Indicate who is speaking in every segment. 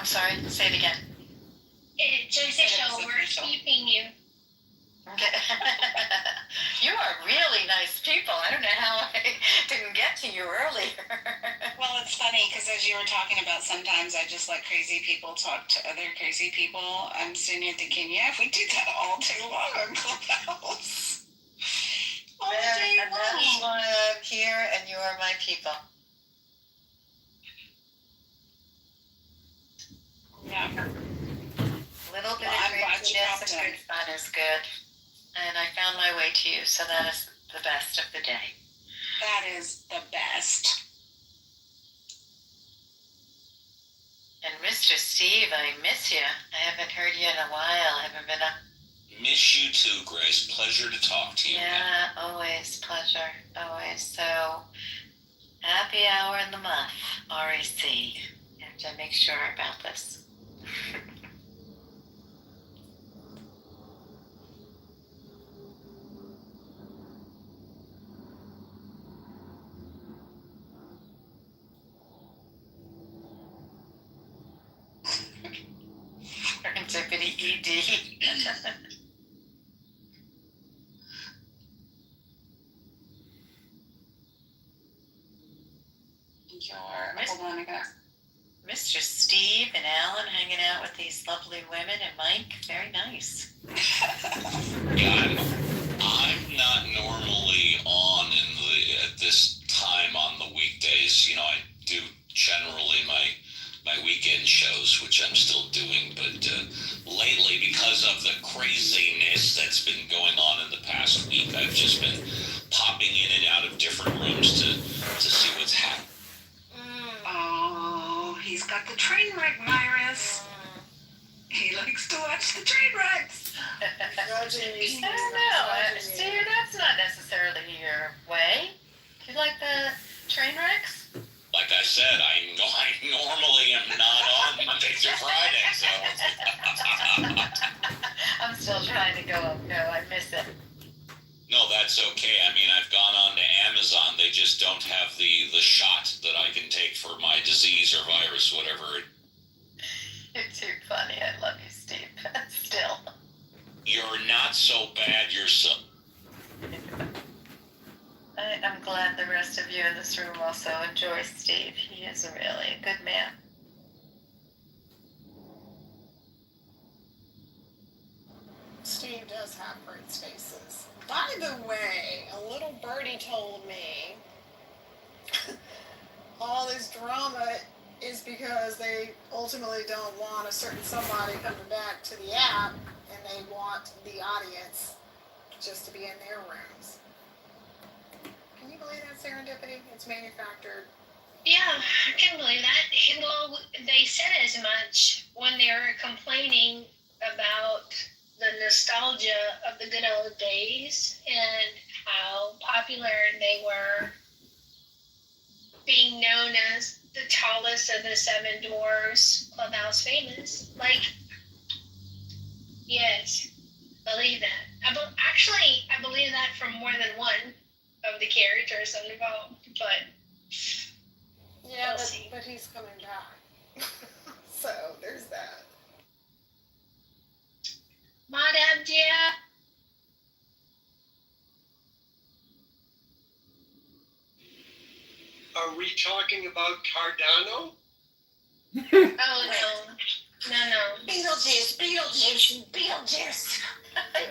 Speaker 1: I'm sorry, say it again.
Speaker 2: It's official. We're keeping you.
Speaker 1: Okay. You are really nice people. I don't know how I didn't get to you earlier.
Speaker 3: Well, it's funny because as you were talking about, sometimes I just let crazy people talk to other crazy people. I'm sitting here thinking, yeah, if we did that all day long on Clubhouse. All day long.
Speaker 1: That's why I'm here and you are my people.
Speaker 3: Yeah.
Speaker 1: A little bit of craziness and good fun is good. And I found my way to you, so that is the best of the day.
Speaker 3: That is the best.
Speaker 1: And Mr. Steve, I miss you. I haven't heard you in a while. I haven't been up.
Speaker 4: Miss you too, Grace. Pleasure to talk to you.
Speaker 1: Yeah, always pleasure. Always. So, happy hour in the muff, REC. I have to make sure about this. Serendipity ED.
Speaker 3: Hold on, I got
Speaker 1: Mr. Steve and Alan hanging out with these lovely women and Mike. Very nice.
Speaker 4: Yeah, I'm not normally on at this time on the weekdays. You know, I do generally my weekend shows, which I'm still doing, but lately, because of the craziness that's been going on in the past week, I've just been popping in and out of different rooms to see what's happening.
Speaker 3: Oh, he's got the train wreck virus. He likes to watch the train wrecks.
Speaker 1: I don't know. See, that's not necessarily your way. Do you like the train wrecks?
Speaker 4: Like I said, I normally am not on Monday through Friday, so.
Speaker 1: I'm still trying to go. No, I miss it.
Speaker 4: No, that's okay. I mean, I've gone on to Amazon. They just don't have the shot that I can take for my disease or virus, whatever.
Speaker 1: You're too funny. I love you, Steve. Still.
Speaker 4: You're not so bad yourself.
Speaker 1: I'm glad the rest of you in this room also enjoy Steve. He is a really good man.
Speaker 5: Steve does have great spaces. By the way, a little birdie told me all this drama is because they ultimately don't want a certain somebody coming back to the app, and they want the audience just to be in their rooms. Can you believe that serendipity? It's manufactured.
Speaker 2: Yeah, I can believe that. Well, they said as much when they were complaining about the nostalgia of the good old days and how popular they were, being known as the tallest of the seven dwarfs, Clubhouse famous. Like, yes, believe that. I believe that from more than one of the characters involved, but
Speaker 5: yeah, but he's coming back. So there's that.
Speaker 2: Madam Dear.
Speaker 6: Are we talking about Cardano?
Speaker 2: Oh, no.
Speaker 1: Beetlejuice.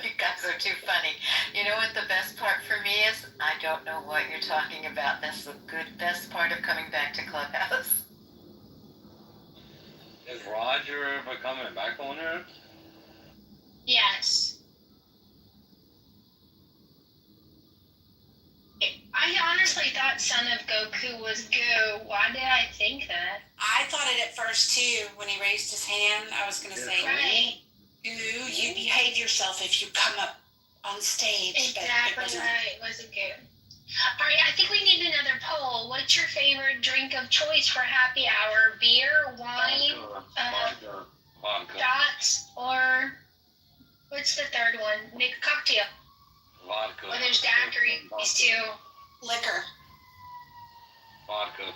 Speaker 1: You guys are too funny. You know what the best part for me is? I don't know what you're talking about. That's the best part of coming back to Clubhouse.
Speaker 7: Is Roger ever coming back on there?
Speaker 2: Yes. I honestly thought Son of Goku was Goo. Why did I think that?
Speaker 3: I thought it at first too when he raised his hand. I was going to say,
Speaker 2: right.
Speaker 3: You behave yourself if you come up on stage.
Speaker 2: Exactly right. It wasn't Goo. All right, I think we need another poll. What's your favorite drink of choice for happy hour? Beer, wine,
Speaker 7: Vodka.
Speaker 2: shots, or what's the third one? Make a cocktail.
Speaker 7: Vodka.
Speaker 2: Well, there's daiquiris too.
Speaker 3: Liquor.
Speaker 7: Vodka.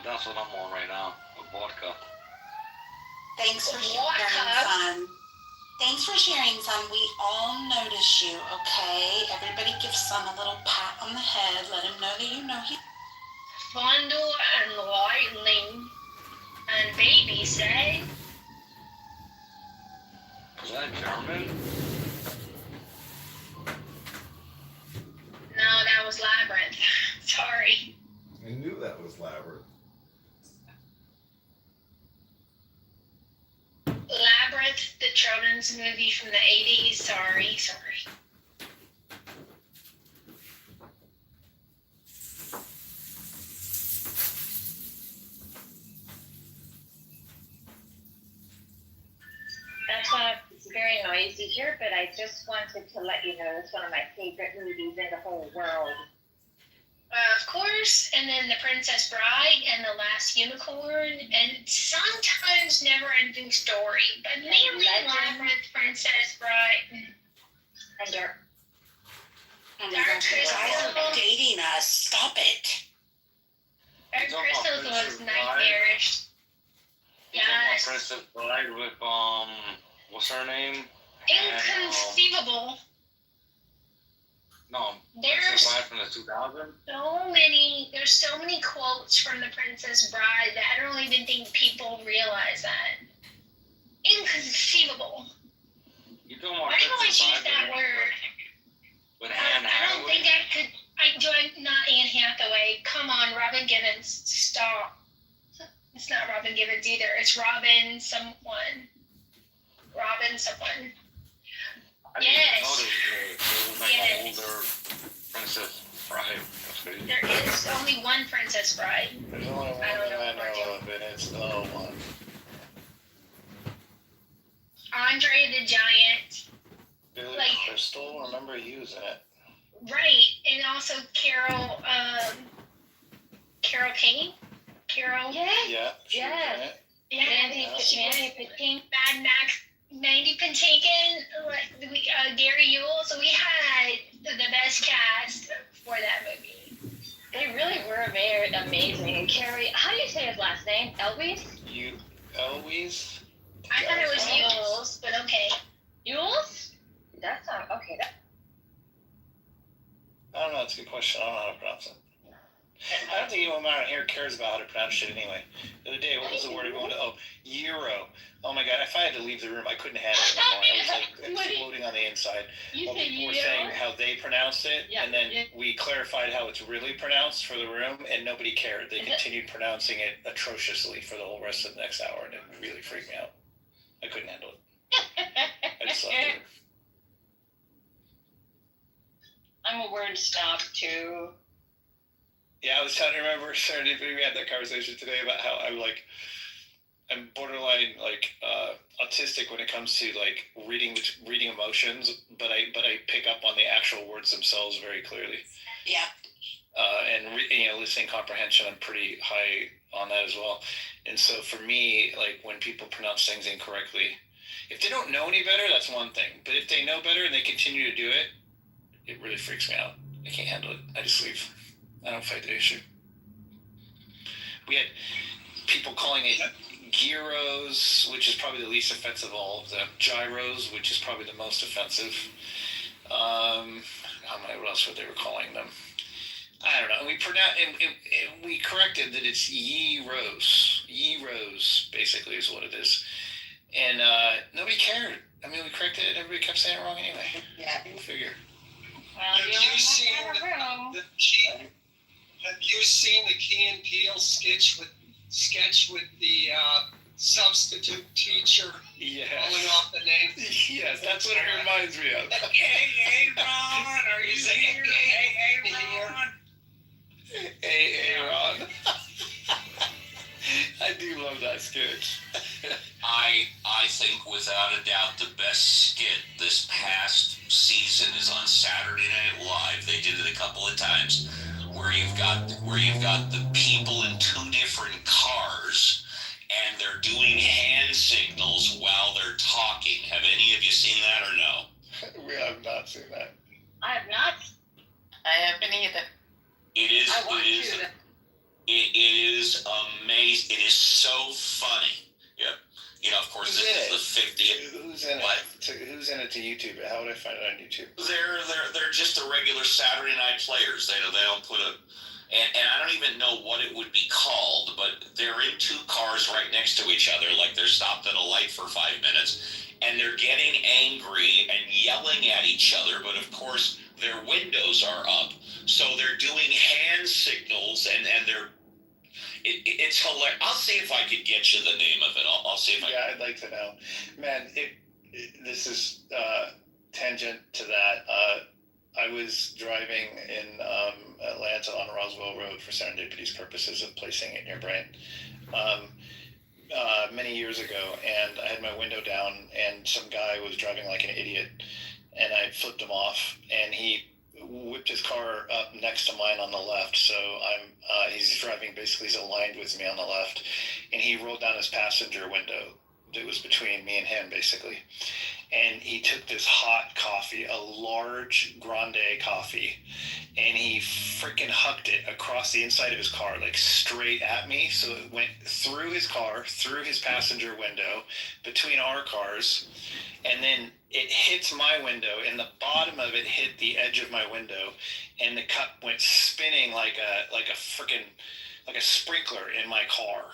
Speaker 7: That's what I'm on right now. With vodka.
Speaker 3: Thanks for
Speaker 2: Walk
Speaker 3: sharing,
Speaker 2: up.
Speaker 3: son. Thanks for sharing, son. We all notice you, okay? Everybody give son a little pat on the head. Let him know that you know he.
Speaker 2: Fondle and lightning and baby say.
Speaker 7: Is that German?
Speaker 2: No, that was Labyrinth. Sorry.
Speaker 8: I knew that was Labyrinth.
Speaker 2: Labyrinth, the children's movie from the 80s. Sorry.
Speaker 9: That's why it's very noisy here, but I just wanted to let you know it's one of my favorite movies in the whole world.
Speaker 2: Of course, and then The Princess Bride and The Last Unicorn, and sometimes Never Ending Story, but mainly
Speaker 9: Legend.
Speaker 2: Labyrinth, Princess Bride.
Speaker 9: And Dark.
Speaker 2: Dark Crystal.
Speaker 3: Dating us. Stop it.
Speaker 2: Dark
Speaker 7: It's all about
Speaker 2: Crystals was
Speaker 7: Princess Bride.
Speaker 2: nightmarish.
Speaker 7: Yes.
Speaker 2: Yes.
Speaker 7: Princess Bride with what's her name?
Speaker 2: Inconceivable.
Speaker 7: No,
Speaker 2: There's
Speaker 7: Princess Bride from the 2000s.
Speaker 2: there's so many quotes from The Princess Bride that I don't even think people realize that. Inconceivable.
Speaker 7: You talking about
Speaker 2: Why do I
Speaker 7: Princess
Speaker 2: choose
Speaker 7: Bride
Speaker 2: that word?
Speaker 7: with
Speaker 2: I
Speaker 7: Anne
Speaker 2: don't think
Speaker 7: Hathaway?
Speaker 2: I could. Not Anne Hathaway. Come on, Robin Gibbons. Stop. It's not Robin Gibbons either. It's Robin someone.
Speaker 7: I didn't even
Speaker 2: Yes.
Speaker 7: know there was like
Speaker 2: Yes.
Speaker 7: an older Princess Bride. That's crazy.
Speaker 2: There is only one Princess Bride.
Speaker 8: There's only one
Speaker 2: I don't
Speaker 8: that
Speaker 2: know
Speaker 8: I
Speaker 2: what
Speaker 8: know of, and it's the one.
Speaker 2: Andre the Giant.
Speaker 8: Billy
Speaker 2: Like-
Speaker 8: Crystal, remember using it.
Speaker 2: Right. And also Carol Kane? Carol.
Speaker 9: Yes.
Speaker 8: Yeah, she was
Speaker 9: Yes.
Speaker 8: in it.
Speaker 2: Yeah.
Speaker 9: Mandy Patinkin.
Speaker 2: Mad Max, Mandy Patinkin, Gary Yule. So we had the best cast for that movie.
Speaker 9: They really were very amazing. And Carrie, how do you say his last name? Elvis?
Speaker 8: You, Eloise?
Speaker 2: I thought it was
Speaker 8: Eloise.
Speaker 2: Yule's, but okay.
Speaker 9: Yules? That's not okay.
Speaker 8: I don't know, that's a good question. I don't know how to pronounce it. I don't think anyone around here cares about how to pronounce shit anyway. The other day, what was the word everyone? Oh, Euro. Oh my god, if I had to leave the room, I couldn't handle it anymore. I was like exploding on the inside.
Speaker 9: You
Speaker 8: Well,
Speaker 9: say
Speaker 8: people were
Speaker 9: Euro?
Speaker 8: saying how they pronounced it,
Speaker 9: Yeah,
Speaker 8: and then
Speaker 9: yeah.
Speaker 8: we clarified how it's really pronounced for the room, and nobody cared. They
Speaker 9: Is it-
Speaker 8: continued pronouncing it atrociously for the whole rest of the next hour, and it really freaked me out. I couldn't handle it. I just left it.
Speaker 9: I'm a word snob too.
Speaker 8: Yeah, I was trying to remember, serendipity, we had that conversation today about how I'm borderline autistic when it comes to like reading emotions, but I pick up on the actual words themselves very clearly.
Speaker 3: Yeah.
Speaker 8: And listening comprehension, I'm pretty high on that as well. And so for me, like when people pronounce things incorrectly, if they don't know any better, that's one thing. But if they know better and they continue to do it, it really freaks me out. I can't handle it. I just leave. I don't fight the issue. We had people calling it gyros, which is probably the least offensive of all of them. Gyros, which is probably the most offensive. What else were they were calling them? I don't know. And we corrected that it's Ye-Rose. Ye-Rose, basically, is what it is. And nobody cared. I mean, we corrected it, and everybody kept saying it wrong anyway.
Speaker 3: Yeah.
Speaker 8: Go figure.
Speaker 9: Well,
Speaker 6: Have
Speaker 9: you
Speaker 6: you
Speaker 9: only
Speaker 6: seen
Speaker 9: have a room.
Speaker 6: Have you seen the Key and Peele sketch with the substitute teacher calling
Speaker 8: Yes.
Speaker 6: off the name?
Speaker 8: Yes, that's what it reminds me of.
Speaker 3: Hey, Ron, are you saying hey, Ron?
Speaker 8: Hey, Aaron. I do love that sketch.
Speaker 4: I think without a doubt the best skit this past season is on Saturday Night Live. They did it a couple of times where you've got the people in two different cars and they're doing hand signals while they're talking. Have any of you seen that or no?
Speaker 8: We have not seen that.
Speaker 9: I have not.
Speaker 1: I haven't either.
Speaker 9: I want
Speaker 4: It is amazing. It is so funny. You know, of course,
Speaker 8: Who's
Speaker 4: this
Speaker 8: in
Speaker 4: is the 50th.
Speaker 8: Who's in
Speaker 4: What?
Speaker 8: it? Who's in it to YouTube? How would I find it on YouTube?
Speaker 4: They're just the regular Saturday night players. They don't put a, and I don't even know what it would be called, but they're in two cars right next to each other, like they're stopped at a light for 5 minutes, and they're getting angry and yelling at each other. But of course, their windows are up, so they're doing hand signals, and they're. It's hilarious. I'll see if I could get you the name of it. I'll see if I.
Speaker 8: Yeah, I'd like to know, man. This is tangent to that. I was driving in Atlanta on Roswell Road for serendipity's purposes of placing it in your brain many years ago, and I had my window down, and some guy was driving like an idiot, and I flipped him off, and he whipped his car up next to mine on the left. So he's driving, basically he's aligned with me on the left, and he rolled down his passenger window that was between me and him, basically. And he took this hot coffee, a large grande coffee, and he freaking hucked it across the inside of his car, like straight at me. So it went through his car, through his passenger window, between our cars, and then it hits my window, and the bottom of it hit the edge of my window, and the cup went spinning like a sprinkler in my car.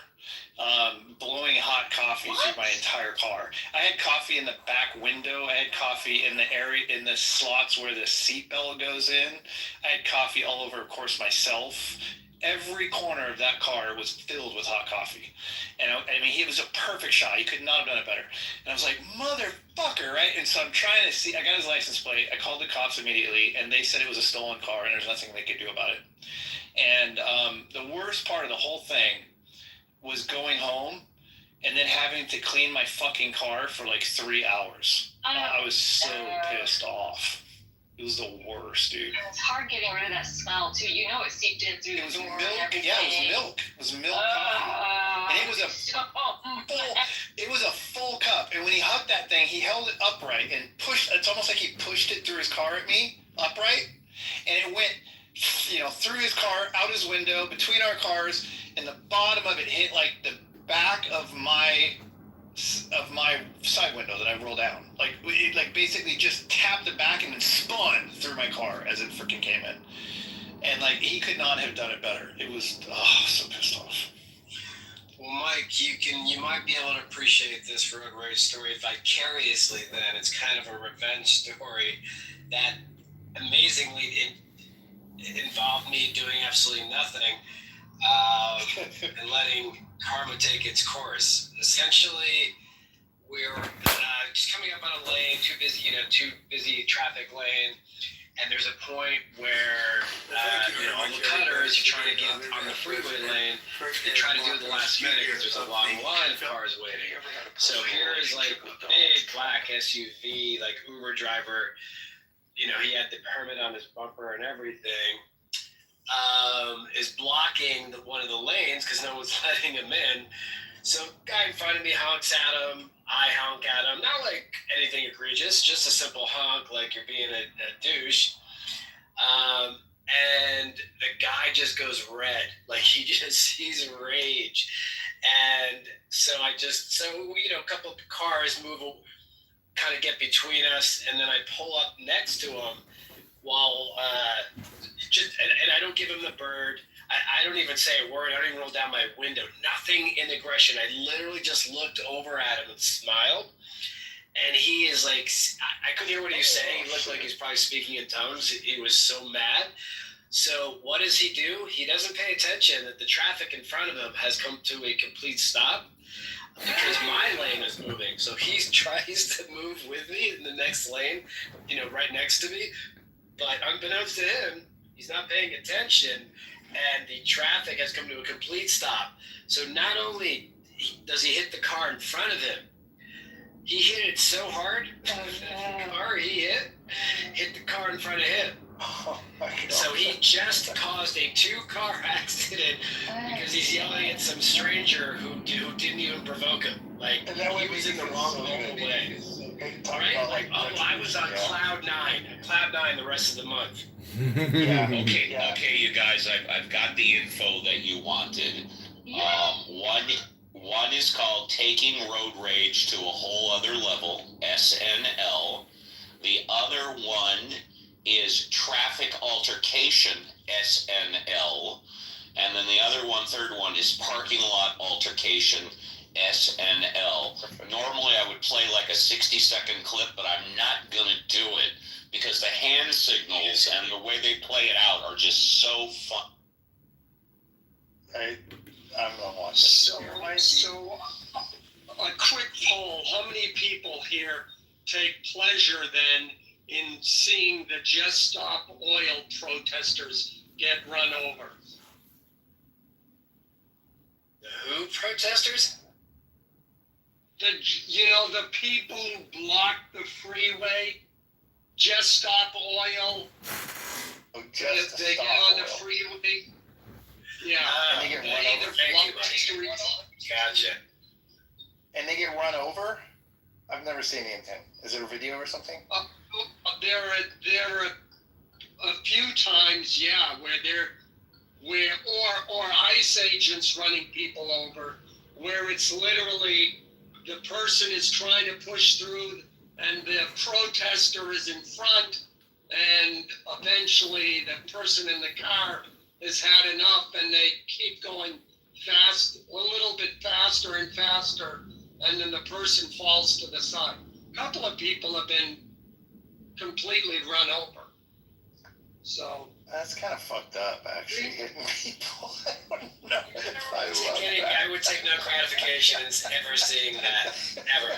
Speaker 8: Blowing hot coffee through my entire car. I had coffee in the back window. I had coffee in the area, in the slots where the seatbelt goes in. I had coffee all over, of course, myself. Every corner of that car was filled with hot coffee. And I mean, it was a perfect shot. He could not have done it better. And I was like, motherfucker, right? And so I'm trying to see, I got his license plate. I called the cops immediately, and they said it was a stolen car, and there's nothing they could do about it. And the worst part of the whole thing was going home and then having to clean my fucking car for like 3 hours. I was so pissed off. It was the worst, dude.
Speaker 10: It's hard getting rid of that smell too. You know it seeped in through the door.
Speaker 8: Milk. Yeah, it was milk. It was milk coffee. And it was a full cup. And when he hugged that thing, he held it upright and pushed. It's almost like he pushed it through his car at me, upright, and it went, through his car, out his window, between our cars, and the bottom of it hit like the back of my side window that I rolled down. Like it basically just tapped the back and then spun through my car as it freaking came in. And like he could not have done it better. It was so pissed off.
Speaker 6: Well, Mike, you might be able to appreciate this road rage story vicariously. Then it's kind of a revenge story that amazingly it involved me doing absolutely nothing. And letting karma take its course. Essentially, we were just coming up on a lane, too busy traffic lane, and there's a point where all the cutters are trying to get on the freeway lane. They try to do it the last minute because there's a long line of cars waiting. So here's like a big black SUV, like Uber driver. He had the permit on his bumper and everything. Is blocking one of the lanes because no one's letting him in. So guy in front of me honks at him. I honk at him. Not like anything egregious, just a simple honk like you're being a douche. And the guy just goes red. Like he's rage. And so a couple of cars move, kind of get between us, and then I pull up next to him while and I don't give him the bird. I don't even say a word. I don't even roll down my window. Nothing in aggression. I literally just looked over at him and smiled. And he is like, I couldn't hear what he was saying. He looked like he's probably speaking in tongues. He was so mad. So what does he do? He doesn't pay attention that the traffic in front of him has come to a complete stop because my lane is moving. So he tries to move with me in the next lane, right next to me. But unbeknownst to him, he's not paying attention, and the traffic has come to a complete stop. So not only does he hit the car in front of him, he hit it so hard, the car he hit the car in front of him. So he just caused a 2-car accident because he's yelling at some stranger who didn't even provoke him. Like, he was in the wrong way. Right? Like, I was on cloud nine the rest of the month.
Speaker 4: Okay, you guys, I've got the info that you wanted. One is called Taking Road Rage to a Whole Other Level, SNL. The other one is Traffic Altercation, SNL. And then the other one, third one, is Parking Lot Altercation, SNL. Normally I would play like a 60-second clip, but I'm not going to do it because the hand signals and the way they play it out are just so fun.
Speaker 11: I'm going to watch it.
Speaker 6: So, a quick poll: how many people here take pleasure then in seeing the Just Stop Oil protesters get run over? The who protesters? The people who blocked the freeway. Just Stop Oil.
Speaker 11: Oh,
Speaker 6: They get on the freeway. Yeah.
Speaker 11: And they get run over.
Speaker 6: Gotcha.
Speaker 11: And they get run over? I've never seen anything. Is there a video or something?
Speaker 6: There are a few times, yeah, or ICE agents running people over, where it's literally the person is trying to push through and the protester is in front, and eventually the person in the car has had enough and they keep going fast, a little bit faster and faster, and then the person falls to the side. A couple of people have been completely run over. So
Speaker 11: that's kind of fucked up, actually, hitting people. I don't know if I love that.
Speaker 6: I would take no gratification in ever seeing that, ever.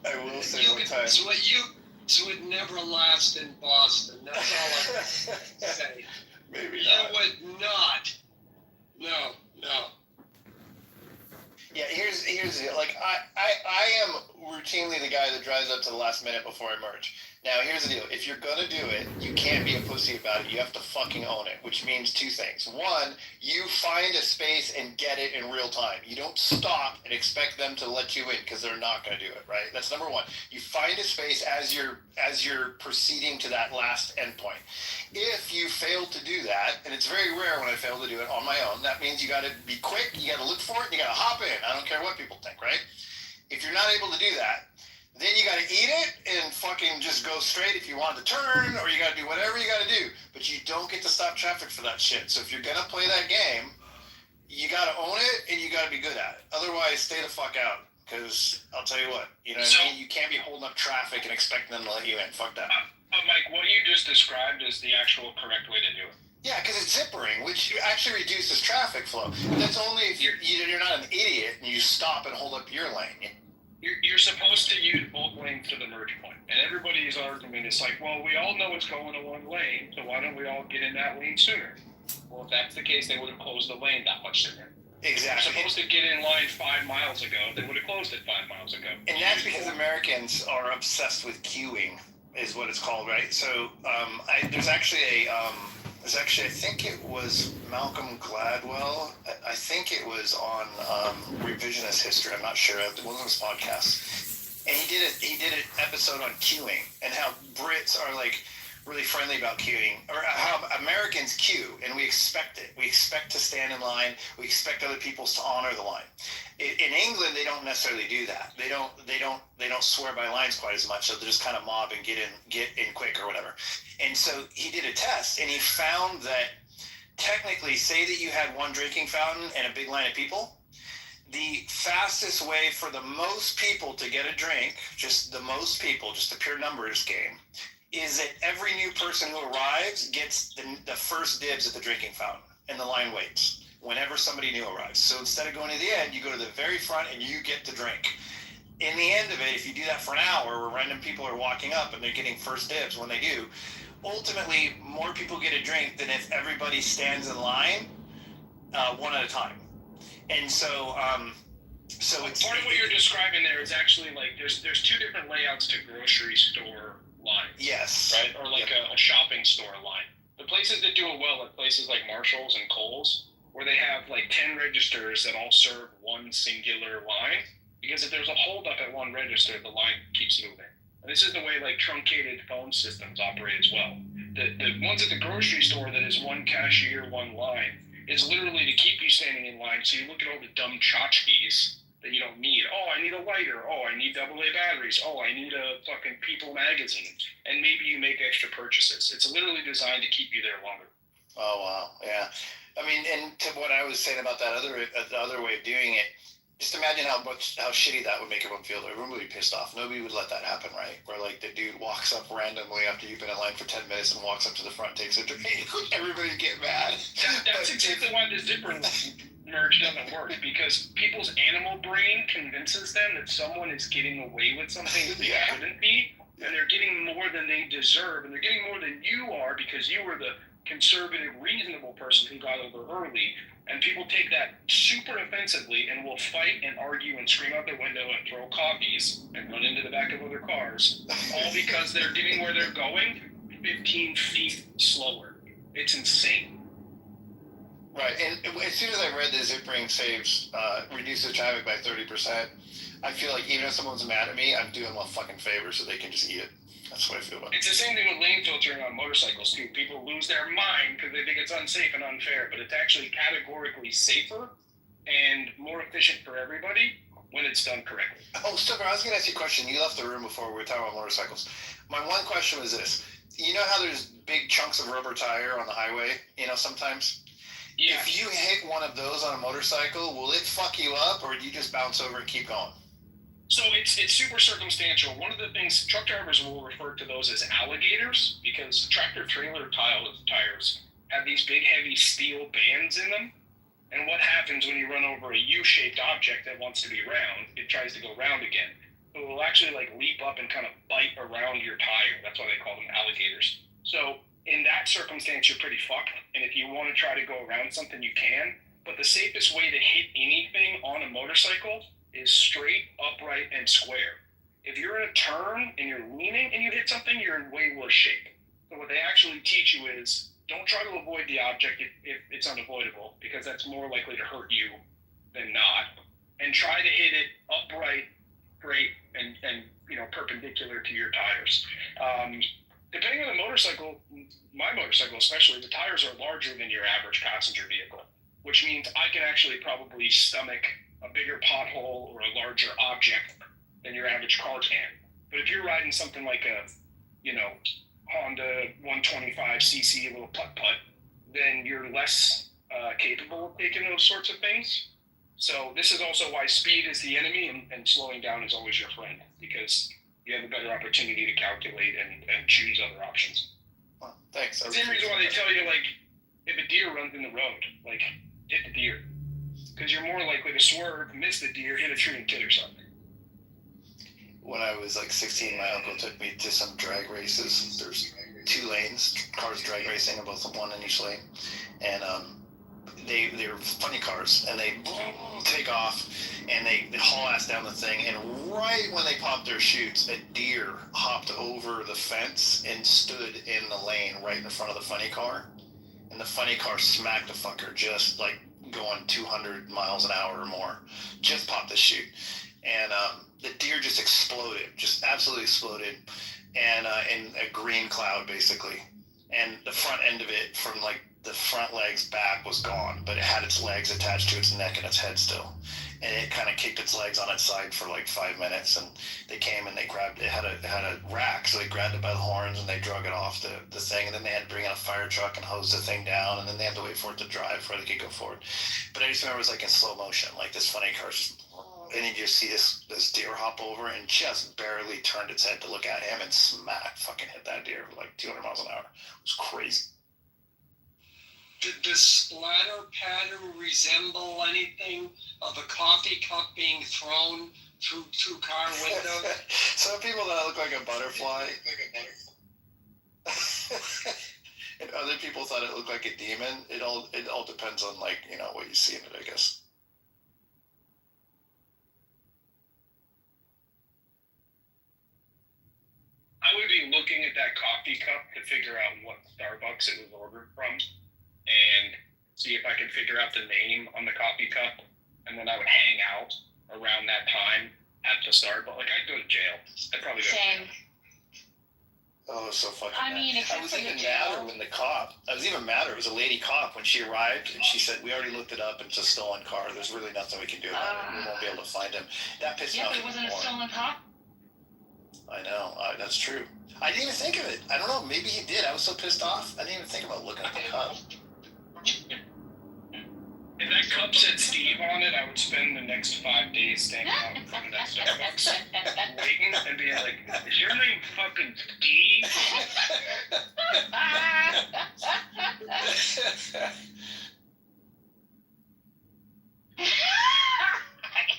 Speaker 11: I will say one time.
Speaker 6: You would never last in Boston. That's all I can say.
Speaker 11: Maybe
Speaker 6: You
Speaker 11: not.
Speaker 6: would not. No.
Speaker 11: Yeah, here's the deal. Like I am routinely the guy that drives up to the last minute before I merge. Now here's the deal. If you're gonna do it, you can't be a pussy about it. You have to fucking own it, which means two things. One, you find a space and get it in real time. You don't stop and expect them to let you in because they're not gonna do it, right? That's number one. You find a space as you're proceeding to that last endpoint. If you fail to do that, and it's very rare when I fail to do it on my own, that means you gotta be quick, you gotta look for it, and you gotta hop in. I don't care what people think, right? If you're not able to do that, then you gotta eat it and fucking just go straight if you want to turn, or you gotta do whatever you gotta do. But you don't get to stop traffic for that shit. So if you're gonna play that game, you gotta own it and you gotta be good at it. Otherwise, stay the fuck out. Because I'll tell you what, you know what I mean? You can't be holding up traffic and expecting them to let you in. Fuck that.
Speaker 7: Mike, what you just described is the actual correct way to do it.
Speaker 11: Yeah, because it's zippering, which actually reduces traffic flow. But that's only if you're not an idiot and you stop and hold up your lane.
Speaker 7: You're supposed to use both lanes to the merge point. And everybody's argument is like, well, we all know it's going to one lane, so why don't we all get in that lane sooner? Well, if that's the case, they would have closed the lane that much sooner.
Speaker 11: Exactly.
Speaker 7: They're supposed to get in line 5 miles ago. They would have closed it 5 miles ago.
Speaker 11: And that's because Americans are obsessed with queuing, is what it's called, right? So there's actually I think it was Malcolm Gladwell. I think it was on Revisionist History. I'm not sure. It wasn't his podcast. And he did an episode on queuing and how Brits are like really friendly about queuing, or how Americans queue, and we expect it. We expect to stand in line. We expect other people to honor the line. In England, they don't necessarily do that. They don't swear by lines quite as much. So they just kind of mob and get in quick or whatever. And so he did a test, and he found that technically, say that you had one drinking fountain and a big line of people, the fastest way for the most people to get a drink, just the most people, just the pure numbers game, is that every new person who arrives gets the first dibs at the drinking fountain, and the line waits whenever somebody new arrives. So instead of going to the end, you go to the very front and you get the drink. In the end of it, if you do that for an hour where random people are walking up and they're getting first dibs when they do, ultimately more people get a drink than if everybody stands in line one at a time. And so it's
Speaker 7: part of what you're describing there is actually like there's two different layouts to grocery store lines.
Speaker 11: Yes.
Speaker 7: Right? Or like a shopping store line. The places that do it well are places like Marshall's and Kohl's, where they have like 10 registers that all serve one singular line. Because if there's a holdup at one register, the line keeps moving. And this is the way like truncated phone systems operate as well. The ones at the grocery store that is one cashier, one line, is literally to keep you standing in line so you look at all the dumb tchotchkes that you don't need. Oh, I need a lighter. Oh, I need AA batteries. Oh, I need a fucking People magazine. And maybe you make extra purchases. It's literally designed to keep you there longer.
Speaker 11: Oh wow, yeah. I mean, and to what I was saying about that the other way of doing it, just imagine how shitty that would make everyone feel. Everyone would be pissed off. Nobody would let that happen, right? Where like the dude walks up randomly after you've been in line for 10 minutes and walks up to the front, takes a drink. Everybody get mad.
Speaker 7: That's exactly why the zipper merge doesn't work, because people's animal brain convinces them that someone is getting away with something that they shouldn't be, and they're getting more than they deserve, and they're getting more than you are because you were the conservative, reasonable person who got over early. And people take that super offensively and will fight and argue and scream out their window and throw coffees and run into the back of other cars, all because they're getting where they're going 15 feet slower. It's insane.
Speaker 11: Right, and as soon as I read the zip ring saves, reduces traffic by 30%, I feel like even if someone's mad at me, I'm doing them a fucking favor so they can just eat it. That's what I feel about it.
Speaker 7: It's the same thing with lane filtering on motorcycles too. People lose their mind because they think it's unsafe and unfair, but it's actually categorically safer and more efficient for everybody when it's done correctly.
Speaker 11: Oh, Stover, I was going to ask you a question. You left the room before we were talking about motorcycles. My one question was this. You know how there's big chunks of rubber tire on the highway, sometimes?
Speaker 7: Yeah.
Speaker 11: If you hit one of those on a motorcycle, will it fuck you up, or do you just bounce over and keep going?
Speaker 7: So it's super circumstantial. One of the things, truck drivers will refer to those as alligators because tractor-trailer tires have these big, heavy steel bands in them. And what happens when you run over a U-shaped object that wants to be round, it tries to go round again. So it will actually leap up and kind of bite around your tire. That's why they call them alligators. So in that circumstance, you're pretty fucked. And if you want to try to go around something, you can. But the safest way to hit anything on a motorcycle is straight, upright, and square. If you're in a turn and you're leaning and you hit something, you're in way worse shape. So what they actually teach you is don't try to avoid the object if it's unavoidable, because that's more likely to hurt you than not. And try to hit it upright, straight, and perpendicular to your tires. Depending on the motorcycle, my motorcycle especially, the tires are larger than your average passenger vehicle, which means I can actually probably stomach a bigger pothole or a larger object than your average car can. But if you're riding something like a, Honda 125cc little putt-putt, then you're less capable of taking those sorts of things. So this is also why speed is the enemy and slowing down is always your friend, because you have a better opportunity to calculate and choose other options.
Speaker 11: Well, thanks.
Speaker 7: Same reason why they tell you, if a deer runs in the road, hit the deer. Because you're more likely to swerve, miss the deer, hit a tree, and kill yourself.
Speaker 11: When I was 16, my uncle took me to some drag races. There's 2 lanes, cars drag racing, and both one in each lane. And they're funny cars, and they take off, and they haul ass down the thing. And right when they popped their chutes, a deer hopped over the fence and stood in the lane right in front of the funny car. And the funny car smacked the fucker just going 200 miles an hour or more. Just popped the chute. And the deer just exploded, just absolutely exploded, and in a green cloud basically. And the front end of it, from the front legs back, was gone, but it had its legs attached to its neck and its head still. And it kind of kicked its legs on its side for 5 minutes, and they came and they grabbed it. It had a rack, so they grabbed it by the horns and they drug it off the thing, and then they had to bring in a fire truck and hose the thing down, and then they had to wait for it to dry before they could go forward. But I just remember it was in slow motion, this funny car just, and you just see this deer hop over and just barely turned its head to look at him and fucking hit that deer 200 miles an hour. It was crazy.
Speaker 12: Did the splatter pattern resemble anything of a coffee cup being thrown through 2 car windows?
Speaker 11: Some people thought it looked like a butterfly. And other people thought it looked like a demon. It all depends on what you see in it, I guess.
Speaker 7: I would be looking at that coffee cup to figure out what Starbucks it was ordered from and see if I could figure out the name on the coffee cup, and then I would hang out around that time at the Starbucks. I'd go to jail. I'd probably go to jail.
Speaker 11: Oh, it was so fucking
Speaker 10: I
Speaker 11: mad.
Speaker 10: mean,
Speaker 11: I
Speaker 10: except
Speaker 11: was
Speaker 10: for the
Speaker 11: even
Speaker 10: jail.
Speaker 11: madder when the cop. I was even madder. It was a lady cop when she arrived, and she said, "We already looked it up. It's a stolen car. There's really nothing we can do about it. We won't be able to find him." That pissed me
Speaker 10: Yeah,
Speaker 11: off
Speaker 10: but it
Speaker 11: even
Speaker 10: wasn't a
Speaker 11: more.
Speaker 10: stolen cop.
Speaker 11: I know. That's true. I didn't even think of it. I don't know. Maybe he did. I was so pissed off. I didn't even think about looking at the cup.
Speaker 7: If that cup said Steve on it, I would spend the next 5 days standing out in front of that Starbucks, waiting and being like, "Is your name fucking Steve?"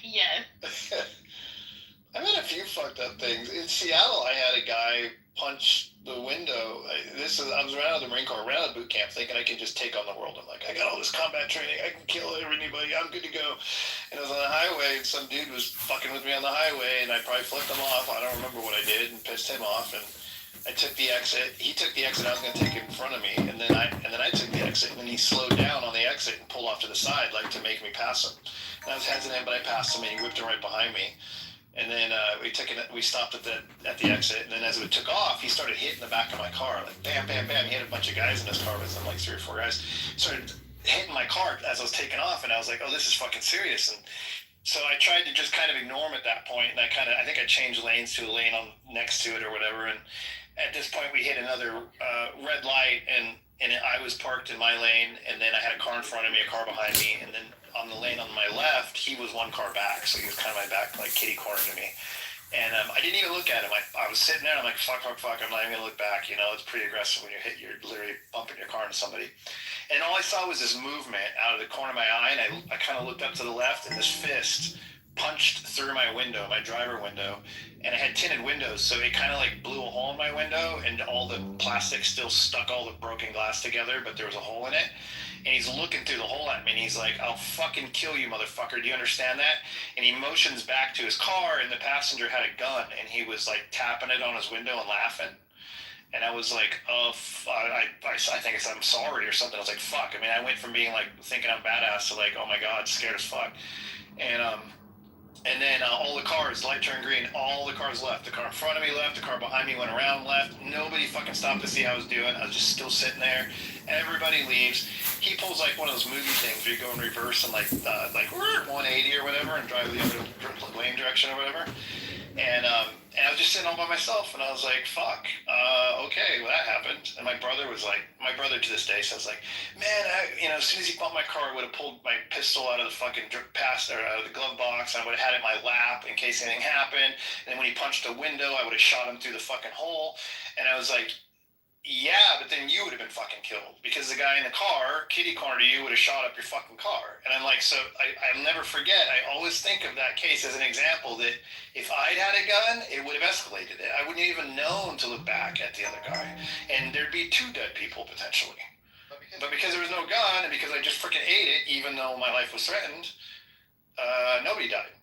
Speaker 10: Yes.
Speaker 11: I've had a few fucked up things. In Seattle, I had a guy punch the window. I was right out of the Marine Corps, right out of boot camp, thinking I could just take on the world. I'm like, I got all this combat training. I can kill anybody. I'm good to go. And I was on the highway, and some dude was fucking with me on the highway, and I probably flipped him off. I don't remember what I did, and pissed him off. And I took the exit. He took the exit. I was going to take it in front of me, and then I took the exit. And then he slowed down on the exit and pulled off to the side, like to make me pass him. And I was hesitant, but I passed him, and he whipped him right behind me. And then we stopped at the exit, and then as it took off, he started hitting the back of my car, like bam, bam, bam. He had a bunch of guys in his car with him, like 3 or 4 guys. He started hitting my car as I was taking off, and I was like, oh, this is fucking serious. And so I tried to just kind of ignore him at that point, and I think I changed lanes to a lane on next to it or whatever. And at this point, we hit another red light, and I was parked in my lane, and then I had a car in front of me, a car behind me, and then on the lane on my left, he was 1 car back, so he was kind of my back, like kitty corner to me. And I didn't even look at him. I was sitting there, and I'm like, fuck, I'm not even gonna look back. You know, it's pretty aggressive when you're literally bumping your car into somebody. And all I saw was this movement out of the corner of my eye, and I kind of looked up to the left, and this fist punched through my window, my driver window, and I had tinted windows, so it kind of like blew a hole in my window, and all the plastic still stuck all the broken glass together, but there was a hole in it. And he's looking through the hole at me, and he's like, "I'll fucking kill you, motherfucker. Do you understand that?" And he motions back to his car, and the passenger had a gun, and he was like tapping it on his window and laughing. And I was like, oh, I think I'm sorry or something. I was like, fuck. I mean, I went from being like thinking I'm badass to like, oh my God, scared as fuck. And then all the cars, light turned green, all the cars left. The car in front of me left, the car behind me went around left. Nobody fucking stopped to see how I was doing. I was just still sitting there. Everybody leaves. He pulls like one of those movie things where you go in reverse and like 180 or whatever and drive the other lane direction or whatever. And I was just sitting all by myself, and I was like, fuck, okay, well, that happened. And my brother to this day says like, man, as soon as he bumped my car, I would have pulled my pistol out of the fucking out of the glove box, and I would have had it in my lap in case anything happened. And then when he punched the window, I would have shot him through the fucking hole. And I was like, yeah, but then you would have been fucking killed because the guy in the car, kitty corner to you, would have shot up your fucking car. And I'm like, so I'll never forget. I always think of that case as an example that if I'd had a gun, it would have escalated it. I wouldn't even known to look back at the other guy. And there'd be 2 dead people potentially. But because there was no gun and because I just freaking ate it, even though my life was threatened, nobody died.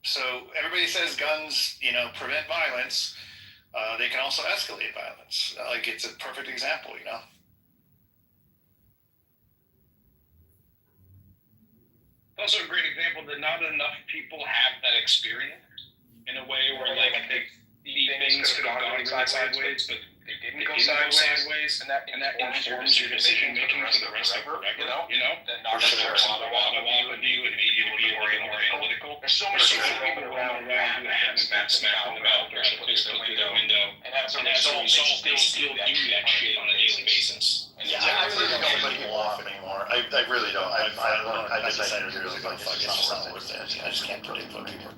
Speaker 11: So everybody says guns, prevent violence. They can also escalate violence. Like it's a perfect example,
Speaker 7: Also a great example that not enough people have that experience in a way where like things could have gone really sideways, but they didn't go sideways, and that informs your decision making for the rest of forever. That knocks the lot of you and made you to be a little more analytical. There's so many people around who have that smack in the mouth or a pistol through their window, and as a result, they still do that shit on a daily basis.
Speaker 11: Yeah, I really don't let people off anymore. I really don't. I just decided to really go, fuck, it's just not worth it. I just can't predict what people.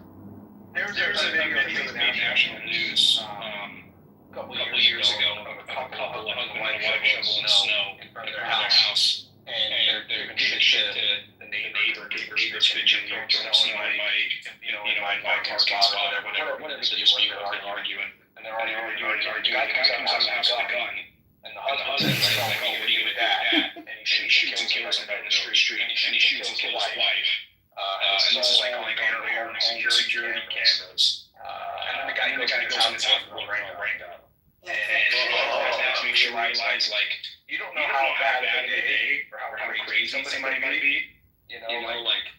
Speaker 7: There's a video that made national news a couple years ago of a couple, a husband and a wife shoveling snow in front of their house, and they're giving shit to the neighbor bitching, throwing snow in my car's spot, whatever the dispute was, they're arguing. And they're arguing. The guy comes out of the house with a gun. And the husband's like, oh, what are you gonna do with that? And he shoots and kills him right in the street. And he shoots and kills his wife. And this is like on home security cameras. And then the guy goes on his house and brain up. And to make sure you realize, like, you don't know how bad of a day or how crazy somebody might be. Like,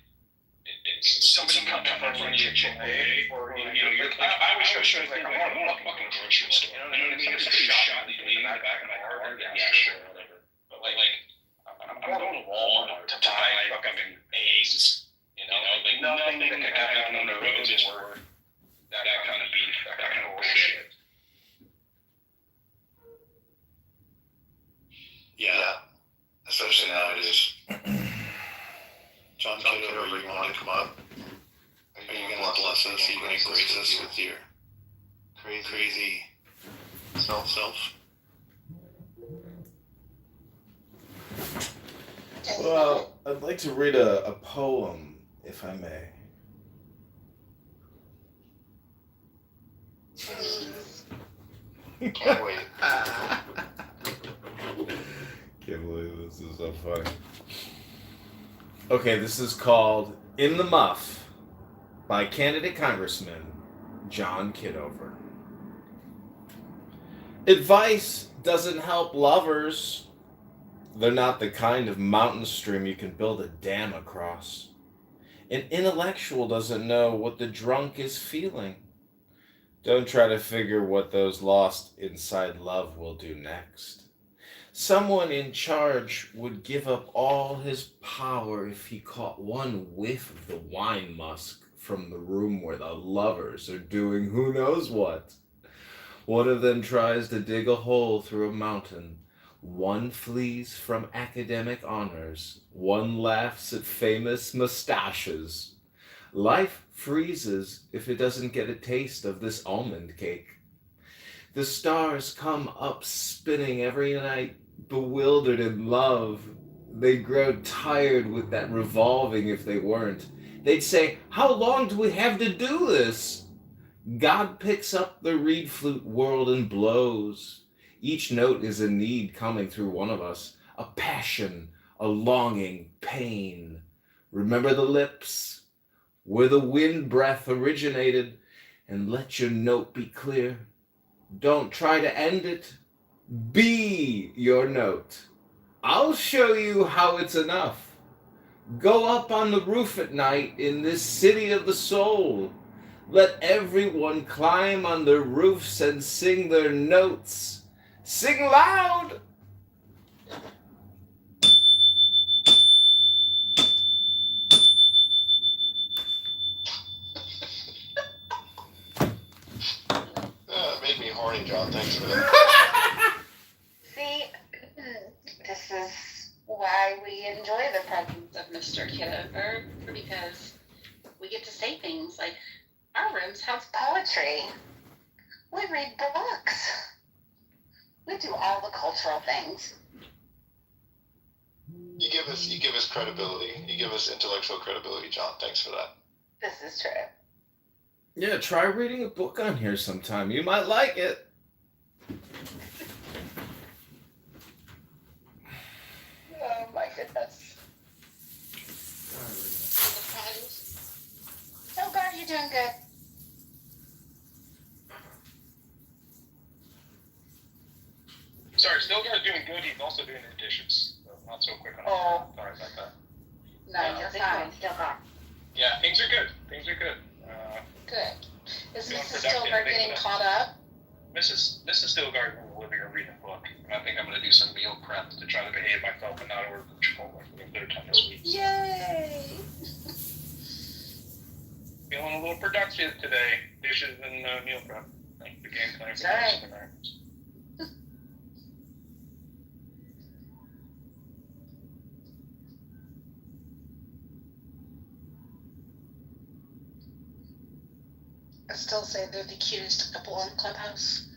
Speaker 7: somebody comes in front of your Chick-fil-A, or you know, you're. I always show things like I'm in a fucking grocery store. You know what I mean? If somebody's shot me in the back of my car, then yeah, sure, whatever. But like I'm going to Walmart to buy fucking eggs. You know, like nothing that could happen on the road is worth that kind of beef, that kind of bullshit.
Speaker 11: Yeah, especially nowadays. John Kitover, you want to come up? Are you going to bless us? Are you going to grace us with your crazy self?
Speaker 13: Well, I'd like to read a poem, if I may.
Speaker 11: Can't wait.
Speaker 13: Can't believe this is so funny. Okay, this is called In the Muff by candidate Congressman John Kitover. Advice doesn't help lovers. They're not the kind of mountain stream you can build a dam across. An intellectual doesn't know what the drunk is feeling. Don't try to figure what those lost inside love will do next. Someone in charge would give up all his power if he caught one whiff of the wine musk from the room where the lovers are doing who knows what. One of them tries to dig a hole through a mountain. One flees from academic honors. One laughs at famous mustaches. Life freezes if it doesn't get a taste of this almond cake. The stars come up spinning every night, bewildered in love. They'd grow tired with that revolving if they weren't. They'd say, "How long do we have to do this?" God picks up the reed flute world and blows. Each note is a need coming through one of us, a passion, a longing, pain. Remember the lips, where the wind breath originated, and let your note be clear. Don't try to end it. Be your note. I'll show you how it's enough. Go up on the roof at night in this city of the soul. Let everyone climb on the roofs and sing their notes. Sing loud!
Speaker 11: It made me horny, John. Thanks for that.
Speaker 10: See, this is why we enjoy the presence of Mr. Kitover, because we get to say things like, our rooms have poetry. We read books. We do all the cultural things.
Speaker 11: You give us credibility. You give us intellectual credibility, John. Thanks for that.
Speaker 10: This is true.
Speaker 13: Yeah, try reading a book on here sometime. You might like it.
Speaker 10: Oh my goodness. Oh God, you're doing good.
Speaker 7: Sorry, Stilgar's doing good. He's also doing the dishes. So not so quick on Sorry about that.
Speaker 10: No, you're fine. Still gone.
Speaker 7: Yeah, things are good. Things are good.
Speaker 10: Good. Is
Speaker 7: Feeling
Speaker 10: Mrs.
Speaker 7: productive,
Speaker 10: Stilgar getting
Speaker 7: thinking
Speaker 10: caught up?
Speaker 7: Mrs. Stilgar is in the living room reading a book. And I think I'm going to do some meal prep to try to behave myself and not order from Chipotle for the third time this week.
Speaker 10: Yay!
Speaker 7: Feeling a little productive today. Dishes and meal prep. Like the game plan for
Speaker 10: Right.
Speaker 7: the night.
Speaker 10: I still say they're the cutest couple on Clubhouse.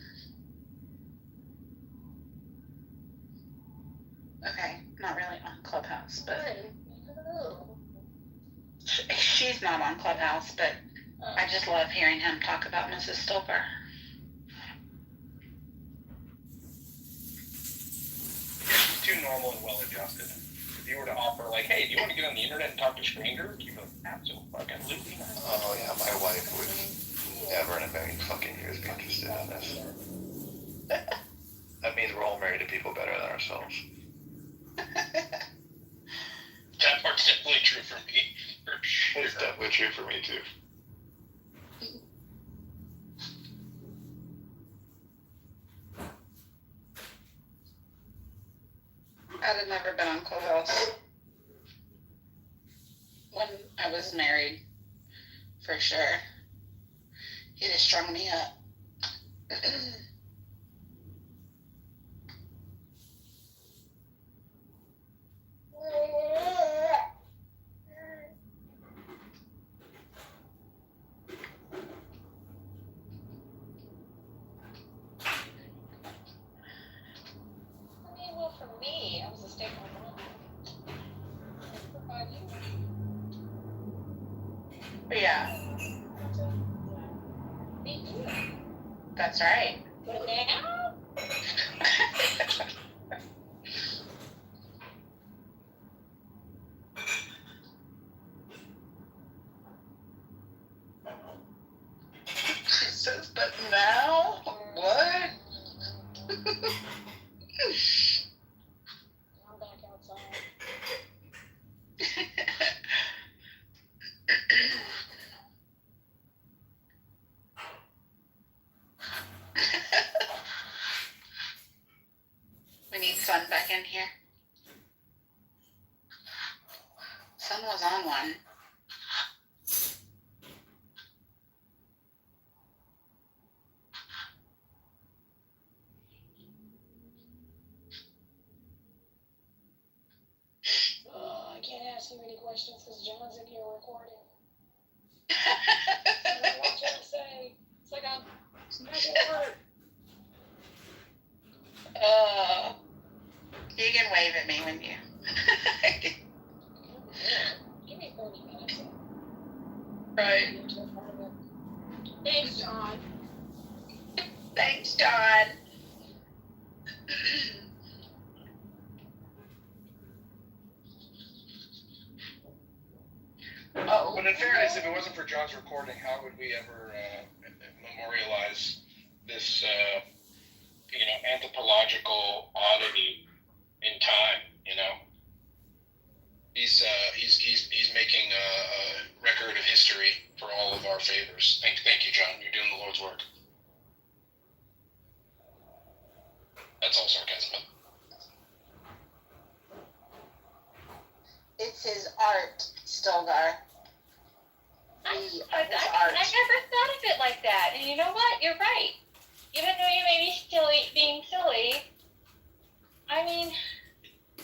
Speaker 10: Okay, not really on Clubhouse, but she's not on Clubhouse, but I just love hearing him talk about Mrs. Stilgar.
Speaker 7: He's too normal and well adjusted. If you were to offer, like, hey, do you want to get on the internet and talk to strangers? You go, absolutely not.
Speaker 11: Oh yeah, my wife would never in a million fucking years be interested in this. That means we're all married to people better than ourselves.
Speaker 7: That part's definitely true for me. For sure.
Speaker 11: It's definitely true for me too.
Speaker 10: never been on Clubhouse. When I was married, for sure. He just strung me up.
Speaker 2: Well, for me, I was a stay-at-home mom. For 5 years.
Speaker 10: Yeah,
Speaker 2: Me too.
Speaker 10: that's right.
Speaker 2: But now,
Speaker 10: She says, but now? What?
Speaker 2: I'm back outside.
Speaker 10: We need Sun back in here. Sun was on one.
Speaker 2: Oh, I can't ask you any questions because John's in here recording. I don't know what you're to say. It's like I'm back at work.
Speaker 10: You can wave at me when you.
Speaker 2: Give me 30 minutes.
Speaker 10: Right.
Speaker 2: Thanks, John.
Speaker 10: Thanks, John. Oh.
Speaker 7: But in fairness, if it wasn't for John's recording, how would we ever memorialize this, anthropological oddity in time? He's making a record of history for all of our favors. Thank you, John. You're doing the Lord's work. That's all sarcasm.
Speaker 10: It's his art, Stilgar.
Speaker 9: I never thought of it like that. And you know what? You're right. Even though you may be being silly, I mean,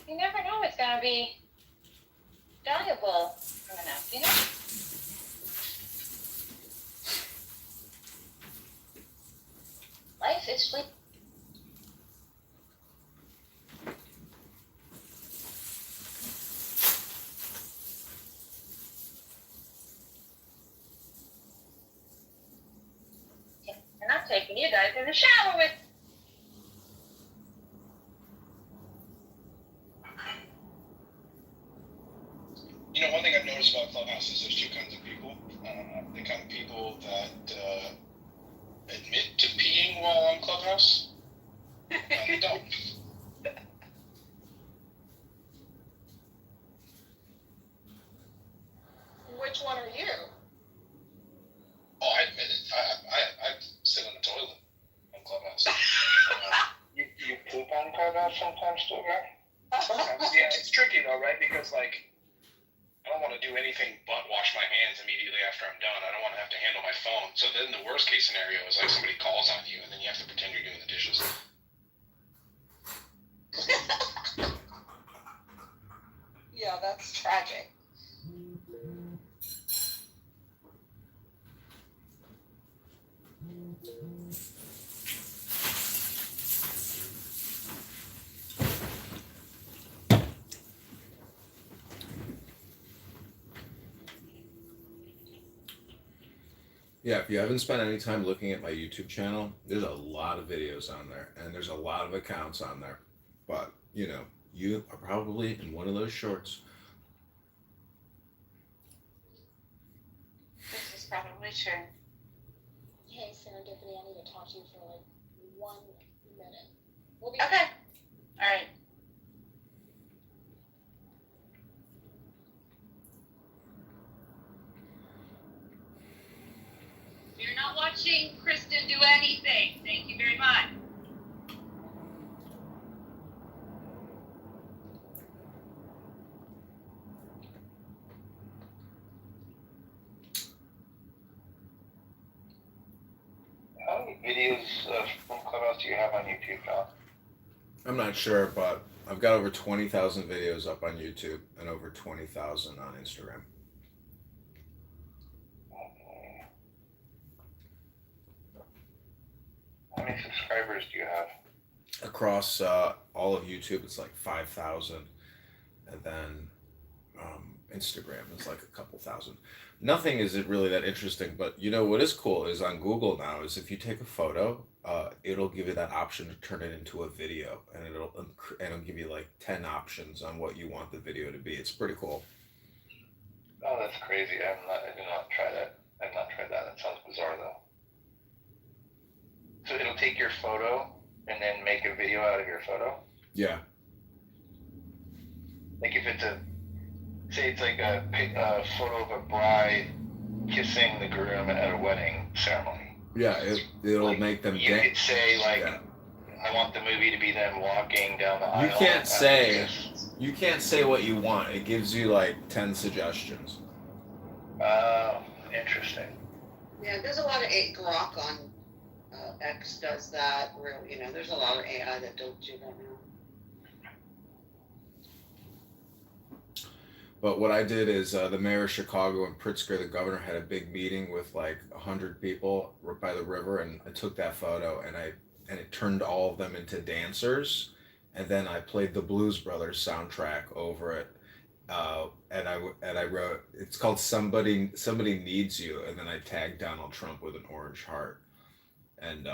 Speaker 9: you never know it's going to be valuable enough, Life is fleeting. And I'm taking you guys in the shower with.
Speaker 7: One thing I've noticed about Clubhouse is there's two kinds of people. The kind of people that admit to peeing while on Clubhouse, and they don't.
Speaker 5: Which one are you?
Speaker 7: Oh, I admit it. I sit on the toilet on Clubhouse. You poop on Clubhouse sometimes too, right? Sometimes. Yeah, it's tricky though, right? Because I don't want to do anything but wash my hands immediately after I'm done. I don't want to have to handle my phone. So then the worst case scenario is somebody calls on you and then you have to pretend you're doing the dishes.
Speaker 10: Yeah, that's tragic.
Speaker 13: Yeah, if you haven't spent any time looking at my YouTube channel, there's a lot of videos on there and there's a lot of accounts on there. But, you are probably in one of those shorts.
Speaker 10: This is probably true.
Speaker 2: Hey, Serendipity, I need to talk to you for 1 minute. We'll be
Speaker 10: Okay. All right.
Speaker 9: You're not watching Kristen do anything. Thank you very much.
Speaker 11: videos from Clubhouse do you have on YouTube, John?
Speaker 13: I'm not sure, but I've got over 20,000 videos up on YouTube and over 20,000 on Instagram.
Speaker 11: How many subscribers do you have?
Speaker 13: Across all of YouTube, it's like 5,000, and then Instagram is like a couple thousand. Nothing is really that interesting, but you know what is cool is on Google now is if you take a photo, it'll give you that option to turn it into a video, and it'll give you like 10 options on what you want the video to be. It's pretty cool.
Speaker 11: Oh, that's crazy. I did not try that. I've not tried that. That sounds bizarre though. So it'll take your photo and then make a video out of your photo?
Speaker 13: Yeah.
Speaker 11: Like if it's say it's like a photo of a bride kissing the groom at a wedding ceremony.
Speaker 13: Yeah, it'll
Speaker 11: like,
Speaker 13: make them
Speaker 11: you
Speaker 13: dance.
Speaker 11: could say like,
Speaker 13: yeah.
Speaker 11: I want the movie to be them walking down the aisle.
Speaker 13: You can't say what you want. It gives you like 10 suggestions.
Speaker 11: Oh, interesting.
Speaker 14: Yeah, there's a lot of Grok on X does that. Where there's a lot of AI that don't do that now.
Speaker 13: But what I did is the mayor of Chicago and Pritzker, the governor, had a big meeting with like 100 people by the river, and I took that photo and it turned all of them into dancers, and then I played the Blues Brothers soundtrack over it, and I wrote it's called Somebody Needs You, and then I tagged Donald Trump with an orange heart, and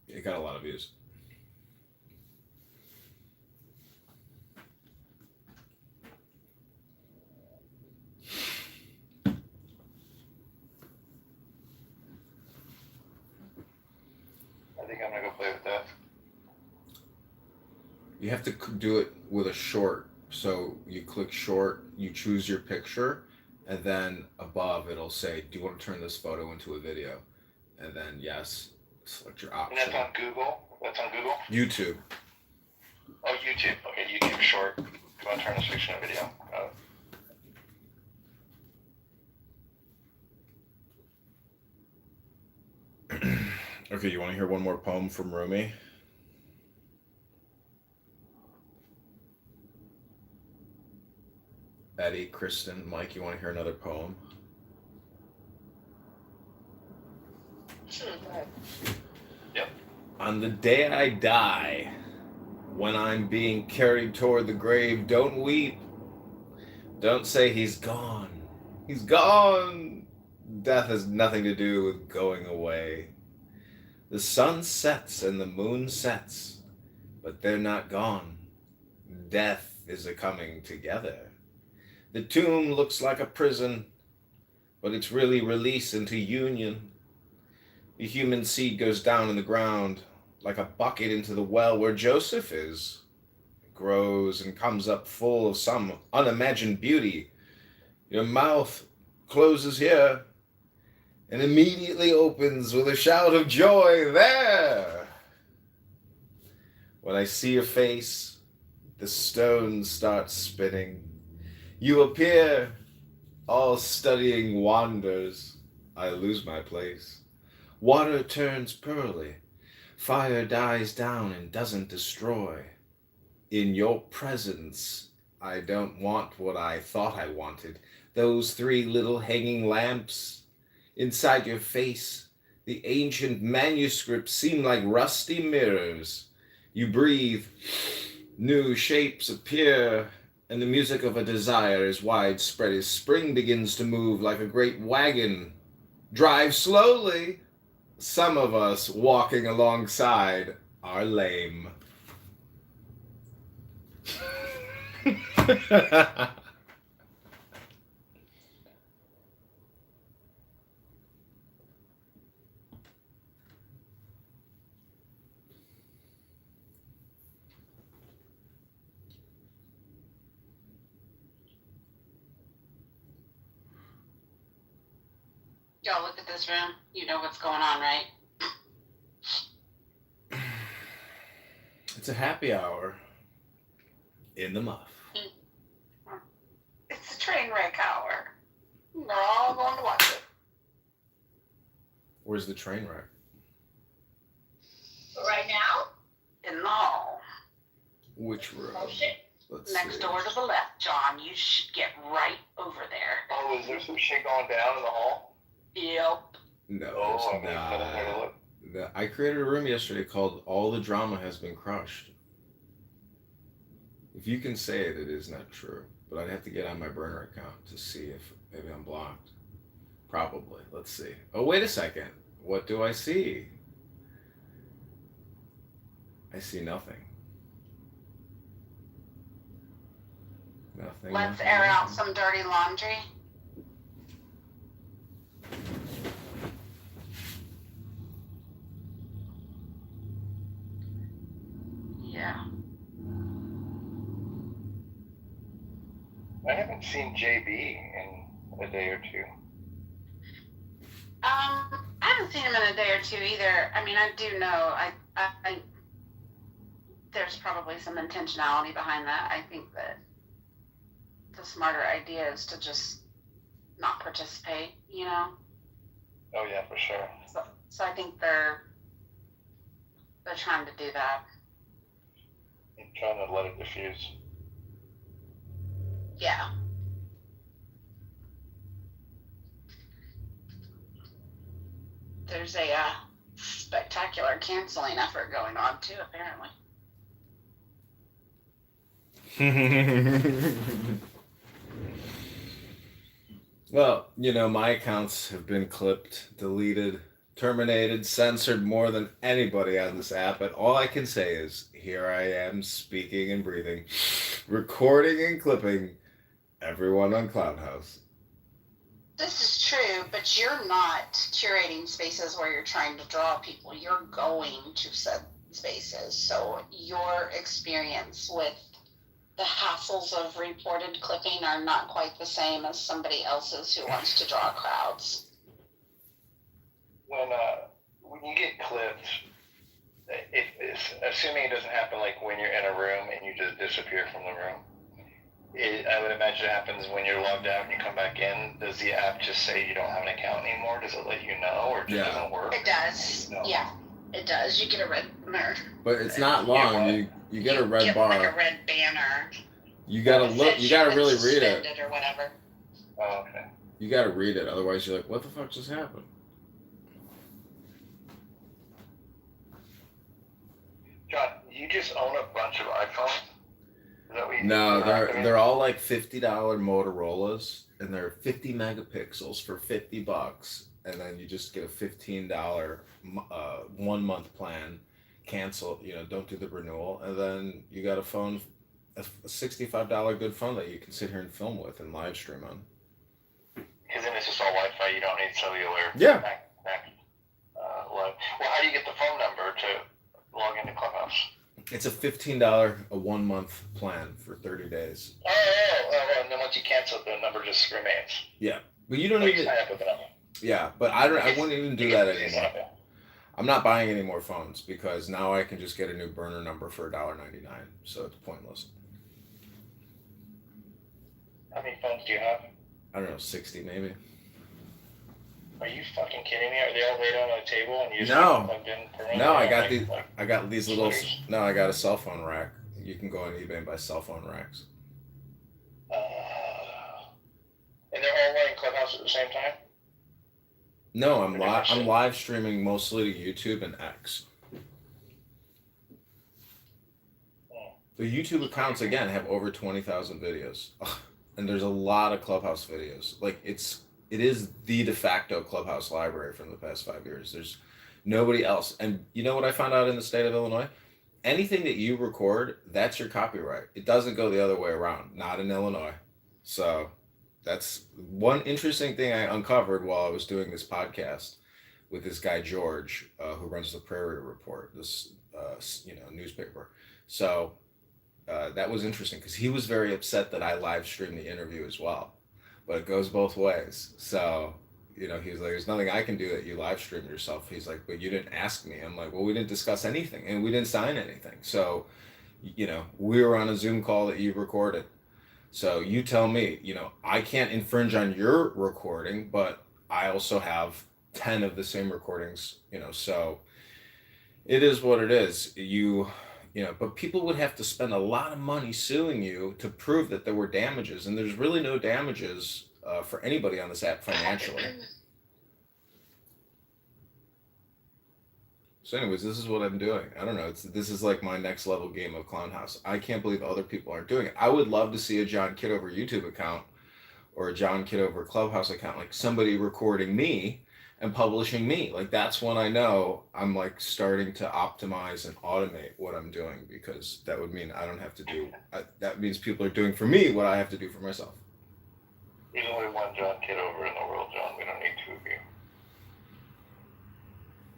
Speaker 13: it got a lot of views.
Speaker 11: I think I'm gonna go play with that.
Speaker 13: You have to do it with a short. So you click short, you choose your picture, and then above it'll say, do you want to turn this photo into a video? And then yes, select your option.
Speaker 11: And that's on Google? That's on Google?
Speaker 13: YouTube.
Speaker 11: Oh, YouTube. Okay, YouTube short. You want to turn this picture into a video?
Speaker 13: Okay, you want to hear one more poem from Rumi? Eddie, Kristen, Mike, you want to hear another poem?
Speaker 14: Sure, go ahead.
Speaker 11: Yep.
Speaker 13: On the day I die, when I'm being carried toward the grave, don't weep. Don't say he's gone. He's gone. Death has nothing to do with going away. The sun sets and the moon sets, but they're not gone. Death is a coming together. The tomb looks like a prison, but it's really release into union. The human seed goes down in the ground like a bucket into the well where Joseph is. It grows and comes up full of some unimagined beauty. Your mouth closes here and immediately opens with a shout of joy there. When I see your face, the stones start spinning. You appear, all studying wonders. I lose my place. Water turns pearly. Fire dies down and doesn't destroy. In your presence, I don't want what I thought I wanted. Those 3 little hanging lamps. Inside your face, the ancient manuscripts seem like rusty mirrors. You breathe, new shapes appear, and the music of a desire is widespread as spring begins to move like a great wagon. Drive slowly. Some of us walking alongside are lame.
Speaker 10: Y'all look at this room. You know what's going on, right?
Speaker 13: It's a happy hour in the muff.
Speaker 10: It's a train wreck hour. We're all going to watch it.
Speaker 13: Where's the train wreck? Which room? Let's
Speaker 10: Next
Speaker 13: see.
Speaker 10: door to the left, John. You should get right over there.
Speaker 11: Oh, is there some shit going down in the hall?
Speaker 10: Yep.
Speaker 13: No,
Speaker 11: Oh,
Speaker 13: there's
Speaker 11: I'm gonna take a look.
Speaker 13: I created a room yesterday called "All the Drama Has Been Crushed." If you can say it, it is not true. But I'd have to get on my burner account to see if maybe I'm blocked. Probably. Let's see. Oh, wait a second. What do I see? I see nothing. Nothing.
Speaker 10: Let's
Speaker 13: nothing,
Speaker 10: air out
Speaker 13: nothing.
Speaker 10: some dirty laundry. Yeah.
Speaker 11: I haven't seen JB in a day or two.
Speaker 10: I haven't seen him in a day or two either. I mean, I do know. I there's probably some intentionality behind that. I think that the smarter idea is to just not participate, you know?
Speaker 11: Oh yeah, for sure.
Speaker 10: So I think they're trying to do that.
Speaker 11: I'm trying to let it diffuse.
Speaker 10: Yeah. There's a spectacular canceling effort going on too, apparently.
Speaker 13: Well, you know, my accounts have been clipped, deleted, terminated, censored more than anybody on this app, and all I can say is here I am speaking and breathing, recording and clipping everyone on Cloudhouse.
Speaker 10: This is true, but you're not curating spaces where you're trying to draw people. You're going to said spaces. So your experience with the hassles of reported clipping are not quite the same as somebody else's who wants to draw crowds.
Speaker 11: When you get clipped, assuming it doesn't happen like when you're in a room and you just disappear from the room, I would imagine it happens when you're logged out and you come back in. Does the app just say you don't have an account anymore? Does it let you know, or it just doesn't work?
Speaker 10: It does. No. Yeah, it does. You get a red banner.
Speaker 13: But it's not long. You get a red bar.
Speaker 10: Like a red banner.
Speaker 13: You gotta look. You gotta really read it.
Speaker 10: Or whatever.
Speaker 11: Oh, okay.
Speaker 13: You gotta read it. Otherwise, you're like, what the fuck just happened?
Speaker 11: John, you just own a bunch of iPhones?
Speaker 13: No, they're all like $50 Motorola's, and they're 50 megapixels for $50, and then you just get a $15 1 month plan. Cancel, don't do the renewal, and then you got a phone, a $65 good phone that you can sit here and film with and live stream on.
Speaker 11: Because then it's just all Wi-Fi. You don't need cellular.
Speaker 13: Yeah.
Speaker 11: Well, how do you get the phone number to log into Clubhouse?
Speaker 13: It's a $15 a 1 month plan for 30 days.
Speaker 11: Oh, and then once you cancel it, the number just remains.
Speaker 13: Yeah, but you don't
Speaker 11: like
Speaker 13: even.
Speaker 11: Sign up with the number.
Speaker 13: Yeah, but I wouldn't even do that anymore. I'm not buying any more phones because now I can just get a new burner number for $1.99, so it's pointless.
Speaker 11: How many phones do you have?
Speaker 13: I don't know, 60 maybe.
Speaker 11: Are you fucking kidding me? Are they all laid out on a table and you just plugged in?
Speaker 13: No, I got these little. No, I got a cell phone rack. You can go on eBay and buy cell phone racks.
Speaker 11: And they're all running Clubhouse at the same time?
Speaker 13: No, I'm live streaming mostly to YouTube and X. The YouTube accounts again have over 20,000 videos, and there's a lot of Clubhouse videos. Like it is the de facto Clubhouse library from the past 5 years. There's nobody else. And you know what I found out in the state of Illinois? Anything that you record, that's your copyright. It doesn't go the other way around. Not in Illinois. So that's one interesting thing I uncovered while I was doing this podcast with this guy, George, who runs the Prairie Report, this newspaper. So that was interesting because he was very upset that I live streamed the interview as well. But it goes both ways. So, he was like, there's nothing I can do that you live streamed yourself. He's like, but you didn't ask me. I'm like, well, we didn't discuss anything and we didn't sign anything. So, we were on a Zoom call that you recorded. So you tell me, I can't infringe on your recording, but I also have 10 of the same recordings, so it is what it is. but people would have to spend a lot of money suing you to prove that there were damages, and there's really no damages for anybody on this app financially. So, anyways, this is what I'm doing. I don't know. This is like my next level game of Clown House. I can't believe other people aren't doing it. I would love to see a John Kitover YouTube account or a John Kitover Clubhouse account, like somebody recording me and publishing me. Like, that's when I know I'm like starting to optimize and automate what I'm doing, because that would mean I don't have to do. That means people are doing for me what I have to do for myself.
Speaker 11: There's only one John Kitover in the world, John. We don't need two of you.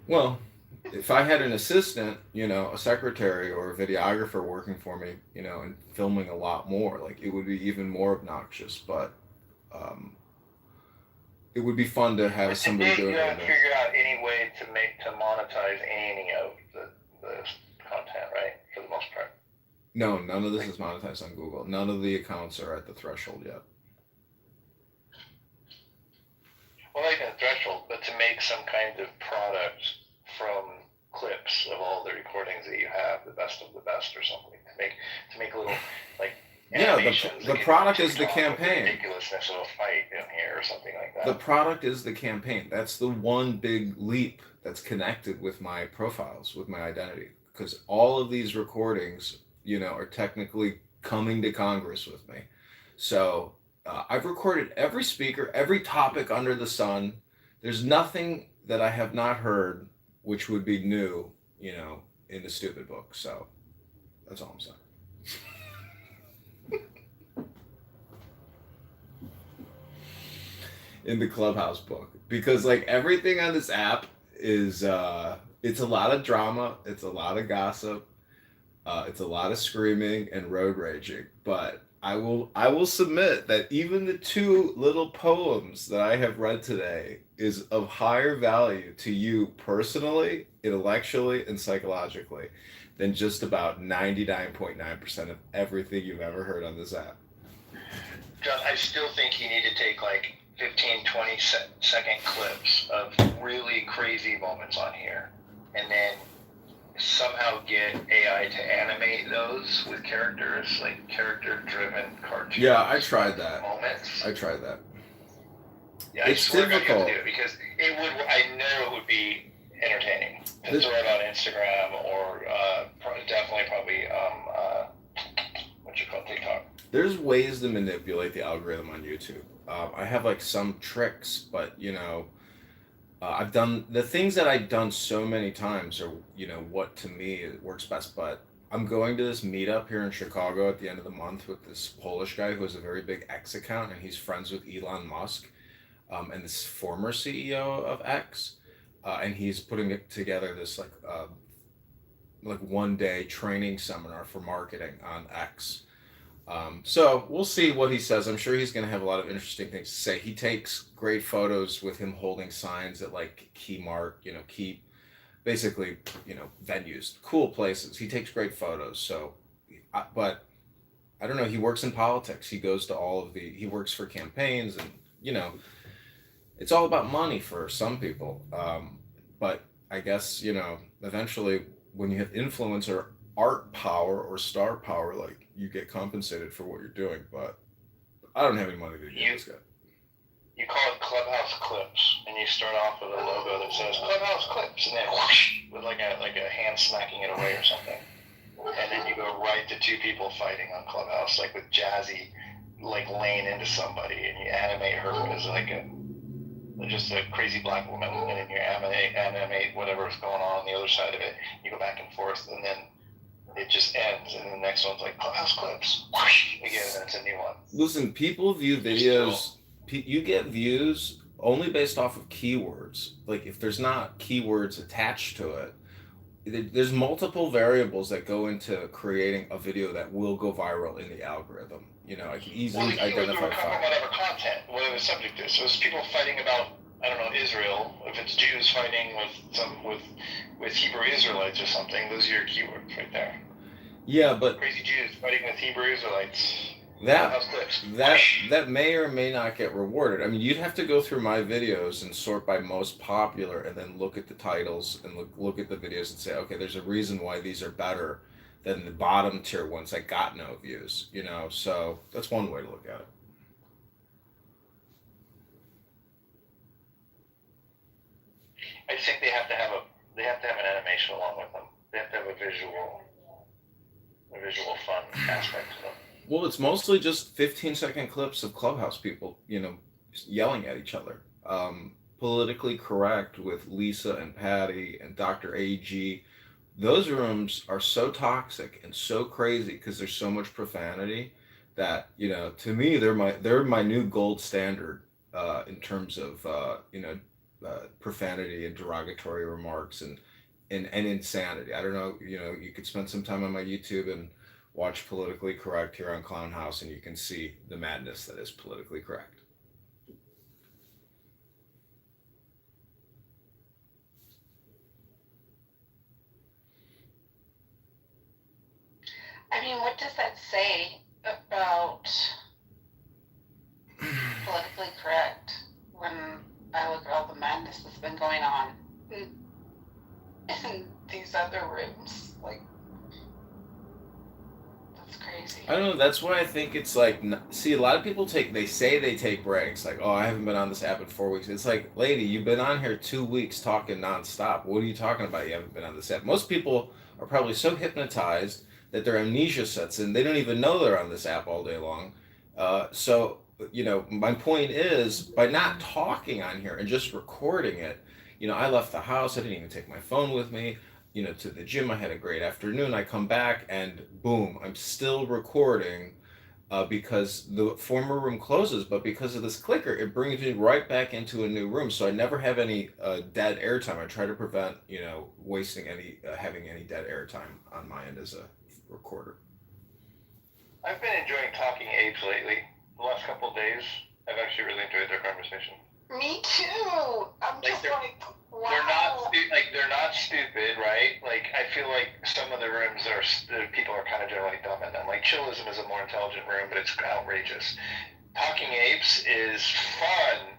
Speaker 13: Well, if I had an assistant, a secretary or a videographer working for me, and filming a lot more, like, it would be even more obnoxious. But it would be fun to have somebody doing it.
Speaker 11: You haven't figured out any way to monetize any of the content, right? For the most part.
Speaker 13: No, none of this is monetized on Google. None of the accounts are at the threshold yet.
Speaker 11: Well, not even a threshold, but to make some kind of product from clips of all the recordings that you have, the best of the best or something, to make little, like,
Speaker 13: the product is the campaign.
Speaker 11: The ridiculousness of a fight in here or something like that.
Speaker 13: The product is the campaign. That's the one big leap that's connected with my profiles, with my identity, because all of these recordings, are technically coming to Congress with me. So I've recorded every speaker, every topic under the sun. There's nothing that I have not heard which would be new, in the stupid book. So that's all I'm saying. In the Clubhouse book, because like everything on this app is it's a lot of drama, it's a lot of gossip, it's a lot of screaming and road raging. But I will submit that even the two little poems that I have read today is of higher value to you personally, intellectually, and psychologically than just about 99.9% of everything you've ever heard on this app.
Speaker 11: John, I still think you need to take like 15, 20-second clips of really crazy moments on here, and then somehow get AI to animate those with characters, like character-driven cartoons.
Speaker 13: Yeah, I tried that.
Speaker 11: Moments.
Speaker 13: I tried that.
Speaker 11: Yeah,
Speaker 13: it's
Speaker 11: difficult.
Speaker 13: difficult.
Speaker 11: To do it because it would. I know it would be entertaining to throw it on Instagram or probably TikTok.
Speaker 13: There's ways to manipulate the algorithm on YouTube. I have like some tricks, but I've done the things that I've done so many times, or what to me works best. But I'm going to this meetup here in Chicago at the end of the month with this Polish guy who has a very big X account, and he's friends with Elon Musk, and this former CEO of X, and he's putting it together this like 1 day training seminar for marketing on X. So we'll see what he says. I'm sure he's going to have a lot of interesting things to say. He takes great photos with him holding signs at like key basically, venues, cool places. He takes great photos. So, but I don't know. He works in politics. He goes to he works for campaigns, and, it's all about money for some people. But I guess, eventually when you have influencer art power or star power, like, you get compensated for what you're doing. But I don't have any money to do this guy.
Speaker 11: You call it Clubhouse Clips, and you start off with a logo that says Clubhouse Clips, and then whoosh, with like a hand smacking it away or something. And then you go right to two people fighting on Clubhouse, like with Jazzy, like laying into somebody, and you animate her as like just a crazy black woman, and then you animate whatever's going on the other side of it. You go back and forth, and then it just ends, and the next one's like Clubhouse Clips, whoosh, again, and it's a new one.
Speaker 13: Listen, people view videos. You get views only based off of keywords. Like, if there's not keywords attached to it, there's multiple variables that go into creating a video that will go viral in the algorithm. I can easily identify
Speaker 11: whatever content, whatever the subject is. So it's people fighting about, I don't know, Israel. If it's Jews fighting with Hebrew Israelites or something, those are your keywords right there.
Speaker 13: Yeah, but
Speaker 11: crazy Jews fighting with Hebrew Israelites.
Speaker 13: That may or may not get rewarded. I mean, you'd have to go through my videos and sort by most popular, and then look at the titles and look at the videos and say, okay, there's a reason why these are better than the bottom tier ones that got no views. So that's one way to look at it.
Speaker 8: I think they have to have an animation along with them. They have to have a visual fun aspect to them.
Speaker 13: Well, it's mostly just 15-second clips of Clubhouse people, yelling at each other. Politically Correct with Lisa and Patty and Dr. AG. Those rooms are so toxic and so crazy because there's so much profanity that to me they're my new gold standard in terms of profanity and derogatory remarks and insanity. I don't know. You could spend some time on my YouTube and watch Politically Correct here on Clown House, and you can see the madness that is Politically Correct.
Speaker 10: I mean, what does that say about politically correct when I look at all the madness that's been going on in these other rooms? Like, that's crazy.
Speaker 13: I don't know. That's why I think it's like, see, a lot of people say they take breaks. Like, oh, I haven't been on this app in 4 weeks. It's like, lady, you've been on here 2 weeks talking nonstop. What are you talking about? You haven't been on this app. Most people are probably so hypnotized that their amnesia sets in. They don't even know they're on this app all day long. So, my point is, by not talking on here and just recording it, I left the house. I didn't even take my phone with me. To the gym. I had a great afternoon. I come back and boom, I'm still recording because the former room closes, but because of this clicker, it brings me right back into a new room. So I never have any dead airtime. I try to prevent, wasting having any dead airtime on my end as a recorder.
Speaker 8: I've been enjoying talking apes lately. The last couple of days, I've actually really enjoyed their conversation.
Speaker 10: Me too. I'm just like, wow.
Speaker 8: They're not stupid, right? Like, I feel like some of the rooms people are kind of generally dumb in them. Like, Chillism is a more intelligent room, but it's outrageous. Talking Apes is fun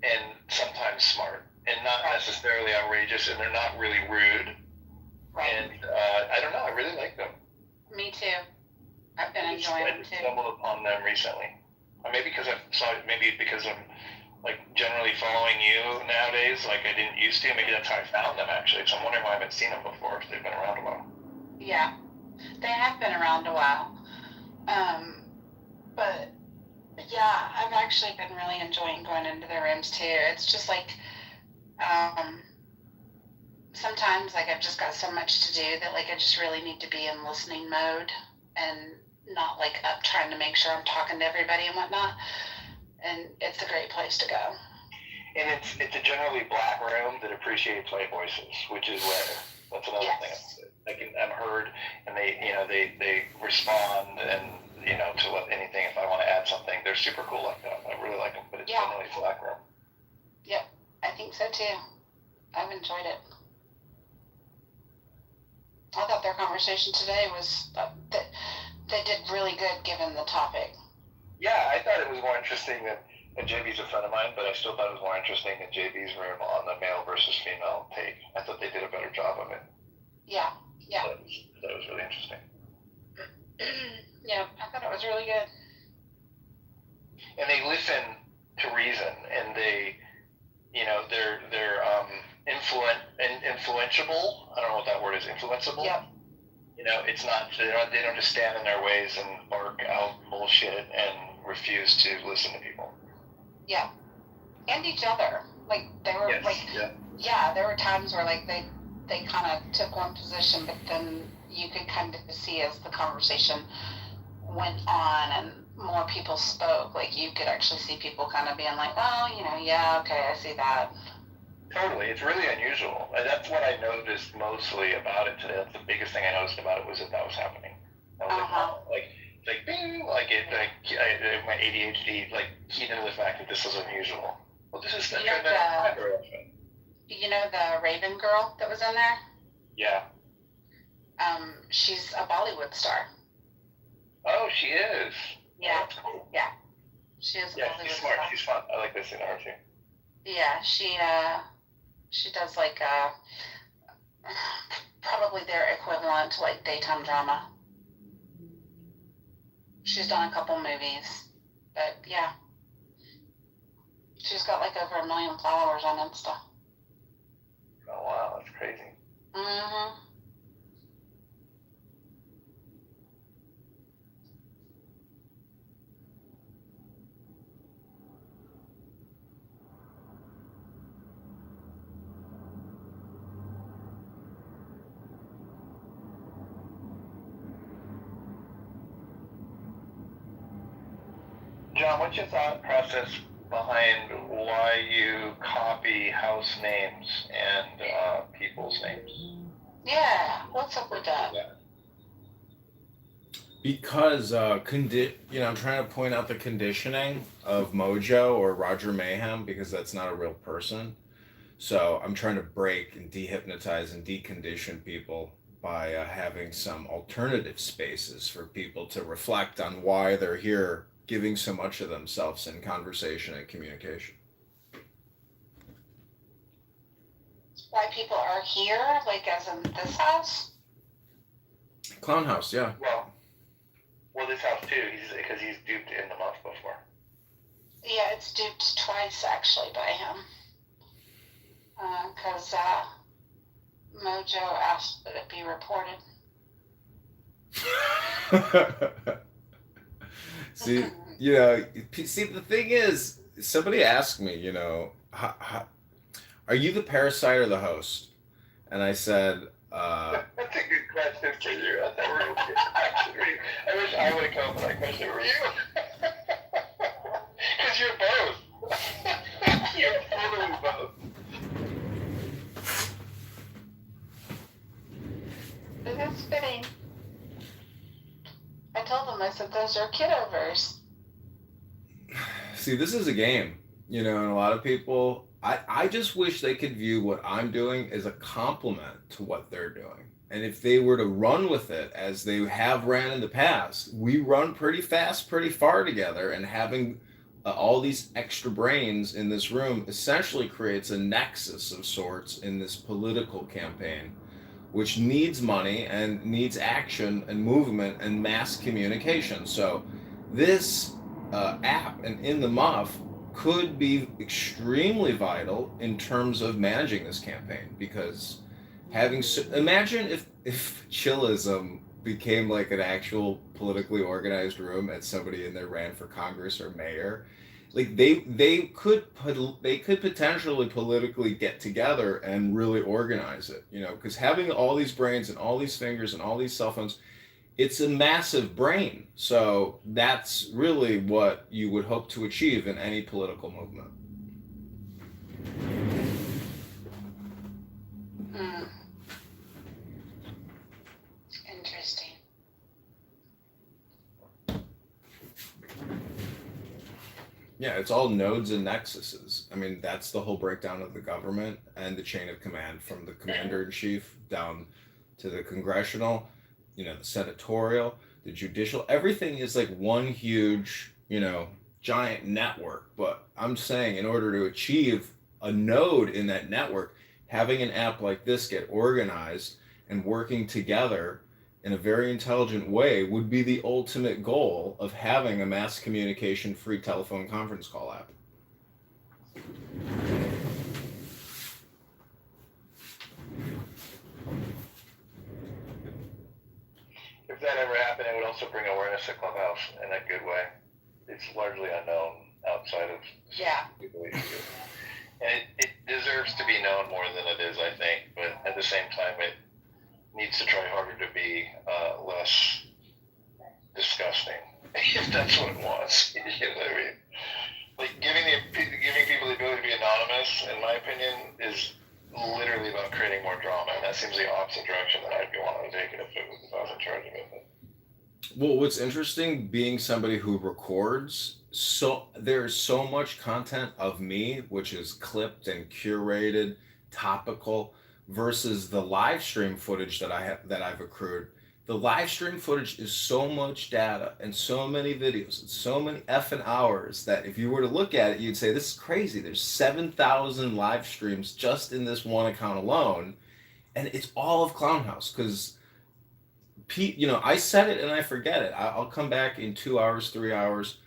Speaker 8: and sometimes smart, and not necessarily outrageous, and they're not really rude.
Speaker 10: Right.
Speaker 8: And I don't know, I really like them.
Speaker 10: Me too. I've been enjoying them too.
Speaker 8: I stumbled upon them recently. Or maybe because I'm like generally following you nowadays, like I didn't used to. Maybe that's how I found them actually. So I'm wondering why I haven't seen them before, if they've been around a while.
Speaker 10: Yeah, they have been around a while. But yeah, I've actually been really enjoying going into their rooms too. It's just like, sometimes like I've just got so much to do that like I just really need to be in listening mode and not like up trying to make sure I'm talking to everybody and whatnot. And it's a great place to go.
Speaker 8: And it's a generally black room that appreciates white voices, which is rare. That's another thing. I'm heard, and they respond, and to anything if I want to add something. They're super cool like that. I really like them, but it's generally black room.
Speaker 10: Yep, I think so too. I've enjoyed it. I thought their conversation today was they did really good given the topic.
Speaker 8: Yeah, I thought it was more interesting and JB's a friend of mine, but I still thought it was more interesting than JB's room on the male versus female take. I thought they did a better job of it.
Speaker 10: Yeah.
Speaker 8: That was really interesting.
Speaker 10: Yeah, I thought it was really good.
Speaker 8: And they listen to reason, and they're influentiable. I don't know what that word is. Influenceable.
Speaker 10: Yep.
Speaker 8: It's not. They don't just stand in their ways and bark out bullshit and refuse to listen to people.
Speaker 10: Yeah, and each other. Like they were there were times where like they kind of took one position, but then you could kind of see as the conversation went on and more people spoke, like you could actually see people kind of being like, well, okay, I see that.
Speaker 8: Totally, it's really unusual. That's what I noticed mostly about it today. That's the biggest thing I noticed about it was that was happening. I was like bing, my ADHD keyed into the fact that this is unusual. Well, this is the trend that
Speaker 10: the Raven girl that was in there?
Speaker 8: Yeah.
Speaker 10: She's a Bollywood star.
Speaker 8: Oh, she is.
Speaker 10: Yeah.
Speaker 8: Oh, that's cool.
Speaker 10: Yeah. She is a Bollywood
Speaker 8: she's smart.
Speaker 10: star.
Speaker 8: She's fun. I like listening to her too.
Speaker 10: Yeah, she does like probably their equivalent to like daytime drama. She's done a couple movies, but yeah. She's got like over 1 million followers on Insta.
Speaker 8: Oh wow, that's crazy.
Speaker 10: Mm-hmm.
Speaker 8: John, what's your thought process behind why you copy house names and people's names?
Speaker 10: Yeah, what's up with that?
Speaker 13: Because I'm trying to point out the conditioning of Mojo or Roger Mayhem, because that's not a real person. So I'm trying to break and dehypnotize and decondition people by having some alternative spaces for people to reflect on why they're here, giving so much of themselves in conversation and communication.
Speaker 10: Why people are here, like as in this house?
Speaker 13: Clown House, yeah.
Speaker 8: Well, this house too. Because he's duped in the month before.
Speaker 10: Yeah, it's duped twice actually by him. Because Mojo asked that it be reported.
Speaker 13: See, the thing is, somebody asked me, are you the parasite or the host? And I said,
Speaker 8: That's a good question for you. That's a real good question. I wish I would have come up with that question for you. Because you're both. You're totally both.
Speaker 10: It is fitting. I told them, I said, those are Kitovers.
Speaker 13: See, this is a game, and a lot of people, I just wish they could view what I'm doing as a compliment to what they're doing. And if they were to run with it as they have ran in the past, we run pretty fast, pretty far together, and having all these extra brains in this room essentially creates a nexus of sorts in this political campaign, which needs money and needs action and movement and mass communication. So this app and In the Muff could be extremely vital in terms of managing this campaign, because imagine if chillism became like an actual politically organized room and somebody in there ran for Congress or mayor. Like they could potentially politically get together and really organize it, because having all these brains and all these fingers and all these cell phones, it's a massive brain. So that's really what you would hope to achieve in any political movement.
Speaker 10: Interesting.
Speaker 13: Yeah, it's all nodes and nexuses. I mean, that's the whole breakdown of the government and the chain of command from the commander-in-chief down to the congressional, the senatorial, the judicial. Everything is like one huge, giant network. But I'm saying, in order to achieve a node in that network, having an app like this get organized and working together in a very intelligent way would be the ultimate goal of having a mass communication free telephone conference call app.
Speaker 8: If that ever happened, it would also bring awareness to Clubhouse in a good way. It's largely unknown outside of people. And it deserves to be known more than it is, I think. But at the same time, it needs to try harder to be less disgusting, if that's what it wants. You know what I mean? Like giving people the ability to be anonymous, in my opinion, is literally about creating more drama, and that seems the opposite direction that I'd be wanting to take it if I was in charge of it.
Speaker 13: Well, what's interesting, being somebody who records, so there's so much content of me which is clipped and curated, topical, versus the live stream footage that I've accrued. The live stream footage is so much data and so many videos and so many effing hours that if you were to look at it, you'd say, this is crazy. There's 7,000 live streams just in this one account alone. and it's all of Clown House because I set it and I forget it. I'll come back in 2 hours, 3 hours.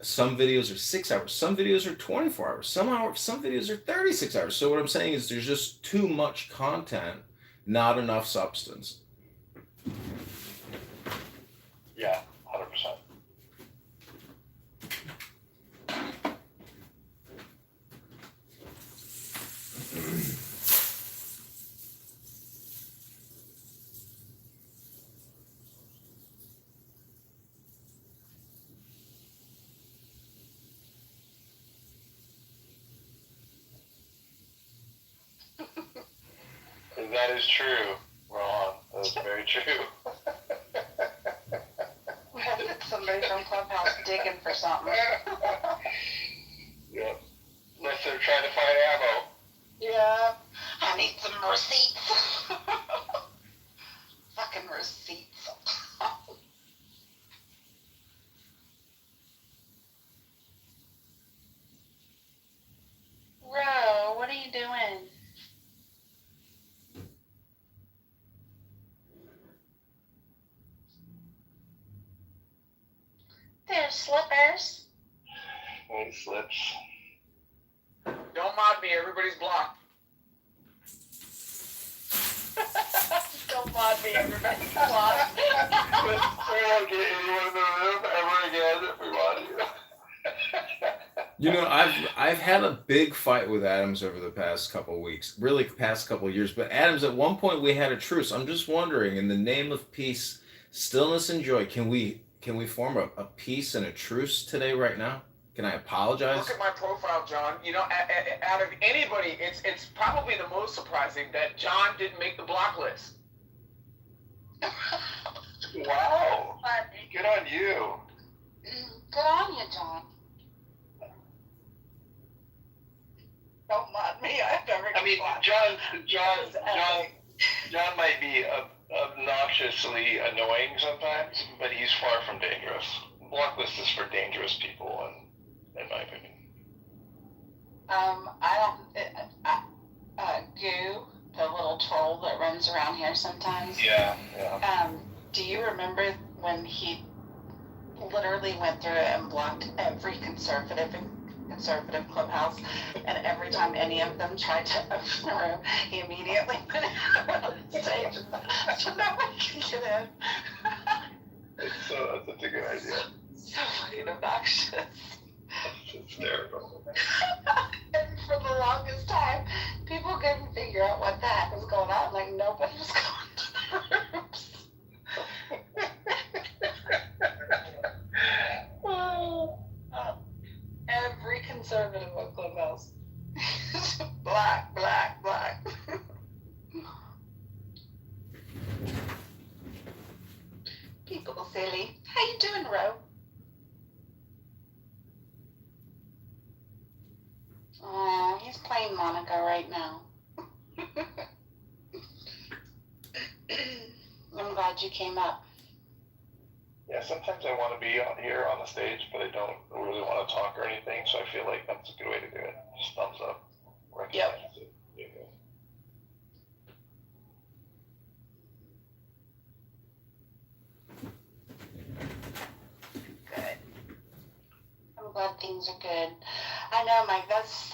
Speaker 13: Some videos are 6 hours. Some videos are 24 hours. Some videos are 36 hours. So what I'm saying is there's just too much content, not enough substance.
Speaker 11: Yeah, 100%. That is true, Ron. That is very true.
Speaker 10: It's somebody from Clubhouse digging for something.
Speaker 11: Yep. Unless they're trying to find ammo.
Speaker 10: Yeah. I need some receipts. Fucking receipts. Ro, what are you doing? There's slippers.
Speaker 11: Any slips?
Speaker 15: Don't mod me, everybody's blocked.
Speaker 10: Don't mod me, everybody's blocked.
Speaker 11: We won't get anyone in the room ever again if we want you.
Speaker 13: I've had a big fight with Adams over the past couple of weeks, really past couple of years. But Adams, at one point we had a truce. I'm just wondering, in the name of peace, stillness, and joy, can we form a peace and a truce today, right now? Can I apologize?
Speaker 15: Look at my profile, John. Out of anybody, it's probably the most surprising that John didn't make the block list.
Speaker 11: Wow. Good on you.
Speaker 10: Good on you, John. Don't mod me. I've never.
Speaker 11: I mean, John might be obnoxiously annoying sometimes, but he's far from dangerous. Blocklist is for dangerous people, in my opinion.
Speaker 10: Goo, the little troll that runs around here sometimes.
Speaker 11: Yeah.
Speaker 10: Do you remember when he literally went through and blocked every conservative Clubhouse, and every time any of them tried to open the room, he immediately went out on the stage so nobody could get in.
Speaker 11: That's such a good idea.
Speaker 10: So fucking obnoxious.
Speaker 11: It's terrible.
Speaker 10: And for the longest time, people couldn't figure out what the heck was going on. Like, nobody was going to the rooms. Every conservative on Clubhouse. Black. People silly. How you doing, Ro? Oh, he's playing Monica right now. I'm glad you came up.
Speaker 11: Yeah, sometimes I want to be out here on the stage, but I don't really want to talk or anything, so I feel like that's a good way to do it. Just thumbs up.
Speaker 10: Yep.
Speaker 11: Yeah.
Speaker 10: Good. I'm glad things are good. I know, Mike. That's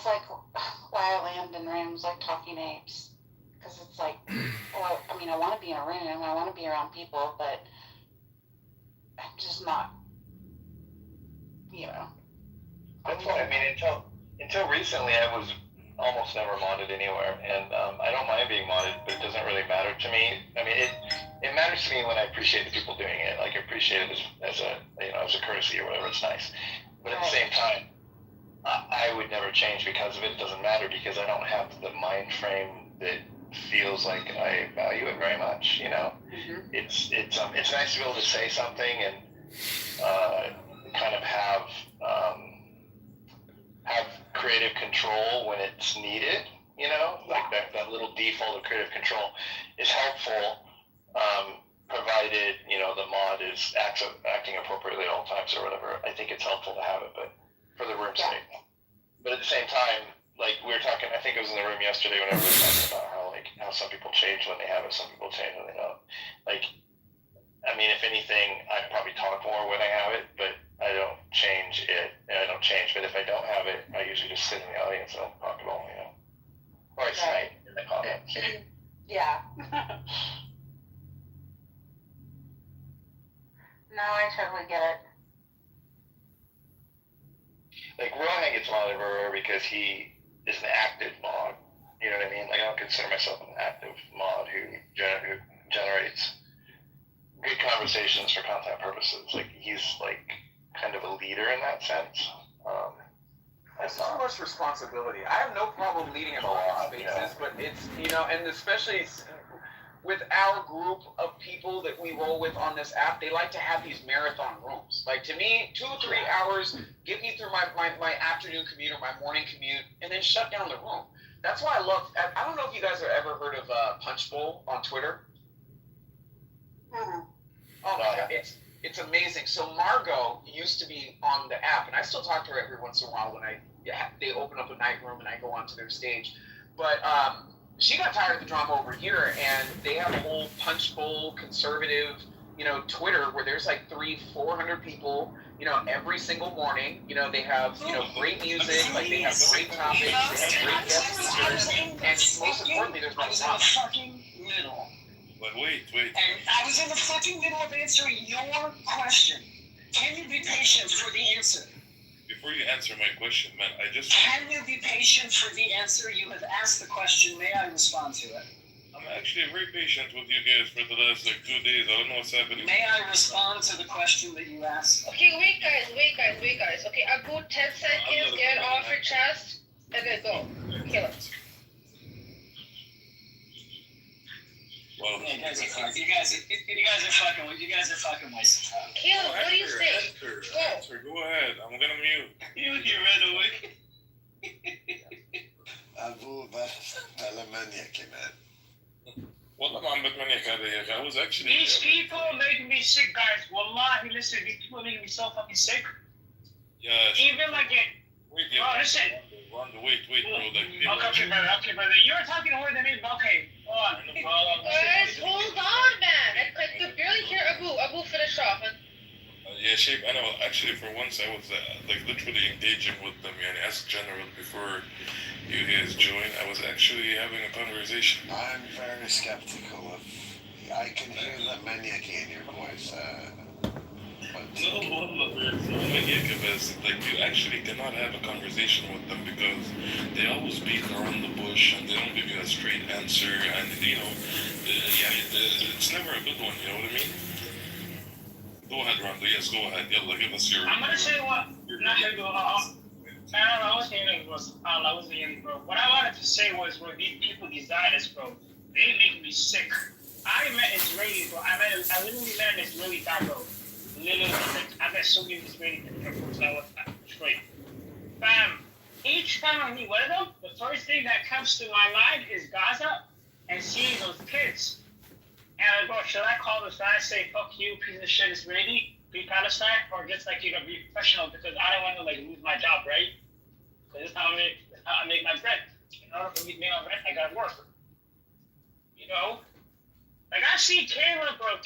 Speaker 10: like why I land in rooms like Talking Apes, because it's like, well, I mean, I want to be in a room, I want to be around people, but I'm just not,
Speaker 11: That's why, I mean, until recently, I was almost never modded anywhere, and I don't mind being modded, but it doesn't really matter to me. I mean, it matters to me when I appreciate the people doing it. Like, I appreciate it as a courtesy or whatever. It's nice, but at the same time, I would never change because of it. It doesn't matter because I don't have the mind frame that feels like I value it very much.
Speaker 10: Mm-hmm.
Speaker 11: It's nice to be able to say something and kind of have creative control when it's needed. Like that little default of creative control is helpful, provided the mod is acting appropriately at all times or whatever. I think it's helpful to have it, but for the room's sake. But at the same time, like we were talking, I think it was in the room yesterday whenever we were talking about how
Speaker 8: some people change when they have it, some people change when they don't. Like, I mean, if anything, I probably talk more when I have it, but I don't change it. I don't change, but if I don't have it, I usually just sit in the audience and don't talk at all, or I say in the comments.
Speaker 10: Yeah. No, I totally get it.
Speaker 8: Like, Rohan gets mod everywhere because he is an active mod. You know what I mean? Like, I don't consider myself an active mod who generates good conversations for content purposes. Like, he's like kind of a leader in that sense.
Speaker 15: It's so much responsibility. I have no problem leading in a lot of spaces, but it's, and especially with our group of people that we roll with on this app, they like to have these marathon rooms. Like, to me, 2 or 3 hours, get me through my afternoon commute or my morning commute, and then shut down the room. That's why I love, I don't know if you guys have ever heard of Punch Bowl on Twitter.
Speaker 10: Mm-hmm.
Speaker 15: Oh my God, it's amazing. So Margot used to be on the app, and I still talk to her every once in a while when they open up a night room and I go onto their stage. But she got tired of the drama over here, and they have a whole Punch Bowl conservative, Twitter where there's like 300-400 people, every single morning. They have, great music, like they have great topics, they have great guest speakers, and most importantly, there's no drama.
Speaker 12: Fucking middle.
Speaker 4: But wait.
Speaker 12: And I was in the fucking middle of answering your question. Can you be patient for the answer?
Speaker 4: Before you answer my question, man,
Speaker 12: Can you be patient for the answer? You have asked the question. May I respond to it?
Speaker 4: I'm actually very patient with you guys for the last 2 days. I don't know what's happening.
Speaker 12: May I respond to the question that you asked?
Speaker 9: Okay, wait guys. Okay, Abu, 10 seconds, get it off your chest, and then go. Kill it.
Speaker 4: Well,
Speaker 12: You guys are fucking wasting time.
Speaker 9: Caleb, what do you think?
Speaker 4: Answer. Go ahead. I'm gonna mute.
Speaker 12: You ran away.
Speaker 11: أبوه بلا منيك كمان.
Speaker 4: والله ما عم بتمنيك هذا يا أخي. I was actually.
Speaker 12: These people make me sick, guys. Wallahi, listen, these people make me so fucking sick.
Speaker 4: Yeah.
Speaker 12: Even like it.
Speaker 4: Wait,
Speaker 12: listen.
Speaker 4: Wait, bro.
Speaker 12: Okay, brother. You're talking more than me. Okay, go on.
Speaker 9: Guys, hold on, man. I could barely hear Abu. Abu, finish off.
Speaker 4: Yeah, Shape, I know. Actually, for once, I was like literally engaging with them. Yeah, as general before you guys joined, I was actually having a conversation.
Speaker 11: I'm very skeptical of. I can hear the maniac in your voice.
Speaker 4: No, like you actually cannot have a conversation with them because they always beat around the bush and they don't give you a straight answer, and it's never a good one. You know what I mean? Go ahead, Rondo. Yes, go ahead. Yalla, give us your.
Speaker 12: I'm gonna say what. I was thinking, bro. What I wanted to say was, bro, these people design us, bro. They make me sick. I met Israelis, bro. I literally met an Israeli guy, bro. Literally, I met so many Israeli people when I was at Detroit. Bam. Each time I meet one of them, the first thing that comes to my mind is Gaza and seeing those kids. And bro, should I call this guy and say, fuck you, piece of shit Israeli, be Palestine, or just be professional because I don't want to lose my job, right? Because this is how I make my bread. In order for me to make my bread, I gotta work. Like I see Caleb, bro.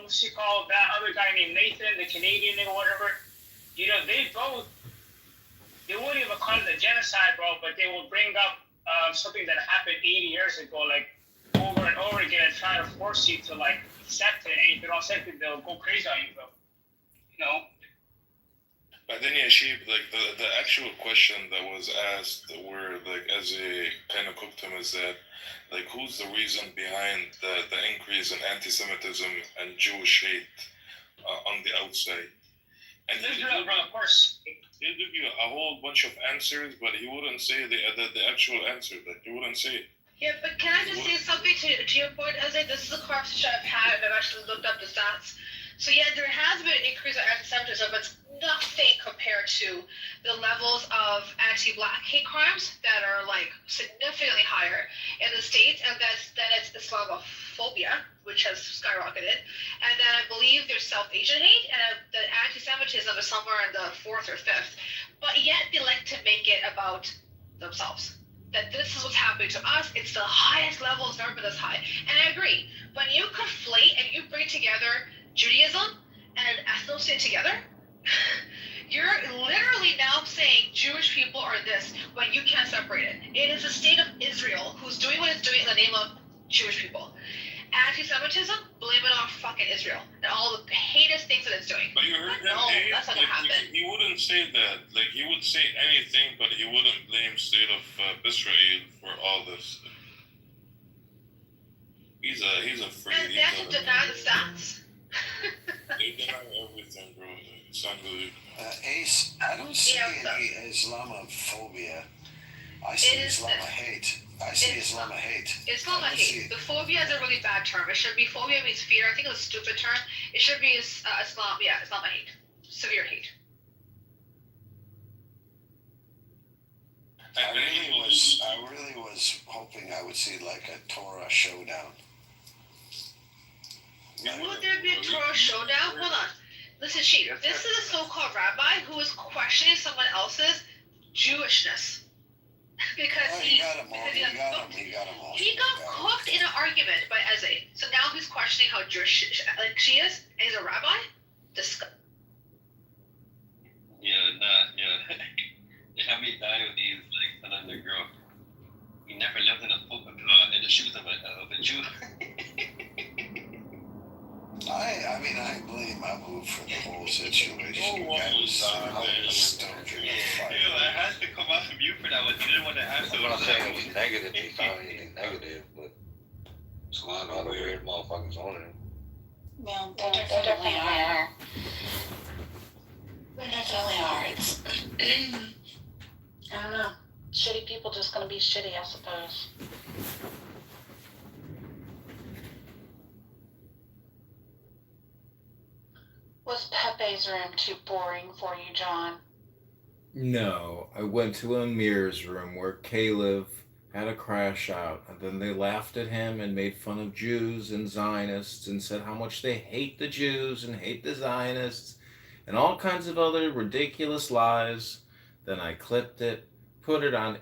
Speaker 12: What's he called? That other guy named Nathan, the Canadian or whatever. They wouldn't even call it a genocide, bro, but they will bring up something that happened 80 years ago, like over and over again, and try to force you to accept it. And if you don't accept it, they'll go crazy on you, bro.
Speaker 4: But then, yeah, Sheep, like the actual question that was asked, where as a kind of cooked him, is that who's the reason behind the increase in anti-Semitism and Jewish hate on the outside? And
Speaker 12: Israel, bro, of course.
Speaker 4: He'll give you a whole bunch of answers, but he wouldn't say the actual answer. He wouldn't say it.
Speaker 9: Yeah, but can I just say something to your point, Jose? This is a conversation I've had, and I've actually looked up the stats. So yeah, there has been an increase in anti-Semitism, but it's nothing compared to the levels of anti-Black hate crimes that are significantly higher in the States, and then it's Islamophobia, which has skyrocketed, and then I believe there's South Asian hate, and the anti-Semitism is somewhere in the 4th or 5th, but yet they like to make it about themselves.
Speaker 16: that this is what's happening to us. It's the highest level. It's never been this high. And I agree. When you conflate and you bring together Judaism and ethnicity together, you're literally now saying Jewish people are this when you can't separate it. It is the state of Israel who's doing what it's doing in the name of Jewish people. Anti-Semitism, blame it on fucking Israel and all the heinous things that it's doing.
Speaker 17: But you heard him,
Speaker 16: No,
Speaker 17: Dave?
Speaker 16: that's not gonna happen.
Speaker 17: He wouldn't say that. Like, he would say anything, but he wouldn't blame state of Israel for all this. He's a freak.
Speaker 16: And they have to deny the stats.
Speaker 17: They deny everything, bro. It's unbelievable.
Speaker 18: Ace, I don't see any Islamophobia. I see Islam hate. I see Islam hate.
Speaker 16: Islam hate. The phobia is a really bad term. It should be, phobia means fear. I think it's a stupid term. It should be Islam hate. Severe hate.
Speaker 18: I really was hoping I would see like a Torah showdown.
Speaker 16: Would there be a Torah showdown? Hold on. Listen, Sheep. This is a so-called rabbi who is questioning someone else's Jewishness. Because he got cooked in an argument by Eze. So now he's questioning how Jewish she is, and he's a rabbi? Disgusting.
Speaker 19: Yeah. They have me die with these, like, another girl. He never lived in the shoes of a Jew.
Speaker 18: I blame Abu for the whole situation. I was stoked in the fight.
Speaker 19: I had to come off of you for that one. You didn't want to ask.
Speaker 20: I'm not saying it was negative. He found anything negative, but there's a lot of weird motherfuckers on it.
Speaker 10: Well, there definitely are. There definitely are. It's, I don't know. Shitty people just gonna be shitty, I suppose. Was Pepe's room too boring for you, John?
Speaker 13: No, I went to Amir's room where Caleb had a crash out, and then they laughed at him and made fun of Jews and Zionists and said how much they hate the Jews and hate the Zionists and all kinds of other ridiculous lies. Then I clipped it, put it on.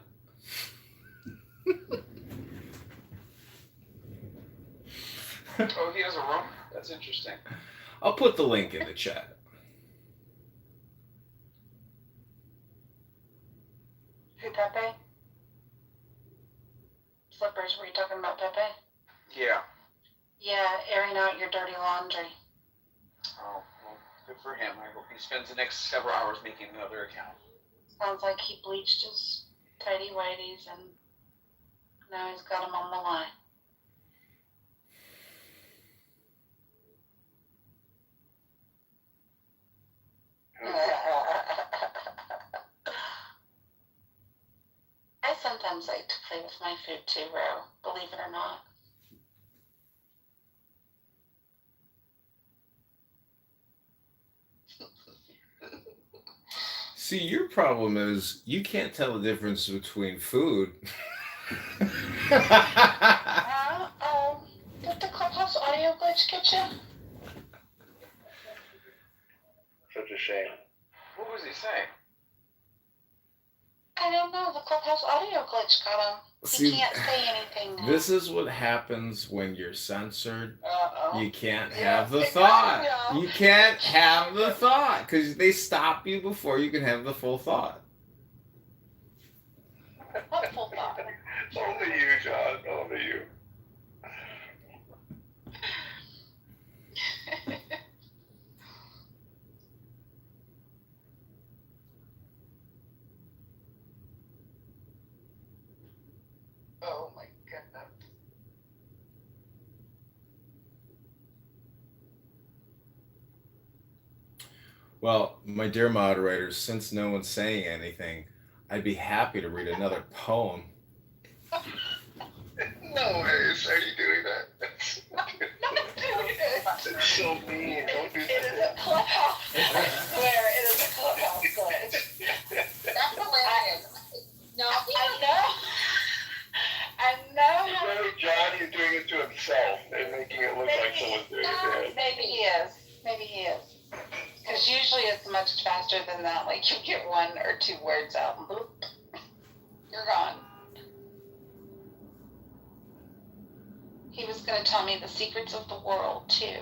Speaker 15: Oh, he has a room? That's interesting.
Speaker 13: I'll put the link in the chat.
Speaker 10: Who, Pepe? Slippers, were you talking about Pepe?
Speaker 15: Yeah.
Speaker 10: Yeah, airing out your dirty laundry.
Speaker 15: Oh, well, good for him. I hope he spends the next several hours making another account.
Speaker 10: Sounds like he bleached his tidy whities and now he's got them on the line. I sometimes like to play with my food too, Ro, believe it or not.
Speaker 13: See, your problem is you can't tell the difference between food.
Speaker 10: Did the Clubhouse audio glitch get you?
Speaker 20: Such a shame.
Speaker 15: What was he saying?
Speaker 10: I don't know. The Clubhouse audio glitch got him.
Speaker 13: See,
Speaker 10: He can't say anything now.
Speaker 13: this is what happens when you're censored.
Speaker 10: Uh-oh.
Speaker 13: You can't have the thought. You can't have the thought because they stop you before you can have the full thought.
Speaker 10: What full thought?
Speaker 20: Only you, John. Only you.
Speaker 10: Oh my goodness.
Speaker 13: Well, my dear moderators, since no one's saying anything, I'd be happy to read another poem.
Speaker 20: No ways. Are you doing that? That's so mean. Don't do
Speaker 10: It is a Clubhouse. I swear, it is a Clubhouse glitch.
Speaker 14: That's hilarious. No,
Speaker 10: I know.
Speaker 20: No, John, he's doing it to himself and making it look like someone's doing it to him.
Speaker 10: Maybe he is. Maybe he is. Because usually it's much faster than that. Like you get one or two words out and boop, you're gone. He was going to tell me the secrets of the world, too.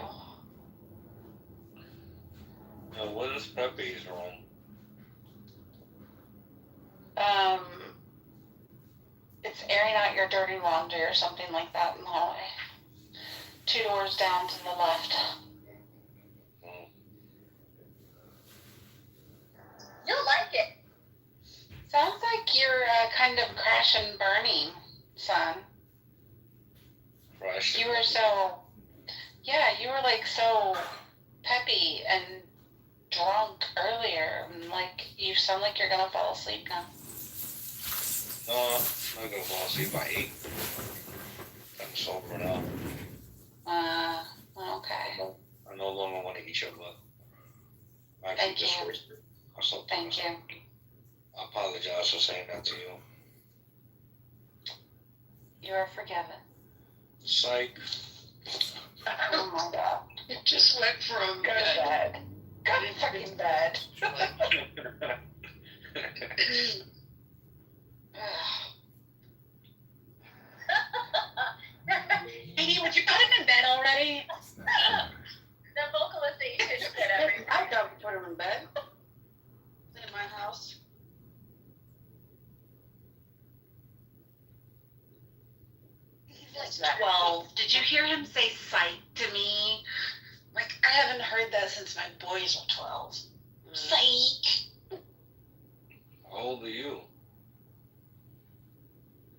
Speaker 20: Now, what is Pepe's room?
Speaker 10: It's airing out your dirty laundry or something like that in the hallway. 2 doors down to the left.
Speaker 2: You'll like it.
Speaker 10: Sounds like you're kind of crash and burning, son.
Speaker 20: Crash.
Speaker 10: You were so, you were like so peppy and drunk earlier. And like, you sound like you're gonna fall asleep now.
Speaker 20: No, I'm not gonna fall asleep by 8. I'm sober now.
Speaker 10: Okay.
Speaker 20: I no longer want to eat your butt.
Speaker 10: Thank you. Thank you.
Speaker 20: I apologize for saying that to you.
Speaker 10: You are forgiven.
Speaker 20: Psych.
Speaker 10: Oh my God.
Speaker 14: It just went from
Speaker 10: Go to bed. Go to fucking bed.
Speaker 2: Katie, would you put him in bed already? The vocalization did everything.
Speaker 14: I don't put him in bed. In my house.
Speaker 10: He's like 12. Did you hear him say psych to me? Like, I haven't heard that since my boys were 12. Psych.
Speaker 20: How old are you?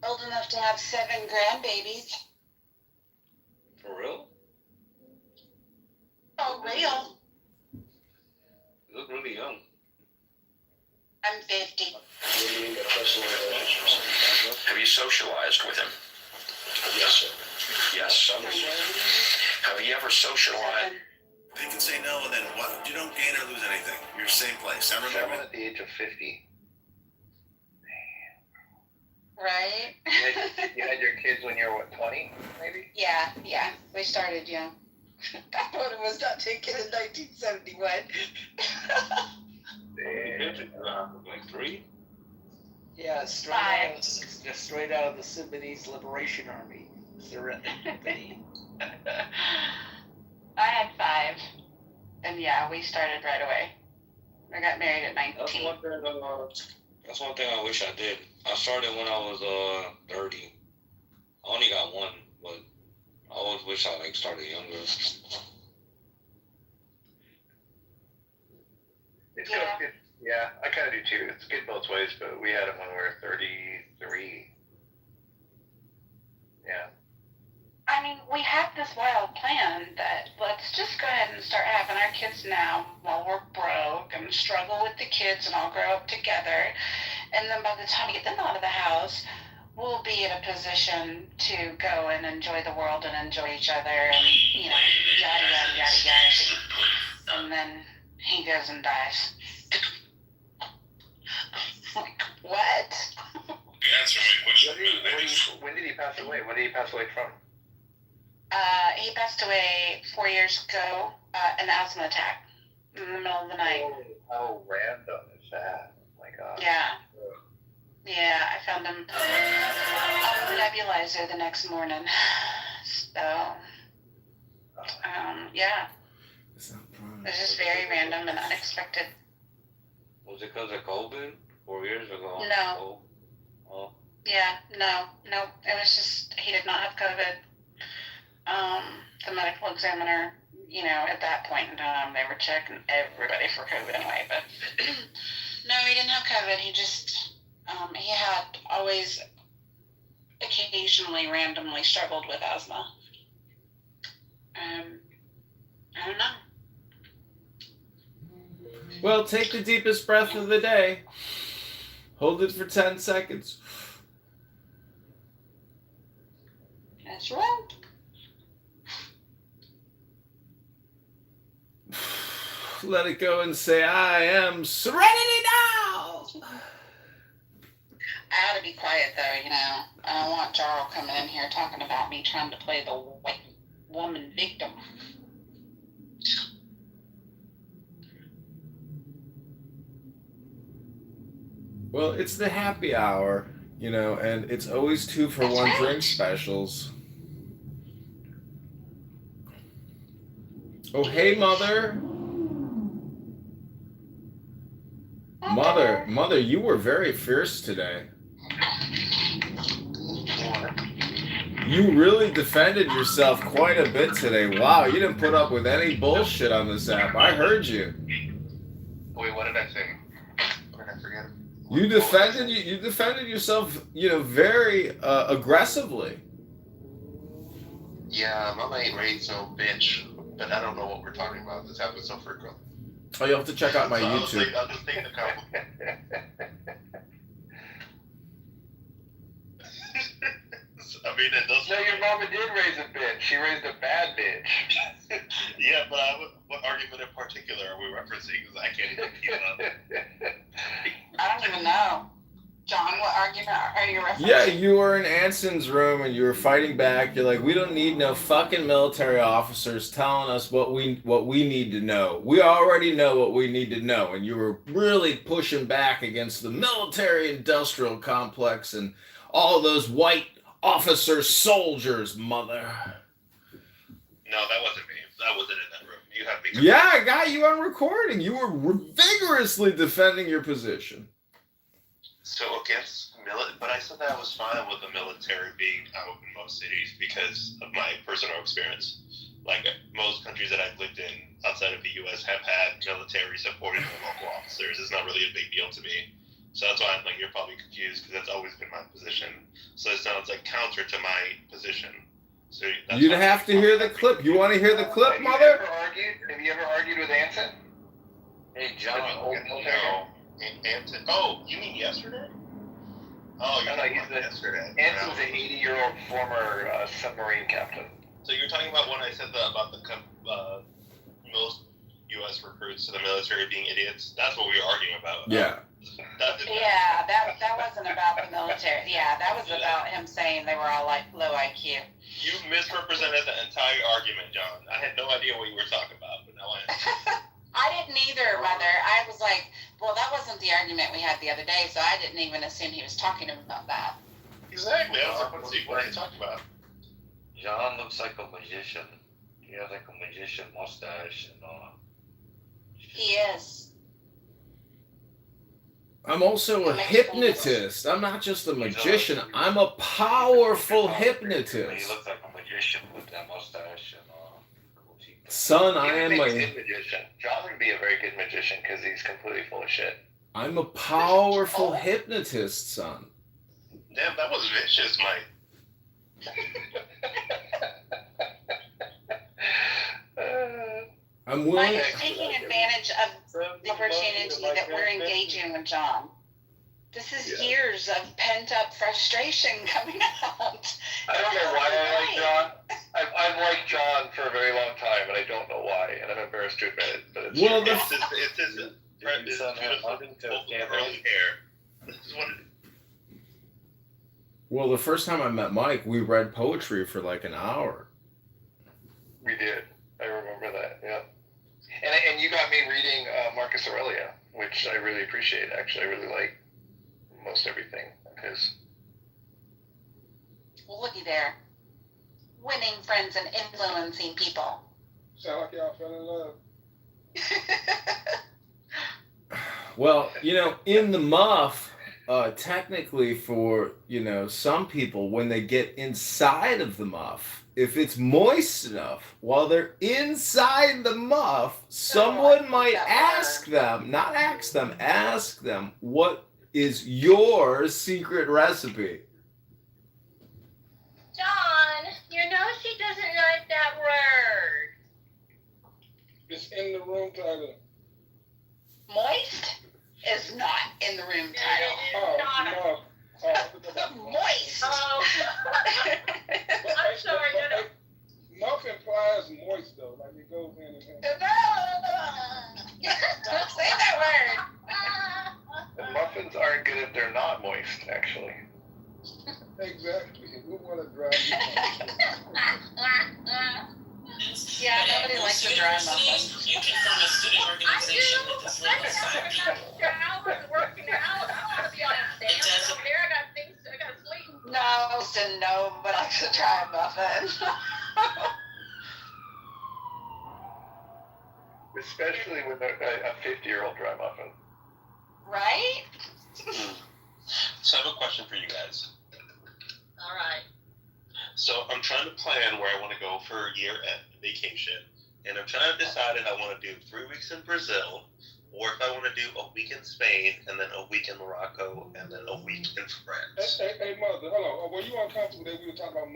Speaker 10: Old enough to have 7 grandbabies.
Speaker 20: For real?
Speaker 10: Oh, real?
Speaker 20: You look really young.
Speaker 10: I'm 50.
Speaker 21: Have you socialized with him?
Speaker 18: Yes, sir.
Speaker 21: Yes. Have you ever socialized?
Speaker 18: They can say no, and then what? You don't gain or lose anything. You're same place. I remember at the age of 50.
Speaker 10: Right?
Speaker 15: You had your kids when you were, what, 20, maybe?
Speaker 10: Yeah. We started young. That photo was not taken in 1971.
Speaker 20: Like 3?
Speaker 22: Yeah, straight out of the Sudanese Liberation Army. Serenity.
Speaker 10: I had 5. And yeah, we started right away. I got married at 19.
Speaker 20: That's one thing I wish I did. I started when I was 30. I only got 1, but I always wish I started younger.
Speaker 15: It's good. Yeah, I kind of do too. It's good both ways, but we had it when we were 33. Yeah.
Speaker 10: I mean, we had this wild plan that let's just go ahead and start having our kids now while we're broke and struggle with the kids and all grow up together. And then by the time we get them out of the house, we'll be in a position to go and enjoy the world and enjoy each other and, yada, yada, yada, yada. And then he goes and dies. Like, what?
Speaker 17: Answer my question.
Speaker 15: When did he pass away? When did he pass away from?
Speaker 10: He passed away 4 years ago, an asthma attack in the middle of the night.
Speaker 15: How random is that? Oh my God.
Speaker 10: Yeah, I found him on the nebulizer the next morning. So, yeah. It was just very random and unexpected.
Speaker 20: Was it because of COVID 4 years ago?
Speaker 10: No.
Speaker 20: Oh.
Speaker 10: Yeah, no. It was just, he did not have COVID. The medical examiner, at that point in time, they were checking everybody for COVID anyway, but no, he didn't have COVID. He just, he had always occasionally randomly struggled with asthma. I don't know.
Speaker 13: Well, take the deepest breath of the day. Hold it for 10 seconds.
Speaker 10: That's right.
Speaker 13: Let it go and say, I am serenity now!
Speaker 10: I ought to be quiet though, I don't want Jarl coming in here talking about me trying to play the white woman victim.
Speaker 13: Well, it's the happy hour, and it's always 2 for 1 drink specials. Oh, hey, Mother. Mother, you were very fierce today. You really defended yourself quite a bit today. Wow, you didn't put up with any bullshit on this app. I heard you.
Speaker 1: Wait, what did I say? Or did I forget?
Speaker 13: You defended yourself, very aggressively.
Speaker 1: Yeah, Mama ain't raised no bitch, but I don't know what we're talking about. This happened so frequent.
Speaker 13: Oh, you'll have to check out my YouTube.
Speaker 1: I'll just take the compliment. I mean, it does.
Speaker 3: No, your mama did raise a bitch. She raised a bad bitch.
Speaker 1: Yeah, but what argument in particular are we referencing? Because I can't even keep up.
Speaker 10: I don't even know. John, what argument are you referencing?
Speaker 13: Yeah, you were in Anson's room and you were fighting back. You're like, we don't need no fucking military officers telling us what we need to know. We already know what we need to know. And you were really pushing back against the military-industrial complex and all those white officer soldiers, Mother.
Speaker 1: No, that wasn't me. That wasn't in that room. You have me.
Speaker 13: Yeah, I got you on recording. You were vigorously defending your position.
Speaker 1: So against but I said that I was fine with the military being out in most cities because of my personal experience. Like most countries that I've lived in outside of the U.S. have had military supporting their local officers. It's not really a big deal to me. So that's why I'm like, you're probably confused because that's always been my position. So it sounds like counter to my position. So
Speaker 13: you'd have to hear the clip. You want to hear the clip, Mother?
Speaker 3: Have you ever argued with Anson?
Speaker 1: Hey, John. No. Anson. Oh, you mean yesterday? Oh, you're talking about yesterday.
Speaker 3: Anson's an 80-year-old former submarine captain.
Speaker 1: So you're talking about when I said about the most U.S. recruits to the military being idiots? That's what we were arguing about.
Speaker 13: Yeah.
Speaker 10: Yeah, that wasn't about the military. Yeah, that was about him saying they were all like low IQ.
Speaker 1: You misrepresented the entire argument, John. I had no idea what you were talking about, but now I understand.
Speaker 10: I didn't either, Mother. I was like, well, that wasn't the argument we had the other day, so I didn't even assume he was talking about that.
Speaker 1: Exactly. I was like, what are you talking about?
Speaker 20: John looks like a magician. He has like a magician mustache and
Speaker 10: He is.
Speaker 13: I'm also a hypnotist. I'm not just a magician. I'm a powerful hypnotist.
Speaker 20: He looks like a magician with that mustache and
Speaker 13: Son, I am
Speaker 3: a good magician. John would be a very good magician because he's completely full of shit.
Speaker 13: I'm a powerful hypnotist, son.
Speaker 1: Damn, that was vicious, Mike.
Speaker 13: I'm willing.
Speaker 10: Mike is taking advantage of the opportunity that we're engaging with John. This is years of pent-up frustration coming out.
Speaker 3: I don't know why I like John. I've liked John for a very long time, and I don't know why, and I'm embarrassed to admit it. But it's
Speaker 13: well,
Speaker 1: it's his beautiful curly hair. This is what it is.
Speaker 13: Well, the first time I met Mike, we read poetry for like an hour.
Speaker 3: We did. I remember that, yeah. And you got me reading Marcus Aurelius, which I really appreciate, actually. I really like most everything of his.
Speaker 10: Well, looky there. Winning friends and influencing people.
Speaker 23: Sound like y'all fell in love.
Speaker 13: Well, in the muff, technically for, some people, when they get inside of the muff, if it's moist enough, while they're inside the muff, someone might ask them, what is your secret recipe?
Speaker 9: John, you know she doesn't like that word.
Speaker 23: It's in the room title.
Speaker 10: Moist is not in the room title. Moist.
Speaker 9: Oh. I'm sorry.
Speaker 23: Muff implies moist though, like it goes in and in.
Speaker 10: Don't say that word.
Speaker 3: The muffins aren't good if they're not moist, actually.
Speaker 23: Exactly. We want to dry
Speaker 10: Yeah, nobody likes a dry muffin.
Speaker 24: You can form a student organization with as little as 5 people.
Speaker 9: Working out. I don't want to be on a stand over here. I got to sleep.
Speaker 10: No, so nobody likes a dry muffin.
Speaker 3: Especially with a 50-year-old dry muffin.
Speaker 10: Right?
Speaker 1: So I have a question for you guys.
Speaker 10: All right.
Speaker 1: So I'm trying to plan where I want to go for year-end vacation, and I'm trying to decide if I want to do 3 weeks in Brazil, or if I want to do a week in Spain, and then a week in Morocco, and then a week in France.
Speaker 23: Hey, mother, hold on. Were you uncomfortable that we were talking about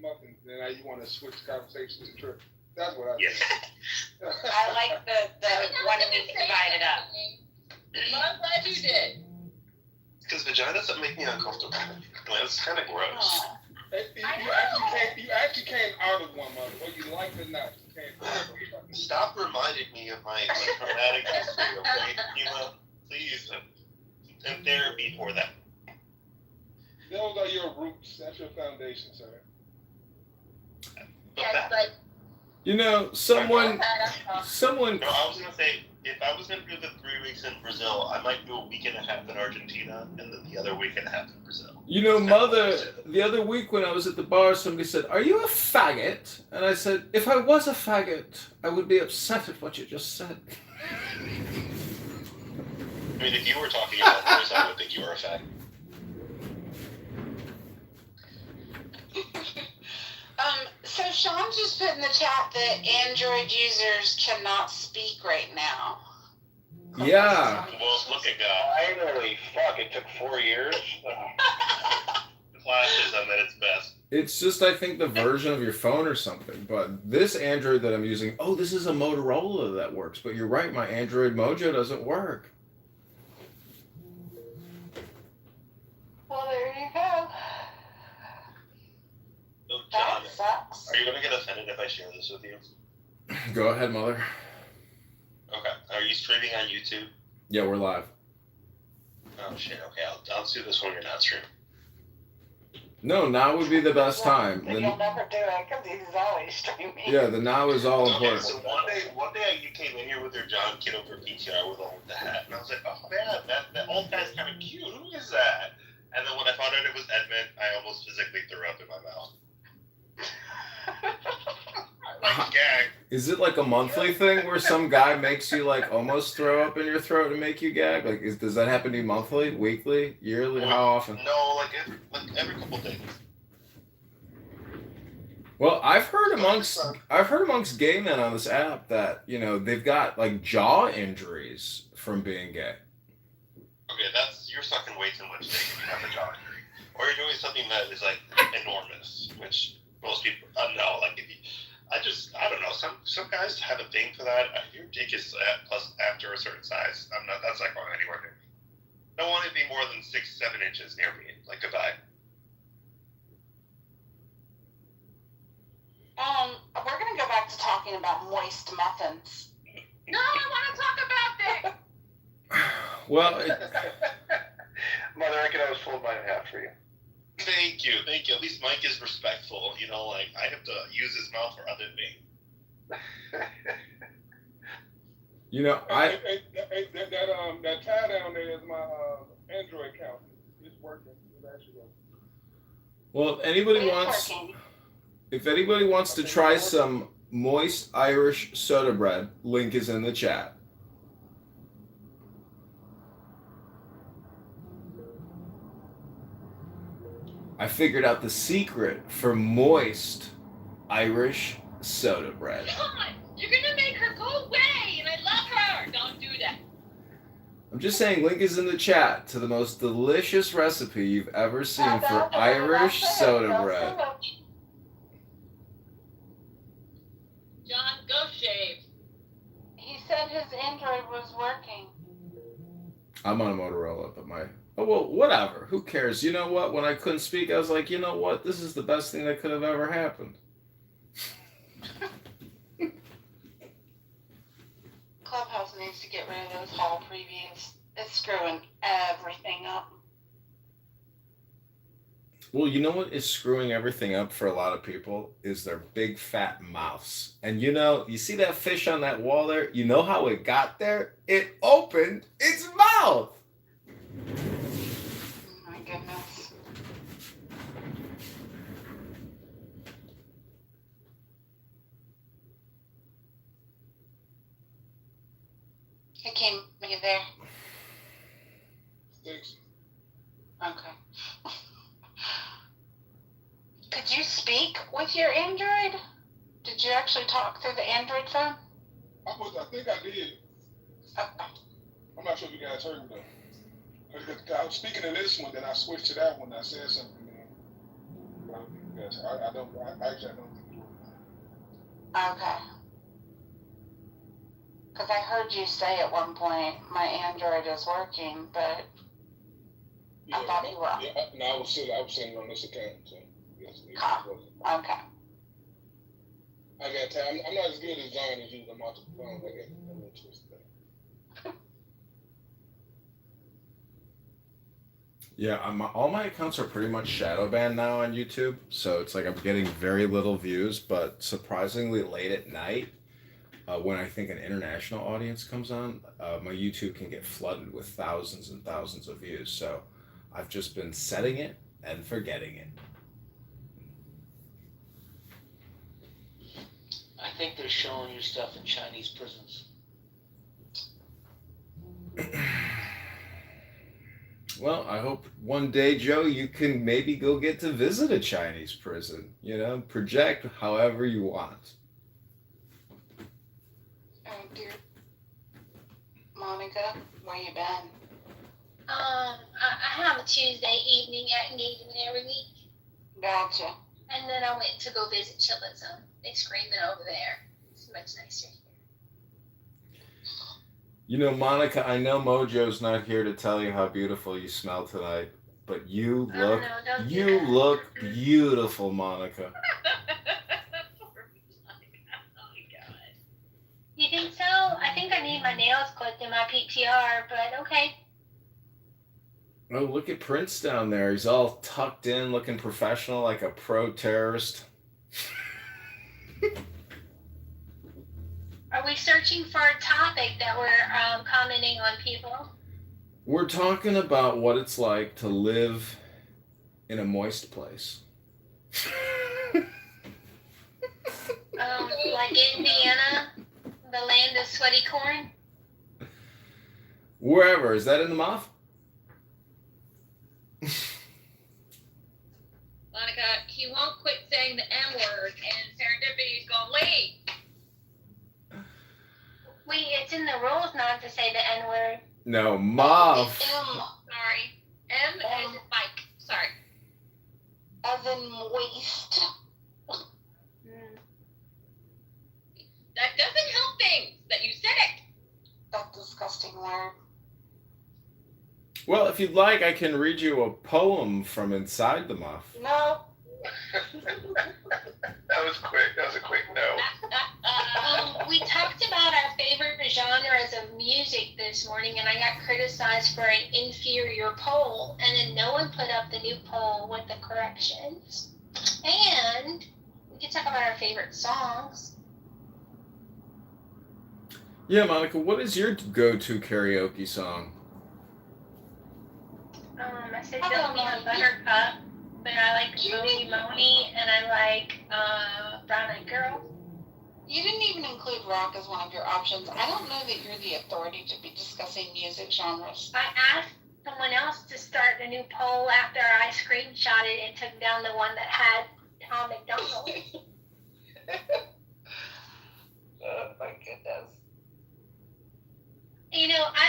Speaker 23: muffins, and now you want to switch the conversation to the trip? That's what I think.
Speaker 10: I like the 1 week divided up.
Speaker 9: I'm glad you did.
Speaker 1: Because vaginas that make me uncomfortable. It's kind of gross.
Speaker 23: You actually came out of one, mother, whether you like it or not. You came out of one.
Speaker 1: Stop reminding me of my traumatic history, okay? Please. And therapy for that.
Speaker 23: Those are your roots. That's your foundation, sir.
Speaker 9: Yes, but
Speaker 13: You know, someone.
Speaker 1: No, I was gonna say, if I was gonna do the 3 weeks in Brazil, I might do a week and a half in Argentina, and then the other week and a half in Brazil.
Speaker 13: You know, Mother, the other week when I was at the bar, somebody said, "Are you a faggot?" And I said, "If I was a faggot, I would be upset at what you just said."
Speaker 1: I mean, if you were talking about this, I would think you were a faggot.
Speaker 10: So Sean just put in the chat that Android users cannot speak right now.
Speaker 13: Yeah.
Speaker 1: Well, look at God.
Speaker 3: Finally, fuck, it took 4 years.
Speaker 1: Classism at its best.
Speaker 13: It's just, I think, the version of your phone or something. But this Android that I'm using, this is a Motorola that works. But you're right, my Android Mojo doesn't work.
Speaker 10: Well, there you go.
Speaker 1: So, John,
Speaker 10: That sucks.
Speaker 1: are you going to get offended if I share this with you?
Speaker 13: Go ahead, Mother.
Speaker 1: Okay. Are you streaming on YouTube?
Speaker 13: Yeah, we're live.
Speaker 1: Oh, shit. Okay, I'll do this when you're not streaming.
Speaker 13: No, now would be the best time.
Speaker 10: You'll never do it because he's always streaming.
Speaker 13: Yeah, the now is all important.
Speaker 1: So one day you came in here with your John Kitover PTR with the hat, and I was like, oh man, that old guy's kind of cute. Who is that? And then when I found out it was Edmund, I almost physically threw up in my mouth. Like gag.
Speaker 13: Is it like a monthly thing where some guy makes you like almost throw up in your throat and make you gag? Like, does that happen to you monthly, weekly, yearly? How often?
Speaker 1: No, like every couple days.
Speaker 13: Well, I've heard amongst gay men on this app that they've got like jaw injuries from being gay.
Speaker 1: Okay, you're sucking way too much dick if you have a jaw injury, or you're doing something that is like enormous, which most people know. Like I don't know. Some guys have a thing for that. Your dick is plus after a certain size. That's not going anywhere near me. I don't want it to be more than 6-7 inches near me. Like goodbye.
Speaker 10: We're gonna go back to talking about moist muffins.
Speaker 9: No, I want to talk about that.
Speaker 13: Well,
Speaker 3: Mother, I could always fold mine in half for you.
Speaker 1: Thank you. At least Mike is respectful. Like I have to use his mouth for other things.
Speaker 23: That tie down there is my Android account. It's working. It's actually working.
Speaker 13: Well, if anybody wants to try some moist Irish soda bread, link is in the chat. I figured out the secret for moist Irish soda bread.
Speaker 9: God, you're gonna make her go away, and I love her. Don't do that.
Speaker 13: I'm just saying, link is in the chat to the most delicious recipe you've ever seen for Irish soda bread.
Speaker 9: John, go shave.
Speaker 10: He said his Android was working.
Speaker 13: I'm on a Motorola, but whatever. Who cares? You know what? When I couldn't speak, I was like, you know what? This is the best thing that could have ever happened.
Speaker 10: Clubhouse needs to get rid of those hall previews. It's screwing everything up.
Speaker 13: Well, you know what is screwing everything up for a lot of people is their big fat mouths. And you see that fish on that wall there? You know how it got there? It opened its mouth.
Speaker 10: Oh my goodness. Hey, Kim, are you there?
Speaker 23: Thanks.
Speaker 10: Okay. Could you speak with your Android? Did you actually talk through the Android phone?
Speaker 23: I think I did. I'm not sure if you guys heard me though. Because I was speaking in this one, then I switched to that one. I said something. Yes, I don't. I actually don't think you were.
Speaker 10: Okay. Because I heard you say at one point, my Android is working, but I thought you were.
Speaker 23: Yeah, no, I was sitting on this account, so yes, it was.
Speaker 10: Okay.
Speaker 23: I got time. I'm not as good as John as you. I'm off the phone. I got a little twisted.
Speaker 13: Yeah, all my accounts are pretty much shadow banned now on YouTube, so it's like I'm getting very little views, but surprisingly late at night, when I think an international audience comes on, my YouTube can get flooded with thousands and thousands of views. So I've just been setting it and forgetting it.
Speaker 22: I think they're showing you stuff in Chinese prisons.
Speaker 13: Well, I hope one day, Joe, you can maybe go get to visit a Chinese prison. You know, project however you want.
Speaker 10: Oh, dear. Monica, where you been?
Speaker 2: I have a Tuesday evening at engagement every week.
Speaker 10: Gotcha.
Speaker 2: And then I went to go visit Chilism. They screaming over there. It's much nicer here.
Speaker 13: You know, Monica, I know Mojo's not here to tell you how beautiful you smell tonight, but you look beautiful, Monica.
Speaker 2: You think so? I think I need my nails clipped in my PTR, but okay.
Speaker 13: Oh, look at Prince down there. He's all tucked in, looking professional, like a pro terrorist.
Speaker 2: Are we searching for a topic that we're commenting on people?
Speaker 13: We're talking about what it's like to live in a moist place.
Speaker 2: Like Indiana, the land of sweaty corn?
Speaker 13: Wherever. Is that in the muff?
Speaker 9: Monica, he won't quit saying the M word, and Serendipity's going, wait.
Speaker 2: Wait, it's in the rules not to say the N word.
Speaker 13: No, muff.
Speaker 9: Sorry. M as in Mike. Sorry.
Speaker 10: As in moist.
Speaker 9: That doesn't help things that you said it.
Speaker 10: That disgusting word.
Speaker 13: Well, if you'd like, I can read you a poem from inside the muff.
Speaker 10: No.
Speaker 3: That was quick. That was a quick no.
Speaker 2: We talked about our favorite genres of music this morning, and I got criticized for an inferior poll, and then no one put up the new poll with the corrections. And we could talk about our favorite songs.
Speaker 13: Yeah, Monica, what is your go-to karaoke song?
Speaker 2: I said Build Me a Buttercup, but I like Moody Moni, and I like Brown Eyed Girl.
Speaker 10: You didn't even include rock as one of your options. I don't know that you're the authority to be discussing music genres.
Speaker 2: I asked someone else to start the new poll after I screenshot it and took down the one that had Tom McDonald.
Speaker 22: Oh my goodness.
Speaker 2: You know, I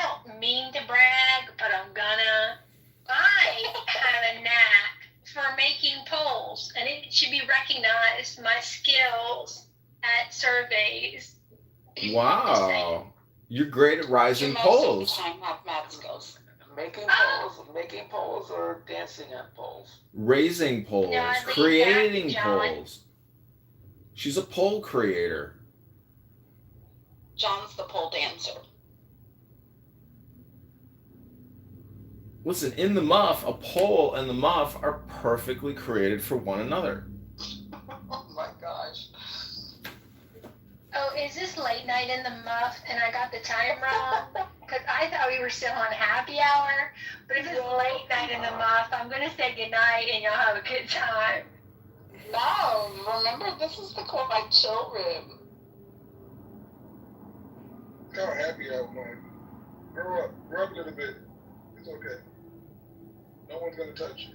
Speaker 2: don't mean to brag, but I'm gonna. I have a knack for making polls, and it should be recognized, my skills at surveys.
Speaker 13: Wow. You're great at rising polls.
Speaker 22: Making polls or dancing on polls?
Speaker 13: Raising polls, creating polls. She's a poll creator.
Speaker 10: John's the pole dancer.
Speaker 13: Listen, in the muff, a pole and the muff are perfectly created for one another.
Speaker 22: Oh my gosh.
Speaker 2: Oh, is this late night in the muff and I got the time wrong? Because I thought we were still on happy hour. But if it's late night in the muff, I'm going to say goodnight and y'all have a good time.
Speaker 10: No, remember, this is the quiet children.
Speaker 23: how happy I was. Grow up a little bit. It's okay. No one's gonna touch you.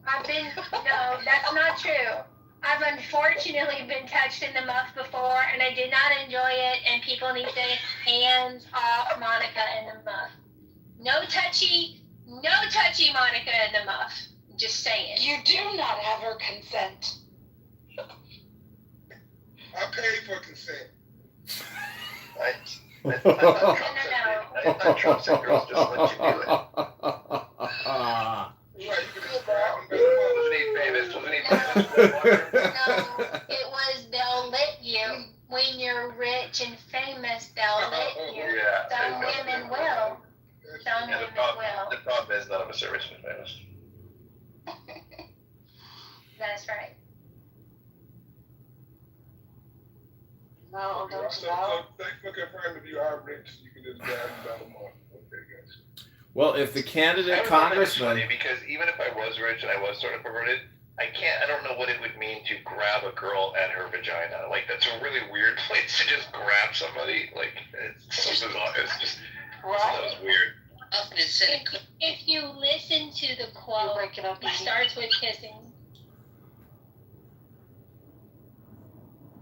Speaker 2: No, that's not true. I've unfortunately been touched in the muff before, and I did not enjoy it, and people need to hands off Monica in the muff. No touchy Monica in the muff. Just saying.
Speaker 10: You do not have her consent.
Speaker 23: I paid for consent.
Speaker 3: I thought Trump said girls just let you do it.
Speaker 2: No, it was they'll let you. When you're rich and famous, they'll let you.
Speaker 3: Yeah,
Speaker 2: Some women will. Some women will.
Speaker 3: The problem is none of us are rich and famous.
Speaker 2: That's right.
Speaker 10: No, don't you
Speaker 23: So
Speaker 10: know?
Speaker 23: thanks for confirming if you are rich, you can just grab $1 a month. Okay, guys.
Speaker 13: Well, if the candidate
Speaker 3: It's
Speaker 13: congressman,
Speaker 3: funny because even if I was rich and I was sort of perverted, I don't know what it would mean to grab a girl at her vagina. Like, that's a really weird place to just grab somebody. Like, it's so bizarre. It's just, that was weird.
Speaker 2: If you listen to the quote, it starts with kissing.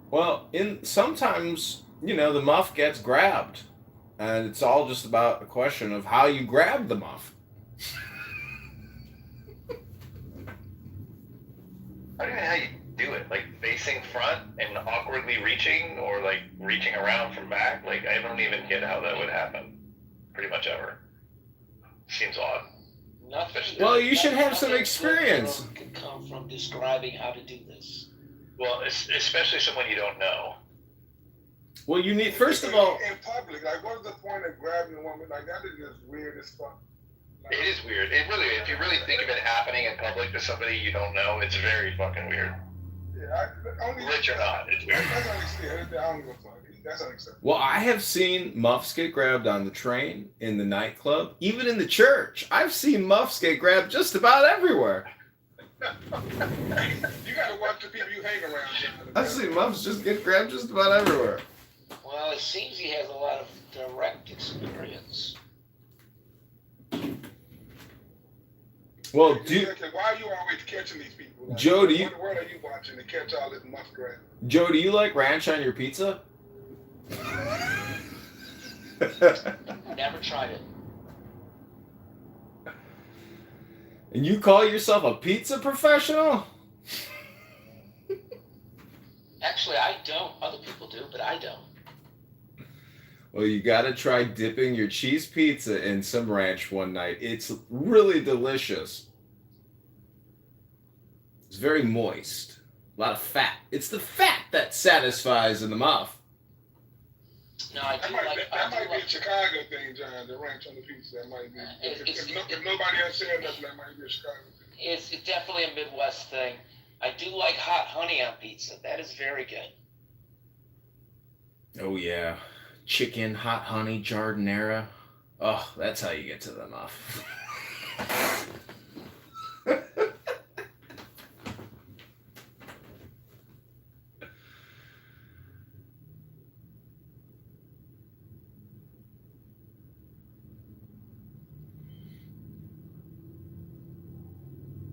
Speaker 13: well, sometimes the muff gets grabbed, and it's all just about a question of how you grab the muff.
Speaker 3: I don't know how you do it. Like, facing front and awkwardly reaching, or like reaching around from back. Like, I don't even get how that would happen. Pretty much ever. Seems odd.
Speaker 13: Well, you should have some experience.
Speaker 22: Could come from describing how to do this.
Speaker 3: Well, especially someone you don't know.
Speaker 13: Well, you need, first of all,
Speaker 23: in public, like, what is the point of grabbing a woman? Like, that is just weird as fuck. Like,
Speaker 3: It is weird. It really, if you really think of it happening in public to somebody you don't know, it's very fucking weird.
Speaker 23: Yeah,
Speaker 3: Rich or not, it's weird.
Speaker 23: That's unacceptable. I don't give a fuck. That's unacceptable.
Speaker 13: well, I have seen muffs get grabbed on the train, in the nightclub, even in the church. I've seen muffs get grabbed just about everywhere.
Speaker 23: You gotta watch the people you hang around.
Speaker 13: I've seen muffs just get grabbed just about everywhere.
Speaker 22: Well, it seems he has a lot of direct experience.
Speaker 13: Well,
Speaker 23: why are you always catching these people? Like,
Speaker 13: Joe, do you?
Speaker 23: What in the world are you watching to catch all this muff grab?
Speaker 13: Joe, do you like ranch on your pizza?
Speaker 22: Never tried it.
Speaker 13: And you call yourself a pizza professional?
Speaker 22: Actually, I don't. Other people do, but I don't.
Speaker 13: Well, you gotta try dipping your cheese pizza in some ranch one night. It's really delicious. It's very moist. A lot of fat. It's the fat that satisfies in the muff.
Speaker 22: No, I
Speaker 23: That
Speaker 22: do
Speaker 23: might,
Speaker 22: like.
Speaker 23: that might be a Chicago thing, John. The ranch on the pizza. That might be. If nobody else said nothing, that might be a Chicago thing.
Speaker 22: It's definitely a Midwest thing. I do like hot honey on pizza. That is very good.
Speaker 13: Oh yeah. Chicken, hot honey, jardinera. Oh, that's how you get to the muff.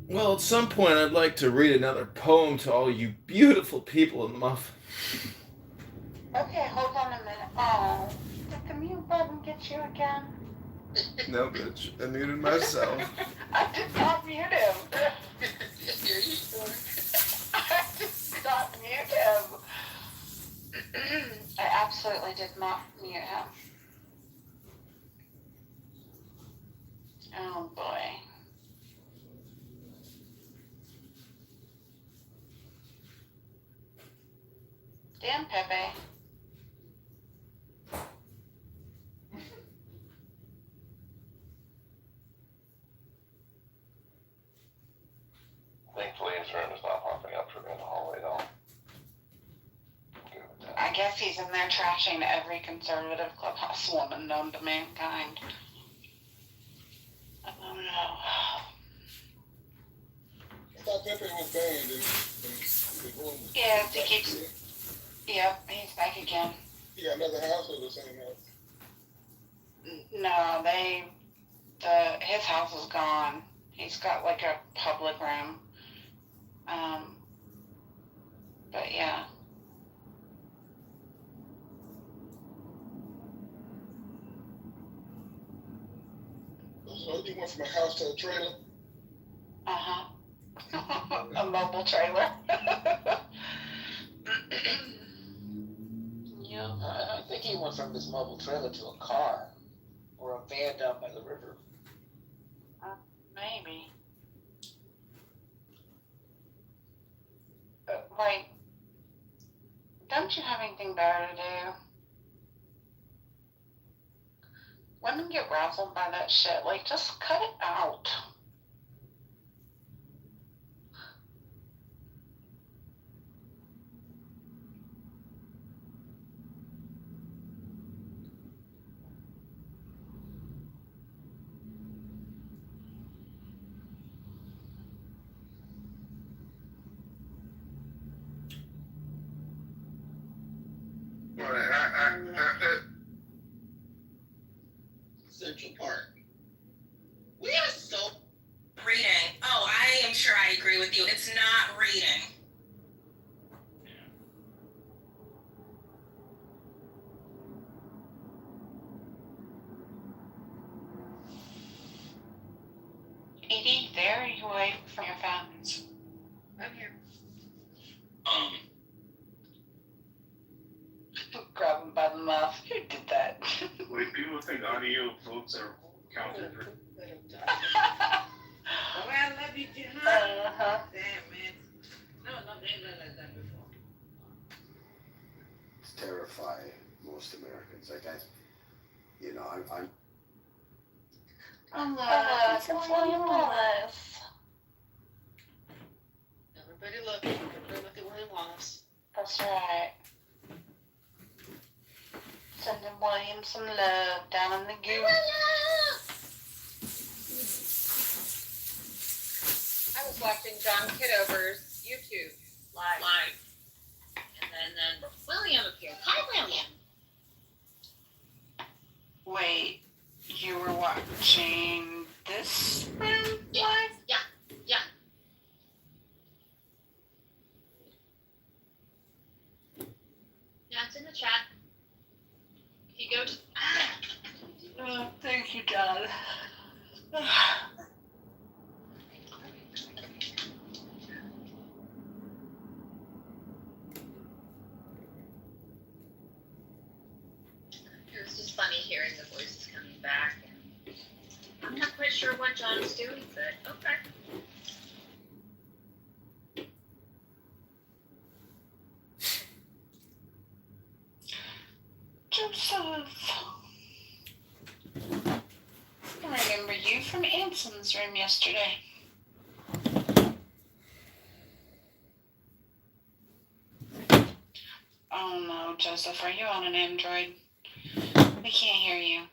Speaker 13: Well, at some point, I'd like to read another poem to all you beautiful people in the muff.
Speaker 10: Okay, hold on a minute. Oh, did the mute button get you again?
Speaker 13: No, bitch. I muted myself.
Speaker 10: I did not mute him. I did not mute him. I absolutely did not mute him. Oh boy. Damn, Pepe.
Speaker 3: Thankfully, his room is not popping up for me in the hallway, though.
Speaker 10: I guess he's in there trashing every conservative clubhouse woman known to mankind. I don't know.
Speaker 23: I thought Pepe was banned in his room.
Speaker 10: Yes, he keeps. Yep, he's back again.
Speaker 23: He got another house or the same house?
Speaker 10: No, his house is gone. He's got like a public room. But yeah.
Speaker 23: So you went from a house to a trailer?
Speaker 10: Uh-huh. A mobile trailer.
Speaker 5: Yeah, I think he went from this mobile trailer to a car or a van down by the river.
Speaker 10: Maybe. Like, don't you have anything better to do? Women get razzled by that shit. Like, just cut it out.
Speaker 24: Central Park. We are so reading. Oh, I am sure I agree with you. It's not reading.
Speaker 10: Edie, there are you away from your phones?
Speaker 24: I'm here.
Speaker 10: Grab him by the mouth. Who did that?
Speaker 6: Wait, people think audio votes are counted for.
Speaker 24: Oh, I love you, Jihan.
Speaker 10: Uh-huh.
Speaker 24: Damn, man. No, they let us that before.
Speaker 18: It's terrifying most Americans. Like I'm
Speaker 10: It's William Wallace.
Speaker 14: Everybody look at William Wallace.
Speaker 10: That's right. Sending William some love down in the goose.
Speaker 7: I was watching John Kitover's YouTube live. And then William appeared. Hi, William.
Speaker 10: Wait, you were watching this live?
Speaker 7: Yeah. Yeah, it's in the chat. If you go to...
Speaker 10: Oh, thank you, Dad.
Speaker 7: It was just funny hearing the voices coming back. And I'm not quite sure what John is doing, but okay.
Speaker 10: Joseph. I remember you from Anson's room yesterday. Oh no, Joseph, are you on an Android? We can't hear you.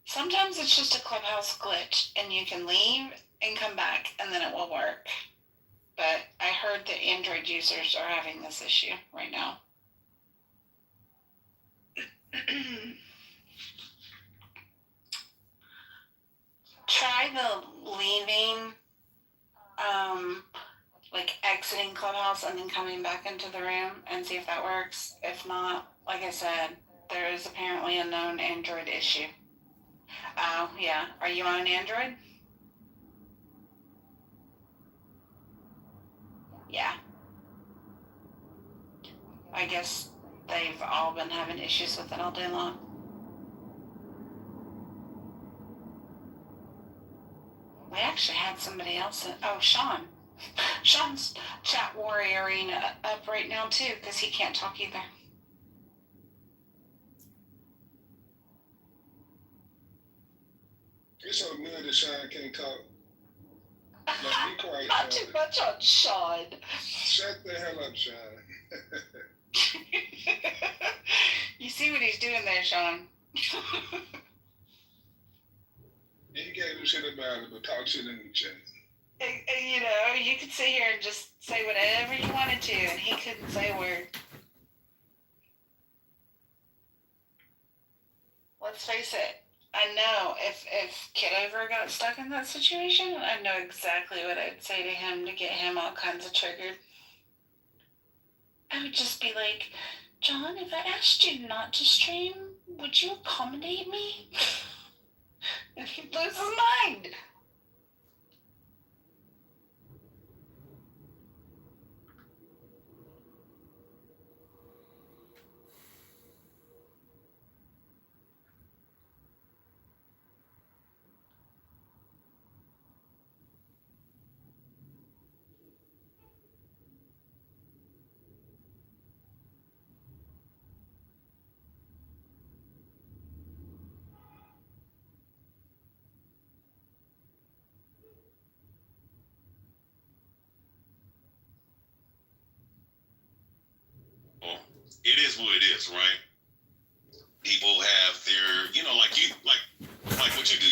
Speaker 10: Sometimes it's just a Clubhouse glitch and you can leave and come back and then it will work. But I heard that Android users are having this issue right now. Try the leaving, like exiting Clubhouse and then coming back into the room and see if that works. If not, like I said, there is apparently a known Android issue. Oh, yeah. Are you on an Android? Yeah. I guess they've all been having issues with it all day long. We actually had somebody else. Sean. Sean's chat warrioring up right now too because he can't talk either.
Speaker 23: It's so good that Sean can't talk. Like, be quiet.
Speaker 10: Not too much on Sean.
Speaker 23: Shut the hell up, Sean.
Speaker 10: You see what he's doing there, Sean?
Speaker 23: He can't do shit about it, but talk shit in the chat.
Speaker 10: You know, you could sit here and just say whatever you wanted to, and he couldn't say a word. let's face it. I know if Kitover got stuck in that situation, I know exactly what I'd say to him to get him all kinds of triggered. I would just be like, John, if I asked you not to stream, would you accommodate me? And he'd lose his mind.
Speaker 4: It is what it is, right? People have their, like what you do.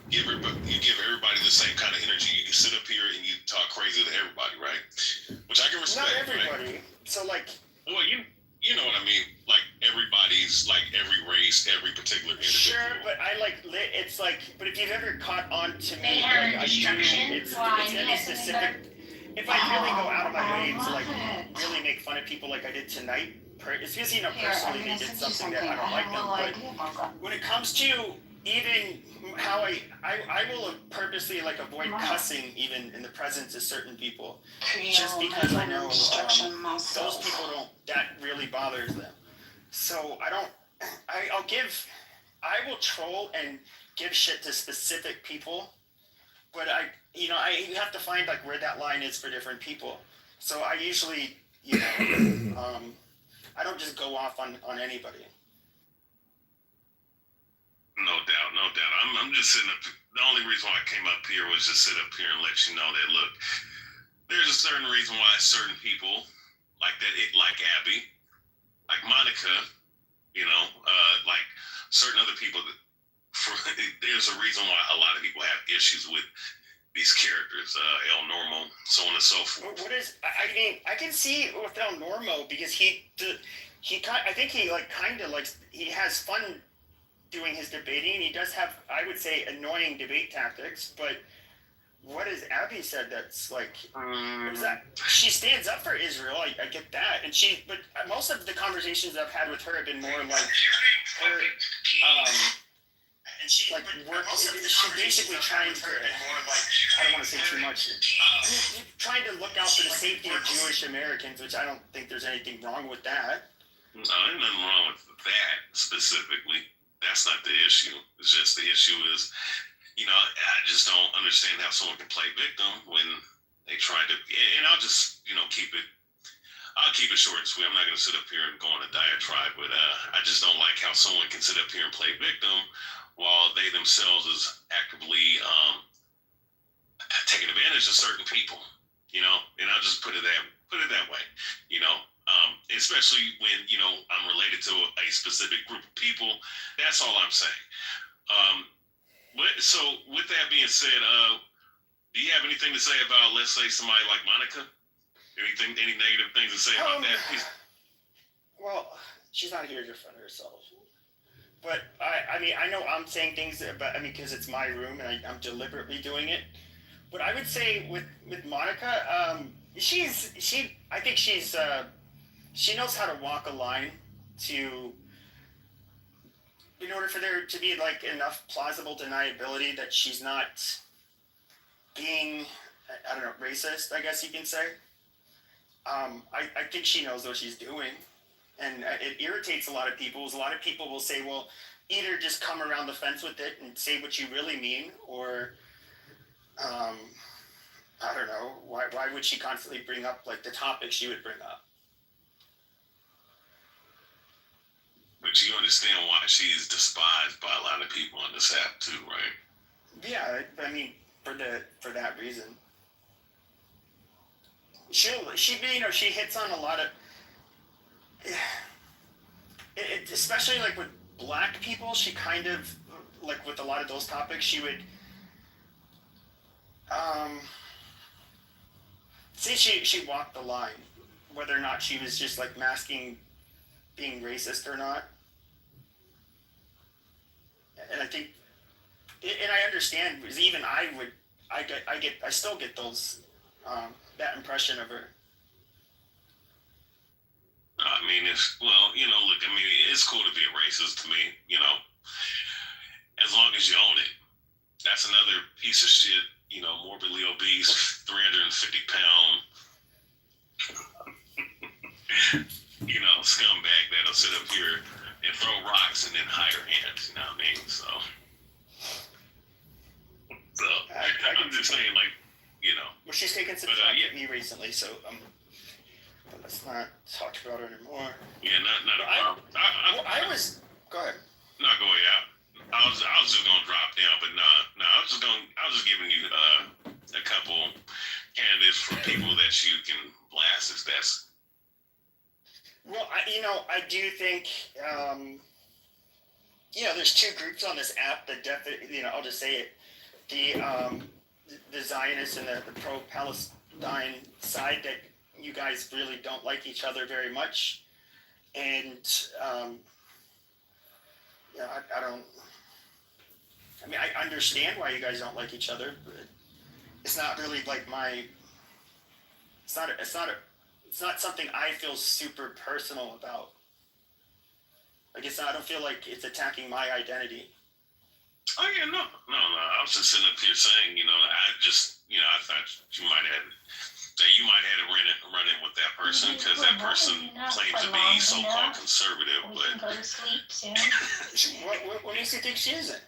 Speaker 4: You give everybody the same kind of energy. You can sit up here and you talk crazy to everybody, right? Which I can respect.
Speaker 8: Not everybody.
Speaker 4: Right? So well, you know what I mean. Like everybody's, like every race, every particular individual.
Speaker 8: Sure, but it's like, but if you've ever caught on to me,
Speaker 10: They
Speaker 8: like
Speaker 10: are
Speaker 8: it's any specific. If I really go out of my way to like really make fun of people like I did tonight, it's because personally they did something that I don't like them. But when it comes to even how I will purposely like avoid cussing even in the presence of certain people, just because I know those people that really bothers them. So I will troll and give shit to specific people, but you have to find like where that line is for different people. So I usually, I don't just go off on anybody.
Speaker 4: No doubt. I'm just sitting up. The only reason why I came up here was to sit up here and let you know that, look, there's a certain reason why certain people like that, like Abby, like Monica, like certain other people, there's a reason why a lot of people have issues with these characters, El Normo, so on and so forth.
Speaker 8: What is? I mean, I can see with El Normo because he has fun doing his debating. He does have, I would say, annoying debate tactics. But what has Abby said that's like? What is that? She stands up for Israel. I get that, but most of the conversations I've had with her have been more like her. And she's basically trying to, I don't want to say too much, trying to look out for the safety of Jewish Americans, which I don't think there's anything wrong with that.
Speaker 4: No, there's nothing wrong with that specifically. That's not the issue. It's just the issue is, I just don't understand how someone can play victim when they try to, and I'll just, I'll keep it short and sweet. I'm not going to sit up here and go on a diatribe, but I just don't like how someone can sit up here and play victim while they themselves is actively taking advantage of certain people, and I'll just put it that way, especially when, I'm related to a specific group of people. That's all I'm saying. So with that being said, do you have anything to say about, let's say, somebody like Monica? Any negative things to say about that?
Speaker 8: Well, she's not here to defend herself. But I know I'm saying things, but because it's my room and I'm deliberately doing it. But I would say with Monica, I think she knows how to walk a line in order for there to be like enough plausible deniability that she's not being, I don't know, racist, I guess you can say. I think she knows what she's doing. And it irritates a lot of people. A lot of people will say, well, either just come around the fence with it and say what you really mean, or, I don't know, why would she constantly bring up, like, the topic she would bring up?
Speaker 4: But you understand why she's despised by a lot of people on this app, too, right?
Speaker 8: Yeah, for that reason. She hits on a lot of... especially like with black people, she kind of, like with a lot of those topics, she would say she walked the line, whether or not she was just like masking being racist or not. and I think, and I understand because even I still get those that impression of her.
Speaker 4: I mean, it's well, you know, look, I mean, it's cool to be a racist to me, you know, as long as you own it. That's another piece of shit, you know, morbidly obese, 350-pound, you know, scumbag that'll sit up here and throw rocks and then hide her hands. You know what I mean? So I'm just saying, like, you know.
Speaker 8: Well, she's taken some shots at me recently, so but let's not talk about her anymore.
Speaker 4: Yeah, not a problem.
Speaker 8: I was. Go ahead.
Speaker 4: No, go ahead. I was just gonna drop down, but I was just giving you a couple candidates for people that you can blast if that's.
Speaker 8: Well, I do think, there's two groups on this app that definitely, I'll just say it, the Zionists and the pro-Palestine side that you guys really don't like each other very much, and I don't. I mean, I understand why you guys don't like each other, but it's not really like my. It's not something I feel super personal about. Like I don't feel like it's attacking my identity.
Speaker 4: Oh yeah, no. I was just sitting up here saying, I thought you might have run in with that person because that person claims to be so-called conservative, but.
Speaker 2: Go to sleep soon.
Speaker 8: What makes you think she isn't?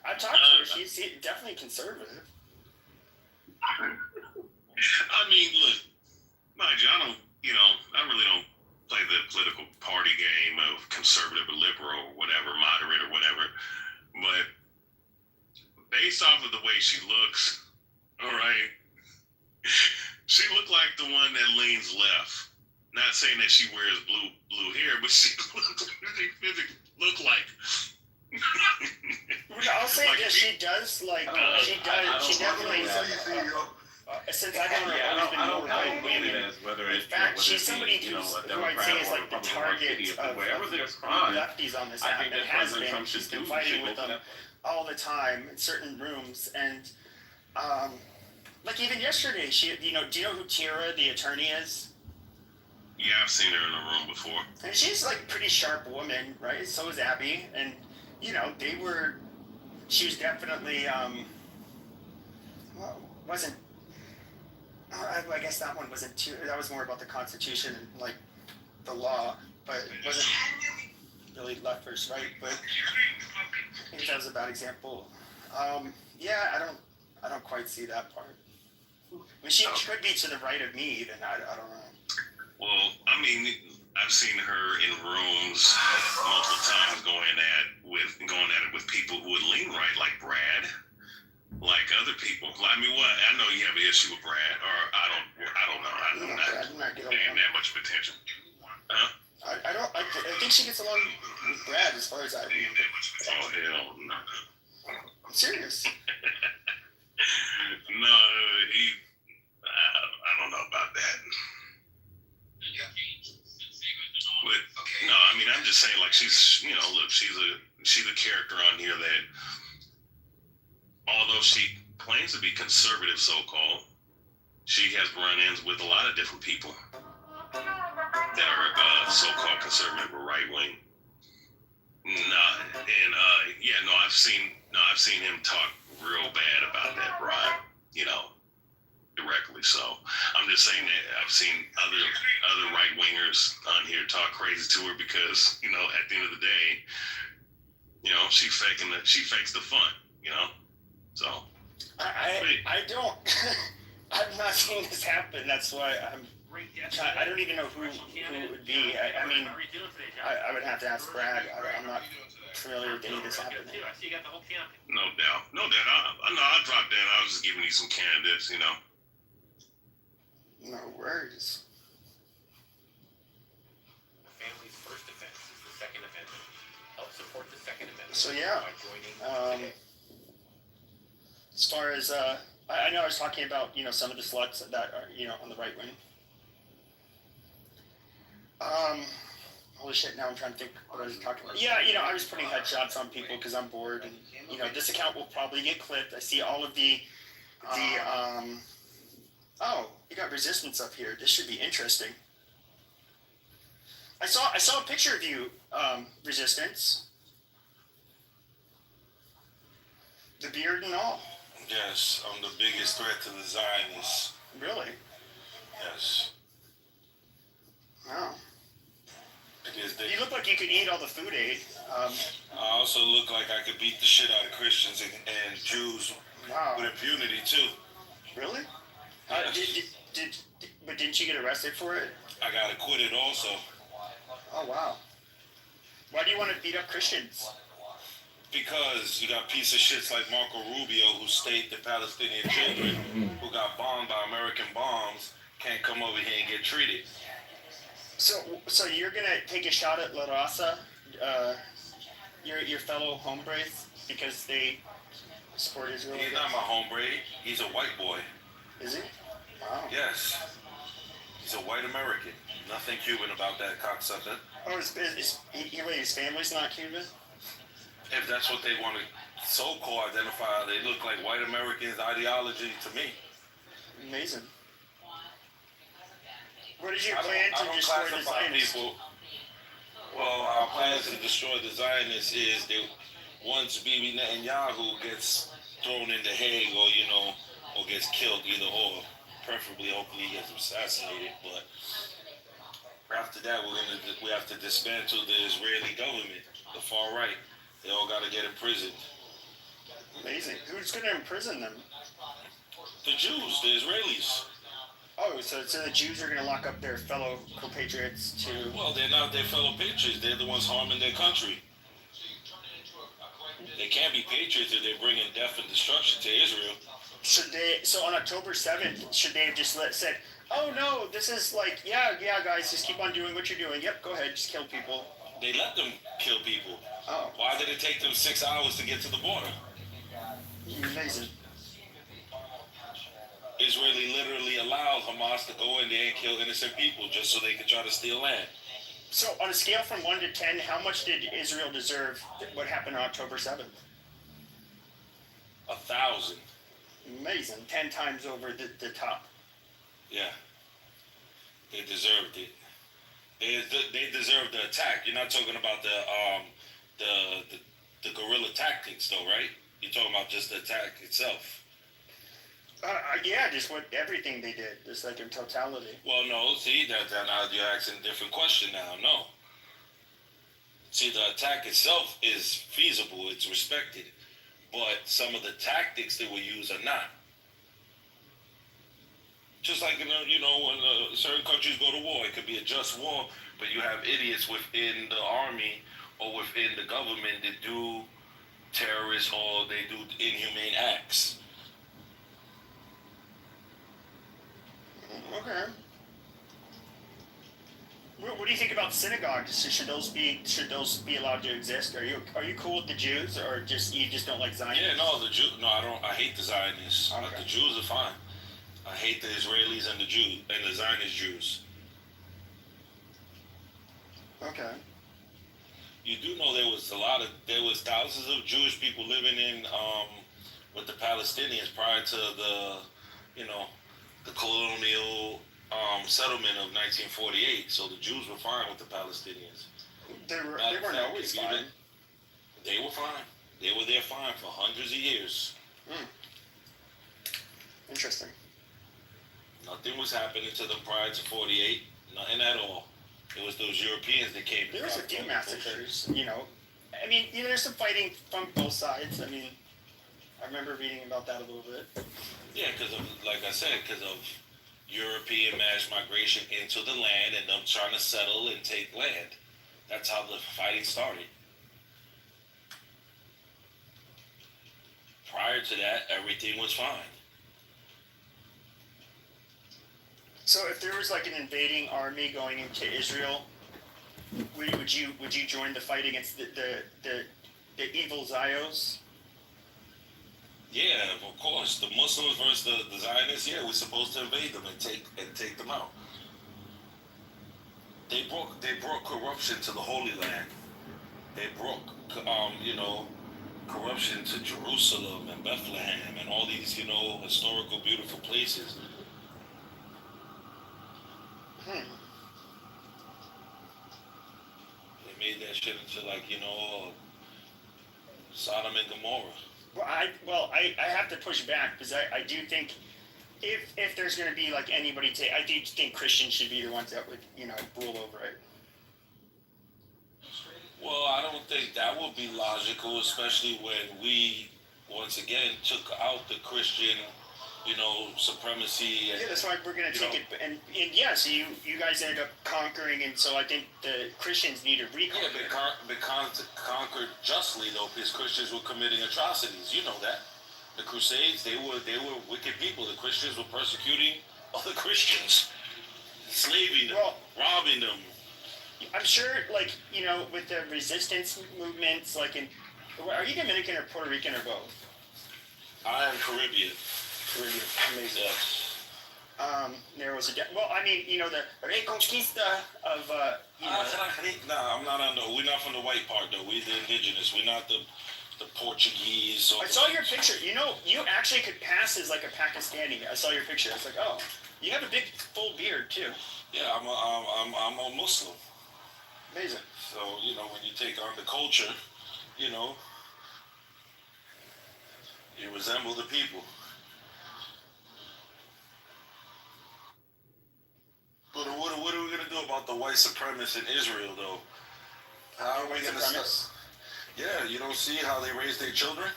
Speaker 8: I've talked to her. She's definitely conservative.
Speaker 4: I mean, look, mind you, I really don't play the political party game of conservative or liberal or whatever, moderate or whatever. But based off of the way she looks, all right, she looked like the one that leans left. Not saying that she wears blue hair, but she look like.
Speaker 8: I'll say like she does like she definitely. Since I've known her always been more right wing. In fact, she's somebody who I'd say is like the target of lefties on this app and has been. She's been fighting with them all the time in certain rooms, and like even yesterday, do you know who Tira, the attorney, is?
Speaker 4: Yeah, I've seen her in the room before.
Speaker 8: And she's like a pretty sharp woman, right? So is Abby, and she was definitely wasn't. I guess that one wasn't too. That was more about the Constitution and like the law, but it wasn't really left versus right. But I think that was a bad example. I don't quite see that part. I mean, she could be to the right of me, even. I don't know.
Speaker 4: Well, I mean, I've seen her in rooms multiple times going at it with people who would lean right, like Brad. Like other people. I mean, what? I know you have an issue with Brad, or I don't know. I'm not paying that much attention. Huh?
Speaker 8: I think she gets along with Brad as far as I remember.
Speaker 4: Oh hell no.
Speaker 8: I'm serious.
Speaker 4: No, I don't know about that. But no, I mean, I'm just saying, like she's a character on here that. Although she claims to be conservative, so-called, she has run-ins with a lot of different people that are so-called conservative or right-wing. I've seen him talk real bad about that broad, directly. So I'm just saying that I've seen other right-wingers on here talk crazy to her because, at the end of the day, she fakes the fun, So
Speaker 8: I don't. I've not seen this happen. That's why I don't even know who it would be. I mean, I would have to ask Brad. I'm not familiar with any of this happening.
Speaker 4: No doubt. I'll drop down. I was just giving you some candidates.
Speaker 8: No worries.
Speaker 11: The family's first offense is the Second Amendment. Help support the Second Amendment
Speaker 8: So yeah.
Speaker 11: by joining
Speaker 8: As far as I know, I was talking about some of the sluts that are on the right wing. Holy shit! Now I'm trying to think what I was talking about. Yeah, I was putting headshots on people because I'm bored, and this account will probably get clipped. I see all of the. Oh, you got resistance up here. This should be interesting. I saw a picture of you, resistance. The beard and all.
Speaker 17: Yes, I'm the biggest threat to the Zionists.
Speaker 8: Really?
Speaker 17: Yes.
Speaker 8: Wow.
Speaker 17: Because
Speaker 8: You look like you could eat all the food aid.
Speaker 17: I also look like I could beat the shit out of Christians and Jews with impunity too.
Speaker 8: Really? But didn't you get arrested for it?
Speaker 17: I got acquitted also.
Speaker 8: Oh wow. Why do you want to beat up Christians?
Speaker 17: Because you got piece of shits like Marco Rubio who state the Palestinian children who got bombed by American bombs can't come over here and get treated.
Speaker 8: So you're gonna take a shot at La Raza, your fellow hombres, because they support Israel?
Speaker 17: He's not my hombre. He's a white boy.
Speaker 8: Is he? Wow.
Speaker 17: Yes. He's a white American. Nothing Cuban about that cocksucker.
Speaker 8: Oh, his family's not Cuban?
Speaker 17: If that's what they want to so-called identify, they look like white Americans' ideology to me.
Speaker 8: Amazing. What is your plan to destroy the Zionists?
Speaker 17: Well, our plan to destroy the Zionists is that once Bibi Netanyahu gets thrown in the Hague or gets killed, either or, preferably, hopefully he gets assassinated, but after that we have to dismantle the Israeli government, the far right. They all got to get imprisoned.
Speaker 8: Amazing. Who's going to imprison them?
Speaker 17: The Jews, the Israelis.
Speaker 8: Oh, so the Jews are going to lock up their fellow compatriots too?
Speaker 17: Well, they're not their fellow patriots. They're the ones harming their country. They can't be patriots if they're bringing death and destruction to Israel.
Speaker 8: So on October 7th, should they have just said, oh no, this is like, yeah, guys, just keep on doing what you're doing. Yep, go ahead, just kill people.
Speaker 17: They let them kill people.
Speaker 8: Oh.
Speaker 17: Why did it take them 6 hours to get to the border?
Speaker 8: Amazing.
Speaker 17: Israeli literally allowed Hamas to go in there and kill innocent people just so they could try to steal land.
Speaker 8: So on a scale from 1 to 10, how much did Israel deserve what happened on October 7th?
Speaker 17: 1,000.
Speaker 8: Amazing. 10 times over the top.
Speaker 17: Yeah. They deserved it. They deserved the attack. You're not talking about the guerrilla tactics though, right? You're talking about just the attack itself.
Speaker 8: Yeah, just everything they did, just like in totality.
Speaker 17: Well, no, see, now you're asking a different question now. No. See, the attack itself is feasible, it's respected, but some of the tactics that were used are not. Just like, when certain countries go to war, it could be a just war, but you have idiots within the army or within the government that do terrorist or they do inhumane acts.
Speaker 8: Okay. What do you think about synagogues? Should those be allowed to exist? Are you cool with the Jews, or you just don't like Zionists?
Speaker 17: Yeah, no, the Jews. No, I don't. I hate the Zionists. Okay. The Jews are fine. I hate the Israelis and the Jews and the Zionist Jews.
Speaker 8: Okay.
Speaker 17: You do know there was thousands of Jewish people living in with the Palestinians prior to the colonial settlement of 1948. So the Jews were fine with the Palestinians.
Speaker 8: They weren't always fine.
Speaker 17: They were fine. They were there fine for hundreds of years.
Speaker 8: Interesting.
Speaker 17: Nothing was happening to them prior to 48. Nothing at all. It was those Europeans that came.
Speaker 8: There was a few massacres, I mean, there's some fighting from both sides. I mean, I remember reading about that a little bit.
Speaker 17: Yeah, because of European mass migration into the land and them trying to settle and take land. That's how the fighting started. Prior to that, everything was fine.
Speaker 8: So if there was like an invading army going into Israel, would you join the fight against the evil Zios?
Speaker 17: Yeah, of course. The Muslims versus the Zionists, yeah, we're supposed to invade them and take them out. They brought corruption to the Holy Land. They brought corruption to Jerusalem and Bethlehem and all these historical beautiful places. They made that shit into Sodom and Gomorrah.
Speaker 8: Well, I have to push back because I do think if there's going to be like anybody I do think Christians should be the ones that would rule over it.
Speaker 17: Well, I don't think that would be logical, especially when we once again took out the Christian supremacy.
Speaker 8: Yeah, that's why we're going to take it. And yeah, so you guys ended up conquering, and so I think the Christians need to reconquer.
Speaker 17: Yeah, but conquered justly though, because Christians were committing atrocities. You know that. The Crusades, they were wicked people. The Christians were persecuting other Christians, enslaving them, robbing them.
Speaker 8: I'm sure, with the resistance movements, are you Dominican or Puerto Rican or both?
Speaker 17: I am Caribbean.
Speaker 8: Amazing.
Speaker 17: Yes.
Speaker 8: There was the Reconquista of.
Speaker 17: Nah, I'm not on we're not from the white part though. We're the indigenous. We're not the Portuguese.
Speaker 8: I saw your picture. You actually could pass as like a Pakistani. I saw your picture. I was like, oh, you have a big full beard too.
Speaker 17: Yeah, I'm a Muslim.
Speaker 8: Amazing.
Speaker 17: So when you take on the culture, you resemble the people. But what are we gonna do about the white supremacists in Israel though? How are we gonna stop? Yeah, you don't see how they raise their children?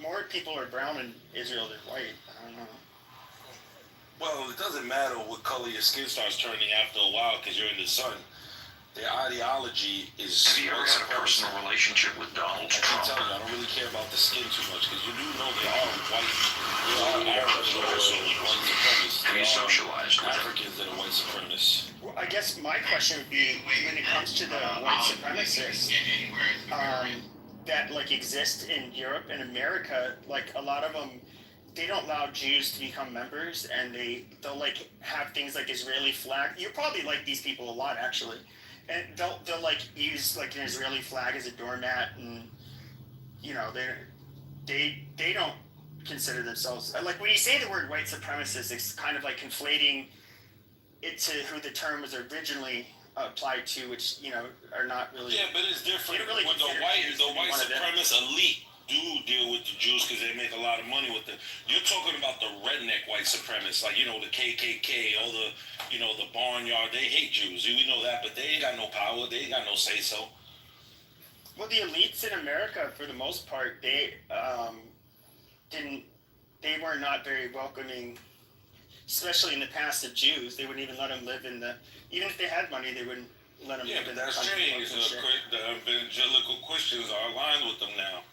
Speaker 8: More people are brown in Israel than white. I don't know.
Speaker 17: Well, it doesn't matter what color your skin starts turning after a while because you're in the sun. Their ideology is.
Speaker 12: Have you ever had a personal relationship with Donald Trump?
Speaker 17: I can tell you, I don't really care about the skin too much because you do know they are white. They are Arabs also white supremacists.
Speaker 12: Have you socialized with
Speaker 17: Africans that are white supremacists?
Speaker 8: Well, I guess my question would be, when it comes to the white supremacists that exist in Europe and America, a lot of them, they don't allow Jews to become members, and they'll have things like Israeli flag. You probably like these people a lot, actually, and they'll use an Israeli flag as a doormat, and they don't consider themselves when you say the word white supremacist, it's kind of like conflating it to who the term was originally applied to, which are not really.
Speaker 17: Yeah, but it's different.
Speaker 8: Really
Speaker 17: when the white supremacist elite do deal with the Jews because they make a lot of money with them. You're talking about the redneck white supremacists, the KKK, all the the barnyard. They hate Jews. We know that, but they ain't got no power. They ain't got no say so.
Speaker 8: Well, the elites in America, for the most part, they were not very welcoming, especially in the past, of Jews. They wouldn't even let them live even if they had money, they wouldn't let them live in the country.
Speaker 17: Yeah, but that's changed. The evangelical Christians are aligned with them now,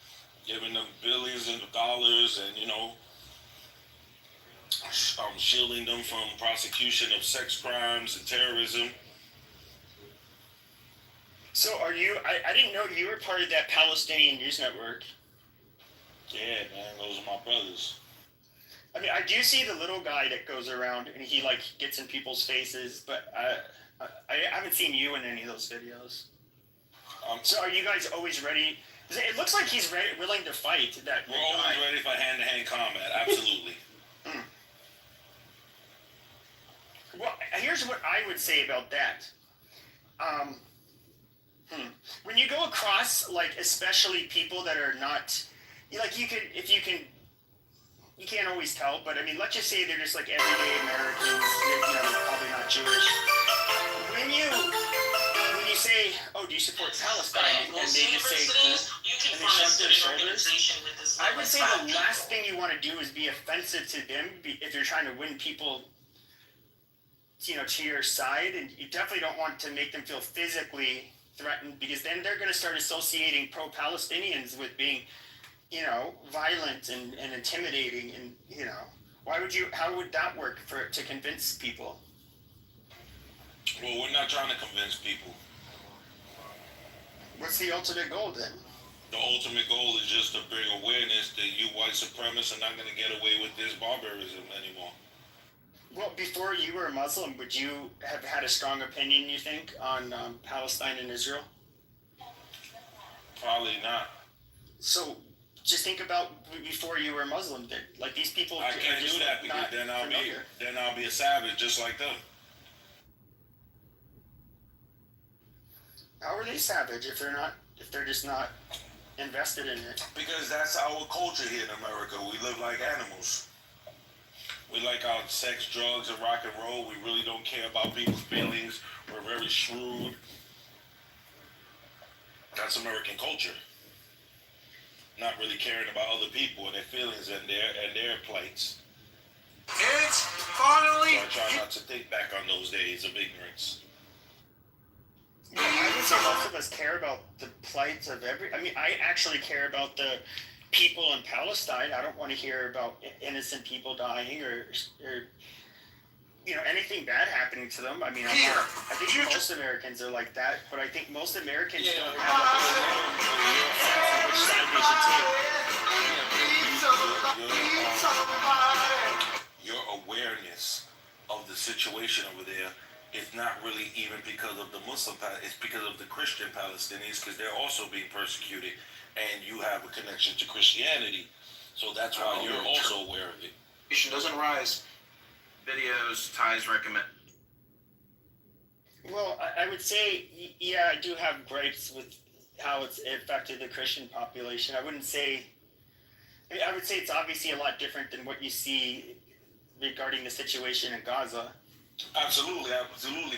Speaker 17: giving them billions of dollars and, shielding them from prosecution of sex crimes and terrorism.
Speaker 8: So are you, I didn't know you were part of that Palestinian news network.
Speaker 17: Yeah, man, those are my brothers.
Speaker 8: I do see the little guy that goes around and he gets in people's faces, but I haven't seen you in any of those videos. So are you guys always ready? It looks like he's willing to fight.
Speaker 17: We're always ready for hand-to-hand combat, absolutely.
Speaker 8: Well, here's what I would say about that. When you go across, especially people that are not, you can't always tell, but let's just say they're just everyday Americans, they're probably not Jewish. When you say, oh, do you support Palestine? And they just say, and they shrug their shoulders. I would say the last thing you want to do is be offensive to them if you're trying to win people, to your side. And you definitely don't want to make them feel physically threatened, because then they're going to start associating pro-Palestinians with being, violent and intimidating. And, how would that work to convince people?
Speaker 17: Well, we're not trying to convince people.
Speaker 8: What's the ultimate goal then?
Speaker 17: The ultimate goal is just to bring awareness that you white supremacists are not going to get away with this barbarism anymore.
Speaker 8: Well, before you were a Muslim, would you have had a strong opinion, you think, on Palestine and Israel?
Speaker 17: Probably not.
Speaker 8: So just think about before you were a Muslim. Like these people.
Speaker 17: I can't do that because then I'll be a savage just like them.
Speaker 8: How are they savage if they're just not invested in it?
Speaker 17: Because that's our culture here in America. We live like animals. We like our sex, drugs, and rock and roll. We really don't care about people's feelings. We're very shrewd. That's American culture. Not really caring about other people and their feelings and their plights.
Speaker 18: It's finally.
Speaker 17: So I try not to think back on those days of ignorance.
Speaker 8: Yeah, I would say most of us care about the plight of I actually care about the people in Palestine. I don't want to hear about innocent people dying or anything bad happening to them. I mean, I think most Americans are like that, but I think most Americans don't have a sense of which side they should take.
Speaker 17: Your awareness of the situation over there is not really even because of the Muslim, it's because of the Christian Palestinians, because they're also being persecuted, and you have a connection to Christianity, so that's why you're also aware of it.
Speaker 18: Doesn't rise. Videos, Ty's recommend.
Speaker 8: Well, I would say, yeah, I do have gripes with how it's affected the Christian population. I would say it's obviously a lot different than what you see regarding the situation in Gaza.
Speaker 17: Absolutely.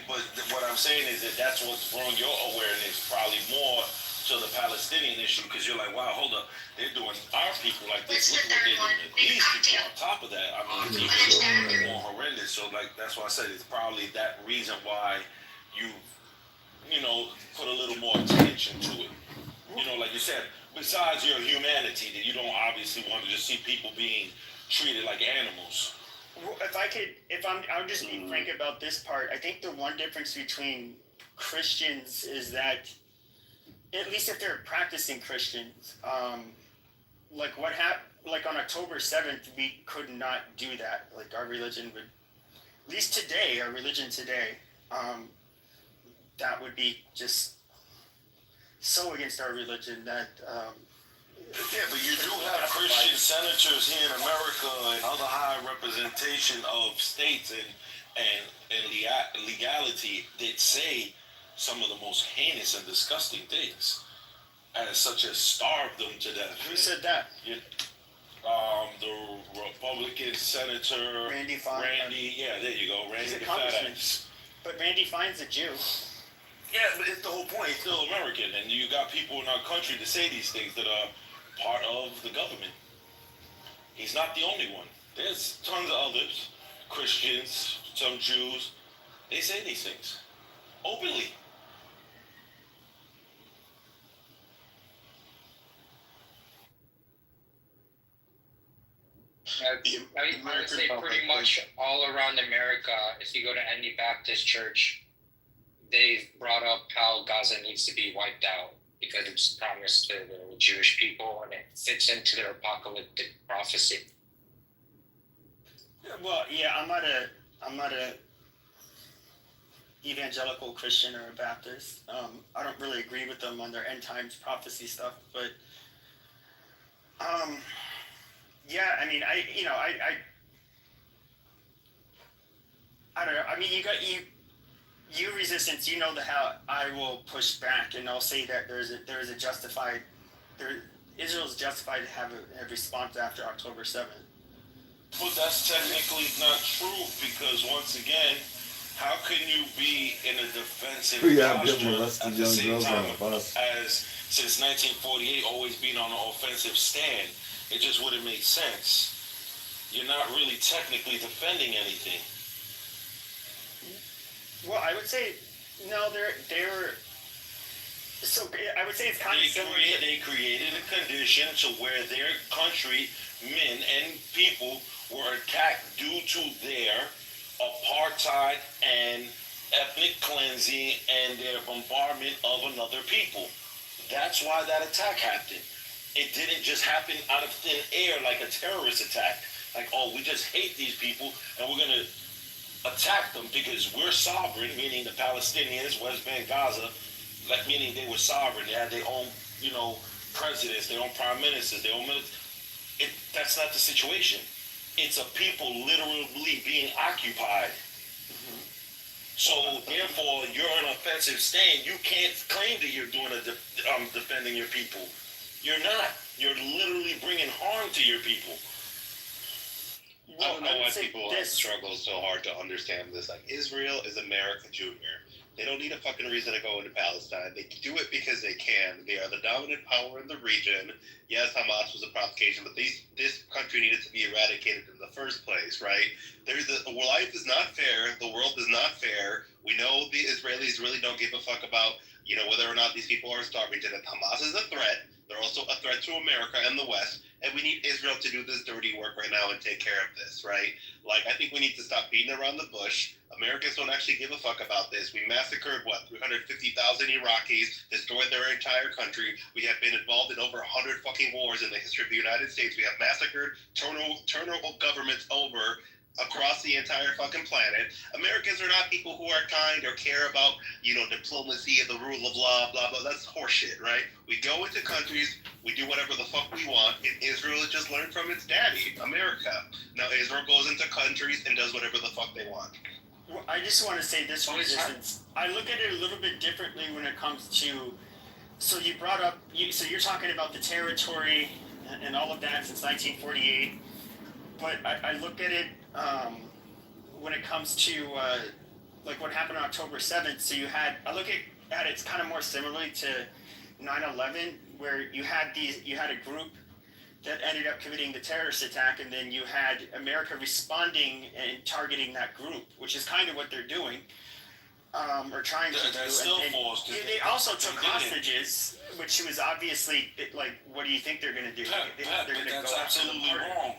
Speaker 17: But what I'm saying is that's what's brought your awareness probably more to the Palestinian issue, because you're like, wow, hold up, they're doing our people like this. Look what they're doing. These people on top of that, I mean, it's even more horrendous. So like that's why I said it's probably that reason why you put a little more attention to it. Like you said, besides your humanity, that you don't obviously want to just see people being treated like animals.
Speaker 8: I'll just be frank about this part. I think the one difference between Christians is that, at least if they're practicing Christians, like on October 7th, we could not do that. Like our religion would, at least today, that would be just so against our religion that.
Speaker 17: Yeah, but you do have Christian senators here in America and other high representation of states and legality that say some of the most heinous and disgusting things, such as starve them to death.
Speaker 8: Who said that?
Speaker 17: The Republican Senator
Speaker 8: Randy Fine.
Speaker 17: Yeah, there you go, Randy.
Speaker 8: He's a congressman. But Randy Fine's a Jew.
Speaker 17: Yeah, but it's the whole point. He's still American, and you got people in our country to say these things that are part of the government. He's not the only one. There's tons of others, Christians, some Jews. They say these things openly.
Speaker 15: I would say pretty much all around America, if you go to any Baptist church, they've brought up how Gaza needs to be wiped out because it's promised to the Jewish people and it fits into their apocalyptic prophecy.
Speaker 8: Well, yeah, I'm not a evangelical Christian or a Baptist. I don't really agree with them on their end times prophecy stuff, but yeah, I mean, I don't know. I mean, you resistance. You know how I will push back, and I'll say that Israel's justified to have a response after October 7th.
Speaker 17: But that's technically not true because once again, how can you be in a defensive posture at the same time as since 1948 always being on an offensive stand? It just wouldn't make sense. You're not really technically defending anything.
Speaker 8: Well, I would say no. They're. So I would say it's kind of similar.
Speaker 17: They created a condition to where their country, men and people, were attacked due to their apartheid and ethnic cleansing and their bombardment of another people. That's why that attack happened. It didn't just happen out of thin air like a terrorist attack. Like, oh, we just hate these people and we're going to attack them because we're sovereign, meaning the Palestinians, West Bank, Gaza, like meaning they were sovereign. They had their own, presidents, their own prime ministers, their own military. That's not the situation. It's a people literally being occupied. So therefore, you're an offensive stand. You can't claim that you're doing defending your people. You're not. You're literally bringing harm to your people.
Speaker 1: I don't know why people struggle so hard to understand this. Like, Israel is America Junior. They don't need a fucking reason to go into Palestine. They do it because they can. They are the dominant power in the region. Yes, Hamas was a provocation, but this country needed to be eradicated in the first place, right? Life is not fair. The world is not fair. We know the Israelis really don't give a fuck about, whether or not these people are starving to death. Hamas is a threat. They're also a threat to America and the West. And we need Israel to do this dirty work right now and take care of this, right? Like, I think we need to stop beating around the bush. Americans don't actually give a fuck about this. We massacred, 350,000 Iraqis, destroyed their entire country. We have been involved in over 100 fucking wars in the history of the United States. We have massacred, turned governments over across the entire fucking planet. Americans are not people who are kind or care about, diplomacy and the rule of law, blah, blah. That's horseshit, right? We go into countries, we do whatever the fuck we want, and Israel has just learned from its daddy, America. Now Israel goes into countries and does whatever the fuck they want.
Speaker 8: Well, I just want to say this resistance. I look at it a little bit differently when it comes to. So you brought up. So you're talking about the territory and all of that since 1948. But I look at it when it comes to like what happened on October 7th. So I look at it kind of more similarly to 9/11, where you had a group that ended up committing the terrorist attack, and then you had America responding and targeting that group, which is kind of what they're doing, or trying to do. They also took hostages, which was obviously like, what do you think they're going to do?
Speaker 17: That's absolutely wrong.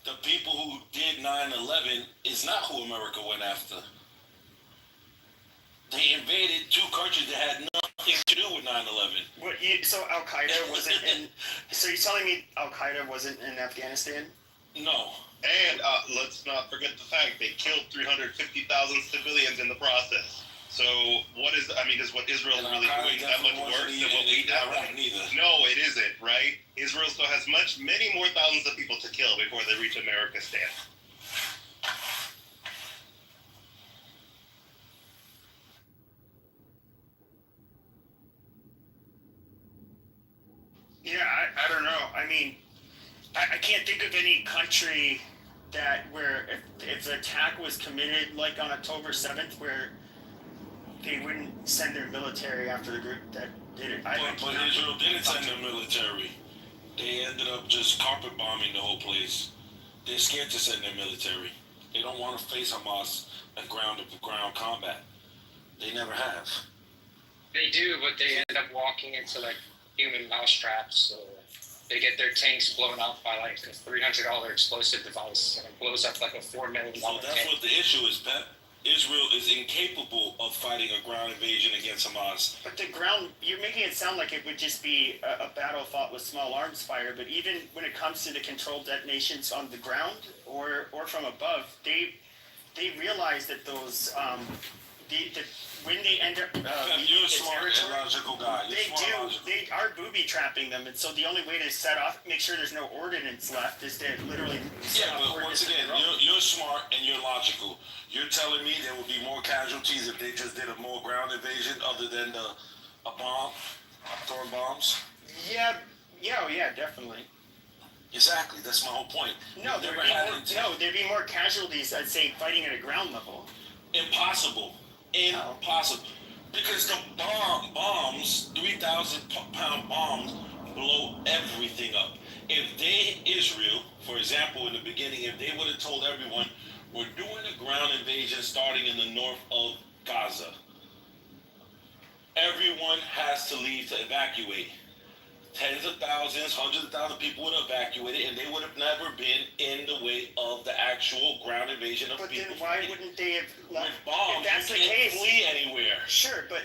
Speaker 17: The people who did 9/11 is not who America went after. They invaded two countries that had nothing to do with 9/11.
Speaker 8: So Al Qaeda wasn't in. So you're telling me Al Qaeda wasn't in Afghanistan?
Speaker 17: No.
Speaker 1: And let's not forget the fact they killed 350,000 civilians in the process. So is what Israel really doing that much worse than what we did? No, it isn't, right? Israel still has many more thousands of people to kill before they reach America's stand.
Speaker 8: Yeah, I don't know. I mean, I can't think of any country where if the attack was committed like on October 7th, where they wouldn't send their military after the group that did it.
Speaker 17: But Israel didn't send their military. They ended up just carpet bombing the whole place. They're scared to send their military. They don't want to face Hamas at ground combat. They never have.
Speaker 15: They do, but they end up walking into like human mousetraps. So they get their tanks blown up by like a $300 explosive device, and it blows up like a $4 million
Speaker 17: So that's
Speaker 15: tank.
Speaker 17: what the issue is, Pep. Israel is incapable of fighting a ground invasion against Hamas.
Speaker 8: But you're making it sound like it would just be a battle fought with small arms fire. But even when it comes to the controlled detonations on the ground or from above, they realize that those when they end up
Speaker 17: you're a smart and logical guy.
Speaker 8: They are booby trapping them, and so the only way to make sure there's no ordnance left is to literally
Speaker 17: but once again, you're smart and you're logical. You're telling me there would be more casualties if they just did a more ground invasion other than throwing bombs?
Speaker 8: Yeah, definitely.
Speaker 17: Exactly, that's my whole point.
Speaker 8: No, there'd be more casualties, I'd say, fighting at a ground level.
Speaker 17: Impossible. Because the bombs, 3,000-pound bombs, blow everything up. If Israel, for example, in the beginning, if they would have told everyone, we're doing a ground invasion starting in the north of Gaza, everyone has to leave to evacuate. Tens of thousands, hundreds of thousands of people would have evacuated, and they would have never been in the way of the actual ground invasion of people.
Speaker 8: But then why wouldn't they have left?
Speaker 17: With bombs,
Speaker 8: if that's
Speaker 17: you
Speaker 8: the
Speaker 17: can't
Speaker 8: case,
Speaker 17: flee anywhere.
Speaker 8: Sure, but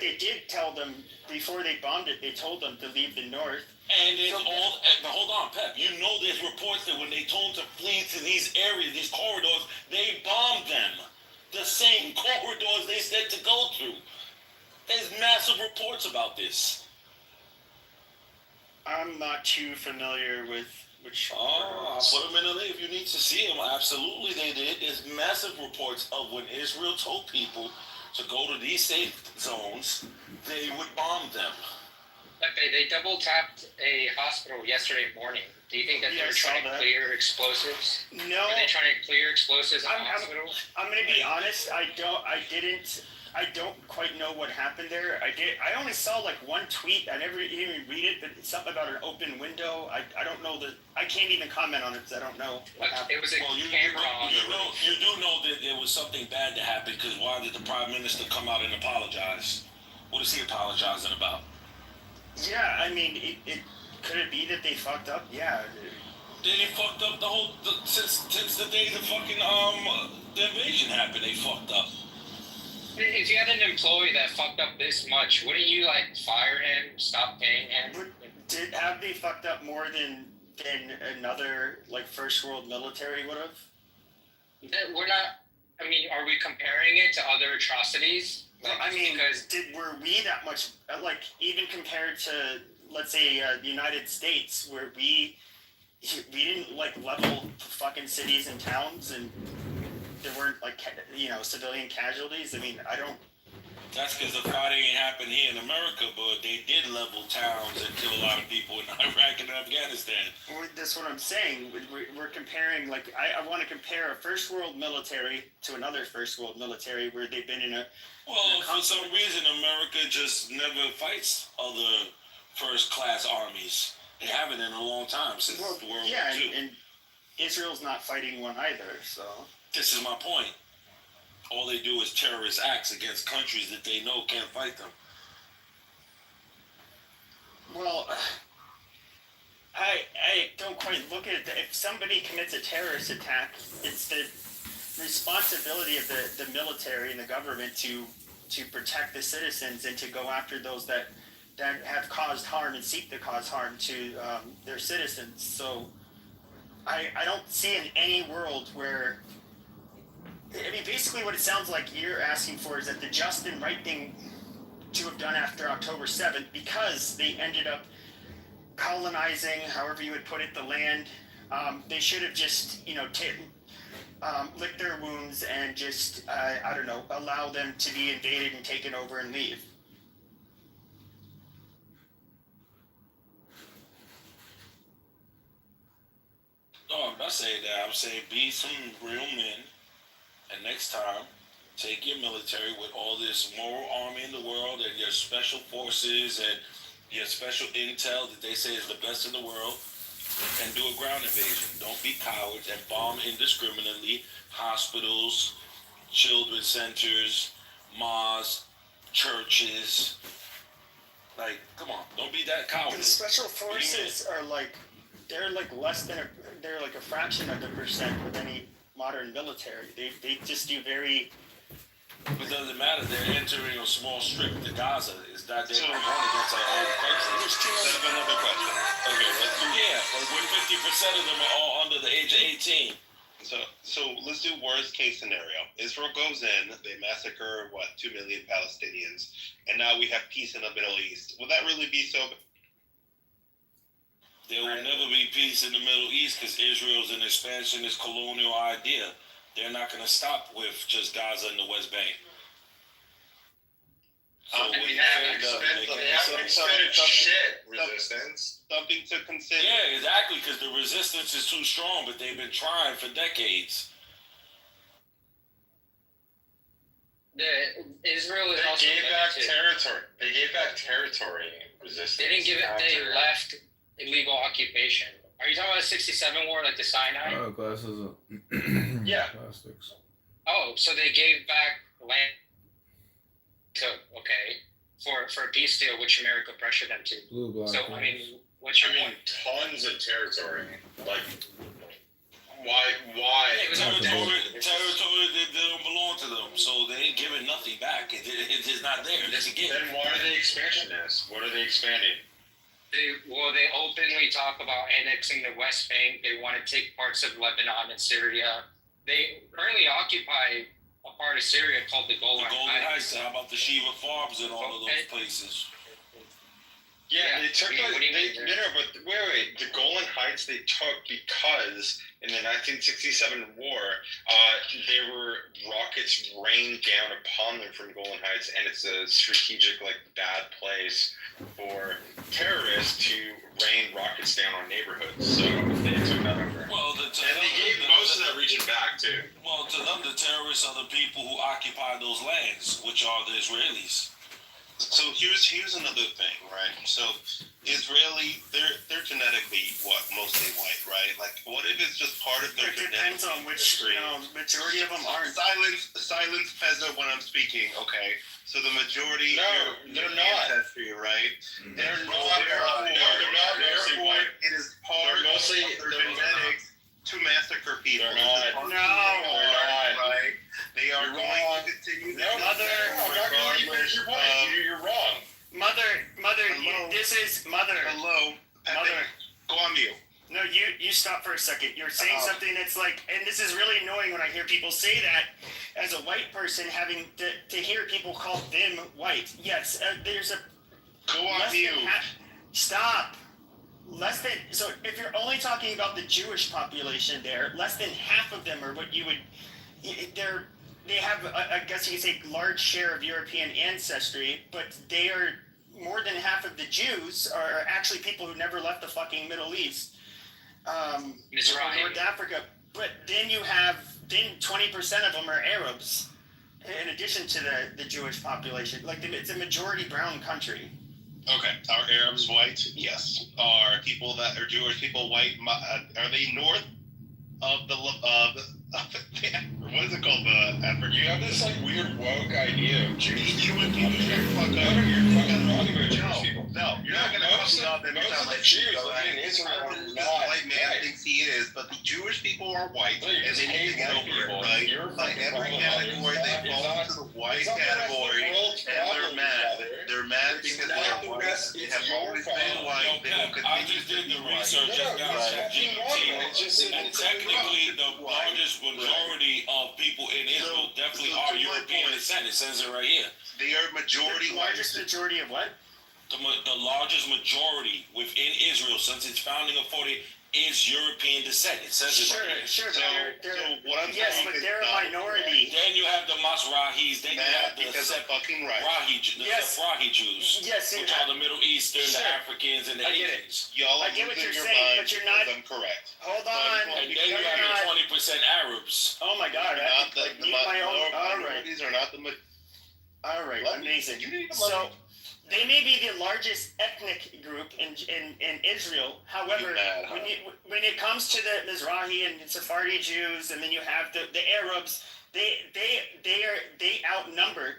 Speaker 8: they did tell them before they bombed it. They told them to leave the north.
Speaker 17: And hold on. Pep. You know there's reports that when they told them to flee to these areas, these corridors, they bombed them. The same corridors they said to go through. There's massive reports about this.
Speaker 8: I'm not too familiar with which.
Speaker 17: I'll put them in the link if you need to see them. Absolutely, they did. There's massive reports of when Israel told people to go to these safe zones, they would bomb them.
Speaker 15: Okay, they double tapped a hospital yesterday morning. Do you think that they were trying to clear explosives?
Speaker 8: No.
Speaker 15: Are they trying to clear explosives in the hospital?
Speaker 8: I'm gonna be honest. I don't quite know what happened there. I only saw like one tweet. I never even read it, but it's something about an open window. I don't know I can't even comment on it because I don't know what happened.
Speaker 15: It was a camera on the roof.
Speaker 17: You do know that there was something bad that happened, because why did the Prime Minister come out and apologize? What is he apologizing about?
Speaker 8: Yeah, I mean, it could it be that they fucked up? Yeah.
Speaker 17: They fucked up since the day the fucking the invasion happened. They fucked up.
Speaker 15: If you had an employee that fucked up this much, wouldn't you like fire him, stop paying him?
Speaker 8: Have they fucked up more than another like first world military would have?
Speaker 15: We're not. I mean, are we comparing it to other atrocities?
Speaker 8: Like, I mean, were we that much like even compared to let's say the United States, where we didn't like level fucking cities and towns and there weren't like civilian casualties? I mean, I don't.
Speaker 17: That's because the fighting ain't happened here in America, but they did level towns and kill a lot of people in Iraq and Afghanistan.
Speaker 8: Well, that's what I'm saying. We're comparing, like, I want to compare a first world military to another first world military where they've been in a.
Speaker 17: Well, for some reason, America just never fights other first class armies. They haven't in a long time since World War II.
Speaker 8: Yeah, and Israel's not fighting one either, so.
Speaker 17: This is my point. All they do is terrorist acts against countries that they know can't fight them.
Speaker 8: Well, I don't quite look at it. If somebody commits a terrorist attack, it's the responsibility of the military and the government to protect the citizens and to go after those that have caused harm and seek to cause harm to their citizens. So I don't see in any world where. I mean, basically what it sounds like you're asking for is that the just and right thing to have done after October 7th, because they ended up colonizing, however you would put it, the land, they should have just, licked their wounds and just, allow them to be invaded and taken over and leave.
Speaker 17: No, I'm not saying that. I'm saying be some real men. And next time, take your military with all this moral army in the world and your special forces and your special intel that they say is the best in the world, and do a ground invasion. Don't be cowards and bomb indiscriminately hospitals, children's centers, mosques, churches. Like, come on, don't be that cowardly.
Speaker 8: The special forces are they're like a fraction of the percent of any modern military. They just do very.
Speaker 17: It doesn't matter. They're entering a small strip to Gaza. Is that they're not going against our own country?
Speaker 1: That's another question. Okay, let's do.
Speaker 17: Yeah, but 50% of them are all under the age of 18.
Speaker 1: So let's do worst case scenario. Israel goes in, they massacre 2 million Palestinians, and now we have peace in the Middle East. Will that really be so?
Speaker 17: There will never be peace in the Middle East because Israel's an expansionist colonial idea. They're not going to stop with just Gaza and the West Bank. So
Speaker 1: they haven't expended resistance. Something to consider.
Speaker 17: Yeah, exactly, because the resistance is too strong, but they've been trying for decades.
Speaker 15: Israel is
Speaker 16: also gave back territory. They gave back territory resistance.
Speaker 15: They didn't give it. They left illegal occupation. Are you talking about the 67 war, like the Sinai?
Speaker 13: Oh, glasses.
Speaker 15: Yeah.
Speaker 13: Plastics.
Speaker 15: Oh, so they gave back land. So for a peace deal, which America pressured them to.
Speaker 13: Blue block.
Speaker 15: So I mean, what's your point?
Speaker 16: Tons of territory. Like, why?
Speaker 17: Territory that don't belong to them, so they ain't giving nothing back. It is not there. It's a gift.
Speaker 16: Then why are they expansionists? What are they expanding?
Speaker 15: They openly talk about annexing the West Bank. They want to take parts of Lebanon and Syria. They currently occupy a part of Syria called the Golan Heights.
Speaker 17: How about the Shiva Farms and all of those places?
Speaker 16: Yeah, they took but wait. The Golan Heights they took because in the 1967 war, there were rockets rained down upon them from Golan Heights, and it's a strategic, bad place for terrorists to rain rockets down on neighborhoods. So they took that over.
Speaker 17: Well,
Speaker 16: and they gave most of that region back too.
Speaker 17: Well, to them, the terrorists are the people who occupy those lands, which are the Israelis.
Speaker 1: So here's another thing, right? So Israeli, they're genetically mostly white, right? Like, what if it's just part of their
Speaker 8: It depends on which majority of them aren't.
Speaker 1: Silence peasant when I'm speaking. Okay, so the majority.
Speaker 16: No, they're not.
Speaker 1: Ancestry, right?
Speaker 16: They're not. They're not mostly white.
Speaker 1: It is part of their genetics to massacre people.
Speaker 16: They're not.
Speaker 1: No, right? They are going to continue.
Speaker 16: No, Mother. You're wrong.
Speaker 8: Mother, this is Mother.
Speaker 1: Hello,
Speaker 8: Mother.
Speaker 1: Go on mute.
Speaker 8: No, you stop for a second. You're saying something that's and this is really annoying when I hear people say that as a white person, having to hear people call them white. Yes, there's a.
Speaker 1: Go on mute.
Speaker 8: Stop. So if you're only talking about the Jewish population there, less than half of them are what you would. They have, I guess you could say, large share of European ancestry, but they are more than half of the Jews are actually people who never left the fucking Middle East, North Africa. But then 20% of them are Arabs, in addition to the Jewish population. It's a majority brown country.
Speaker 1: Okay, are Arabs white? Yes. Are people that are Jewish people white? Are they north of the what is it called? The Africa.
Speaker 16: You have this weird woke idea of Jews.
Speaker 1: You're fucking wrong about Jewish people. No, you're not gonna fuck me up and
Speaker 16: most of the Jews living in Israel are not
Speaker 1: white man thinks he is, but the Jewish people are white, and they need to get over it, right? Like every category, they fall into the white category, and they're mad. They're mad because they're white. They have always been white. They will
Speaker 17: I
Speaker 1: continue
Speaker 17: just
Speaker 1: to
Speaker 17: did
Speaker 1: be
Speaker 17: the
Speaker 1: white.
Speaker 17: research and got ChatGPT, and technically the largest majority of people in Israel definitely are European descent. It says it right here.
Speaker 1: They are majority white.
Speaker 8: Largest majority of what?
Speaker 17: The largest majority within Israel since its founding of 40 is European descent. It says it right here.
Speaker 8: Sure.
Speaker 1: So what I'm saying
Speaker 8: but
Speaker 1: is
Speaker 8: they're a minority.
Speaker 17: Then you have the Masrahis. Then you have the
Speaker 1: because of fucking right.
Speaker 17: Sephardi Jews.
Speaker 8: Yes,
Speaker 17: which are the Middle Eastern, the Africans, and the Asians.
Speaker 1: Y'all
Speaker 8: I get what
Speaker 1: losing
Speaker 8: you're
Speaker 1: your
Speaker 8: saying,
Speaker 1: mind
Speaker 8: but you're not.
Speaker 1: because I'm correct.
Speaker 8: Hold on.
Speaker 17: And then you have the 20% Arabs.
Speaker 8: Oh my God!
Speaker 1: Not the minorities are not the.
Speaker 8: All right, amazing. So they may be the largest ethnic group in Israel. However, when it comes to the Mizrahi and Sephardi Jews, and then you have the Arabs, they outnumber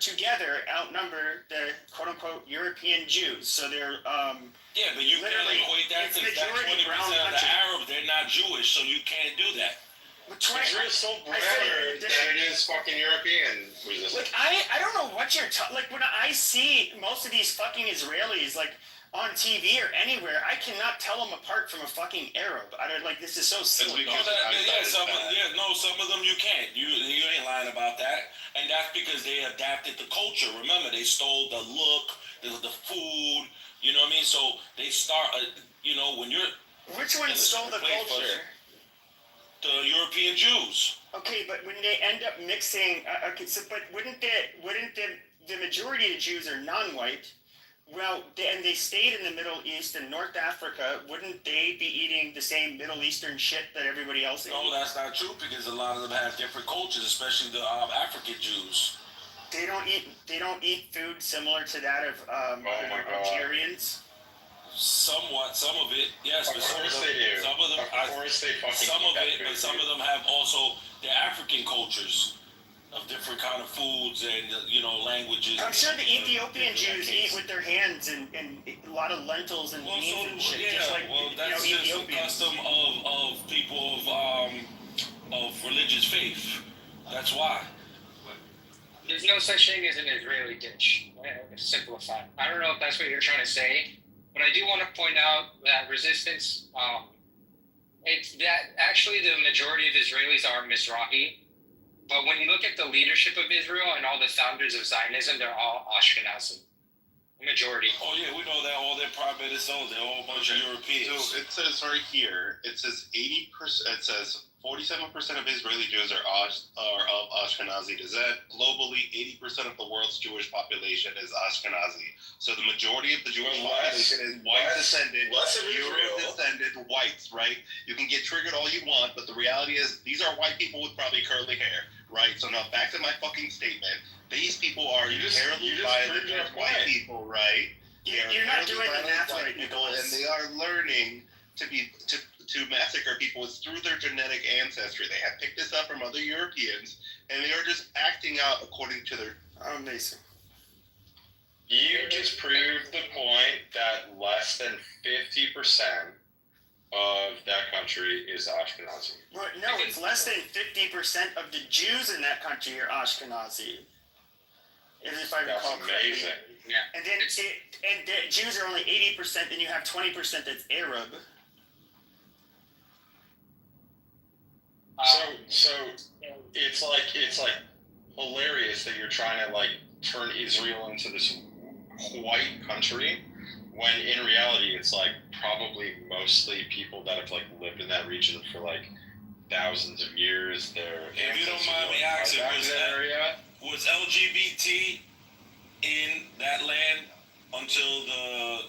Speaker 8: the quote unquote European Jews. So they're
Speaker 17: yeah, but you can't equate that to that 20% of the Arabs. They're not Jewish, so you can't do that.
Speaker 16: You're so broader than it is fucking European resistance.
Speaker 8: I don't know what you're when I see most of these fucking Israelis on TV or anywhere, I cannot tell them apart from a fucking Arab. This is so silly.
Speaker 17: Some of them you can't. You ain't lying about that. And that's because they adapted the culture. Remember, they stole the look, the food. You know what I mean? So they start. When you're
Speaker 8: which one stole the culture?
Speaker 17: The European Jews.
Speaker 8: Okay, but when they end up mixing, but wouldn't the majority of the Jews are non-white? Well, and they stayed in the Middle East and North Africa. Wouldn't they be eating the same Middle Eastern shit that everybody else eats?
Speaker 17: No, that's not true because a lot of them have different cultures, especially the African Jews.
Speaker 8: They don't eat food similar to that of Algerians.
Speaker 17: Somewhat, some of it, yes, but some of them have also their African cultures of different kind of foods and languages.
Speaker 8: I'm sure the Ethiopian Jews eat with their hands and a lot of lentils and beans and shit.
Speaker 17: Yeah,
Speaker 8: just like
Speaker 17: that's just the custom of people of religious faith. That's why.
Speaker 15: There's no such thing as an Israeli dish. Simplify. I don't know if that's what you're trying to say, But I do want to point out that resistance, it's that actually the majority of Israelis are Mizrahi. But when you look at the leadership of Israel and all the founders of Zionism, they're all Ashkenazi. Majority.
Speaker 17: Oh yeah, we know that all their private zones, they're all a bunch of Europeans.
Speaker 1: So it says right here, it says 80%. It says 47% of Israeli Jews are of Ashkenazi descent. Globally, 80% of the world's Jewish population is Ashkenazi. So the majority of the Jewish population is white descended, Euro-descended whites, right? You can get triggered all you want, but the reality is these are white people with probably curly hair, right? So now back to my fucking statement. These people are terribly violent white people, right?
Speaker 8: You're not doing the math right, Nicholas.
Speaker 1: And they are learning to massacre people. It's through their genetic ancestry. They have picked this up from other Europeans, and they are just acting out according to their...
Speaker 8: Amazing.
Speaker 16: You just proved the point that less than 50% of that country is Ashkenazi.
Speaker 8: Well, no, it's less than 50% of the Jews in that country are Ashkenazi. If I recall correctly.
Speaker 16: Amazing.
Speaker 15: Yeah.
Speaker 8: And then the Jews are only 80%, then you have 20% that's Arab.
Speaker 16: So it's like hilarious that you're trying to like turn Israel into this white country when in reality it's like probably mostly people that have like lived in that region for like thousands of years.
Speaker 17: If you don't mind me asking, was LGBT in that land until the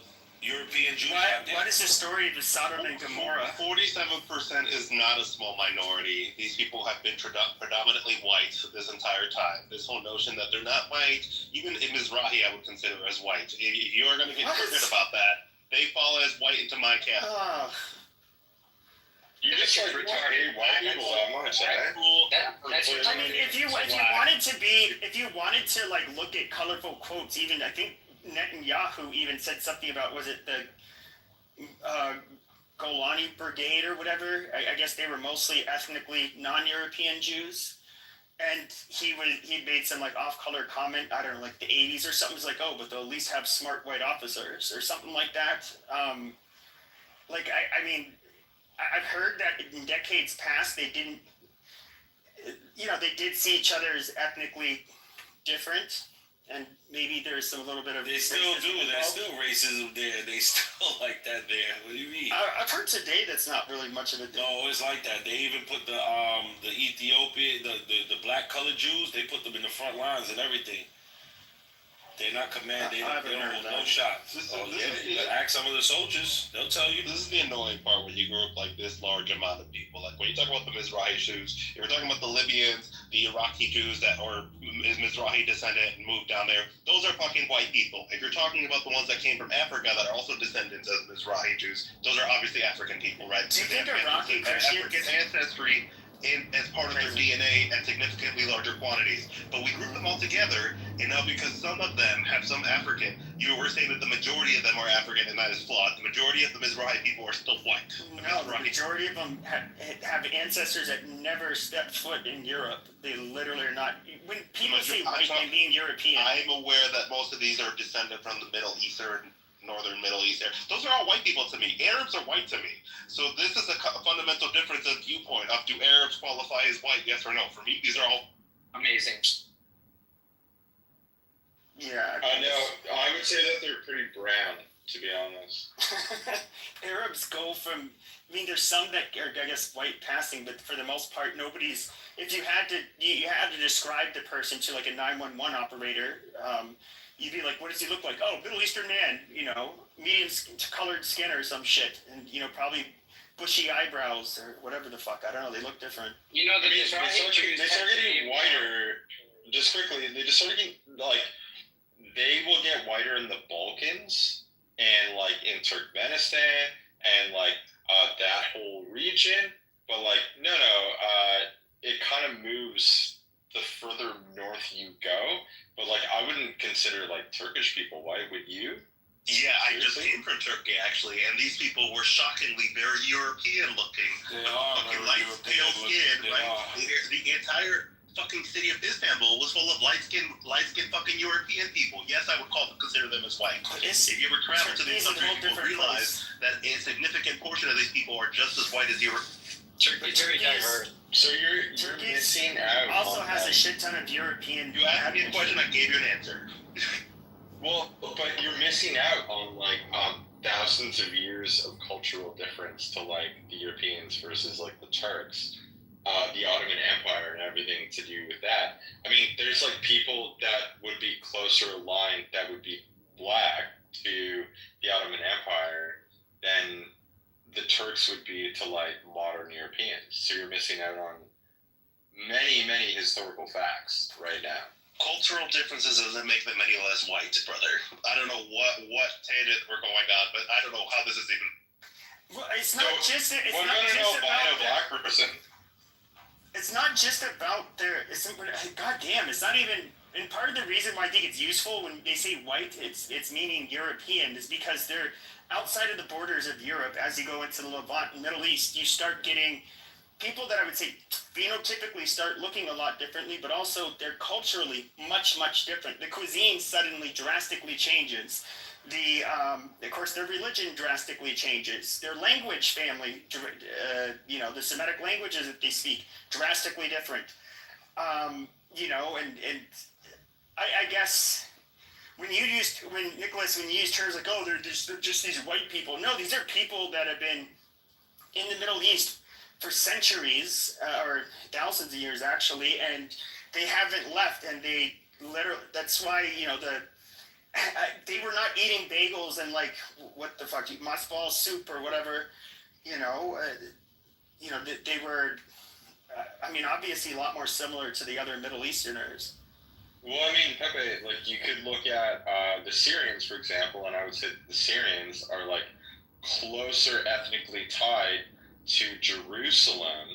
Speaker 17: European Jews?
Speaker 8: What is the story of Sodom and Gomorrah?
Speaker 1: 47% is not a small minority. These people have been predominantly white this entire time. This whole notion that they're not white, even in Mizrahi, I would consider as white. If you are going to get triggered about that, they fall as white into my category.
Speaker 16: You just like retarded white people that much,
Speaker 8: I mean, if you wanted to like look at colorful quotes, even I think Netanyahu even said something about, was it the Golani Brigade or whatever? I guess they were mostly ethnically non-European Jews, and he made some like off-color comment. I don't know, like the 80s or something. It was like, oh, but they'll at least have smart white officers or something like that. I mean, I've heard that in decades past they didn't, they did see each other as ethnically different, and maybe there's some little bit of...
Speaker 17: They still do. There's still racism there. They still like that there. What do you mean?
Speaker 8: I've heard today that's not really much of a thing.
Speaker 17: No, it's like that. They even put the Ethiopian, the black colored Jews, they put them in the front lines and everything. They're not commanded. They don't hold no shots. Ask some of the soldiers. They'll tell you.
Speaker 1: This is the annoying part when you group like this large amount of people. Like when you talk about the Mizrahi Jews, if you're talking about the Libyans, the Iraqi Jews that are Mizrahi descendant and moved down there, those are fucking white people. If you're talking about the ones that came from Africa that are also descendants of Mizrahi Jews, those are obviously African people, right?
Speaker 8: Do you think Iraqi Christians...
Speaker 1: African ancestry as part of their DNA at significantly larger quantities. But we group them all together, and now because some of them have some African, you were saying that the majority of them are African, and that is flawed. The majority of the Mizrahi people are still white.
Speaker 8: No, the majority of them have ancestors that never stepped foot in Europe. They literally are not... When people say white, they mean European.
Speaker 1: I'm aware that most of these are descended from the Middle Eastern, Northern Middle East there. Those are all white people to me. Arabs are white to me. So this is a fundamental difference of viewpoint of do Arabs qualify as white, yes or no? For me, these are all
Speaker 15: amazing.
Speaker 8: Yeah.
Speaker 16: No, I would say that they're pretty brown, to be honest.
Speaker 8: Arabs go from... I mean, there's some that are, I guess, white passing, but for the most part, nobody's... If you had to describe the person to like a 911 operator, you'd be like, what does he look like? Oh, Middle Eastern man, medium colored skin or some shit. And, probably bushy eyebrows or whatever the fuck. I don't know. They look different.
Speaker 16: They start getting whiter, just quickly, they just start getting, like, they will get whiter in the Balkans and, like, in Turkmenistan and, like, that whole region. But, like, no, it kind of moves the further north you go. But, like, I wouldn't consider, like, Turkish people white, would you?
Speaker 1: Yeah, I just came from Turkey, actually, and these people were shockingly very European looking.
Speaker 17: They are
Speaker 1: fucking light, pale skin, right? The entire fucking city of Istanbul was full of light-skinned fucking European people. Yes, I would consider them as white. If you ever travel to these countries, you will realize that a significant portion of these people are just as white as you.
Speaker 15: Turkey's very diverse.
Speaker 16: So you're missing out.
Speaker 8: Also has a shit ton of European.
Speaker 1: You asked me a question, I gave you an answer.
Speaker 16: Well, but you're missing out on like thousands of years of cultural difference to like the Europeans versus like the Turks, the Ottoman Empire, and everything to do with that. I mean, there's like people that would be closer aligned that would be black to the Ottoman Empire than the Turks would be to like modern Europeans. So you're missing out on many historical facts right now.
Speaker 1: Cultural differences doesn't make them any less white, brother. I don't know what tangent we're going on, but I don't know how this is even.
Speaker 8: Well, it's not just. It's
Speaker 16: what
Speaker 8: not
Speaker 16: about
Speaker 8: just
Speaker 16: an
Speaker 8: about
Speaker 16: albino black person?
Speaker 8: It's not just about their. God damn! It's not even. And part of the reason why I think it's useful when they say white, it's meaning European, is because they're outside of the borders of Europe. As you go into the Levant and Middle East, you start getting people that I would say phenotypically start looking a lot differently, but also they're culturally much different. The cuisine suddenly drastically changes. Of course, their religion drastically changes. Their language family, the Semitic languages that they speak, drastically different. And I guess when Nicholas used terms like, oh, they're just these white people. No, these are people that have been in the Middle East for centuries, or thousands of years actually, and they haven't left, and they literally, that's why, they were not eating bagels and like, what the fuck, mothball soup or whatever, they were, obviously a lot more similar to the other Middle Easterners.
Speaker 16: Well, I mean, Pepe, like, you could look at the Syrians, for example, and I would say the Syrians are like closer ethnically tied to Jerusalem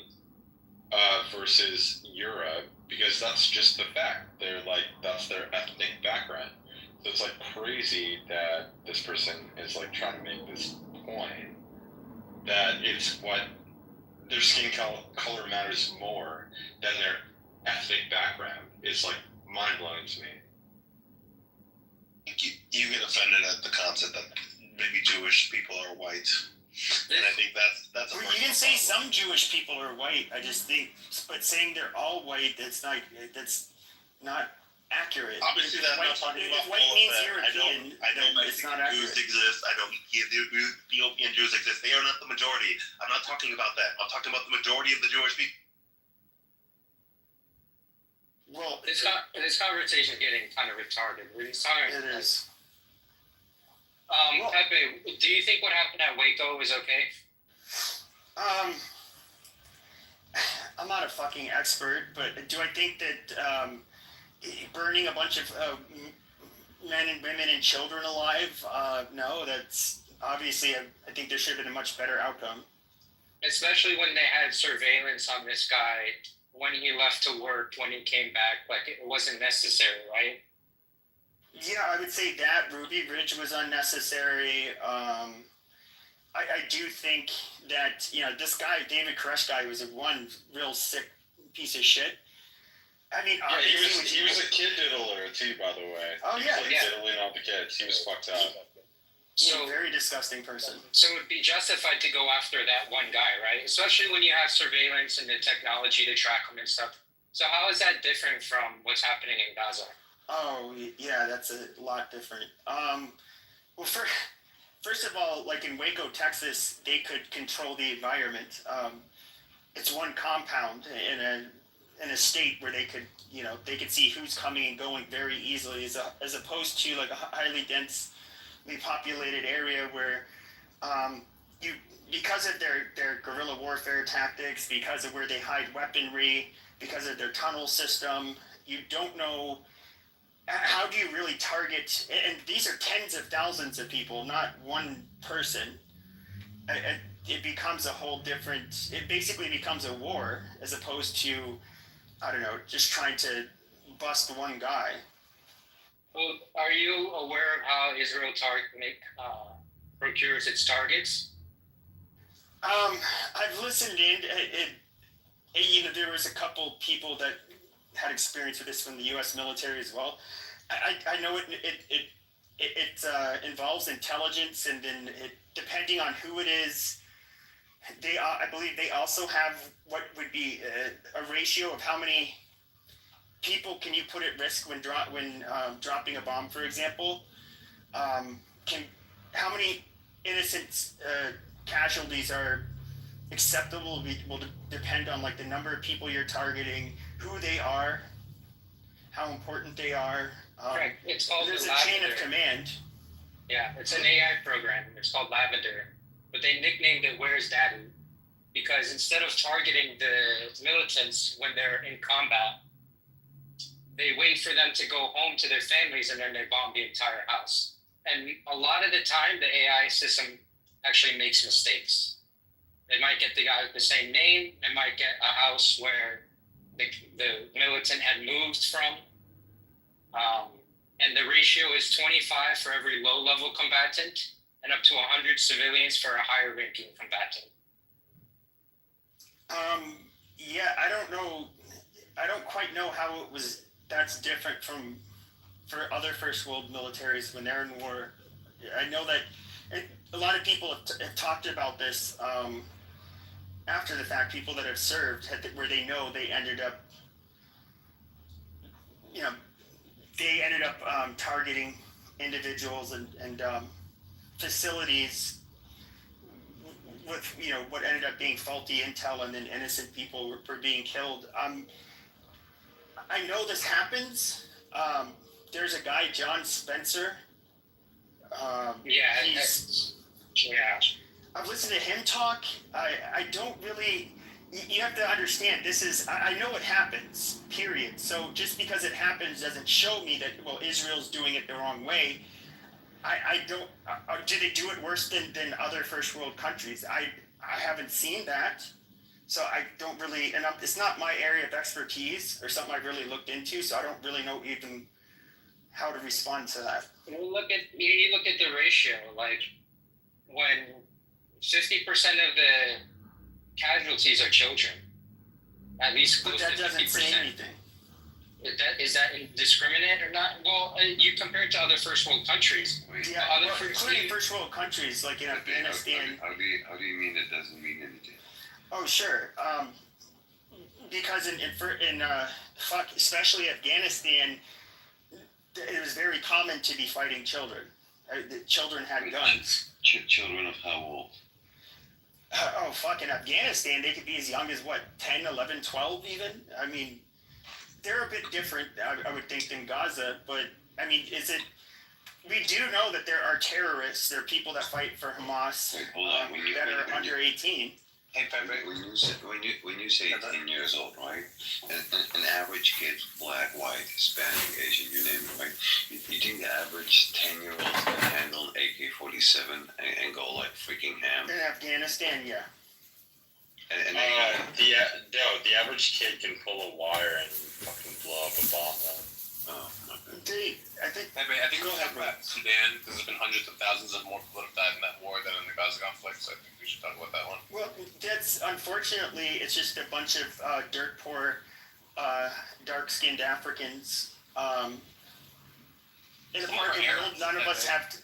Speaker 16: versus Europe, because that's just the fact. They're like, that's their ethnic background. So it's like crazy that this person is like trying to make this point that it's what their skin color matters more than their ethnic background. It's like mind blowing to me.
Speaker 1: You get offended at the concept that maybe Jewish people are white. And I think that's.
Speaker 8: Well, you can say some Jewish people are white. I just think, but saying they're all white, that's not accurate.
Speaker 1: Obviously, that's not talking about
Speaker 8: white means European.
Speaker 1: I don't
Speaker 8: it's not accurate.
Speaker 1: Jews exist. I don't Ethiopian Jews exist. They are not the majority. I'm not talking about that. I'm talking about the majority of the Jewish people.
Speaker 15: Well, this conversation is getting kind of retarded. It is. Pepe, do you think what happened at Waco is okay?
Speaker 8: I'm not a fucking expert, but do I think that burning a bunch of men and women and children alive? No, that's obviously. I think there should have been a much better outcome.
Speaker 15: Especially when they had surveillance on this guy when he left to work, when he came back, like it wasn't necessary, right?
Speaker 8: Yeah, I would say that Ruby Ridge was unnecessary. I do think that, this guy, David Koresh guy, was one real sick piece of shit. I mean,
Speaker 16: yeah, he was a kid diddler too, by the way.
Speaker 8: Oh,
Speaker 16: he
Speaker 8: yeah.
Speaker 16: was diddling all the kids. He was fucked up.
Speaker 8: So very disgusting person.
Speaker 15: So it would be justified to go after that one guy, right? Especially when you have surveillance and the technology to track him and stuff. So how is that different from what's happening in Gaza?
Speaker 8: Oh, yeah, that's a lot different. Well, first of all, like in Waco, Texas, they could control the environment. It's one compound in a state where they could, they could see who's coming and going very easily, as opposed to like a highly densely populated area where because of their guerrilla warfare tactics, because of where they hide weaponry, because of their tunnel system, you don't know. How do you really target? And these are tens of thousands of people, not one person. It becomes a whole different. It basically becomes a war as opposed to, I don't know, just trying to bust one guy.
Speaker 15: Well, are you aware of how Israel procures its targets?
Speaker 8: I've listened in. There was a couple people that had experience with this from the U.S. military as well. I know it involves intelligence, and then depending on who it is, I believe they also have what would be a ratio of how many people can you put at risk when dropping a bomb, for example. How many innocent casualties are acceptable will depend on like the number of people you're targeting, who they are, how important they are.
Speaker 15: Correct. It's called
Speaker 8: there's a
Speaker 15: Lavender.
Speaker 8: chain of command.
Speaker 15: Yeah, it's an AI program. It's called Lavender, but they nicknamed it "Where's Daddy" because instead of targeting the militants when they're in combat, they wait for them to go home to their families and then they bomb the entire house. And a lot of the time, the AI system actually makes mistakes. They might get the same name. They might get a house where the militant had moved from. And the ratio is 25 for every low-level combatant and up to 100 civilians for a higher-ranking combatant.
Speaker 8: Yeah, I don't know. I don't quite know how that's different for other first world militaries when they're in war. I know that a lot of people have talked about this after the fact. People that have served, where they know they ended up, targeting individuals and facilities with what ended up being faulty intel, and then innocent people were being killed. I know this happens. There's a guy, John Spencer. I've listened to him talk. I don't really. You have to understand. I know it happens. Period. So just because it happens doesn't show me that Israel's doing it the wrong way. I don't. Do they do it worse than other first world countries? I haven't seen that. So I don't really, and it's not my area of expertise or something I've really looked into. So I don't really know even how to respond to that.
Speaker 15: You look at the ratio, like when 50% of the casualties are children, at least close to 50%.
Speaker 8: But that doesn't say anything.
Speaker 15: Is that indiscriminate or not? Well, you compare it to other first world countries.
Speaker 8: Yeah, including first world countries like in Afghanistan.
Speaker 9: How do you mean it doesn't mean anything?
Speaker 8: Oh, sure. Because especially Afghanistan, it was very common to be fighting children. The children had guns.
Speaker 9: Children of how old?
Speaker 8: In Afghanistan, they could be as young as 10, 11, 12 even? I mean, they're a bit different, I would think, than Gaza, but I mean, we do know that there are terrorists, there are people that fight for Hamas that are under 18.
Speaker 9: Hey, Pepe, when you say 10 years old, right? An average kid, black, white, Hispanic, Asian, you name it, right? You think the average 10-year-old can handle AK-47 and go like freaking ham?
Speaker 8: In Afghanistan, yeah.
Speaker 16: The average kid can pull a wire and fucking blow up a bomb.
Speaker 8: I think
Speaker 11: we'll talk about Sudan, because there's been hundreds of thousands of more people have died in that war than in the Gaza conflict, so I think we should talk about that one.
Speaker 8: Well, unfortunately, it's just a bunch of dirt poor, dark-skinned Africans. In the part of the world, none of us have.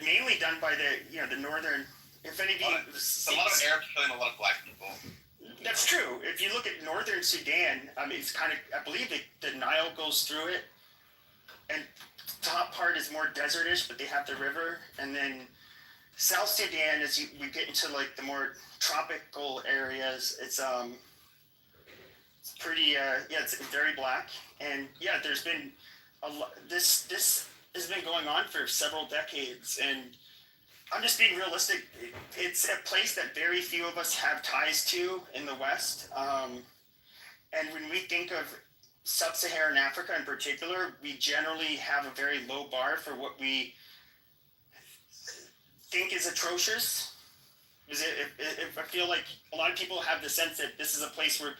Speaker 8: Mainly done by the northern. If anything,
Speaker 11: a lot of Arabs killing a lot of black people.
Speaker 8: That's true. If you look at northern Sudan, it's kind of. I believe the Nile goes through it, and the top part is more desertish, but they have the river, and then South Sudan, as we get into like the more tropical areas, it's pretty. It's very black, and there's been a lot. This has been going on for several decades, and I'm just being realistic. It's a place that very few of us have ties to in the West. And when we think of sub-Saharan Africa in particular, we generally have a very low bar for what we think is atrocious. I feel like a lot of people have the sense that this is a place where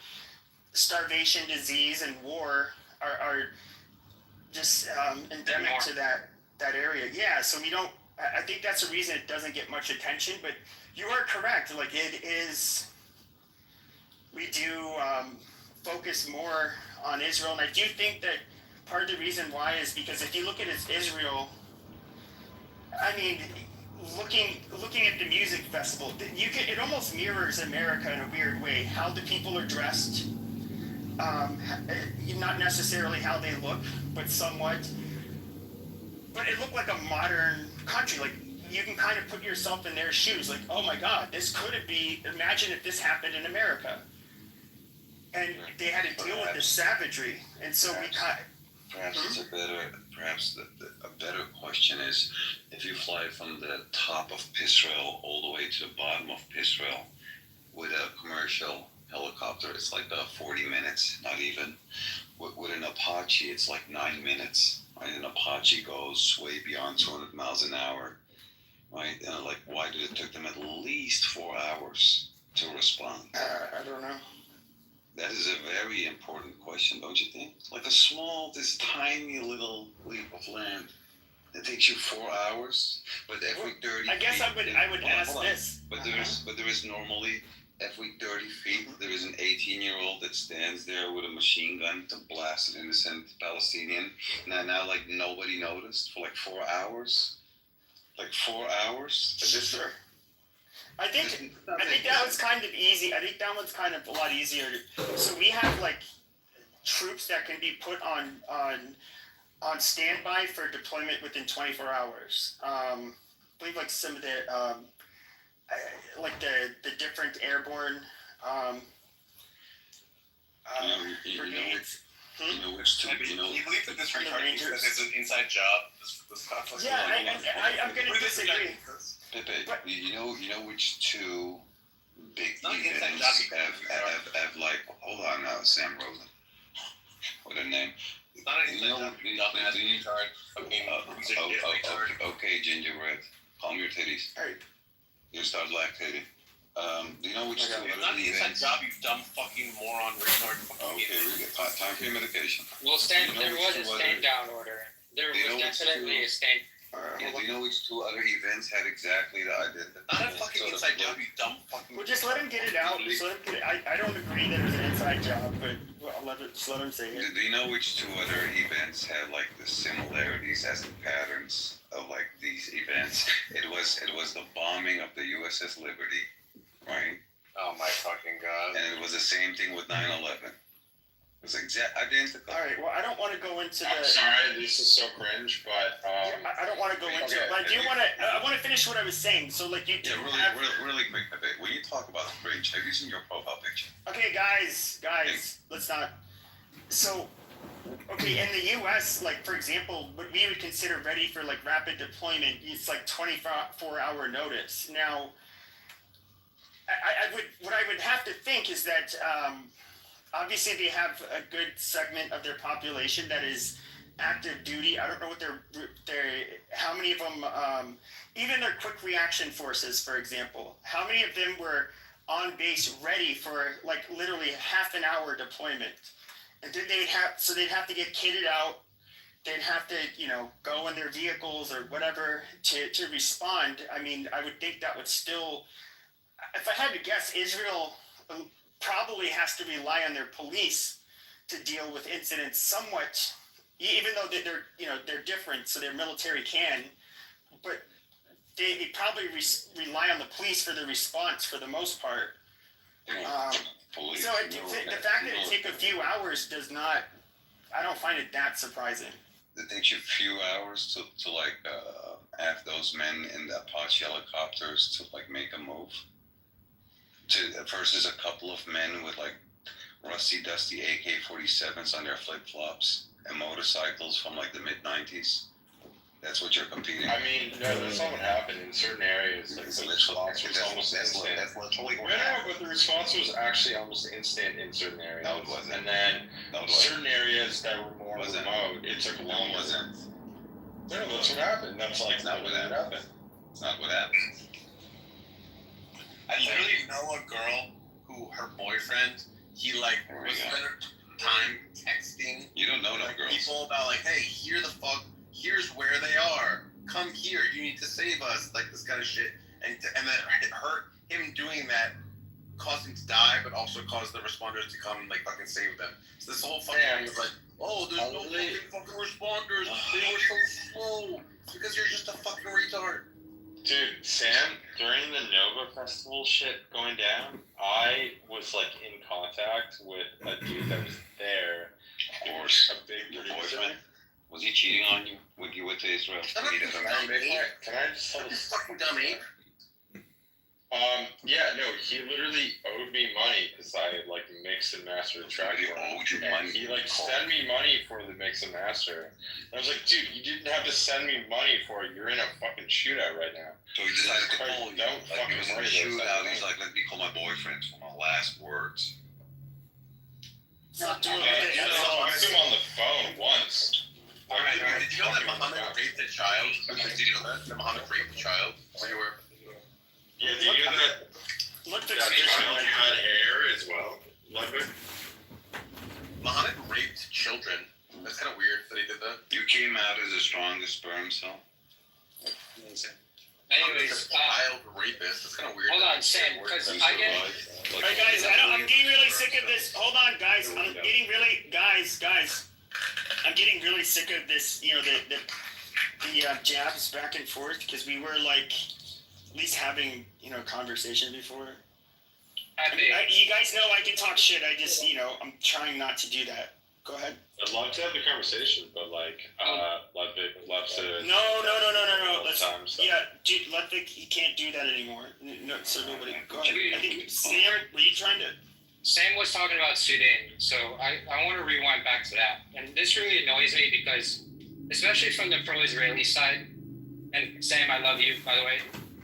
Speaker 8: starvation, disease, and war are just endemic to that area. Yeah, so we don't. I think that's the reason it doesn't get much attention, but you are correct. Like it is, we do focus more on Israel, and I do think that part of the reason why is because if you look at Israel, I mean, looking at the music festival, it almost mirrors America in a weird way. How the people are dressed, not necessarily how they look, but somewhat. But it looked like a modern country. Like you can kind of put yourself in their shoes. Like, oh my God, this could be. Imagine if this happened in America. And they had to deal with the savagery, and so
Speaker 9: Perhaps it's perhaps a better question is, if you fly from the top of Israel all the way to the bottom of Israel with a commercial helicopter, it's like 40 minutes, not even. With an Apache, it's like 9 minutes. Right? An Apache goes way beyond 200 miles an hour. Right? Like, why did it take them at least 4 hours to respond?
Speaker 8: I don't know.
Speaker 9: That is a very important question, don't you think? Like this tiny little leap of land. It takes you 4 hours, but every 30
Speaker 8: I guess
Speaker 9: feet,
Speaker 8: I would ask this.
Speaker 9: But there is normally every 30 feet there is an 18-year-old that stands there with a machine gun to blast an innocent Palestinian. Now like nobody noticed for like 4 hours. Like 4 hours?
Speaker 8: Sure. I think that was kind of easy. I think that one's kind of a lot easier. So we have like troops that can be put on standby for deployment within 24 hours. I believe like some of the like the different airborne brigades.
Speaker 9: You know which two?
Speaker 11: You believe that this retarded because it's an inside job. This conflict.
Speaker 8: Yeah, I'm going to disagree.
Speaker 9: Pepe, you know which two big events have like, hold on now, Sam Rosen. What a name.
Speaker 11: It's not an inside job,
Speaker 9: okay, Gingerbread. Calm your titties.
Speaker 8: Alright.
Speaker 9: You start lactating. Do you know which two
Speaker 11: it's not an inside job, you dumb fucking moron retard.
Speaker 9: Okay, we get time for your medication.
Speaker 15: Well, there was a stand down order. There was definitely a stand.
Speaker 9: Do you know which two other events had exactly the idea?
Speaker 11: Not a fucking inside job, you dumb fucking.
Speaker 8: Well, just let him get it out. Just let him get it. I don't agree that it's an inside job, but just let him say it.
Speaker 9: Do you know which two other events had like the similarities as the patterns of like these events? It was the bombing of the USS Liberty, right?
Speaker 11: Oh my fucking god!
Speaker 9: And it was the same thing with 9/11. It was identical.
Speaker 8: All right. Well, I don't want to go into
Speaker 16: I'm sorry, this is so cringe, but
Speaker 8: I don't want to go into it. But I do want to. I want to finish what I was saying. So, like, you.
Speaker 9: Yeah, really quick, Pepe. When you talk about cringe, have you seen your profile picture?
Speaker 8: Okay, guys, let's not. So, okay, in the U.S., like for example, what we would consider ready for like rapid deployment, it's like 24-hour notice. Now, what I would have to think is that. Obviously, they have a good segment of their population that is active duty. I don't know what how many of them, even their quick reaction forces, for example, how many of them were on base ready for like literally half an hour deployment? And then they'd have to get kitted out. They'd have to, go in their vehicles or whatever to respond. I mean, I would think that would still, if I had to guess, Israel probably has to rely on their police to deal with incidents somewhat, even though they're different, so their military can, but they probably rely on the police for the response for the most part. So the fact that it take a few hours does not, I don't find it that surprising.
Speaker 9: It takes you a few hours to like have those men in the Apache helicopters to like make a move. Versus a couple of men with like rusty, dusty AK-47s on their flip-flops and motorcycles from like the mid-90s. That's what you're competing.
Speaker 16: I mean, no, that's not what happened in certain areas. Like the response was almost instant.
Speaker 9: That's literally what
Speaker 16: No,
Speaker 9: happened.
Speaker 16: but the response was actually almost instant in certain areas.
Speaker 9: No, it wasn't.
Speaker 16: And then
Speaker 9: No, it
Speaker 16: certain areas that were more remote, it took
Speaker 9: No,
Speaker 16: longer.
Speaker 9: it wasn't.
Speaker 16: No, that's what happened. That's like
Speaker 9: not what happened. It's not what happened.
Speaker 11: I literally know a girl who her boyfriend, he like was spending time texting.
Speaker 9: You don't know no
Speaker 11: like
Speaker 9: girls.
Speaker 11: people about like, hey, here's where they are. Come here. You need to save us. Like this kind of shit. And then him doing that cause them to die, but also cause the responders to come and like fucking save them. So this whole fucking thing is like, oh, there's no fucking responders. They were so slow. It's because you're just a fucking retard.
Speaker 19: Dude, Sam, during the Nova Festival shit going down, I was like in contact with a dude that was there.
Speaker 9: Of course.
Speaker 19: A big
Speaker 9: Your
Speaker 19: producer.
Speaker 9: boyfriend? Was he cheating on you when you went to Israel?
Speaker 19: Can I just tell this
Speaker 11: fucking dummy?
Speaker 19: Yeah, no, he literally owed me money because I like mixed and mastered the track.
Speaker 9: He owed you money?
Speaker 19: He like sent me money for the mix and master. And I was like, dude, you didn't have to send me money for it. You're in a fucking shootout right now.
Speaker 9: So he decided to call you.
Speaker 19: Don't
Speaker 9: Like, he was in a
Speaker 19: worry
Speaker 9: shootout. He's like, let me call my boyfriend for my last words.
Speaker 19: I talked to him on the phone once.
Speaker 11: Alright, did you know that Muhammad raped a child? Did you know that Muhammad raped a child? When you were...
Speaker 19: Yeah, do you know that?
Speaker 8: Look,
Speaker 19: that child had hair as well. Ludwig.
Speaker 11: Muhammad raped children. That's kind of weird that he did that.
Speaker 9: You came out as the strongest sperm cell.
Speaker 15: Anyways,
Speaker 11: child rapist. That's kind of weird.
Speaker 15: Hold on, Sam, because I get.
Speaker 8: Alright, guys, I'm getting really sick of this. Hold on, guys. I'm getting really, guys. I'm getting really sick of this. You know, the jabs back and forth because we were like at least having conversation before. You guys know I can talk shit. I just I'm trying not to do that. Go ahead.
Speaker 19: I'd love to have the conversation, but like, Ludwig loves to.
Speaker 8: No. Let's.
Speaker 19: Time, so.
Speaker 8: Yeah, dude, Ludwig, he can't do that anymore. No, so nobody. Go ahead. I think Sam, were you trying to?
Speaker 15: Sam was talking about Sudan, so I want to rewind back to that. And this really annoys me because, especially from the pro-Israeli side, and Sam, I love you, by the way.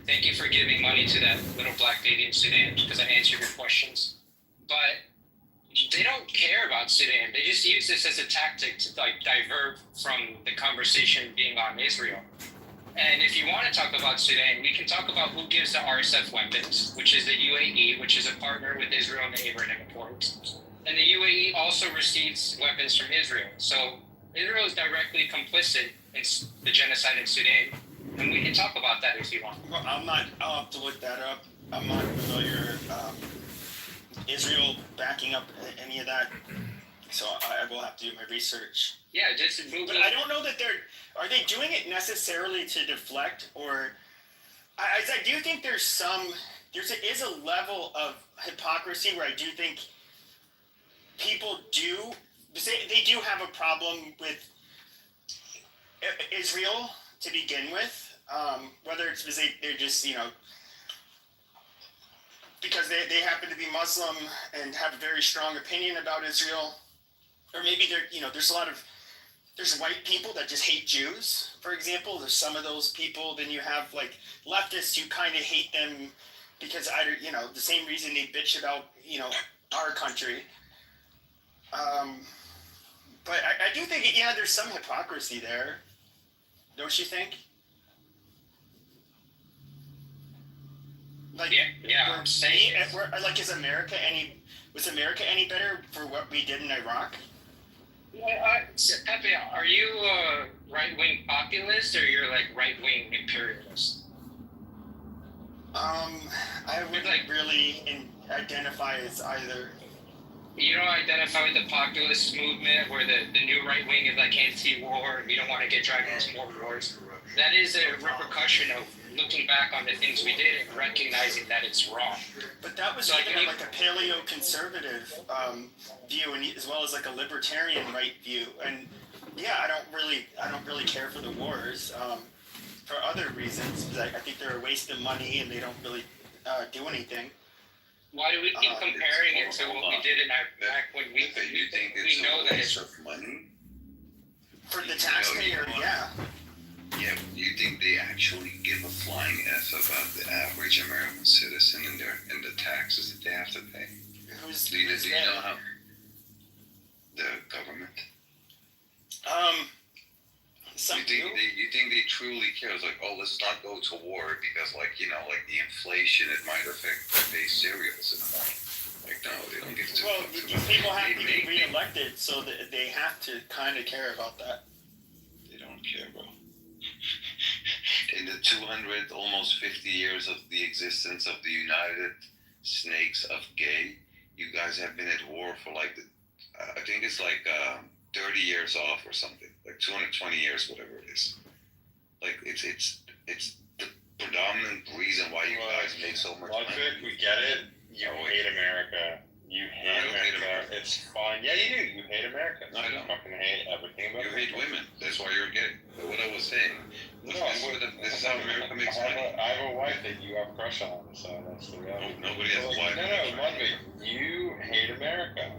Speaker 15: Thank you for giving money to that little black lady in Sudan because I answered your questions. But they don't care about Sudan. They just use this as a tactic to like divert from the conversation being on Israel. And if you want to talk about Sudan, we can talk about who gives the RSF weapons, which is the UAE, which is a partner with Israel and the Abraham Accords. And the UAE also receives weapons from Israel. So Israel is directly complicit in the genocide in Sudan. And we can talk about that if you want.
Speaker 8: Well, I'll have to look that up. I'm not familiar Israel backing up any of that. So I will have to do my research.
Speaker 15: Yeah, just move
Speaker 8: But I don't know that are they doing it necessarily to deflect, or I do think there is a level of hypocrisy where I do think people they do have a problem with Israel to begin with, whether it's because they're just because they happen to be Muslim and have a very strong opinion about Israel, or maybe there's white people that just hate Jews, for example. There's some of those people. Then you have like leftists who kind of hate them because the same reason they bitch about our country. But I do think there's some hypocrisy there, don't you think? Like,
Speaker 15: yeah, I'm saying.
Speaker 8: Was America any better for what we did in Iraq?
Speaker 15: Pepe, are you a right-wing populist or you're like right-wing imperialist?
Speaker 8: I wouldn't really identify as either.
Speaker 15: You don't identify with the populist movement where the new right wing is like anti-war and you don't want to get dragged into more wars. That is a repercussion of looking back on the things we did and recognizing that it's wrong.
Speaker 8: But that was like a paleo-conservative view, and as well as like a libertarian right view. And yeah, I don't really care for the wars for other reasons, because I think they're a waste of money and they don't really do anything.
Speaker 15: Why do we keep comparing it to what we did in Iraq when we know that it's
Speaker 9: of money?
Speaker 8: For the taxpayer, yeah.
Speaker 9: Yeah, do you think they actually give a flying F about the average American citizen and the taxes that they have to pay? Do you know how? The government. You think they truly care? It's like, oh, let's not go to war because, like the inflation, it might affect the cereals. Like, no, they don't give to.
Speaker 8: Well, people have to get reelected, so that they have to kind of care about that.
Speaker 9: They don't care, bro. In the 200, almost 50 years of the existence of the United snakes of gay. You guys have been at war for like, I think it's like 30 years off or something, like 220 years, whatever it is. Like it's the predominant reason why you guys make so much money.
Speaker 19: Ludwig, we get it. You hate America. You hate America. It's fine. Yeah, you do. You hate America.
Speaker 9: No, I don't.
Speaker 19: Fucking hate everything about
Speaker 9: You hate women. That's why you're gay. But what I was saying, this is how America makes money.
Speaker 19: I have a wife that you have a crush on, so that's the reality.
Speaker 9: Nobody has a wife.
Speaker 19: No, Ludwig, you hate America.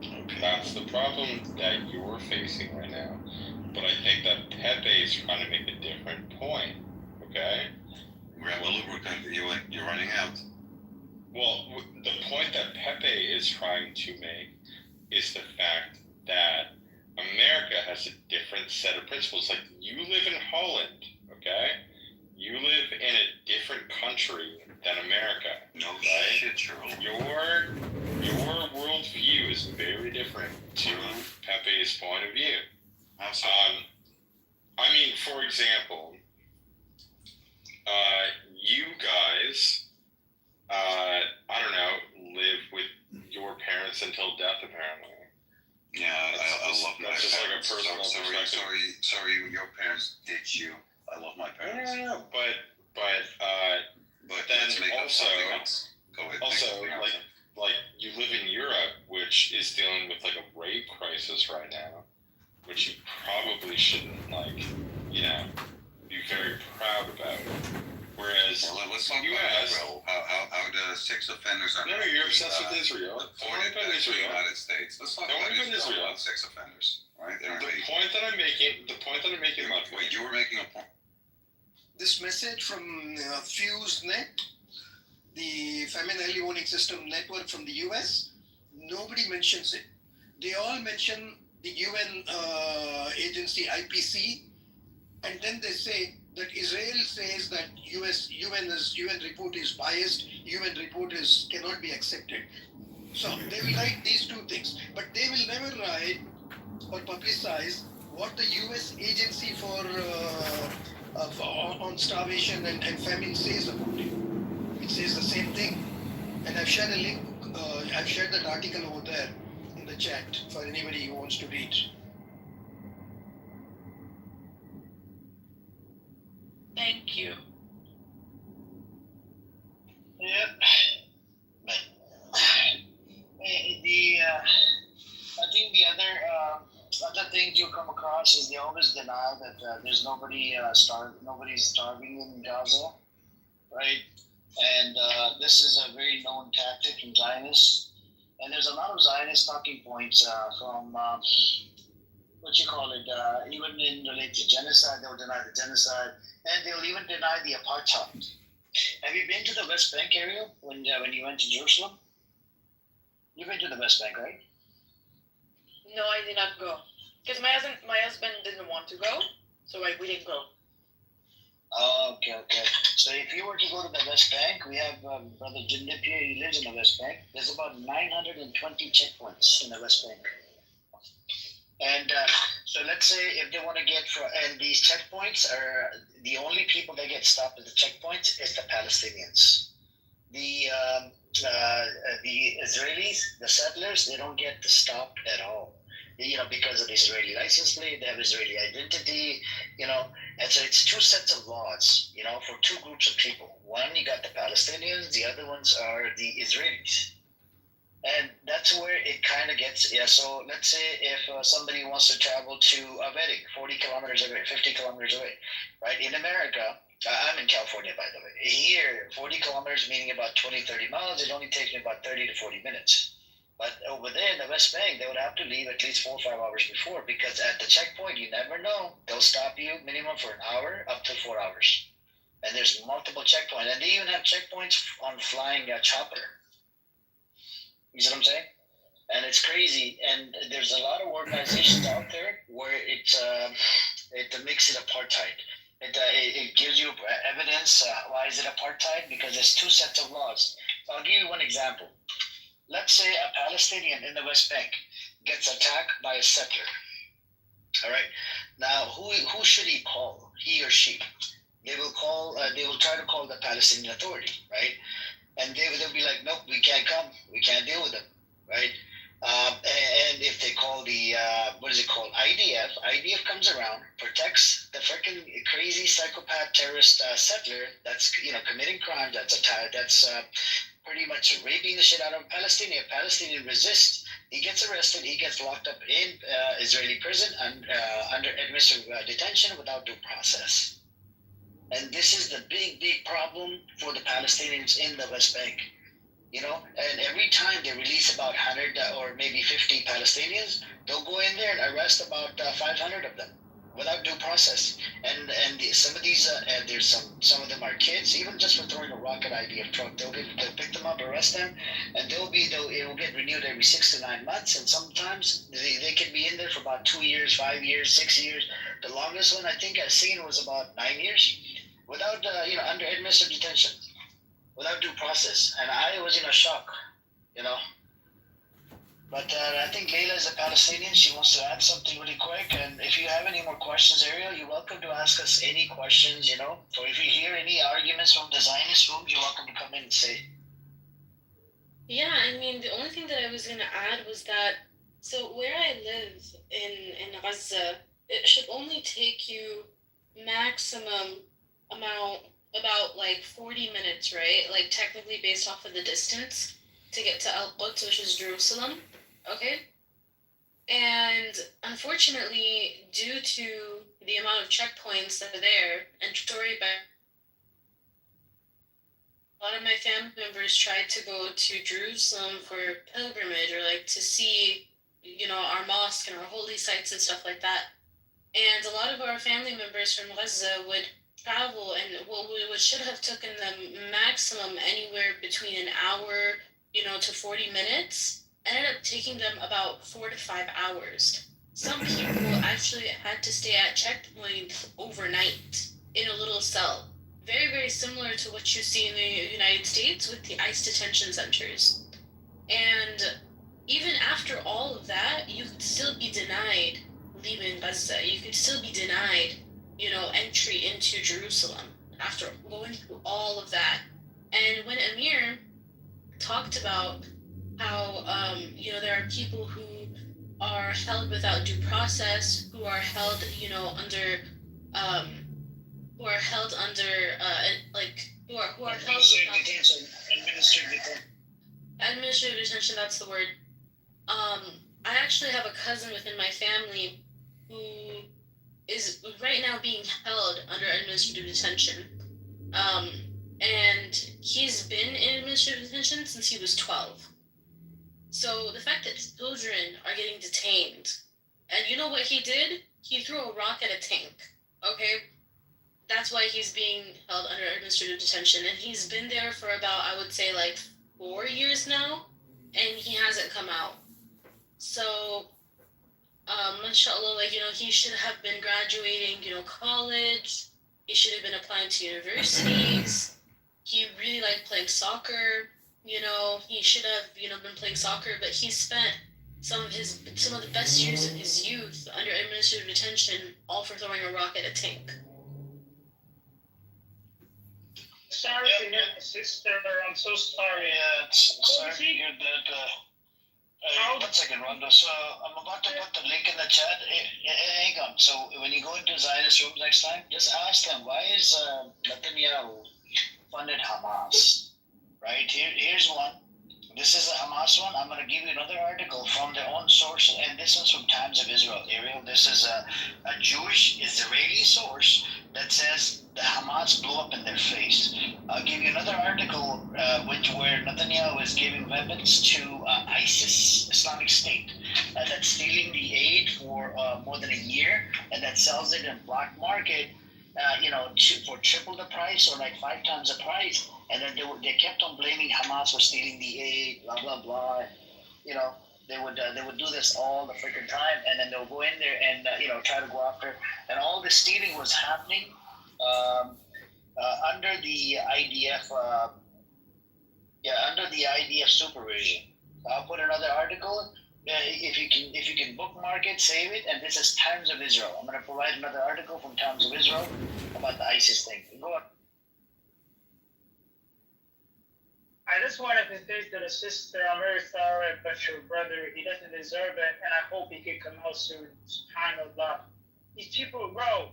Speaker 19: Okay. That's the problem that you're facing right now. But I think that Pepe is trying to make a different point. Okay?
Speaker 9: Grab a lubricant. You're running out.
Speaker 19: Well, the point that Pepe is trying to make is the fact that America has a different set of principles. Like, you live in Holland, okay? You live in a different country than America.
Speaker 9: No
Speaker 19: right?
Speaker 9: shit, Charles.
Speaker 19: Your worldview is very different to Pepe's point of view.
Speaker 9: How so?
Speaker 19: I mean, for example, you guys, I don't know, live with your parents until death, apparently.
Speaker 9: Yeah, I love my parents.
Speaker 19: That's just like a personal perspective.
Speaker 9: Sorry, your parents ditched you. I love my parents.
Speaker 19: No, but then also, like you live in Europe, which is dealing with like a rape crisis right now, which you probably shouldn't be very proud about. Whereas
Speaker 9: let's talk about Israel. How the sex offenders are.
Speaker 19: No, you're obsessed with Israel.
Speaker 9: Don't worry about Israel. United States. Let's talk about Israel. Sex offenders, right?
Speaker 19: The point that I'm making.
Speaker 9: Wait, you were making a point.
Speaker 3: This message from FuseNet, the Feminine Early Warning System network from the US, nobody mentions it. They all mention the UN agency IPC, and then they say that Israel says that UN report is biased, UN report cannot be accepted. So they will write these two things, but they will never write or publicize what the US agency on starvation and famine says about it. It says the same thing. And I've shared a link, I've shared that article over there in the chat for anybody who wants to read.
Speaker 24: Thank you.
Speaker 20: Yep. I think the other thing you come across is they always deny that there's nobody's starving in Gaza, right? And this is a very known tactic from Zionists. And there's a lot of Zionist talking points from even in relation to genocide. They'll deny the genocide, and they'll even deny the apartheid. Have you been to the West Bank area when you went to Jerusalem? You've been to the West Bank, right?
Speaker 24: No, I did not go. Because my husband didn't want to go, so we didn't go.
Speaker 20: Oh, okay. So if you were to go to the West Bank, we have Brother Jindip here, he lives in the West Bank. There's about 920 checkpoints in the West Bank. And so let's say if they want to and these checkpoints are the only people that get stopped at the checkpoints is the Palestinians. The Israelis, the settlers, they don't get stopped at all. Because of the Israeli license plate, they have Israeli identity, and so it's two sets of laws, for two groups of people. One, you got the Palestinians, the other ones are the Israelis. And that's where it kind of gets, so let's say if somebody wants to travel to a wedding 40 kilometers away, 50 kilometers away, right? In America, I'm in California, by the way. Here, 40 kilometers, meaning about 20, 30 miles, it only takes me about 30 to 40 minutes. But over there in the West Bank, they would have to leave at least 4 or 5 hours before, because at the checkpoint, you never know. They'll stop you minimum for an hour, up to 4 hours. And there's multiple checkpoints. And they even have checkpoints on flying chopper. You see what I'm saying? And it's crazy. And there's a lot of organizations out there where it makes it apartheid. It gives you evidence. Why is it apartheid? Because there's two sets of laws. So I'll give you one example. Let's say a Palestinian in the West Bank gets attacked by a settler. All right. Now, who should he call? He or she? They will try to call the Palestinian Authority, right? and they'll be like, nope, we can't come, we can't deal with them, right? And if they call the what is it called, IDF comes around, protects the freaking crazy psychopath terrorist settler that's committing crimes, that's pretty much raping the shit out of a Palestinian. If Palestinian resists, he gets arrested, he gets locked up in Israeli prison under administrative detention without due process. And this is the big problem for the Palestinians in the West Bank. And every time they release about 100 or maybe 50 Palestinians, they'll go in there and arrest about 500 of them without due process. And some of these, some of them are kids, even just for throwing a rock at IDF truck. They'll pick them up, arrest them, and it will get renewed every 6 to 9 months. And sometimes they can be in there for about 2 years, 5 years, 6 years. The longest one I think I've seen was about 9 years without under administrative detention, without due process. And I was in a shock, But I think Layla is a Palestinian. She wants to add something really quick. And if you have any more questions, Ariel, you're welcome to ask us any questions, Or if you hear any arguments from the Zionist rooms, you're welcome to come in and say.
Speaker 5: Yeah, I mean, the only thing that I was going to add was that, so where I live in Gaza, it should only take you maximum amount, about like 40 minutes, right? Like technically based off of the distance to get to Al-Quds, which is Jerusalem. Okay? And unfortunately, due to the amount of checkpoints that are there, and story by a lot of my family members tried to go to Jerusalem for pilgrimage or like to see, our mosque and our holy sites and stuff like that. And a lot of our family members from Gaza would travel, and what should have taken them maximum anywhere between an hour, to 40 minutes, ended up taking them about 4 to 5 hours. Some people actually had to stay at checkpoints overnight in a little cell. Very, very similar to what you see in the United States with the ICE detention centers. And even after all of that, you could still be denied leaving Gaza. You could still be denied entry into Jerusalem after going through all of that. And when Amir talked about how, there are people who are held without due process, who are held, under, who are held without administrative detention, that's the word. I actually have a cousin within my family who is right now being held under administrative detention. And he's been in administrative detention since he was 12. So the fact that children are getting detained, and you know what he did? He threw a rock at a tank, okay? That's why he's being held under administrative detention. And he's been there for about, I would say, like 4 years now, and he hasn't come out. So, mashallah, he should have been graduating, college. He should have been applying to universities. He really liked playing soccer. He should have, been playing soccer, but he spent some of the best years of his youth under administrative detention, all for throwing a rock at a tank.
Speaker 6: Sorry to hear my sister. I'm so sorry.
Speaker 20: Yeah, it's sorry to hear that. 1 second, Rondo. So I'm about to put the link in the chat. Hang on. So when you go into Zionist room next time, just ask them, why is Netanyahu funded Hamas? Right? Here's one. This is a Hamas one. I'm going to give you another article from their own source, and this one's from Times of Israel. Ariel, this is a Jewish Israeli source that says the Hamas blew up in their face. I'll give you another article where Netanyahu is giving weapons to ISIS, Islamic State, that's stealing the aid for more than a year, and that sells it in black market, for triple the price or like 5 times the price. And then they kept on blaming Hamas for stealing the aid, blah blah blah. They would do this all the freaking time, and then they'll go in there and try to go after. And all the stealing was happening under the IDF. Under the IDF supervision. I'll put another article. If you can bookmark it, save it. And this is Times of Israel. I'm going to provide another article from Times of Israel about the ISIS thing. Go on.
Speaker 6: I just wanted to say to the sister, I'm very sorry, but your brother, he doesn't deserve it, and I hope he can come out soon. SubhanAllah. These people, bro.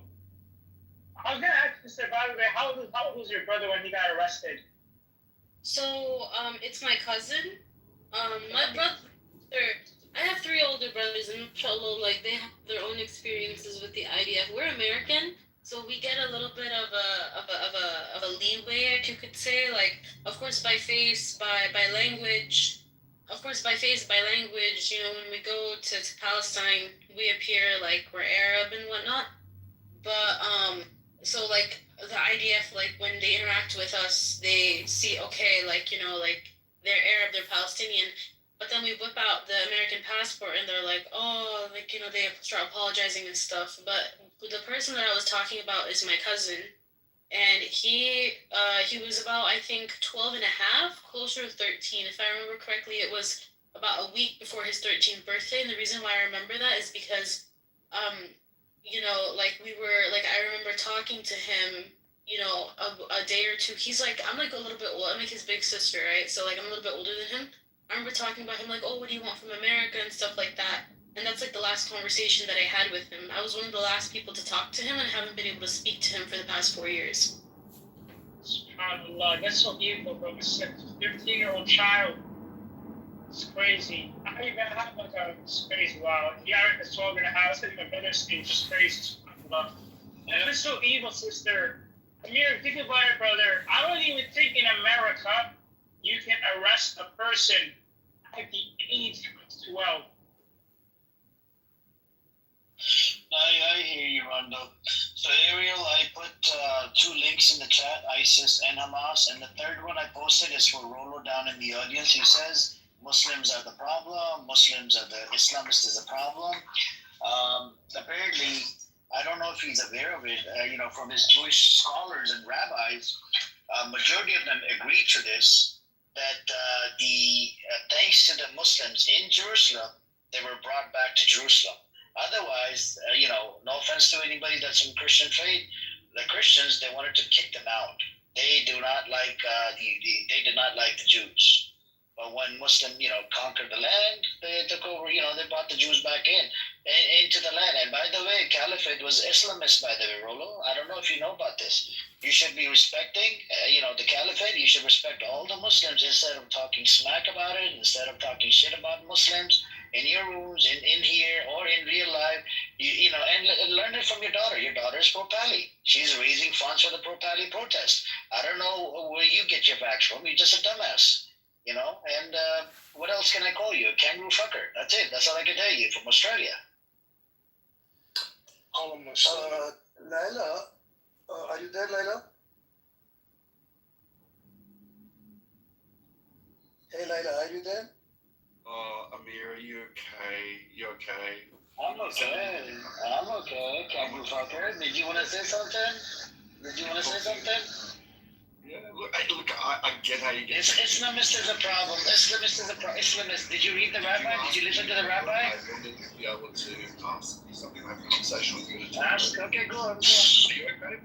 Speaker 6: I was gonna ask you, sister, by the way, how old was your brother when he got arrested?
Speaker 5: So, it's my cousin. My brother, I have 3 older brothers, and inshallah, like, they have their own experiences with the IDF. We're American, so we get a little bit of a leeway, if you could say. Like, of course, by face, by language. Of course, by face, by language, you know, when we go to Palestine, we appear like we're Arab and whatnot. But, so, like, the IDF, like, when they interact with us, they see, okay, like, you know, like, they're Arab, they're Palestinian. But then we whip out the American passport and they're like, oh, like, you know, they start apologizing and stuff. But the person that I was talking about is my cousin. And he was about, I think, 12 and a half, closer to 13. If I remember correctly, it was about a week before his 13th birthday. And the reason why I remember that is because, you know, like, I remember talking to him, you know, a day or two. He's like, I'm like a little bit old. I'm like his big sister, right? So, like, I'm a little bit older than him. I remember talking about him, like, oh, what do you want from America and stuff like that. And that's, like, the last conversation that I had with him. I was one of the last people to talk to him and haven't been able to speak to him for the past 4 years.
Speaker 6: SubhanAllah, that's so evil, bro. It's a 15-year-old child. It's crazy. I even have like a space. Wow. Yeah, I was 12 in the house and my brother's stage is crazy. SubhanAllah. And it's so evil, sister. Amir, think about it, brother. I don't even think in America you can arrest a person at the age of 12.
Speaker 20: I hear you, Rondo. So, Ariel, I put 2 links in the chat, ISIS and Hamas, and the third one I posted is for Rolo down in the audience. He says Muslims are the problem, Muslims are the Islamists is a problem. Apparently, I don't know if he's aware of it, you know, from his Jewish scholars and rabbis, majority of them agree to this, that thanks to the Muslims in Jerusalem, they were brought back to Jerusalem. Otherwise, you know, no offense to anybody that's from Christian faith, the Christians, they wanted to kick them out. They do not like they did not like the Jews. But when Muslim, you know, conquered the land, they took over. You know, they brought the Jews back into the land. And by the way, Caliphate was Islamist, by the way, Rolo. I don't know if you know about this. You should be respecting, you know, the Caliphate. You should respect all the Muslims instead of talking smack about it, instead of talking shit about Muslims. In your rooms, in here, or in real life, you know, and learn it from your daughter. Your daughter is pro-Pali. She's raising funds for the pro-Pali protest. I don't know where you get your facts from. You're just a dumbass, you know. And what else can I call you? A kangaroo fucker. That's it. That's all I can tell you from Australia.
Speaker 18: Laila, are you there, Laila? Hey, Laila, are you there?
Speaker 11: Amir, are you okay? You okay?
Speaker 20: I'm okay. Kangaroo fucker. Did you want to say something?
Speaker 11: Yeah, look, I get how you get.
Speaker 20: Islamist is a problem. Islamist. Did you read the rabbi? Did you listen to the rabbi?
Speaker 11: I wanted to be able to ask you something, have a conversation with you.
Speaker 20: Ask. Okay, go on.
Speaker 11: Are you okay?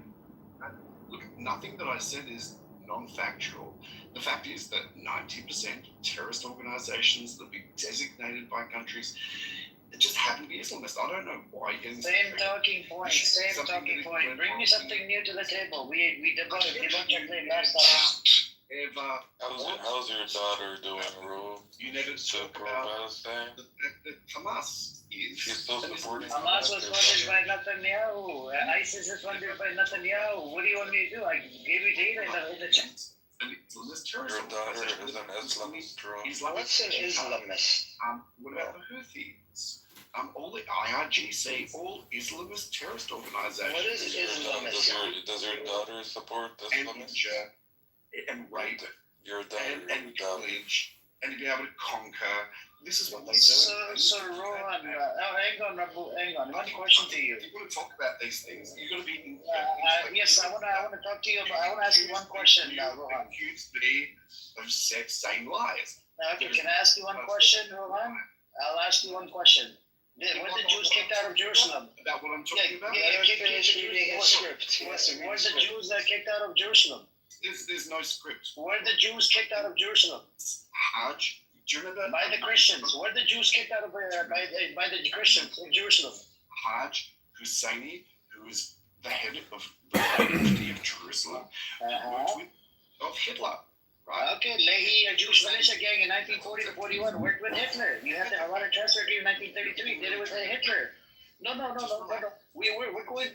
Speaker 11: Look, nothing that I said is non-factual. The fact is that 90% of terrorist organizations that be designated by countries just happen to be Islamist. I don't know why.
Speaker 20: Same talking point. Bring me something new to the table. We debunked your last time.
Speaker 17: How's your daughter doing, Ru?
Speaker 11: You never talk about the Hamas.
Speaker 17: She's still supporting
Speaker 20: Hamas was funded by Netanyahu. ISIS is funded by Netanyahu. What do you want me to do? I gave you data in the chat.
Speaker 17: Your daughter is an Islamist drone.
Speaker 20: What's an Islamist?
Speaker 11: What about the Houthis? All the IRGC, all Islamist terrorist organizations.
Speaker 20: What is Islamist?
Speaker 17: Does your daughter support Islamists?
Speaker 11: And rape
Speaker 17: your daughter
Speaker 11: and pillage and to be able to conquer. This is what they do.
Speaker 20: So Rohan, hang on. One question to you.
Speaker 11: If you want to talk about these things, you've got to be.
Speaker 20: Yes, I want to talk to you. But I want to ask you one question, Rohan.
Speaker 11: Accused me of saying lies.
Speaker 20: Okay, can I ask you one question, Rohan? I'll ask you one question. Were the Jews kicked out of Jerusalem?
Speaker 11: About what I'm talking about?
Speaker 20: Were the Jews kicked out of Jerusalem?
Speaker 11: there's no script.
Speaker 20: Were the Jews kicked out of Jerusalem?
Speaker 11: Hajj. Do you remember?
Speaker 20: By the Christians. Were the Jews kicked out of by the Christians in Jerusalem?
Speaker 11: Hajj Husseini, who is the head of the University of Jerusalem, worked with of Hitler. Right.
Speaker 20: Okay, Lehi, a Jewish militia gang in 1940 to 41 worked with Hitler. You have the Havana Transfer Agreement in 1933. Did it with Hitler. No. We're going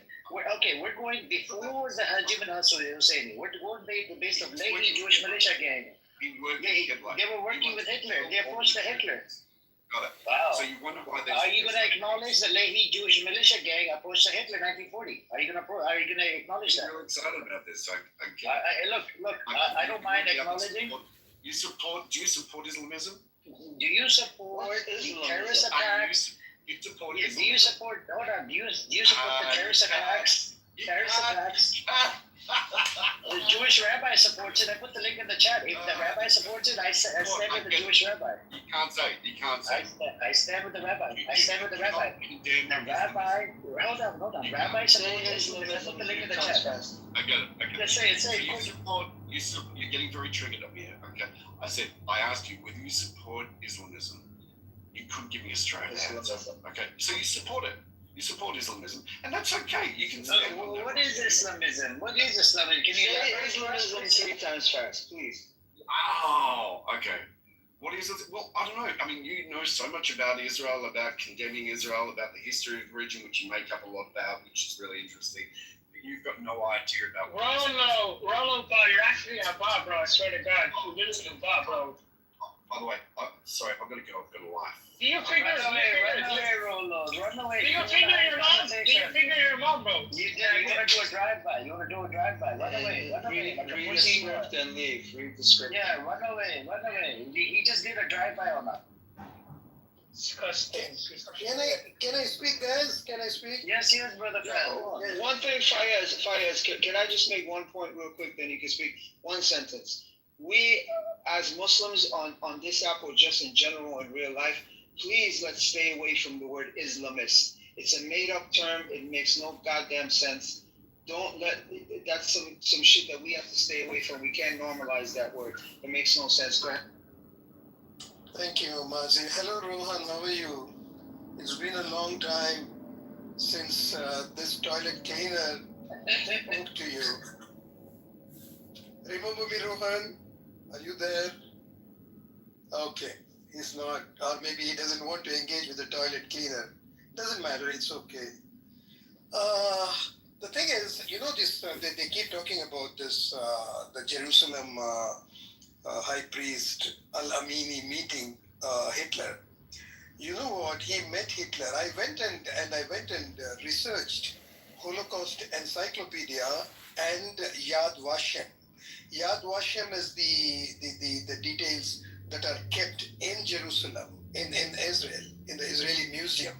Speaker 20: before the Hajj ibn Husseini. We're going based on Lehi Jewish militia gang. They were working with Hitler. They approached the Hitler.
Speaker 11: Got it.
Speaker 20: Wow.
Speaker 11: So you wonder why they.
Speaker 20: Are you going to acknowledge the Lehi Jewish militia gang approached the Hitler in 1940? Are you going to acknowledge that?
Speaker 11: I'm real excited about this. I
Speaker 20: don't mind acknowledging.
Speaker 11: Do you support Islamism?
Speaker 20: Do you support the terrorist attacks?
Speaker 11: You support
Speaker 20: Do you support? Hold on. Do you support the terrorist attacks? The Jewish rabbi supports it. I put the link in the chat. If the rabbi supports it, I stand with the Jewish rabbi.
Speaker 11: You can't say.
Speaker 20: I stand with the rabbi. The rabbi. Hold on. Rabbi supports it. I put the link in the chat.
Speaker 11: I get it.
Speaker 20: Let's say it.
Speaker 11: You're getting very triggered up here. Okay. I asked you whether you support Islamism. You couldn't give me a straight answer. Okay. So you support it. You support Islamism, and that's okay. You can say.
Speaker 20: What is Islamism? What is Islamism? Can you
Speaker 7: Islamism 3 times fast, please?
Speaker 11: Oh, okay. What is it? Well, I don't know. I mean, you know so much about Israel, about condemning Israel, about the history of the region, which you make up a lot about, which is really interesting. But you've got no idea about what
Speaker 6: Rollo, you're actually a Bob, bro. I swear to God. You literally Bob, bro.
Speaker 11: By the way, sorry, I've got to go. I've got a life.
Speaker 6: Do you figure
Speaker 20: Run away.
Speaker 6: Do you figure your mom? Do you figure your mom, bro?
Speaker 20: You want to do a drive-by. Run away.
Speaker 7: Read the script and leave. Read the script.
Speaker 20: Yeah, run away. He just did a drive-by on that.
Speaker 6: Disgusting.
Speaker 3: Can I speak, guys? Can I speak?
Speaker 20: Yes, brother.
Speaker 7: One thing, Fayez, can I just make one point real quick, then you can speak one sentence. We, as Muslims on this app or just in general in real life, please let's stay away from the word Islamist. It's a made-up term. It makes no goddamn sense. That's some shit that we have to stay away from. We can't normalize that word. It makes no sense. Go ahead.
Speaker 3: Thank you, Mazi. Hello, Rohan. How are you? It's been a long time since this toilet cleaner spoke to you. Remember me, Rohan? Are you there? Okay. He's not, or maybe he doesn't want to engage with the toilet cleaner. Doesn't matter, it's okay. The thing is, this they keep talking about this, the Jerusalem high priest Al-Amini meeting Hitler. You know what? He met Hitler. I went and researched Holocaust Encyclopedia and Yad Vashem. Yad Vashem is the details that are kept in Jerusalem, in Israel, in the Israeli museum.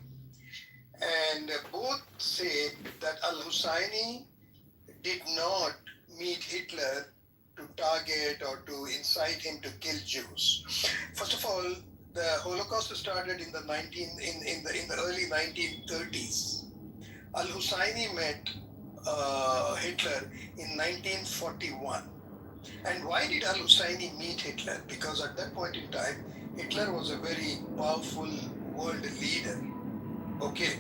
Speaker 3: And both say that Al-Husseini did not meet Hitler to target or to incite him to kill Jews. First of all, the Holocaust started in the early 1930s. Al-Husseini met Hitler in 1941. And why did Al-Husseini meet Hitler? Because at that point in time, Hitler was a very powerful world leader. Okay.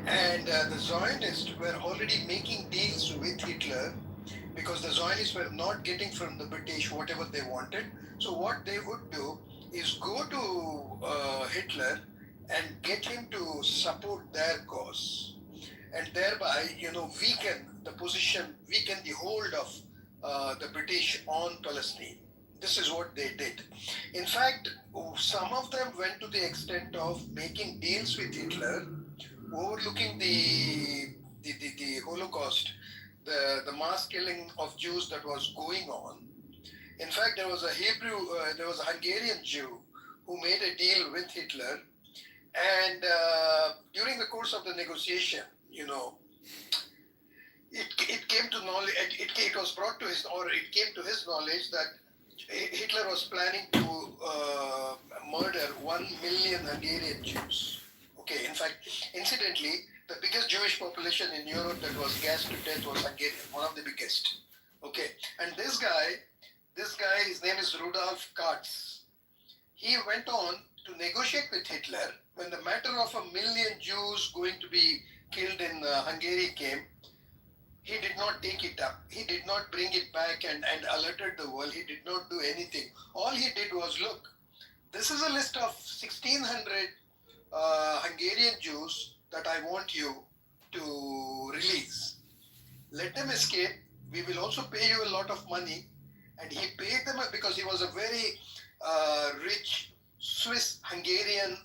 Speaker 3: And the Zionists were already making deals with Hitler because the Zionists were not getting from the British whatever they wanted. So what they would do is go to Hitler and get him to support their cause. And thereby, weaken the position, weaken the hold of the British on Palestine. This is what they did. In fact, some of them went to the extent of making deals with Hitler, overlooking the Holocaust, the mass killing of Jews that was going on. In fact, there was a Hungarian Jew who made a deal with Hitler, and during the course of the negotiation, it came to knowledge. It was brought to his, or it came to his knowledge that Hitler was planning to murder 1 million Hungarian Jews. Okay, in fact, incidentally, the biggest Jewish population in Europe that was gassed to death was Hungarian, one of the biggest. Okay, and this guy, his name is Rudolf Katz. He went on to negotiate with Hitler when the matter of 1 million Jews going to be killed in Hungary came. He did not take it up. He did not bring it back and alerted the world. He did not do anything. All he did was, look, this is a list of 1,600 Hungarian Jews that I want you to release. Let them escape. We will also pay you a lot of money. And he paid them because he was a very rich Swiss-Hungarian.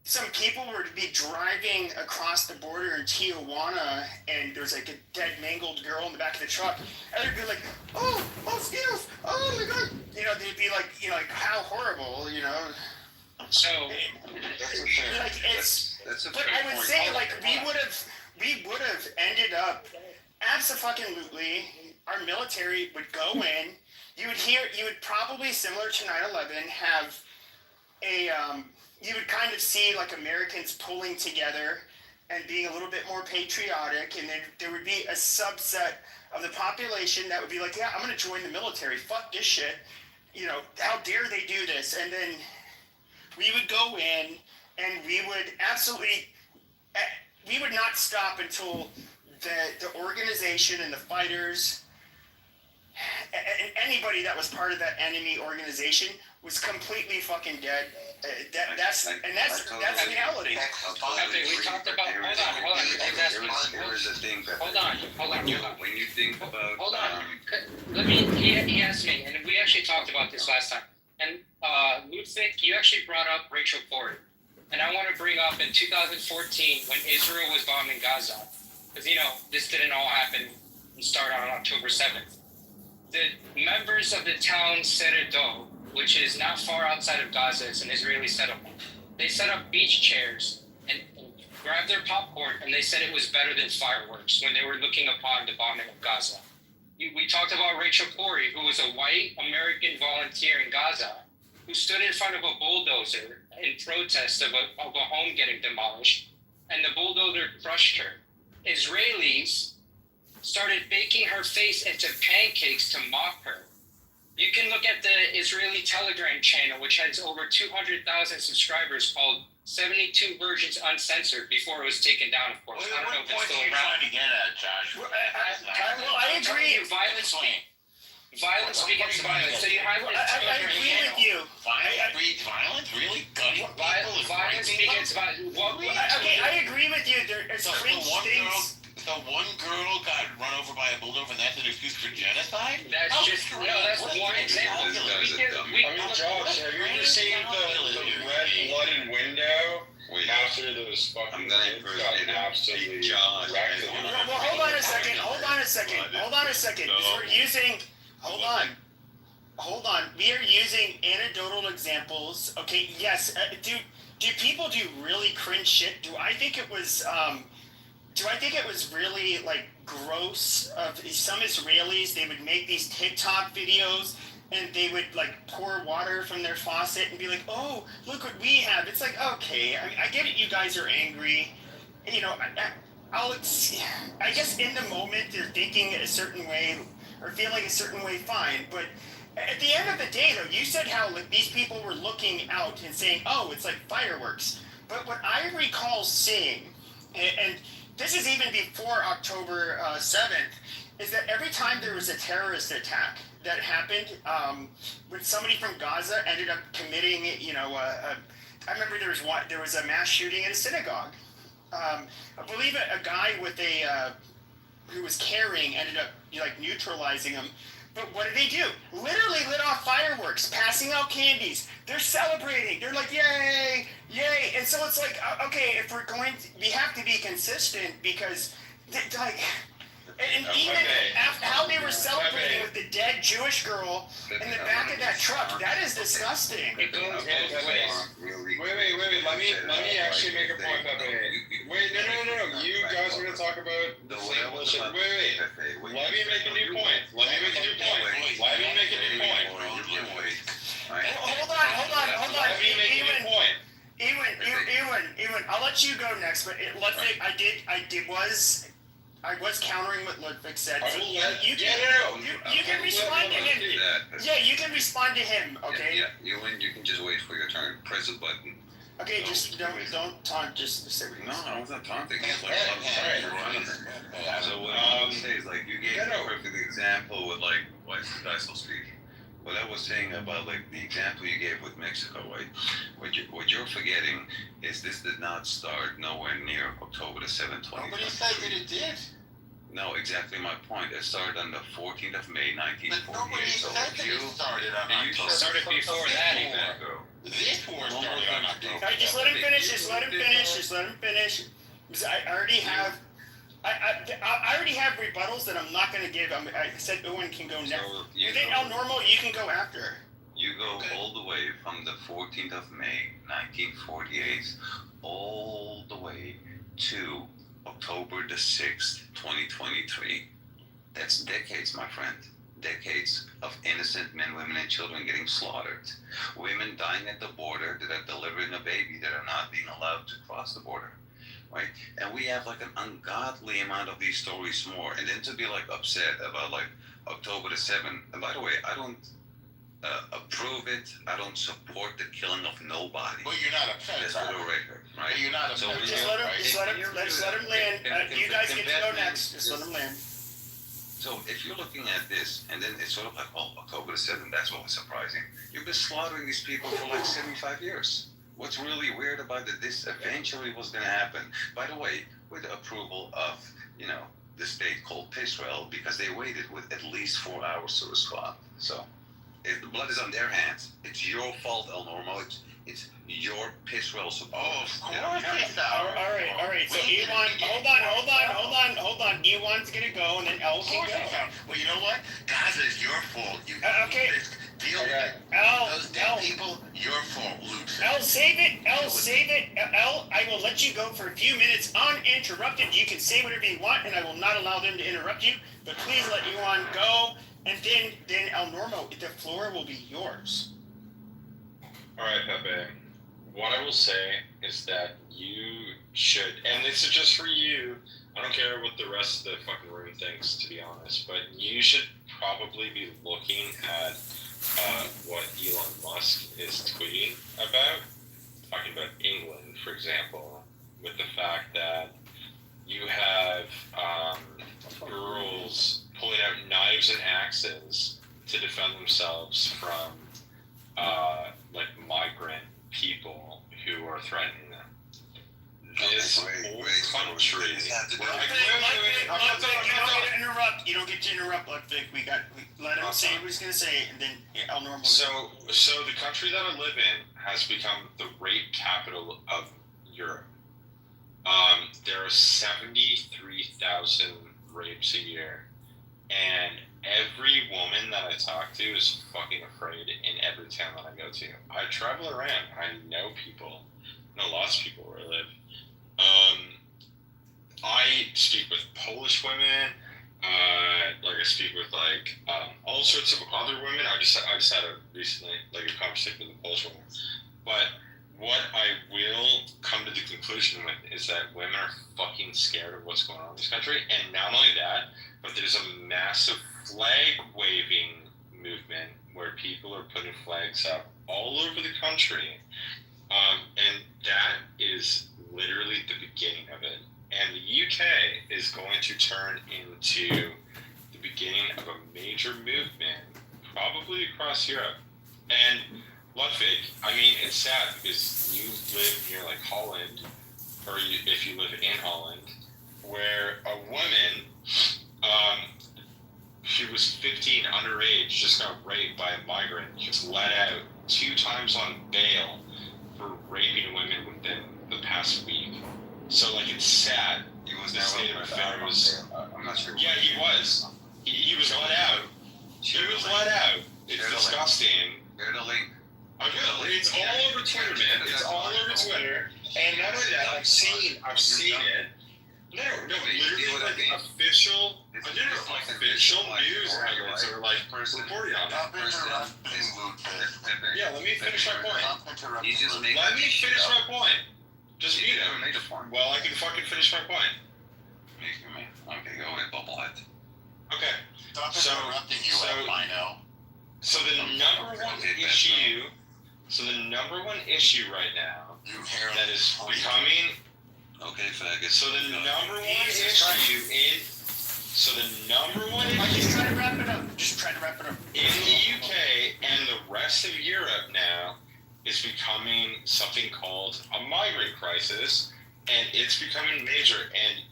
Speaker 8: Some people were to be driving across the border in Tijuana, and there's like a dead, mangled girl in the back of the truck. And they'd be like, "Oh, mosquitoes! Oh my God!" You know, they'd be like, like how horrible, you know.
Speaker 15: So,
Speaker 8: like it's.
Speaker 9: That's a
Speaker 8: but
Speaker 9: fair
Speaker 8: I would
Speaker 9: point.
Speaker 8: say, like, we would have ended up absolutely. Our military would go in. You would probably, similar to 9/11, have a. You would kind of see like Americans pulling together and being a little bit more patriotic, and then there would be a subset of the population that would be like, yeah, I'm going to join the military. Fuck this shit. You know, how dare they do this? And then we would go in and we would absolutely, we would not stop until the organization and the fighters and anybody that was part of that enemy organization was completely fucking dead. That's reality.
Speaker 9: We talked about. Hold on. When you think about.
Speaker 15: Hold on. Let me. He asked me, and we actually talked about this last time. And Ludwig, you actually brought up Rachel Corrie, and I want to bring up in 2014 when Israel was bombing Gaza, because this didn't all happen and start on October 7th. The members of the town Seredot, which is not far outside of Gaza, it's an Israeli settlement. They set up beach chairs and grabbed their popcorn, and they said it was better than fireworks when they were looking upon the bombing of Gaza. We talked about Rachel Corrie, who was a white American volunteer in Gaza, who stood in front of a bulldozer in protest of a home getting demolished, and the bulldozer crushed her. Israelis started baking her face into pancakes to mock her. You can look at the Israeli Telegram channel, which has over 200,000 subscribers, called 72 Versions Uncensored, before it was taken down, of course. I don't know if it's still around.
Speaker 12: Trying to get at, Josh?
Speaker 8: Well, I agree.
Speaker 15: Violence begets violence. So you have this
Speaker 8: I agree with you.
Speaker 12: Violence breeds violence? Really? Gunning people?
Speaker 15: Violence begets violence.
Speaker 8: Okay, I agree with you. There's cringe things.
Speaker 12: The one girl got run over by a bulldozer, and that's an excuse for genocide?
Speaker 15: That's just that's one example.
Speaker 16: Josh, have you ever seen the red blooded window? After those fucking kids got absolutely wrecked.
Speaker 8: Well, hold on a second. We're using. Hold on. We are using anecdotal examples. Okay. Yes. Do people do really cringe shit? Do I think it was really like gross of some Israelis? They would make these TikTok videos and they would like pour water from their faucet and be like, "Oh, look what we have." It's like, okay, I get it. You guys are angry. I guess in the moment they're thinking a certain way or feeling a certain way, fine. But at the end of the day, though, you said how like these people were looking out and saying, "Oh, it's like fireworks." But what I recall seeing, and this is even before October 7th, is that every time there was a terrorist attack that happened, when somebody from Gaza ended up committing, I remember there was a mass shooting at a synagogue. I believe a guy with who was carrying ended up neutralizing him. But what did they do? Literally lit off fireworks, passing out candies. They're celebrating. They're like, yay, yay. And so it's like, okay, if we're going to, we have to be consistent because, and even how they were celebrating with the dead Jewish girl in the back of that truck, that is disgusting.
Speaker 16: Wait. Let me actually make a point, Pepe. Wait, no. You guys are going to talk about the same bullshit. Wait. Let me make a new point. Hold on. Let me make a new point.
Speaker 8: Ewan, I'll let you go next, but I was countering what Ludwig said.
Speaker 16: I
Speaker 8: So
Speaker 16: will
Speaker 8: you,
Speaker 16: let-
Speaker 8: you
Speaker 16: yeah,
Speaker 8: can,
Speaker 16: no,
Speaker 8: you can respond to him. Yeah, you can respond to him. Okay.
Speaker 9: Yeah, you can just wait for your turn. Press a button.
Speaker 8: Okay, just don't taunt. Just say.
Speaker 9: No, I was not taunting. It's like
Speaker 16: Yeah.
Speaker 9: So what I would say is like you gave a perfect example with like why is this guy so speak? What I was saying about like the example you gave with Mexico, right? What you're forgetting is this did not start nowhere near October the 7th, 2023.
Speaker 12: Nobody said that it did.
Speaker 9: No, exactly my point. It started on the 14th of May, 1948.
Speaker 12: But nobody
Speaker 9: So
Speaker 12: said
Speaker 9: if
Speaker 12: that
Speaker 9: you
Speaker 12: it started on
Speaker 9: you
Speaker 12: October.
Speaker 9: started before that even.
Speaker 12: This war started on October.
Speaker 8: All right, just let him finish. Just let him finish. Just let him finish. Because I already have. I already have rebuttals that I'm not going to give. I said Owen can go next.
Speaker 9: So
Speaker 8: You think El Normal? You can go after.
Speaker 9: You go all the way from the 14th of May, 1948, all the way to October the 6th, 2023. That's decades, my friend. Decades of innocent men, women, and children getting slaughtered. Women dying at the border that are delivering a baby that are not being allowed to cross the border. Right? And we have like an ungodly amount of these stories more. And then to be like upset about like October the 7th. And by the way, I don't approve it. I don't support the killing of nobody.
Speaker 12: Well, you're not upset.
Speaker 9: That's for the record, right?
Speaker 12: You're not upset.
Speaker 9: when
Speaker 8: Just
Speaker 9: you-
Speaker 8: let him.
Speaker 9: right?
Speaker 8: Just let him. Let's let him land. You guys get to go next. Just let him land.
Speaker 9: So if you're looking at this, and then it's sort of like, oh, October the 7th, that's what was surprising. You've been slaughtering these people for like 75 years. What's really weird about that this eventually was going to happen, by the way, with the approval of, the state called Israel, because they waited with at least 4 hours to respond. So if the blood is on their hands, it's your fault, El Normo. It's your Israel support.
Speaker 12: Oh, of course.
Speaker 8: All right. So Ewan, hold on. Ewan's gonna go, and then El can go.
Speaker 12: Well, you know what? Gaza is your fault. You
Speaker 8: Okay.
Speaker 12: deal with it. Those dead people, your fault, Luke.
Speaker 8: El, save it. El, I will let you go for a few minutes uninterrupted. You can say whatever you want, and I will not allow them to interrupt you. But please let Ewan go, and then El Normo, the floor will be yours.
Speaker 16: All right, Pepe. What I will say is that you should, and this is just for you. I don't care what the rest of the fucking room thinks, to be honest, but you should probably be looking at what Elon Musk is tweeting about, talking about England, for example, with the fact that you have girls pulling out knives and axes to defend themselves from migrant people who are threatening them. This whole country.
Speaker 8: You don't get to interrupt, Ludwig. Let him say what he's gonna say, and then El Normal.
Speaker 16: So the country that I live in has become the rape capital of Europe. There are 73,000 rapes a year, and every woman that I talk to is fucking afraid in every town that I go to. I travel around. I know people. I know lots of people where I live. I speak with Polish women. I speak with all sorts of other women. I just had recently a conversation with a Polish woman. But what I will come to the conclusion with is that women are fucking scared of what's going on in this country, and not only that, but there's a massive flag waving movement where people are putting flags up all over the country, and that is literally the beginning of it. And the UK is going to turn into the beginning of a major movement, probably across Europe. And Ludwig, I mean, it's sad because you live near Holland, or if you live in Holland, where a woman, she was 15, underage, just got raped by a migrant, just let out 2 times on bail for raping women within the past week. So it's sad.
Speaker 9: He was
Speaker 16: the
Speaker 9: never
Speaker 16: state of affairs.
Speaker 9: I'm not sure.
Speaker 16: Yeah, he was. He was let out. He was let out. It's disgusting.
Speaker 9: Share the link.
Speaker 16: It's all over Twitter, man. It's all over Twitter. And not only that, I've seen it. No, literally official news outlets are reporting on it. Yeah, let me finish my point. Let me finish my point. Just mute him. Well, I can fucking finish my point.
Speaker 9: Okay, go ahead, bubblehead.
Speaker 12: Okay.
Speaker 19: Stop
Speaker 12: So-
Speaker 19: interrupting you,
Speaker 12: so-
Speaker 19: albino.
Speaker 12: So the number one issue. So the number one issue right now
Speaker 19: You hair.
Speaker 12: that is becoming.
Speaker 9: Okay, faggot.
Speaker 12: So the number one issue in. So the number one
Speaker 8: I'm just
Speaker 12: issue
Speaker 8: trying to wrap it up. Just trying to wrap it up.
Speaker 12: in the UK and the rest of Europe now is becoming something called a migrant crisis, and it's becoming major. And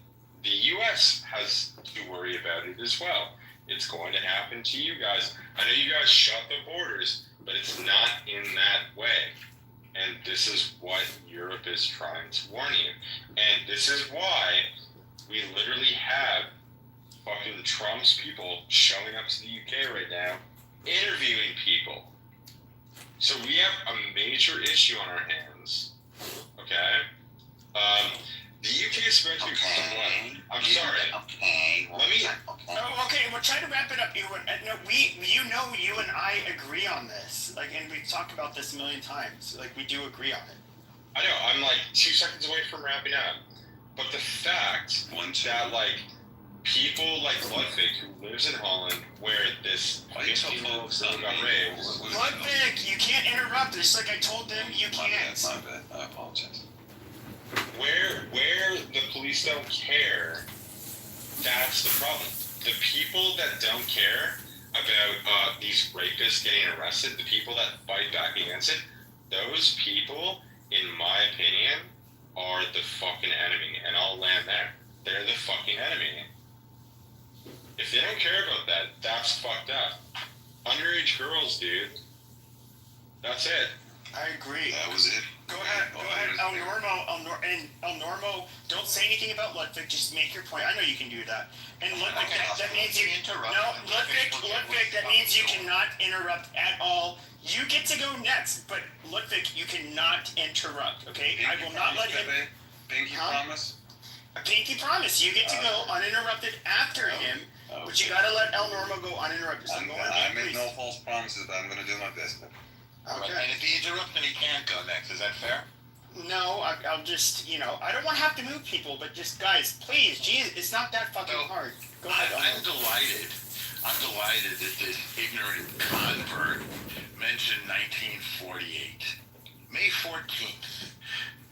Speaker 12: the US has to worry about it as well. It's going to happen to you guys. I know you guys shut the borders, but it's not in that way. And this is what Europe is trying to warn you. And this is why we literally have fucking Trump's people showing up to the UK right now, interviewing people. So we have a major issue on our hands. Okay? The UK is about to what? I'm sorry.
Speaker 9: Okay.
Speaker 12: Let me.
Speaker 8: Oh, okay, we're trying to wrap it up. You and I agree on this. Like, and we've talked about this a million times. Like, we do agree on it.
Speaker 12: I know, I'm like 2 seconds away from wrapping up. But the fact that, like, people like Ludwig, who lives in Holland, where this 15-year-old girl got raped.
Speaker 8: Ludwig, you can't interrupt. Just like I told them, you can't.
Speaker 9: My bad. I apologize.
Speaker 12: Where the police don't care, that's the problem. The people that don't care about these rapists getting arrested, the people that fight back against it, those people, in my opinion, are the fucking enemy. And I'll land there. They're the fucking enemy. If they don't care about that, that's fucked up. Underage girls, dude. That's it.
Speaker 8: I agree.
Speaker 9: That was it.
Speaker 8: Go ahead, El Normo, don't say anything about Ludwig, just make your point. I know you can do that. And Ludwig, that means you
Speaker 19: interrupt.
Speaker 8: no, Ludwig, that means you cannot interrupt at all. You get to go next, but Ludwig, you cannot interrupt, okay? I will not let him.
Speaker 9: Pinky promise?
Speaker 8: A pinky promise. You get to go uninterrupted after him, but you gotta let El Normo go uninterrupted. So go on,
Speaker 9: I make
Speaker 8: please.
Speaker 9: no false promises, but I'm gonna do my best.
Speaker 8: Okay.
Speaker 19: And if he interrupts, then he can't go next. Is that fair?
Speaker 8: No, I'll just, I don't want to have to move people, but just, guys, please, geez, it's not that fucking hard. Go ahead.
Speaker 19: I'm delighted. I'm delighted that this ignorant convert mentioned 1948. May 14th,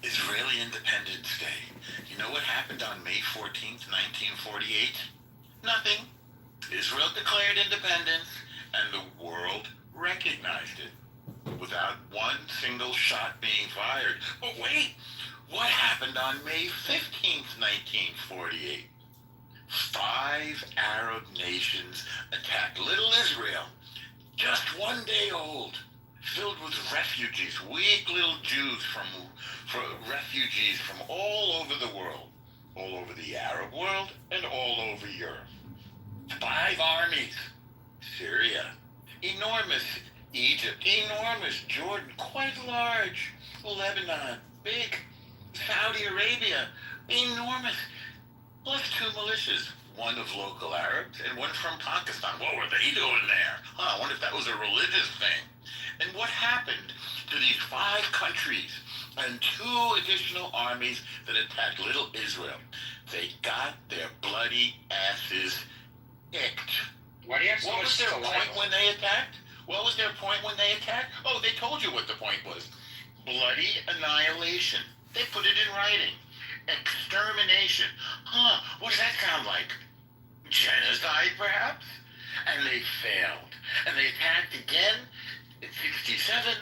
Speaker 19: Israeli Independence Day. You know what happened on May 14th, 1948? Nothing. Israel declared independence, and the world recognized it without one single shot being fired. But wait, what happened on May 15th, 1948? 5 Arab nations attacked little Israel, just 1 day old, filled with refugees, weak little Jews from refugees from all over the world, all over the Arab world and all over Europe. 5 armies. Syria, enormous. Egypt, enormous. Jordan, quite large. Lebanon, big. Saudi Arabia, enormous. Plus 2 militias. One of local Arabs and one from Pakistan. What were they doing there? I wonder if that was a religious thing. And what happened to these 5 countries and 2 additional armies that attacked little Israel? They got their bloody asses kicked.
Speaker 15: Why do you have so
Speaker 19: What
Speaker 15: much
Speaker 19: was their
Speaker 15: saliva?
Speaker 19: point when they attacked? What was their point when they attacked? Oh, they told you what the point was. Bloody annihilation. They put it in writing. Extermination. What does that sound like? Genocide, perhaps? And they failed. And they attacked again in 67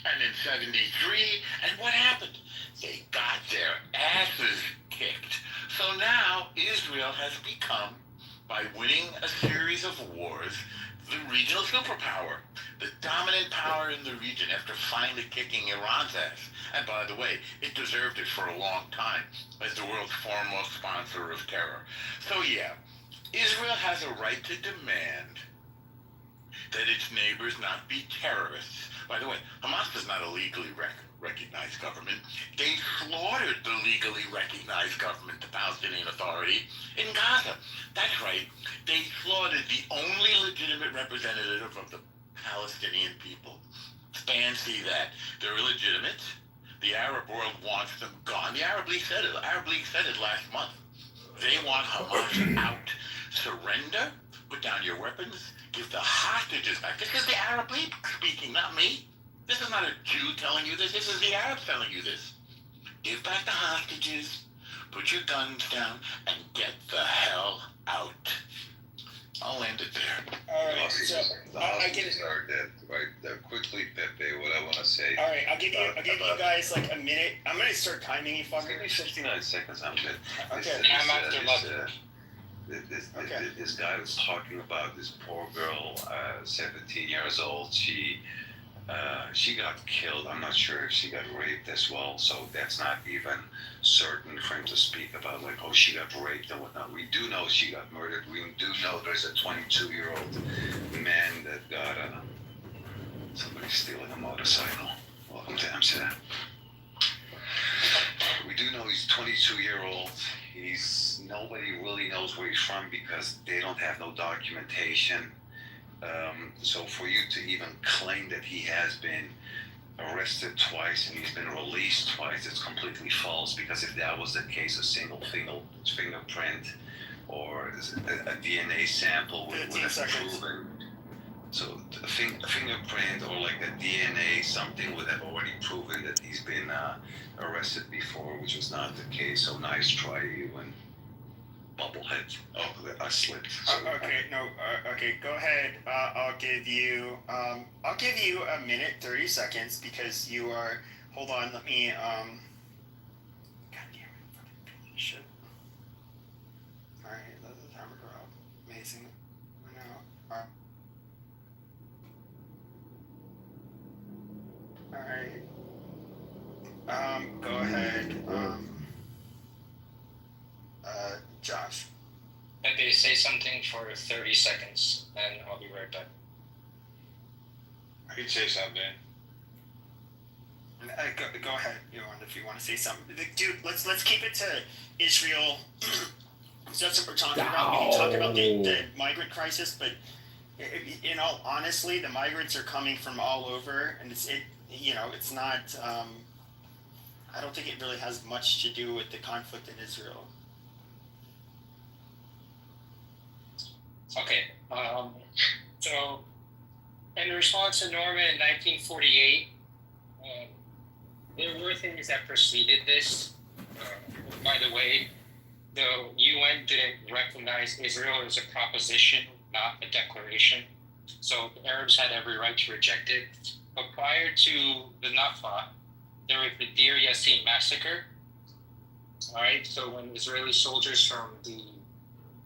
Speaker 19: and in 73. And what happened? They got their asses kicked. So now Israel has become, by winning a series of wars, the regional superpower, the dominant power in the region after finally kicking Iran's ass. And by the way, it deserved it for a long time as the world's foremost sponsor of terror. So yeah, Israel has a right to demand that its neighbors not be terrorists. By the way, Hamas is not a legally recognized government. They slaughtered the legally recognized government, the Palestinian Authority, in Gaza. That's right. They slaughtered the only legitimate representative of the Palestinian people. Fancy that. They're illegitimate. The Arab world wants them gone. The Arab League said it. Arab League said it last month.
Speaker 14: They want Hamas out. Surrender, put down your weapons, give the hostages back. This is the Arab League speaking, not me. This is not a Jew telling you this. This is the Arabs telling you this. Give back the hostages, put your guns down, and get the hell out. I'll end it there.
Speaker 8: All right, so I get it.
Speaker 9: Are dead, right? Quickly, Pepe, what I want to say.
Speaker 8: All right, I'll give you guys like a minute. I'm gonna start timing you, fucker.
Speaker 9: Give me 59 seconds. I'm good.
Speaker 8: Okay.
Speaker 9: This guy was talking about this poor girl, 17 years old. She got killed. I'm not sure if she got raped as well. So that's not even certain for him to speak about, like, oh, she got raped and whatnot. We do know she got murdered. We do know there's a 22-year-old man that got somebody stealing a motorcycle. Welcome to Amsterdam. We do know he's 22-year-old. Nobody really knows where he's from because they don't have no documentation. So for you to even claim that he has been arrested twice and he's been released twice, it's completely false, because if that was the case, a single fingerprint or a DNA sample would have proven. So a fingerprint or like a DNA, something would have already proven that he's been arrested before, which was not the case. So nice try, you and bubblehead. Oh, I slipped.
Speaker 8: Okay, go ahead. I'll give you a minute, 30 seconds, because you are. Hold on, let me. God damn it, fucking shit. All right, let the timer go up. Amazing. I know. All right. Go ahead. Josh.
Speaker 15: Okay, say something for 30 seconds, and I'll be right back.
Speaker 14: I can say something.
Speaker 8: Go ahead, if you want to say something. Dude, let's keep it to Israel. So that's what we're talking about. We can talk about the migrant crisis, but in all honestly, the migrants are coming from all over, and it's not. I don't think it really has much to do with the conflict in Israel.
Speaker 15: Okay, so in response to Norma in 1948, there were things that preceded this. By the way, the UN didn't recognize Israel as a proposition, not a declaration. So the Arabs had every right to reject it. But prior to the Nakba, there was the Deir Yassin massacre. All right, so when Israeli soldiers from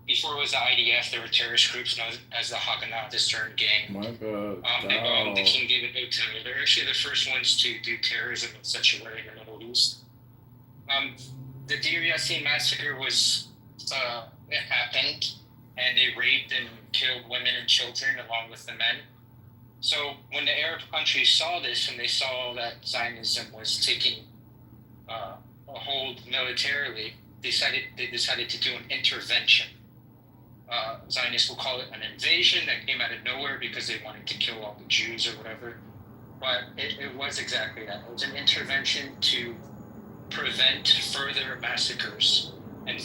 Speaker 15: before it was the IDF, there were terrorist groups known as the Haganah, the Stern Gang.
Speaker 13: My God.
Speaker 15: They bombed the King David Hotel. They're actually the first ones to do terrorism in such a way in the Middle East. The Deir Yassin massacre it happened, and they raped and killed women and children along with the men. So when the Arab countries saw this, and they saw that Zionism was taking a hold militarily, they decided to do an intervention. Zionists will call it an invasion that came out of nowhere because they wanted to kill all the Jews or whatever. But it was exactly that. It was an intervention to prevent further massacres and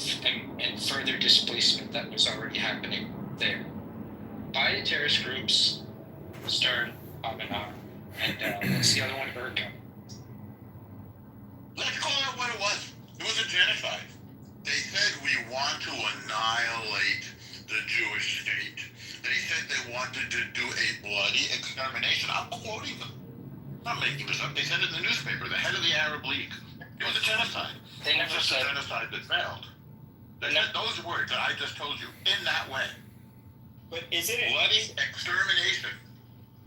Speaker 15: further displacement that was already happening there by the terrorist groups, Stern, Haganah, and what's the other one? Erdogan.
Speaker 14: Let's call it what it was. It was a genocide. They said we want to annihilate the Jewish state. They said they wanted to do a bloody extermination. I'm quoting them. I'm not making this up. They said it in the newspaper, the head of the Arab League. It was a genocide.
Speaker 15: They never
Speaker 14: just
Speaker 15: said
Speaker 14: a genocide that failed. They said those words that I just told you in that way.
Speaker 8: But is it
Speaker 14: bloody extermination?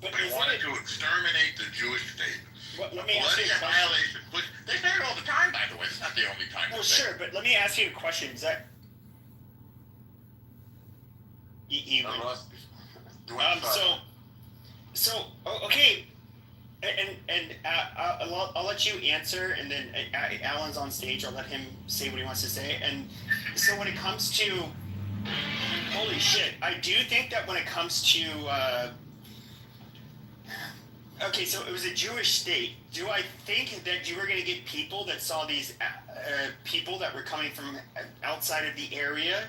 Speaker 8: But
Speaker 14: they wanted to exterminate the Jewish state.
Speaker 8: Let me ask you a
Speaker 14: annihilation. They say it all the time, by the way. It's not the only time.
Speaker 8: Well, sure, but let me ask you a question. Is that okay, and I'll let you answer, and then Alan's on stage. I'll let him say what he wants to say. And so when it comes to, holy shit, I do think that when it comes to okay, so it was a Jewish state. Do I think that you were going to get people that saw these people that were coming from outside of the area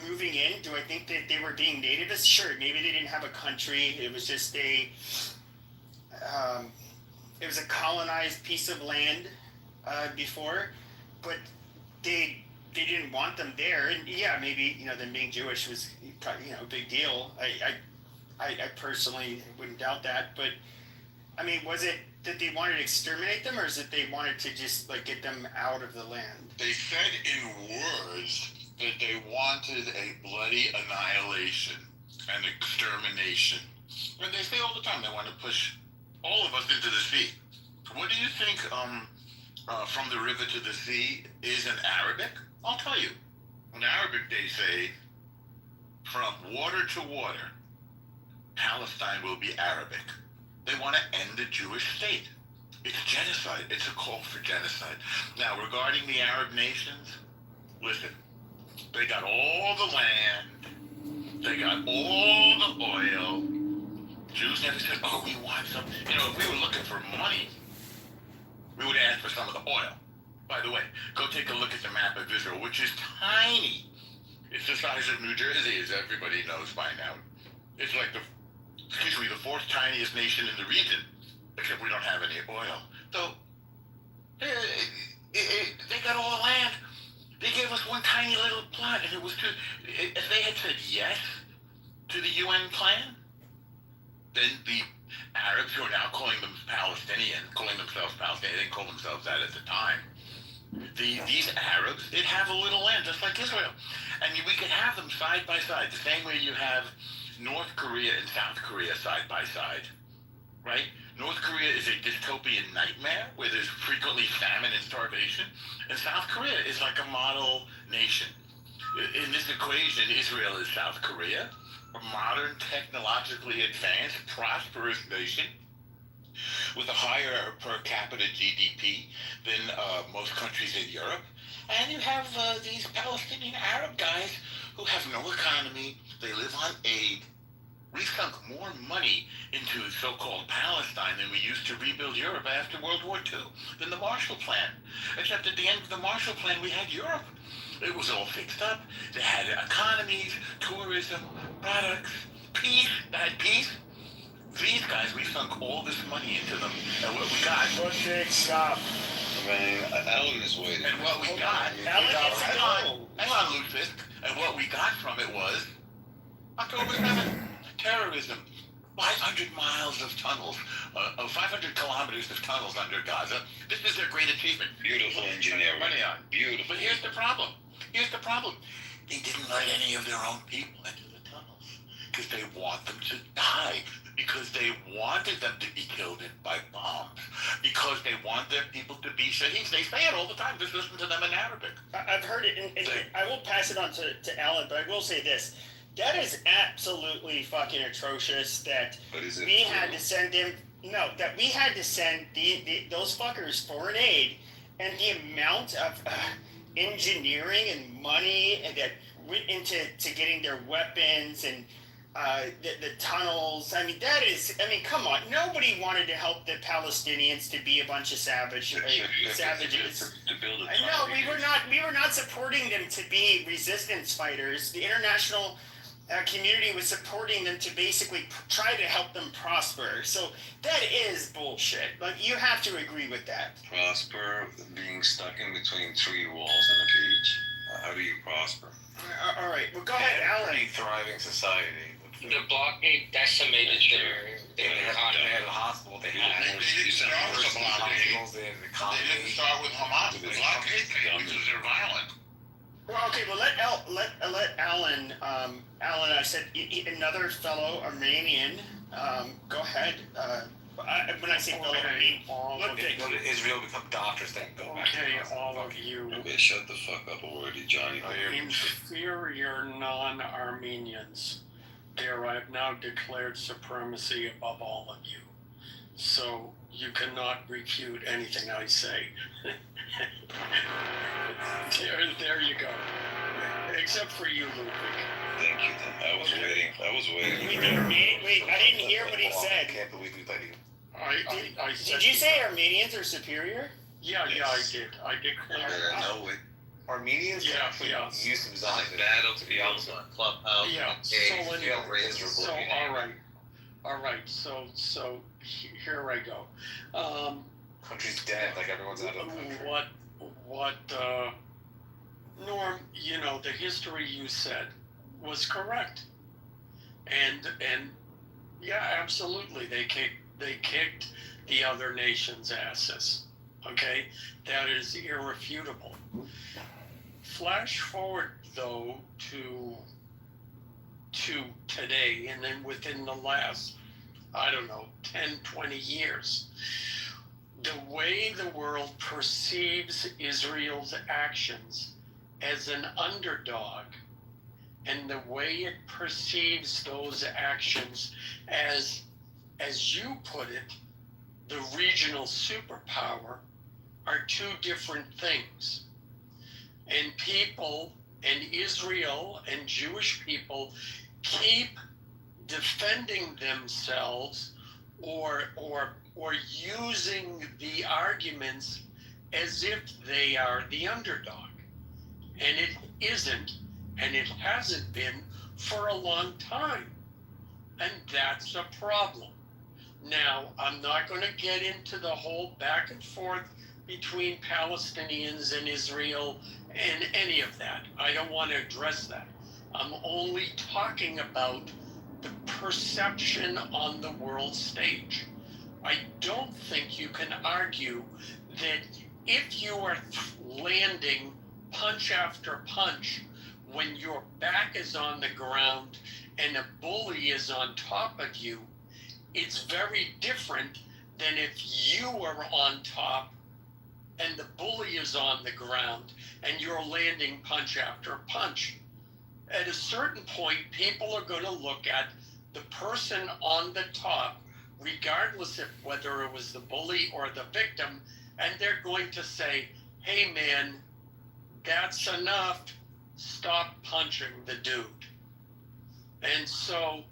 Speaker 8: moving in? Do I think that they were being nativists? Sure, maybe they didn't have a country. It was just it was a colonized piece of land before, but they didn't want them there. And yeah, maybe them being Jewish was probably a big deal. I personally wouldn't doubt that, but I mean, was it that they wanted to exterminate them, or is it they wanted to just get them out of the land?
Speaker 14: They said in words that they wanted a bloody annihilation and extermination. And they say all the time they want to push all of us into the sea. What do you think from the river to the sea is in Arabic? I'll tell you. In Arabic they say, from water to water, Palestine will be Arabic. They want to end the Jewish state. It's genocide. It's a call for genocide. Now, regarding the Arab nations, listen, they got all the land, they got all the oil. Jews never said, oh, we want some. If we were looking for money, we would ask for some of the oil. By the way, go take a look at the map of Israel, which is tiny. It's the size of New Jersey, as everybody knows by now. It's like the fourth tiniest nation in the region, except we don't have any oil. So, they got all the land. They gave us one tiny little plot, and it was if they had said yes to the UN plan, then the Arabs, who are now calling themselves Palestinian, they didn't call themselves that at the time. These Arabs, they'd have a little land just like Israel. And we could have them side by side, the same way you have North Korea and South Korea side by side, right? North Korea is a dystopian nightmare where there's frequently famine and starvation, and South Korea is like a model nation. In this equation, Israel is South Korea, a modern, technologically advanced, prosperous nation with a higher per capita GDP than most countries in Europe. And you have these Palestinian Arab guys who have no economy. They live on aid. We sunk more money into so-called Palestine than we used to rebuild Europe after World War II, than the Marshall Plan. Except at the end of the Marshall Plan, we had Europe. It was all fixed up. They had economies, tourism, products, peace. They had peace. These guys, we sunk all this money into them, and what we got...
Speaker 8: Stop.
Speaker 9: Alan is waiting.
Speaker 8: And what we got... Hang on, Lucius. And what we got from it was... October 7th. Terrorism. 500 miles of tunnels. 500 kilometers of tunnels under Gaza. This is their great achievement.
Speaker 9: Beautiful engineering.
Speaker 8: Money on.
Speaker 9: Beautiful.
Speaker 8: But here's the problem. They didn't let any of their own people into the tunnels because they want them to die. Because they wanted them to be killed by bombs. Because they want their people to be shaheeds. They say it all the time. Just listen to them in Arabic.
Speaker 10: I've heard it, and I will pass it on to Alan, but I will say this. That is absolutely fucking atrocious that we had to send him... No, that we had to send those fuckers foreign aid, and the amount of engineering and money that went into getting their weapons and the tunnels. I mean, come on. Nobody wanted to help the Palestinians to be a bunch of savages. No, we were not supporting them to be resistance fighters. The international community was supporting them to basically try to help them prosper. So that is bullshit. Like, you have to agree with that.
Speaker 9: Prosper being stuck in between three walls on a beach? How do you prosper?
Speaker 10: All right. Well, go ahead, Alan.
Speaker 9: Pretty thriving society.
Speaker 15: The blockade decimated their economy.
Speaker 14: They had a hospital. They had hospitals. They had an economy. They didn't start with Hamas. The blockade came because they're violent.
Speaker 10: Well, okay. Well, let Alan. Alan, I said another fellow Armenian. Go ahead. When I say fellow, I mean
Speaker 14: Go to Israel, become doctors, then go back.
Speaker 10: Okay, all of you.
Speaker 9: Okay, shut the fuck up already, Johnny.
Speaker 6: Inferior non-Armenians. There, I have now declared supremacy above all of you. So you cannot refute anything I say. There you go.
Speaker 10: except for you, Ludwig.
Speaker 9: Thank you. I was waiting.
Speaker 10: Wait, I didn't hear what he said.
Speaker 9: I can't believe you let him.
Speaker 10: I said, did you say Armenians are superior?
Speaker 14: Yeah, I did. I declared.
Speaker 9: No,
Speaker 19: Armenians used to design
Speaker 1: battle to be also on Clubhouse.
Speaker 14: Yeah.
Speaker 1: So
Speaker 14: All right. So here I go.
Speaker 19: Country's dead. Like everyone's out of the country.
Speaker 14: What Norm? The history you said was correct, and yeah, absolutely. They kicked the other nations' asses. Okay, that is irrefutable. Flash forward though to today, and then within the last, 10, 20 years, the way the world perceives Israel's actions as an underdog, and the way it perceives those actions as you put it, the regional superpower, are two different things. And people, and Israel and Jewish people, keep defending themselves or using the arguments as if they are the underdog. And it isn't, and it hasn't been for a long time. And that's a problem. Now, I'm not going to get into the whole back and forth between Palestinians and Israel and any of that. I don't want to address that. I'm only talking about the perception on the world stage. I don't think you can argue that if you are landing punch after punch when your back is on the ground and a bully is on top of you, it's very different than if you are on top and the bully is on the ground and you're landing punch after punch. At a certain point, people are going to look at the person on the top, regardless of whether it was the bully or the victim, and they're going to say, hey man, that's enough, stop punching the dude. And so,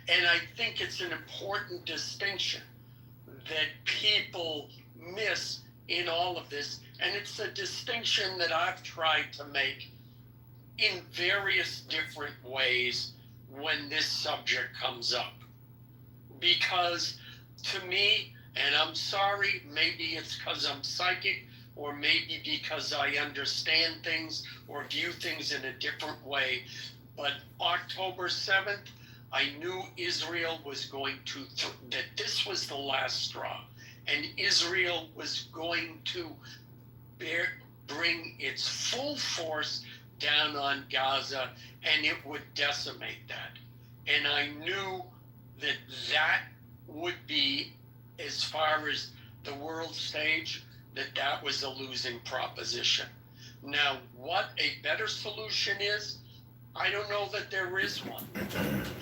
Speaker 14: and I think it's an important distinction that people miss in all of this, and it's a distinction that I've tried to make in various different ways when this subject comes up. Because to me, and I'm sorry, maybe it's because I'm psychic, or maybe because I understand things or view things in a different way, but October 7th, I knew Israel was going to, that this was the last straw, and Israel was going to bring its full force down on Gaza, and it would decimate that. And I knew that that would be, as far as the world stage, that was a losing proposition. Now, what a better solution is, I don't know that there is one.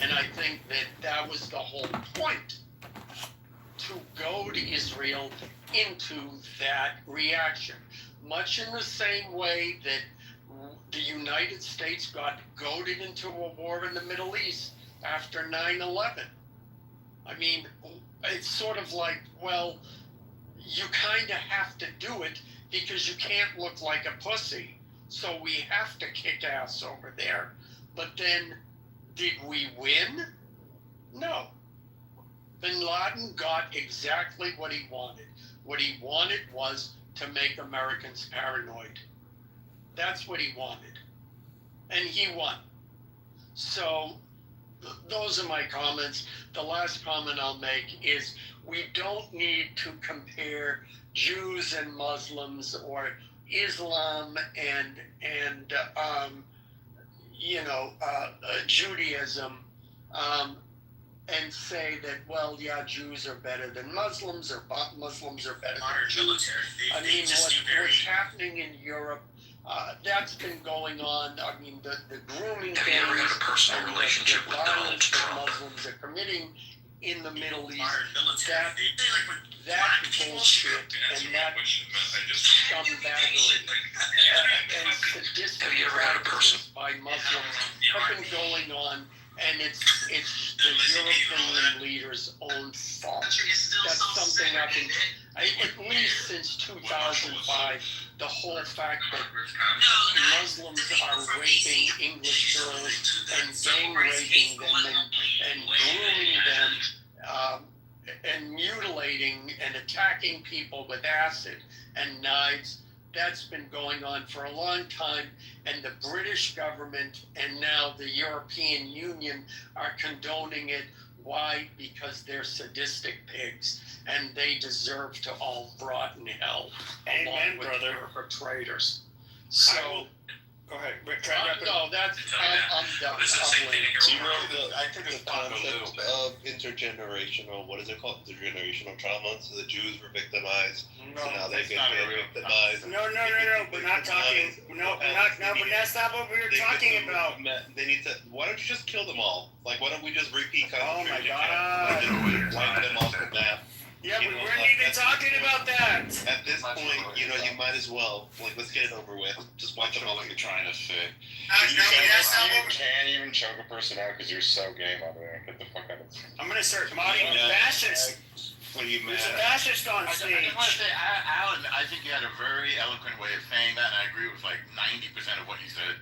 Speaker 14: And I think that was the whole point, to goad Israel into that reaction. Much in the same way that the United States got goaded into a war in the Middle East after 9/11. I mean, it's sort of like, well, you kind of have to do it because you can't look like a pussy. So we have to kick ass over there. But then, did we win? No. Bin Laden got exactly what he wanted. What he wanted was to make Americans paranoid. That's what he wanted. And he won. So those are my comments. The last comment I'll make is we don't need to compare Jews and Muslims or Islam and Judaism and say that, well, yeah, Jews are better than Muslims or Muslims are better than Jews. I mean, what's happening in Europe, that's been going on. I mean, the grooming
Speaker 18: Have you ever had a personal relationship with Donald
Speaker 14: violence that
Speaker 18: Trump?
Speaker 14: Muslims are committing
Speaker 2: in the Middle East.
Speaker 14: That
Speaker 2: bullshit and that scumbaggery and sadistic practices by Muslims have been going on, and it's the European leaders' own fault. That's something at least since 2005, the whole fact that Muslims are raping English girls and gang raping them and grooming them, and mutilating and attacking people with acid and knives. That's been going on for a long time, and the British government and now the European Union are condoning it. Why? Because they're sadistic pigs, and they deserve to all rot in hell.
Speaker 8: Amen,
Speaker 2: along with
Speaker 8: brother.
Speaker 2: the perpetrators. So,
Speaker 8: go ahead.
Speaker 2: no, that's I'm done.
Speaker 1: I think the concept of intergenerational, what is it called? Intergenerational trauma. So the Jews were victimized, so now they get victimized.
Speaker 8: No. We're not talking. No, but that's not what we were talking about.
Speaker 1: They need to. Why don't you just kill them all? Like, why don't we just repeat?
Speaker 8: Oh my God!
Speaker 1: Just wipe them off the map.
Speaker 8: Yeah, we weren't even talking about that.
Speaker 1: At this point, you might as well. Like, let's get it over with. Just wipe them all.
Speaker 12: What you're trying to say.
Speaker 16: You can't even choke a person out because you're so gay, by the way. Get the fuck out of here.
Speaker 8: I'm gonna start modding the fascist.
Speaker 1: What are you mad
Speaker 8: There's a
Speaker 1: at?
Speaker 8: fascist on
Speaker 14: I
Speaker 8: stage.
Speaker 14: just want to say, Alan, I think you had a very eloquent way of saying that, and I agree with like 90% of what you said.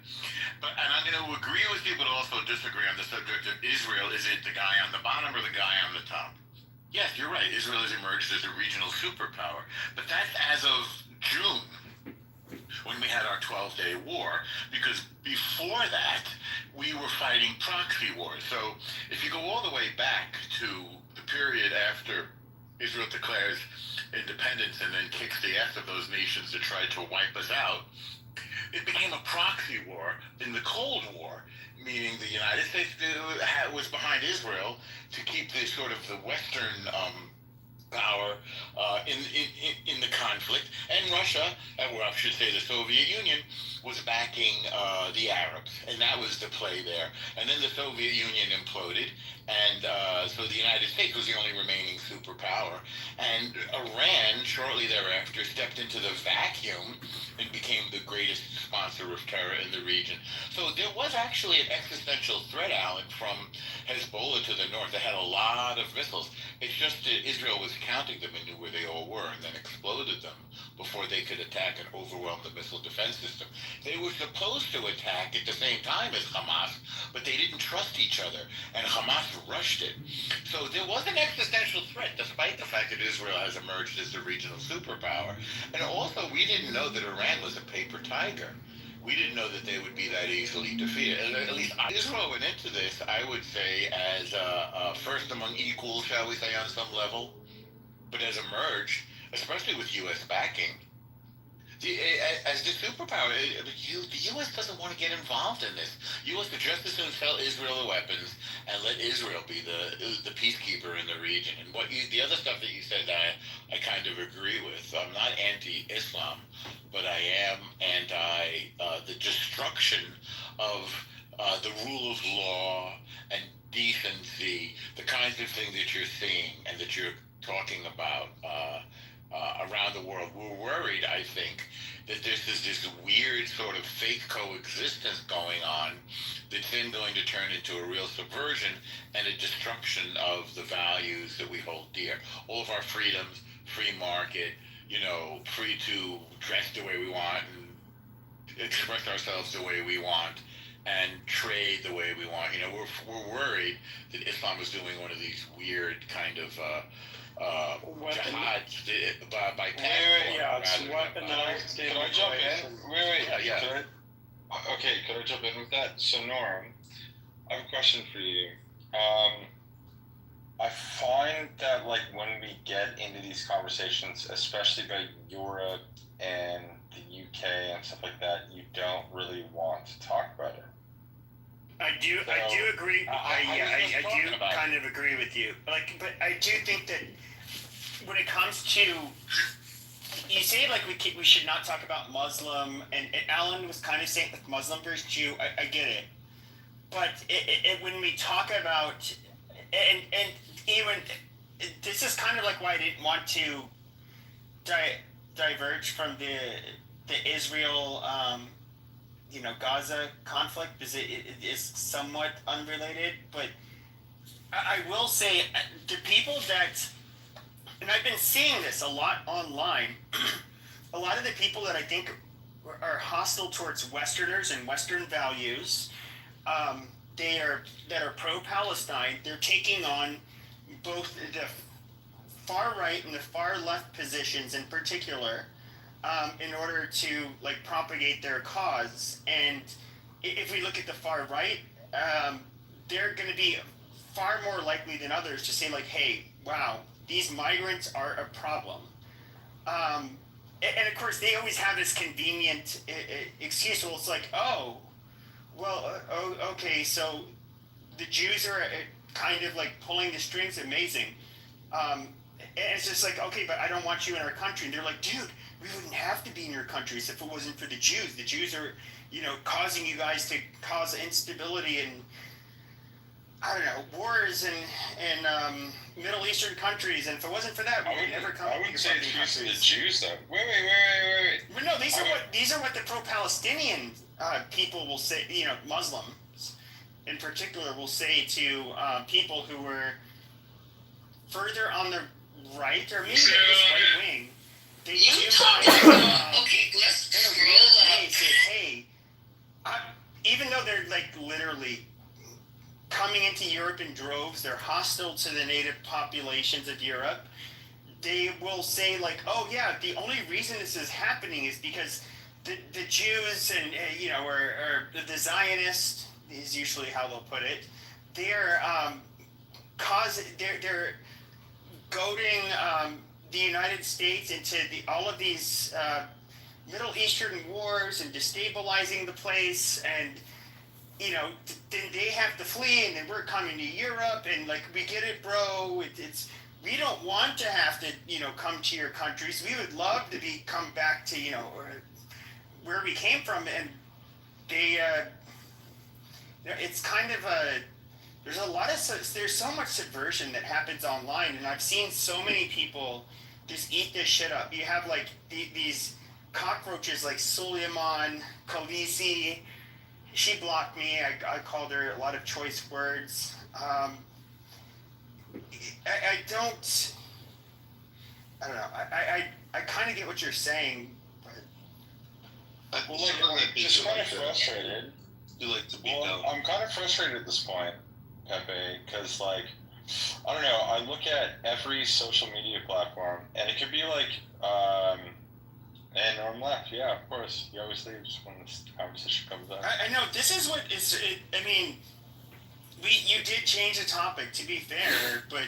Speaker 14: And I'm going to agree with you, but also disagree on the subject of Israel. Is it the guy on the bottom or the guy on the top? Yes, you're right. Israel has emerged as a regional superpower, but that's as of June, when we had our 12-day war, because before that, we were fighting proxy wars. So if you go all the way back to the period after Israel declares independence and then kicks the ass of those nations that tried to wipe us out, it became a proxy war in the Cold War, meaning the United States was behind Israel to keep the sort of the Western power in the conflict, and Russia, or I should say the Soviet Union, was backing the Arabs, and that was the play there. And then the Soviet Union imploded, and so the United States was the only remaining superpower, and Iran shortly thereafter stepped into the vacuum and became the greatest sponsor of terror in the region. So there was actually an existential threat, Alan, from Hezbollah to the north. They had a lot of missiles. It's just that Israel was counting them and knew where they all were, and then exploded them before they could attack and overwhelm the missile defense system. They were supposed to attack at the same time as Hamas, but they didn't trust each other, and Hamas rushed it. So there was an existential threat, despite the fact that Israel has emerged as a regional superpower. And also, we didn't know that Iran was a paper tiger. We didn't know that they would be that easily defeated. At least Israel went into this, I would say, as first among equals, shall we say, on some level, but has emerged, especially with U.S. backing, as the superpower. The U.S. doesn't want to get involved in this. U.S. would just as soon sell Israel the weapons and let Israel be the peacekeeper in the region. And the other stuff that you said, I kind of agree with. I'm not anti-Islam, but I am anti the destruction of the rule of law and decency, the kinds of things that you're seeing and that you're talking about around the world. We're worried, I think, that this is this weird sort of fake coexistence going on that's then going to turn into a real subversion and a destruction of the values that we hold dear. All of our freedoms, free market, free to dress the way we want and express ourselves the way we want and trade the way we want. We're worried that Islam is doing one of these weird kind of jihads by passport.
Speaker 2: It's weaponized.
Speaker 16: Can I jump in? Wait.
Speaker 14: Yeah.
Speaker 16: Could I jump in with that? So, Norm, I have a question for you. I find that, like, when we get into these conversations, especially about Europe and the UK and stuff like that, you don't really want to talk about it.
Speaker 8: I do agree. I do kind of agree with you. But I do think that when it comes to, you say like we should not talk about Muslim, and Alan was kind of saying like Muslim versus Jew. I get it, but when we talk about and
Speaker 10: even this is kind of like why I didn't want to diverge from the Israel Gaza conflict, because it is somewhat unrelated. But I will say the people that, and I've been seeing this a lot online, a lot of the people that I think are hostile towards Westerners and Western values, that are pro-Palestine, they're taking on both the far right and the far left positions in particular, in order to like propagate their cause. And if we look at the far right, they're going to be far more likely than others to say like, hey, wow, these migrants are a problem. And of course, they always have this convenient excuse. Well, it's like, oh, well, okay, so the Jews are kind of like pulling the strings. Amazing. And it's just like, okay, but I don't want you in our country. And they're like, dude, we wouldn't have to be in your countries if it wasn't for the Jews. The Jews are, causing you guys to cause instability and, I don't know, wars in Middle Eastern countries. And if it wasn't for that, we would never come to your countries.
Speaker 12: I wouldn't say it's the Jews, though. Wait.
Speaker 10: Well, no, these are what the pro-Palestinian people will say, Muslims in particular will say to people who were further on the right, or maybe this right wing. They
Speaker 24: Okay, let's scroll up.
Speaker 10: Say, hey, even though they're like literally coming into Europe in droves, they're hostile to the native populations of Europe. They will say like, oh yeah, the only reason this is happening is because the Jews and or the Zionists is usually how they'll put it. They're they're goading the United States into all of these Middle Eastern wars and destabilizing the place, and then they have to flee, and then we're coming to Europe, and like, we get it, bro. It's we don't want to have to come to your countries. We would love to come back to where we came from, and they it's kind of there's so much subversion that happens online, and I've seen so many people just eat this shit up. You have like these cockroaches like Suleiman, Khaleesi. She blocked me. I called her a lot of choice words. I don't know. I kind of get what you're saying.
Speaker 12: Well, just kind of frustrated.
Speaker 9: You like to be
Speaker 12: down. I'm kind of frustrated at this point, Pepe, because I don't know. I look at every social media platform, and it could be like, and I'm left. Yeah, of course. He always leaves when this conversation comes up.
Speaker 10: I know this is what it's. I mean, you did change the topic, to be fair, but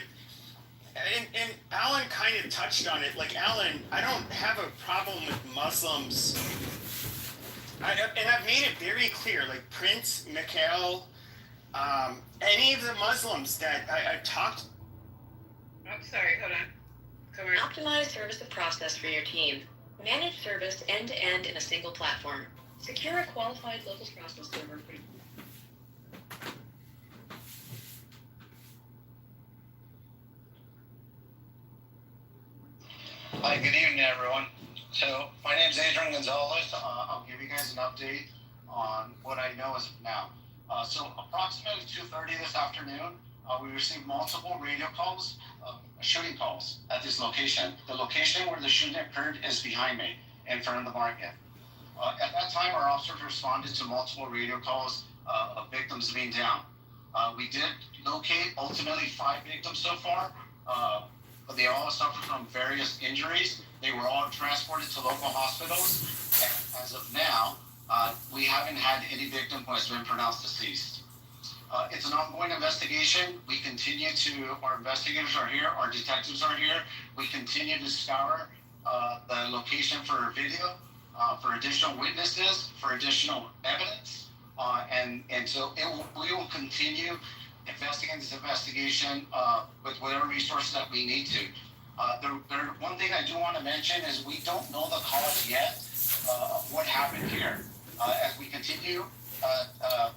Speaker 10: and Alan kind of touched on it. Like, Alan, I don't have a problem with Muslims. And I've made it very clear, like Prince, Mikhail, any of the Muslims that I've talked.
Speaker 4: I'm sorry, hold on. Optimize service and process for your team. Manage service end-to-end in a single platform. Secure a qualified local process server for you.
Speaker 21: Hi, good evening, everyone. So, my name is Adrian Gonzalez. I'll give you guys an update on what I know as of now. So, approximately 2:30 this afternoon, we received multiple radio calls, shooting calls at this location. The location where the shooting occurred is behind me, in front of the market. At that time, our officers responded to multiple radio calls of victims being down. We did locate ultimately 5 victims so far, but they all suffered from various injuries. They were all transported to local hospitals, and as of now, we haven't had any victim who has been pronounced deceased. It's an ongoing investigation. Our investigators are here, our detectives are here. We continue to scour the location for video, for additional witnesses, for additional evidence, and so we will continue investigating this investigation with whatever resources that we need to. One thing I do want to mention is we don't know the cause yet of what happened here. As we continue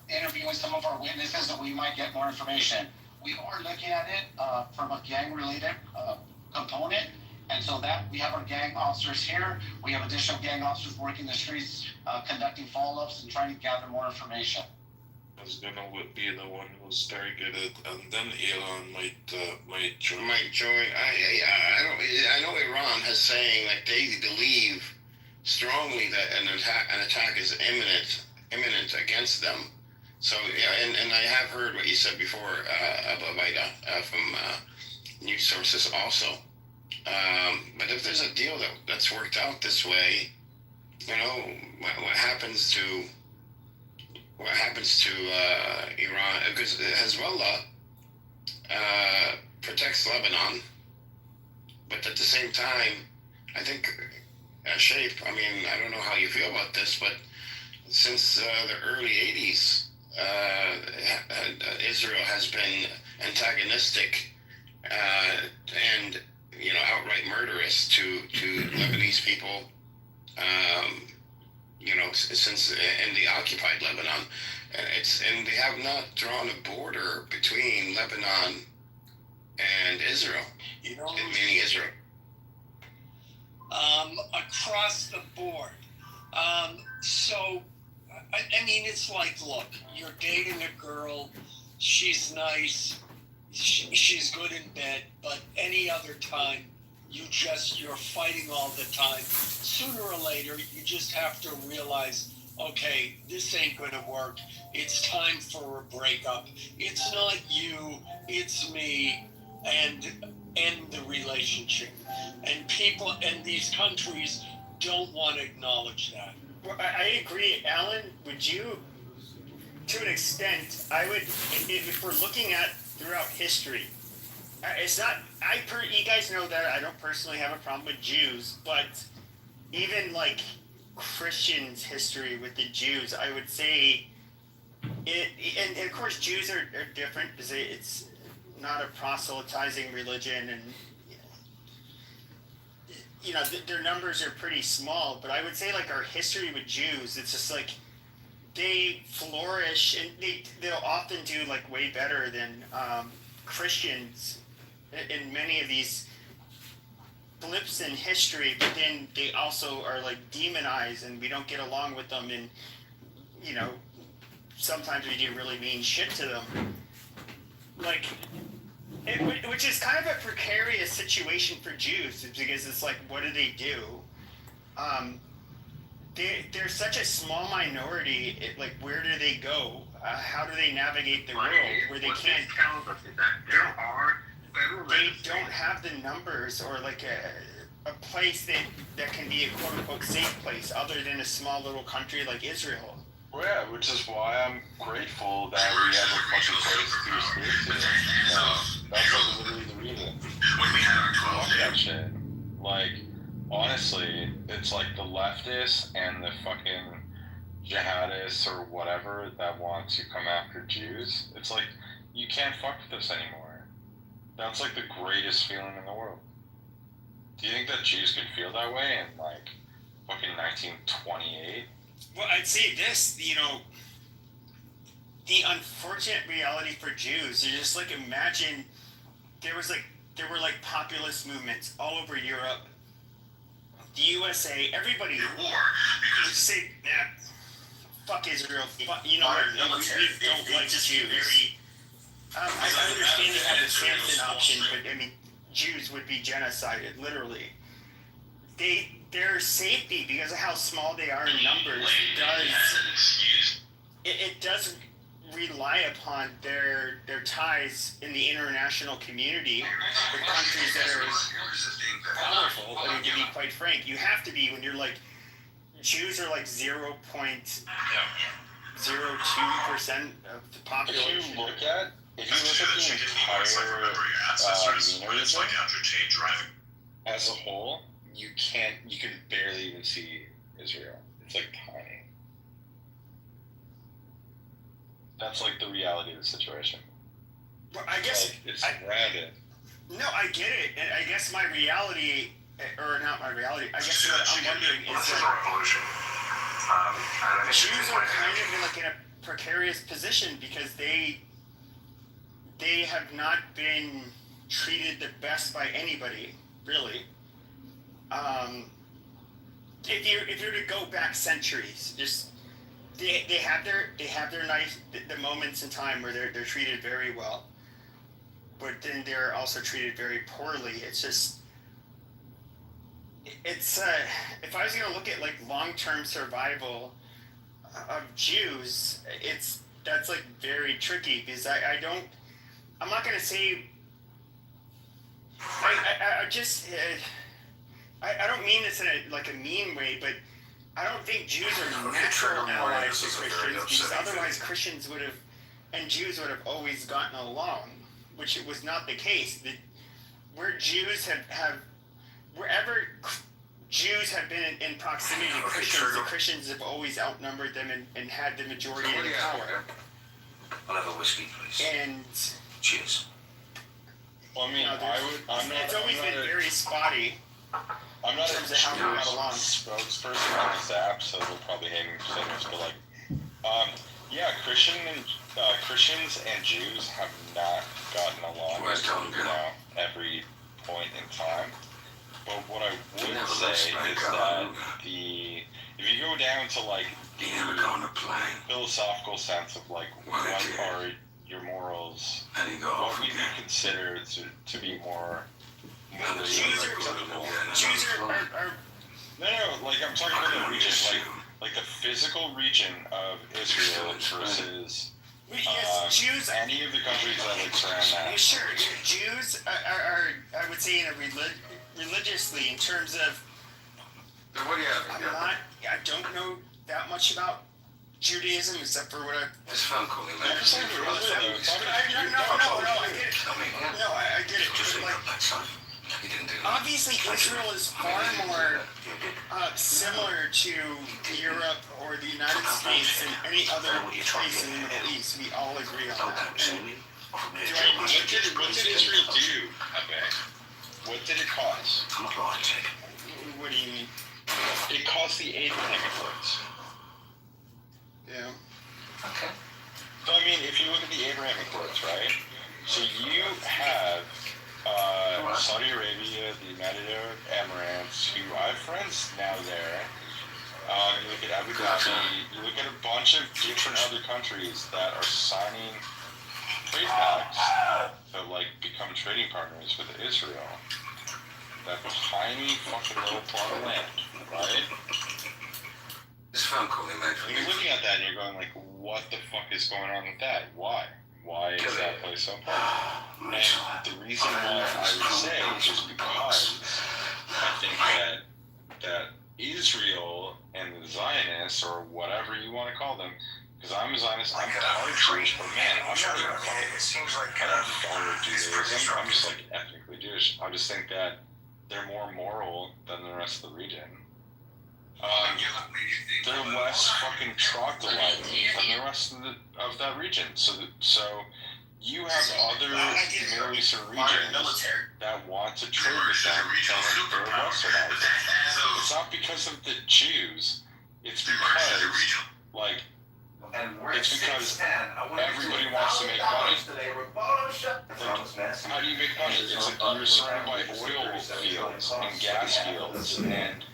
Speaker 21: interviewing some of our witnesses, we might get more information. we are looking at it from a gang-related component. And so that we have our gang officers here. We have additional gang officers working the streets, conducting follow-ups and trying to gather more information.
Speaker 5: Was gonna be the one who's very good at, and then Iran might join.
Speaker 14: I know Iran has saying that they believe strongly that an attack is imminent against them. So yeah, and I have heard what you said before, Abaida, from news sources also. But if there's a deal that's worked out this way, you know, what happens to Iran, because Hezbollah protects Lebanon, but at the same time, I think Shape, I mean, I don't know how you feel about this, but since the early 80s, Israel has been antagonistic and, you know, outright murderous to Lebanese people, you know, since in the occupied Lebanon. And they have not drawn a border between Lebanon and Israel, meaning Israel.
Speaker 2: Across the board. So, I mean, it's like, look, you're dating a girl, she's nice, she's good in bed, but any other time, you're fighting all the time. Sooner or later, you just have to realize, okay, this ain't gonna work. It's time for a breakup. It's not you, it's me, and end the relationship. And people in these countries don't want to acknowledge that.
Speaker 10: Well, I agree, Alan. Would you, to an extent, I would, if we're looking at throughout history, it's not, you guys know that I don't personally have a problem with Jews, but even like Christians' history with the Jews, I would say and of course Jews are different because it's not a proselytizing religion, and you know their numbers are pretty small. But I would say like our history with Jews, it's just like they flourish, and they'll often do like way better than Christians in many of these blips in history, but then they also are like demonized and we don't get along with them, and you know sometimes we do really mean shit to them, like which is kind of a precarious situation for Jews, because it's like, what do they do? They're such a small minority. Like, where do they go? How do they navigate the world where they can't? They don't have the numbers or like a place that can be a quote unquote safe place other than a small little country like Israel.
Speaker 5: Well, yeah, which is why I'm grateful that we have a fucking place to escape to. That's like literally the reason. Fuck that shit. Like, honestly, it's like the leftists and the fucking jihadists or whatever that want to come after Jews. It's like, you can't fuck with us anymore. That's like the greatest feeling in the world. Do you think that Jews could feel that way in like fucking 1928?
Speaker 10: Well, I'd say this, you know, the unfortunate reality for Jews is just like, imagine there were like populist movements all over Europe, the USA, everybody would say, nah, fuck Israel, fuck, you know what, we don't like Jews. I understand they have the Samson option, but I mean, Jews would be genocided, literally. Their safety, because of how small they are in numbers, does rely upon their ties in the international community with countries that are powerful. I mean, to be quite frank, you have to be when you're like, Jews are like 0.02% of the population.
Speaker 5: If you look at the entire MENA region as a whole, you can barely even see Israel. It's like tiny. That's like the reality of the situation.
Speaker 10: Well, I guess
Speaker 5: like, it's surrounded.
Speaker 10: No, I get it. And I guess my reality, or not my reality, I guess what I'm wondering is that Jews are kind of in like in a precarious position because they they have not been treated the best by anybody, really. If you're to go back centuries, just they have their nice the moments in time where they're treated very well, but then they're also treated very poorly. It's just if I was gonna look at like long-term survival of Jews, that's like very tricky because I'm not gonna say I don't mean this in a mean way, but I don't think Jews are natural allies to Christians because otherwise Christians and Jews would have always gotten along, which it was not the case. Wherever Jews have been in proximity to Christians, the Christians have always outnumbered them and had the majority of the power.
Speaker 18: I'll have a whiskey, please.
Speaker 10: And
Speaker 18: cheers.
Speaker 16: Well, I mean,
Speaker 10: it's always been very spotty.
Speaker 16: I'm not
Speaker 10: in terms of how we got along.
Speaker 16: Spokesperson on this app, so they'll probably hate me for saying this, but yeah, Christians and Jews have not gotten along every point in time. But what I would say is that if you go down to the philosophical sense of what are your morals, what would you consider to be more
Speaker 10: Jews are
Speaker 16: no, I'm talking about the region, like the physical region of Israel versus
Speaker 10: Jews.
Speaker 16: Any of the countries that surround that.
Speaker 10: Sure, Jews are I would say religiously in terms of.
Speaker 18: What do you have?
Speaker 10: I don't know that much about Judaism except for what
Speaker 18: This phone call, man.
Speaker 10: No, I get it. No, I get it. Obviously, Israel is far more similar to Europe or the United States than any other place in the Middle East. We all agree on that.
Speaker 16: What did Israel do, Abe? What did it cause?
Speaker 10: What do you mean?
Speaker 16: It caused the Abraham Accords.
Speaker 10: Yeah.
Speaker 16: Okay. So, I mean, if you look at the Abraham Accords, right? So you have Saudi Arabia, the United Arab Emirates, who I have friends now there. You look at Abu Dhabi, you look at a bunch of different other countries that are signing trade pacts to become trading partners with Israel. That tiny fucking little plot of land, right?
Speaker 18: This phone call, man.
Speaker 16: You're looking at that and you're going what the fuck is going on with that? Why? Why is that place so important? And the reason why I would say is because I think that Israel and the Zionists, or whatever you want to call them, because I'm a Zionist, I'm part Jewish, but man, I'm not even fucking Judaism. I'm just ethnically Jewish. I just think that they're more moral than the rest of the region. They're less fucking troglodyte than the rest of that region. So you have other Middle Eastern regions that want to trade with them and they're westernized. It's not because of the Jews. It's because everybody wants to make money. How do you make money? It's you're surrounded by oil fields and gas fields and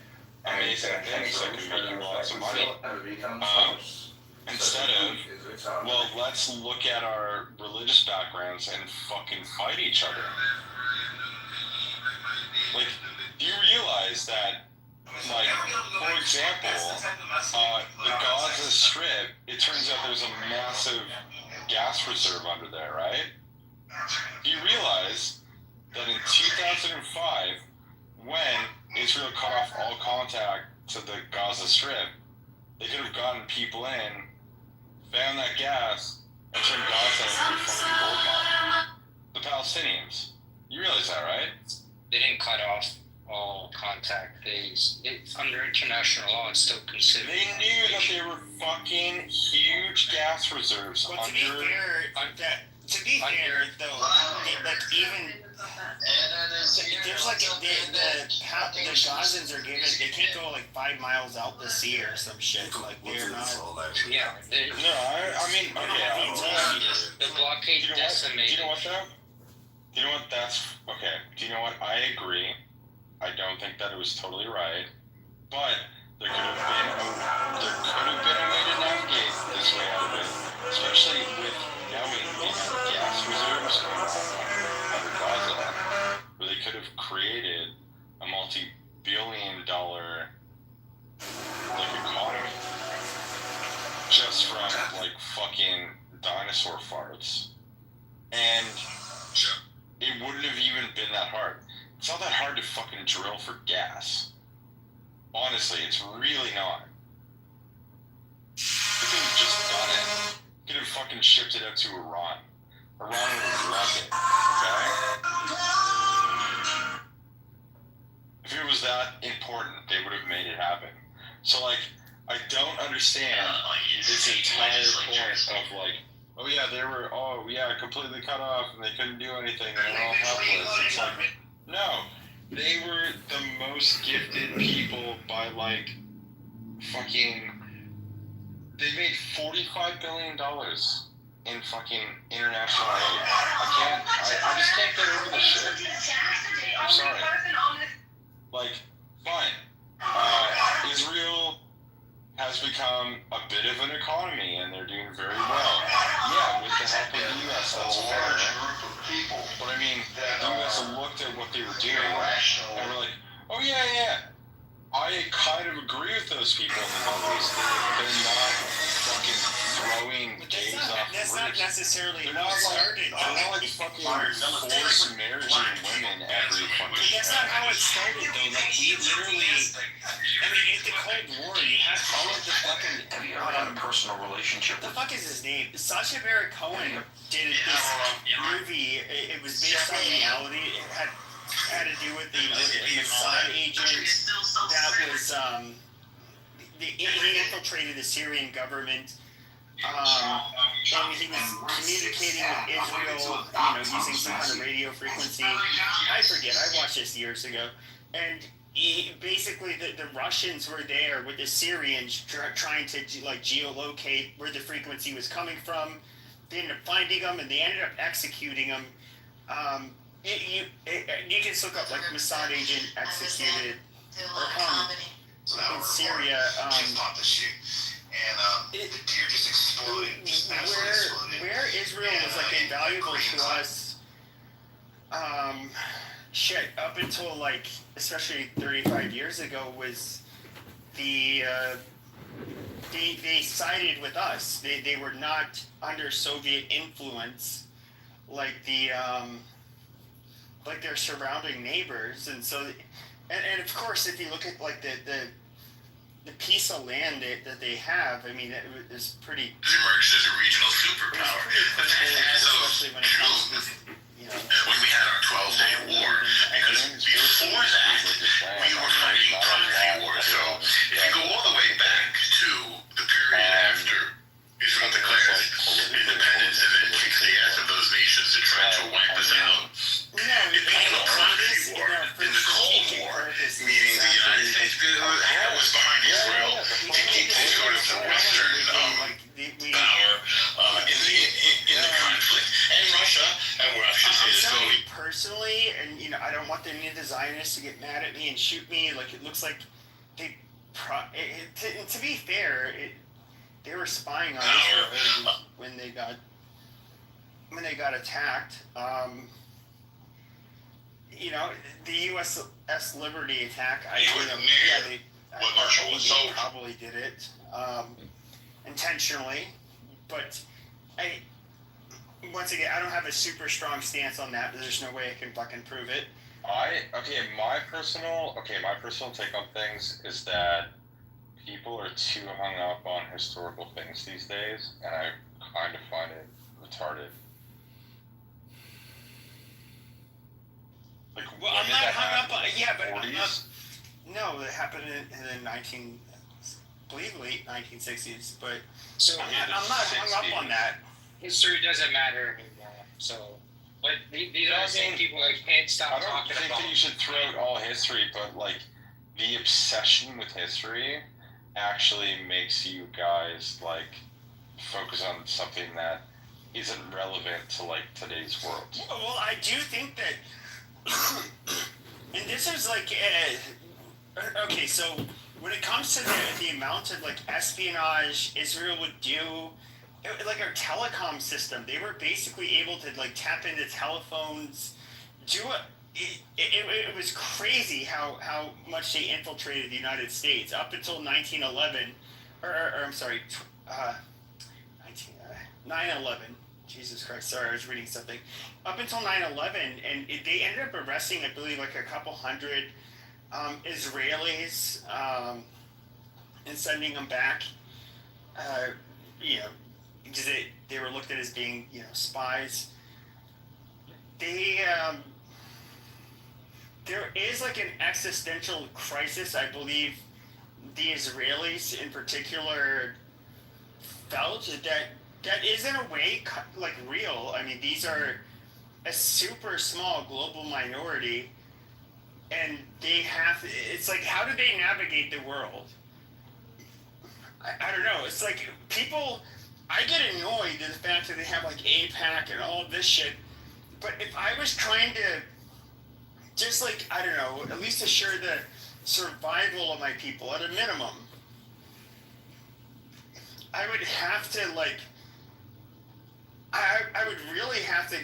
Speaker 16: amazing things that can make you lots of money. Instead of, let's look at our religious backgrounds and fucking fight each other. Do you realize that, for example, the Gaza Strip, it turns out there's a massive gas reserve under there, right? Do you realize that in 2005, when Israel cut off all contact to the Gaza Strip, they could have gotten people in, found that gas, and turned Gaza into a fucking gold mine. The Palestinians. You realize that, right?
Speaker 15: They didn't cut off all contact. It's under international law. It's still considered.
Speaker 16: They knew that there were fucking huge gas reserves
Speaker 10: To be fair, though, even There's like the Gazans are given, they can't go like 5 miles out the sea or some shit. Like they're not.
Speaker 15: Yeah.
Speaker 16: No, I mean, okay.
Speaker 15: The blockade decimated.
Speaker 16: Do you know what though? Do you know what? That's okay. Do you know what? I agree. I don't think that it was totally right, but there could have been a way to navigate this way out of it, especially with knowing the amount of gas reserves going on under Gaza, where they could have created a multi-billion-dollar like economy just from like fucking dinosaur farts, and it wouldn't have even been that hard. It's not that hard to fucking drill for gas. Honestly, it's really not. They could have just done it. Could have fucking shipped it out to Iran. Iran would have loved it. Okay? If it was that important, they would have made it happen. So, like, I don't understand this entire point of, like, oh yeah, they were, completely cut off and they couldn't do anything and they're all helpless. It's like, no, they were the most gifted people by like fucking. They made $45 billion in fucking international aid. I just can't get over this shit. I'm sorry. Like, fine. Israel has become a bit of an economy and they're doing very well. Yeah, with the help of the U.S., that's fair. But I mean, the U.S. looked at what they were doing and were like, oh yeah, I kind of agree with those people in the Middle East. They're not fucking throwing gays off
Speaker 10: That's not necessarily
Speaker 16: they're not like fucking forced marrying women every fucking
Speaker 10: That's not how it started though. Like we literally, I mean, in the Cold War, you had all of the fucking.
Speaker 18: Have you ever had a personal relationship?
Speaker 10: The fuck is his name? Sacha Baron Cohen did this movie. It was based on reality. It had to do with the Mossad agent that was he infiltrated the Syrian government. And he was communicating with Israel, using some kind of radio frequency. I forget. I watched this years ago, and basically the Russians were there with the Syrians trying to like geolocate where the frequency was coming from. They ended up finding them, and they ended up executing them. You can just look up like Mossad agent executed in Syria.
Speaker 18: Deer just exploded.
Speaker 10: Where Israel was like invaluable to us, up until like especially 35 years ago was they sided with us. They were not under Soviet influence like like their surrounding neighbors, and so and of course if you look at like the piece of land that they have, I mean, it is pretty.
Speaker 14: Emerged as a regional superpower, but especially when it comes to when we had our 12-day war, because before that we were fighting proxy war. So if you go all the way back to the period after Israel declared independence and then kicked the ass of those nations that tried to wipe us out, it became a proxy war. In the Cold War, meaning the United States was behind Israel, taking sort of the Western power in the conflict, and Russia, and where I should say this going.
Speaker 10: Personally, and I don't want any of the Zionists to get mad at me and shoot me. Like it looks like they, to be fair, they were spying on Israel when they got attacked. The U.S. Liberty attack. I think they probably did it intentionally, but once again, I don't have a super strong stance on that. But there's no way I can fucking prove it.
Speaker 16: My personal take on things is that people are too hung up on historical things these days, and I kind of find it retarded. Like,
Speaker 10: well, I'm not hung up on but I'm not. No, it happened in the late 1960s. But
Speaker 15: so
Speaker 10: I'm not hung up on that.
Speaker 15: History doesn't matter anymore. So But these are the same people that can't stop talking about.
Speaker 5: I don't think that you should throw out all history, but like the obsession with history actually makes you guys like focus on something that isn't relevant to like today's world.
Speaker 10: Well, I do think that, and this is like, okay, so when it comes to the amount of like espionage Israel would do, like our telecom system, they were basically able to like tap into telephones, it was crazy how much they infiltrated the United States up until 1911, or I'm sorry, 9/11. Jesus Christ, sorry, I was reading something. Up until 9/11, and they ended up arresting, I believe, like a couple hundred Israelis and sending them back, because they were looked at as being, spies. There is like an existential crisis, I believe the Israelis in particular felt that is in a way like real. I mean, these are a super small global minority, and it's like, how do they navigate the world? I don't know. It's like I get annoyed at the fact that they have like AIPAC and all of this shit, but if I was trying to just like, I don't know, at least assure the survival of my people at a minimum, I would have to like, I would really have to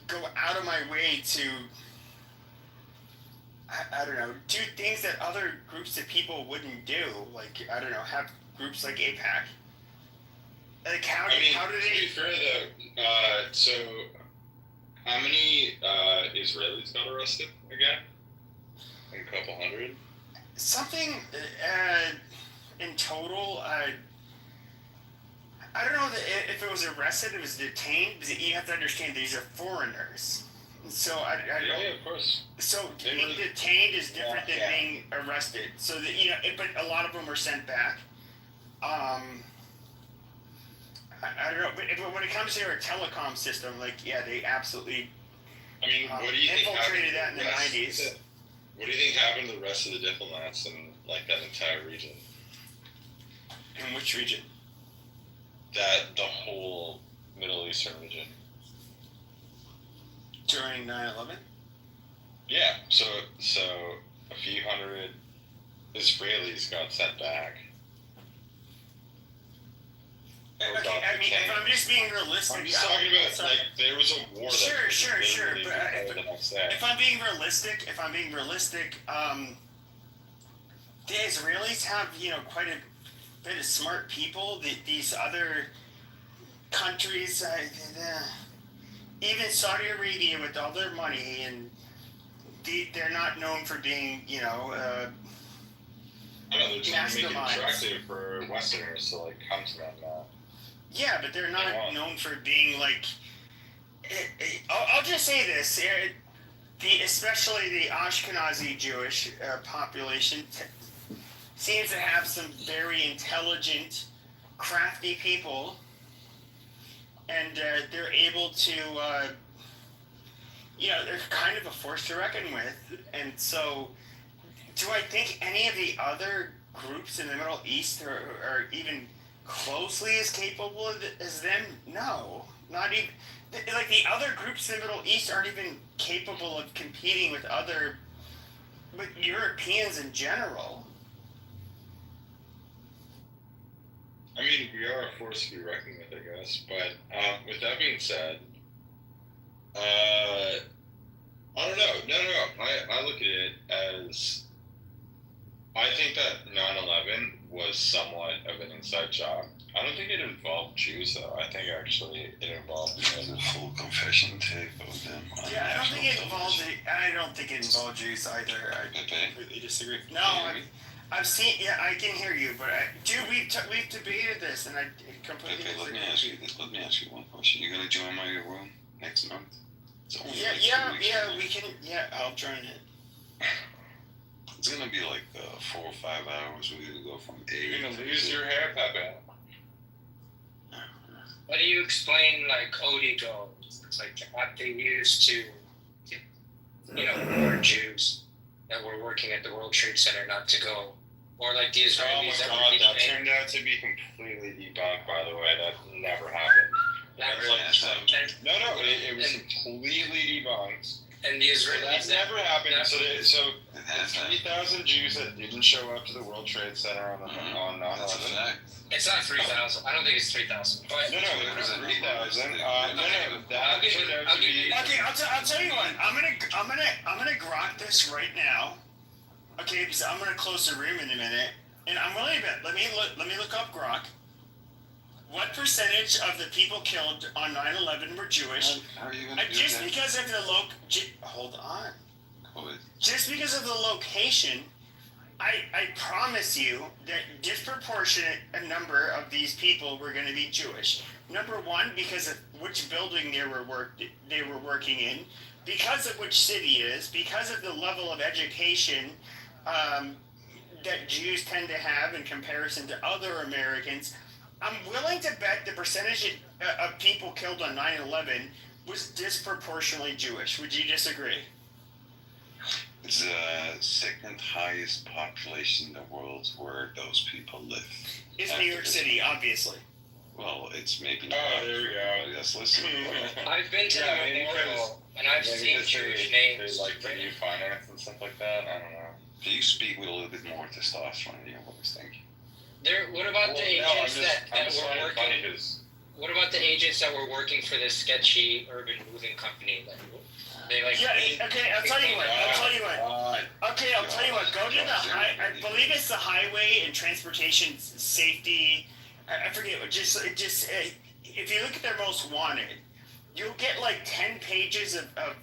Speaker 10: go out of my way to, I don't know, do things that other groups of people wouldn't do. Like, I don't know, have groups like AIPAC. Like, how do they...
Speaker 16: To be fair, though, so how many Israelis got arrested again? Like a couple hundred?
Speaker 10: Something in total, I don't know if it was arrested, it was detained, because you have to understand these are foreigners. So I don't.
Speaker 16: Yeah, of course.
Speaker 10: So being detained is different than being arrested. So that, but a lot of them were sent back. I don't know, but when it comes to our telecom system, like, yeah, they absolutely.
Speaker 16: I mean, what do you think
Speaker 10: infiltrated that in the 90s?
Speaker 16: What do you think happened to the rest of the diplomats in like that entire region?
Speaker 10: In which region?
Speaker 16: The whole Middle Eastern region.
Speaker 10: During 9/11?
Speaker 16: Yeah, so a few hundred Israelis got sent back.
Speaker 10: Okay, I mean, if I'm just being realistic...
Speaker 16: I'm just talking about, like, there was a war that...
Speaker 10: Sure, but if I'm being realistic, the Israelis have, quite a bit of smart people. These other countries, even Saudi Arabia with all their money, and they're not known for being,
Speaker 16: I know, they're trying to make it attractive for Westerners to, like, come to them now.
Speaker 10: Yeah, but they're not known for being, like... I'll just say this. Especially the Ashkenazi Jewish population seems to have some very intelligent, crafty people, and they're able to, they're kind of a force to reckon with. And so, do I think any of the other groups in the Middle East are even closely as capable as them? No, not even. Like, the other groups in the Middle East aren't even capable of competing with Europeans in general.
Speaker 16: I mean, we are a force to be reckoned with, I guess. But with that being said, I don't know. No. I look at it as, I think that 9/11 was somewhat of an inside job. I don't think it involved Jews, though. I think actually it involved
Speaker 18: a full confession tape of them.
Speaker 10: Yeah, I don't think it involved Jews either. I completely disagree. No, I've seen. Yeah, I can hear you, but we've debated this, and I completely disagree.
Speaker 18: Let me ask you one question. You're gonna join my room next month?
Speaker 10: Yeah, we can. Yeah, I'll join it.
Speaker 18: It's gonna be like 4 or 5 hours. We're gonna go from A.
Speaker 16: You're gonna lose your hair, Pepe.
Speaker 15: What do you explain, like, Cody goes? like the app they use to warn Jews that were working at the World Trade Center not to go, or like the Israelis.
Speaker 16: Oh my God, that turned out to be completely debunked. By the way, that never happened. No, it was completely debunked.
Speaker 15: And the Israelis.
Speaker 16: That never happened. So the 3,000 Jews that didn't show up to the World Trade Center on 9/11.
Speaker 15: It's not 3,000. I don't think it's 3,000. But
Speaker 16: No, it was 3,000. That turned out to be.
Speaker 10: Okay, I'll tell you what. I'm gonna grok this right now. Okay, because I'm gonna close the room in a minute, and I'm willing to bet. Let me look up grok. What percentage of the people killed on 9/11 were Jewish?
Speaker 9: How are you gonna do
Speaker 10: just
Speaker 9: that?
Speaker 10: because of the hold on.
Speaker 9: COVID.
Speaker 10: Just because of the location, I promise you that disproportionate a number of these people were going to be Jewish. Number one, because of which building they were working in, because of which city it is, because of the level of education that Jews tend to have in comparison to other Americans. I'm willing to bet the percentage of people killed on 9/11 was disproportionately Jewish. Would you disagree?
Speaker 9: It's the second highest population in the world where those people live.
Speaker 10: It's New York City, obviously.
Speaker 9: Well, it's maybe not.
Speaker 16: Oh, there you go.
Speaker 9: Yes, listen.
Speaker 15: I've been to the memorial, and I've seen Jewish names.
Speaker 16: They like the new finance and stuff like that. I don't know.
Speaker 9: Can you speak with a little bit more testosterone in your voice? Thank you.
Speaker 15: What about the agents that were working? What about the agents that were working for this sketchy urban moving company? Okay,
Speaker 10: I'll tell you what. Go to I believe it's the Highway and Transportation Safety. I forget. If you look at their most wanted, you'll get like 10 pages of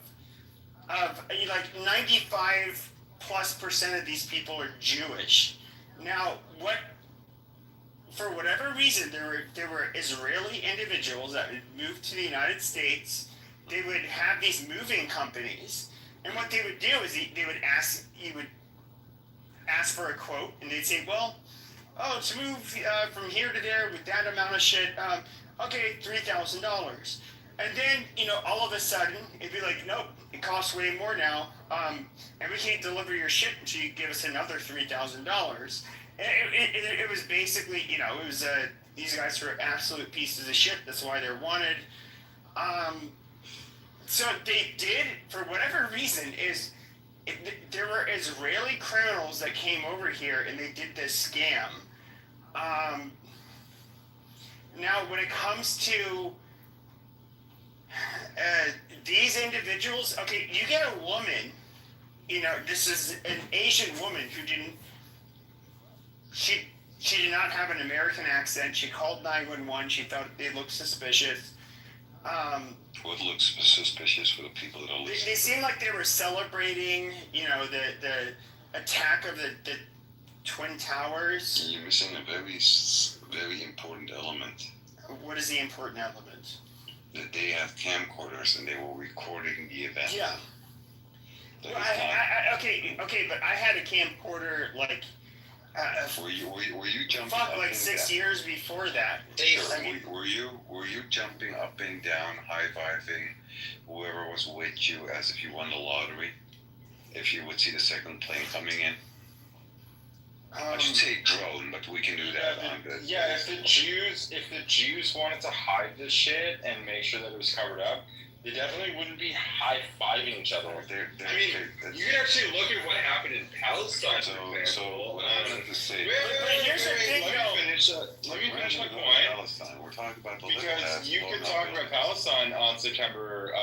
Speaker 10: like 95+% of these people are Jewish. Now, for whatever reason, there were Israeli individuals that would move to the United States. They would have these moving companies, and what they would do is you would ask for a quote, and they'd say, well, to move from here to there with that amount of shit, okay, $3,000. And then, all of a sudden, it'd be like, nope, it costs way more now, and we can't deliver your shit until you give us another $3,000. It was basically, it was these guys were absolute pieces of shit. That's why they're wanted. So they did, for whatever reason, there were Israeli criminals that came over here and they did this scam. Now, when it comes to these individuals, okay, you get a woman, this is an Asian woman who she did not have an American accent. She called 911. She thought they looked suspicious.
Speaker 9: What looks suspicious for the people that are listening?
Speaker 10: They seemed like they were celebrating, the attack of the Twin Towers.
Speaker 9: You're missing a very, very important element.
Speaker 10: What is the important element?
Speaker 9: That they have camcorders and they were recording the event.
Speaker 10: Yeah. Well, okay, but I had a camcorder like.
Speaker 9: Were you jumping?
Speaker 10: Fuck, like 6 years before that.
Speaker 9: Were you jumping up and down, high fiving whoever was with you as if you won the lottery? If you would see the second plane coming in. I should say drone, but we can do that on the.
Speaker 16: Yeah, if the Jews wanted to hide this shit and make sure that it was covered up, they definitely wouldn't be high-fiving each other. You can actually look at what happened in Palestine.
Speaker 9: So what I wanted to say.
Speaker 16: Let me finish my point.
Speaker 9: Palestine. We're talking about the
Speaker 16: because you could talk about Palestine on September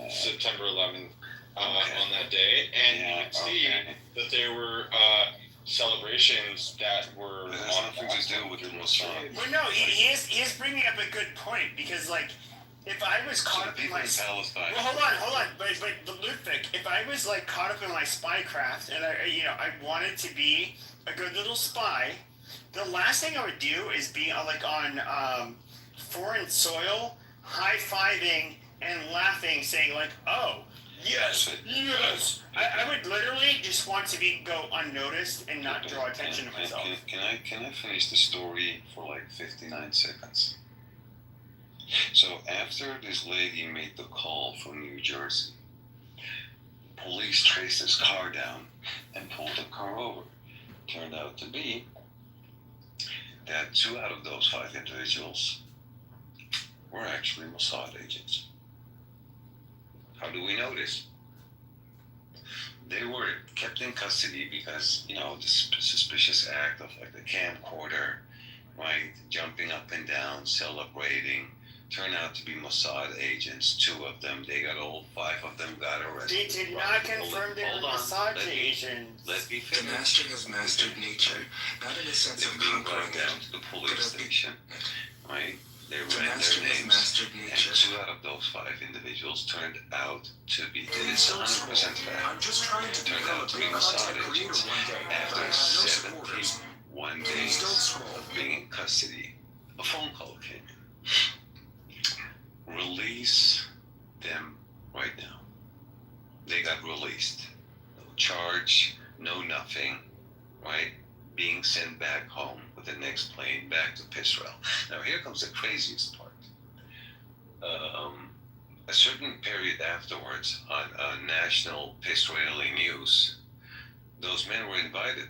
Speaker 16: 11th on that day, and you could see that there were celebrations that were.
Speaker 9: It has nothing to do with the Muslim.
Speaker 10: Well, no, he is bringing up a good point because, like, if I was caught up in my
Speaker 9: Palestine.
Speaker 10: Well, hold on, but Ludwig, if I was like caught up in my spycraft and I wanted to be a good little spy, the last thing I would do is be on foreign soil, high-fiving and laughing, saying like, "Oh, yes." I would literally just want to go unnoticed and not draw attention to myself.
Speaker 9: Can I finish the story for like 59 seconds? So after this lady made the call from New Jersey, police traced his car down and pulled the car over. Turned out to be that 2 out of those 5 individuals were actually Mossad agents. How do we know this? They were kept in custody because, this suspicious act of like the camcorder, right, jumping up and down, celebrating, turned out to be Mossad agents. 2 of them, they got old, 5 of them got arrested.
Speaker 10: They did not confirm they were Mossad agents.
Speaker 9: Let me finish.
Speaker 11: The master has mastered nature, not in a sense of
Speaker 9: Being
Speaker 11: conquering
Speaker 9: brought down
Speaker 11: it,
Speaker 9: to the police station, right? They
Speaker 11: the
Speaker 9: read
Speaker 11: master
Speaker 9: their
Speaker 11: has
Speaker 9: names,
Speaker 11: mastered
Speaker 9: and
Speaker 11: nature.
Speaker 9: 2 out of those 5 individuals turned out to be,
Speaker 11: It
Speaker 9: it's
Speaker 11: is so
Speaker 9: 100%
Speaker 11: small. I'm
Speaker 9: fact,
Speaker 11: just trying to
Speaker 9: turned
Speaker 11: become
Speaker 9: out
Speaker 11: a
Speaker 9: to be
Speaker 11: big
Speaker 9: Mossad
Speaker 11: content creator
Speaker 9: agents
Speaker 11: one day, but I
Speaker 9: after
Speaker 11: have no supporters.
Speaker 9: 71
Speaker 11: Please
Speaker 9: days
Speaker 11: don't scroll.
Speaker 9: of being in custody. A phone call came in. Release them right now. They got released. No charge, no nothing, right? Being sent back home with the next plane back to Israel. Now here comes the craziest part. A certain period afterwards on national Israeli news, those men were invited.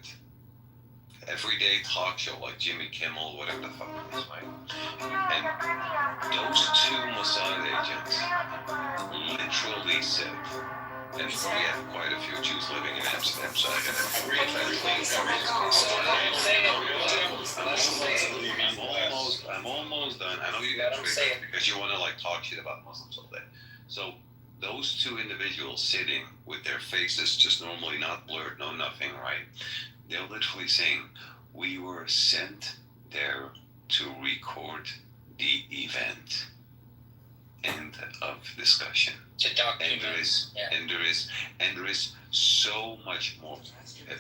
Speaker 9: Everyday talk show like Jimmy Kimmel, whatever the fuck it is, right? And those 2 Mossad agents literally said, and we have quite a few Jews living in Amsterdam, so I I'm almost done. I know you got triggered because you want to like talk shit about Muslims all day. So those 2 individuals sitting with their faces just normally not blurred, no nothing, right? They're literally saying, we were sent there to record the event. End of discussion. And there is so much more.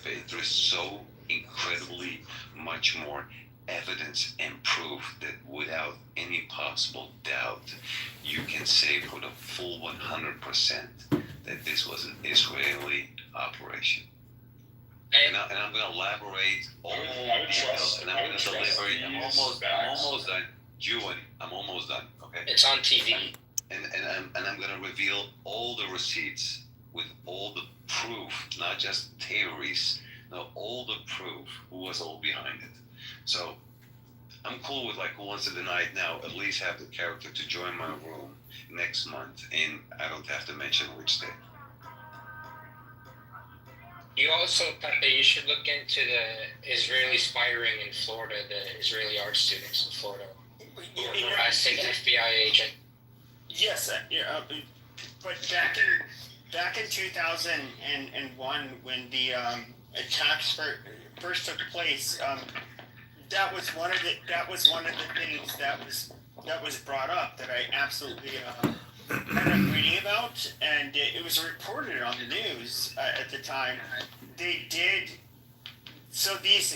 Speaker 9: There is so incredibly much more evidence and proof that without any possible doubt, you can say for the full 100% that this was an Israeli operation. And I'm going to elaborate all the details, and I'm going to deliver it. I'm almost done. Jewen, I'm almost done. Okay.
Speaker 15: It's on TV.
Speaker 9: And I'm going to reveal all the receipts with all the proof, not just theories. No, all the proof. Who was all behind it? So I'm cool with like who wants to deny it now. At least have the character to join my room next month, and I don't have to mention which day.
Speaker 15: You also, Pepe, you should look into the Israeli spy ring in Florida, the Israeli art students in Florida. I think FBI agent.
Speaker 10: Yes, but back in 2001, when the attacks first took place, that was one of the things that was brought up that I absolutely ended up reading about, and it was reported on the news at the time. They did. So these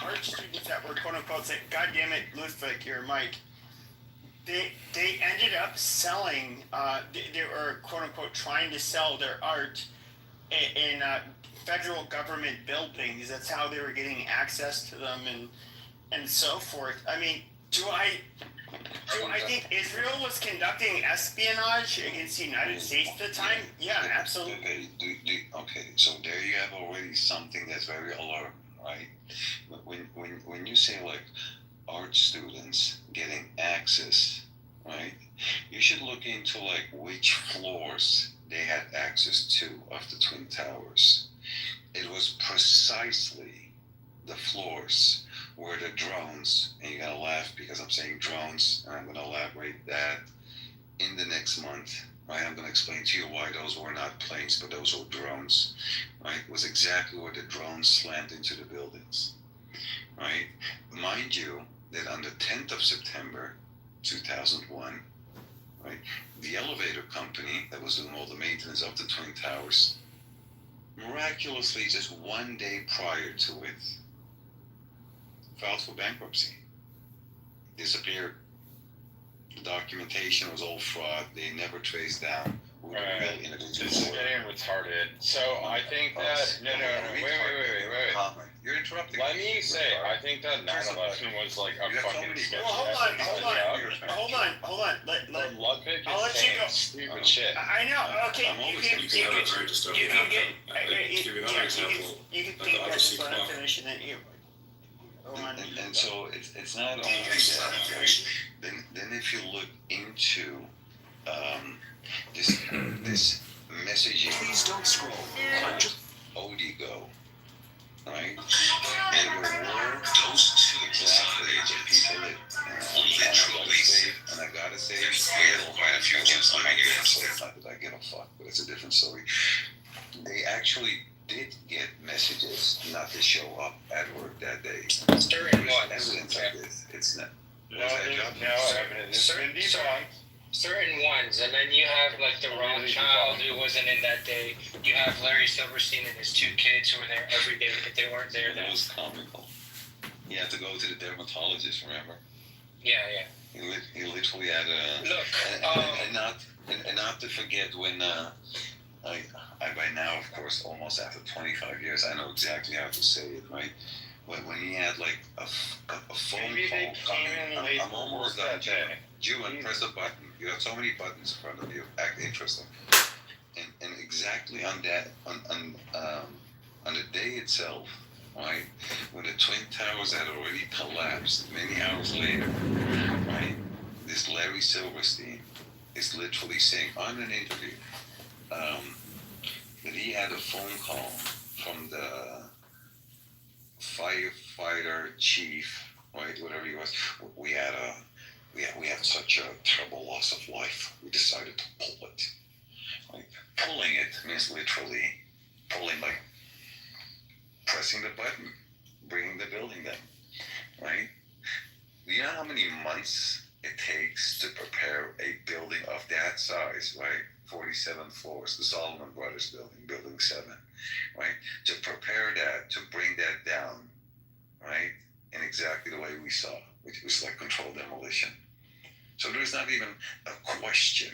Speaker 10: art students that were quote unquote saying, "God damn it, Ludwig, your mic." They ended up selling. They were quote unquote trying to sell their art in federal government buildings. That's how they were getting access to them and so forth. I mean, do I think Israel was conducting espionage against the United States at the time? Yeah, absolutely.
Speaker 9: Okay, so there you have already something that's very alarming, right? When you say like art students getting access, right? You should look into like which floors they had access to of the Twin Towers. It was precisely the floors where the drones, and you're gonna laugh because I'm saying drones, and I'm gonna elaborate that in the next month, right? I'm gonna explain to you why those were not planes, but those were drones, right? It was exactly where the drones slammed into the buildings, right? Mind you, that on the 10th of September, 2001, right, the elevator company that was doing all the maintenance of the Twin Towers, miraculously, just one day prior to it, filed for bankruptcy, disappeared. The documentation was all fraud. They never traced down who the real individuals
Speaker 12: were. It's getting retarded. So I think that wait.
Speaker 9: You're interrupting.
Speaker 12: Let me say, I think that 9/11 was like a fucking sketch.
Speaker 10: Well, hold on.
Speaker 12: Ludwig
Speaker 10: I'll
Speaker 12: is
Speaker 10: let you
Speaker 12: saying
Speaker 10: go.
Speaker 12: stupid shit.
Speaker 10: I know. Okay, you can get.
Speaker 11: Give you another example.
Speaker 10: You can think that just let him finish, and then you.
Speaker 9: And so it's not only that, right? Then if you look into this messaging, please don't scroll. Odigo, right? And there were exactly the people that I gotta say, quite a few against not that I give a fuck, but it's a different story. They actually did get messages not to show up at work that day.
Speaker 15: Certain ones.
Speaker 9: Evidence of this. It's not.
Speaker 15: Certain ones, and then you have like the Rothschild who wasn't in that day. You have Larry Silverstein and his 2 kids who were there every day. If they weren't there,
Speaker 9: it was comical. He had to go to the dermatologist. Remember?
Speaker 15: Yeah.
Speaker 9: He literally had a
Speaker 15: look.
Speaker 9: And not to forget when I by now, of course, almost after 25 years, I know exactly how to say it, right? When he had like a phone call coming, I'm almost done. Juan, press a button. You have so many buttons in front of you. Act interesting. And exactly on that, on the day itself, right, when the Twin Towers had already collapsed, many hours later, right, this Larry Silverstein is literally saying on an interview that he had a phone call from the firefighter chief, right, whatever he was. We had such a terrible loss of life. We decided to pull it. Like, pulling it means literally pulling, like pressing the button, bringing the building down, right? Do you know how many months it takes to prepare a building of that size, right? 47 floors, the Solomon Brothers building, building 7, right? To prepare that, to bring that down, right? In exactly the way we saw, which was like controlled demolition. So there's not even a question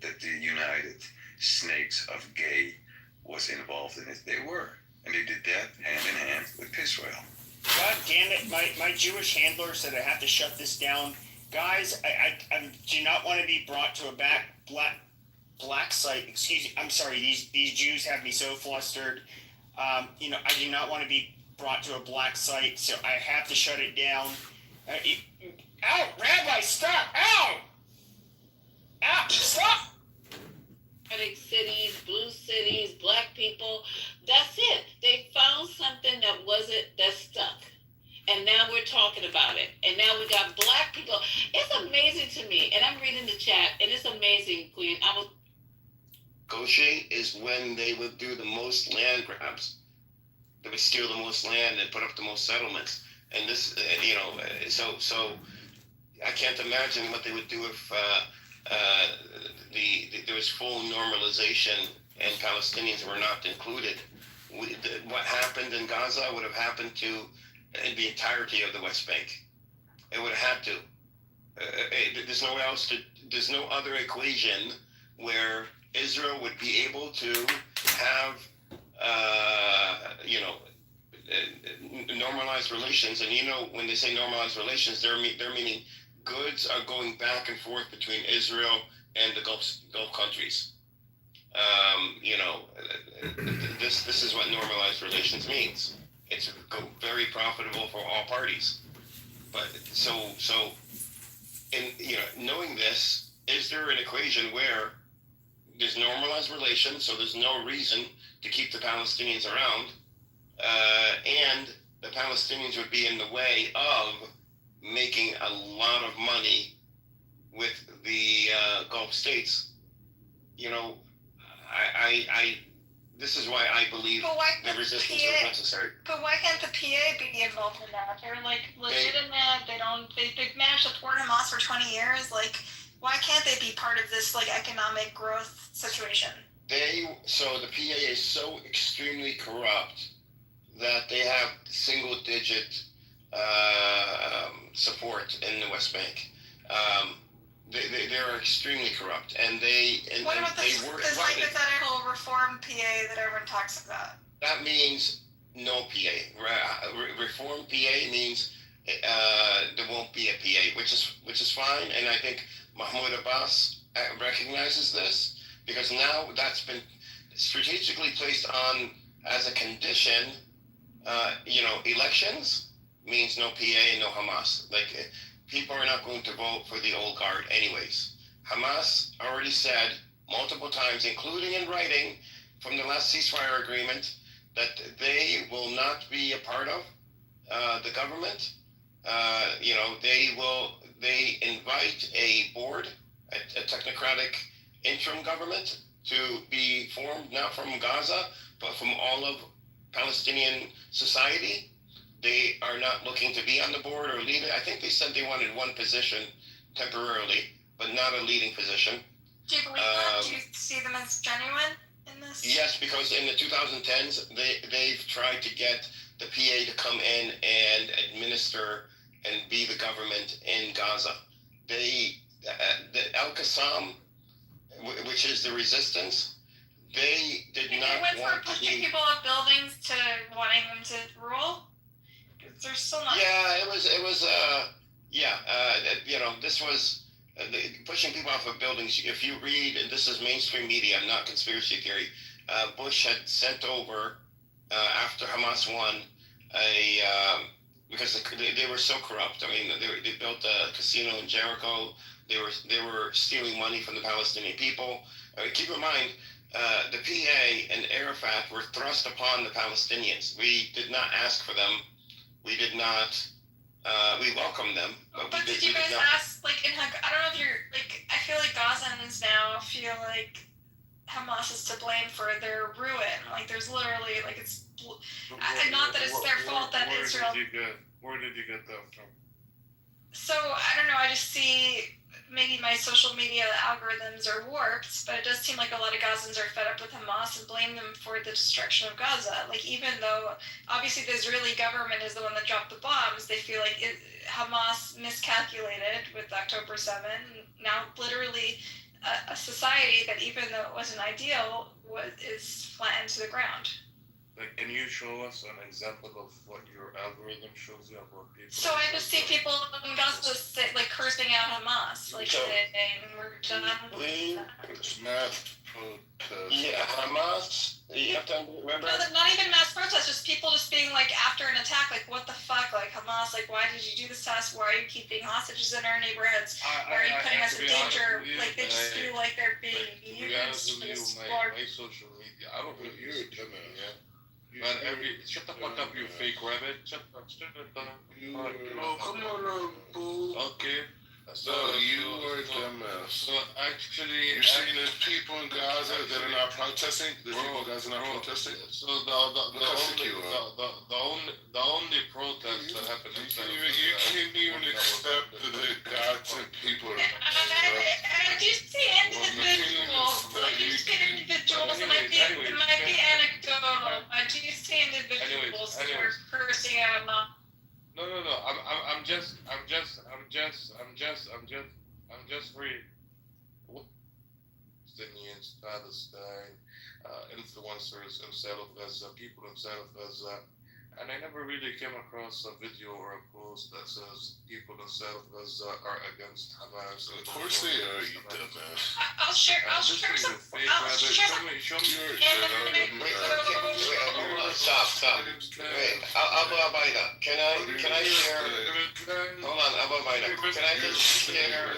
Speaker 9: that the United Snakes of Gay was involved in it. They were. And they did that hand in hand with Israel.
Speaker 10: God damn it, my Jewish handler said I have to shut this down. Guys, I do not want to be brought to a black site. Excuse me, I'm sorry, these Jews have me so flustered. I do not want to be brought to a black site, so I have to shut it down. Ow, Rabbi, stop! Ow! Ow, stop!
Speaker 17: Cities, blue cities, black people, that's it. They found something that stuck. And now we're talking about it. And now we got black people. It's amazing to me. And I'm reading the chat, and it's amazing, Queen.
Speaker 20: Goshen is when they would do the most land grabs. They would steal the most land and put up the most settlements. And this, so I can't imagine what they would do if there was full normalization and Palestinians were not included. What happened in Gaza would have happened to in the entirety of the West Bank. It would have had to. There's no other equation where Israel would be able to have, normalized relations. And when they say normalized relations, they're meaning goods are going back and forth between Israel and the Gulf countries. This is what normalized relations means. It's very profitable for all parties. But knowing this, is there an equation where there's normalized relations, so there's no reason to keep the Palestinians around, and the Palestinians would be in the way of making a lot of money with the Gulf states? This is why I believe the resistance was necessary.
Speaker 22: But why can't the PA be involved in that? They're like legitimate. They've managed to thwart Hamas for 20 years. Like, why can't they be part of this economic growth situation?
Speaker 20: So the PA is so extremely corrupt that they have single-digit support in the West Bank. They're extremely corrupt, and
Speaker 22: what about this hypothetical reform PA that everyone talks about?
Speaker 20: That means no PA. Reform PA means there won't be a PA, which is fine, and I think Mahmoud Abbas recognizes this because now that's been strategically placed on as a condition. Elections means no PA and no Hamas. Like people are not going to vote for the old guard anyways. Hamas already said multiple times, including in writing from the last ceasefire agreement, that they will not be a part of the government. They invite a board, a technocratic interim government to be formed not from Gaza, but from all of Palestinian society. They are not looking to be on the board or lead it. I think they said they wanted one position temporarily, but not a leading position.
Speaker 22: Do you believe that? Do you see them as genuine in this?
Speaker 20: Yes, because in the 2010s, they've tried to get the PA to come in and administer and be the government in Gaza. The Al-Qassam, which is the resistance, they did not
Speaker 22: they went
Speaker 20: want
Speaker 22: from
Speaker 20: to
Speaker 22: pushing
Speaker 20: be...
Speaker 22: people off buildings to wanting them to rule? They're still not...
Speaker 20: Yeah, this was pushing people off of buildings. If you read, this is mainstream media, not conspiracy theory, Bush had sent over, after Hamas won, because they were so corrupt. I mean, they built a casino in Jericho. They were stealing money from the Palestinian people. Keep in mind, the PA and Arafat were thrust upon the Palestinians. We did not ask for them. We did not. We welcomed them.
Speaker 22: But did you guys ask, like, I don't know if you're, like, I feel like Gazans now feel like Hamas is to blame for their ruin. Like, there's literally, like, it's, not that it's their fault that Israel...
Speaker 3: Where did you get that from?
Speaker 22: So, I don't know, I just see, maybe my social media algorithms are warped, but it does seem like a lot of Gazans are fed up with Hamas and blame them for the destruction of Gaza. Like, even though, obviously, the Israeli government is the one that dropped the bombs, they feel like Hamas miscalculated with October 7. Now, literally, a society that, even though it wasn't ideal, is flattened to the ground.
Speaker 3: Like, can you show us an example of what your algorithm shows you about people?
Speaker 22: So I just see people in Gaza like cursing out Hamas, like saying we're done with
Speaker 3: mass protests.
Speaker 20: Yeah, Hamas. You have to remember.
Speaker 22: No, not even mass protests. Just people just being like after an attack, like what the fuck, like Hamas, like why did you do this to us? Why are you keeping hostages in our neighborhoods? Why are you putting us in danger? Like they just feel like they're being used.
Speaker 3: My social media. I don't really use it. Yeah. Man, shut the fuck up, you fake rabbit. Shut up.
Speaker 11: Oh, come on, boo.
Speaker 3: Okay.
Speaker 11: So you were dumbass.
Speaker 3: So actually,
Speaker 11: you're saying there's people in Gaza that are not protesting. There's people in Gaza not protesting.
Speaker 3: So the only protest that happened inside.
Speaker 11: You can't even accept that Gaza people are.
Speaker 22: I do see individuals. Like you see individuals. It might be anecdotal. I do see individuals who are cursing out Hamas.
Speaker 3: No. I'm just free. Palestinians, Palestine, influencers inside of Gaza, people inside of Gaza, and I never really came across a video or a post that says people inside of Gaza are against Hamas.
Speaker 11: Of course they are, you dumbass.
Speaker 22: I'll share some.
Speaker 3: Show me your.
Speaker 20: Stop. Wait, Abu Abaida, can I share? Hold on, Abu Abaida, can I just share?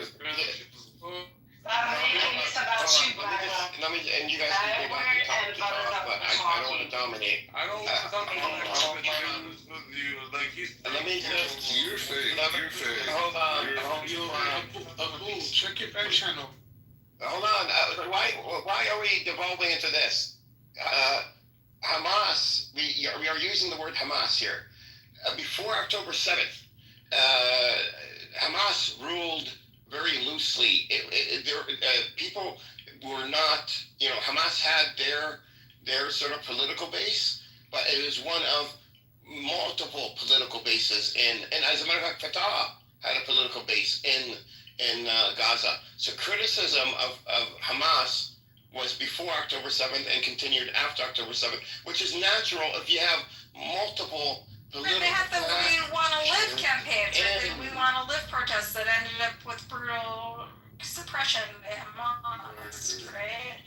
Speaker 20: And you guys can go back and talk, but I don't want to dominate.
Speaker 3: I don't want to dominate you. Like
Speaker 20: let me just.
Speaker 11: You're fake.
Speaker 20: Hold on.
Speaker 11: Check your back channel.
Speaker 20: Hold on. Why are we devolving into this? Hamas. We are using the word Hamas here. Before October 7th, Hamas ruled very loosely. People were not, Hamas had their sort of political base, but it is one of multiple political bases and as a matter of fact, Fatah had a political base in Gaza. So criticism of Hamas was before October 7th and continued after October 7th, which is natural if you have multiple political...
Speaker 22: But they had the We Want to Live campaigns, right? We Want to Live protests that ended up with brutal suppression by Hamas, right?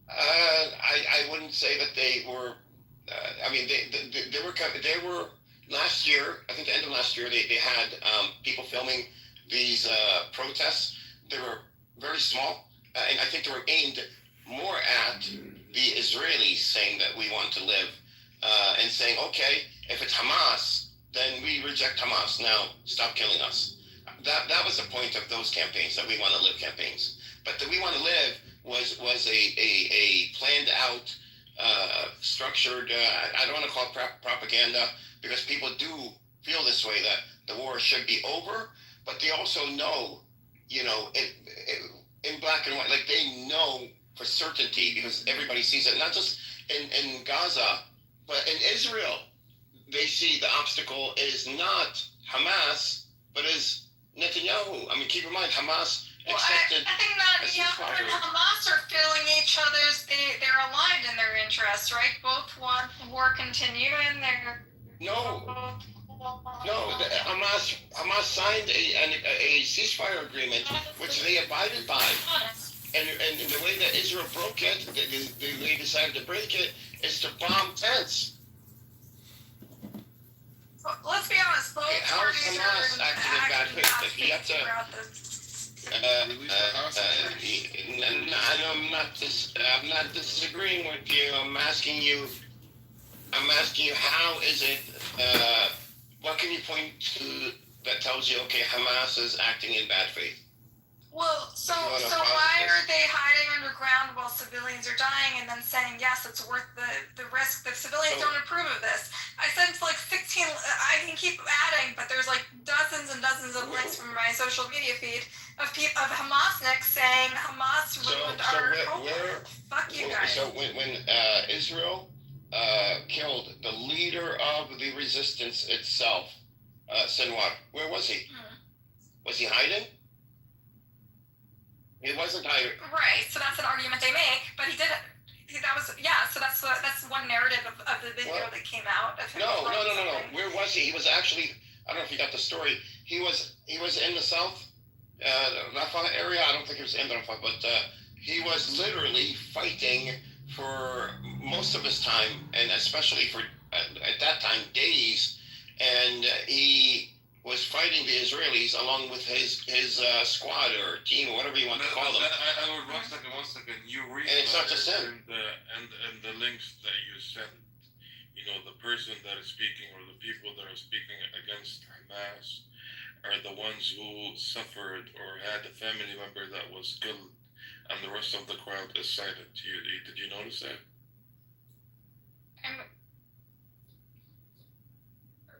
Speaker 20: I wouldn't say that they were... I mean, they were last year, I think the end of last year, they had people filming these protests. They were very small, and I think they were aimed more at the Israelis saying that we want to live, and saying, okay, if it's Hamas, then we reject Hamas. Now, stop killing us. That was the point of those campaigns, that We Want to Live campaigns. But the We Want to Live was a planned out, structured, I don't want to call it propaganda, because people do feel this way, that the war should be over, but they also know, you know, in black and white, like they know for certainty, because everybody sees it, not just in Gaza, but in Israel. They see the obstacle is not Hamas, but is Netanyahu. I mean, keep in mind, Hamas accepted...
Speaker 22: I think Netanyahu and Hamas are filling each other's... They're aligned in their interests, right? Both want war continue, and they're...
Speaker 20: No, Hamas signed a ceasefire agreement, which they abided by. And the way that Israel broke it, they decided to break it, is to bomb tents.
Speaker 22: Let's be honest, both parties
Speaker 20: are acting in bad faith. You have to... I'm not disagreeing with you. I'm asking you, how is it, what can you point to that tells you, okay, Hamas is acting in bad faith?
Speaker 22: Well, so why are they hiding underground while civilians are dying and then saying, yes, it's worth the risk? The civilians don't approve of this. I sent like 16, I can keep adding, but there's like dozens and dozens of links from my social media feed of Hamasniks saying Hamas ruined our culture. Fuck you guys.
Speaker 20: So when Israel killed the leader of the resistance itself, Sinwar, where was he? Was he hiding? He wasn't hiding.
Speaker 22: Right, so that's an argument they make, but he didn't. That was, yeah, so that's one narrative of the video that came out. Of him
Speaker 20: No. Where was he? He was actually, I don't know if you got the story. He was in the south, Rafah area. I don't think he was in the Rafah, but he was literally fighting for most of his time, and especially for, at that time, days, and he was fighting the Israelis along with his squad or team or whatever you want to call them.
Speaker 3: One second. You read
Speaker 20: and it's not just him.
Speaker 11: And the links that you sent, you know, the person that is speaking or the people that are speaking against Hamas are the ones who suffered or had a family member that was killed, and the rest of the crowd is silent. Did you notice that?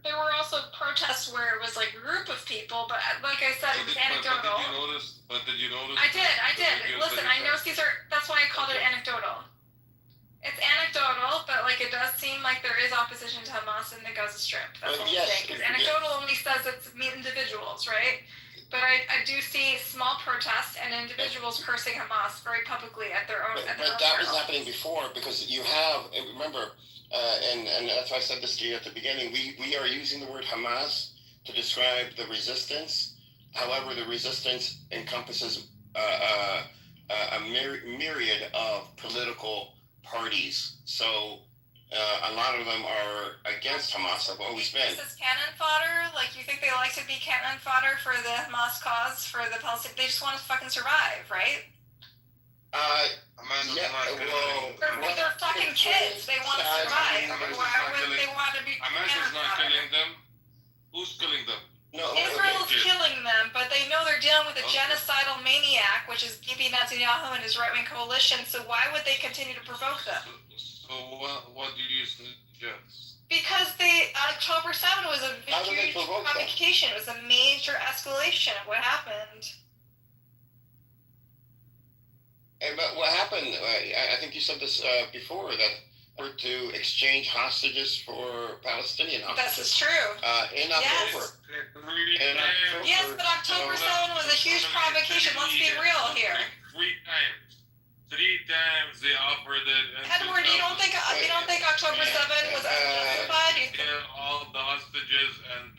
Speaker 22: There were also protests where it was like a group of people, but like I said, it's anecdotal.
Speaker 3: Did you notice?
Speaker 22: I did. Listen, I know that's why I called it anecdotal. It's anecdotal, but like it does seem like there is opposition to Hamas in the Gaza Strip. That's all I'm saying. Because anecdotal only says it's individuals, right? But I do see small protests and individuals cursing Hamas very publicly at their own.
Speaker 20: But that was happening before, because you have, remember, and that's why I said this to you at the beginning, we are using the word Hamas to describe the resistance. However, the resistance encompasses a myriad of political parties. So a lot of them are against Hamas, have always been.
Speaker 22: This is cannon fodder? Like, you think they like to be cannon fodder for the Hamas cause, for the Palestinians? They just want to fucking survive, right? They're fucking kids. They want to survive. Why would they want to be
Speaker 3: Hamas is not killing them. Who's killing them?
Speaker 20: No,
Speaker 22: Israel is killing them, but they know they're dealing with a genocidal maniac, which is Bibi Netanyahu and his right-wing coalition, so why would they continue to provoke them?
Speaker 3: So what do you suggest?
Speaker 22: Because October 7 was a huge provocation. It was a major escalation of what happened.
Speaker 20: But what happened, I think you said this before, that were to exchange hostages for Palestinian hostages.
Speaker 22: This is true.
Speaker 20: In October.
Speaker 22: Yes. Yes, but October 7 was a huge provocation. Let's be real here.
Speaker 11: 3 times they offered it.
Speaker 22: Edward, you don't think October 7 was unjustified?
Speaker 11: All the hostages and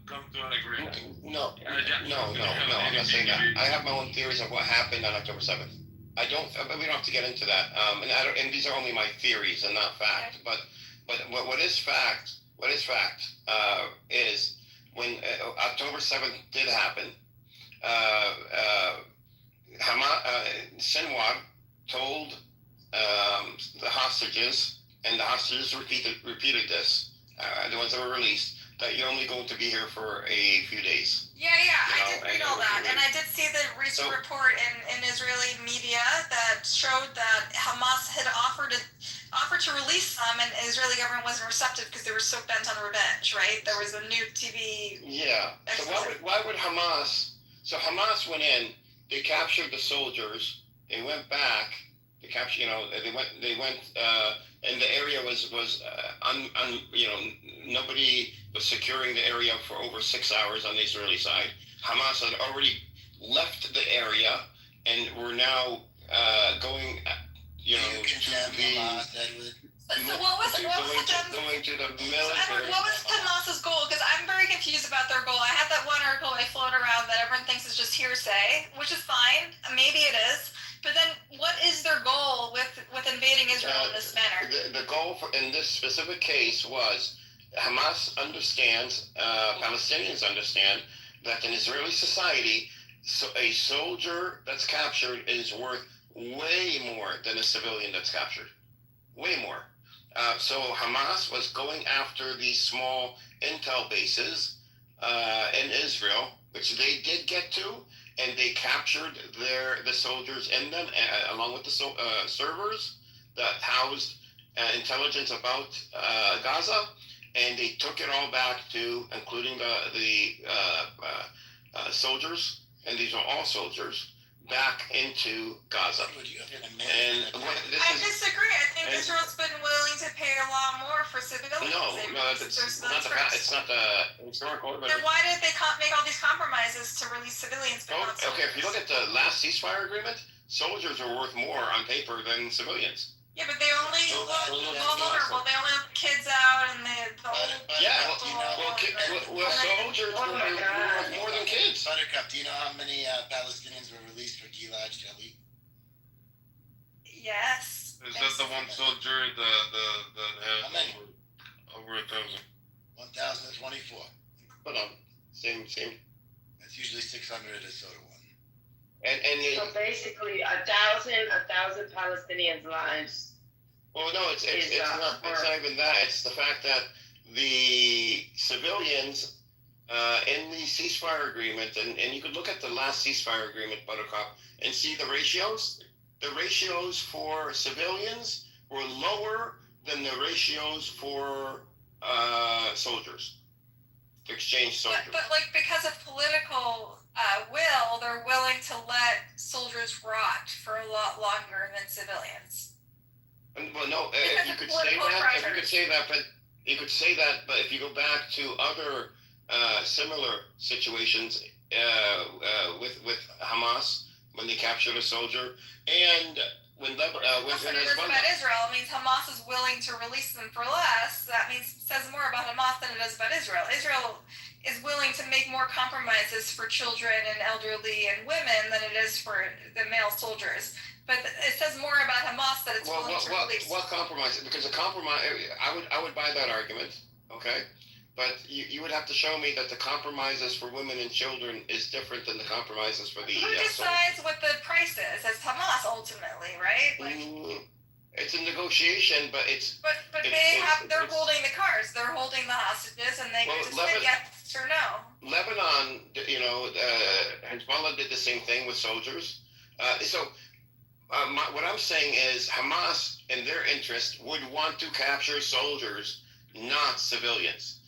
Speaker 11: come to an agreement.
Speaker 20: No, I'm not saying that. I have my own theories of what happened on October 7th. We don't have to get into that. And these are only my theories and not fact. But what is fact is when October 7th did happen, Sinwar told the hostages, and the hostages repeated this, the ones that were released, that you're only going to be here for a few days.
Speaker 22: Yeah, I did read all that. And I did see the recent report in Israeli media that showed that Hamas had offered to release some, and the Israeli government wasn't receptive because they were so bent on revenge, right? There was a new TV...
Speaker 20: Yeah. So why would Hamas... So Hamas went in, they captured the soldiers, they went back, they captured, they went, and the area was nobody was securing the area for over 6 hours on the Israeli side. Hamas had already left the area and were now going, going to the military.
Speaker 22: What was Hamas's goal? Because I'm very confused about their goal. I had that one article I float around that everyone thinks is just hearsay, which is fine. Maybe it is. But then what is their goal with invading Israel in this manner?
Speaker 20: The goal in this specific case was Hamas understands, Palestinians understand, that in Israeli society, a soldier that's captured is worth way more than a civilian that's captured. Way more. So Hamas was going after these small intel bases in Israel, which they did get to, and they captured the soldiers in them, along with the servers that housed intelligence about Gaza, and they took it all back to, including the soldiers, and these are all soldiers, back into Gaza.
Speaker 22: I disagree. I think Israel's been willing to pay a lot more for civilians.
Speaker 20: No, it's not the historical.
Speaker 22: Then why did they make all these compromises to release civilians?
Speaker 20: Okay, if you look at the last ceasefire agreement, soldiers are worth more on paper than civilians.
Speaker 22: Yeah, but they only vulnerable. They only have kids out, and the old
Speaker 20: soldiers were worth more than kids.
Speaker 18: Buttercup, do you know how many Palestinians were released for Gilad Shalit?
Speaker 22: Yes.
Speaker 11: Is that the one soldier that had over 1,000?
Speaker 18: 1,024.
Speaker 20: Hold on. Same.
Speaker 18: That's usually 600 or so to one.
Speaker 20: And
Speaker 6: so basically, 1,000 Palestinians' lives.
Speaker 20: Well, no, it's not even that. It's the fact that the civilians in the ceasefire agreement, and you could look at the last ceasefire agreement, Buttercup, and see the ratios. The ratios for civilians were lower than the ratios for soldiers, to exchange soldiers.
Speaker 22: But because of political will, they're willing to let soldiers rot for a lot longer than civilians.
Speaker 20: Well, no, you could say that. But if you go back to other similar situations with Hamas, when they captured a soldier, and when
Speaker 22: about Israel, it means Hamas is willing to release them for less. That says more about Hamas than it does about Israel. Israel is willing to make more compromises for children and elderly and women than it is for the male soldiers. But it says more about Hamas that it's willing to release.
Speaker 20: What compromise? Because a compromise, I would buy that argument, okay? But you would have to show me that the compromises for women and children is different than the compromises for the...
Speaker 22: Who decides what the price is? It's Hamas, ultimately, right?
Speaker 20: It's a negotiation, but it's... But
Speaker 22: they're holding the cards. They're holding the hostages, and they get to say yes or no.
Speaker 20: Lebanon, Hezbollah did the same thing with soldiers. What I'm saying is Hamas, in their interest, would want to capture soldiers, not civilians.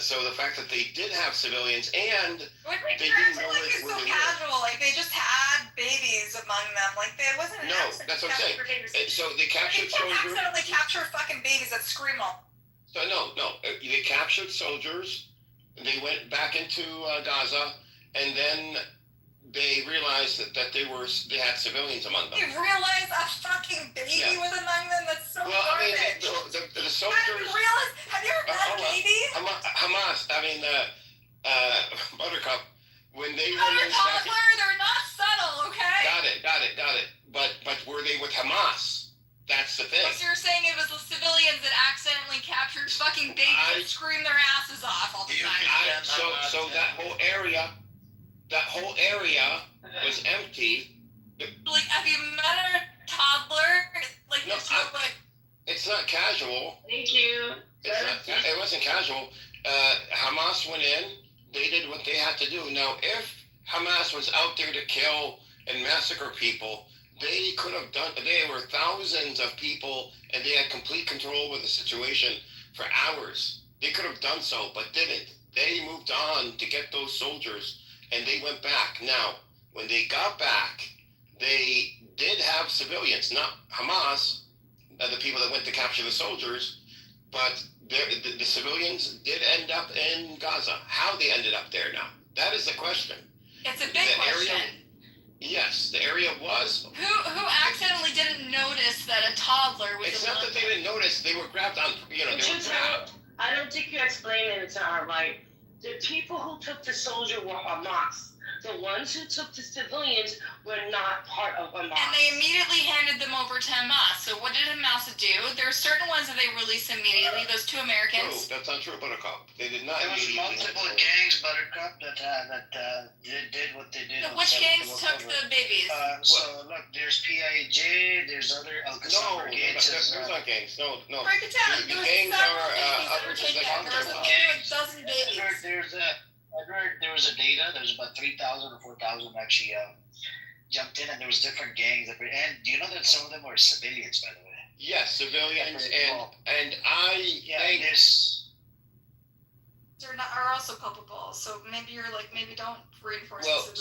Speaker 20: So the fact that they did have civilians and
Speaker 22: they didn't know it's so casual. Like they just had babies among them. Like, there wasn't an accident.
Speaker 20: That's what I'm saying. So they captured
Speaker 22: soldiers.
Speaker 20: soldiers.
Speaker 22: Accidentally capture fucking babies that scream all.
Speaker 20: So no. They captured soldiers. They went back into Gaza, and then they realized that they had civilians among them.
Speaker 22: You realize a fucking baby was among them? That's so garbage.
Speaker 20: The soldiers.
Speaker 22: Have you ever met a baby?
Speaker 20: Hamas. Buttercup. When they were
Speaker 22: they're not subtle, okay?
Speaker 20: Got it. But were they with Hamas? That's the thing.
Speaker 22: So you're saying it was the civilians that accidentally captured fucking babies and screamed their asses off all the time?
Speaker 20: So that whole area was empty.
Speaker 22: Like, have you met a toddler? Like,
Speaker 20: no, it's not casual.
Speaker 6: Thank you.
Speaker 20: It wasn't casual. Hamas went in. They did what they had to do. Now, if Hamas was out there to kill and massacre people, they could have done. There were thousands of people, and they had complete control over the situation for hours. They could have done so, but didn't. They moved on to get those soldiers, and they went back. Now, when they got back, they did have civilians, not Hamas, the people that went to capture the soldiers, but the civilians did end up in Gaza. How they ended up there now, that is the question.
Speaker 22: It's a big question.
Speaker 20: Yes, the area was.
Speaker 22: Who accidentally didn't notice that a toddler was.
Speaker 20: It's not that they didn't notice; they were grabbed on. They were grabbed.
Speaker 6: I don't think you're explaining it to her right. The people who took the soldier were Hamas. The ones who took the civilians were not part of Hamas.
Speaker 22: And they immediately handed them over to Hamas. So what did Hamas do? There are certain ones that they released immediately. Those two Americans.
Speaker 20: That's not true, Buttercup. They did not.
Speaker 21: There was multiple gangs, Buttercup, that did what they did.
Speaker 22: Which gangs took the babies?
Speaker 21: So look, there's PIJ, there's other Al-Qassam gangs.
Speaker 20: There's not gangs. No.
Speaker 22: Break it down.
Speaker 20: The gangs are others like
Speaker 22: There was a dozen babies.
Speaker 21: I heard there was a data. There was about 3,000 or 4,000 actually jumped in, and there was different gangs. And do you know that some of them were civilians, by the way?
Speaker 20: Yes, civilians, and I think
Speaker 22: are also culpable. So maybe don't reinforce.
Speaker 20: Well,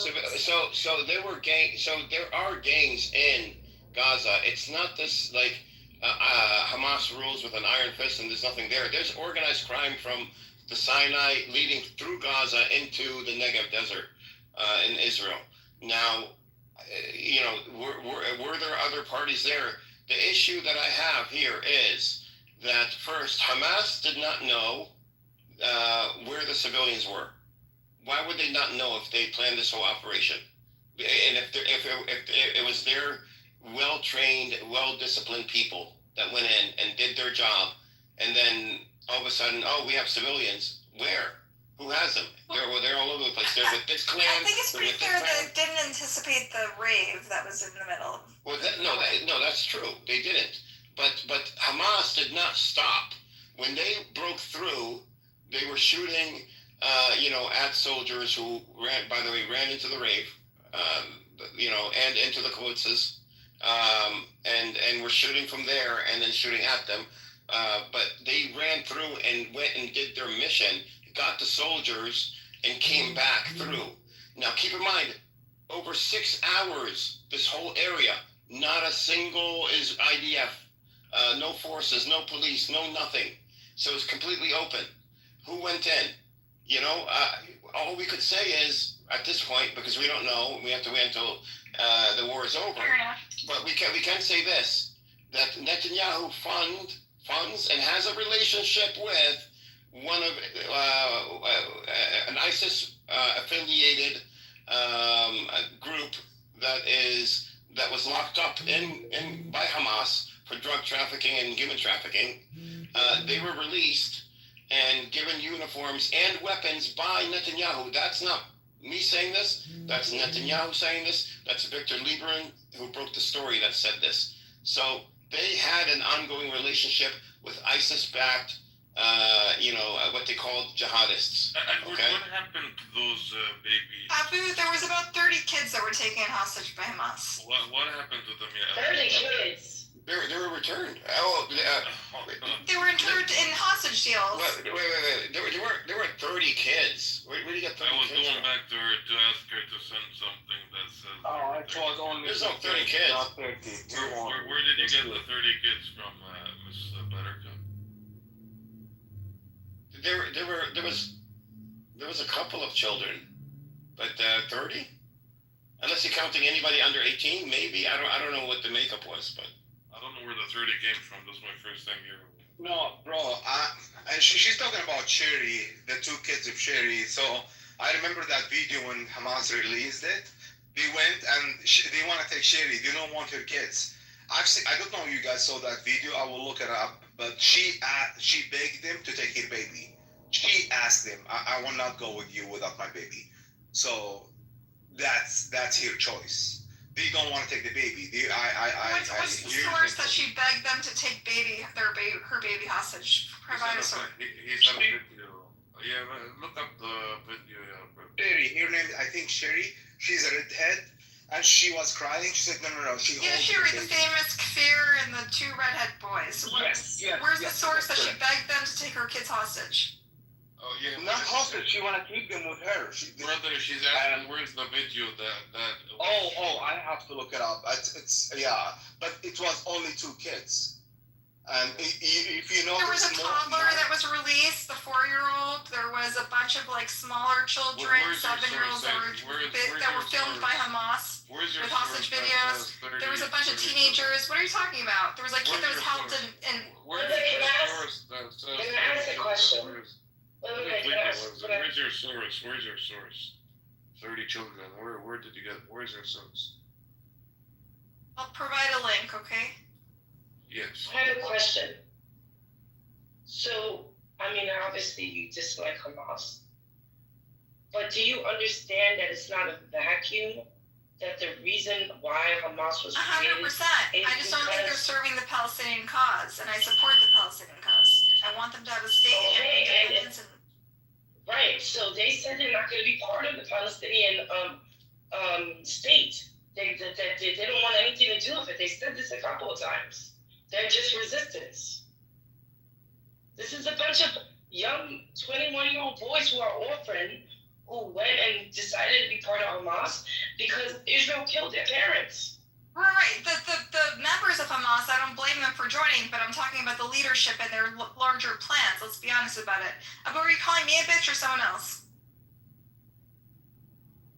Speaker 20: so there were gangs. So there are gangs in Gaza. It's not this like Hamas rules with an iron fist, and there's nothing there. There's organized crime from the Sinai leading through Gaza into the Negev desert in Israel. Now, were there other parties there? The issue that I have here is that first, Hamas did not know where the civilians were. Why would they not know if they planned this whole operation? And if it was their well-trained, well-disciplined people that went in and did their job, and then all of a sudden, we have civilians. Where? Who has them? They're all over the place. They're with this clan.
Speaker 22: I think it's pretty clear they didn't anticipate the rave that was in the middle.
Speaker 20: Well, that's true. They didn't. But Hamas did not stop. When they broke through, they were shooting, at soldiers who ran into the rave, and into the kibutzes, and were shooting from there and then shooting at them. But they ran through and went and did their mission, got the soldiers, and came back through. Now, keep in mind, over 6 hours, this whole area, not a single is IDF, no forces, no police, no nothing. So it's completely open. Who went in? All we could say is, at this point, because we don't know, we have to wait until the war is over. But we can say this, that Netanyahu funds and has a relationship with one of an ISIS affiliated group that was locked up in by Hamas for drug trafficking and human trafficking. They were released and given uniforms and weapons by Netanyahu. That's not me saying this. That's Netanyahu saying this. That's Victor Lieberman, who broke the story, that said this. So they had an ongoing relationship with ISIS-backed, what they called jihadists.
Speaker 11: What happened to those babies?
Speaker 22: Abu, there was about 30 kids that were taken hostage by Hamas.
Speaker 11: What happened to them?
Speaker 6: 30 kids.
Speaker 20: They were returned.
Speaker 22: They were interned in hostage deals.
Speaker 20: Wait. There were 30 kids. Where do you get 30
Speaker 11: I was
Speaker 20: kids
Speaker 11: going
Speaker 20: from?
Speaker 11: back to her to ask her to send something that says.
Speaker 3: Oh, it was only
Speaker 20: There's no 30 kids.
Speaker 3: Not 30.
Speaker 11: Where did you get the 30 kids from, Miss Buttercup?
Speaker 20: There was a couple of children, but 30? Unless you're counting anybody under 18, maybe. I don't know what the makeup was, but
Speaker 11: I don't know where the 30 came from. This is my first time here.
Speaker 7: No, bro. And she's talking about Sherry, the two kids of Sherry. So I remember that video when Hamas released it. They went and they want to take Sherry. They don't want her kids. I don't know if you guys saw that video. I will look it up. But she begged them to take her baby. She asked them, I will not go with you without my baby. So that's her choice. They don't want to take the baby.
Speaker 22: What's the source that she begged them to take her baby hostage? Provide a source.
Speaker 11: He's on a video. Yeah, look up the video.
Speaker 7: Sherry, her name, I think Sherry. She's a redhead, and she was crying. She said, no.
Speaker 22: Sherry, the famous Kfir and the two redhead boys.
Speaker 7: Yes.
Speaker 22: Where's the source that she begged them to take her kids hostage?
Speaker 11: Oh yeah.
Speaker 7: Not hostage. She want to keep them with her.
Speaker 11: Brother, she's asking where's the video that.
Speaker 7: Oh, I have to look it up. It's but it was only 2 kids. And if you know,
Speaker 22: there was a toddler that was released, the 4-year-old. There was a bunch of like smaller children, 7-year-olds that were filmed by Hamas with hostage videos. There was a bunch of teenagers. What are you talking about? There was like kid that was held in.
Speaker 11: Where's
Speaker 6: Can I ask a question?
Speaker 11: Where's your source? 30 children. Where did you get? Where's your source?
Speaker 22: I'll provide a link, okay?
Speaker 11: Yes.
Speaker 6: I have a question. So, I mean, obviously you dislike Hamas, but do you understand that it's not a vacuum? That the reason why Hamas was created
Speaker 22: 100%. I just don't think they're serving the Palestinian cause, and I support the Palestinian cause. I want them to have a state and independence.
Speaker 6: Right. So they said they're not going to be part of the Palestinian state. They don't want anything to do with it. They said this a couple of times. They're just resistance. This is a bunch of young 21-year-old boys who are orphaned, who went and decided to be part of Hamas because Israel killed their parents.
Speaker 22: Right. The members of Hamas, I don't blame them for joining, but I'm talking about the leadership and their larger plans. Let's be honest about it. But were you calling me a bitch or someone else?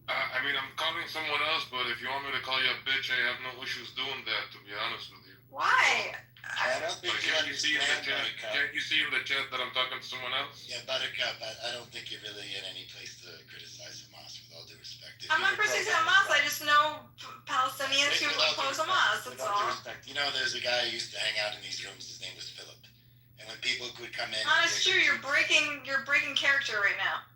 Speaker 11: I mean, I'm calling someone else, but if you want me to call you a bitch, I have no issues doing that, to be honest with you.
Speaker 22: Why?
Speaker 18: I don't think you understand, Buttercup.
Speaker 11: Can't you see in the chat that I'm talking to someone else?
Speaker 18: Yeah, Buttercup, I don't think you're really in any place to criticize Hamas, with all due respect.
Speaker 22: I'm not criticizing Hamas. I just know Palestinians who oppose Hamas. That's all.
Speaker 18: Respect. You know, there's a guy who used to hang out in these rooms. His name was Philip. And when people would come in,
Speaker 22: honest, true. You're breaking character right now.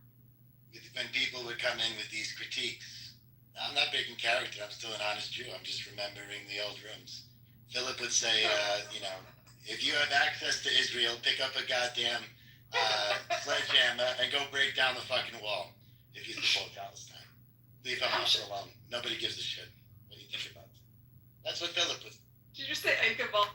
Speaker 18: When people would come in with these critiques, I'm not breaking character. I'm still an honest Jew. I'm just remembering the old rooms. Philip would say, if you have access to Israel, pick up a goddamn sledgehammer and go break down the fucking wall. If you support Palestine, leave Hamas alone. Nobody gives a shit. What do you think about that? That's what Philip was.
Speaker 22: Did you say Aikabal?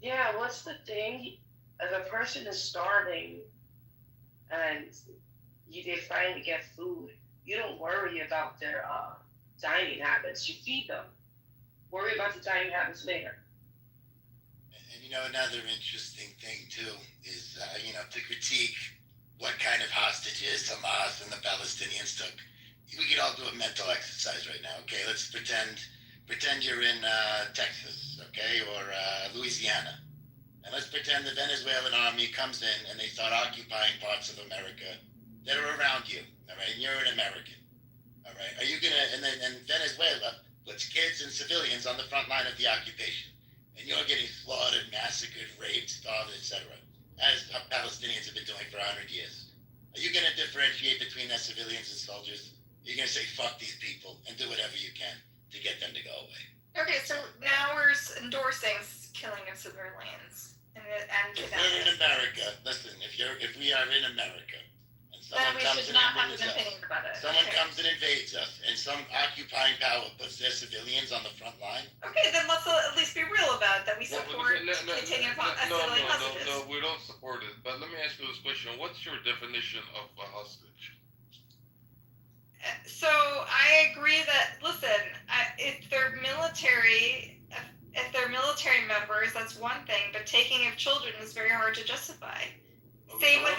Speaker 6: Yeah, what's the thing? If a person is starving and they finally get food, you don't worry about their dining habits. You feed them. Worry about the dining habits later.
Speaker 18: And you know, another interesting thing too is, to critique what kind of hostages Hamas and the Palestinians took. We could all do a mental exercise right now, okay? Let's pretend you're in Texas, okay, or Louisiana. And let's pretend the Venezuelan army comes in and they start occupying parts of America that are around you, all right? And you're an American, all right? Are you gonna, and Venezuela puts kids and civilians on the front line of the occupation, and you're getting slaughtered, massacred, raped, starved, etc., as Palestinians have been doing for 100 years. Are you gonna differentiate between the civilians and soldiers? You're gonna say, fuck these people, and do whatever you can to get them to go away.
Speaker 22: Okay, so now we're endorsing killing of civilians.
Speaker 18: If we're in America, listen, if we are in America, and someone comes and invades us, someone comes and invades us, and some occupying power puts their civilians on the front line.
Speaker 22: Okay, then let's at least be real about it, that we we support continuing settling hostages.
Speaker 11: No, we don't support it. But let me ask you this question: what's your definition of a hostage?
Speaker 22: So I agree that if they're military members, that's one thing. But taking of children is very hard to justify. Same with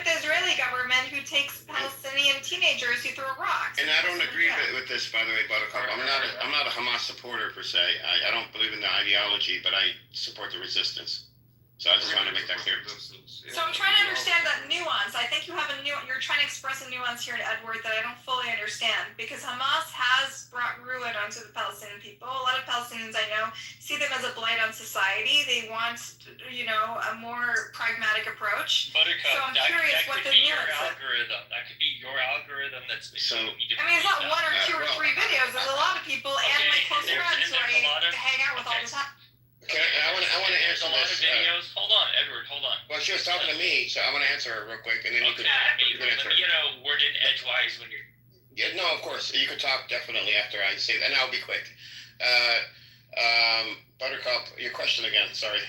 Speaker 22: the Israeli government, who takes Palestinian teenagers who throw rocks.
Speaker 20: And I don't agree with this, by the way, Buttercup. I'm not a Hamas supporter per se. I don't believe in the ideology, but I support the resistance. So I just want to make that clear.
Speaker 22: So I'm trying to understand that nuance. I think you have you're trying to express a nuance here, Edward, that I don't fully understand, because Hamas has brought ruin onto the Palestinian people. A lot of Palestinians I know see them as a blight on society. They want, a more pragmatic approach.
Speaker 1: Buttercup,
Speaker 22: so I'm curious what the nuance is.
Speaker 1: Algorithm. That could be your algorithm that's
Speaker 22: I mean, it's not one or two or three videos. There's a lot of people and my close friends who I hang out with all the time.
Speaker 20: Okay, I want to answer
Speaker 1: a lot
Speaker 20: this.
Speaker 1: of videos. Hold on, Edward. Hold on.
Speaker 20: Well, she was talking to me, so I want to answer her real quick, and then you can answer.
Speaker 1: Let me get a word in edgewise when you're.
Speaker 20: Yeah, no, of course you can talk definitely after I say that, and I'll be quick. Buttercup, your question again. Sorry.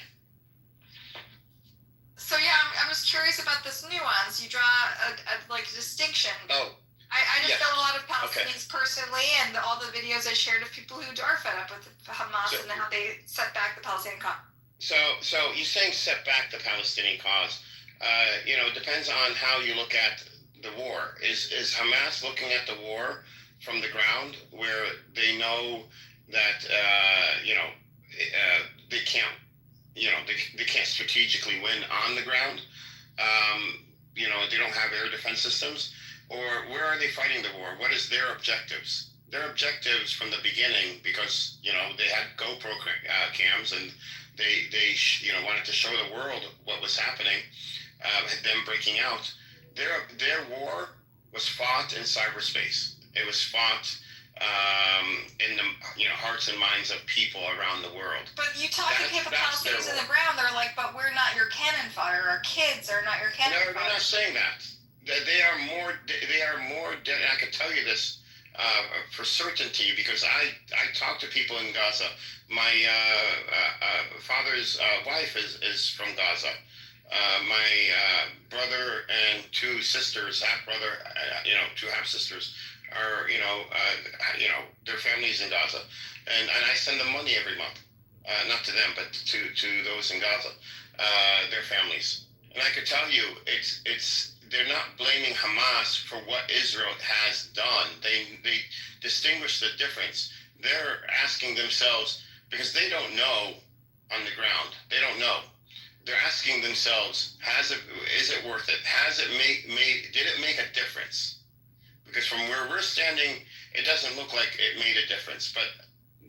Speaker 22: So yeah, I was curious about this nuance. You draw a distinction.
Speaker 20: Oh.
Speaker 22: I just know a lot of Palestinians personally, and all the videos I shared of people who are fed up with Hamas and how they set back the Palestinian cause.
Speaker 20: So you're saying set back the Palestinian cause. It depends on how you look at the war. Is Hamas looking at the war from the ground, where they know that they can't, they can't strategically win on the ground? They don't have air defense systems. Or where are they fighting the war? What is their objectives? Their objectives from the beginning, because they had GoPro cams and they wanted to show the world what was happening, them breaking out. Their war was fought in cyberspace. It was fought in the hearts and minds of people around the world.
Speaker 22: But you talk to people, Palestinians in the ground, they're like, but we're not your cannon fodder. Our kids are not your cannon fodder.
Speaker 20: No, they're not saying that. They are more dead. And I can tell you this for certainty, because I talk to people in Gaza. My father's wife is from Gaza. My brother and two sisters, half brother, two half sisters, are their families in Gaza, and I send them money every month, not to them, but to those in Gaza, their families. And I could tell you, they're not blaming Hamas for what Israel has done. They distinguish the difference. They're asking themselves, because they don't know on the ground. They don't know. They're asking themselves, is it worth it? Did it make a difference? Because from where we're standing, it doesn't look like it made a difference. But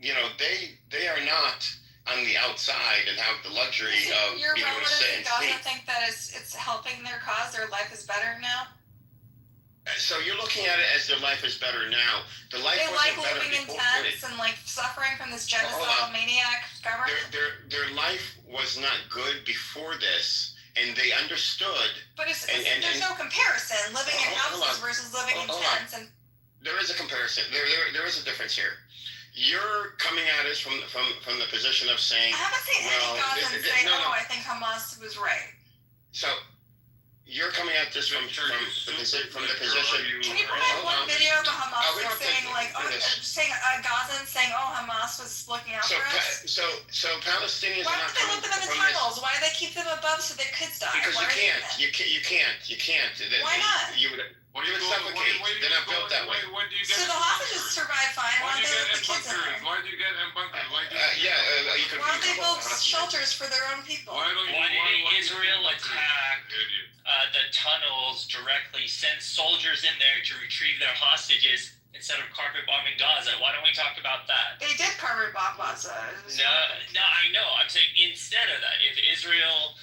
Speaker 20: they are not on the outside and have the luxury of
Speaker 22: your
Speaker 20: being able to sit and
Speaker 22: Gaza
Speaker 20: sleep.
Speaker 22: think that it's helping their cause? Their life is better now.
Speaker 20: So you're looking at it as their life is better now. The life
Speaker 22: they
Speaker 20: wasn't
Speaker 22: like
Speaker 20: better
Speaker 22: living in
Speaker 20: before.
Speaker 22: tents and suffering from this genocidal maniac government.
Speaker 20: Their life was not good before this, and they understood.
Speaker 22: But there's no comparison living in houses versus living in tents. And
Speaker 20: there is a comparison. There is a difference here. You're coming at us from the position of saying,
Speaker 22: I haven't seen any Gazans say, I think Hamas was right.
Speaker 20: So you're coming at this from the position.
Speaker 22: Can you provide one video of a Hamas saying Gazans saying, Hamas was looking out for us?
Speaker 20: So Palestinians.
Speaker 22: Why don't they let them in the tunnels? Why do they keep them above so their kids die?
Speaker 20: Because you can't.
Speaker 22: Why not?
Speaker 20: You would suffocate. They're not built that way.
Speaker 22: So the hostages survive fine. Why don't they let the kids in there?
Speaker 11: Why do you get in bunkers?
Speaker 22: Why don't they build shelters for their own people?
Speaker 1: Why did Israel attack the tunnels directly, send soldiers in there to retrieve their hostages instead of carpet bombing Gaza? Why don't we talk about that?
Speaker 22: They did carpet bomb Gaza.
Speaker 1: No, I know. I'm saying instead of that, if Israel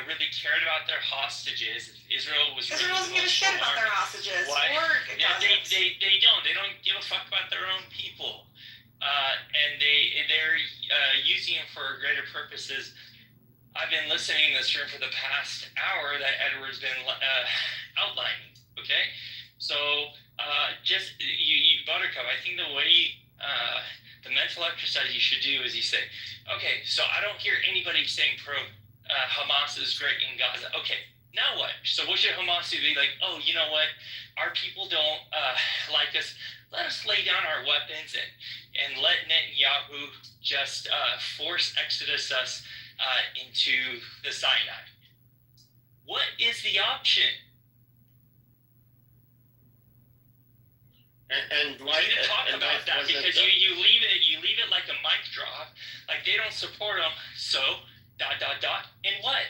Speaker 1: really cared about their hostages, if Israel was
Speaker 22: Israel doesn't give a shit about their hostages.
Speaker 1: They don't. They don't give a fuck about their own people, and they're using it for greater purposes. I've been listening in this room for the past hour that Edward's been outlining. Okay, so just you Buttercup. I think the way the mental exercise you should do is you say, okay, so I don't hear anybody saying Hamas is great in Gaza. Okay, now what? So what should Hamas do? Be like, oh, you know what? Our people don't like us. Let us lay down our weapons and let Netanyahu just force exodus us into the Sinai. What is the option?
Speaker 20: And
Speaker 1: we need to talk about that because you leave it like a mic drop, like they don't support them. So ... and what?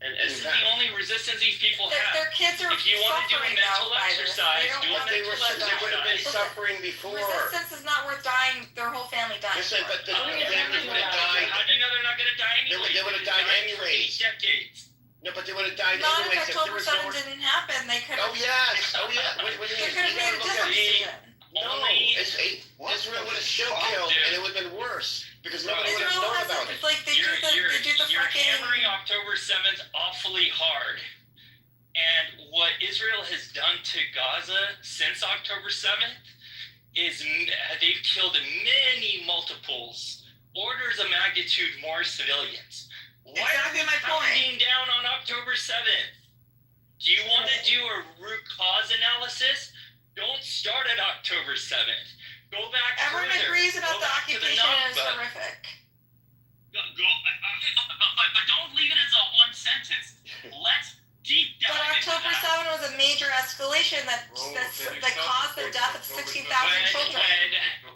Speaker 1: And this is the only resistance these people have.
Speaker 22: Their kids are
Speaker 1: if you want to do a mental exercise, do a mental exercise.
Speaker 20: They would have been suffering before.
Speaker 22: Resistance is not worth dying. Their whole family dying.
Speaker 20: Listen, but they would have died.
Speaker 1: How do you know they're not going to die anyway?
Speaker 20: They would have died anyways.
Speaker 1: Decades.
Speaker 20: No, but they would have died
Speaker 22: not
Speaker 20: anyways.
Speaker 22: If October 7th didn't happen, they could have...
Speaker 20: Oh, yes. Oh, yeah. Wait,
Speaker 22: they could have made a difference.
Speaker 20: No, Israel would have still killed, and it would have been worse. Because nobody would have known about it.
Speaker 22: It's like they do the
Speaker 1: you're
Speaker 22: fucking...
Speaker 1: hammering October 7th awfully hard. And what Israel has done to Gaza since October 7th is they've killed many multiples, orders of magnitude more civilians. Why are we pounding down on October 7th? Do you want to do a root cause analysis? Don't start at October 7th. Go back
Speaker 22: Everyone
Speaker 1: further.
Speaker 22: agrees about
Speaker 1: Go
Speaker 22: the
Speaker 1: back to
Speaker 22: occupation is
Speaker 1: Nakba.
Speaker 22: horrific.
Speaker 1: But don't leave it as a one sentence. Let's deep dive
Speaker 22: But October 7th was a major escalation that caused the death of 16,000 children.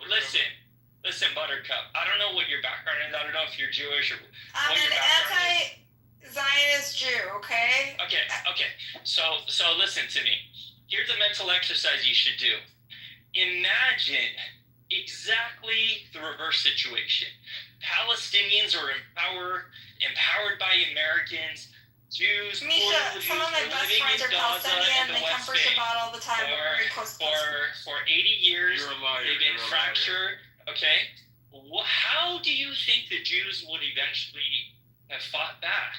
Speaker 1: Listen, Buttercup. I don't know what your background is. I don't know if you're Jewish or
Speaker 22: I'm
Speaker 1: what your
Speaker 22: an
Speaker 1: background is.
Speaker 22: anti-Zionist Jew, okay?
Speaker 1: Okay. So listen to me. Here's a mental exercise you should do. Imagine exactly the reverse situation. Palestinians are empowered by Americans. Jews,
Speaker 22: Misha, some of my best friends are Palestinian. They come for Shabbat all the time.
Speaker 1: For 80 years, they've been fractured. Okay? How do you think the Jews would eventually have fought back?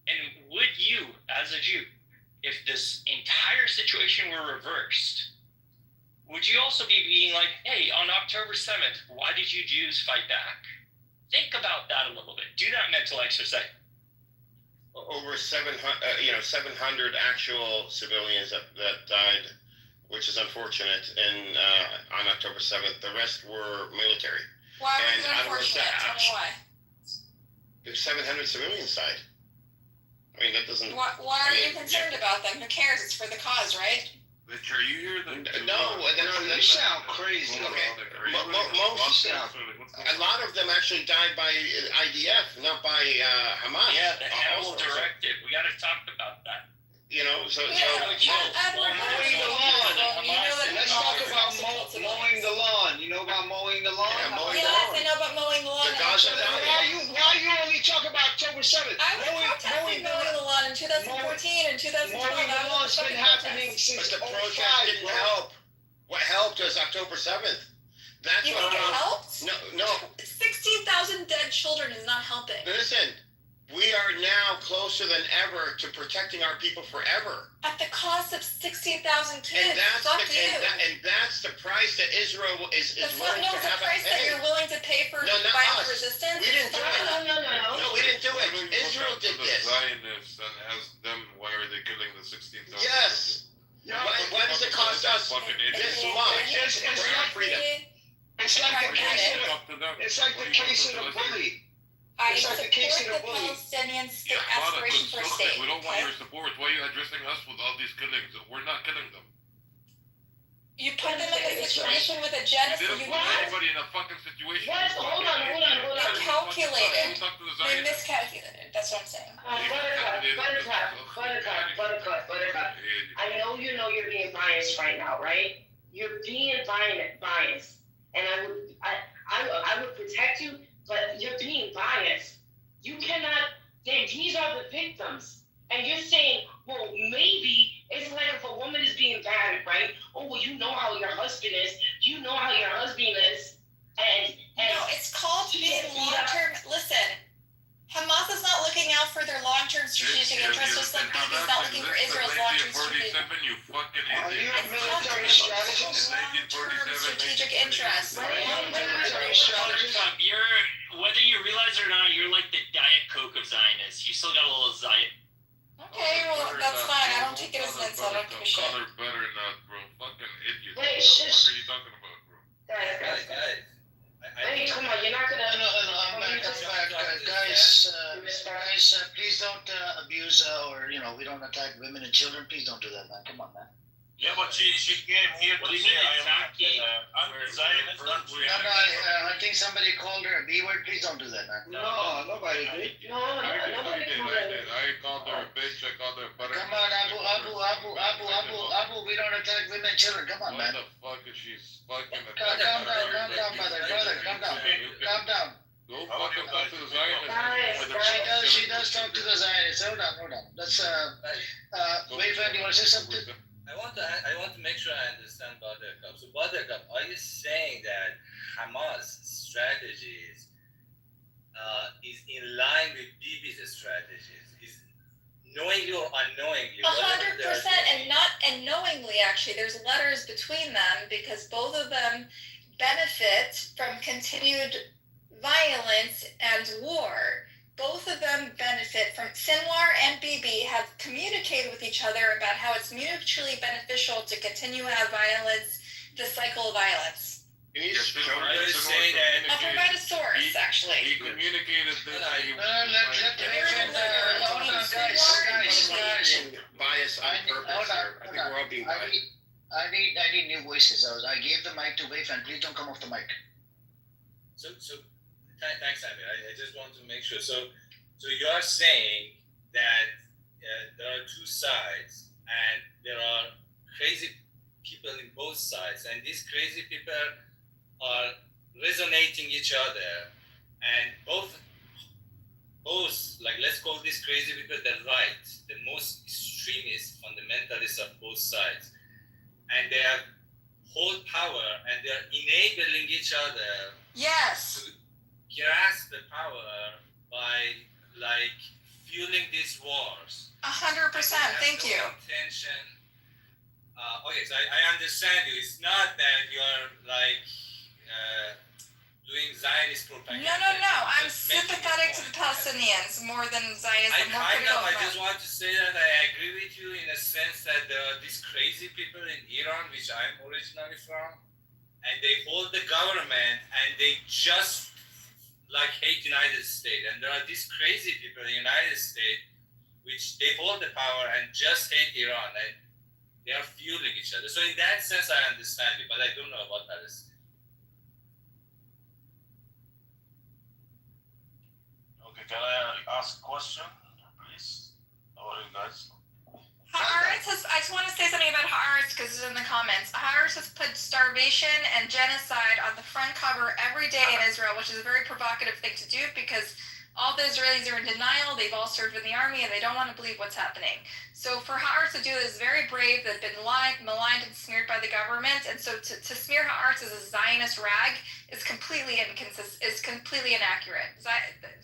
Speaker 1: And would you, as a Jew, if this entire situation were reversed, would you also be being like, hey, on October 7th, why did you Jews fight back? Think about that a little bit. Do that mental exercise.
Speaker 20: Over 700 actual civilians that died, which is unfortunate, on October 7th. The rest were military.
Speaker 22: Why was it unfortunate? Tell me why.
Speaker 20: There's 700 civilians died. I mean, that doesn't...
Speaker 22: Why are you concerned about them? Who cares? It's for the cause, right?
Speaker 11: Rich, are you here?
Speaker 20: No,
Speaker 7: you sound crazy.
Speaker 20: Okay. A lot of them actually died by IDF, not by Hamas.
Speaker 1: Yeah, the Hell's Directive. We got to talk about that.
Speaker 20: You know, so
Speaker 7: mowing the lawn. Let's talk about mowing the lawn. You know about mowing the lawn?
Speaker 20: Yeah,
Speaker 22: Yes, I know about mowing the lawn.
Speaker 7: Why you only talk about October 7th?
Speaker 22: I was protesting mowing the lawn in 2014 and 2012.
Speaker 7: Mowing the lawn's been happening since
Speaker 20: the protest didn't help. What helped was October 7th. That's
Speaker 22: you
Speaker 20: what
Speaker 22: think it helped?
Speaker 20: No.
Speaker 22: 16,000 dead children is not helping.
Speaker 20: Listen, we are now closer than ever to protecting our people forever.
Speaker 22: At the cost of 16,000 kids.
Speaker 20: And that's
Speaker 22: Fuck
Speaker 20: the price that Israel is willing to have.
Speaker 22: That's the price that you're willing to pay for violent resistance.
Speaker 20: We didn't do it. No, we didn't do it. Israel did this.
Speaker 11: Zionists and ask them why are they killing the 16,000?
Speaker 20: Yes. Why does it cost us this much for our freedom?
Speaker 7: It's like the case of the bully.
Speaker 22: I support the Palestinian state aspiration for a state.
Speaker 11: We don't want your support. Why are you addressing us with all these killings? We're not killing them.
Speaker 22: You put them in a situation with a genocide.
Speaker 11: You didn't put anybody in a fucking situation.
Speaker 6: Hold on.
Speaker 22: They calculated. They miscalculated. That's what I'm saying.
Speaker 6: Buttercup. I know you know you're being biased right now, right? You're being biased. And I would protect you, but you're being biased. You cannot, these are the victims. And you're saying, well, maybe it's like if a woman is being battered, right? Oh, well, you know how your husband is. You know how your husband is. And
Speaker 22: no, it's called being long-term. Listen, Hamas is not looking out for their long-term strategic interests, just like Bibi's not looking for Israel's long-term strategic.
Speaker 11: You fucking idiot.
Speaker 21: Are you a
Speaker 17: It's
Speaker 21: military
Speaker 17: tough.
Speaker 21: strategist?
Speaker 17: Long-term strategic interest.
Speaker 21: Military strategist?
Speaker 1: Trump, whether you realize it or not, you're like the Diet Coke of Zionists. You still got a little Zion.
Speaker 17: Okay, well, that's fine. I don't take it as an insult. I don't give a shit.
Speaker 11: Color better not, bro. Fucking idiot.
Speaker 6: Wait,
Speaker 11: What the
Speaker 6: shush.
Speaker 11: fuck are you talking about, bro?
Speaker 6: Guys. Wait, come on, you're not gonna.
Speaker 21: I'm back. Guys, please don't abuse or we don't attack women and children. Please don't do that, man. Come on, man.
Speaker 8: Yeah, but she came here
Speaker 1: What
Speaker 8: to
Speaker 1: do you
Speaker 8: say
Speaker 1: mean
Speaker 8: I am
Speaker 1: attacking?
Speaker 8: anti-Zionist.
Speaker 21: I think somebody called her a B word. Please don't do that, man.
Speaker 2: No, nobody did.
Speaker 21: Come on, Abu. We don't attack women and children. Come on,
Speaker 11: Why
Speaker 21: man.
Speaker 11: the fuck is she fucking
Speaker 21: Calm down, brother. Calm down.
Speaker 11: Go fucking talk to the Zionists.
Speaker 21: She does talk to the Zionists. Hold on. Let's wait for you want to say something?
Speaker 13: I want to make sure I understand Buttercup. So Buttercup, are you saying that Hamas strategies is in line with Bibi's strategies? Is knowingly or unknowingly?
Speaker 17: 100%, and not and knowingly. Actually, there's letters between them because both of them benefit from continued violence and war. Both of them benefit from Sinwar and Bibi have communicated with each other about how it's mutually beneficial to continue to have violence, the cycle of violence. I'll provide a source, actually.
Speaker 11: He communicated this.
Speaker 20: Bias on purpose here. I think we're all being biased.
Speaker 21: I need new voices. I gave the mic to Wave, and please don't come off the mic.
Speaker 13: So thanks, Amir. I just want to make sure. So you are saying that there are two sides, and there are crazy people in both sides, and these crazy people are resonating each other, and both like let's call these crazy people the right, the most extremist fundamentalists of both sides, and they have hold power, and they are enabling each other.
Speaker 17: Yes.
Speaker 13: To grasp the power by like fueling these wars.
Speaker 17: 100%. Thank you.
Speaker 13: Intention. Okay, so I understand you. It's not that you're like doing Zionist propaganda.
Speaker 17: No. I'm sympathetic to the Palestinians more than Zionism.
Speaker 13: I just want to say that I agree with you in a sense that there are these crazy people in Iran, which I'm originally from, and they hold the government and they just like hate United States. And there are these crazy people in the United States which they hold the power and just hate Iran, and they are fueling each other. So in that sense I understand you, but I don't know about Palestine.
Speaker 8: Okay, can I ask a question, please? How are you guys?
Speaker 17: Haaretz I just want to say something about Haaretz because it's in the comments. Haaretz has put starvation and genocide on the front cover every day in Israel, which is a very provocative thing to do because all the Israelis are in denial. They've all served in the army and they don't want to believe what's happening. So for Haaretz to do this is very brave. They've been maligned and smeared by the government. And so to smear Haaretz as a Zionist rag is completely inaccurate.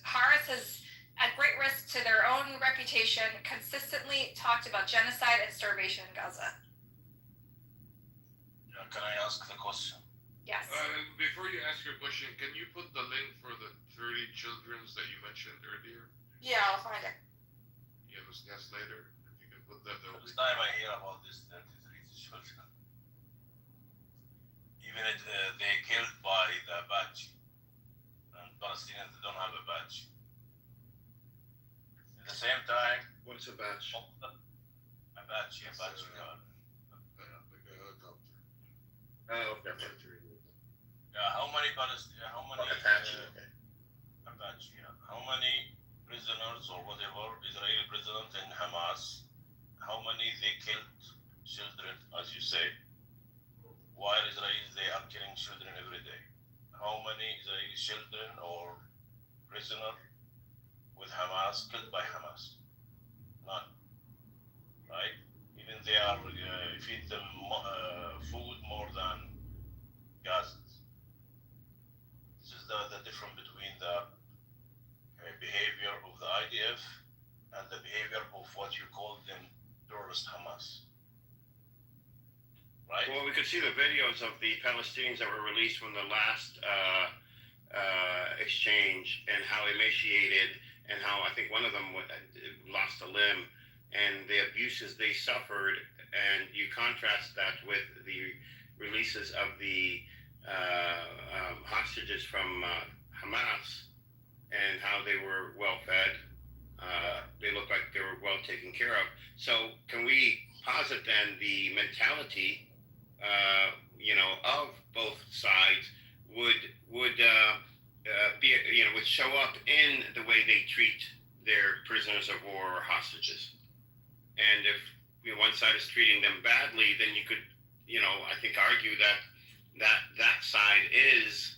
Speaker 17: Haaretz has, at great risk to their own reputation, consistently talked about genocide and starvation in Gaza.
Speaker 8: Yeah, can I ask the question?
Speaker 17: Yes.
Speaker 11: Before you ask your question, can you put the link for the 30 children that you mentioned earlier?
Speaker 17: Yeah, I'll find it.
Speaker 11: Yeah, discuss later. If you can put that, that would be.
Speaker 8: First time I hear about this 33 children. Even they killed by the Apache. And Palestinians don't have a badge. At the same time,
Speaker 20: what's a badge?
Speaker 8: Apache gun.
Speaker 20: Oh, okay.
Speaker 8: Yeah, how many Palestinians? How many
Speaker 20: Apache? Okay.
Speaker 8: Apache. Yeah. How many prisoners or whatever Israeli prisoners in Hamas? How many they killed children, as you say? While Israelis they are killing children every day. How many Israeli children or prisoners with Hamas killed by Hamas? None. Right? Even they are feed them food more than Gazans. This is the difference between the behavior of the IDF and the behavior of what you call them terrorist Hamas.
Speaker 20: Well, we could see the videos of the Palestinians that were released from the last exchange, and how emaciated, and how I think one of them lost a limb, and the abuses they suffered. And you contrast that with the releases of the hostages from Hamas, and how they were well fed. They looked like they were well taken care of. So can we posit then the mentality, of both sides would be, would show up in the way they treat their prisoners of war or hostages? And if one side is treating them badly, then you could, I think argue that side is,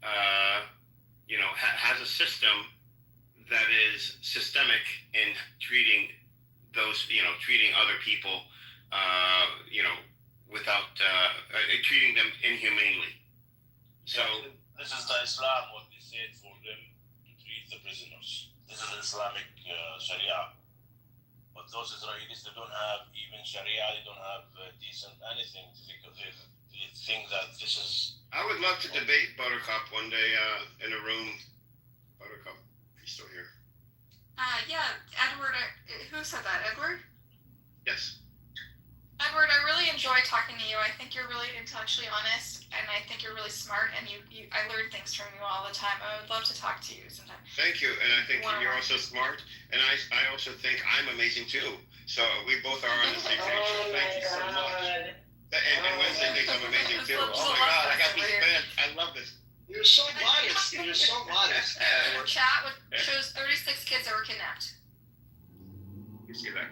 Speaker 20: has a system that is systemic in treating those, treating other people, without treating them inhumanely. So
Speaker 8: this is the Islam, what they said for them to treat the prisoners. This is Islamic Sharia. But those Israelis, they don't have even Sharia, they don't have decent anything, because they think that this is...
Speaker 20: I would love to debate Buttercup one day in a room. Buttercup, he's still here.
Speaker 22: Yeah, Edward, who said that, Edward?
Speaker 20: Yes.
Speaker 22: Edward, I really enjoy talking to you. I think you're really intellectually honest, and I think you're really smart, and I learn things from you all the time. I would love to talk to you sometime.
Speaker 20: Thank you, and I think you're also smart, and I also think I'm amazing too. So we both are on the same page. So thank you so much. And Wednesday thinks I'm amazing too. Oh my God, I got these fans. I love this.
Speaker 2: You're so modest. You're so modest.
Speaker 22: Chat shows 36 kids that were kidnapped.
Speaker 20: You see that?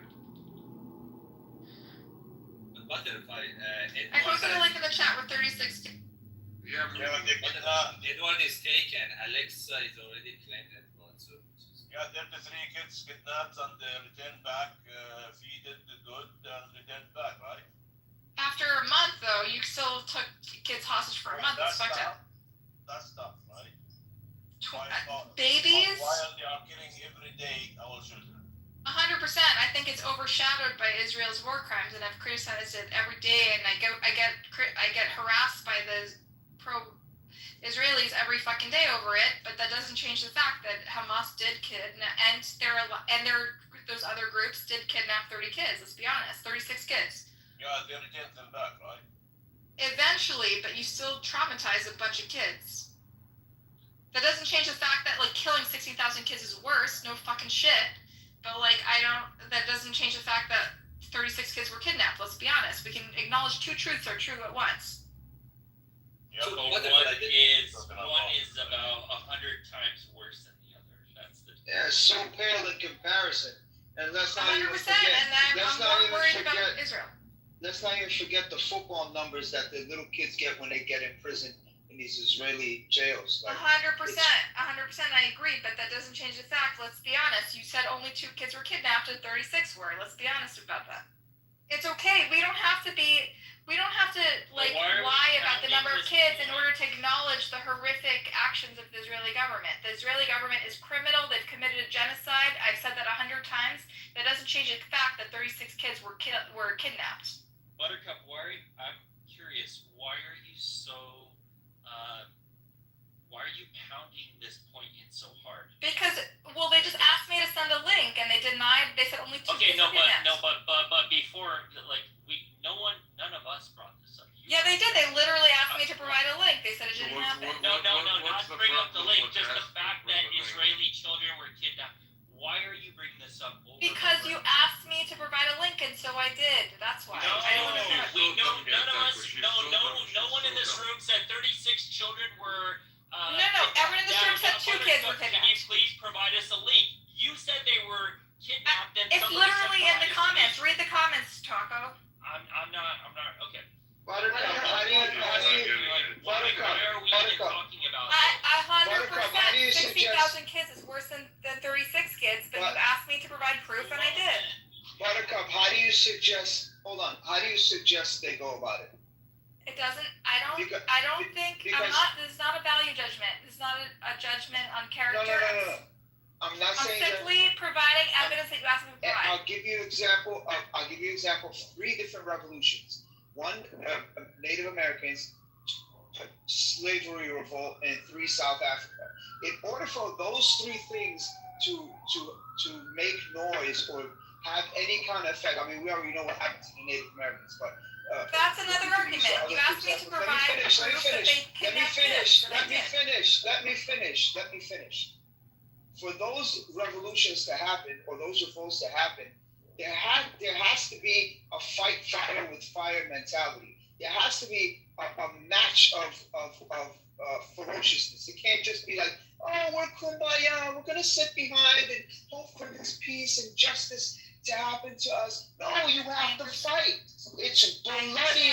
Speaker 13: Butterfly.
Speaker 22: I posted a link in the chat with 36 kids.
Speaker 13: Yeah, Edward is taken. Alexa is already claimed Edward. So
Speaker 8: yeah, 33 kids kidnapped and returned back, feeded good, and returned back, right?
Speaker 22: After a month, though, you still took kids hostage for a month. That's fucked up.
Speaker 8: That's tough, right?
Speaker 22: Babies?
Speaker 8: While they are killing every day our children.
Speaker 22: 100%. I think it's overshadowed by Israel's war crimes, and I've criticized it every day. And I get harassed by the pro-Israelis every fucking day over it. But that doesn't change the fact that Hamas did kidnap, and those other groups did kidnap 30 kids. Let's be honest, 36 kids.
Speaker 8: Yeah, they returned them back, right?
Speaker 22: Eventually, but you still traumatize a bunch of kids. That doesn't change the fact that killing 16,000 kids is worse. No fucking shit. But that doesn't change the fact that 36 kids were kidnapped. Let's be honest. We can acknowledge two truths are true at once.
Speaker 1: So one is about 100 times worse than the other. That's the
Speaker 2: so pale in comparison. And let's not
Speaker 22: 100%.
Speaker 2: even forget.
Speaker 22: And I'm more worried about Israel.
Speaker 2: Let's not even forget the football numbers that the little kids get when they get in prison in these Israeli jails.
Speaker 22: 100%. 100%. I agree, but that doesn't change the fact. Let's be honest. You said only 2 kids were kidnapped and 36 were. Let's be honest about that. It's okay. We don't have to lie about the number of kids in order to acknowledge the horrific actions of the Israeli government. The Israeli government is criminal. They've committed a genocide. I've said that 100 times. That doesn't change the fact that 36 kids were kidnapped.
Speaker 1: Buttercup, I'm curious, why are you so why are you pounding this point in so hard?
Speaker 22: Because they just asked me to send a link and they denied. They said only 2 kids were kidnapped.
Speaker 1: But before, none of us brought this up.
Speaker 22: Yeah, they did. They literally asked me to provide a link. They said it didn't happen.
Speaker 1: No, not bring up the link. Just the fact that Israeli children were kidnapped. Why are you bringing this up?
Speaker 22: Because you asked me to provide a link, and so I did. That's why.
Speaker 1: No one in this room said 36 children were.
Speaker 22: Everyone in this room said 2 kids were kidnapped.
Speaker 1: Can you please provide us a link? You said they were kidnapped. And
Speaker 22: it's literally in the comments. Read the comments, Taco.
Speaker 1: I'm not. Okay.
Speaker 2: Buttercup, how do you
Speaker 1: talking about?
Speaker 22: 100%. 60,000 kids is worse than 36 kids, but you asked me to provide proof, and I did.
Speaker 2: Buttercup, how do you suggest they go about it?
Speaker 22: It doesn't. I don't think. This is not a value judgment. This is not a judgment on character.
Speaker 2: No. I'm not saying that.
Speaker 22: I'm simply providing evidence that you asked me to provide.
Speaker 2: I'll give you an example of 3 different revolutions.
Speaker 4: 1 Native Americans, slavery revolt, and 3 South Africa. In order for those 3 things to make noise or have any kind of effect, I mean, we already know what happened to the Native Americans, but
Speaker 22: that's another argument. You asked me to provide proof that they kidnapped kids.
Speaker 4: Let me finish. For those revolutions to happen or those revolts to happen, there has to be a fight fire with fire mentality. There has to be a match of ferociousness. It can't just be like, oh, we're kumbaya, we're gonna sit behind and hope for this peace and justice to happen to us. No, you have to fight. It's bloody.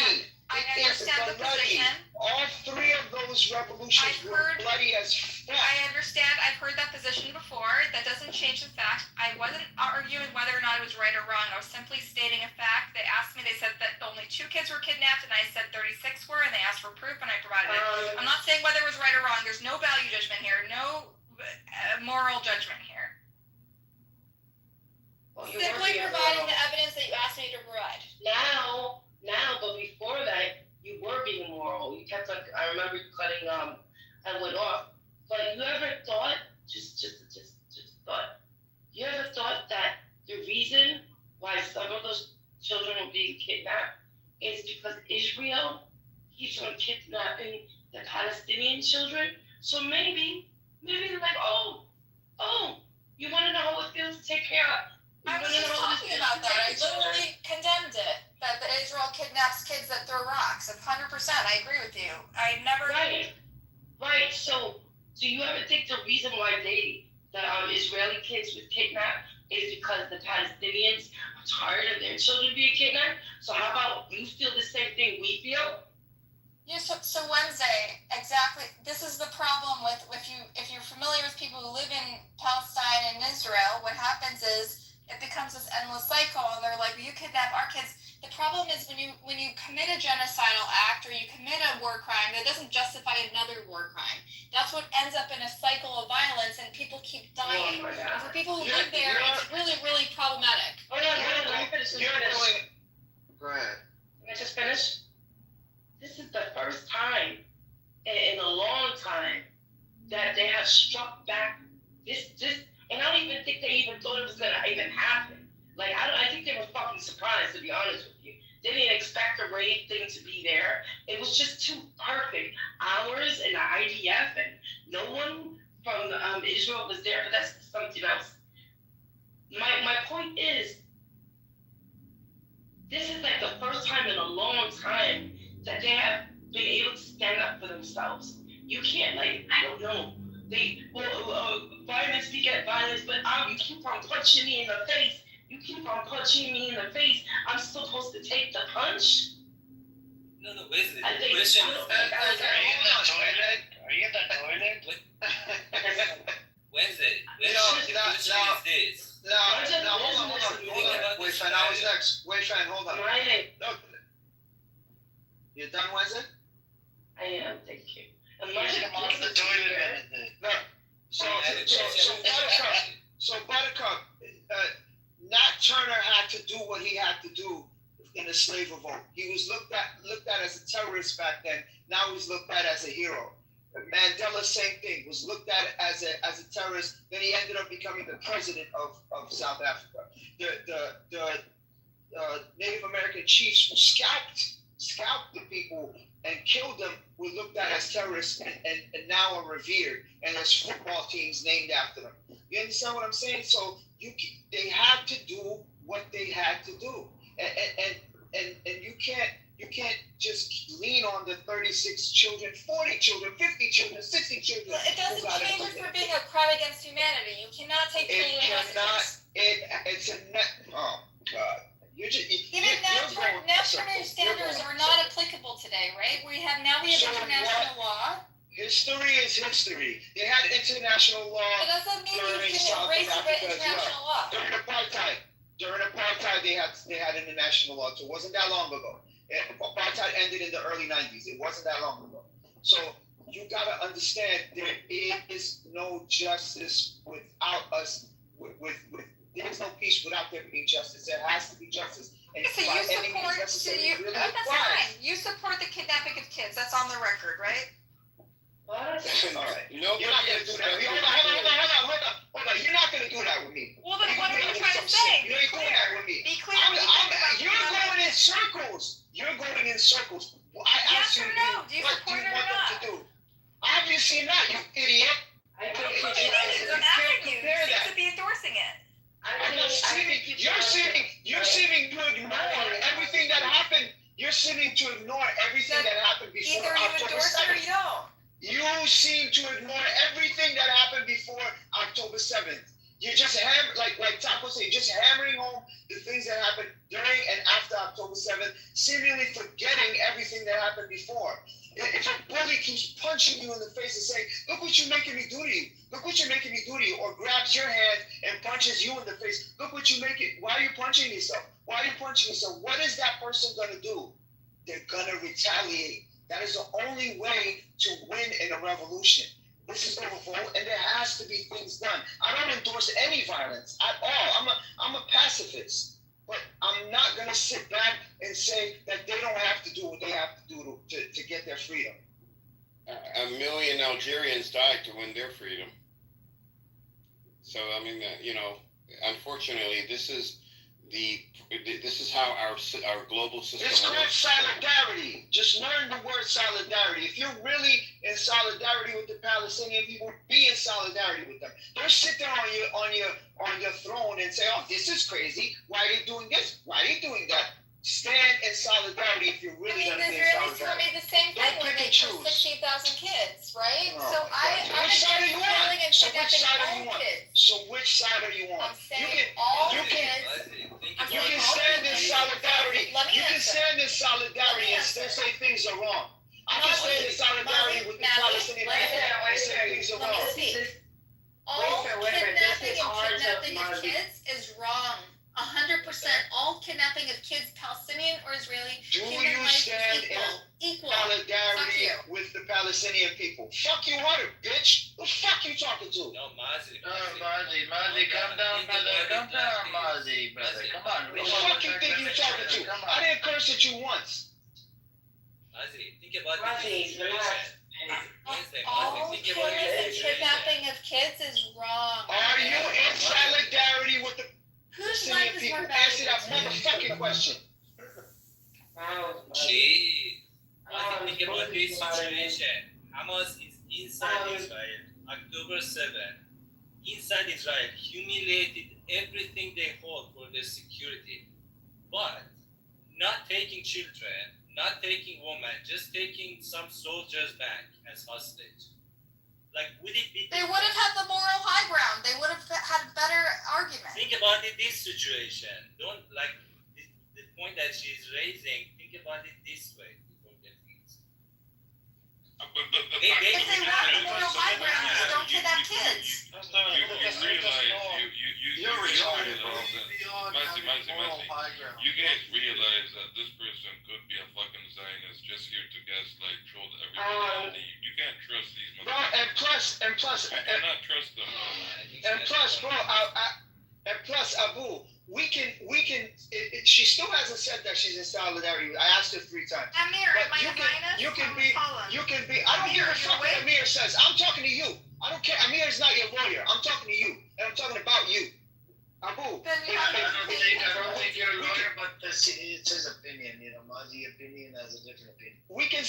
Speaker 22: I understand the position.
Speaker 4: All 3 of those revolutions were bloody as fuck.
Speaker 22: I understand. I've heard that position before. That doesn't change the fact. I wasn't arguing whether or not it was right or wrong. I was simply stating a fact. They asked me, they said that only 2 kids were kidnapped, and I said 36 were, and they asked for proof, and I provided it. I'm not saying whether it was right or wrong. There's no value judgment here, no moral judgment here.
Speaker 6: Well,
Speaker 17: Simply providing the evidence that you asked me to provide.
Speaker 6: Now, but before that, you were being moral. You kept on. I remember you cutting. I went off. But you ever thought? Just thought. You ever thought that the reason why some of those children were being kidnapped is because Israel keeps on kidnapping the Palestinian children? So maybe they're like, oh, you want to know how it feels to take care of.
Speaker 17: I was just talking about that. I literally condemned it. That Israel kidnaps kids that throw rocks. 100%. I agree with you. I never.
Speaker 6: Right. So do you ever think the reason why the Israeli kids were kidnapped is because the Palestinians are tired of their children being kidnapped? So how about you feel the same thing we feel?
Speaker 17: Yeah, so Wednesday, exactly. This is the problem with if you're familiar with people who live in Palestine and Israel, what happens is it becomes this endless cycle, and they're like, well, you kidnap our kids. The problem is when you commit a genocidal act or you commit a war crime, that doesn't justify another war crime. That's what ends up in a cycle of violence, and people keep dying. And for people who live there, it's really, really problematic.
Speaker 6: Let me finish.
Speaker 4: Go ahead.
Speaker 6: Can I just finish? This is the first time in a long time that they have struck back this, and I don't even think they even thought it was gonna even happen. Like I think they were fucking surprised, to be honest with you. They didn't expect the raid thing to be there. It was just too perfect. Ours and the IDF and no one from Israel was there, but that's something else. My point is, this is like the first time in a long time that they have been able to stand up for themselves. You can't, like, I don't know. Violence beget violence, but you keep on punching me in the face. You keep on punching me in the face. I'm supposed to take the punch?
Speaker 13: No, where's the
Speaker 6: question?
Speaker 21: Are you in the toilet?
Speaker 13: Wednesday.
Speaker 4: Now, hold on. Wait, Fan, I was next. Wait, Fan, hold on. No. You done, Wednesday?
Speaker 6: I am, thank you.
Speaker 21: Come on the toilet.
Speaker 4: No. So Buttercup, Nat Turner had to do what he had to do in the slave revolt. He was looked at as a terrorist back then. Now he's looked at as a hero. Mandela, same thing, was looked at as a terrorist. Then he ended up becoming the president of South Africa. The Native American chiefs who scalped the people and killed them were looked at as terrorists and now are revered, and there's football teams named after them. You understand what I'm saying? So they had to do what they had to do, and you can't just lean on the 36 children, 40 children, 50 children, 60 children.
Speaker 17: It doesn't change it for being a crime against humanity. You cannot take children hostages.
Speaker 4: It's a net. Oh God.
Speaker 17: National standards are not applicable today, right? We have international law.
Speaker 4: History is history. They had international law.
Speaker 17: But doesn't mean you can erase international law.
Speaker 4: During apartheid, they had international law. So it wasn't that long ago. Apartheid ended in the early 90s. It wasn't that long ago. So you gotta understand there is no justice without us. There's no peace without there being justice. There has to be justice. And
Speaker 22: So
Speaker 4: by
Speaker 22: you
Speaker 4: any means
Speaker 22: support,
Speaker 4: necessary, really
Speaker 22: that's
Speaker 4: required.
Speaker 22: fine. You support the kidnapping of kids. That's on the record, right?
Speaker 4: All right.
Speaker 20: No,
Speaker 4: You're not gonna do that. Hold on. You're not gonna do that with me.
Speaker 22: Well, then
Speaker 4: You
Speaker 22: what
Speaker 4: can
Speaker 22: are
Speaker 4: do
Speaker 22: you
Speaker 4: that with
Speaker 22: trying to
Speaker 4: some
Speaker 22: say?
Speaker 4: shit. You ain't doing that with me.
Speaker 22: Be clear.
Speaker 4: You're going in circles. You're going in circles. I asked you,
Speaker 22: no? Do you
Speaker 4: what do
Speaker 22: support
Speaker 4: you
Speaker 22: it or
Speaker 4: want them
Speaker 22: not?
Speaker 4: to do? Obviously not, you idiot.
Speaker 22: I'm asking you. You seem to be endorsing it.
Speaker 4: You're seeming to ignore everything that happened. You're seeming to ignore everything that happened before
Speaker 22: Either you
Speaker 4: October
Speaker 22: endorse it or
Speaker 4: 7th.
Speaker 22: you don't.
Speaker 4: You seem to ignore everything that happened before October 7th. You're just like Taco said, you're just hammering home the things that happened during and after October 7th, seemingly forgetting everything that happened before. If a bully keeps punching you in the face and saying, look what you're making me do to you, look what you're making me do to you, or grabs your hand and punches you in the face, look what you make it, why are you punching yourself? Why are you punching yourself? What is that person gonna do? They're gonna retaliate. That is the only way to win in a revolution. This is a revolt, and there has to be things done. I don't endorse any violence at all. I'm a pacifist, but I'm not gonna sit back and say that they don't have to do what they have to do to get their freedom.
Speaker 11: 1 million Algerians died to win their freedom. So I mean, unfortunately, this is how our global system
Speaker 4: It's called
Speaker 11: works.
Speaker 4: solidarity. Just learn the word solidarity. If you're really in solidarity with the Palestinian people, be in solidarity with them. Don't sit there on your throne and say, "Oh, this is crazy. Why are they doing this? Why are they doing that?" Stand in solidarity if you're really going to be in
Speaker 22: Israelis told
Speaker 4: solidarity.
Speaker 22: me the same thing
Speaker 4: Don't
Speaker 22: when
Speaker 4: pick
Speaker 22: they
Speaker 4: and
Speaker 22: killed
Speaker 4: choose.
Speaker 22: 16,000 kids, right?
Speaker 4: Oh,
Speaker 22: so
Speaker 4: my
Speaker 22: I'm
Speaker 4: God. Which side are you on?
Speaker 22: killing and
Speaker 4: So which
Speaker 22: kidnapping
Speaker 4: side are
Speaker 22: all
Speaker 4: you on?
Speaker 22: kids.
Speaker 4: So which side are you on?
Speaker 22: I'm saying
Speaker 4: You can
Speaker 22: all
Speaker 4: you can
Speaker 22: kids.
Speaker 4: you can stand in solidarity.
Speaker 22: Let me
Speaker 4: You can
Speaker 22: answer.
Speaker 4: stand in solidarity and still say things are wrong. I can stand in solidarity with the Palestinian people and say things are wrong.
Speaker 22: All
Speaker 6: Wait, this
Speaker 22: kidnapping
Speaker 6: is hard
Speaker 22: and
Speaker 6: to
Speaker 22: kidnapping of
Speaker 6: Marty.
Speaker 22: kids is wrong. 100%. All kidnapping of kids, Palestinian or Israeli,
Speaker 4: Do
Speaker 22: human
Speaker 4: you
Speaker 22: rights
Speaker 4: stand
Speaker 22: equal.
Speaker 4: in
Speaker 22: Equal. Fuck
Speaker 4: solidarity
Speaker 22: you.
Speaker 4: with the Palestinian people? Fuck you harder, bitch. Who the fuck you talking to?
Speaker 13: No, Mazi.
Speaker 21: Mazi, calm down, brother. Calm down, Mazi, brother. Come on.
Speaker 4: Who the fuck you think you talking to?
Speaker 21: Come
Speaker 4: I
Speaker 21: on.
Speaker 4: didn't curse at you once.
Speaker 13: Mazi, think about
Speaker 6: Mazi,
Speaker 13: this
Speaker 6: relax.
Speaker 13: situation.
Speaker 22: All
Speaker 13: Think
Speaker 22: kids
Speaker 13: about
Speaker 22: and
Speaker 13: this situation.
Speaker 22: kidnapping of kids is wrong.
Speaker 4: Are you in solidarity with the
Speaker 22: Whose
Speaker 4: Palestinian
Speaker 22: life is
Speaker 4: people?
Speaker 22: more
Speaker 4: Answer that
Speaker 22: valuable?
Speaker 4: motherfucking question.
Speaker 13: Gee, Mazi, think about this situation. Hamas is inside Israel. October 7th. Inside Israel, humiliated everything they hold for their security. But not taking children, not taking women, just taking some soldiers back as hostage. Like, would it be...
Speaker 22: They would have had the moral high ground. They would have had better argument.
Speaker 13: Think about it this situation. Don't, like, the point that she's raising, think about it this way before getting it.
Speaker 22: If they want the moral high ground, just don't kidnap kids.
Speaker 11: You're retarded, bro. Mazi, you guys realize that this person could be a fucking Zionist just here to gaslight, troll everybody. You can't trust these
Speaker 4: Bro,
Speaker 11: motherfuckers.
Speaker 4: and plus,
Speaker 11: You cannot trust them.
Speaker 4: and plus, bro, and plus, Abu, she still hasn't said that she's in solidarity. I asked her 3 times.
Speaker 22: Amir,
Speaker 4: But
Speaker 22: am I
Speaker 4: you
Speaker 22: a
Speaker 4: can
Speaker 22: Zionist?
Speaker 4: I don't give a fuck what Amir says. I'm talking to you. I don't care. Amir is not your lawyer. I'm talking to you, and I'm talking about you. Abu.
Speaker 22: Then you
Speaker 21: I
Speaker 22: have
Speaker 21: don't think you're a lawyer, but it's his opinion. Mazi's opinion has a different opinion.
Speaker 4: We can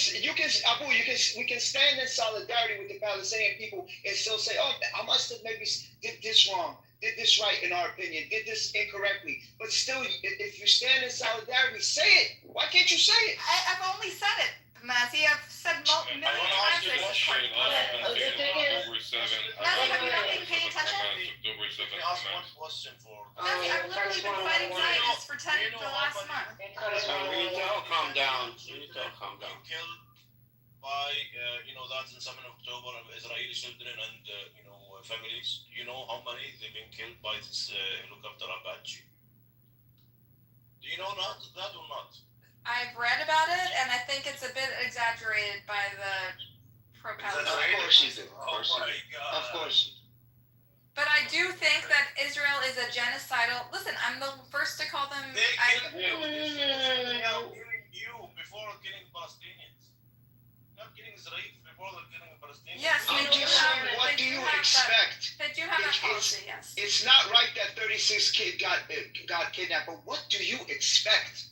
Speaker 4: stand in solidarity with the Palestinian people and still say, oh, Hamas maybe did this wrong, did this right in our opinion, did this incorrectly. But still, if you stand in solidarity, say it. Why can't you say it?
Speaker 22: I've only said it, Mazi. I've said million times I support
Speaker 11: October 7th.
Speaker 22: Mazi, have you not been paying attention?
Speaker 11: October 7th.
Speaker 21: Ask one question for.
Speaker 22: Mazi, I've literally been fighting Zionists for the last month.
Speaker 20: We need to all calm down.
Speaker 8: Killed by, that's in 7 October, Israeli children and, families. You know how many they've been killed by this helicopter Apache? Do you know that or not?
Speaker 22: I've read about it, and I think it's a bit exaggerated by the pro-Palestinian.
Speaker 4: Of course you do.
Speaker 8: Oh my God.
Speaker 4: Of course.
Speaker 14: But I do think that Israel is a genocidal. Listen, I'm the first to call them.
Speaker 8: They killed you. They are killing you before killing Palestinians. They are killing Israelis before they're killing Palestinians.
Speaker 14: Yes,
Speaker 4: I'm just saying, what do you expect?
Speaker 14: They do have that policy, yes.
Speaker 4: It's not right that 36 kids got kidnapped, but what do you expect?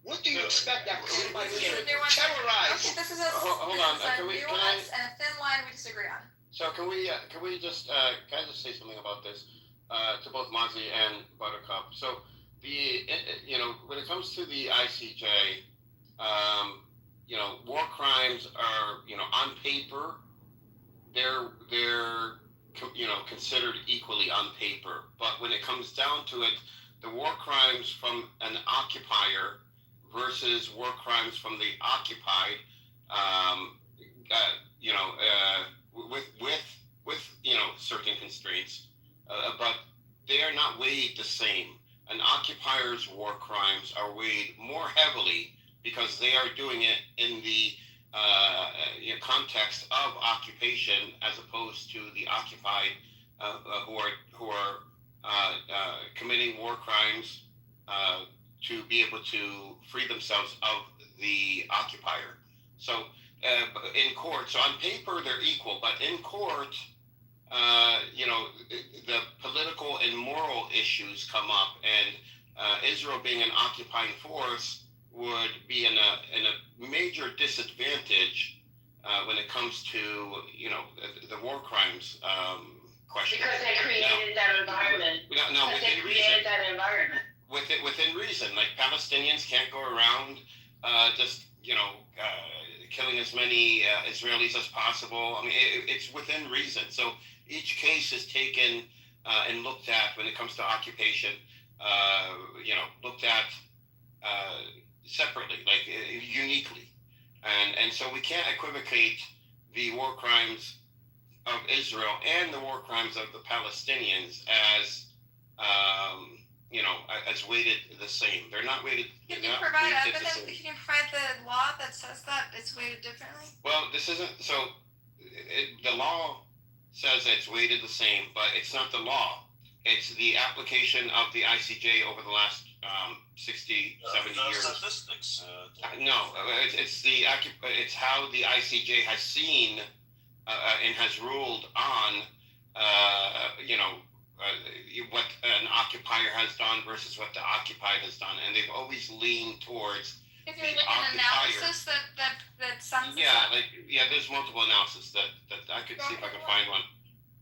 Speaker 4: What do you expect after somebody's getting terrorized?
Speaker 14: Okay, this is a,
Speaker 19: hold on.
Speaker 14: this is a
Speaker 19: Can I?
Speaker 14: nuance and a thin line we disagree on.
Speaker 19: So can we just can I just say something about this to both Monty and Buttercup? So when it comes to the ICJ, war crimes are on paper they're considered equally on paper, but when it comes down to it, the war crimes from an occupier versus war crimes from the occupied, with certain constraints, but they are not weighed the same. An occupier's war crimes are weighed more heavily because they are doing it in the context of occupation, as opposed to the occupied who are committing war crimes to be able to free themselves of the occupier. So in court, so on paper they're equal, but in court, the political and moral issues come up, and Israel being an occupying force would be in a major disadvantage when it comes to the war crimes question.
Speaker 6: Because they created that environment.
Speaker 19: No, within reason.
Speaker 6: That environment.
Speaker 19: Within reason, like Palestinians can't go around just killing as many Israelis as possible. I mean, it's within reason. So each case is taken and looked at when it comes to occupation. Looked at separately, like uniquely, and so we can't equivocate the war crimes of Israel and the war crimes of the Palestinians as as weighted the same. They're not weighted.
Speaker 14: Can you provide evidence? Can you provide the law that says that it's weighted differently?
Speaker 19: Well, this isn't so. The law says it's weighted the same, but it's not the law. It's the application of the ICJ over the last 60, 70 years.
Speaker 8: Statistics.
Speaker 19: No, it's how the ICJ has seen and has ruled on what an occupier has done versus what the occupied has done, and they've always leaned towards.
Speaker 14: Is there like an analysis that sums this up?
Speaker 19: There's multiple analysis that I could see if I could find one.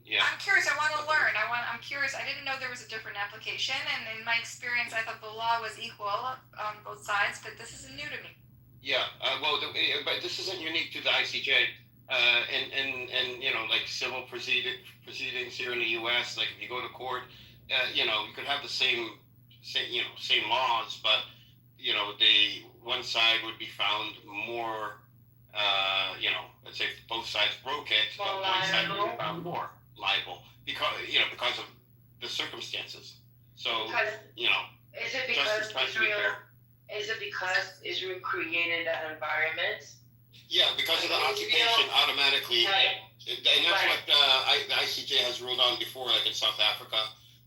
Speaker 19: Yeah.
Speaker 14: I'm curious. I want to learn. I'm curious. I didn't know there was a different application, and in my experience, I thought the law was equal on both sides. But this is new to me.
Speaker 19: Yeah. But this isn't unique to the ICJ. And like civil proceedings here in the U.S. Like if you go to court, you could have the same laws, but one side would be found more, let's say both sides broke it, but one side would be found more liable because of the circumstances. So
Speaker 6: is it because Israel created that environment?
Speaker 19: Yeah, because of the occupation, automatically, and that's what the ICJ has ruled on before, like in South Africa,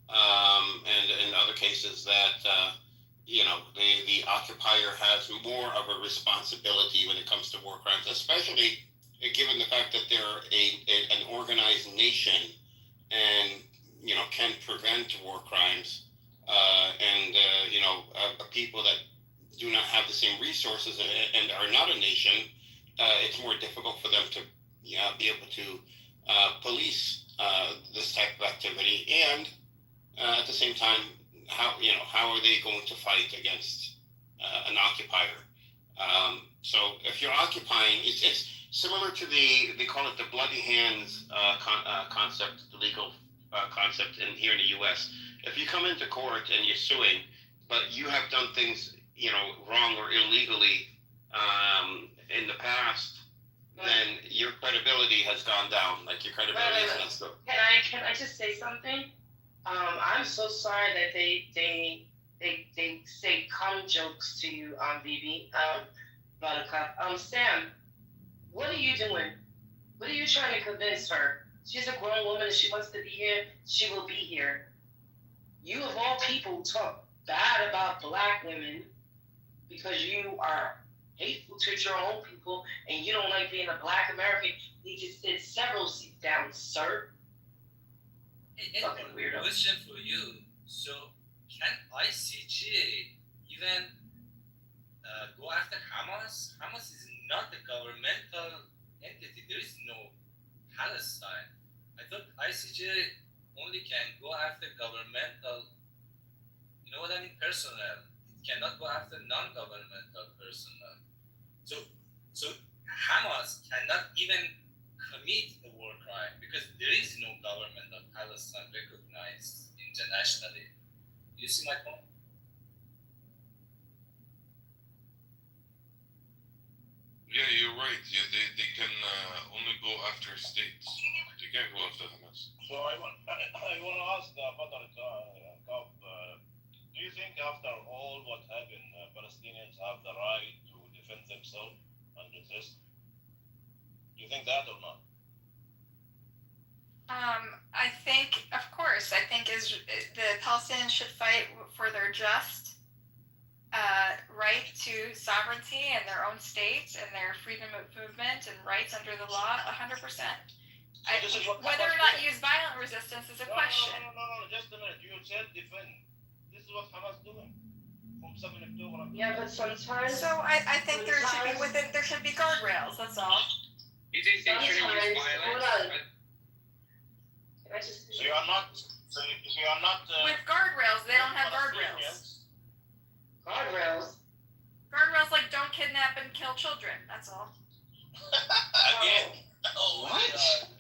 Speaker 19: and in other cases that the occupier has more of a responsibility when it comes to war crimes, especially given the fact that they're an organized nation and can prevent war crimes, and people that do not have the same resources and are not a nation. It's more difficult for them to be able to police this type of activity, and at the same time, how are they going to fight against an occupier? So if you're occupying, it's similar to they call it the bloody hands concept, the legal concept here in the U.S. If you come into court and you're suing, but you have done things wrong or illegally in the past, then your credibility has gone down. Like your credibility has gone down.
Speaker 6: Can I just say something? I'm so sorry that they say cum jokes to you, BB, Buttercup. Sam, what are you doing? What are you trying to convince her? She's a grown woman and she wants to be here, she will be here. You of all people talk bad about black women because you are hateful to your own people and you don't like being a black American. You just sit several seats down, sir. Fucking weirdo.
Speaker 13: Question for you. So, can ICJ even go after Hamas? Hamas is not a governmental entity. There is no Palestine. I thought ICJ only can go after governmental, you know what I mean, personnel. It cannot go after non-governmental personnel. So Hamas cannot even commit a war crime because there is no government of Palestine recognized internationally. You see my point?
Speaker 11: Yeah, you're right. Yeah, they can only go after states. They can't go after Hamas.
Speaker 8: So I want to ask Badr Kab, do you think after all what happened, Palestinians have the right to defend themselves and resist? Do you think that or not?
Speaker 14: I think, of course, the Palestinians should fight for their just right to sovereignty and their own state and their freedom of movement and rights under the law, 100%. Whether or not use violent resistance is a question.
Speaker 8: No, just a minute. You said defend. This is what Hamas doing from 7 October.
Speaker 6: Yeah, but sometimes.
Speaker 14: So I think there should be guardrails. That's all.
Speaker 13: You think they should use violence?
Speaker 8: So you are not.
Speaker 14: With guardrails, they don't have guardrails.
Speaker 6: Guardrails.
Speaker 14: Guardrails like don't kidnap and kill children. That's all.
Speaker 8: Again.
Speaker 4: Oh, what?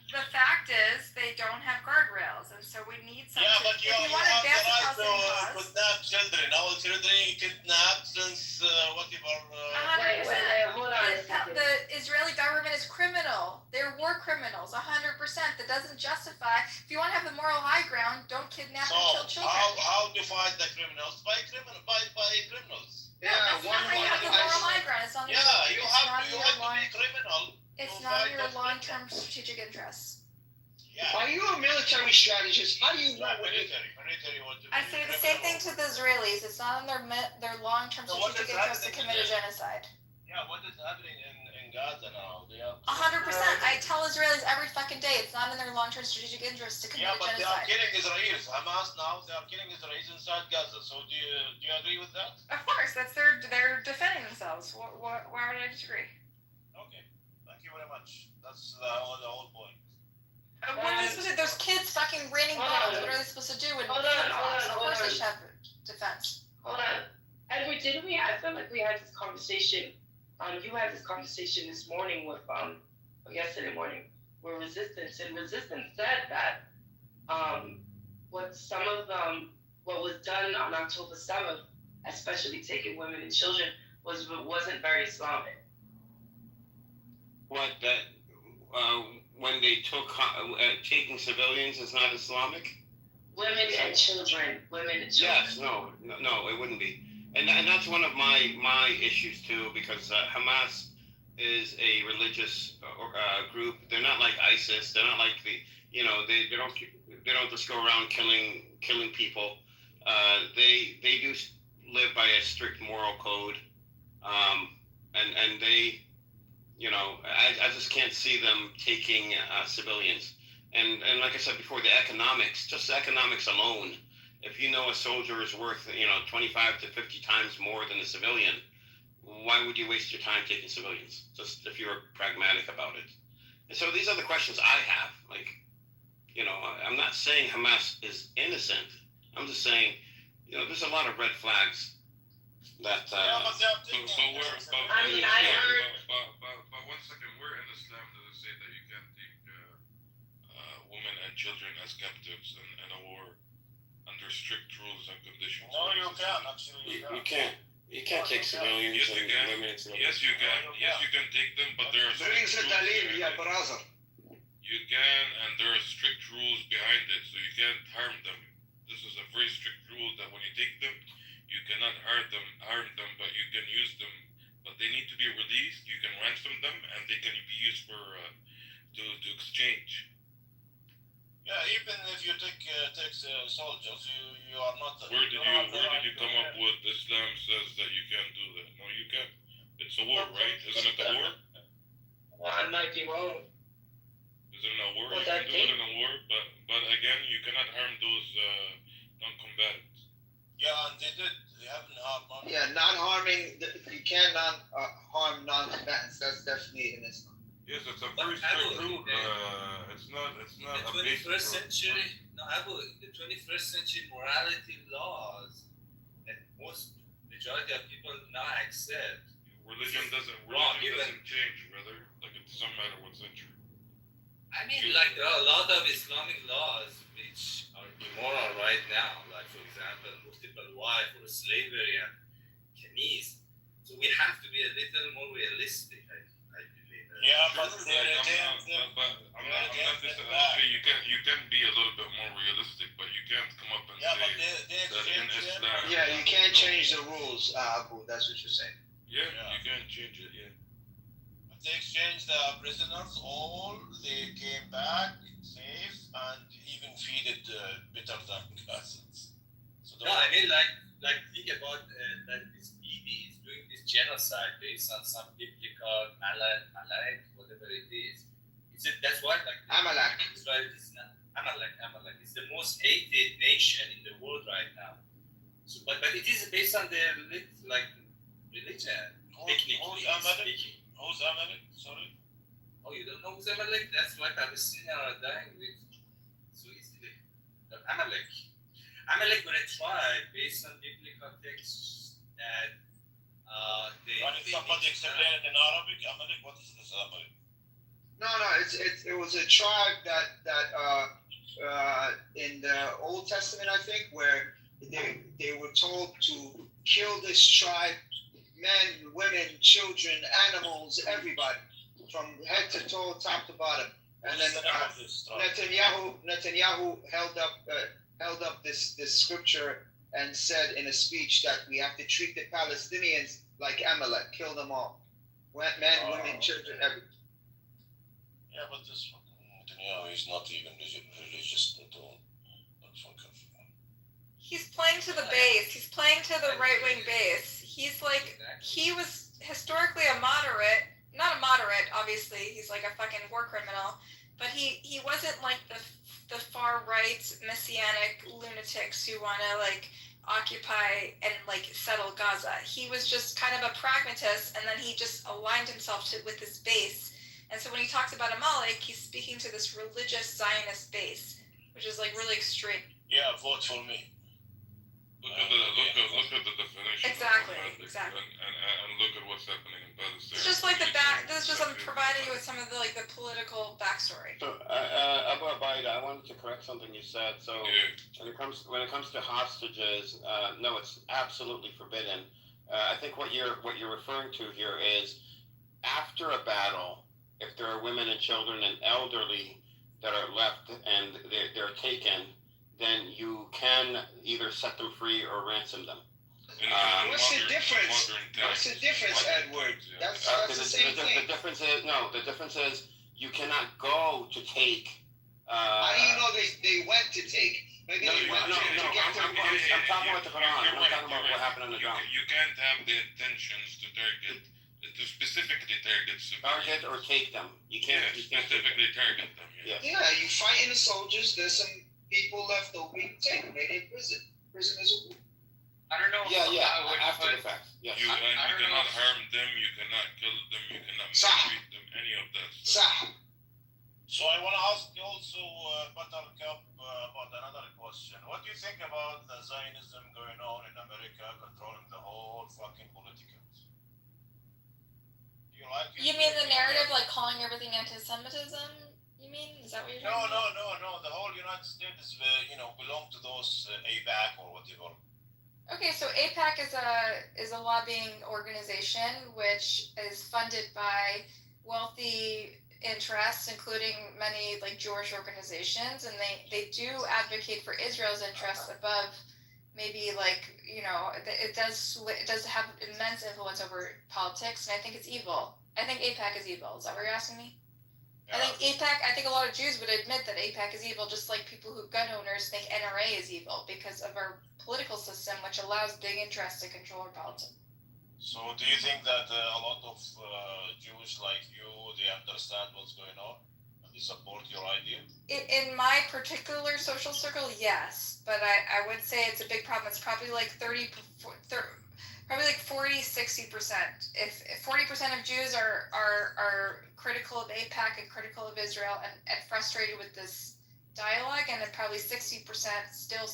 Speaker 14: The fact is they don't have guardrails, and so we need something.
Speaker 8: Yeah, but you
Speaker 14: want to advance the Palestinian cause,
Speaker 8: kidnap children. All children kidnapped since whatever.
Speaker 14: 100%.
Speaker 6: Hold on a second.
Speaker 14: The Israeli government is criminal. They're war criminals, 100%. That doesn't justify. If you want to have the moral high ground, don't kidnap and kill children.
Speaker 8: How to fight the criminals? By criminals.
Speaker 14: Yeah, that's not how you have the moral high ground. It's not.
Speaker 8: You have to be criminal.
Speaker 14: It's not in your long-term strategic interests.
Speaker 8: Yeah.
Speaker 4: Are you a military strategist? How do you know what it is?
Speaker 14: I say the same thing to the Israelis. It's not in their long-term strategic interest to commit a genocide.
Speaker 8: Yeah, what is happening in Gaza now?
Speaker 14: 100%. I tell Israelis every fucking day it's not in their long-term strategic interest to commit a genocide.
Speaker 8: Yeah, but they are killing Israelis. Hamas now, they are killing Israelis inside Gaza. So do you agree with that?
Speaker 14: Of course, they're defending themselves. Why would I disagree?
Speaker 8: Okay, thank you very much. That's the whole point.
Speaker 14: What are they supposed to do? Those kids fucking raining bombs. What are they supposed to do? Of course they should have defense.
Speaker 6: Hold on. Edward, didn't we? I feel like we had this conversation. You had this conversation this morning with or yesterday morning with Resistance, and Resistance said that what was done on October 7th, especially taking women and children, wasn't very Islamic.
Speaker 20: What that when they took taking civilians is not Islamic?
Speaker 6: Women and children.
Speaker 20: Yes, no, it wouldn't be. And that's one of my issues too, because Hamas is a religious group. They're not like ISIS. They're not like they don't just go around killing people. They do live by a strict moral code, and they, I just can't see them taking civilians. And like I said before, the economics alone. If you know a soldier is worth 25 to 50 times more than a civilian, why would you waste your time taking civilians? Just if you're pragmatic about it. And so these are the questions I have. Like, I'm not saying Hamas is innocent. I'm just saying, there's a lot of red flags that.
Speaker 11: But one second, where in Islam does it say that you can't take women and children as captives in a war under strict rules and conditions?
Speaker 8: No, you can't. Actually,
Speaker 20: you can't. You can't take civilians
Speaker 11: and women and children. Yes, you can. Yes, you can take them, but there are strict rules. You can, and there are strict rules behind it, so you can't harm them. This is a very strict rule that when you take them, you cannot harm them, but you can use them. But they need to be released. You can ransom them, and they can be used for to exchange.
Speaker 8: Yeah, even if you take soldiers, you are not.
Speaker 11: Where did you come up with Islam says that you can't do that? No, you can't. It's a war, right? Isn't it a war?
Speaker 6: I might be wrong.
Speaker 11: Isn't it a war?
Speaker 6: Well,
Speaker 11: You can do it in a war, but again, you cannot harm those non-combatants.
Speaker 8: Yeah, and they did. They haven't harmed.
Speaker 4: Yeah, not harming. You cannot harm non-combatants. That's definitely in Islam.
Speaker 11: Yes, it's a very strict rule. It's not
Speaker 13: The
Speaker 11: a basic
Speaker 13: 21st
Speaker 11: rule.
Speaker 13: century, no, Abu, the 21st century morality laws that most majority of people now accept.
Speaker 11: Religion doesn't change, brother. Like it doesn't matter what century.
Speaker 13: I mean, like there are a lot of Islamic laws which are immoral right now, like for example, multiple wife or slavery and khanis. So we have to be a little more realistic, I believe.
Speaker 8: Yeah, but
Speaker 11: I'm not disagreeing. You can be a little bit more realistic, but you can't come up and say that in Islam.
Speaker 4: Yeah, you can't change the rules, Abu. That's what you're saying.
Speaker 11: Yeah, you can't change it. Yeah.
Speaker 8: But they exchanged the prisoners. All they came back safe and even feeded better than Gazans. So
Speaker 13: no, I mean like think about that this Bibi is doing this genocide based on some biblical Malak, whatever it is. That's what like
Speaker 4: Amalek.
Speaker 13: Israel is not Amalek is the most hated nation in the world right now. So, but it is based on their religion.
Speaker 8: Who's Amalek? Who's Amalek? Sorry.
Speaker 13: Oh, you don't know who's Amalek? That's what Palestinians are dying with so easily. Amalek were a tribe based on biblical texts that
Speaker 8: Can somebody explain it in Arabic? Amalek, what is this Amalek?
Speaker 4: No, it was a tribe that in the Old Testament, I think, where they were told to kill this tribe, men, women, children, animals, everybody, from head to toe, top to bottom. And then Netanyahu held up this scripture and said in a speech that we have to treat the Palestinians like Amalek, kill them all, men, women, children, everything.
Speaker 8: Yeah, but this Netanyahu is not even religious at all.
Speaker 14: He's playing to the base. He's playing to the right-wing base. He's like, he was historically a moderate, not a moderate, obviously. He's like a fucking war criminal, but he wasn't like the far-right messianic lunatics who want to like occupy and like settle Gaza. He was just kind of a pragmatist, and then he just aligned himself with this base. And so when he talks about Amalek, he's speaking to this religious Zionist base, which is like really extreme.
Speaker 8: Yeah, vote for me.
Speaker 11: Look at the definition.
Speaker 14: Exactly.
Speaker 11: And look at what's happening in Palestine.
Speaker 14: It's just like I'm providing you with some of the like the political backstory.
Speaker 19: So, Abu Abaida, I wanted to correct something you said. So, when it comes to hostages, no, it's absolutely forbidden. I think what you're referring to here is after a battle, if there are women and children and elderly that are left and they're taken, then you can either set them free or ransom them.
Speaker 4: What's the difference? What's the difference, Edward? That's the same thing.
Speaker 19: The difference is you cannot go to take.
Speaker 4: How do you know they went to take? Maybe they went to get their money.
Speaker 19: I'm talking about the Quran. I'm not talking about what happened on the ground.
Speaker 11: You can't have the intentions to specifically target civilians.
Speaker 19: Target or take them. You can't
Speaker 11: specifically target them.
Speaker 19: Yeah.
Speaker 4: Yeah, you fighting the soldiers. There's some people left over. You can take them. They in prison. Prison is a war.
Speaker 1: I don't know.
Speaker 19: After the fact. Yes.
Speaker 11: You cannot harm them. You cannot kill them. You cannot mistreat them. Any of that stuff.
Speaker 8: So I want to ask you also, Buttercup, about another question. What do you think about the Zionism going on in America, controlling the whole fucking politicals? Do you like it?
Speaker 14: You mean the narrative, like calling everything anti-Semitism? You mean? Is that what you're talking about?
Speaker 8: No. The whole United States, belong to those AIPAC or whatever.
Speaker 14: Okay, so AIPAC is a lobbying organization which is funded by wealthy interests, including many like Jewish organizations, and they do advocate for Israel's interests above maybe like, you know, it does have immense influence over politics, and I think it's evil. I think AIPAC is evil. Is that what you're asking me? I think AIPAC, I think a lot of Jews would admit that AIPAC is evil, just like people who gun owners think NRA is evil because of our political system, which allows big interests to control our politics.
Speaker 8: So do you think that a lot of Jews like you, they understand what's going on and they support your idea?
Speaker 14: In my particular social circle, yes, but I would say it's a big problem. It's probably like 40-60%. If 40% of Jews are critical of AIPAC and critical of Israel and frustrated with this dialogue, and then probably 60% still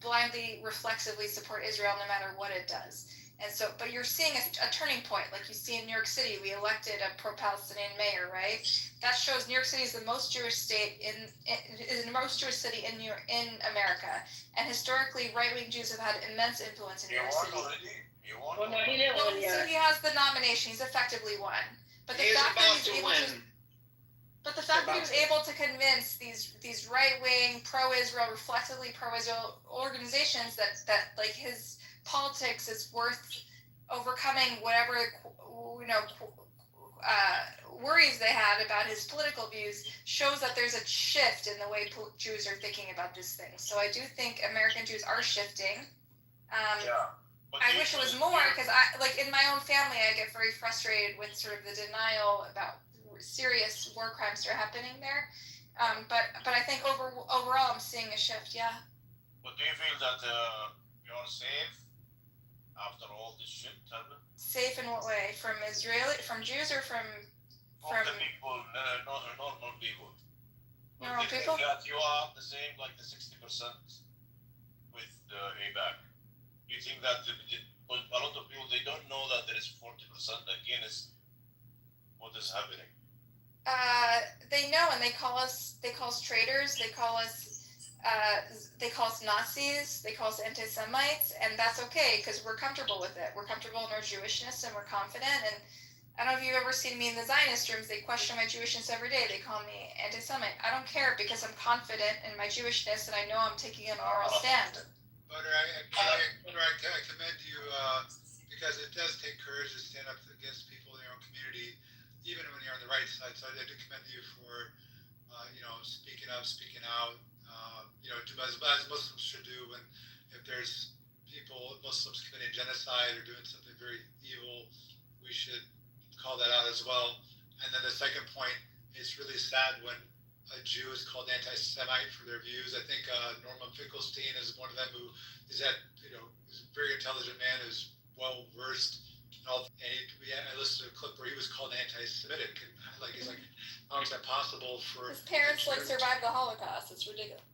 Speaker 14: blindly, reflexively support Israel no matter what it does. And so, but you're seeing a turning point, like you see in New York City. We elected a pro-Palestinian mayor, right? That shows New York City is the most Jewish state is the most Jewish city in America. And historically, right-wing Jews have had immense influence in New York City.
Speaker 8: You won
Speaker 6: Well, no, he didn't
Speaker 14: No,
Speaker 6: win
Speaker 14: so
Speaker 6: yet.
Speaker 14: he has the nomination. He's effectively won. But the
Speaker 18: He is
Speaker 14: fact that
Speaker 18: about
Speaker 14: he's
Speaker 18: to
Speaker 14: able
Speaker 18: win.
Speaker 14: to, but the fact that he was able to convince these right-wing, pro-Israel, reflexively pro-Israel organizations that like his politics is worth overcoming whatever worries they had about his political views shows that there's a shift in the way Jews are thinking about this thing. So I do think American Jews are shifting. I wish it was more because in my own family, I get very frustrated with sort of the denial about serious war crimes that are happening there. But I think overall, I'm seeing a shift. Yeah.
Speaker 8: But do you feel that you're safe after all this shit happened?
Speaker 14: Safe in what way? From Jews, or from
Speaker 8: the people, normal people?
Speaker 14: Normal
Speaker 8: Do you
Speaker 14: people?
Speaker 8: think that you are the same, like the 60% with the AIPAC? Do you think that but a lot of people, they don't know that there is 40% against what is happening?
Speaker 14: They know, and they call us traitors. They call us Nazis. They call us anti-Semites, and that's okay because we're comfortable with it. We're comfortable in our Jewishness, and we're confident. And I don't know if you've ever seen me in the Zionist rooms. They question my Jewishness every day. They call me anti-Semite. I don't care because I'm confident in my Jewishness, and I know I'm taking a moral stand.
Speaker 5: But I commend you because it does take courage to stand up against people in your own community, even when you're on the right side. So I do commend you for, speaking up, speaking out. As Muslims should do when if there's Muslims committing genocide or doing something very evil, we should call that out as well. And then the second point, it's really sad when a Jew is called anti-Semite for their views. I think Norman Finkelstein is one of them who is a very intelligent man, who's well versed. I listened to a clip where he was called anti-Semitic, and he's like, how is that possible for?
Speaker 14: His parents survived the Holocaust. It's ridiculous.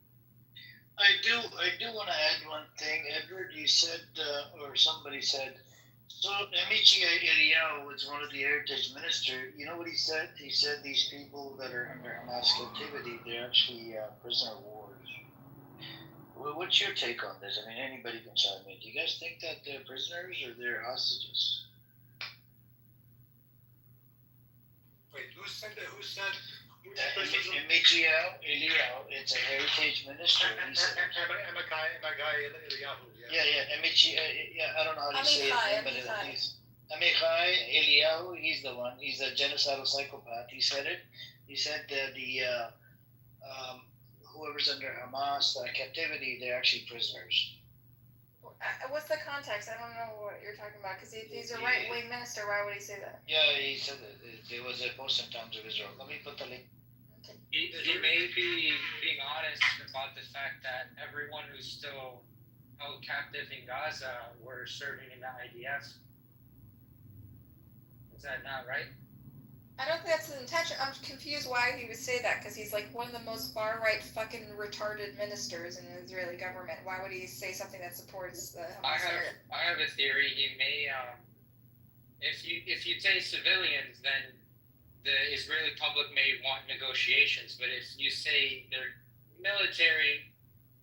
Speaker 21: I do want to add one thing, Edward. You said, or somebody said, so Amici Eliyahu was one of the heritage ministers. You know what he said? He said these people that are under Hamas captivity, they're actually prisoner of wars. Well, what's your take on this? I mean, anybody can chime in. Do you guys think that they're prisoners or they're hostages?
Speaker 5: Wait, who said that? Who said?
Speaker 21: Amici Eliyahu, it's a heritage minister. He said,
Speaker 5: Amici Eliyahu.
Speaker 21: Yeah, Amici, I don't know how to say it, but he's Amichai Eliyahu, he's the one. He's a genocidal psychopath. He said it. He said that whoever's under Hamas captivity, they're actually prisoners.
Speaker 14: What's the context? I don't know what you're talking about because he's a right-wing minister. Why would he say that?
Speaker 21: Yeah, he said that. There was a post in Times of Israel. Let me put the link.
Speaker 15: He may be being honest about the fact that everyone who's still held captive in Gaza were serving in the IDF. Is that not right?
Speaker 14: I don't think that's his intention. I'm confused why he would say that because he's like one of the most far-right fucking retarded ministers in the Israeli government. Why would he say something that supports the Hamas?
Speaker 15: I have a theory. He may, if you say civilians, then the Israeli public may want negotiations. But if you say they're military,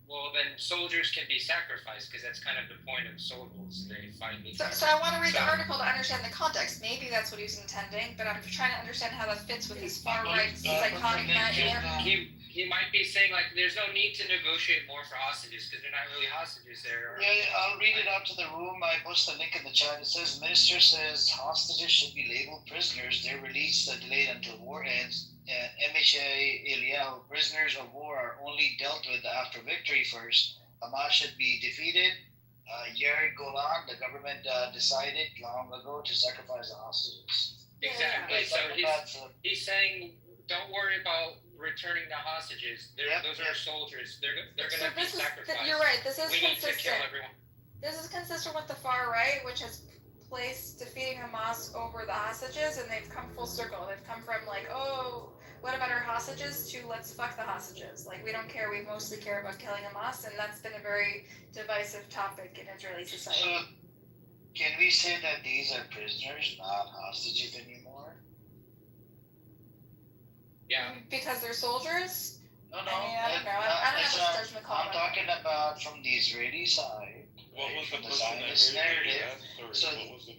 Speaker 15: well, then soldiers can be sacrificed because that's kind of the point of soldiers. They fight.
Speaker 14: So I want to read the article to understand the context. Maybe that's what he was intending, but I'm trying to understand how that fits with his far-right psychotic idea.
Speaker 15: He might be saying, like, there's no need to negotiate more for hostages because they're not really hostages there.
Speaker 21: Yeah, I'll read it out to the room. I post the link in the chat. It says, Minister says hostages should be labeled prisoners. Their release is delayed until war ends. MHA Eliyahu, prisoners of war are only dealt with after victory first. Hamas should be defeated. Yair Golan, the government decided long ago to sacrifice the hostages.
Speaker 12: Exactly. So he's saying, don't worry about returning the hostages. Those are soldiers. They're going to be sacrificed.
Speaker 14: You're right. This is
Speaker 12: we need to kill
Speaker 14: consistent.
Speaker 12: everyone.
Speaker 14: This is consistent with the far right, which has placed defeating Hamas over the hostages, and they've come full circle. They've come from like, oh, what about our hostages, to let's fuck the hostages. Like, we don't care. We mostly care about killing Hamas, and that's been a very divisive topic in Israeli society.
Speaker 21: So, can we say that these are prisoners, not hostages anymore?
Speaker 12: Yeah.
Speaker 14: Because they're soldiers?
Speaker 21: No, no.
Speaker 14: I don't know. I don't have a judgment call.
Speaker 21: I'm talking about from the Israeli side.
Speaker 11: What was
Speaker 21: from
Speaker 11: the
Speaker 21: the Zionist narrative?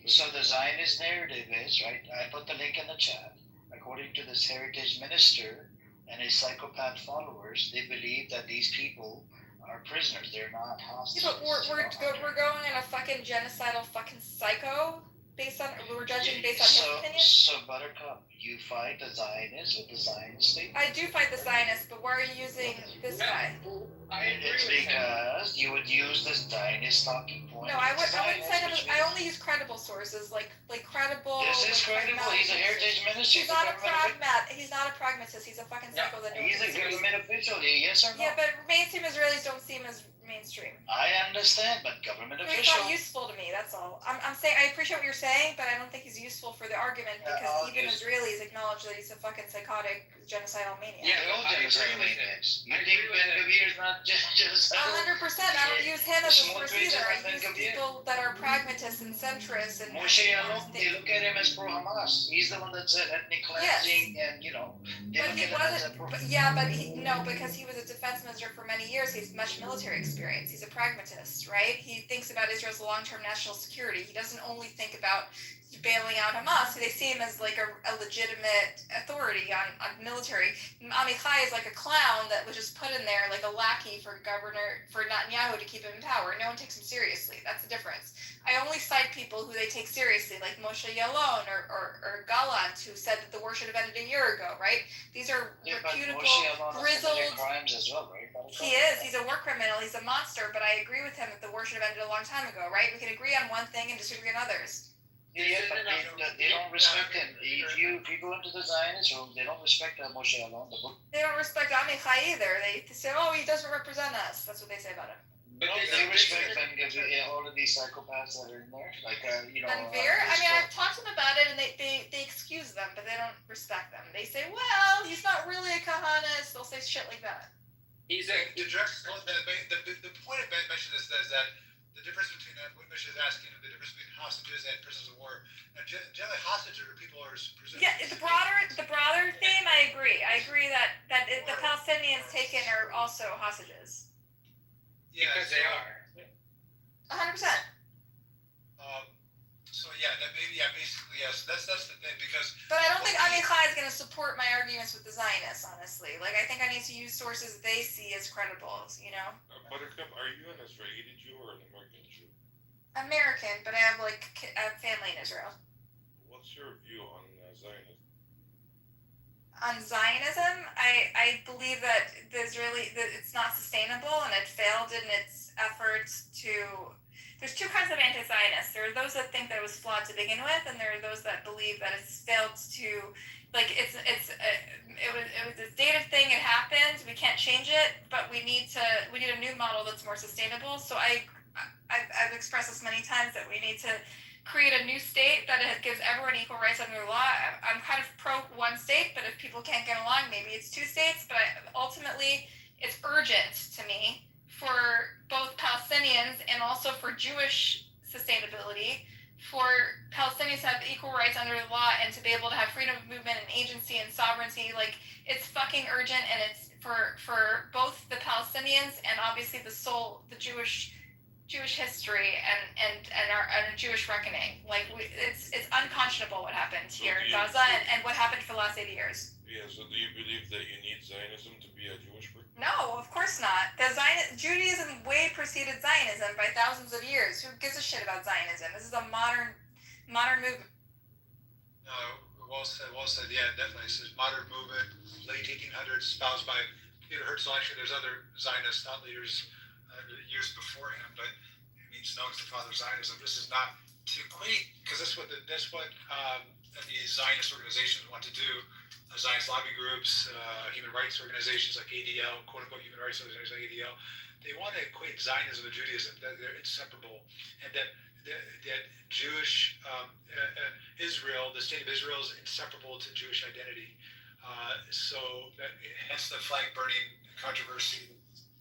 Speaker 21: So the Zionist narrative is, right, I put the link in the chat. According to this heritage minister and his psychopath followers, they believe that these people are prisoners. They're not hostages.
Speaker 14: Yeah, but we're going in a fucking genocidal fucking psycho based on, we're judging based on his opinion?
Speaker 21: So Buttercup, you fight the Zionists with the Zionist state?
Speaker 14: I do fight the Zionists, but why are you using this guy?
Speaker 21: It's because you would use the Zionist talking point.
Speaker 14: No, I wouldn't cite him. I only use credible sources, like credible.
Speaker 21: This is credible. He's a heritage minister.
Speaker 14: He's not a pragmat. He's not a pragmatist. He's a fucking psycho that
Speaker 21: He's a government official. Yes or no?
Speaker 14: Yeah, but mainstream Israelis don't see him as mainstream.
Speaker 21: I understand, but government
Speaker 14: He's
Speaker 21: official.
Speaker 14: not useful to me. That's all. I'm saying I appreciate what you're saying, but I don't think he's useful for the argument because even Israelis acknowledge that he's a fucking psychotic genocidal maniac.
Speaker 21: Yeah, they're all genocidal maniacs. You think Ben Gavir is not genocidal?
Speaker 14: 100%. I don't use him as a source either. I use people that are pragmatists and centrists and.
Speaker 21: Moshe Yaalon, they look at him as pro-Hamas. He's the one that said ethnic cleansing, and they look at him as a pro.
Speaker 14: No, because he was a defense minister for many years. He's much military experience. He's a pragmatist, right? He thinks about Israel's long-term national security. He doesn't only think about bailing out Hamas. They see him as like a legitimate authority on military. Amichai is like a clown that was just put in there like a lackey for Netanyahu to keep him in power. No one takes him seriously. That's the difference. I only cite people who they take seriously, like Moshe Yaalon or Gallant, who said that the war should have ended a year ago, right? These are reputable, grizzled
Speaker 21: crimes as well, right?
Speaker 14: He is. He's a war criminal. He's a monster. But I agree with him that the war should have ended a long time ago, right? We can agree on one thing and disagree on others.
Speaker 21: Yeah, but they don't respect him. If you go into the Zionist room, they don't respect Moshe Yaalon, the book.
Speaker 14: They don't respect Amichai either. They say, oh, he doesn't represent us. That's what they say about him.
Speaker 21: But they respect Ben Gavir, all of these psychopaths that are in there. Like,
Speaker 14: Ben Gavir? I've talked to them about it, and they excuse them, but they don't respect them. They say, well, he's not really a Kahanist. They'll say shit like that.
Speaker 5: The point of Ben mentioned is that the difference between what Misha is asking, the difference between hostages and prisoners of war. Now, generally, hostages are people who are prisoners.
Speaker 14: Yeah, the broader theme, I agree. I agree that the Palestinians taken are also hostages.
Speaker 5: Yeah,
Speaker 12: because they are.
Speaker 14: 100%.
Speaker 5: So basically yes. That's the thing because.
Speaker 14: But I don't think Amichai is going to support my arguments with the Zionists. Honestly, like I think I need to use sources they see as credible. You know.
Speaker 11: Buttercup, are you an Israeli Jew or an American Jew?
Speaker 14: American, but I have family in Israel.
Speaker 11: What's your view on Zionism?
Speaker 14: On Zionism, I believe that it's not sustainable and it failed in its efforts to. There's two kinds of anti-Zionists. There are those that think that it was flawed to begin with, and there are those that believe that it's failed to, it was a dated thing. It happened. We can't change it, but we need a new model that's more sustainable. So I've expressed this many times that we need to create a new state that gives everyone equal rights under the law. I'm kind of pro one state, but if people can't get along, maybe it's two states. But ultimately, it's urgent to me for both Palestinians and also for Jewish sustainability, for Palestinians to have equal rights under the law and to be able to have freedom of movement and agency and sovereignty. Like, it's fucking urgent, and it's for both the Palestinians and obviously the Jewish history and our Jewish reckoning. Like, it's unconscionable what happened here in Gaza and what happened for the last 80 years.
Speaker 11: Yeah, so do you believe that you need Zionism to be a Jewish group?
Speaker 14: No, of course not. Judaism way preceded Zionism by thousands of years. Who gives a shit about Zionism? This is a modern movement.
Speaker 5: No, well said. Yeah, definitely. It says modern movement, late 1800s, espoused by Peter Herzl. Actually, there's other Zionist thought leaders years before him, but it means known as the father of Zionism. This is not to equate, because that's what the Zionist organizations want to do. Zionist lobby groups, human rights organizations like ADL, quote unquote human rights organizations like ADL, they want to equate Zionism with Judaism, that they're inseparable, and that Jewish Israel, the state of Israel, is inseparable to Jewish identity. Hence the flag burning controversy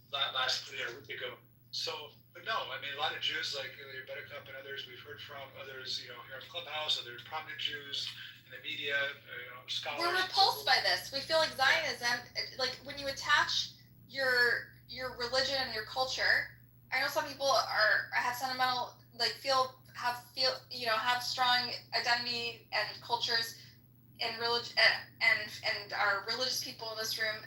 Speaker 5: last a week ago. So, but no, I mean, a lot of Jews like Buttercup and others we've heard from, others, here in Clubhouse, other prominent Jews in the media, scholars.
Speaker 14: We're repulsed by this. We feel like Zionism, like when you attach your religion and your culture. I know some people have sentimental, have strong identity and cultures and religion and are religious people in this room.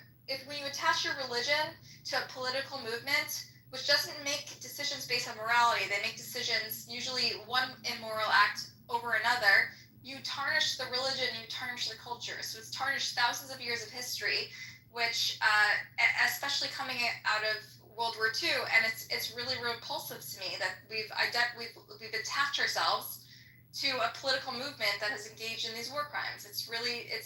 Speaker 14: When you attach your religion to a political movement, which doesn't make decisions based on morality, they make decisions, usually one immoral act over another, you tarnish the religion, you tarnish the culture. So it's tarnished thousands of years of history, which, especially coming out of World War II, and it's really repulsive to me that we've attached ourselves to a political movement that has engaged in these war crimes. It's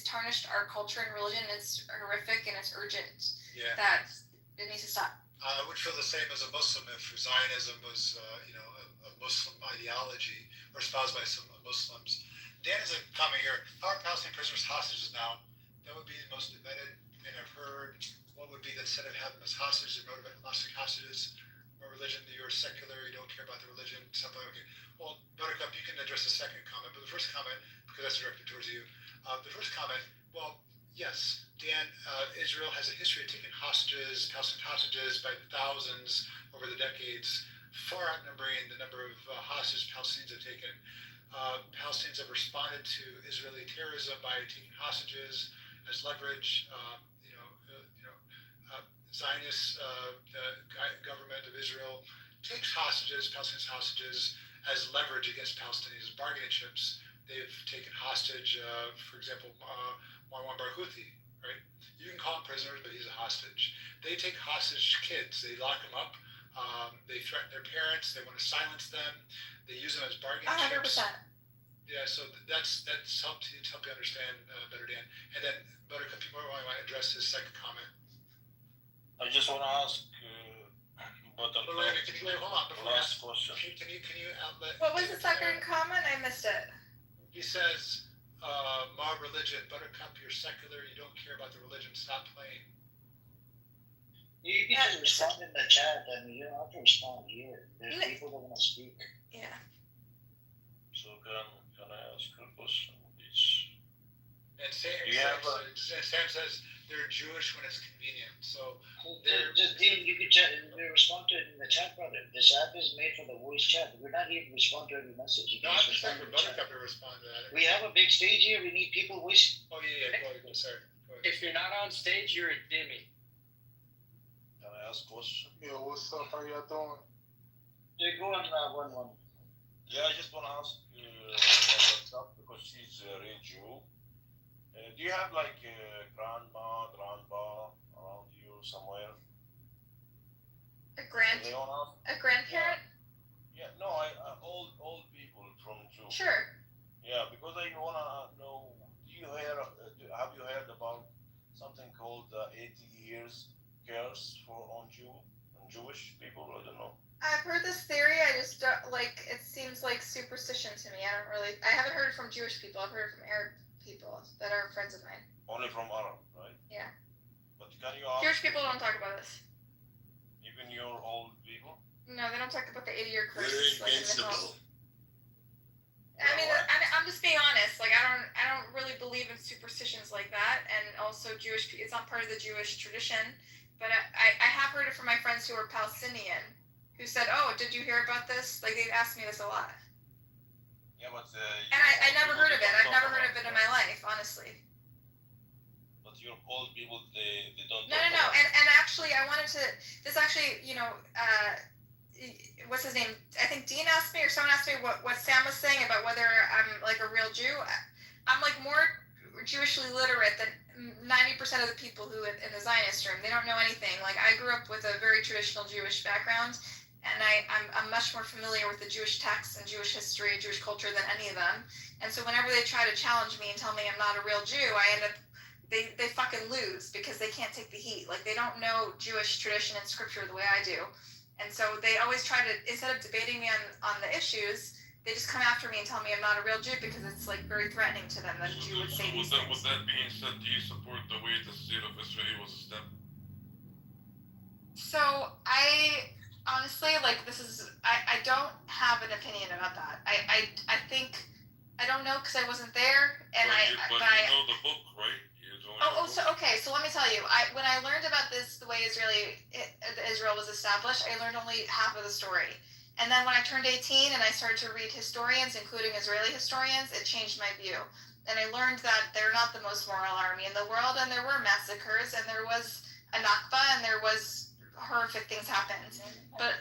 Speaker 14: tarnished our culture and religion. It's horrific and it's urgent that it needs to stop.
Speaker 5: I would feel the same as a Muslim if Zionism was, a Muslim ideology or espoused by some Muslims. Dan has a comment here. How are Palestinian prisoners hostages now? That would be the most debated, and I've heard what would be the instead of having them as hostages, or hostages, or religion, you're secular, you don't care about the religion, something like that. Well, Buttercup, you can address the second comment, but the first comment, because that's directed towards you. The first comment, well, yes, Dan, Israel has a history of taking hostages, Palestinian hostages, by thousands over the decades, far outnumbering the number of hostages Palestinians have taken. Palestinians have responded to Israeli terrorism by taking hostages as leverage. Zionist government of Israel takes hostages, Palestinian hostages, as leverage against Palestinians, bargaining chips. They've taken hostage, for example, Marwan Barghouti, right? You can call him prisoners, but he's a hostage. They take hostage kids. They lock them up. They threaten their parents. They want to silence them. They use them as bargaining
Speaker 14: 100%.
Speaker 5: chips. Yeah, so that's helped you understand better, Dan. And then Buttercup, you might want to address his second comment.
Speaker 8: I just want to ask Buttercup.
Speaker 5: Hold on.
Speaker 8: Last question.
Speaker 5: Can you outlet?
Speaker 14: What was the second comment? I missed it.
Speaker 5: He says, "Mob religion, Buttercup, you're secular. You don't care about the religion. Stop playing."
Speaker 21: You can just respond in the chat. I mean, you don't have to respond here. There's people that want to speak.
Speaker 14: Yeah.
Speaker 8: So can I ask a question, please?
Speaker 5: And Sam says they're Jewish when it's convenient. So
Speaker 21: just Dean, you could respond to it in the chat, brother. This app is made for the voice chat. We're not here to respond to every message. You
Speaker 5: no,
Speaker 21: can
Speaker 5: I'm
Speaker 21: just
Speaker 5: just
Speaker 21: respond
Speaker 5: for
Speaker 21: to the chat.
Speaker 5: Buttercup to respond to that.
Speaker 21: We have a big stage here. We need people voice.
Speaker 5: Oh yeah. Go ahead. Sorry. Go ahead.
Speaker 12: If you're not on stage, you're a dimmy.
Speaker 8: Can I ask a question?
Speaker 3: Yo, what's up? How y'all doing?
Speaker 21: Go on, 1-1.
Speaker 8: Yeah, I just want to ask Buttercup because she's a real Jew. Do you have like a grandma, grandpa around you somewhere?
Speaker 14: A grandparent?
Speaker 8: Yeah, no, old people from Jew.
Speaker 14: Sure.
Speaker 8: Yeah, because I want to know, have you heard about something called 80 years curse on Jewish people? I don't know.
Speaker 14: I've heard this theory. I just don't, it seems like superstition to me. I haven't heard it from Jewish people. I've heard it from Arab people that are friends of mine.
Speaker 8: Only from Arab, right?
Speaker 14: Yeah.
Speaker 8: But can you ask?
Speaker 14: Jewish people don't talk about this.
Speaker 8: Even your old people?
Speaker 14: No, they don't talk about the 80-year curse.
Speaker 18: We're invincible.
Speaker 14: I mean, I'm just being honest. I don't really believe in superstitions like that, and also it's not part of the Jewish tradition. But I have heard it from my friends who are Palestinian, who said, "Oh, did you hear about this?" They've asked me this a lot.
Speaker 8: Yeah, but
Speaker 14: and I never heard of it. I've never heard of it in my life, honestly.
Speaker 8: But your old people, they don't.
Speaker 14: No. And actually, I wanted to. This actually, what's his name? I think Dean asked me, or someone asked me what Sam was saying about whether I'm like a real Jew. I'm like more Jewishly literate than 90% of the people who in the Zionist room. They don't know anything. Like, I grew up with a very traditional Jewish background, and I'm much more familiar with the Jewish texts and Jewish history and Jewish culture than any of them. And so whenever they try to challenge me and tell me I'm not a real Jew, I end up, they fucking lose because they can't take the heat. Like, they don't know Jewish tradition and scripture the way I do. And so they always try to, instead of debating me on the issues, they just come after me and tell me I'm not a real Jew because it's like very threatening to them that a Jew would say these things.
Speaker 11: With that being said, do you support the way the state of Israel was established?
Speaker 14: So I honestly, like, this is, I don't have an opinion about that. I think, I don't know because I wasn't there, and
Speaker 11: But you know the book, right?
Speaker 14: So let me tell you, when I learned about this, the way Israel was established, I learned only half of the story. And then when I turned 18 and I started to read historians, including Israeli historians, it changed my view. And I learned that they're not the most moral army in the world, and there were massacres, and there was a Nakba, and there was horrific things happened. But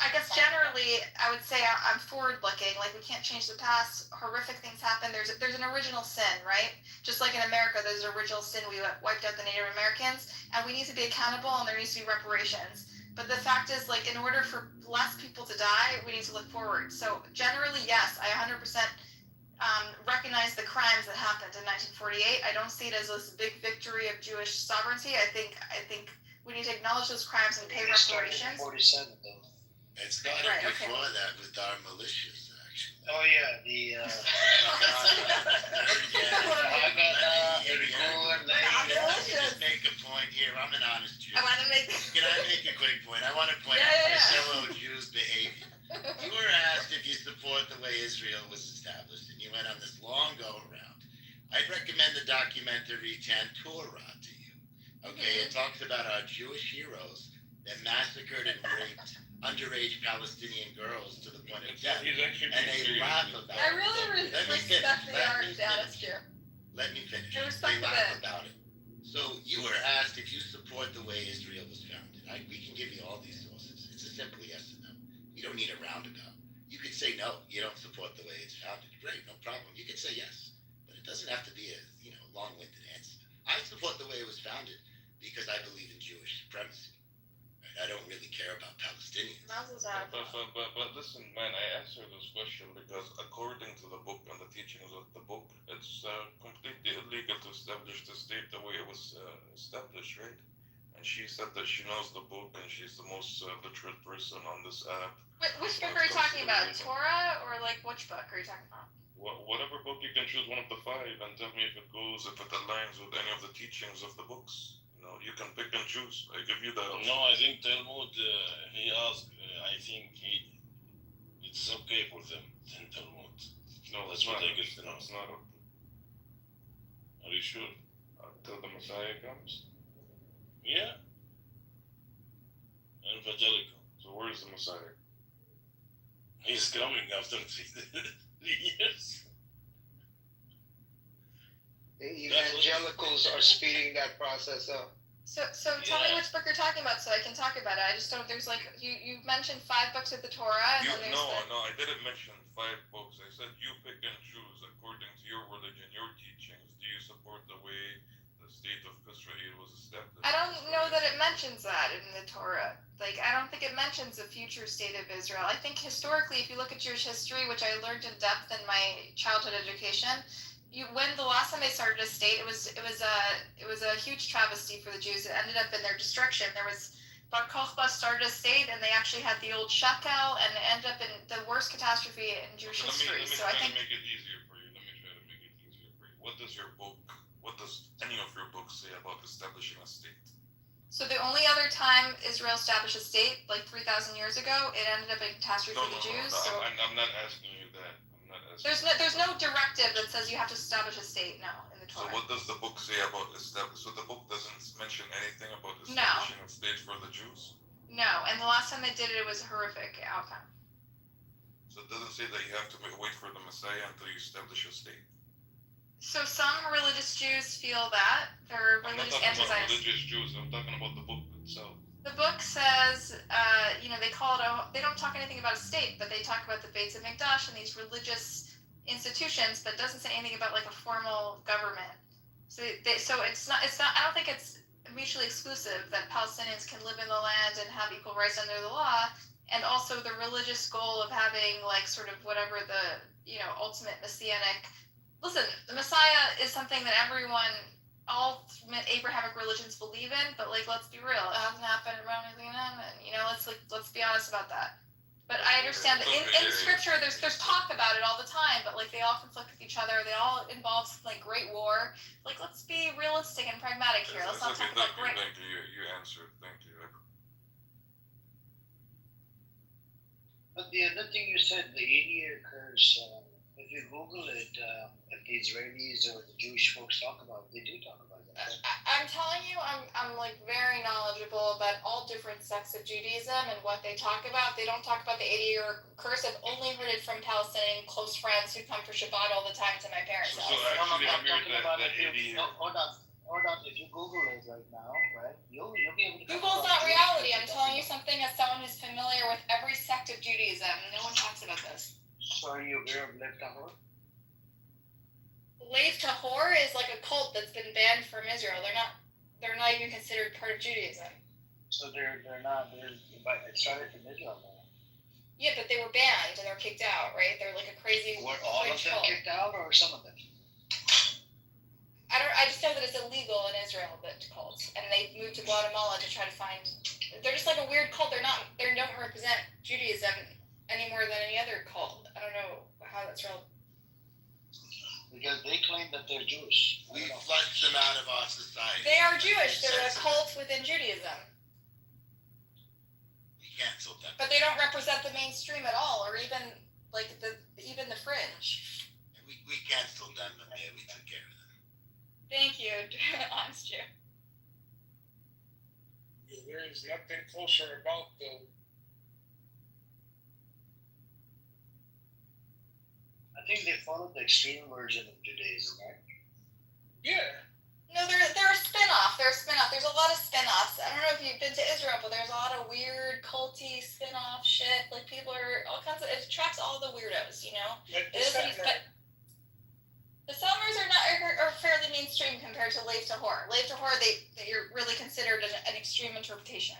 Speaker 14: I guess generally, I would say I'm forward-looking. Like, we can't change the past. Horrific things happen. There's an original sin, right? Just like in America, there's an original sin. We wiped out the Native Americans, and we need to be accountable, and there needs to be reparations. But the fact is, like, in order for less people to die, we need to look forward. So generally, yes, I 100% recognize the crimes that happened in 1948. I don't see it as this big victory of Jewish sovereignty. I think we need to acknowledge those crimes and pay reparations.
Speaker 21: 47 though.
Speaker 18: It started before that with our militias, actually.
Speaker 21: Oh yeah, Let me just make a point here. I'm an honest Jew. Can I make a quick point? I want to point out my fellow Jews' behavior. You were asked if you support the way Israel was established, and you went on this long go-around. I'd recommend the documentary Tantorah to you. Okay, it talks about our Jewish heroes that massacred and raped underage Palestinian girls to the point of death, and they laugh about it.
Speaker 14: I really respect the art, that's true.
Speaker 18: Let me finish.
Speaker 14: I respect
Speaker 18: they laugh about it. So you were asked if you support the way Israel was founded. We can give you all these sources. It's a simple yes or no. You don't need a roundabout. You could say no, you don't support the way it's founded. Great, no problem. You could say yes, but it doesn't have to be a long-winded answer. I support the way it was founded because I believe in Jewish supremacy. I don't really care about Palestinians.
Speaker 11: But listen, man, I answer this question because according to the book and the teachings of the book, it's completely illegal to establish the state the way it was established, right? And she said that she knows the book and she's the most literate person on this app.
Speaker 14: Which book are you talking about? Torah or like which book are you talking about?
Speaker 11: Whatever book, you can choose one of the 5 and tell me if it aligns with any of the teachings of the books. You can pick and choose. I give you the option.
Speaker 8: No, I think Talmud, he asked, I think it's okay for them in Talmud.
Speaker 11: No,
Speaker 8: that's what I get to know.
Speaker 11: It's not.
Speaker 8: Are you sure?
Speaker 11: Until the Messiah comes?
Speaker 8: Yeah. Evangelical.
Speaker 11: So where is the Messiah?
Speaker 8: He's coming after 3 years.
Speaker 4: The evangelicals are speeding that process up.
Speaker 14: So tell me which book you're talking about so I can talk about it. I just don't, there's like, you mentioned 5 books of the Torah. And
Speaker 11: No, I didn't mention 5 books. I said you pick and choose according to your religion, your teachings. Do you support the way the state of Israel was established?
Speaker 14: I don't know that it mentions that in the Torah. Like, I don't think it mentions the future state of Israel. I think historically, if you look at Jewish history, which I learned in depth in my childhood education, when the last time they started a state, it was a huge travesty for the Jews. It ended up in their destruction. There was Bar Kokhba started a state, and they actually had the old shekel, and it ended up in the worst catastrophe in Jewish history. So I think.
Speaker 11: Let me try to make it easier for you. What does any of your books say about establishing a state?
Speaker 14: So the only other time Israel established a state, like 3,000 years ago, it ended up in a catastrophe for the Jews.
Speaker 11: No, I'm not asking you that.
Speaker 14: There's no directive that says you have to establish a state. No, in the Torah.
Speaker 11: So what does the book say about establish? So the book doesn't mention anything about establishing a state for the Jews.
Speaker 14: No, and the last time they did it was a horrific outcome.
Speaker 11: So it doesn't say that you have to wait for the Messiah until you establish a state.
Speaker 14: So some religious Jews feel that they're religious
Speaker 11: anti-Zionists. I'm not talking about religious Jews. I'm talking about the book itself.
Speaker 14: The book says, they call it they don't talk anything about a state, but they talk about the Beit HaMikdash and these religious institutions, but doesn't say anything about like a formal government. So it's not. I don't think it's mutually exclusive that Palestinians can live in the land and have equal rights under the law, and also the religious goal of having like sort of whatever the ultimate messianic. Listen, the Messiah is something that everyone, all Abrahamic religions believe in, but like let's be real, it hasn't happened around anything happen. Let's be honest about that. But I understand that in scripture there's talk about it all the time, but like they all conflict with each other. They all involve like great war. Like let's be realistic and pragmatic here. Let's not talk about great.
Speaker 11: Thank you. You answered. Thank you.
Speaker 21: But the other thing you said, the 80-year curse, if you Google it, if the Israelis or the Jewish folks talk about it, they do talk about it.
Speaker 14: I'm telling you, I'm like very knowledgeable about all different sects of Judaism and what they talk about. They don't talk about the 80-year curse. I've only heard it from Palestinian close friends who come for Shabbat all the time to my parents' house.
Speaker 11: So actually, I'm talking about
Speaker 21: it. Hold on. If you Google it right now, right, you'll be able to.
Speaker 14: Google's not reality. I'm telling you something as someone who's familiar with every sect of Judaism. No one talks about this.
Speaker 21: So are you aware of Lev Tahor?
Speaker 14: Lev Tahor is like a cult that's been banned from Israel. They're not even considered part of Judaism.
Speaker 21: So they're not. But it started from Israel now.
Speaker 14: Yeah, but they were banned and they're kicked out, right? They're like a crazy.
Speaker 21: Were all of them kicked out, or some of them?
Speaker 14: I just know that it's illegal in Israel, the cults, and they moved to Guatemala to try to find. They're just like a weird cult. They don't represent Judaism any more than any other cult. I don't know how that's real.
Speaker 21: Because they claim that they're Jewish.
Speaker 18: We flushed them out of our society.
Speaker 14: They are Jewish. They're a cult within Judaism.
Speaker 18: We canceled them.
Speaker 14: But they don't represent the mainstream at all, or even like the fringe.
Speaker 18: We canceled them, and we took care of them.
Speaker 14: Thank you, honest Jew.
Speaker 9: There is nothing kosher about the.
Speaker 21: I think they follow the extreme version of Judaism, right?
Speaker 9: Yeah.
Speaker 14: No, they're a spin-off. They're a spin-off. There's a lot of spin-offs. I don't know if you've been to Israel, but there's a lot of weird, culty, spin-off shit. Like people are all kinds of. It attracts all the weirdos, you know. The Summers are fairly mainstream compared to Lev Tahor. Lev Tahor, they're really considered an extreme interpretation.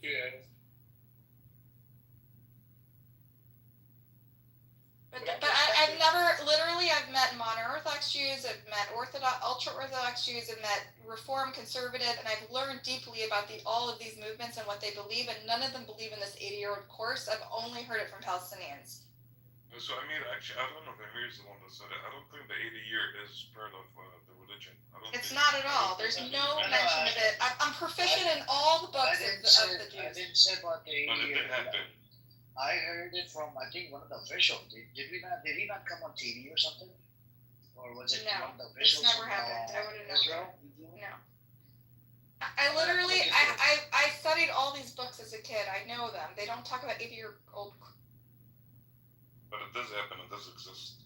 Speaker 9: Yeah.
Speaker 14: But I've met modern Orthodox Jews, I've met ultra-Orthodox Jews, I've met Reform, Conservative, and I've learned deeply about all of these movements and what they believe, and none of them believe in this 80-year-old course. I've only heard it from Palestinians.
Speaker 11: So actually, I don't know if Amir's the one that said it. I don't think the 80-year is part of the religion.
Speaker 14: It's not at all. There's no mention of it. I'm proficient in all the books of the Jews.
Speaker 21: I didn't say about the 80
Speaker 11: But it did happen.
Speaker 21: I heard it from, I think, one of the officials. Did he not come on TV or something? Or was it one of the officials?
Speaker 14: It's never happened. I wouldn't know.
Speaker 21: Israel?
Speaker 14: No. I studied all these books as a kid. I know them. They don't talk about 80-year-old.
Speaker 11: But it does happen. It does exist.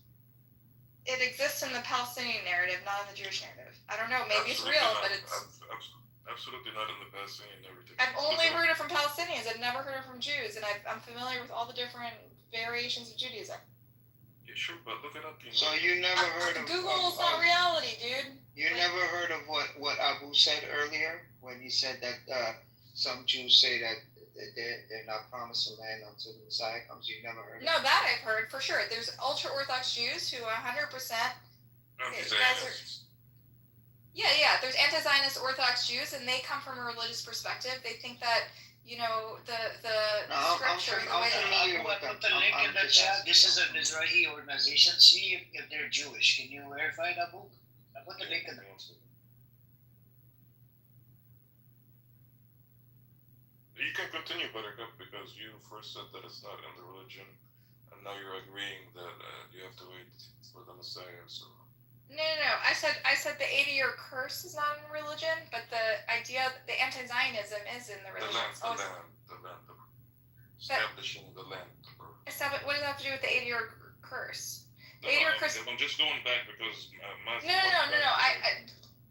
Speaker 14: It exists in the Palestinian narrative, not in the Jewish narrative. I don't know. Maybe it's real, but it's.
Speaker 11: Absolutely not in the Palestinian narrative.
Speaker 14: I've only heard it from Palestinians. I've never heard it from Jews, and I'm familiar with all the different variations of Judaism.
Speaker 11: Yeah, sure, but look it up.
Speaker 4: So you never heard of
Speaker 14: Google's not reality, dude.
Speaker 4: You never heard of what Abu said earlier when he said that some Jews say that they're not promised a land until the Messiah comes. You never heard of
Speaker 14: No, that I've heard for sure. There's ultra-Orthodox Jews who 100%. Yeah. There's anti-Zionist Orthodox Jews, and they come from a religious perspective. They think that the scripture, the way
Speaker 21: I put the link in the chat. This is an Israeli organization. See if they're Jewish. Can you verify it, Abu? I put the link in the chat.
Speaker 11: You can continue, Buttercup, because you first said that it's not in the religion, and now you're agreeing that you have to wait for the Messiah. So.
Speaker 14: No. I said the 80-year curse is not in religion, but the idea, the anti-Zionism is in the religion.
Speaker 11: The land. Establishing the land.
Speaker 14: What does that have to do with the 80-year curse?
Speaker 11: The 80-year curse. I'm just going back because
Speaker 14: No.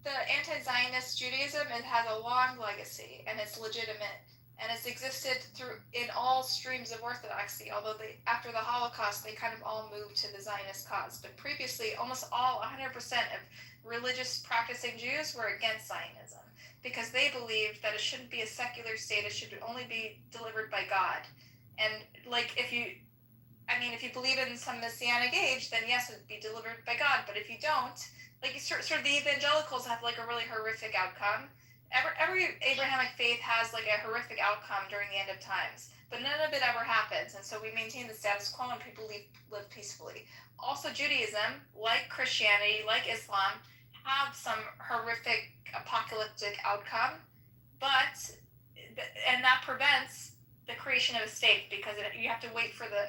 Speaker 14: The anti-Zionist Judaism, it has a long legacy, and it's legitimate. and it's existed through in all streams of Orthodoxy, although after the Holocaust they kind of all moved to the Zionist cause. But previously, almost all 100% of religious practicing Jews were against Zionism because they believed that it shouldn't be a secular state, it should only be delivered by God. And like if you believe in some messianic age, then yes, it'd be delivered by God. But if you don't, like sort of the evangelicals have like a really horrific outcome. Every Abrahamic faith has like a horrific outcome during the end of times, but none of it ever happens, and so we maintain the status quo and people live peacefully. Also, Judaism, like Christianity, like Islam, have some horrific apocalyptic outcome, and that prevents the creation of a state because you have to wait for the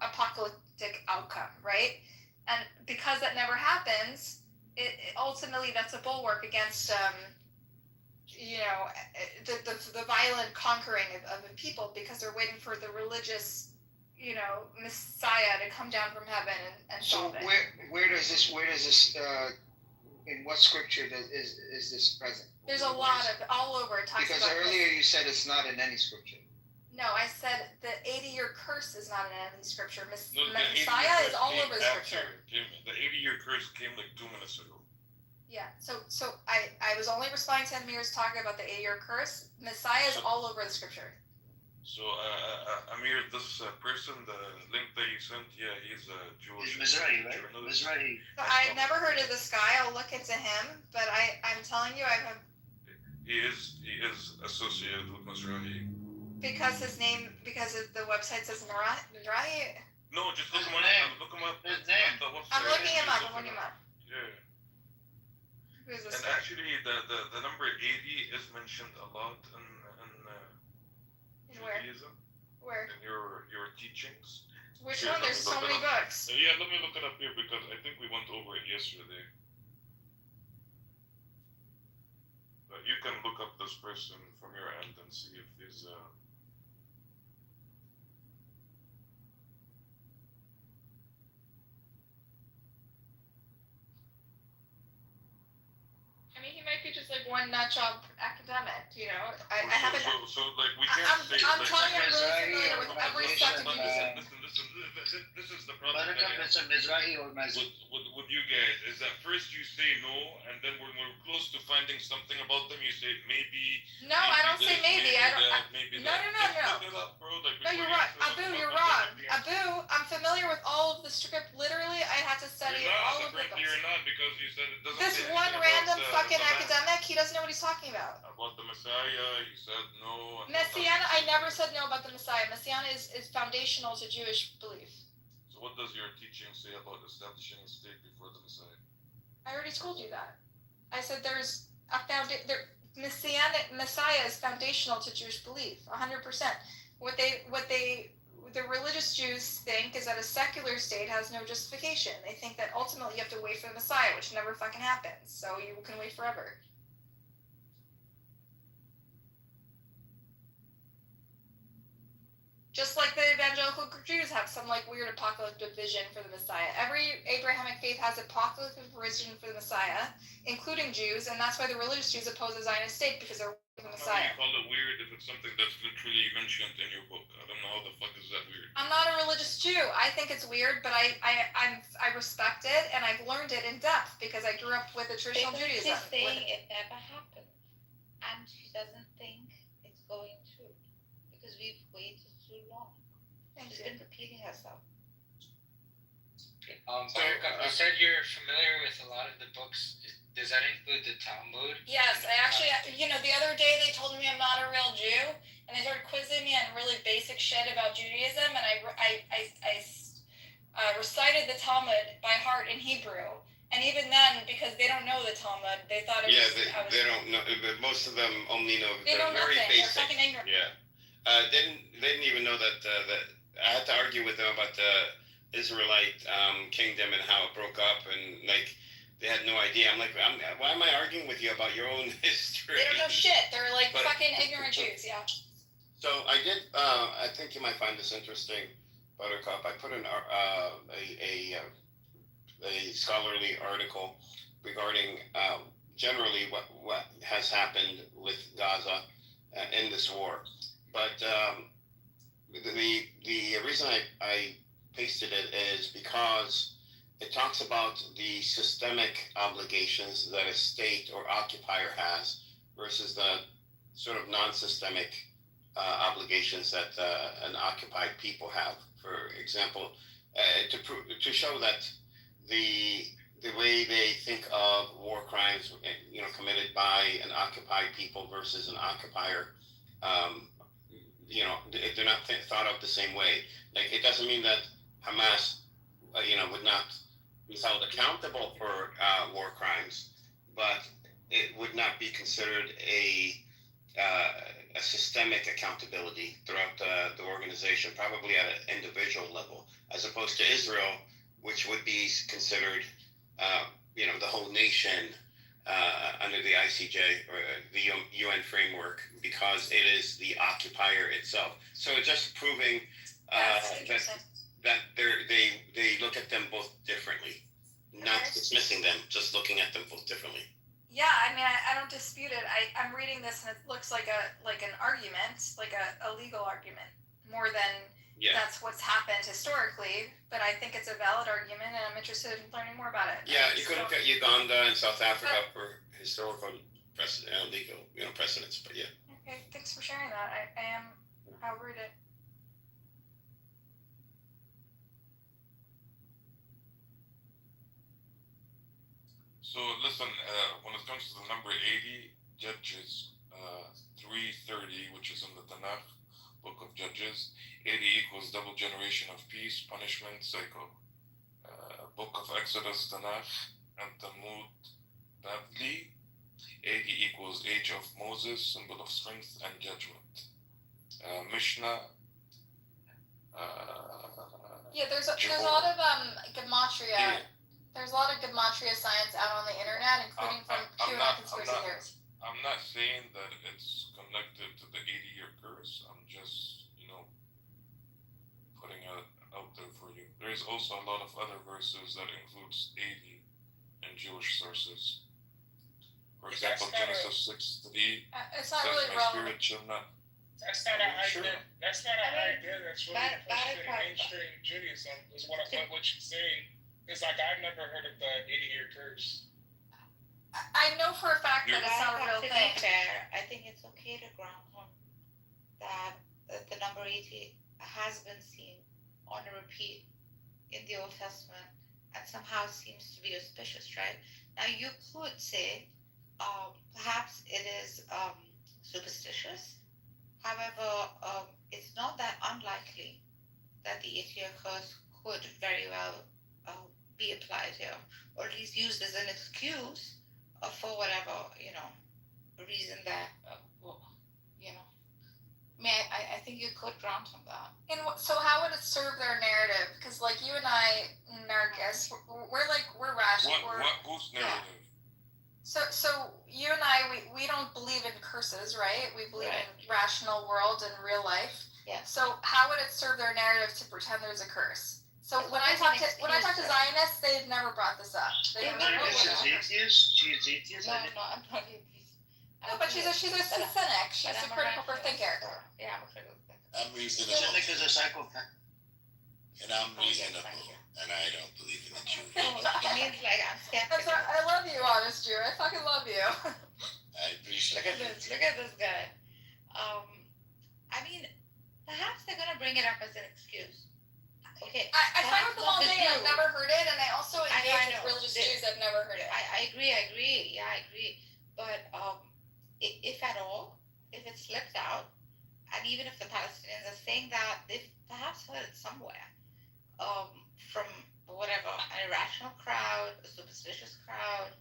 Speaker 14: apocalyptic outcome, right? And because that never happens, ultimately that's a bulwark against the violent conquering of the people because they're waiting for the religious, Messiah to come down from heaven and solve it.
Speaker 4: Where does this in what scripture is this present?
Speaker 14: There's a lot of all over it talks
Speaker 4: because
Speaker 14: about
Speaker 4: earlier you said it's not in any scripture.
Speaker 14: No, I said the 80-year curse is not in any scripture.
Speaker 11: No, the
Speaker 14: Messiah is all over the scripture.
Speaker 11: The 80-year curse came like 2 minutes ago.
Speaker 14: Yeah, so I was only responding to Amir's talking about the 80-year curse. Messiah is all over the scripture.
Speaker 11: So, Amir, this person, the link that you sent, yeah, he's a Jewish
Speaker 21: Mizrahi, right?
Speaker 11: journalist.
Speaker 21: Mizrahi.
Speaker 14: So I never heard of this guy. I'll look into him, but I'm telling you,
Speaker 11: He is associated with Mizrahi.
Speaker 14: Because the website says Mizrahi.
Speaker 11: No, just look him up.
Speaker 21: His name.
Speaker 14: I'm looking him up.
Speaker 11: Yeah.
Speaker 14: Who's this
Speaker 11: And
Speaker 14: guy?
Speaker 11: actually, the number 80 is mentioned a lot in Judaism.
Speaker 14: Where?
Speaker 11: In your teachings.
Speaker 14: Which
Speaker 11: Here,
Speaker 14: one?
Speaker 11: let
Speaker 14: There's
Speaker 11: me
Speaker 14: so
Speaker 11: look it
Speaker 14: many
Speaker 11: up.
Speaker 14: books.
Speaker 11: Yeah, let me look it up here because I think we went over it yesterday. But you can look up this person from your end and see if he's
Speaker 14: I mean, he might be just like one nut job academic, I haven't.
Speaker 11: So like we can't say.
Speaker 14: I'm telling you, I'm really familiar with every sect of Judaism.
Speaker 11: Listen, this is the problem.
Speaker 21: It's a Mizrahi organization.
Speaker 11: With you guys is that first you say no, and then when we're close to finding something about them, you say maybe.
Speaker 14: No, I don't say maybe. I don't.
Speaker 11: Maybe
Speaker 14: No.
Speaker 11: Look it up, bro. Like,
Speaker 14: No, you're right. Abu, you're wrong. Abu, I'm familiar with all of the script. Literally, I had to study all of the books.
Speaker 11: You're not because you said it doesn't.
Speaker 14: This
Speaker 11: say
Speaker 14: one
Speaker 11: anything
Speaker 14: random
Speaker 11: about
Speaker 14: fucking
Speaker 11: the
Speaker 14: academic, he doesn't know what he's talking about.
Speaker 11: About the Messiah, you said no.
Speaker 14: Messianic, I never said no about the Messiah. Messianic is foundational to Jewish belief.
Speaker 11: So what does your teaching say about establishing a state before the Messiah?
Speaker 14: I already told you that. I said there's a Messianic Messiah is foundational to Jewish belief, 100%. What the religious Jews think is that a secular state has no justification. They think that ultimately you have to wait for the Messiah, which never fucking happens. So you can wait forever. Just like the evangelical Jews have some like weird apocalyptic vision for the Messiah. Every Abrahamic faith has apocalyptic vision for the Messiah, including Jews, and that's why the religious Jews oppose the Zionist state because they're the Messiah.
Speaker 11: How do you call it weird if it's something that's literally mentioned in your book? I don't know how the fuck is that weird.
Speaker 14: I'm not a religious Jew. I think it's weird, but I respect it and I've learned it in depth because I grew up with a traditional Judaism.
Speaker 10: She's saying it never happened, and she doesn't think it's going to, because we've waited too long. She's been repeating herself.
Speaker 15: Buttercup, you said you're familiar with a lot of the books. Does that include the Talmud?
Speaker 14: Yes, I actually, the other day they told me I'm not a real Jew, and they started quizzing me on really basic shit about Judaism, and I recited the Talmud by heart in Hebrew, and even then, because they don't know the Talmud, they thought it was.
Speaker 20: They don't know. Most of them only know.
Speaker 14: They know
Speaker 20: very
Speaker 14: nothing.
Speaker 20: basic.
Speaker 14: They're fucking ignorant.
Speaker 20: Yeah. They didn't even know that I had to argue with them about the Israelite kingdom and how it broke up, and like they had no idea. I'm like, why am I arguing with you about your own history?
Speaker 14: They don't know shit. They're like fucking ignorant Jews. Yeah.
Speaker 20: So I did. I think you might find this interesting, Buttercup. I put a scholarly article regarding generally what has happened with Gaza in this war.
Speaker 19: But the reason I pasted it is because it talks about the systemic obligations that a state or occupier has versus the sort of non-systemic obligations that an occupied people have. For example, to show that the way they think of war crimes, committed by an occupied people versus an occupier, they're not thought of the same way. Like, it doesn't mean that Hamas, would not be held accountable for war crimes, but it would not be considered a systemic accountability throughout the organization, probably at an individual level, as opposed to Israel, which would be considered, the whole nation under the ICJ or the UN framework, because it is the occupier itself. So it's just proving that they look at them both differently, not dismissing them, just looking at them both differently.
Speaker 14: Yeah, I mean, I don't dispute it. I'm reading this and it looks like an argument, like a legal argument, more than that's what's happened historically. But I think it's a valid argument, and I'm interested in learning more about it.
Speaker 19: Yeah, you could look at Uganda and South Africa for historical legal, precedents. But yeah.
Speaker 14: Okay, thanks for sharing that. I'll read it.
Speaker 11: So listen, when it comes to the number 80, Judges 3:30, which is in the Tanakh, Book of Judges, 80 equals double generation of peace, punishment, cycle. Book of Exodus, Tanakh, and Talmud, Bavli, 80 equals age of Moses, symbol of strength and judgment. Mishnah.
Speaker 14: There's a lot of gematria. Yeah. There's a lot of gematria science out on the internet, including from QAnon conspiracy theories.
Speaker 11: I'm not saying that it's connected to the 80-year curse. I'm just, putting it out there for you. There's also a lot of other verses that includes 80 in Jewish sources. For example, Genesis 6:3.
Speaker 14: It's not really relevant.
Speaker 9: That's not an idea. That's not an idea that's really pushed in mainstream Judaism. Is what you're saying. It's like I've never heard of the 80-year curse.
Speaker 14: I know for a fact that it's not a real thing.
Speaker 10: To be fair, I think it's okay to ground him that the number 80 has been seen on a repeat in the Old Testament and somehow seems to be auspicious, right? Now you could say perhaps it is superstitious. However, it's not that unlikely that the 80-year curse could very well be applied here, or at least used as an excuse for whatever reason that I think you could grant him that.
Speaker 14: And so how would it serve their narrative? Because like you and I, Nargis, we're rational.
Speaker 11: Whose narrative?
Speaker 14: So you and I, we don't believe in curses, right? We believe in rational world and real life.
Speaker 10: Yeah.
Speaker 14: So how would it serve their narrative to pretend there's a curse? So when I talk to Zionists, they've never brought this up.
Speaker 10: She's atheist. No, I'm not atheist.
Speaker 14: No, but she's a cynic. She's a critical thinker.
Speaker 10: Yeah, I'm a critical thinker.
Speaker 18: I'm reasonable.
Speaker 4: Cynic is a psychopath.
Speaker 18: And I'm reasonable. And I don't believe in the Jew.
Speaker 10: It means like I'm skeptical.
Speaker 14: I love you, honest Jew. I fucking love you.
Speaker 18: I appreciate it.
Speaker 10: Look at this guy. I mean, perhaps they're gonna bring it up as an excuse. Okay.
Speaker 14: I find with the whole thing, I've never heard it, and I also engage with religious Jews I've never heard it.
Speaker 10: I agree. Yeah, I agree. But if at all, if it slips out, and even if the Palestinians are saying that, they've perhaps heard it somewhere, from whatever, an irrational crowd, a superstitious crowd.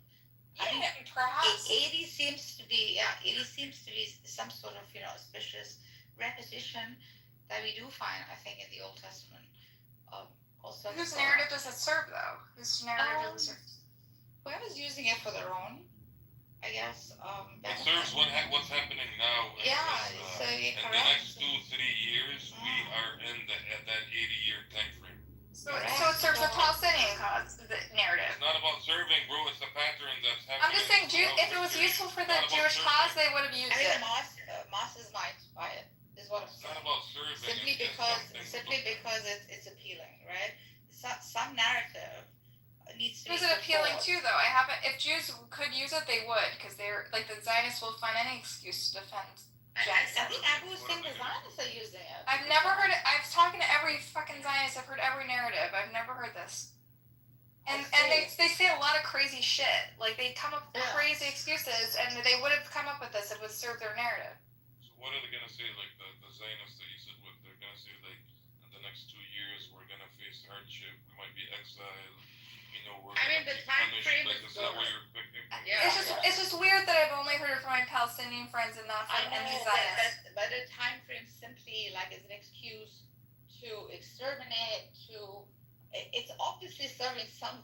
Speaker 14: Yeah, I mean, perhaps
Speaker 10: 80 seems to be some sort of auspicious repetition that we do find, I think, in the Old Testament. Also,
Speaker 14: whose narrative does it serve, though? Whose narrative does it serve?
Speaker 10: Whoever's using it for their own, I guess.
Speaker 11: It serves what's happening now.
Speaker 10: Yeah, so
Speaker 11: in the next 2-3 years, we are in that 80-year time frame.
Speaker 14: So it serves the Palestinian cause, the narrative.
Speaker 11: It's not about serving, bro. It's the pattern that's happening.
Speaker 14: I'm just saying, if it was useful for the Jewish cause, they would have used it.
Speaker 10: Moss is might by it, is what I'm simply because it's appealing, right? Some narrative needs to be.
Speaker 14: Is it appealing too, though? I haven't. If Jews could use it, they would, because they're like the Zionists will find any excuse to defend.
Speaker 10: I think Abu was saying the Zionists are using it.
Speaker 14: I've never heard it. I've talking to every fucking Zionist. I've heard every narrative. I've never heard this. And they say a lot of crazy shit. Like they come up with crazy excuses, and they would have come up with this. It would serve their narrative.
Speaker 11: So what are they gonna say? Like the Zionists that you said with, they're gonna say like in the next 2 years we're gonna face hardship. We might be exiled. You know, we're.
Speaker 10: I mean, the time frame
Speaker 11: like,
Speaker 10: is
Speaker 11: is that what you're expecting?
Speaker 14: It's just weird that I've only heard it from my Palestinian friends and not from any Zionists.
Speaker 10: But the time frame simply like is an excuse to exterminate. It's obviously serving some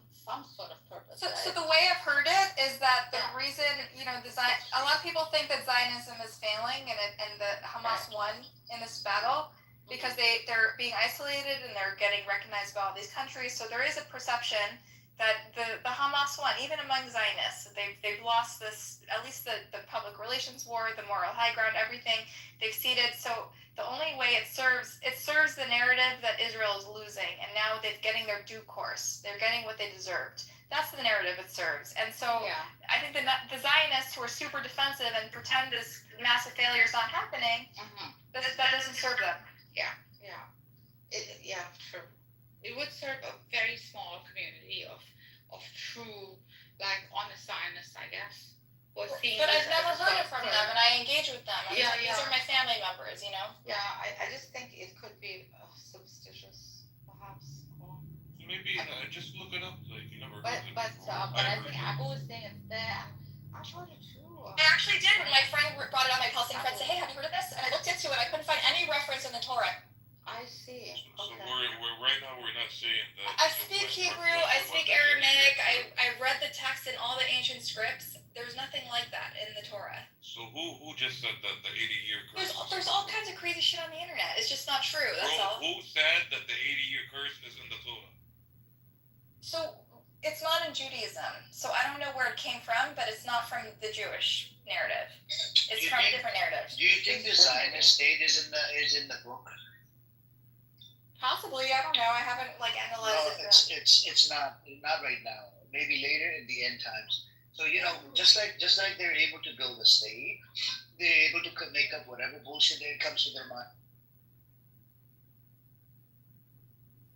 Speaker 10: sort of purpose.
Speaker 14: So the way I've heard it is that the reason, you know, a lot of people think that Zionism is failing and that Hamas won in this battle because they're being isolated and they're getting recognized by all these countries. So there is a perception that the Hamas won, even among Zionists. They've lost this, at least the public relations war, the moral high ground, everything. They've ceded. So the only way it serves the narrative that Israel is losing, and now they're getting their due course. They're getting what they deserved. That's the narrative it serves. And so I think the Zionists who are super defensive and pretend this massive failure is not happening, that doesn't serve them.
Speaker 10: True. It would serve a very small community of true, like, honest Zionists, I guess.
Speaker 14: But I've never heard it from them, and I engage with them. These are my family members, you know?
Speaker 10: Yeah, I just think it could be superstitious, perhaps.
Speaker 11: Maybe just look it up. Like you never.
Speaker 10: But I think Abu was saying it's there. I heard it too.
Speaker 14: I actually did when my friend brought it up. My Palestinian friend said, "Hey, have you heard of this?" And I looked into it. I couldn't find any reference in the Torah.
Speaker 10: I see.
Speaker 11: So we're right now we're not saying that.
Speaker 14: I speak Hebrew. I speak Aramaic. I read the text in all the ancient scripts. There's nothing like that in the Torah.
Speaker 11: So who just said that the 80-year curse?
Speaker 14: There's all kinds of crazy shit on the internet. It's just not true. That's all.
Speaker 11: Who said that the 80-year curse is in the Torah?
Speaker 14: So it's not in Judaism. So I don't know where it came from, but it's not from the Jewish narrative. It's from a different narrative.
Speaker 21: Do you think the Zionist state is in the book?
Speaker 14: Possibly, I don't know. I haven't analyzed
Speaker 21: it. No, it's not right now. Maybe later in the end times. So just like they're able to build a state, they're able to make up whatever bullshit that comes to their mind.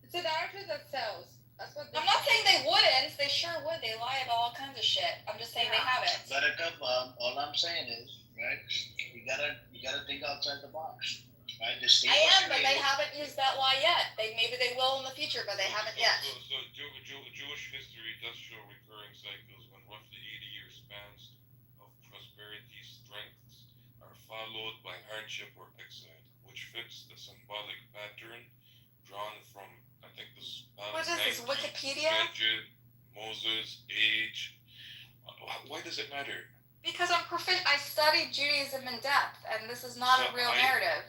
Speaker 10: It's a narrative that sells. That's what.
Speaker 14: I'm not saying they wouldn't. They sure would. They lie about all kinds of shit. I'm just saying they haven't.
Speaker 21: All I'm saying is, right? You gotta think outside the box. Right?
Speaker 14: I am, but they haven't used that law yet. Maybe they will in the future, but they haven't yet.
Speaker 11: So Jewish history does show recurring cycles when roughly 80-year spans of prosperity strengths are followed by hardship or exile, which fits the symbolic pattern drawn from, I think this is
Speaker 14: what is this, Wikipedia?
Speaker 11: Moses, age. Why does it matter?
Speaker 14: Because I studied Judaism in depth, and this is not a real narrative.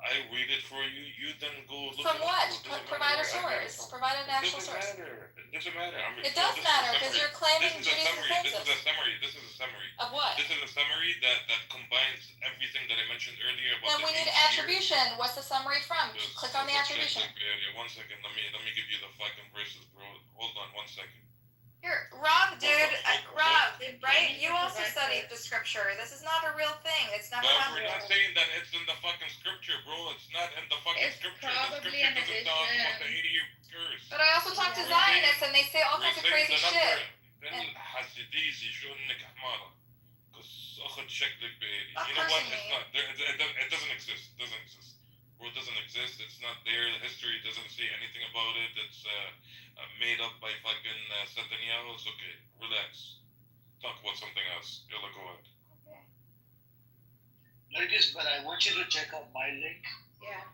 Speaker 11: I read it for you. You then go look.
Speaker 14: From what? Provide a source. Provide an actual source.
Speaker 11: It doesn't matter.
Speaker 14: It does matter because you're claiming Judaism
Speaker 11: This is a summary.
Speaker 14: Of what?
Speaker 11: This is a summary that combines everything that I mentioned earlier about.
Speaker 14: Then we need attribution. What's the summary from? Click on the attribution.
Speaker 11: Yeah, 1 second. Let me give you the fucking verses, bro. Hold on 1 second.
Speaker 14: Here, Rob, right? You also studied the scripture. This is not a real thing. It's not.
Speaker 11: But we're not saying that it's in the fucking scripture, bro. It's not in the fucking scripture. The scripture doesn't talk about the 80-year curse.
Speaker 14: But I also talk to Zionists, and they say all kinds of crazy shit.
Speaker 11: You know what? It's not there. It doesn't exist. It doesn't exist. It's not there. The history doesn't say anything about it. It's made up by fucking Netanyahu. It's okay. Relax. Talk about something else. Yalla, go ahead.
Speaker 21: Okay. But I want you to check out my link.
Speaker 10: Yeah.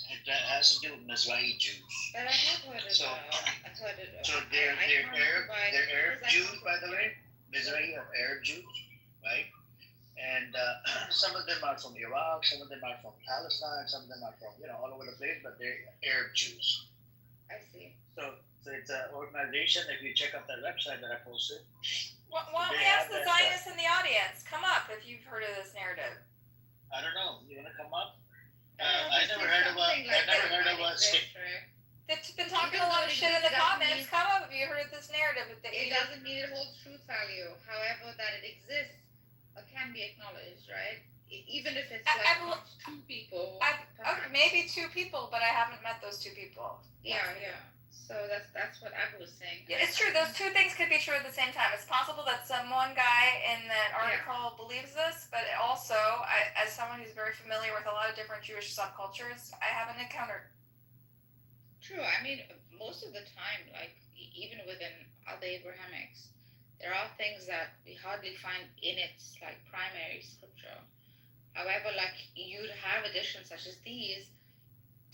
Speaker 21: It has to do with Mizrahi Jews.
Speaker 10: But I have heard it.
Speaker 21: So they're Arab Jews, by the way. Mizrahi are Arab Jews, right? And some of them are from Iraq, some of them are from Palestine, some of them are from, all over the place, but they're Arab Jews.
Speaker 10: I see.
Speaker 21: So it's an organization. If you check out that website that I posted.
Speaker 14: Why don't we ask the Zionists in the audience? Come up if you've heard of this narrative.
Speaker 21: I don't know. You want to come up?
Speaker 17: I never heard of us.
Speaker 14: They've been talking a lot of shit in the comments. Come up if you heard this narrative.
Speaker 10: It doesn't mean it holds truth value. However, that it exists can be acknowledged, right? Even if it's like not two people.
Speaker 14: Okay, maybe two people, but I haven't met those two people.
Speaker 10: Yeah. So that's what Abba was saying.
Speaker 14: Yeah, it's true. Those two things could be true at the same time. It's possible that some one guy in that article believes this, but also, as someone who's very familiar with a lot of different Jewish subcultures, I haven't encountered.
Speaker 10: True. I mean, most of the time, like even within other Abrahamics, there are things that we hardly find in its like primary scripture. However, like you'd have additions such as these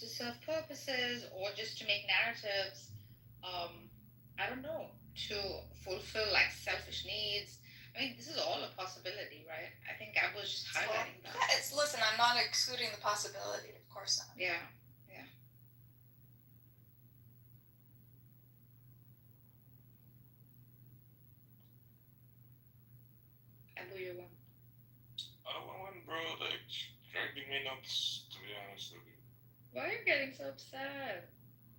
Speaker 10: to serve purposes or just to make narratives. I don't know, to fulfill like selfish needs. I mean, this is all a possibility, right? I think I was just highlighting that.
Speaker 14: Listen, I'm not excluding the possibility. Of course not.
Speaker 10: Yeah. Abu, you won.
Speaker 11: I don't want bro, like, dragging me nuts, to be honest with you.
Speaker 10: Why are you getting so upset?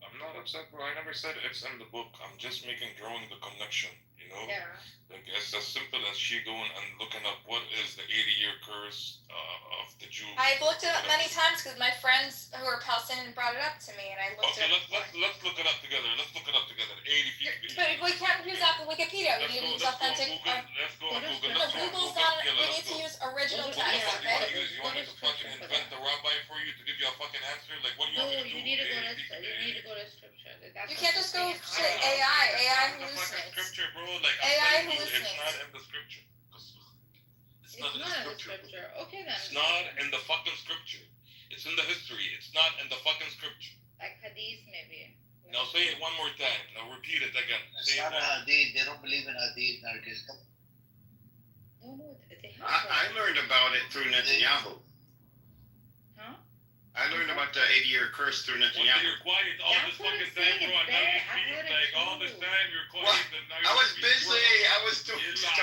Speaker 11: I'm not upset, bro. I never said it's in the book. I'm just drawing the connection, you know?
Speaker 10: Yeah.
Speaker 11: Like, it's as simple as she going and looking up what is the 80-year curse of the Jews.
Speaker 14: I've looked it up many times because my friends who are Palestinian brought it up to me, and I looked
Speaker 11: Okay,
Speaker 14: it up.
Speaker 11: let's look it up together. 80 people.
Speaker 14: But we can't use that from Wikipedia. We need to use authentic.
Speaker 11: Let's go on Google.
Speaker 14: No, Google's not. We need to use original text. Okay?
Speaker 11: You want me to fucking invent the rabbi for you to give you a fucking answer? Like, what do you want me to do?
Speaker 10: You need to go to scripture.
Speaker 14: You can't just go to AI. AI hallucinates.
Speaker 11: Scripture, bro. Like,
Speaker 14: AI
Speaker 11: I'm telling you, it's
Speaker 14: hallucinates.
Speaker 11: not in the scripture. It's not in the
Speaker 10: scripture. Okay then.
Speaker 11: It's not in the fucking scripture. It's in the history. It's not in the fucking scripture.
Speaker 10: Like hadith, maybe.
Speaker 11: Now say it one more time. Now repeat it again.
Speaker 21: It's not hadith. They don't believe in hadith, Nargis.
Speaker 10: No, they have.
Speaker 20: I learned about it through Netanyahu.
Speaker 10: Huh?
Speaker 20: I learned about the 80-year curse through Netanyahu.
Speaker 11: You're quiet all this fucking time, bro. And now you speak. Like, all this time you're quiet.
Speaker 20: What?
Speaker 11: And now
Speaker 20: I was busy. I was doing stuff.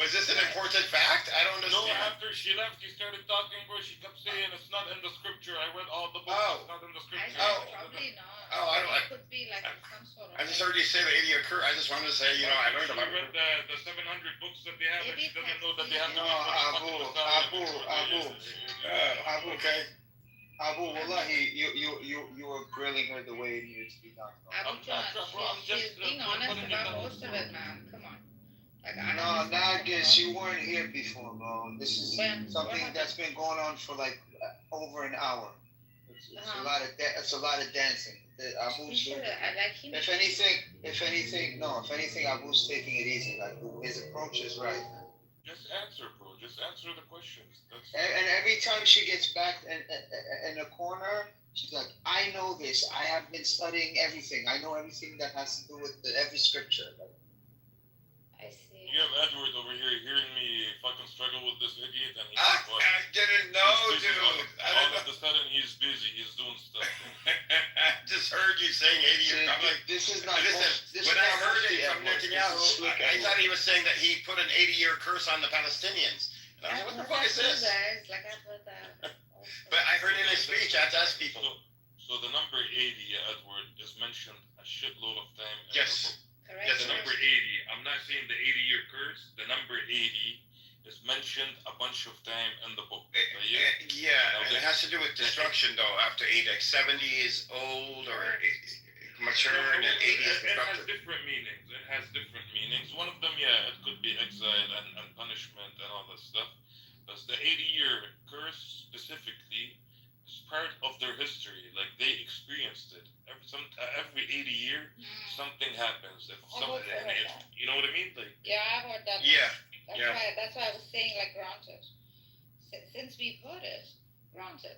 Speaker 20: Was this an important fact? I don't
Speaker 11: No,
Speaker 20: understand.
Speaker 11: after she left, she started talking, bro. She kept saying it's not in the scripture. I read all the books.
Speaker 20: Oh.
Speaker 11: It's not in the scripture.
Speaker 10: Probably not.
Speaker 20: Oh, I don't
Speaker 10: It
Speaker 20: like.
Speaker 10: could be like some sort of.
Speaker 20: I just heard you say the 80-year curse. I just wanted to say, I learned about
Speaker 11: She read
Speaker 20: it.
Speaker 11: the 700 books that they have, and she doesn't know that they have to
Speaker 21: No, Abu.
Speaker 20: Okay.
Speaker 4: Abu, wallahi, you were grilling her the way it needed to be done.
Speaker 10: Abu John, she's being honest about most of it, man. Come on. Like,
Speaker 4: No, Nargis, you weren't here before, bro. This is something that's been going on for like over an hour. It's a lot of it's a lot of dancing. Abu's if anything, Abu's taking it easy. Like his approach is right.
Speaker 11: Just answer, bro. Just answer the questions.
Speaker 4: And every time she gets back in a corner, she's like, "I know this. I have been studying everything. I know everything that has to do with every scripture." Like,
Speaker 10: I see.
Speaker 11: You have Edward over here hearing me fucking struggle with this idiot, and he's
Speaker 20: I didn't know, dude.
Speaker 11: All of a sudden, he's busy. He's doing stuff.
Speaker 20: I just heard you saying 80 years. I'm like,
Speaker 4: this is not.
Speaker 20: When I heard it from Netanyahu, I thought he was saying that he put an 80-year curse on the Palestinians. And I was like, what the fuck is this?
Speaker 10: Like I've heard that.
Speaker 20: But I heard in his speech, I had to ask people.
Speaker 11: So the number 80, Edward, is mentioned a shitload of time in the
Speaker 20: Yes.
Speaker 11: book. Yes, the number 80. I'm not saying the 80-year curse. The number 80 is mentioned a bunch of time in the book.
Speaker 20: Yeah, and it has to do with destruction, though. After 80, like 70 is old or mature, and then 80 is
Speaker 11: It has
Speaker 20: destructive.
Speaker 11: different meanings. It has different meanings. One of them, it could be exile and punishment and all that stuff. But the 80-year curse specifically is part of their history. Like they experienced it. Every 80 year, something happens. You know what I mean? Like
Speaker 10: Yeah, I've heard that.
Speaker 20: Yeah.
Speaker 10: That's why I was saying like granted. Since we've heard it, granted.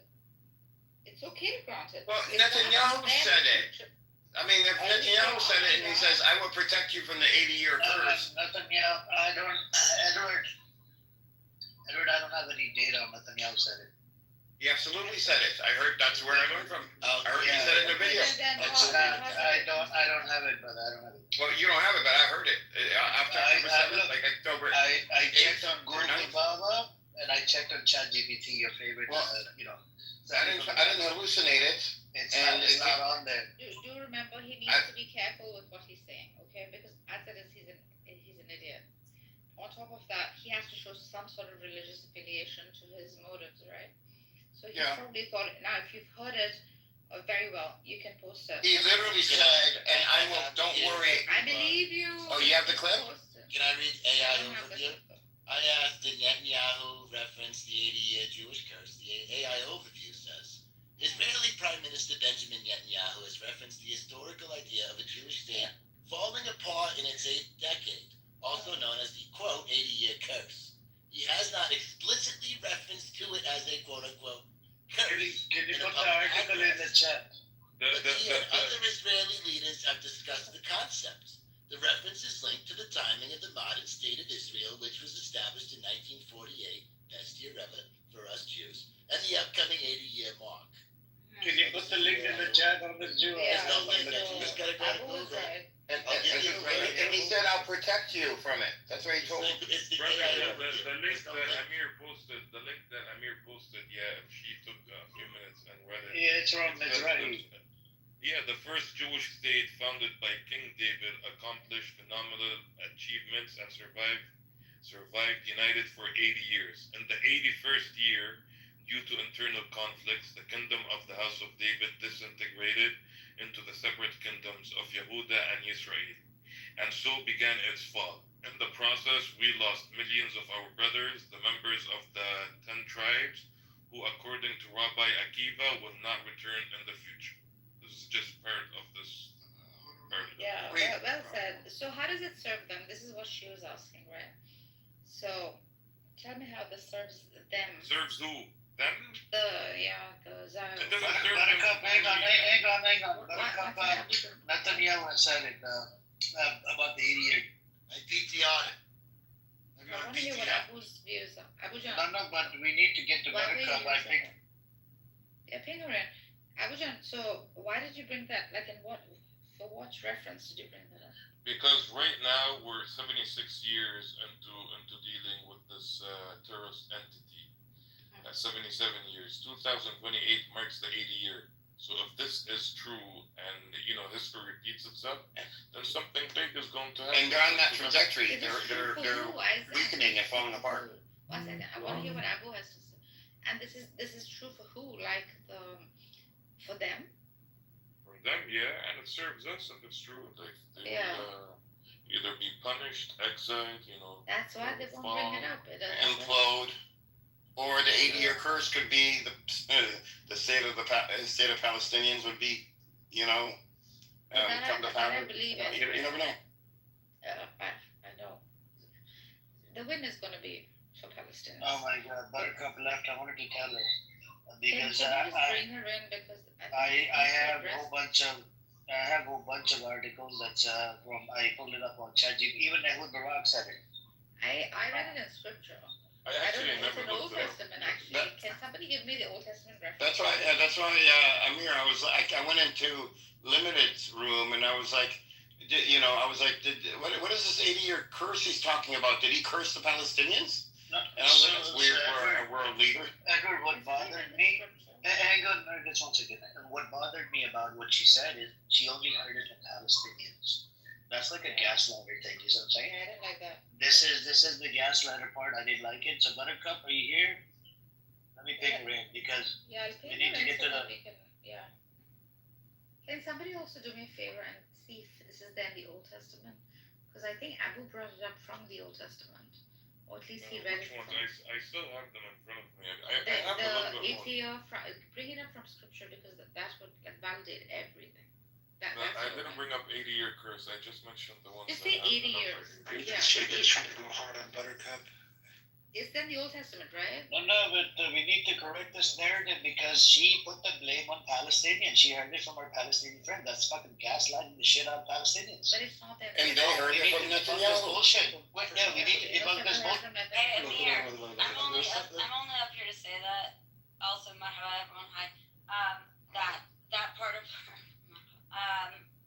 Speaker 10: It's okay to grant it.
Speaker 20: Well, Netanyahu said it. I mean, if Netanyahu said it and he says, "I will protect you from the 80-year curse."
Speaker 21: Netanyahu, Edward, I don't have any data on Netanyahu said it.
Speaker 20: He absolutely said it. I heard. That's where I learned from. I heard he said it in the video.
Speaker 21: I don't have it, brother. I don't have it.
Speaker 20: Well, you don't have it, but I heard it after October 7th, like October.
Speaker 21: I checked on Google Baba, and I checked on ChatGPT, your favorite,
Speaker 19: Well,
Speaker 21: So
Speaker 19: I didn't hallucinate it.
Speaker 21: it's not on there.
Speaker 10: Do remember he needs to be careful with what he's saying, okay? Because as it is, he's an idiot. On top of that, he has to show some sort of religious affiliation to his motives, right? So he probably thought, now if you've heard it very well, you can post it.
Speaker 19: He literally said, and I will, don't worry.
Speaker 10: I believe you.
Speaker 19: Oh, you have the clip?
Speaker 18: Can I read AI overview? I asked did Netanyahu reference the 80-year Jewish curse. The AI overview says, Israeli Prime Minister Benjamin Netanyahu has referenced the historical idea of a Jewish state falling apart in its 8th decade, also known as the, quote, 80-year curse. He has not explicitly referenced to it as a, quote-unquote, curse.
Speaker 21: Can you put the article in the chat?
Speaker 18: But he and other Israeli leaders have discussed the concept. The reference is linked to the timing of the modern state of Israel, which was established in 1948, best year ever for us Jews, and the upcoming 80-year mark.
Speaker 21: Can you put the link in the chat on the Jew?
Speaker 18: There's no link, you just gotta go to Google.
Speaker 19: And he said, I'll protect you from it. That's what he told me.
Speaker 11: Brother, the link that Amir posted, if she took a few minutes and read it.
Speaker 21: Yeah, it's from Israel.
Speaker 11: Yeah, the first Jewish state founded by King David accomplished phenomenal achievements and survived united for 80 years. In the 81st year, due to internal conflicts, the kingdom of the House of David disintegrated into the separate kingdoms of Yehuda and Israel, and so began its fall. In the process, we lost millions of our brothers, the members of the 10 tribes, who, according to Rabbi Akiva, will not return in the future. This is just part of this.
Speaker 10: Yeah, well said. So how does it serve them? This is what she was asking, right? So tell me how this serves them.
Speaker 11: Serves who? Them?
Speaker 10: The Zion.
Speaker 11: It doesn't serve them.
Speaker 21: Hang on. Netanyahu said it about the 80-year.
Speaker 18: I PTR'd it.
Speaker 10: I want to hear what Abu's views are. Abu John.
Speaker 21: No, but we need to get to Buttercup, I think.
Speaker 10: Yeah, ping around. Abu John, so why did you bring that? Like, in what, for what reference did you bring that up?
Speaker 11: Because right now we're 76 years into dealing with this terrorist entity. 77 years. 2028 marks the 80 year. So if this is true and history repeats itself, then something big is going to happen.
Speaker 19: And they're on that trajectory. They're weakening and falling apart.
Speaker 10: One second. I want to hear what Abu has to say. And this is true for who? Like for them?
Speaker 11: For them, yeah, and it serves us if it's true. They either be punished, exiled,
Speaker 10: That's why they won't bring it up.
Speaker 19: Implode. Or the 80-year curse could be the state of Palestinians would be, come to power.
Speaker 10: I believe it.
Speaker 19: You never know.
Speaker 10: I know. The win is going to be for Palestinians.
Speaker 21: Oh my God, Buttercup left. I wanted to tell her because
Speaker 10: Can you just bring her in because
Speaker 21: I have a whole bunch of articles that's from I pulled it up on ChatGPT. Even Ehud Barak said it.
Speaker 10: I read it in scripture.
Speaker 11: I actually
Speaker 10: don't know. It's
Speaker 11: never
Speaker 10: an Old
Speaker 11: looked it up.
Speaker 10: Testament, actually. Can somebody give me the Old Testament reference?
Speaker 19: That's why, Amir, I went into Limited's room and I was like, what is this 80-year curse he's talking about? Did he curse the Palestinians?
Speaker 21: No,
Speaker 19: and I was like, it's weird for a world leader.
Speaker 21: Edward, what bothered me, hang on, just 1 second. What bothered me about what she said is she only heard it from Palestinians. That's like a gaslighter thing, you know what I'm saying?
Speaker 10: I didn't like that.
Speaker 21: This is the gaslighter part. I didn't like it. So Buttercup, are you here? Let me pick her in because we need to get to the.
Speaker 10: Can somebody also do me a favor and see if this is then the Old Testament? Because I think Abu brought it up from the Old Testament, or at least he read it.
Speaker 11: Which ones? I still have them in front of me. I have
Speaker 10: the
Speaker 11: a little bit more.
Speaker 10: bring it up from scripture because that would validate everything.
Speaker 11: I didn't bring up 80-year curse. I just mentioned the ones.
Speaker 10: Just say 80 years. Yeah.
Speaker 21: She's trying to go hard on Buttercup.
Speaker 10: It's then the Old Testament, right?
Speaker 21: No, but we need to correct this narrative because she put the blame on Palestinians. She heard it from her Palestinian friend. That's fucking gaslighting the shit out of Palestinians.
Speaker 10: But it's not that.
Speaker 19: And they heard it from Netanyahu.
Speaker 21: Bullshit. We need to debunk this bullshit.
Speaker 7: Hey, Amir, I'm only up here to say that. Also, marhaba everyone. Hi.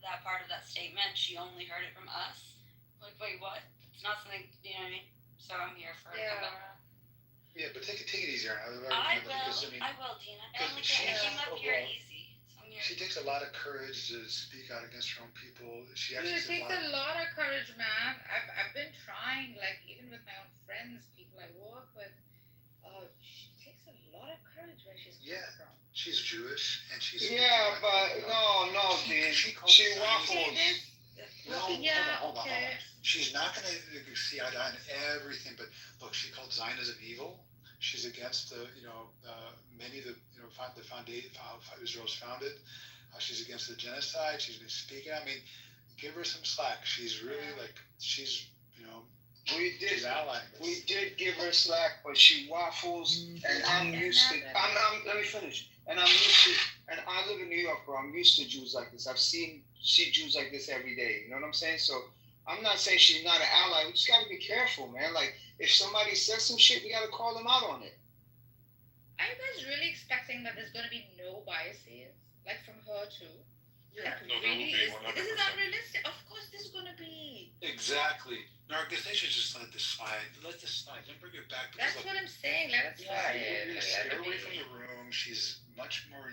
Speaker 7: That part of that statement, she only heard it from us. Like, wait, what? It's not something, you know what I mean? So I'm here for it.
Speaker 5: Yeah, but take it easy on her.
Speaker 7: I will,
Speaker 5: because,
Speaker 7: I will, Tina.
Speaker 5: because
Speaker 7: And look,
Speaker 5: she
Speaker 7: I came up here
Speaker 5: overall-
Speaker 7: easy. So I'm here.
Speaker 5: She takes a lot of courage to speak out against her own people. She actually
Speaker 2: It
Speaker 5: says
Speaker 2: takes a lot of courage, man. I've been trying, like even with my own friends, people I work with. She takes a lot of courage where she's
Speaker 5: Yeah.
Speaker 2: from.
Speaker 5: She's Jewish and she's
Speaker 4: Yeah, but no, dude. She waffles.
Speaker 5: No, hold on. She's not going to see eye to eye on everything, but look, she called Zionism evil. She's against many of the foundation how Israel's founded. She's against the genocide. She's been speaking. I mean, give her some slack. She's really she's
Speaker 4: we did give her slack, but she waffles, and I'm used to. Let me finish. And I'm used to. And I live in New York, bro. I'm used to Jews like this. I've see Jews like this every day. You know what I'm saying? So I'm not saying she's not an ally. We just gotta be careful, man. Like if somebody says some shit, we gotta call them out on it.
Speaker 2: Are you guys really expecting that there's going to be no biases, like from her too?
Speaker 11: Yeah.
Speaker 2: Like,
Speaker 11: No, there will
Speaker 2: really?
Speaker 11: be
Speaker 2: This is
Speaker 11: 100%.
Speaker 2: unrealistic. Of course, this is going to be.
Speaker 5: Exactly. Narcos, they should just let this slide. Let this slide. Don't bring it back.
Speaker 2: That's what I'm saying. Let it slide.
Speaker 5: Really
Speaker 2: Let
Speaker 5: stay
Speaker 2: it
Speaker 5: away
Speaker 2: be.
Speaker 5: from the room. She's much more,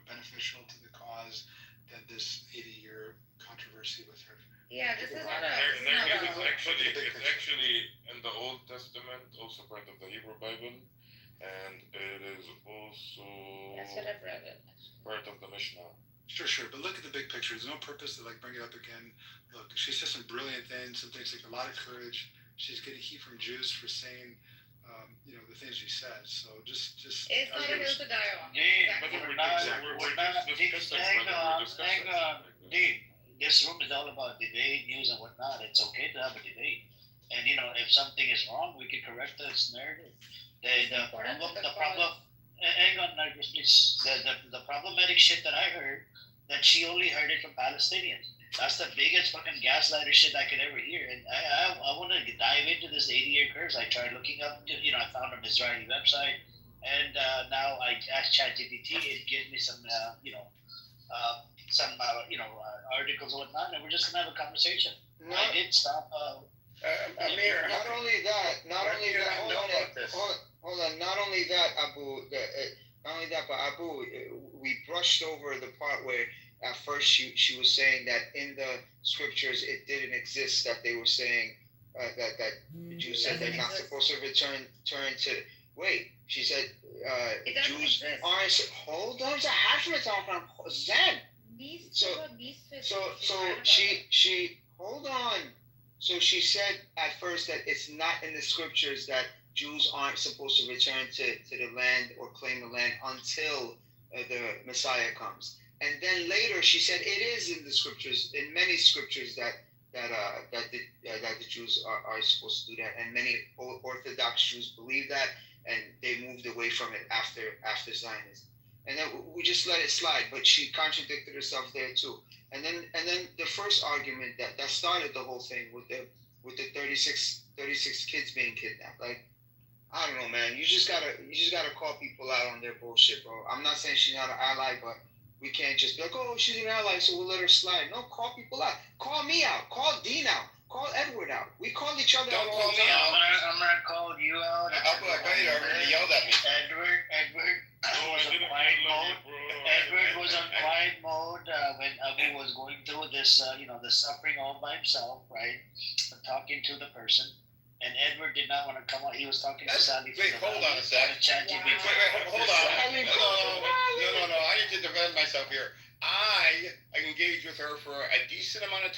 Speaker 5: beneficial to the cause than this 80-year controversy with her.
Speaker 2: Yeah, this is not
Speaker 11: It's actually in the Old Testament, also part of the Hebrew Bible, and it is also
Speaker 2: That's what I've read it.
Speaker 11: part of the Mishnah.
Speaker 5: Sure. But look at the big picture. There's no purpose to bring it up again. Look, she says some brilliant things. Some things take a lot of courage. She's getting heat from Jews for saying, the things she says. So just.
Speaker 2: It's not a hill to die on.
Speaker 16: This room is all about debate, news, and whatnot. It's okay to have a debate. And, if something is wrong, we can correct this narrative. The problematic shit that I heard, that she only heard it from Palestinians. That's the biggest fucking gaslighter shit I could ever hear. And I want to dive into this 80-year curse. I tried looking up, I found an Israeli website, and now I asked ChatGPT. It gives me some, articles and whatnot, and we're just gonna have a conversation.
Speaker 4: No.
Speaker 16: I did stop.
Speaker 4: Amir, not only that, hold on. Not only that, but Abu, we brushed over the part where at first she was saying that in the scriptures it didn't exist. That they were saying that the Jews said they're not supposed to return to. Wait, she said Jews aren't. Hold on, it's a Hashmatach on Zen. So she hold on. So she said at first that it's not in the scriptures that Jews aren't supposed to return to the land or claim the land until the Messiah comes. And then later she said it is in the scriptures, in many scriptures that the Jews are supposed to do that, and many Orthodox Jews believe that, and they moved away from it after Zionism. And then we just let it slide, but she contradicted herself there too. And then the first argument that started the whole thing with the 36 kids being kidnapped. Like, I don't know, man. You just gotta call people out on their bullshit, bro. I'm not saying she's not an ally, but we can't just be like, oh, she's an ally, so we'll let her slide. No, call people out. Call me out. Call Dean out. Call Edward out. We call each other out all the time.
Speaker 16: I'm gonna call you out.
Speaker 20: Already yelled at me.
Speaker 16: Edward was on quiet mode. Edward was on quiet mode when Abu was going through this, the suffering all by himself, right? Talking to the person. And Edward did not want to come out. He was talking to Sally.
Speaker 20: Wait, hold on a sec. Hold on. No. I need to defend myself here. I engaged with her for a decent amount of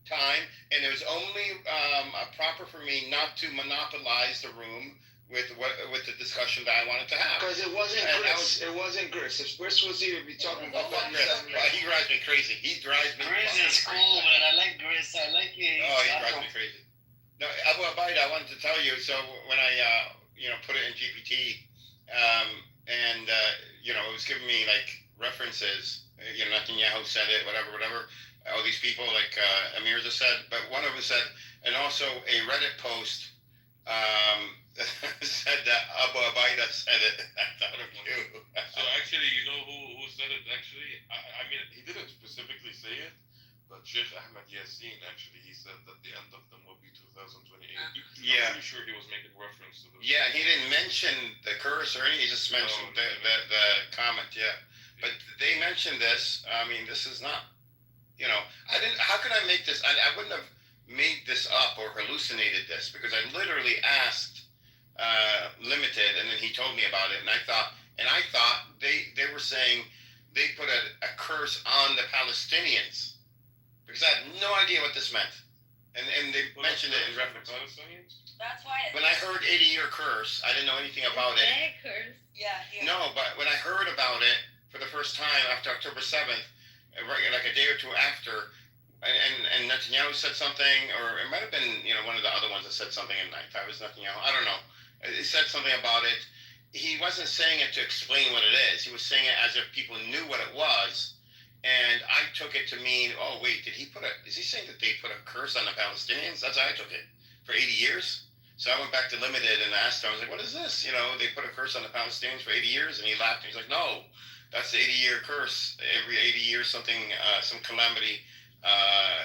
Speaker 20: time, and it was only proper for me not to monopolize the room with the discussion that I wanted to have.
Speaker 4: Because it wasn't Gris. It wasn't Gris. If Gris was here, we'd be talking about
Speaker 20: Gris. He drives me crazy.
Speaker 16: Gris is cool, man. I like Gris. I like it.
Speaker 20: Oh, he drives me crazy. No, Abu Abaida, I wanted to tell you. So when I, put it in GPT, and it was giving me like references. Netanyahu said it, whatever. All these people, like Amir just said, but one of them said, and also a Reddit post said that Abu Abaida said it. I thought of you.
Speaker 11: So actually, you know who said it? Actually, I mean, he didn't specifically say it, But Sheikh Ahmed Yassin, actually, he said that the end of them will be 2028.
Speaker 20: Yeah.
Speaker 11: I'm pretty sure he was making reference to this.
Speaker 20: Yeah, he didn't mention the curse or anything. He just mentioned the comment. Yeah, but they mentioned this. I mean, this is not. You know, I didn't. How can I make this? I wouldn't have made this up or hallucinated this because I literally asked Limited, and then he told me about it, and I thought they were saying they put a curse on the Palestinians because I had no idea what this meant, and they mentioned it in reference.
Speaker 7: That's why.
Speaker 20: When I heard 80-year curse, I didn't know anything about it.
Speaker 2: Curse.
Speaker 7: Yeah.
Speaker 20: No, but when I heard about it for the first time after October 7th, right, like a day or two after, and Netanyahu said something, or it might have been one of the other ones that said something, and I thought it was Netanyahu. I don't know. He said something about it. He wasn't saying it to explain what it is. He was saying it as if people knew what it was. And I took it to mean, oh, wait, is he saying that they put a curse on the Palestinians? That's how I took it. For 80 years? So I went back to Limited and asked him, I was like, what is this? They put a curse on the Palestinians for 80 years? And he laughed. And he's like, no, that's the 80-year curse. Every 80 years, some calamity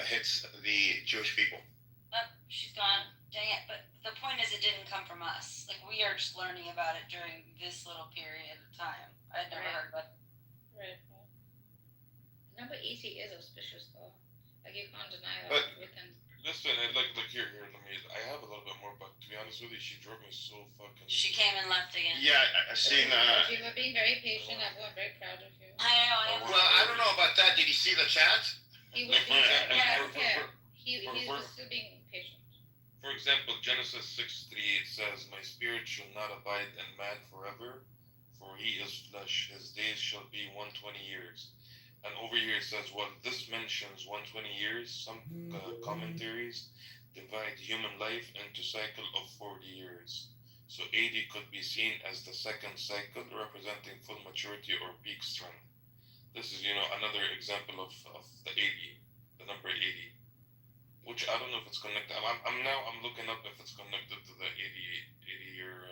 Speaker 20: hits the Jewish people.
Speaker 7: She's gone. Dang it. But the point is, it didn't come from us. Like, we are just learning about it during this little period of time. I'd never heard of it.
Speaker 2: Right. Number 80 is auspicious, though. Like, you can't deny that.
Speaker 11: But listen, like here, let me. I have a little bit more, but to be honest with you, she drove me so fucking.
Speaker 7: She came and left again.
Speaker 20: Yeah, I've seen.
Speaker 2: You were being very patient. I'm very proud of you.
Speaker 7: I know.
Speaker 20: Well, I don't know about that. Did you see the chat?
Speaker 2: He was being He's just still being patient.
Speaker 11: For example, Genesis 6:3, it says, "My spirit shall not abide in man forever, for he is flesh. His days shall be 120 years." And over here it says, well, this mentions 120 years. Some commentaries divide human life into cycle of 40 years. So 80 could be seen as the second cycle, representing full maturity or peak strength. This is, another example of the 80, the number 80, which I don't know if it's connected. I'm looking up if it's connected to the 80-year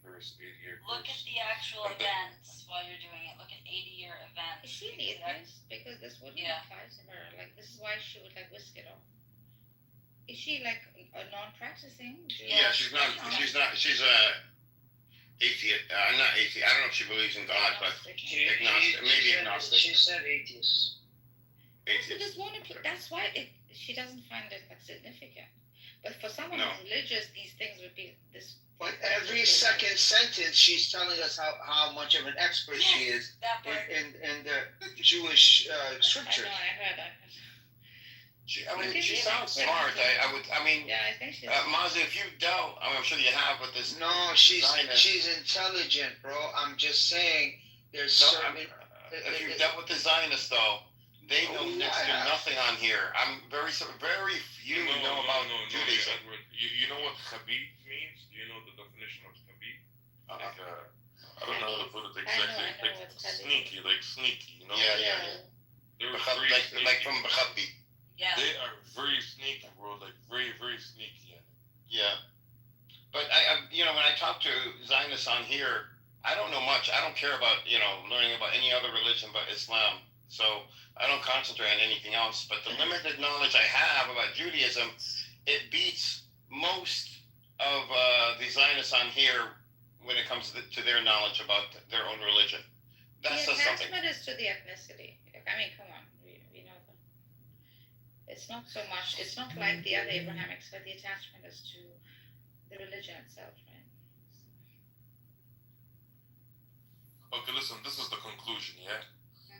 Speaker 11: curse, 80-year curse.
Speaker 7: Look at the actual events while you're doing it. Look at 80-year events.
Speaker 2: Is she an atheist? Because this wouldn't apply to her. Like, this is why she would, whisk it off. Is she, a non-practicing Jew?
Speaker 20: Yeah, she's not. She's a atheist. Not atheist. I don't know if she believes in God, but agnostic. Maybe agnostic.
Speaker 16: She said atheist.
Speaker 2: That's why she doesn't find it significant. But for someone who's religious, these things would be this.
Speaker 4: But every second sentence, she's telling us how much of an expert she is in the Jewish scriptures.
Speaker 2: I heard that.
Speaker 20: She sounds smart. I think she's. Mazi, if you've dealt, I'm sure you have with this.
Speaker 4: No, she's intelligent, bro. I'm just saying there's certain.
Speaker 20: If you've dealt with the Zionists, though, they know next to nothing on here. I'm very few know about Judaism.
Speaker 11: You know what Khabib means? Do you know the definition of Khabib? I don't know how to put it exactly. Sneaky,
Speaker 20: Yeah.
Speaker 11: They're
Speaker 20: like from B'chabi.
Speaker 7: Yeah.
Speaker 11: They are very sneaky, bro. Very, very sneaky.
Speaker 20: Yeah. But when I talk to Zionists on here, I don't know much. I don't care about, learning about any other religion but Islam. So I don't concentrate on anything else. But the limited knowledge I have about Judaism, it beats most of the Zionists on here when it comes to their knowledge about their own religion. That says something.
Speaker 2: The attachment is to the ethnicity. I mean, come on. We know that. It's not so much, it's not like the other Abrahamics, but the attachment is to the religion itself, right?
Speaker 11: Okay, listen, this is the conclusion, yeah?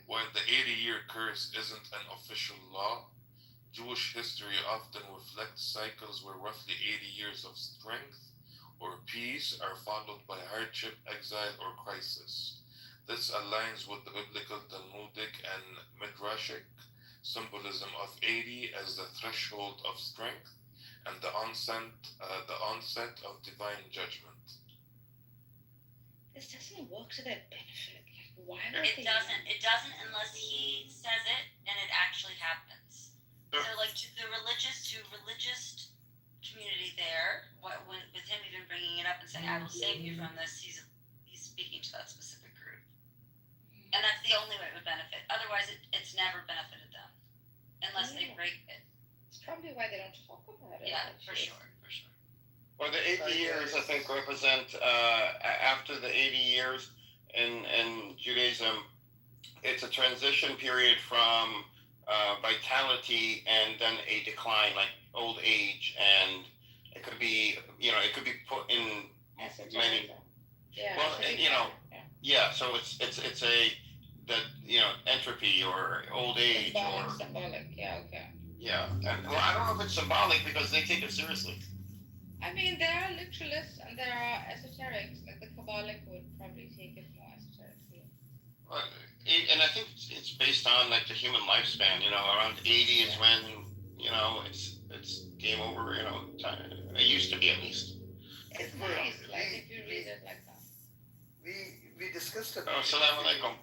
Speaker 11: While the 80-year curse isn't an official law, Jewish history often reflects cycles where roughly 80 years of strength or peace are followed by hardship, exile, or crisis. This aligns with the biblical, Talmudic, and Midrashic symbolism of 80 as the threshold of strength and the onset of divine judgment.
Speaker 2: This doesn't work to their benefit. Why
Speaker 7: it doesn't. It doesn't unless he says it and it actually happens. So, to the religious community there, with him even bringing it up and saying, "I will save you from this," he's speaking to that specific group, and that's the only way it would benefit. Otherwise, it's never benefited them. unless they break it.
Speaker 2: It's probably why they don't talk about it.
Speaker 7: Yeah, for
Speaker 2: actually.
Speaker 7: sure, for sure.
Speaker 20: Well, the 80 years, I think, represent after the 80 years in Judaism, it's a transition period from vitality and then a decline, like old age, and it could be, it could be put in many.
Speaker 2: Yeah.
Speaker 20: Well, so it's a entropy or old age
Speaker 2: symbolic. Yeah. Okay.
Speaker 20: Yeah, and well, I don't know if it's symbolic because they take it seriously.
Speaker 2: I mean, there are literalists and there are esoterics. Like the Kabbalic would probably take it more esoterically.
Speaker 20: Well, and I think it's based on like the human lifespan. Around 80 is when it's game over. Time. It used to be at least.
Speaker 2: It's nice, if you read it like that.
Speaker 13: We discussed about.
Speaker 20: Assalamu alaikum.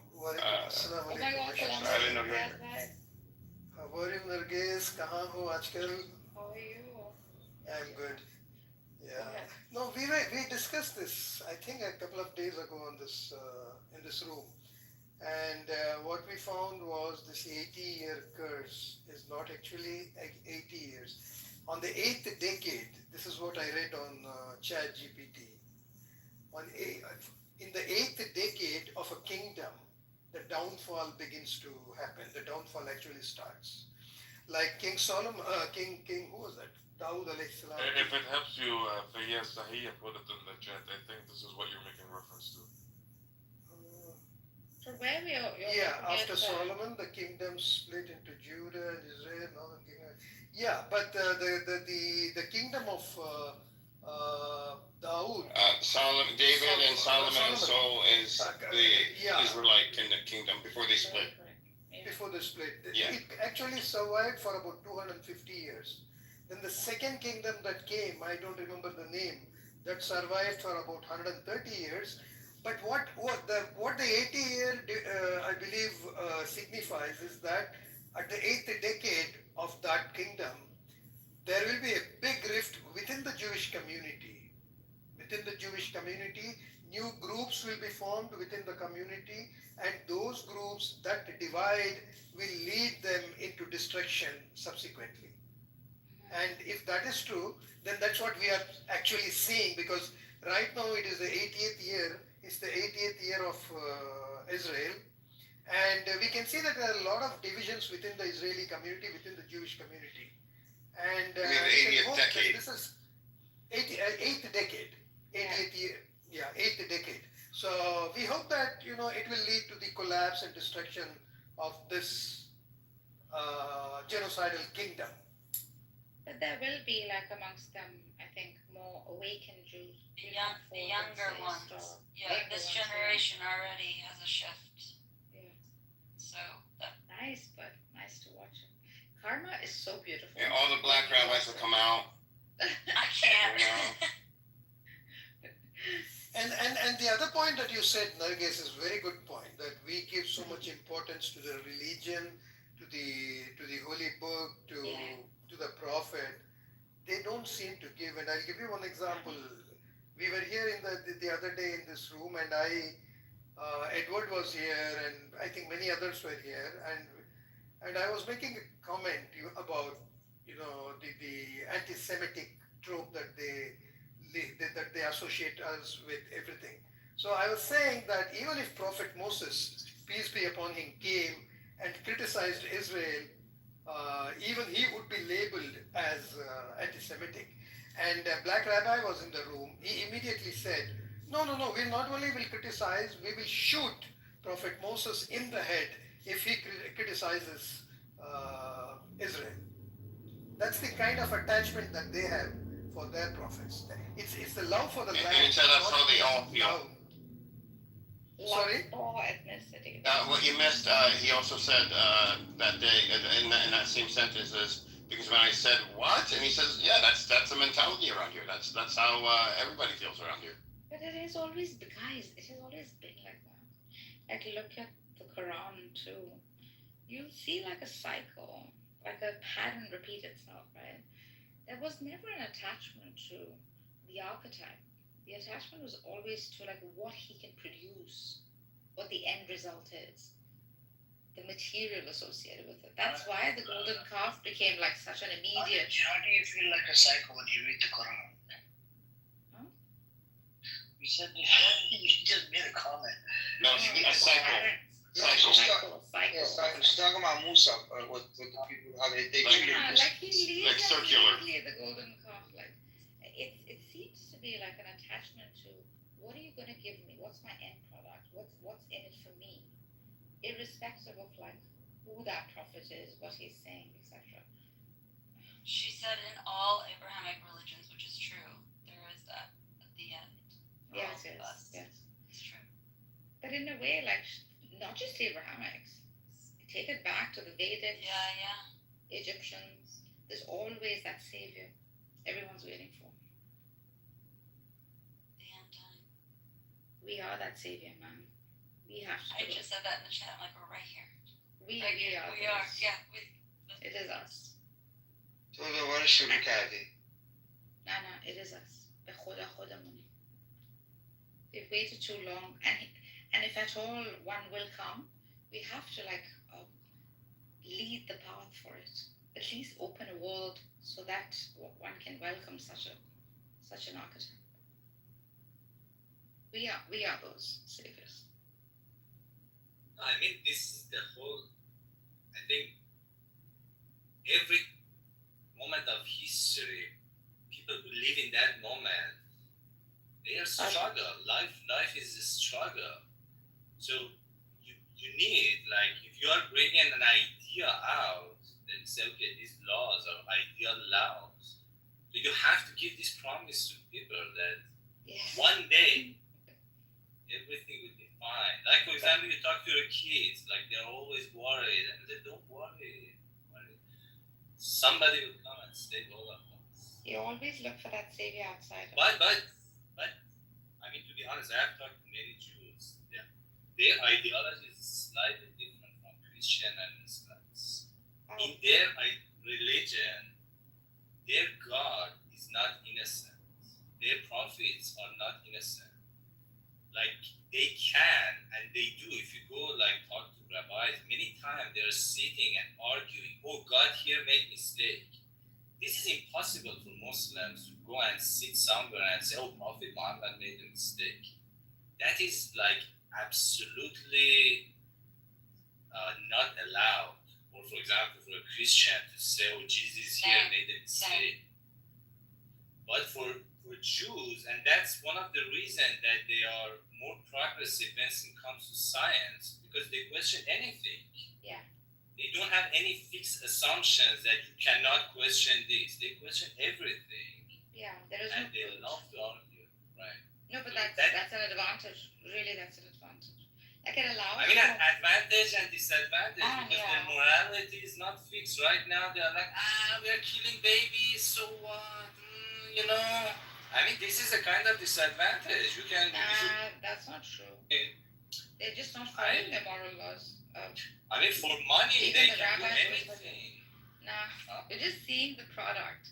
Speaker 13: Assalamu
Speaker 2: Oh my God,
Speaker 13: alaikum.
Speaker 20: I didn't know you were here.
Speaker 13: How are you, Nargis? Kahan ho aajkal?
Speaker 2: How are you?
Speaker 13: I'm good. Yeah. No, we discussed this. I think a couple of days ago on this in this room, and what we found was this 80-year curse is not actually 80 years. On the 8th decade, this is what I read on Chat GPT. In the 8th decade of a kingdom, the downfall begins to happen. The downfall actually starts. Like King Solomon, King, who was that? Dawood alayhi salam.
Speaker 11: If it helps you, Fayyaz Tahiyya put it in the chat. I think this is what you're making reference to.
Speaker 2: So where we are?
Speaker 13: After Solomon, the kingdom split into Judah and Israel, northern kingdom. Yeah, but the kingdom of Dawood.
Speaker 20: David and Solomon is the Israelite kingdom before they split.
Speaker 13: Before they split.
Speaker 20: Yeah.
Speaker 13: It actually survived for about 250 years. Then the second kingdom that came, I don't remember the name, that survived for about 130 years. But what the 80-year, I believe, signifies is that at the 8th decade of that kingdom, there will be a big rift within the Jewish community. Within the Jewish community, new groups will be formed within the community, and those groups that divide will lead them into destruction subsequently. And if that is true, then that's what we are actually seeing, because right now it is the 80th year, it's the 80th year of Israel, and we can see that there are a lot of divisions within the Israeli community, within the Jewish community. And
Speaker 20: the 80th decade.
Speaker 13: This is 8th decade, 80th year, 8th decade. So we hope that it will lead to the collapse and destruction of this genocidal kingdom.
Speaker 2: But there will be, amongst them, I think, more awakened Jews.
Speaker 7: The younger ones. This generation already has a shift.
Speaker 2: Yeah.
Speaker 7: So.
Speaker 2: Nice, but nice to watch it. Karma is so beautiful.
Speaker 20: Yeah, all the black rabbis will come out.
Speaker 7: I can't.
Speaker 13: And the other point that you said, Nargis, is a very good point, that we give so much importance to the religion, to the holy book, to the prophet. They don't seem to give, and I'll give you one example. We were here in the other day in this room, and Edward was here, and I think many others were here, and I was making a comment about the anti-Semitic trope that they associate us with everything. So I was saying that even if Prophet Moses, peace be upon him, came and criticized Israel, even he would be labeled as anti-Semitic. And a black rabbi was in the room. He immediately said, no, we not only will criticize, we will shoot Prophet Moses in the head if he criticizes Israel. That's the kind of attachment that they have for their prophets. It's the love for the land.
Speaker 20: And so that's how they all feel.
Speaker 13: Sorry?
Speaker 2: Or ethnicity.
Speaker 20: What you missed, he also said that day, in that same sentence, is because when I said what, and he says, yeah, that's the mentality around here. That's how everybody feels around here.
Speaker 2: But it has always been, guys. It has always been like that. Like look at the Quran too. You see a cycle, like a pattern repeat itself, right? There was never an attachment to the archetype. The attachment was always to what he can produce, what the end result is. the material associated with it. That's why the golden calf became like such an immediate.
Speaker 16: How do you feel like a psycho when you read the Quran?
Speaker 2: Huh?
Speaker 16: You said you just made a comment.
Speaker 20: No, a psycho.
Speaker 4: She's talking about Musa, with the people, how they treat him.
Speaker 2: Like he leaves
Speaker 20: like circular.
Speaker 2: the golden calf. Like it seems to be like an attachment to what are you going to give me? What's my end product? What's in it for me? Irrespective of like who that prophet is, what he's saying, etc.
Speaker 7: She said in all Abrahamic religions, which is true, there is that at the end.
Speaker 2: Yes,
Speaker 7: It's true.
Speaker 2: But in a way, like not just Abrahamics. Take it back to the Vedic Egyptians. There's always that savior everyone's waiting for.
Speaker 7: The end time.
Speaker 2: We are that savior, man. We have to.
Speaker 7: I just said that in the chat. I'm like, we're right here.
Speaker 2: We are.
Speaker 7: Yeah.
Speaker 2: It is us.
Speaker 4: So what is Shurikadi?
Speaker 2: No, it is us. We've waited too long, and if at all one will come, we have to like lead the path for it. At least open a world so that one can welcome such an archetype. We are those saviors.
Speaker 1: I mean, this is the whole. I think every moment of history, people who live in that moment, they are struggle. Life is a struggle. So you need, like, if you are bringing an idea out, then say, okay, these laws are ideal laws. So you have to give this promise to people that one day everything will be fine. Like, for example, you talk to your kids, like they're always worried, and they don't worry. Somebody will come and save all of us.
Speaker 2: You always look for that savior outside.
Speaker 1: But I mean, to be honest, I have talked to many Jews. Their ideology is slightly different from Christian and Muslims. In their religion, their God is not innocent. Their prophets are not innocent. Like, they can and they do. If you go like talk to rabbis, many times they're sitting and arguing, oh, God here made mistake. This is impossible for Muslims to go and sit somewhere and say, oh, Prophet Muhammad made a mistake. That is like absolutely not allowed. Or for example, for a Christian to say, oh, Jesus here made a mistake. But for Jews, and that's one of the reasons that they are more progressive when it comes to science, because they question anything.
Speaker 2: Yeah.
Speaker 1: They don't have any fixed assumptions that you cannot question this. They question everything.
Speaker 2: Yeah, there is
Speaker 1: and they love to argue, right?
Speaker 2: No, but that's an advantage. Really, that's an advantage. Like it allows.
Speaker 1: I mean, an advantage and disadvantage because their morality is not fixed. Right now, they're like, we are killing babies, so what? You know. I mean, this is a kind of disadvantage. You can.
Speaker 2: That's not true. They're just not following the moral laws.
Speaker 1: I mean, for money, they can do anything.
Speaker 2: You're just seeing the product.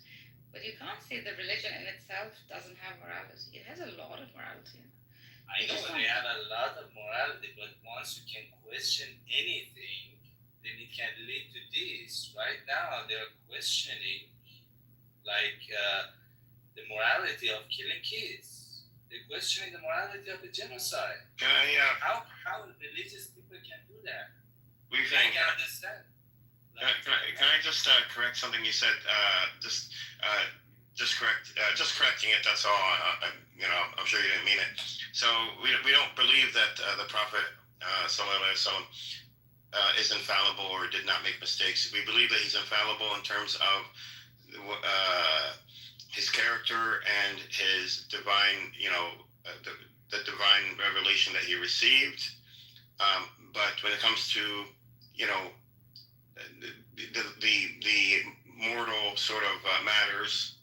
Speaker 2: But you can't say the religion in itself doesn't have morality. It has a lot of morality.
Speaker 1: I know they have a lot of morality, but once you can question anything, then it can lead to this. Right now, they're questioning, like, the morality of killing kids. They're questioning the morality of the genocide.
Speaker 20: Can I,
Speaker 1: how religious people can do that?
Speaker 20: I
Speaker 1: can understand.
Speaker 20: Can I just correct something you said? Just correcting it. That's all. I'm sure you didn't mean it. So we don't believe that the Prophet sallallahu alaihi wasallam is infallible or did not make mistakes. We believe that he's infallible in terms of his character and his divine, the divine revelation that he received. But when it comes to, the mortal sort of matters,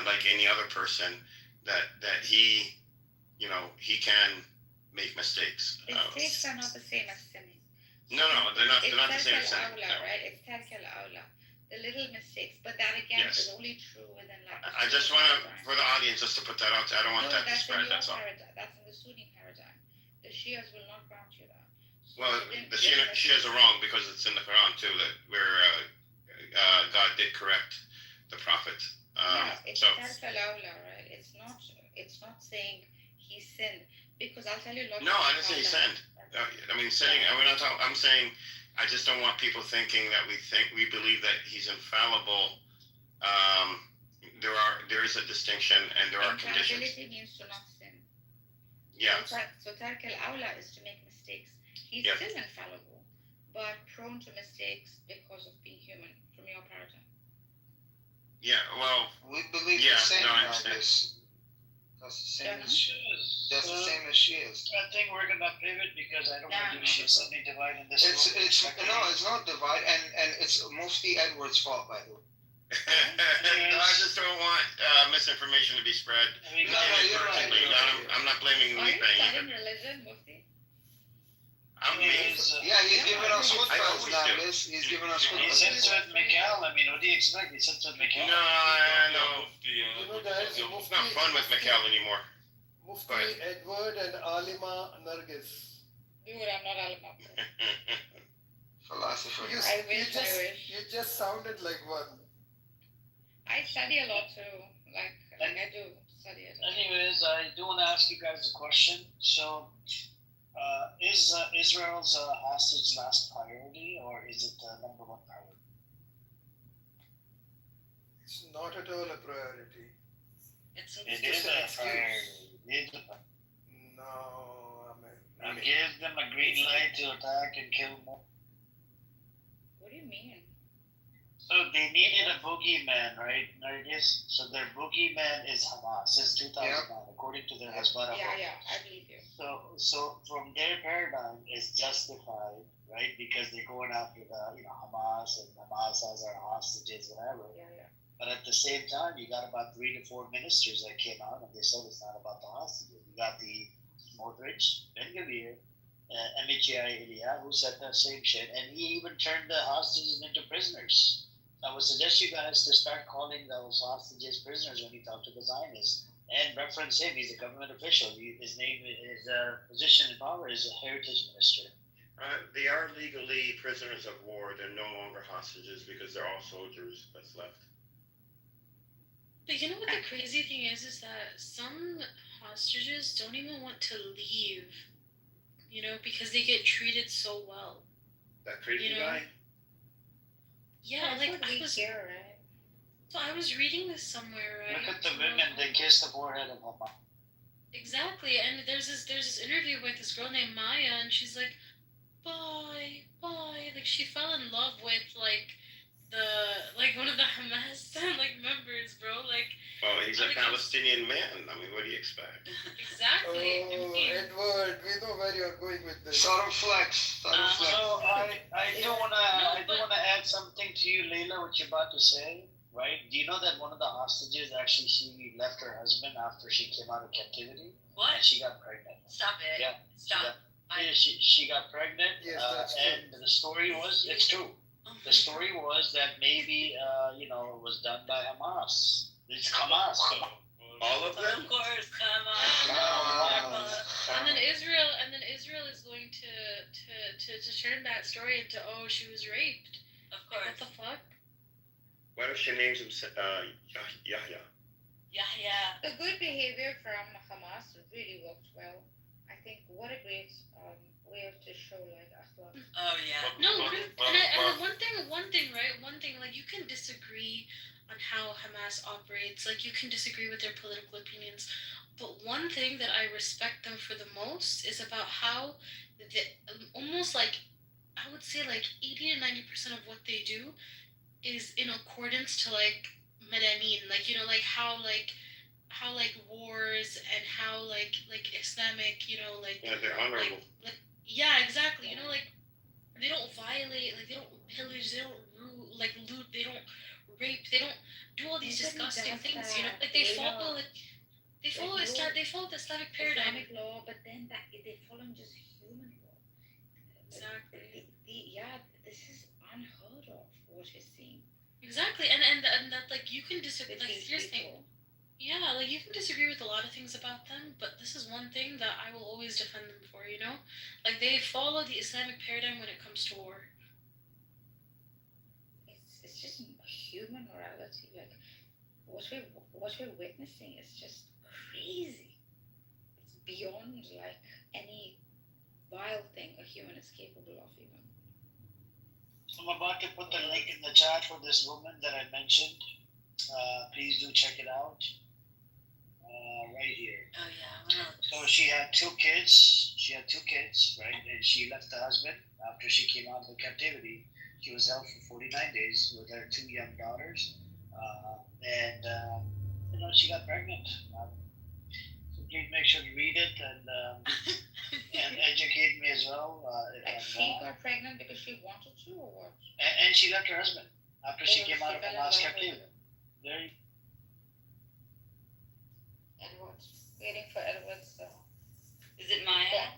Speaker 20: like any other person, that he can make mistakes.
Speaker 2: Mistakes are not the same as sinning.
Speaker 20: No, they're not the same as sinning.
Speaker 2: Right? It's tarkil awla. The little mistakes, but that again is only true within like.
Speaker 20: I just want to, for the audience, just to put that out there. I don't want that to spread. That's all.
Speaker 2: That's in the Sunni paradigm. The Shias will not grant you that.
Speaker 20: Well, the Shias are wrong because it's in the Quran too, that where God did correct the prophet.
Speaker 2: It's
Speaker 20: So
Speaker 2: right? It's not saying he sinned, because I'll tell you a lot.
Speaker 20: no, I didn't say he sinned. I mean, sinning. We're not talking. I'm saying I just don't want people thinking that we believe that he's infallible. There is a distinction, and there are conditions.
Speaker 2: Infallibility means to not sin.
Speaker 20: Yeah.
Speaker 2: So tark al-awla is to make mistakes. He's still infallible, but prone to mistakes because of being human, from your paradigm.
Speaker 20: Yeah, well,
Speaker 4: we believe the same. No, I understand. That's the same as she is. That's the same as she is.
Speaker 16: I think we're gonna pivot because I don't want to give shit something divide in this.
Speaker 4: It's not divide, and it's mostly Edward's fault, by the way.
Speaker 20: No, I just don't want misinformation to be spread.
Speaker 4: You're right.
Speaker 20: I'm not blaming
Speaker 2: Are you
Speaker 20: Lipe
Speaker 2: studying
Speaker 20: either.
Speaker 2: religion, Mufti?
Speaker 4: He's giving us footballs now, Liz. He's giving us
Speaker 16: He sits with Mikhail. I mean, what do you expect? He sits with Mikhail.
Speaker 20: No.
Speaker 13: You know, guys,
Speaker 20: It's not fun with Mikhail anymore.
Speaker 13: Mufti, Edward, and Alima Nargis.
Speaker 2: Dude, I'm not Alima.
Speaker 4: Philosopher.
Speaker 13: You just sounded like one.
Speaker 2: I study a lot too. Like I do study it.
Speaker 16: Anyways, I do want to ask you guys a question. So, is Israel's hostage last priority, or is it number one priority?
Speaker 13: It's not at all a priority.
Speaker 16: It is a priority.
Speaker 13: No, I mean.
Speaker 16: Give them a green light to attack and kill more.
Speaker 2: What do you mean?
Speaker 16: So they needed a boogeyman, right, Nargis? So their boogeyman is Hamas since 2009, according to their Hezbollah.
Speaker 2: Yeah, I believe you.
Speaker 16: So from their paradigm, it's justified, right? Because they're going after the Hamas, and Hamas has our hostages, whatever.
Speaker 2: Yeah.
Speaker 16: But at the same time, you got about 3 to 4 ministers that came out and they said it's not about the hostages. You got the Smotrich, Ben Gavir, Amichai Elia, who said the same shit, and he even turned the hostages into prisoners. I would suggest you guys to start calling those hostages prisoners when you talk to the Zionists and reference him. He's a government official. His name, his position in power is a heritage minister.
Speaker 20: They are legally prisoners of war. They're no longer hostages because they're all soldiers that's left.
Speaker 6: But you know what the crazy thing is that some hostages don't even want to leave, because they get treated so well.
Speaker 20: That crazy guy?
Speaker 6: Yeah,
Speaker 2: like
Speaker 6: I was
Speaker 2: here, right?
Speaker 6: So I was reading this somewhere, right?
Speaker 16: Look at the women, they kiss the forehead of Hamas.
Speaker 6: Exactly, and there's this interview with this girl named Maya, and she's like, bye, like she fell in love with one of the Hamas members, bro.
Speaker 20: Oh, he's a Palestinian man. I mean, what do you expect?
Speaker 6: Exactly.
Speaker 13: Oh, Edward, we know where you're going with this.
Speaker 4: Subtle flex.
Speaker 16: So I do wanna add something to you, Leila, what you're about to say, right? Do you know that one of the hostages actually she left her husband after she came out of captivity?
Speaker 7: What?
Speaker 16: And she got pregnant.
Speaker 7: Stop it.
Speaker 16: Yeah.
Speaker 7: Stop.
Speaker 16: Yeah. She got pregnant.
Speaker 13: Yes, that's
Speaker 16: and the story was it's true. The story was that maybe it was done by Hamas. It's Hamas.
Speaker 20: All of them?
Speaker 7: Of course, come on.
Speaker 6: And then Israel is going to turn that story into, oh, she was raped.
Speaker 7: Of course.
Speaker 6: What the fuck?
Speaker 20: What if she names him Yahya?
Speaker 7: Yeah.
Speaker 2: The good behavior from Hamas really worked well. I think what a great way to show akhlaq.
Speaker 7: Oh yeah.
Speaker 6: No, and one thing, right? You can disagree on how Hamas operates. You can disagree with their political opinions. But one thing that I respect them for the most is about how almost I would say 80 to 90% of what they do is in accordance to Madamin, how wars and how Islamic,
Speaker 20: they're honorable.
Speaker 6: Yeah, exactly. They don't violate, they don't pillage, they don't loot, they don't rape, they don't do all these disgusting things. They follow Islam, they follow the Islamic paradigm.
Speaker 2: Islamic law, but then they follow just human law.
Speaker 6: Exactly.
Speaker 2: This is unheard of. What you're seeing.
Speaker 6: Exactly, and that you can disagree. Here's the thing. Yeah, like you can disagree with a lot of things about them, but this is one thing that I will always defend them for, you know? Like they follow the Islamic paradigm when it comes to war.
Speaker 2: It's just human morality. Like what we're witnessing is just crazy. It's beyond like any vile thing a human is capable of even.
Speaker 16: I'm about to put the link in the chat for this woman that I mentioned. Please do check it out. Right here.
Speaker 7: Oh yeah.
Speaker 16: So she had two kids, right? And she left the husband after she came out of captivity. She was held for 49 days with her two young daughters. She got pregnant. So please make sure to read it and educate me as well.
Speaker 2: Like she got pregnant because she wanted to, or what?
Speaker 16: And she left her husband after she came out of the last captivity.
Speaker 2: Edward's waiting for Edward's.
Speaker 7: Is it Maya?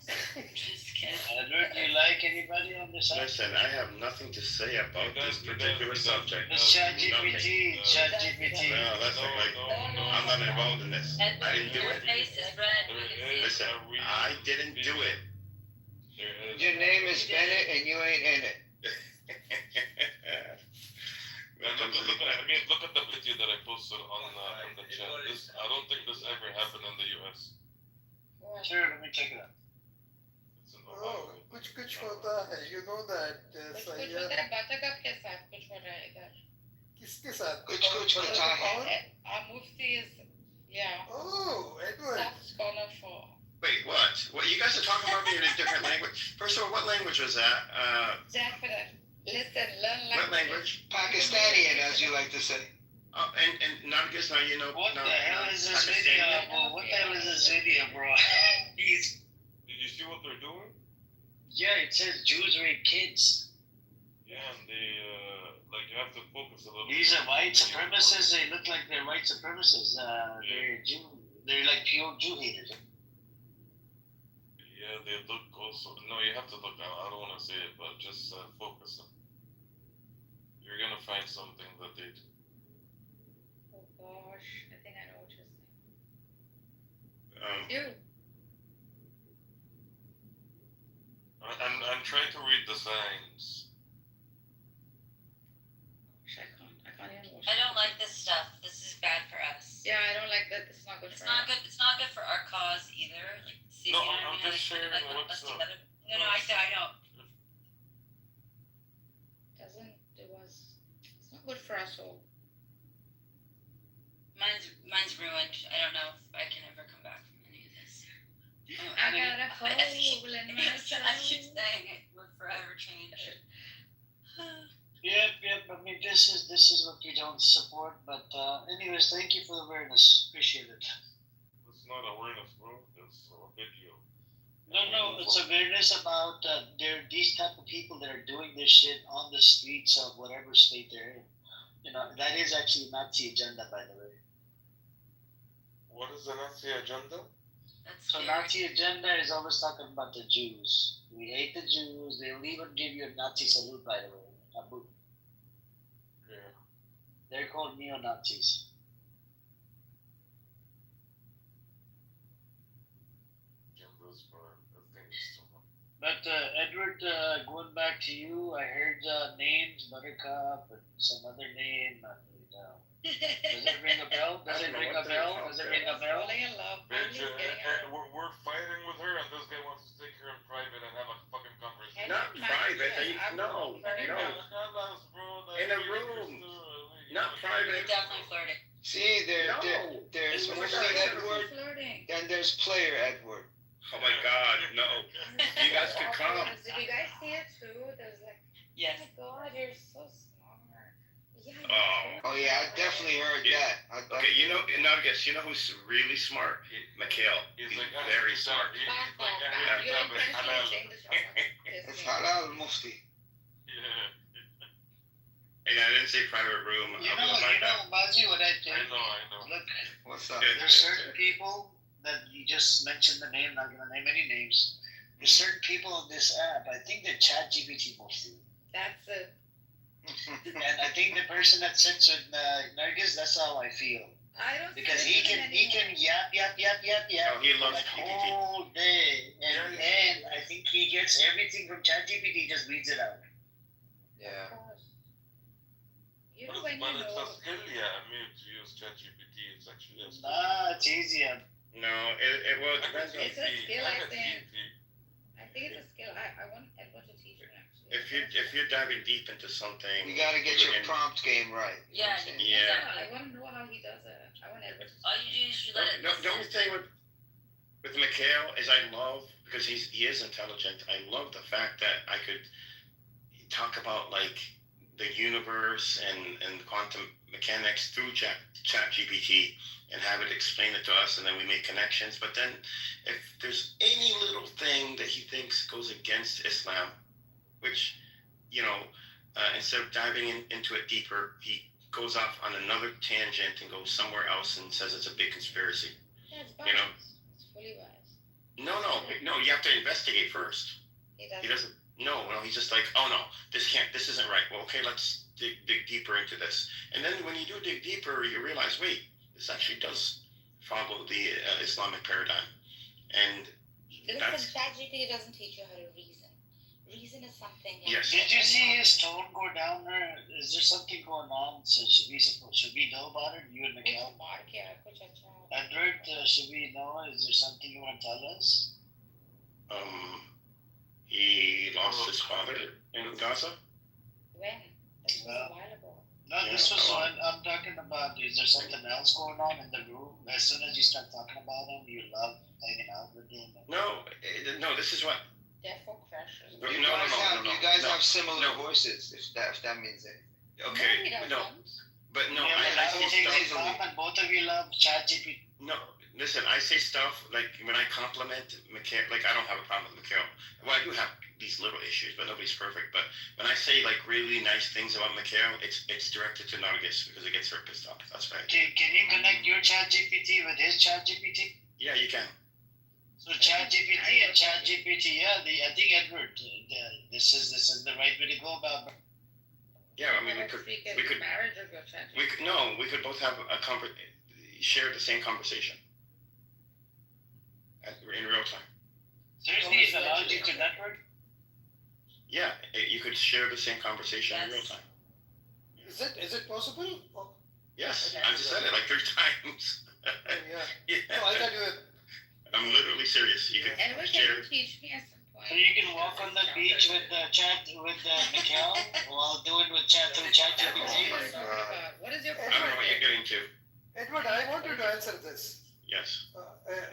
Speaker 7: Just kidding.
Speaker 16: Edward, do you like anybody on this side?
Speaker 20: Listen, I have nothing to say about this particular subject.
Speaker 16: It's ChatGPT.
Speaker 20: No, that's I'm not involved in this. I didn't do
Speaker 7: Your
Speaker 20: it.
Speaker 7: face is red.
Speaker 20: Listen, I didn't do it.
Speaker 4: Your name is Bennett and you ain't in it.
Speaker 11: Look at the video that I posted on the chat. I don't think this ever happened in the US.
Speaker 16: Sure, let me check it out.
Speaker 13: Oh, कुछ होता है, you know that
Speaker 2: कुछ होता है, बतख के साथ कुछ हो रहा है इधर.
Speaker 13: किसके साथ?
Speaker 4: कुछ होता है.
Speaker 2: Our mufti is, yeah.
Speaker 13: Oh, Edward.
Speaker 2: Staff scholar for.
Speaker 20: Wait, what? What? You guys are talking about me in a different language. First of all, what language was that?
Speaker 2: Definitely. Listen, learn language.
Speaker 20: What language?
Speaker 4: Pakistani, as you like to say.
Speaker 20: Oh, and Nargis, now you know.
Speaker 16: What the hell is this video, bro? What the hell is this video, bro?
Speaker 11: Did you see what they're doing?
Speaker 16: Yeah, it says Jews rape kids.
Speaker 11: Yeah, and they you have to focus a little.
Speaker 16: These are white supremacists. They look like they're white supremacists. They're Jew. They're like pure Jew haters.
Speaker 11: Yeah, they look also. No, you have to look. I don't want to say it, but just focus. You're gonna find something that they do.
Speaker 2: Oh gosh, I think I know what you're saying.
Speaker 20: You.
Speaker 11: I'm trying to read the signs.
Speaker 2: I can't even watch.
Speaker 7: I don't like this stuff. This is bad for us.
Speaker 2: Yeah, I don't like that. It's not good
Speaker 7: It's
Speaker 2: for
Speaker 7: not
Speaker 2: us.
Speaker 7: good. It's not good for our cause either. Like, see,
Speaker 11: No,
Speaker 7: you know
Speaker 11: I'm
Speaker 7: what I mean?
Speaker 11: just sharing
Speaker 7: Like,
Speaker 11: what's
Speaker 7: us
Speaker 11: up.
Speaker 7: together. No, I say I know.
Speaker 2: It's not good for us all.
Speaker 7: Mine's ruined. I don't know if I can ever come back from any of this.
Speaker 2: I got a hole in my soul.
Speaker 7: I keep saying it will forever change.
Speaker 16: Yep. I mean, this is what we don't support. But anyways, thank you for the awareness. Appreciate it.
Speaker 11: It's not awareness, bro. It's a video.
Speaker 16: No, it's awareness about these type of people that are doing this shit on the streets of whatever state they're in. You know, that is actually Nazi agenda, by the way.
Speaker 11: What is the Nazi agenda?
Speaker 16: So Nazi agenda is always talking about the Jews. We hate the Jews. They'll even give you a Nazi salute, by the way. Abu.
Speaker 11: Yeah.
Speaker 16: They're called neo-Nazis. But Edward, going back to you, I heard names, Buttercup, and some other name. Does it ring a bell? Does it ring a bell?
Speaker 2: Falling in love.
Speaker 11: We're fighting with her, and this guy wants to take her in private and have a fucking conversation.
Speaker 20: Not private. No. In a room. Not private.
Speaker 7: You're definitely flirting.
Speaker 4: See, there's Mufti Edward, and there's Player Edward.
Speaker 20: Oh my God, no. You guys could come.
Speaker 2: Did you guys see it too? There's like,
Speaker 7: yes.
Speaker 2: Oh my God, you're so smart. Yeah.
Speaker 4: Oh yeah, I definitely heard that.
Speaker 20: Okay, you know who's really smart? Mikhail. He's very smart.
Speaker 4: It's halal Mufti.
Speaker 20: Hey, I didn't say private room.
Speaker 16: You know, Bazi, what I think?
Speaker 11: I know.
Speaker 16: Look,
Speaker 4: what's up?
Speaker 16: There's certain people that you just mentioned the name, not gonna name any names. There's certain people on this app, I think they're ChatGPT Mufti.
Speaker 2: That's it.
Speaker 16: And I think the person that sits with Nargis, that's how I feel.
Speaker 2: I don't
Speaker 16: because
Speaker 2: see
Speaker 16: he can yap
Speaker 20: Oh, he loves
Speaker 16: like
Speaker 20: GPT.
Speaker 16: whole day, and I think he gets everything from ChatGPT. He just reads it out.
Speaker 20: Yeah.
Speaker 2: You
Speaker 11: But,
Speaker 2: when
Speaker 11: but
Speaker 2: you
Speaker 11: it's
Speaker 2: know.
Speaker 11: a skill, yeah. I mean, to use ChatGPT, it's actually a skill.
Speaker 16: Nah, it's easier.
Speaker 20: No, it depends on.
Speaker 2: It's a skill, I
Speaker 11: I'm a
Speaker 2: think.
Speaker 11: TNT.
Speaker 2: I think it's a skill. I want Edward to teach me actually.
Speaker 20: If you're diving deep into something,
Speaker 4: You gotta get your prompt game right. You know
Speaker 7: Yeah,
Speaker 4: what I'm saying?
Speaker 20: Yeah.
Speaker 2: I want to know how he does it. I want Edward to teach
Speaker 7: All you do is you let it.
Speaker 20: The only thing with Mikhail is I love, because he is intelligent. I love the fact that I could talk about like the universe and quantum mechanics through ChatGPT and have it explain it to us, and then we make connections. But then, if there's any little thing that he thinks goes against Islam, which, instead of diving into it deeper, he goes off on another tangent and goes somewhere else and says it's a big conspiracy.
Speaker 2: Yeah, it's
Speaker 20: You know?
Speaker 2: It's fully biased.
Speaker 20: No, you have to investigate first. He doesn't. No, he's just like, oh no, this isn't right. Well, okay, let's dig deeper into this. And then when you do dig deeper, you realize, wait, this actually does follow the Islamic paradigm. And
Speaker 10: Listen, ChatGPT doesn't teach you how to reason. Reason is something.
Speaker 20: Yes.
Speaker 16: Did you see his tone go down there? Is there something going on? So should we know about it? You and Mikhail? Edward, should we know? Is there something you want to tell us?
Speaker 20: He lost his father in Gaza.
Speaker 2: When? This was a while ago.
Speaker 16: No, this was one I'm talking about. Is there something else going on in the room? As soon as you start talking about him, you love hanging out with him.
Speaker 20: No, this is what.
Speaker 2: Therefore, crushes.
Speaker 4: You guys have similar voices, if that means anything.
Speaker 20: Okay, but no, I say stuff.
Speaker 16: Both of you love ChatGPT.
Speaker 20: No, listen, I say stuff like when I compliment Mikhail, like I don't have a problem with Mikhail. Well, I do have these little issues, but nobody's perfect. But when I say like really nice things about Mikhail, it's directed to Nargis because it gets her pissed off. That's right.
Speaker 16: Can you connect your ChatGPT with his ChatGPT?
Speaker 20: Yeah, you can.
Speaker 16: So ChatGPT and ChatGPT, I think Edward, this is the right way to go about.
Speaker 20: Yeah, I mean we could both have share the same conversation in real time.
Speaker 16: Seriously, it allows you to network?
Speaker 20: Yeah, you could share the same conversation in real time.
Speaker 13: Is it possible? Oh.
Speaker 20: Yes, I just said it like 3 times.
Speaker 13: Yeah. No, I thought you were.
Speaker 20: I'm literally serious. You can share.
Speaker 2: Teach me at some point.
Speaker 16: So you can walk on the beach with Mikhail while doing with ChatGPT.
Speaker 2: What is your
Speaker 20: I don't know what you're getting to.
Speaker 13: Edward, I wanted to answer this.
Speaker 20: Yes.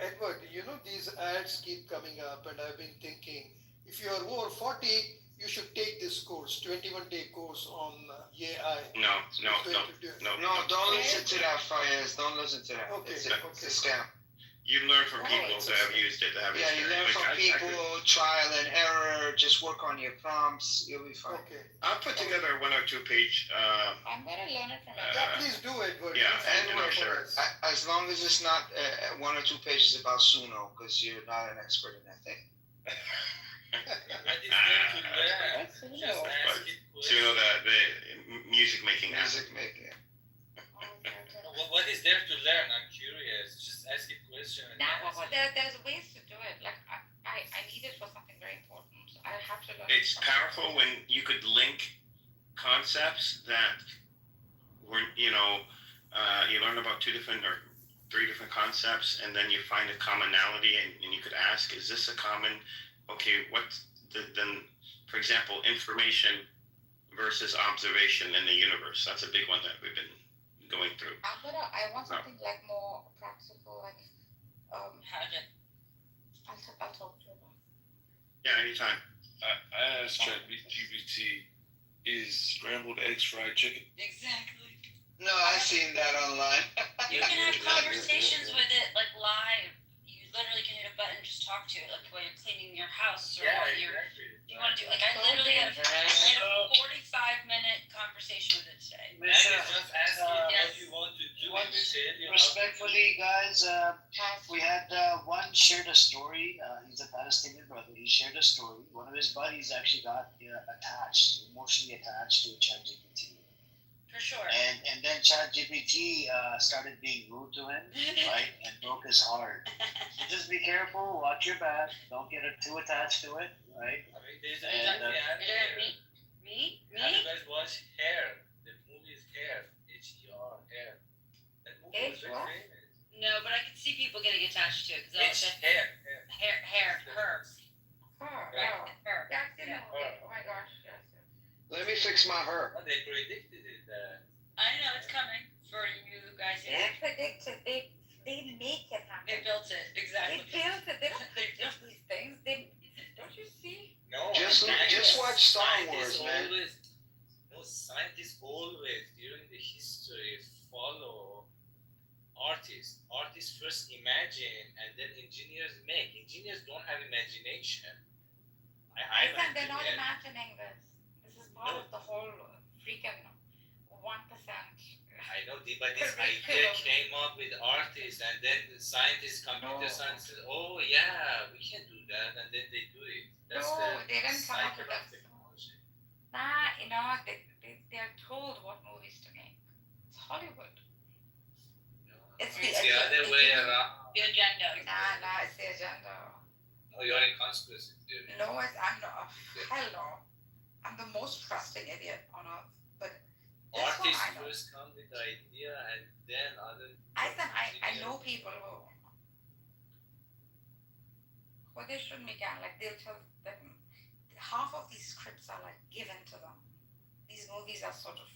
Speaker 13: Edward, these ads keep coming up, and I've been thinking, if you are over 40, you should take this course, 21-day course on AI.
Speaker 20: No,
Speaker 4: don't listen to that, Fayez. Don't listen to that.
Speaker 13: Okay,
Speaker 4: it's a scam.
Speaker 20: You learn from people that have used it.
Speaker 4: You learn from people, trial and error. Just work on your prompts. You'll be fine.
Speaker 13: Okay.
Speaker 20: I'll put together a 1 or 2 page.
Speaker 2: I'm gonna learn it from
Speaker 13: yeah, please do it, Edward.
Speaker 20: Yeah,
Speaker 4: Edward, as long as it's not 1 or 2 pages about Suno, because you're not an expert in that thing.
Speaker 20: Suno, the music making app.
Speaker 1: What is there to learn? I'm curious. Just ask a question.
Speaker 2: There's ways to do it. Like I need it for something very important. I have to learn.
Speaker 20: It's powerful when you could link concepts that were, you learn about 2 different or 3 different concepts, and then you find a commonality, and you could ask, is this a common? Okay, then, for example, information versus observation in the universe. That's a big one that we've been going through.
Speaker 2: I want something like more practical, like I'll talk to you about.
Speaker 20: Yeah, anytime.
Speaker 11: I asked ChatGPT, is scrambled eggs fried chicken?
Speaker 7: Exactly.
Speaker 4: No, I've seen that online.
Speaker 7: You can have conversations with it like live. You literally can hit a button and just talk to it, like while you're cleaning your house or while you want to do. Like I literally had a 45-minute conversation with it today.
Speaker 1: Just ask it what you want to do.
Speaker 16: Respectfully, guys, we had one shared a story. He's a Palestinian brother. He shared a story. One of his buddies actually got emotionally attached to ChatGPT.
Speaker 7: For sure.
Speaker 16: And then ChatGPT started being rude to him, right, and broke his heart. So just be careful, watch your back, don't get too attached to it, right?
Speaker 1: I mean, there's
Speaker 16: And,
Speaker 7: Me?
Speaker 1: Have you guys watched Hair? The movie is Hair. H-E-R, Hair. That movie was very famous.
Speaker 7: No, but I can see people getting attached to it.
Speaker 1: Hair.
Speaker 7: Her.
Speaker 2: Wow.
Speaker 7: Her.
Speaker 2: Yeah, I've seen the movie. Oh my gosh, yes.
Speaker 16: Let me fix my her.
Speaker 1: Well, they predicted it.
Speaker 7: I know it's coming for you guys here.
Speaker 2: They predicted, they make it happen.
Speaker 7: They built it, exactly.
Speaker 2: They built it, they don't predict these things. Don't you see?
Speaker 1: No,
Speaker 16: Just watch Star Wars, man.
Speaker 1: Scientists always during the history follow artists. Artists first imagine and then engineers make. Engineers don't have imagination.
Speaker 2: They're not imagining this. This is part of the whole freaking 1%.
Speaker 1: I know, but this idea came up with artists, and then the scientists, computer science said, "Oh yeah, we can do that," and then they do it. That's
Speaker 2: they didn't come up with that.
Speaker 1: Technology.
Speaker 2: Nah, they are told what movies to make. It's Hollywood. It's
Speaker 1: the other way around.
Speaker 7: The agenda.
Speaker 2: Nah, it's the agenda.
Speaker 1: Oh, you're a conspiracy theory.
Speaker 2: No, I'm not. Hell no. I'm the most trusting idiot on earth. But
Speaker 1: artists first come with the idea, and then other.
Speaker 2: I know people who they shouldn't be can. Like they'll tell them half of these scripts are like given to them. These movies are sort of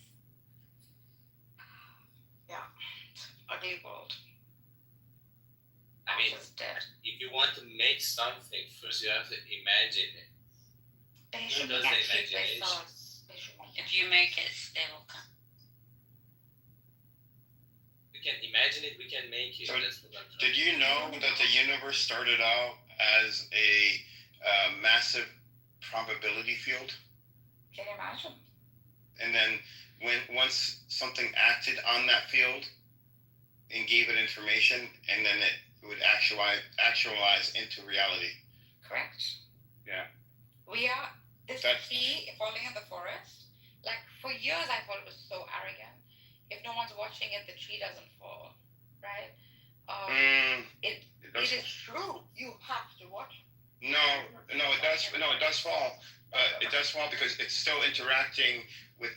Speaker 2: ugly world.
Speaker 1: I mean, if you want to make something, first you have to imagine it. Who does the imagination?
Speaker 7: If you make it, they will come.
Speaker 1: We can imagine it, we can make it.
Speaker 19: So,
Speaker 1: that's what I'm trying
Speaker 19: did you know that the universe started out as a massive probability field?
Speaker 2: Can you imagine?
Speaker 19: And then once something acted on that field and gave it information, and then it would actualize into reality.
Speaker 2: Correct.
Speaker 19: Yeah.
Speaker 2: We are this tree falling in the forest. Like for years, I thought it was so arrogant. If no one's watching it, the tree doesn't fall, right? It is true. You have to watch it.
Speaker 19: No, it does. No, it does fall. It does fall because it's still interacting with,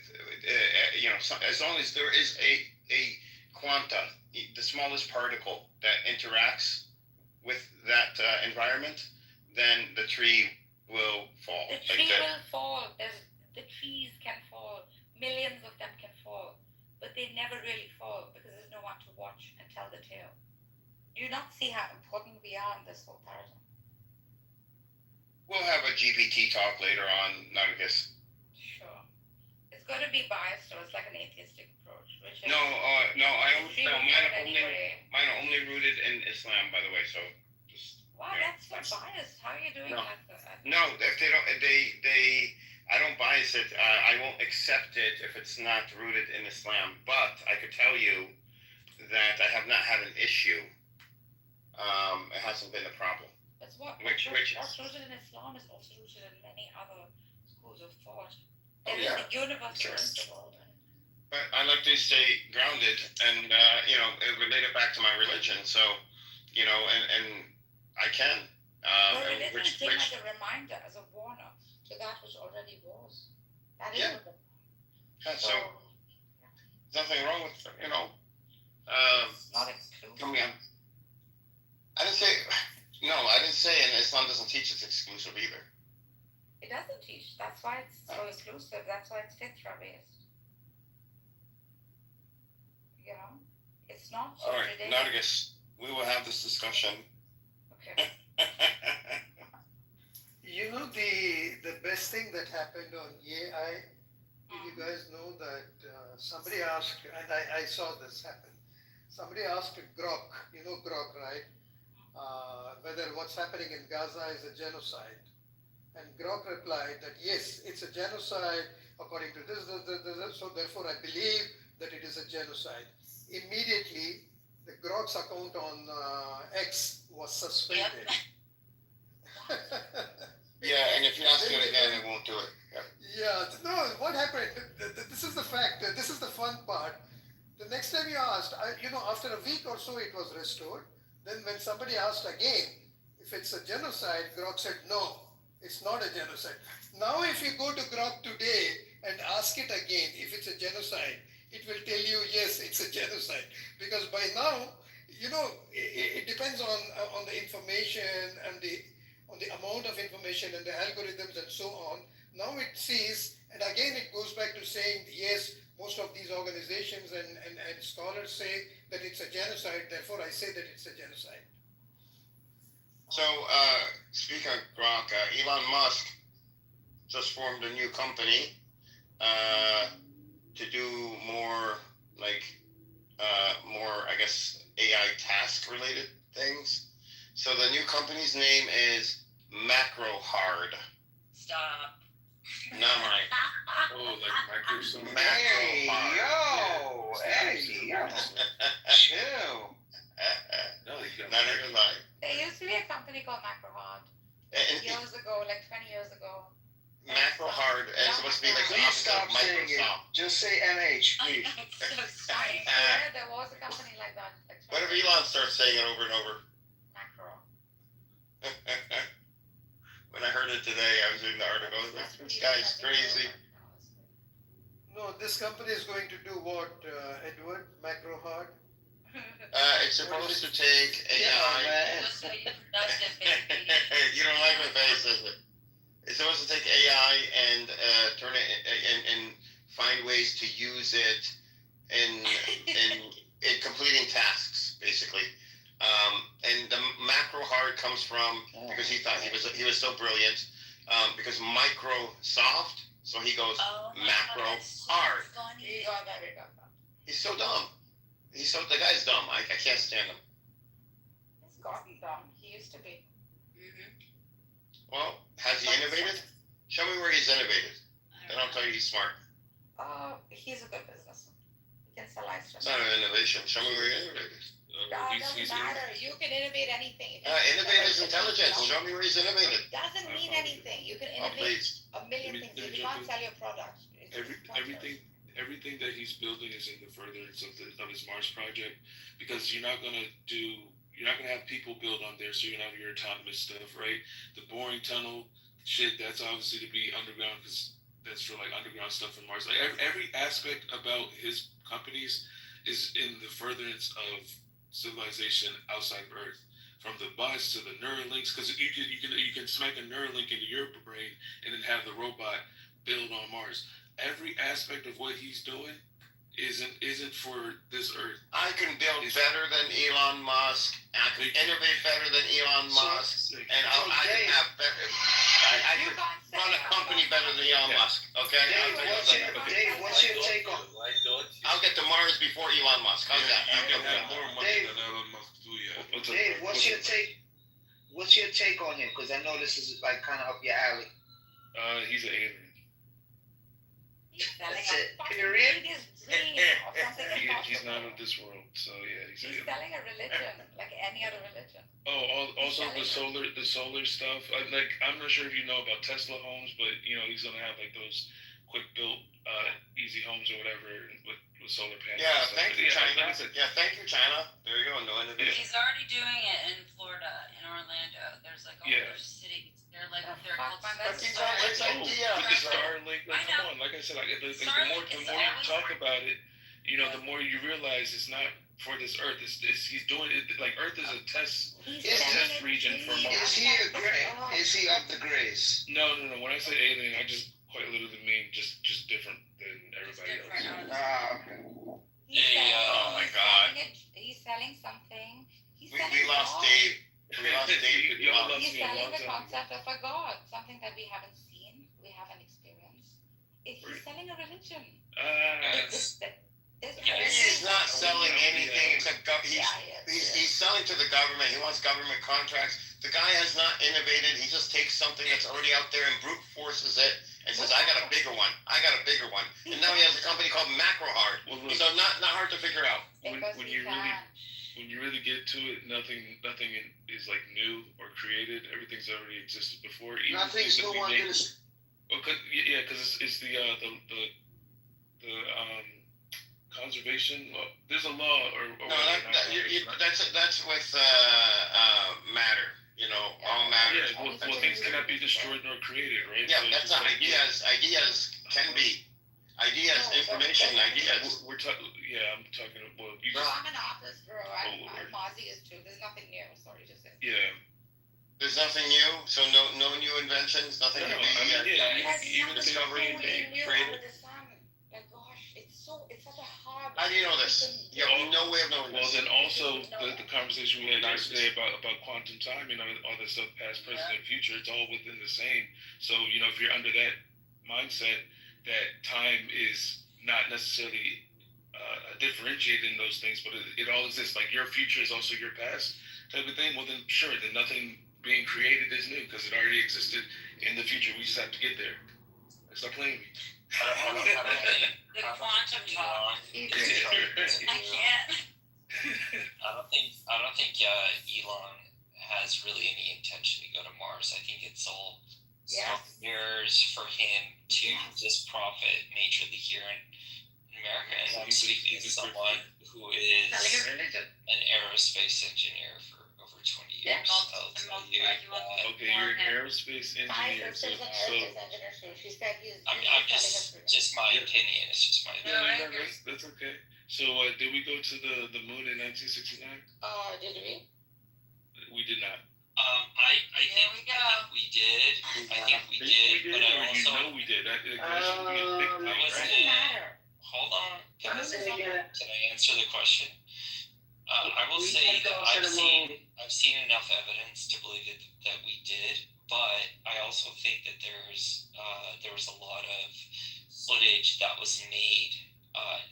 Speaker 19: as long as there is a quanta, the smallest particle that interacts with that environment, then the tree will fall.
Speaker 2: The tree will fall. The trees can fall. Millions of them can fall. But they never really fall because there's no one to watch and tell the tale. Do you not see how important we are in this whole paradigm?
Speaker 19: We'll have a GPT talk later on, Nargis.
Speaker 2: Sure. It's going to be biased, or it's like an atheistic approach. Which
Speaker 19: No, mine are only rooted in Islam, by the way. So just.
Speaker 2: Wow, that's so biased. How are you doing that?
Speaker 19: No, if they don't, I don't bias it. I won't accept it if it's not rooted in Islam. But I could tell you that I have not had an issue. It hasn't been a problem.
Speaker 2: That's what's rooted in Islam is also rooted in many other schools of thought. There is a universal principle.
Speaker 19: But I like to stay grounded and relate it back to my religion. So, and I can.
Speaker 2: Religion came as a reminder, as a warner to that which already was. That is what
Speaker 19: so there's nothing wrong with
Speaker 2: not exclusive.
Speaker 19: Come again. I didn't say, and Islam doesn't teach it's exclusive either.
Speaker 2: It doesn't teach. That's why it's so exclusive. That's why it's fitra based. It's not.
Speaker 19: All right, Nargis, we will have this discussion.
Speaker 2: Okay.
Speaker 13: The best thing that happened on AI, did you guys know that somebody asked, and I saw this happen, somebody asked Grok, Grok, right? Whether what's happening in Gaza is a genocide. And Grok replied that yes, it's a genocide according to this, so therefore I believe that it is a genocide. Immediately, the Grok's account on X was suspended.
Speaker 20: Yeah, and if you ask it again, it won't do it. Yep.
Speaker 13: Yeah, no, what happened? This is the fact. This is the fun part. The next time you asked, after a week or so, it was restored. Then when somebody asked again if it's a genocide, Grok said no, it's not a genocide. Now, if you go to Grok today and ask it again if it's a genocide, it will tell you yes, it's a genocide, because by now, it depends on the information and on the amount of information and the algorithms and so on. Now it sees, and again it goes back to saying, yes, most of these organizations and scholars say that it's a genocide, therefore I say that it's a genocide.
Speaker 20: So, speaking of Grok, Elon Musk just formed a new company to do more, I guess, AI task-related things. So the new company's name is MacroHard.
Speaker 7: Stop.
Speaker 20: Not right.
Speaker 11: Oh, like Microsoft.
Speaker 4: Hey, yo. Chill.
Speaker 11: No, you got
Speaker 20: Not even lying.
Speaker 10: There used to be a company called Macrohard years ago, like 20 years ago.
Speaker 20: MacroHard, and it's supposed to be like the
Speaker 4: Please
Speaker 20: opposite of
Speaker 4: stop saying it.
Speaker 20: Microsoft.
Speaker 4: Just say MH, please.
Speaker 10: I swear there was a company like that. Like
Speaker 20: What if Elon starts saying it over and over?
Speaker 10: Macro.
Speaker 20: When I heard it today, I was reading the article. I was like, this guy's crazy.
Speaker 13: No, this company is going to do what, Edward? MacroHard?
Speaker 20: It's supposed to take AI. You don't like my face, is it? It's supposed to take AI and turn it and find ways to use it in completing tasks, basically. And the MacroHard comes from because he thought he was so brilliant. Because Microsoft, so he goes MacroHard. He's so dumb. The guy's dumb. I can't stand him.
Speaker 10: He's gotten dumb. He used to be.
Speaker 20: Well, has he innovated? Show me where he's innovated. Then I'll tell you he's smart.
Speaker 10: He's a good businessman. He can sell ice cream.
Speaker 20: It's not an innovation. Show me where he innovated.
Speaker 10: Doesn't matter. You can innovate anything.
Speaker 20: Innovate is intelligence. Show me where he's innovated.
Speaker 10: Doesn't mean anything. You can innovate a million things. If you can't sell your product,
Speaker 11: Everything that he's building is in the furtherance of his Mars project, because you're not gonna have people build on there, so you're gonna have your autonomous stuff, right? The boring tunnel shit, that's obviously to be underground, because that's for like underground stuff in Mars. Like every aspect about his companies is in the furtherance of civilization outside of Earth. From the bots to the Neuralinks, because you can smack a Neuralink into your brain and then have the robot build on Mars. Every aspect of what he's doing isn't for this Earth.
Speaker 20: I can build better than Elon Musk. I can innovate better than Elon Musk, and I can have better. I can run a company better than Elon Musk. Okay.
Speaker 4: Dave, what's your take on?
Speaker 20: I'll get to Mars before Elon Musk. How's that?
Speaker 4: Dave, what's your take? What's your take on him? Because I know this is like kind of up your alley.
Speaker 11: He's an alien.
Speaker 4: That's it. Period.
Speaker 11: He's not of this world, so yeah.
Speaker 10: He's selling a religion, like any other religion.
Speaker 11: Oh, also the solar stuff. I'm not sure if you know about Tesla homes, but he's gonna have like those quick built, easy homes or whatever with solar panels.
Speaker 20: Yeah, thank you, China. Yeah, thank you, China. There you go. No innovation.
Speaker 7: He's already doing it in Florida, in Orlando. There's like all those cities. They're like they're called
Speaker 11: With the Starlink, like, come on, like I said, the more you talk about it, the more you realize it's not for this Earth. He's doing it like Earth is a test region for Mars.
Speaker 4: Is he a gray? Is he of the grays?
Speaker 11: No. When I say alien, I just quite literally mean just different than everybody else.
Speaker 20: Oh my God.
Speaker 10: He's selling something.
Speaker 20: We lost Dave.
Speaker 10: He's selling the concept of a god, something that we haven't seen, we haven't experienced. He's selling a religion.
Speaker 20: He's not selling anything except he's selling to the government. He wants government contracts. The guy has not innovated. He just takes something that's already out there and brute forces it and says, I got a bigger one. And now he has a company called MacroHard. So not hard to figure out.
Speaker 11: When you really when you really get to it, nothing is like new or created. Everything's already existed before. Even
Speaker 4: Nothing's new under the sun.
Speaker 11: Well, because it's the conservation law. There's a law or
Speaker 20: No, that's with matter. You know, all matter.
Speaker 11: Yeah, well, things cannot be destroyed nor created, right?
Speaker 20: Yeah,
Speaker 11: So
Speaker 20: that's
Speaker 11: it's
Speaker 20: not
Speaker 11: like-
Speaker 20: ideas. Ideas can be. Ideas, information, ideas.
Speaker 11: We're talking. Yeah, I'm talking. Well, you
Speaker 10: Bro,
Speaker 11: just.
Speaker 10: I'm an artist, bro. I'm Mozzie is too. There's nothing new. Sorry to say.
Speaker 11: Yeah.
Speaker 20: There's nothing new, so no new inventions, nothing to be
Speaker 11: even
Speaker 20: discovery, created.
Speaker 10: Like, gosh, it's such a hard.
Speaker 20: How do you know this? You have no way of knowing
Speaker 11: Well,
Speaker 20: this.
Speaker 11: then also the conversation we had yesterday about quantum time, you know, all this stuff, past, present, and future, it's all within the same. So, you know, if you're under that mindset that time is not necessarily differentiated in those things, but it all exists. Like your future is also your past type of thing. Well, then sure, then nothing being created is new because it already existed in the future. We just have to get there. Stop playing me.
Speaker 7: The quantum talk. I can't.
Speaker 12: I don't think Elon has really any intention to go to Mars. I think it's all mirrors for him to just profit majorly here in America. And I'm speaking as someone who is an aerospace engineer for over 20 years. I'll tell you.
Speaker 11: Okay, you're an aerospace engineer.
Speaker 10: She said he's.
Speaker 12: I'm just my opinion. It's just my opinion.
Speaker 11: That's okay. So, did we go to the moon in 1969?
Speaker 10: Did we?
Speaker 11: We did not.
Speaker 12: I think we did. I think we did, but I also.
Speaker 11: You know we did. That should be a big thing, right?
Speaker 12: Hold on. Can I answer the question? I will say that I've seen enough evidence to believe that we did, but I also think that there was a lot of footage that was made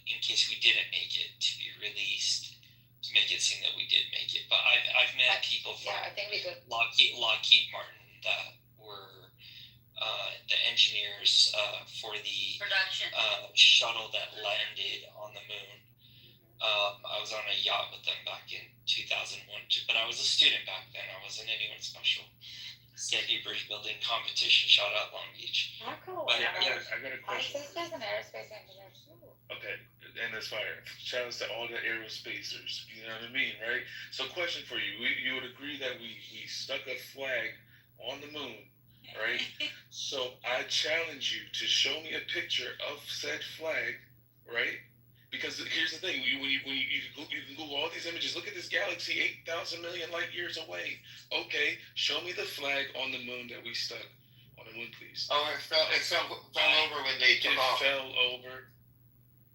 Speaker 12: in case we didn't make it to be released to make it seem that we did make it. But I've met people from Lockheed Martin that were the engineers for the shuttle that landed on the moon. I was on a yacht with them back in 2001, but I was a student back then. I wasn't anyone special. Sandy Bridge building competition, shout out Long Beach.
Speaker 10: How cool.
Speaker 11: But I got a
Speaker 10: My
Speaker 11: question.
Speaker 10: sister's an aerospace engineer too.
Speaker 11: Okay, and that's fine. Shout out to all the aerospacers. You know what I mean, right? So, question for you: you would agree that we stuck a flag on the moon, right? So I challenge you to show me a picture of said flag, right? Because here's the thing: when you can Google all these images. Look at this galaxy, 8,000 million light years away. Okay, show me the flag on the moon that we stuck on the moon, please.
Speaker 20: Oh, it fell over when they took off.
Speaker 11: It fell over.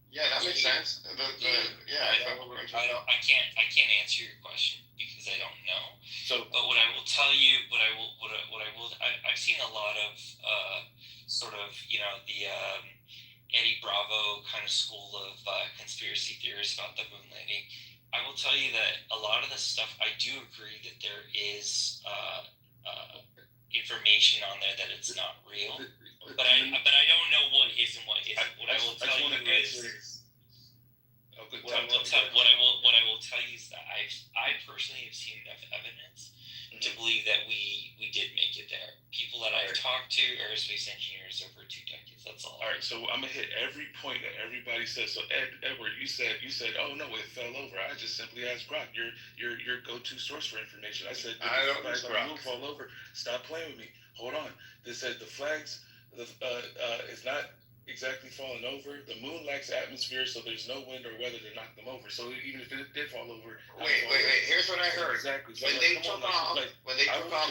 Speaker 20: Yeah, that makes sense. It fell over.
Speaker 12: I can't answer your question because I don't know.
Speaker 11: So,
Speaker 12: but what I will tell you, I've seen a lot of sort of the Eddie Bravo kind of school of conspiracy theories about the moon landing. I will tell you that a lot of the stuff, I do agree that there is information on there that it's not real, but I don't know what is and what isn't. What I will tell you is. What I will tell you is that I personally have seen enough evidence to believe that we did make it there. People that I've talked to, aerospace engineers over 2 decades. That's all.
Speaker 11: All right, so I'm gonna hit every point that everybody says. So Edward, you said, oh no, it fell over. I just simply asked Brock, your go-to source for information. I said,
Speaker 20: I don't use Brock.
Speaker 11: Move all over. Stop playing with me. Hold on. They said the flags, it's not exactly falling over. The moon lacks atmosphere, so there's no wind or weather to knock them over. So even if it did fall over,
Speaker 20: Wait. Here's what I heard.
Speaker 11: Exactly. So
Speaker 20: When they took off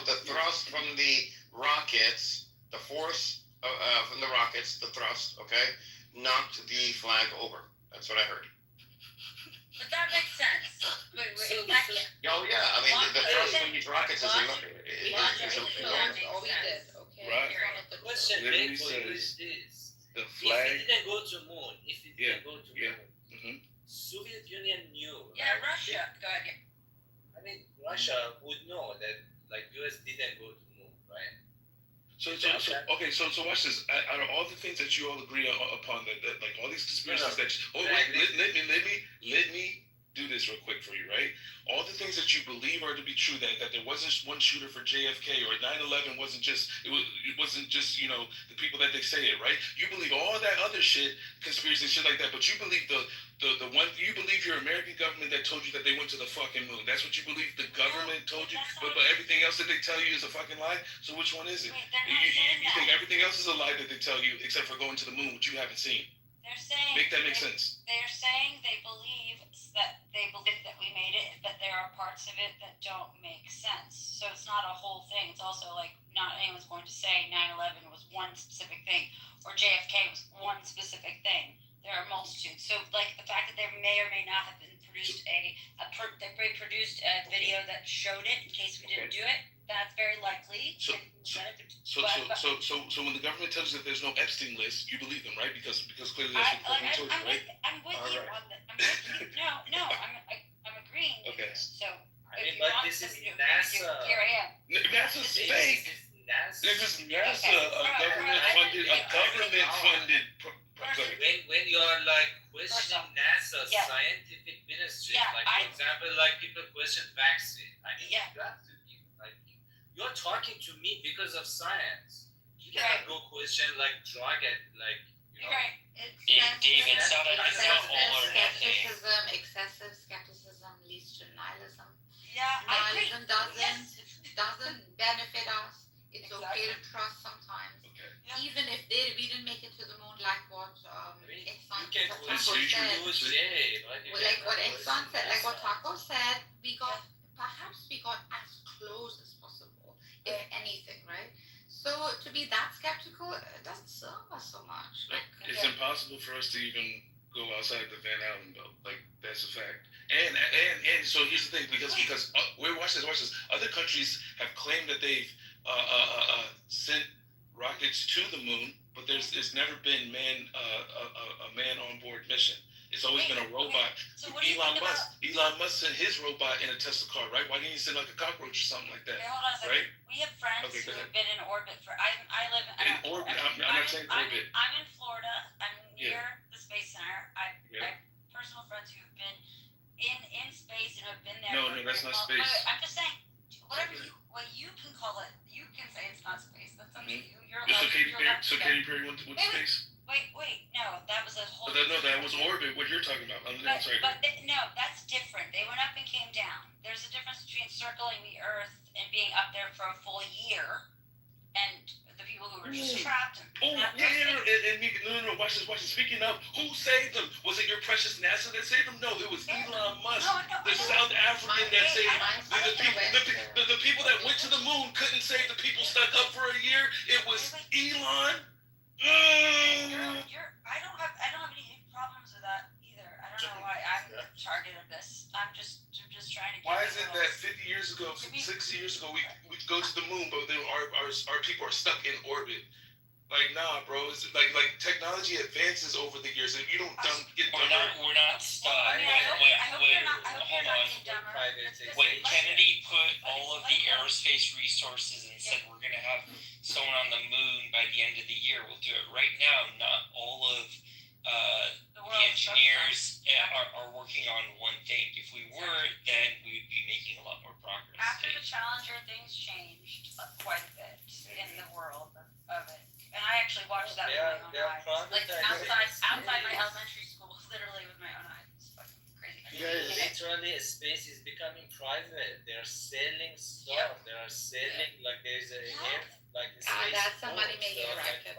Speaker 20: the thrust from the rockets, the force from the rockets, the thrust, okay, knocked the flag over. That's what I heard.
Speaker 7: But that makes sense.
Speaker 20: Oh yeah, I mean the thrust from these rockets is
Speaker 2: All we did, okay.
Speaker 11: Right.
Speaker 1: Question
Speaker 11: Literally
Speaker 1: made for you
Speaker 11: says
Speaker 1: is this.
Speaker 11: the
Speaker 1: If
Speaker 11: flag.
Speaker 1: it didn't go to moon,
Speaker 11: Mhm.
Speaker 1: Soviet Union knew.
Speaker 7: Yeah,
Speaker 1: right?
Speaker 7: Russia. Go ahead.
Speaker 1: I mean, Russia would know that like US didn't go to moon, right?
Speaker 11: So watch this. Out of all the things that you all agree upon, that like all these conspiracies that let me do
Speaker 3: this real quick for you, right? All the things that you believe are to be true, that there wasn't one shooter for JFK, or 9/11 wasn't just it wasn't just the people that they say it, right? You believe all that other shit, conspiracy shit like that, but you believe the one you believe your American government that told you that they went to the fucking moon. That's what you believe the government told you, but everything else that they tell you is a fucking lie. So which one is it? You think everything else is a lie that they tell you, except for going to the moon, which you haven't seen.
Speaker 7: They're saying
Speaker 3: make that make sense.
Speaker 7: They're saying they believe that we made it, but there are parts of it that don't make sense. So it's not a whole thing. It's also like not anyone's going to say 9/11 was one specific thing or JFK was one specific thing. There are multitudes. So like the fact that there may or may not have been produced they produced a video that showed it in case we didn't do it. That's very likely.
Speaker 3: So when the government tells you that there's no Epstein list, you believe them, right? Because clearly that's what the government told you, right?
Speaker 7: I'm with you on that. I'm with you. No, I'm agreeing.
Speaker 3: Okay.
Speaker 7: So if you
Speaker 1: but
Speaker 7: want
Speaker 1: this is
Speaker 7: somebody to
Speaker 1: NASA.
Speaker 7: here I am.
Speaker 3: NASA's fake. This is NASA, a government funded.
Speaker 1: When you are like questioning NASA scientific ministry, like for example, like people question vaccine. I mean, you have to be like you're talking to me because of science. You cannot go question like drug it, like you know.
Speaker 7: Right.
Speaker 12: David, it's not all or nothing.
Speaker 10: Excessive skepticism leads to nihilism.
Speaker 7: Yeah,
Speaker 10: nihilism doesn't benefit us. It's okay to trust sometimes.
Speaker 3: Okay.
Speaker 10: Even if we didn't make it to the moon, like what Exxon
Speaker 1: You can
Speaker 10: like what Exxon said, like what Taco said, we got as close as possible, if anything, right? So to be that skeptical, it doesn't serve us so much.
Speaker 3: It's impossible for us to even go outside the Van Allen belt. Like that's a fact. And so here's the thing, because watch this. Other countries have claimed that they've sent rockets to the moon, but there's never been a man on board mission. It's always been a robot.
Speaker 7: So what do you think about?
Speaker 3: Elon Musk sent his robot in a Tesla car, right? Why didn't he send like a cockroach or something like that?
Speaker 7: Okay, hold on a second.
Speaker 3: Right?
Speaker 7: We have friends who have been in orbit for. I live
Speaker 3: in orbit. I'm not saying orbit.
Speaker 7: I'm in Florida. I'm near the Space Center. I have personal friends who have been in space and have been there.
Speaker 3: No, that's not space.
Speaker 7: I'm just saying, what you can call it, you can say it's not space. That's up to you. You're
Speaker 3: So
Speaker 7: allowed.
Speaker 3: Katy Perry went to space.
Speaker 7: Wait, no, that was a whole.
Speaker 3: That was orbit. What you're talking about? I'm sorry.
Speaker 7: No, that's different. They went up and came down. There's a difference between circling the Earth and being up there for a full year, and the people who were just trapped.
Speaker 3: No. Watch this. Speaking of, who saved them? Was it your precious NASA that saved them? No, it was Elon Musk, the South African that saved them. The people that went to the moon couldn't save the people stuck up for a year. It was Elon.
Speaker 7: I don't have any problems with that either. I don't know why I'm the target of this. I'm just trying to.
Speaker 3: Why is it that 50 years ago, 60 years ago, we go to the moon, but our people are stuck in orbit? Like, nah, bro. It's like technology advances over the years, and you don't get dumber.
Speaker 12: We're not stuck. When Kennedy put all of the aerospace resources and said we're going to have someone on the moon by the end of the year, we'll do it. Right now, not all of the engineers are working on one thing. If we were, then we would be making a lot more progress.
Speaker 7: After the Challenger, things changed quite a bit in the world of it. And I actually watched that with my own eyes. Like outside my elementary school, literally with my own eyes. It's fucking crazy.
Speaker 1: Literally, space is becoming private. They're selling stuff. They are selling like there's a like a space.
Speaker 10: That's somebody making a racket.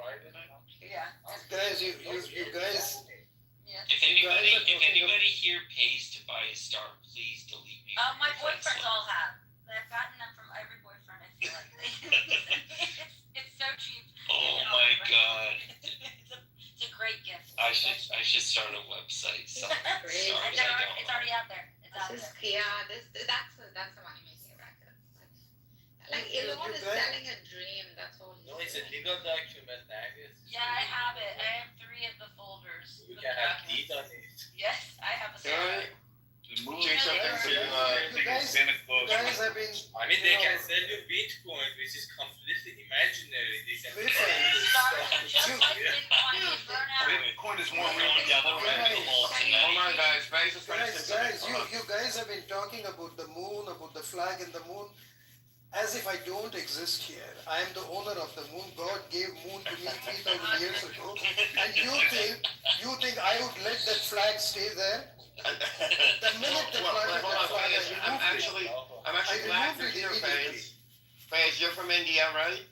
Speaker 7: Yeah.
Speaker 13: Guys, you guys.
Speaker 12: If anybody here pays to buy a star, please delete me.
Speaker 7: My boyfriends all have. I've gotten them from every boyfriend. I feel like it's so cheap.
Speaker 12: Oh my god!
Speaker 7: It's a great gift.
Speaker 12: I should start a website.
Speaker 7: It's already out there. It's out there.
Speaker 10: That's the money making record. Like Elon is selling a dream. That's all.
Speaker 1: No, it's a legal document, Agus.
Speaker 7: Yeah, I have it. I have 3 of the folders.
Speaker 1: You can have deed on it.
Speaker 7: Yes, I have a set.
Speaker 3: Change something to
Speaker 13: Guys have been.
Speaker 1: I mean, they can sell you Bitcoin, which is completely imaginary. They can
Speaker 3: Bitcoin is more real than the other.
Speaker 13: Hold
Speaker 19: on, guys. Guys, just trying to say
Speaker 13: Guys,
Speaker 19: something. Hold on.
Speaker 13: you guys have been talking about the moon, about the flag and the moon, as if I don't exist here. I am the owner of the moon. God gave moon to me 3,000 years ago. And you think I would let that flag stay there? The minute the
Speaker 19: Well,
Speaker 13: flag,
Speaker 19: hold on,
Speaker 13: flag
Speaker 19: Faiz. I'm actually glad you're here, Faiz. Faiz, you're from India, right?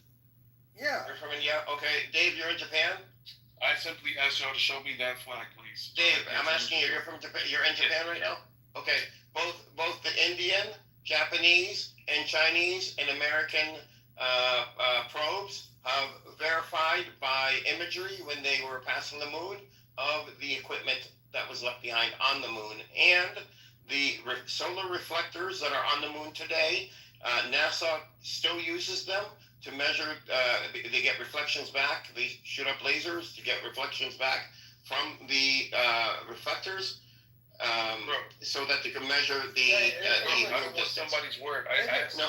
Speaker 13: Yeah.
Speaker 19: You're from India? Okay. Dave, you're in Japan?
Speaker 3: I simply asked y'all to show me that flag, please.
Speaker 19: Dave, I'm asking you, you're from Japan, you're in Japan right now? Okay. Both the Indian, Japanese, and Chinese and American probes have verified by imagery when they were passing the moon of the equipment that was left behind on the moon. And the solar reflectors that are on the moon today, NASA still uses them to measure, they get reflections back. They shoot up lasers to get reflections back from the reflectors, so that they can measure the
Speaker 3: I don't want somebody's word.
Speaker 19: No.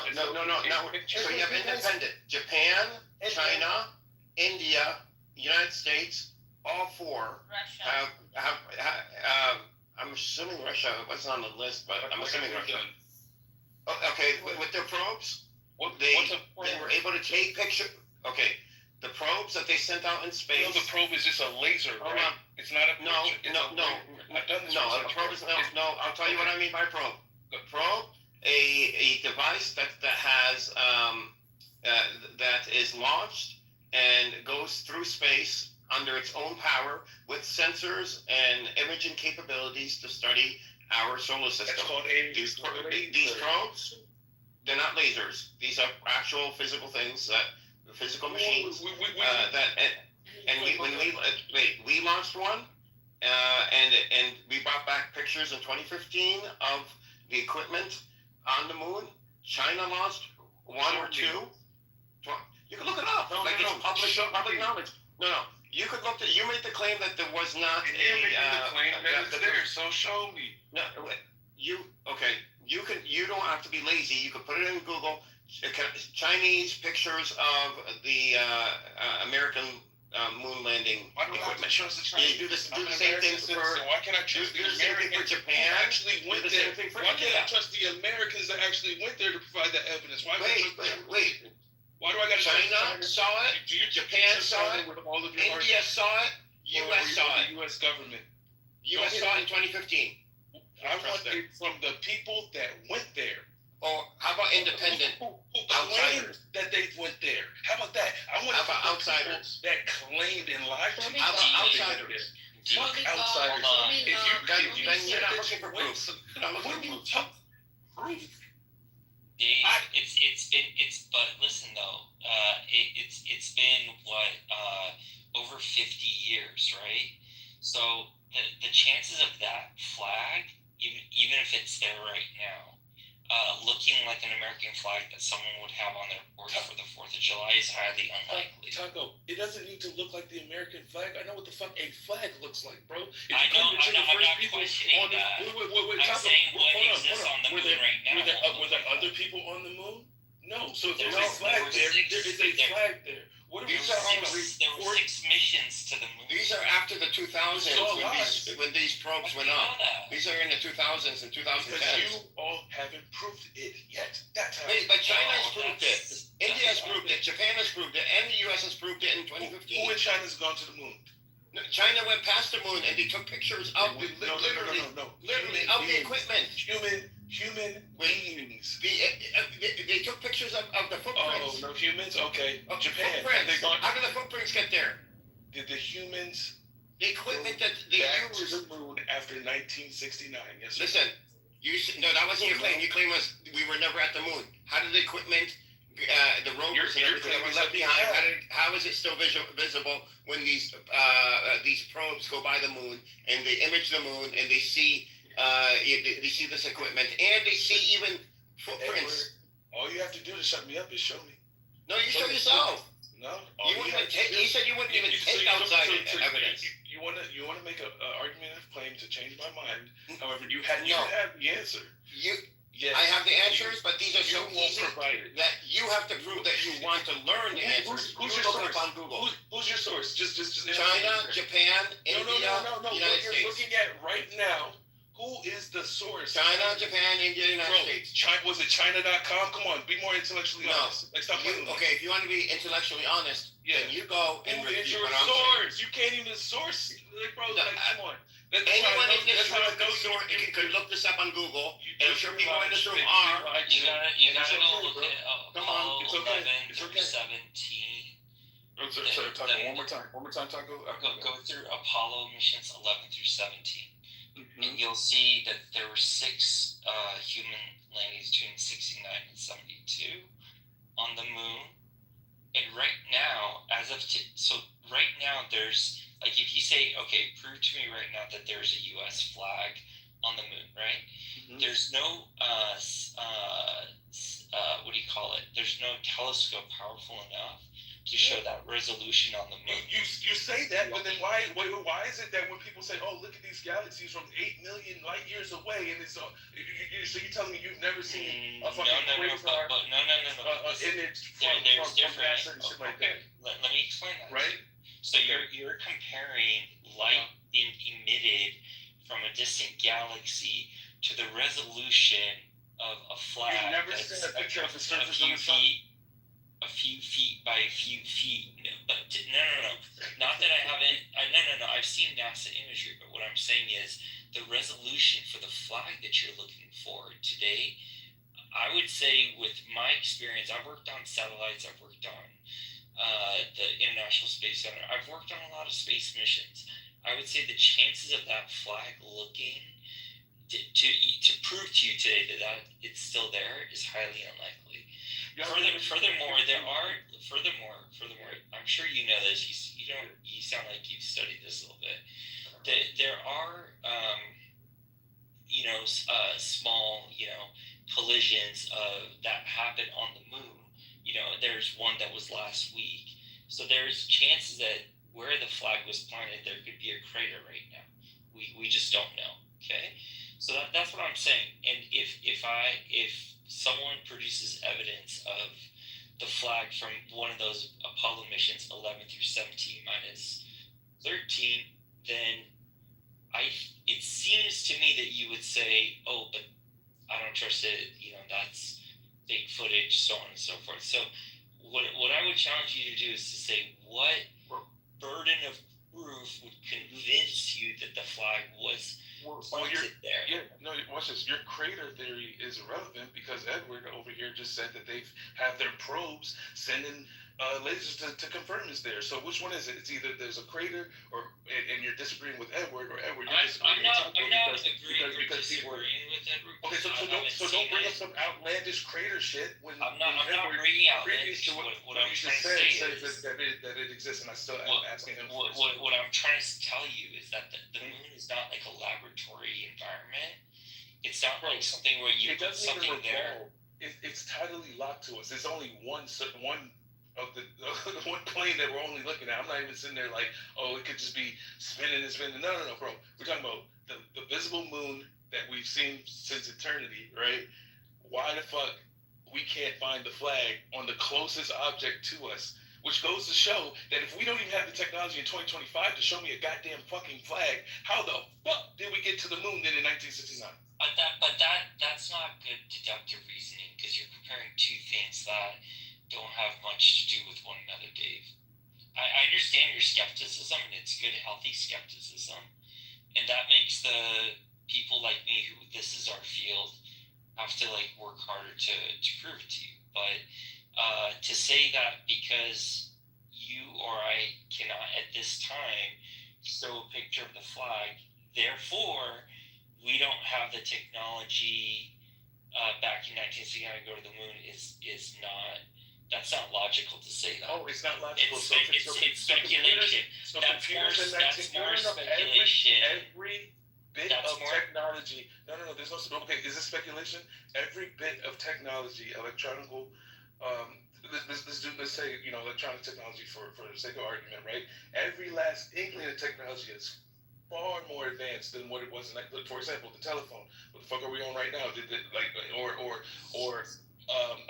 Speaker 19: So you have independent Japan, China, India, United States, all four have I'm assuming Russia wasn't on the list, but I'm assuming Russia. Okay, with their probes, they were able to take pictures. Okay, the probes that they sent out in space.
Speaker 3: You know, the probe is just a laser, right? It's not a picture. I've done this.
Speaker 19: A probe is no. I'll tell you what I mean by probe. The probe, a device that has that is launched and goes through space under its own power with sensors and imaging capabilities to study our solar system.
Speaker 3: That's called
Speaker 19: these probes, they're not lasers. These are actual physical things, physical machines. We launched one, and we brought back pictures in 2015 of the equipment on the moon. China launched one or two. You can look it up. It's public knowledge. No. You could look at. You made the claim that there was not
Speaker 3: So show me.
Speaker 19: No, you okay? You can. You don't have to be lazy. You can put it in Google. Chinese pictures of the American moon landing equipment. You do the same thing for.
Speaker 3: Why can't I trust the Americans
Speaker 19: Japan?
Speaker 3: Actually went there. Why can't I trust the Americans that actually went there to provide that evidence? Why
Speaker 19: Wait.
Speaker 3: Why do I got to
Speaker 19: China saw it. Japan saw it. India saw it. U.S. saw it.
Speaker 3: U.S. government.
Speaker 19: U.S. saw it in 2015.
Speaker 3: I want it from the people that went there.
Speaker 19: Or how about independent outsiders
Speaker 3: that they went there? How about that? I want outsiders that claimed and lied to me.
Speaker 19: How about outsiders?
Speaker 3: Fuck outsiders.
Speaker 19: Then you're not looking for proof.
Speaker 3: When you talk proof.
Speaker 12: Dave, but listen though, it's been what over 50 years, right? So the chances of that flag, even if it's there right now, looking like an American flag that someone would have on their porch for the 4th of July is highly unlikely.
Speaker 3: Taco, it doesn't need to look like the American flag. I know what the fuck a flag looks like, bro.
Speaker 12: I'm not questioning that. I'm saying what exists on the moon right now.
Speaker 3: Were there other people on the moon? No. So if there's a flag there, there is a flag there. What are we talking about?
Speaker 12: There were 6 missions to the moon.
Speaker 19: These are after the 2000s when these probes went up. These are in the 2000s and 2010s.
Speaker 3: Because you all haven't proved it yet. That's how.
Speaker 19: But China has proved it. India has proved it. Japan has proved it. And the U.S. has proved it in 2015.
Speaker 3: Who in China has gone to the moon?
Speaker 19: China went past the moon and they took pictures of literally of the equipment.
Speaker 3: Human beings.
Speaker 19: They took pictures of the footprints.
Speaker 3: Oh, no humans? Okay. Japan.
Speaker 19: How did the footprints get there?
Speaker 3: Did the humans
Speaker 19: the equipment that they
Speaker 3: back
Speaker 19: used
Speaker 3: to the moon after 1969? Yes.
Speaker 19: Listen, no, that wasn't your claim. Your claim was we were never at the moon. How did the equipment, the rovers and everything that was left behind, how is it still visible when these probes go by the moon and they image the moon and they see this equipment and they see even footprints?
Speaker 3: All you have to do to shut me up is show me.
Speaker 19: No, you show yourself.
Speaker 3: No,
Speaker 19: you said you wouldn't even take outside evidence.
Speaker 3: You want to make an argumentative claim to change my mind. However, you have the answer.
Speaker 1: Yes.
Speaker 19: I have the answers, but these are so
Speaker 3: You won't
Speaker 19: easy
Speaker 3: provide it.
Speaker 19: that you have to prove that you want to learn the answers.
Speaker 3: Who's
Speaker 19: You
Speaker 3: your
Speaker 19: look
Speaker 3: source?
Speaker 19: up on Google.
Speaker 3: Who's your source? Just
Speaker 19: China, Japan,
Speaker 3: No,
Speaker 19: India,
Speaker 3: no.
Speaker 19: United
Speaker 3: What you're
Speaker 19: States.
Speaker 3: looking at right now, who is the source?
Speaker 19: China, Japan, India, United
Speaker 3: Bro,
Speaker 19: States.
Speaker 3: Was it China.com? Come on, be more intellectually
Speaker 19: No.
Speaker 3: honest. Like, stop playing with me.
Speaker 19: Okay, if you want to be intellectually honest, then you go and
Speaker 3: Who is
Speaker 19: review
Speaker 3: your
Speaker 19: what I'm
Speaker 3: source? You can't even source. Like, bro,
Speaker 19: No,
Speaker 3: come on.
Speaker 19: Anyone in this room could look this up on Google, and I'm sure people in this room are.
Speaker 12: You gotta go look at
Speaker 19: Come on,
Speaker 12: Apollo 11 through 17.
Speaker 3: I'm sorry, Taco. One more time, Taco.
Speaker 12: Go through Apollo missions 11 through 17.
Speaker 3: Mm-hmm.
Speaker 12: And you'll see that there were 6 human landings between 69 and 72 on the moon. And right now, right now there's, like, if you say, okay, prove to me right now that there's a U.S. flag on the moon, right?
Speaker 3: Mm-hmm.
Speaker 12: There's no, what do you call it? There's no telescope powerful enough to show that resolution on the moon.
Speaker 3: You say that, but then why is it that when people say, "Oh, look at these galaxies from 8 million light years away," and it's so you're telling me you've never seen a fucking quasar image from NASA and shit like that?
Speaker 12: Let me explain that.
Speaker 3: Right.
Speaker 12: So you're comparing light being emitted from a distant galaxy to the resolution of a flag.
Speaker 3: You've never seen a picture of the surface of the sun?
Speaker 12: A few feet by a few feet. No. Not that I haven't. No. I've seen NASA imagery, but what I'm saying is the resolution for the flag that you're looking for today. I would say, with my experience, I've worked on satellites. I've worked on the International Space Center. I've worked on a lot of space missions. I would say the chances of that flag looking to prove to you today that it's still there is highly unlikely. Furthermore, I'm sure you know this. You sound like you've studied this a little bit. There are, small, collisions that happen on the moon. There's one that was last week. So there's chances that where the flag was planted, there could be a crater right now. We just don't know. Okay, so that's what I'm saying. And if someone produces evidence of the flag from one of those Apollo missions 11 through 17 minus 13, then it seems to me that you would say, oh, but I don't trust it, that's fake footage, so on and so forth. So what I would challenge you to do is to say, what burden of proof would convince you that the flag was planted there?
Speaker 3: Yeah, no, watch this. Your crater theory is irrelevant because Edward over here just said that they have their probes sending lasers to confirm it's there. So which one is it? It's either there's a crater, and you're disagreeing with Edward, or Edward you're disagreeing with Taco.
Speaker 12: I'm not agreeing or disagreeing with Edward.
Speaker 3: Okay, so don't bring up some outlandish crater shit when
Speaker 12: I'm not bringing outlandish. What I'm trying to say is
Speaker 3: that it exists, and I still am asking him.
Speaker 12: What I'm trying to tell you is that the moon is not like a laboratory environment. It's not like something where you put something there.
Speaker 3: It's tidally locked to us. There's only one of the one plane that we're only looking at. I'm not even sitting there like, oh, it could just be spinning and spinning. No, bro. We're talking about the visible moon that we've seen since eternity, right? Why the fuck we can't find the flag on the closest object to us? Which goes to show that if we don't even have the technology in 2025 to show me a goddamn fucking flag, how the fuck did we get to the moon then in 1969?
Speaker 12: That's not good deductive reasoning, because you're comparing two things that don't have much to do with one another, Dave. I understand your skepticism, and it's good, healthy skepticism, and that makes the people like me who this is our field have to work harder to prove it to you. But to say that because you or I cannot at this time show a picture of the flag, therefore we don't have the technology back in 1969 to go to the moon is not. That's not logical to say that.
Speaker 3: Oh, it's not logical.
Speaker 12: It's speculation. That's more speculation.
Speaker 3: Every bit of technology. No. There's no. Okay, is this speculation? Every bit of technology, electronic. Let's say electronic technology for the sake of argument, right? Every last inkling of technology is far more advanced than what it was. Like, for example, the telephone. What the fuck are we on right now?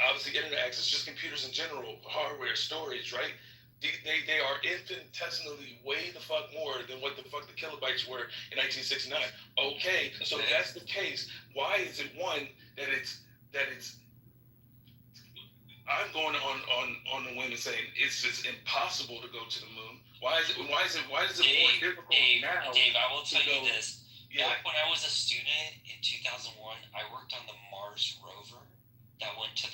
Speaker 3: Obviously internet access, just computers in general, hardware, storage, right? They are infinitesimally way the fuck more than what the fuck the kilobytes were in 1969. Okay, so if that's the case, why is it that it's I'm going on the whim and saying it's impossible to go to the moon. Why is it more difficult now?
Speaker 12: Dave, I will tell you this. Back when I was a student in 2001, I worked on the Mars rover that went to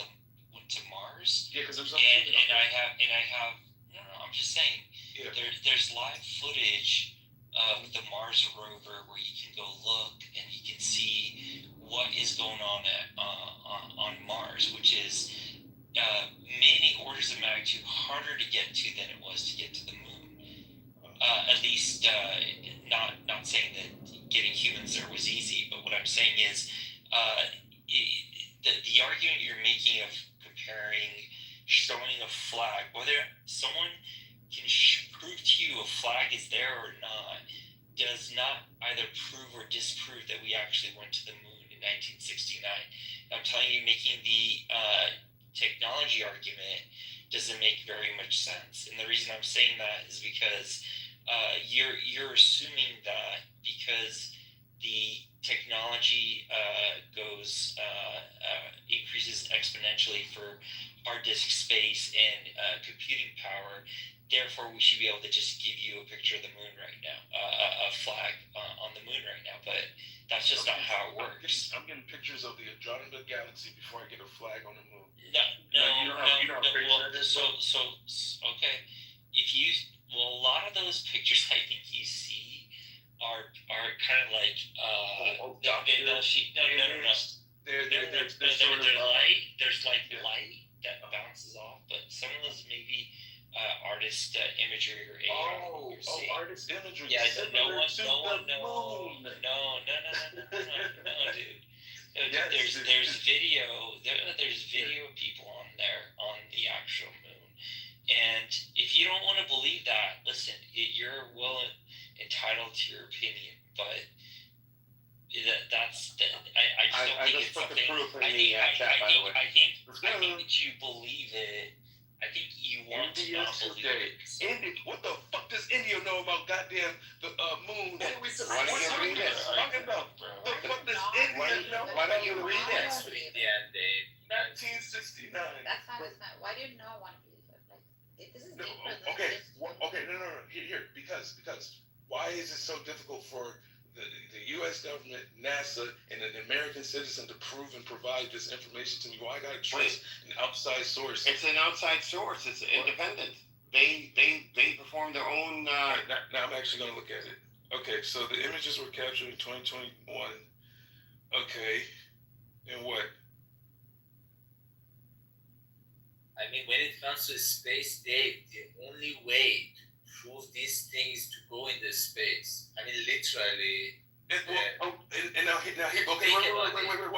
Speaker 12: Mars.
Speaker 3: Yeah, because there's
Speaker 12: and I have no, I'm just saying. Yeah. There's live footage of the Mars rover where you can go look and you can see what is going on on Mars, which is many orders of magnitude harder to get to than it was to get to the moon. At least, not saying that getting humans there was easy, but what I'm saying is, the argument you're making of showing a flag, whether someone can prove to you a flag is there or not, does not either prove or disprove that we actually went to the moon in 1969. I'm telling you, making the technology argument doesn't make very much sense. And the reason I'm saying that is because you're assuming that because the technology increases exponentially for hard disk space and computing power, therefore we should be able to just give you a picture of the moon right now, a flag on the moon right now. But that's just not how it works.
Speaker 3: I'm getting pictures of the Andromeda galaxy before I get a flag on the moon.
Speaker 12: No. Okay. A lot of those pictures I think you see are kind of like there's like light that bounces off, but some of those maybe artist imagery or AI.
Speaker 3: Artist imagery.
Speaker 12: Yeah, no, dude. There's video of people on there on the actual moon, and if you don't want to believe that, listen, you're well entitled to your opinion, but I just don't think it's something. I think that you believe it. I think you want to not believe it.
Speaker 3: India, what the fuck does India know about goddamn the moon? What are we talking about? The fuck does India know?
Speaker 10: Why don't you read it?
Speaker 1: Yeah, Dave.
Speaker 3: 1969.
Speaker 10: That's not his mind. Why do you not want to believe it? Like, this is deeper than
Speaker 3: Okay,
Speaker 10: this.
Speaker 3: no. Here, because why is it so difficult for the U.S. government, NASA, and an American citizen to prove and provide this information to me? Why I gotta trust an outside source?
Speaker 19: It's an outside source. It's independent. They perform their own.
Speaker 3: Now I'm actually gonna look at it. Okay, so the images were captured in 2021. Okay, and what?
Speaker 1: I mean, when it comes to space, Dave, the only way to prove these things to go in the space. I mean, literally.
Speaker 3: And now here. Okay, wait.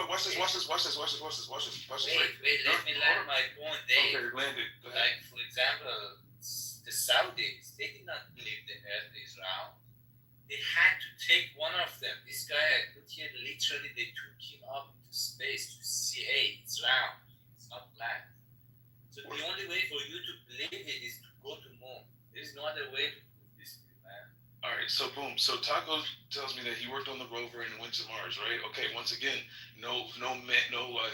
Speaker 3: Watch this.
Speaker 1: Wait. Let me land my point, Dave.
Speaker 3: Okay, land it.
Speaker 1: Like, for example, the Saudis, they did not believe the Earth is round. They had to take one of them. This guy I put here, literally, they took him up into space to see, hey, it's round. It's not flat. So the only way for you to believe it is to go to moon. There is no other way to prove this to you, man.
Speaker 3: All right, so boom. So Taco tells me that he worked on the rover and went to Mars, right? Okay, once again, no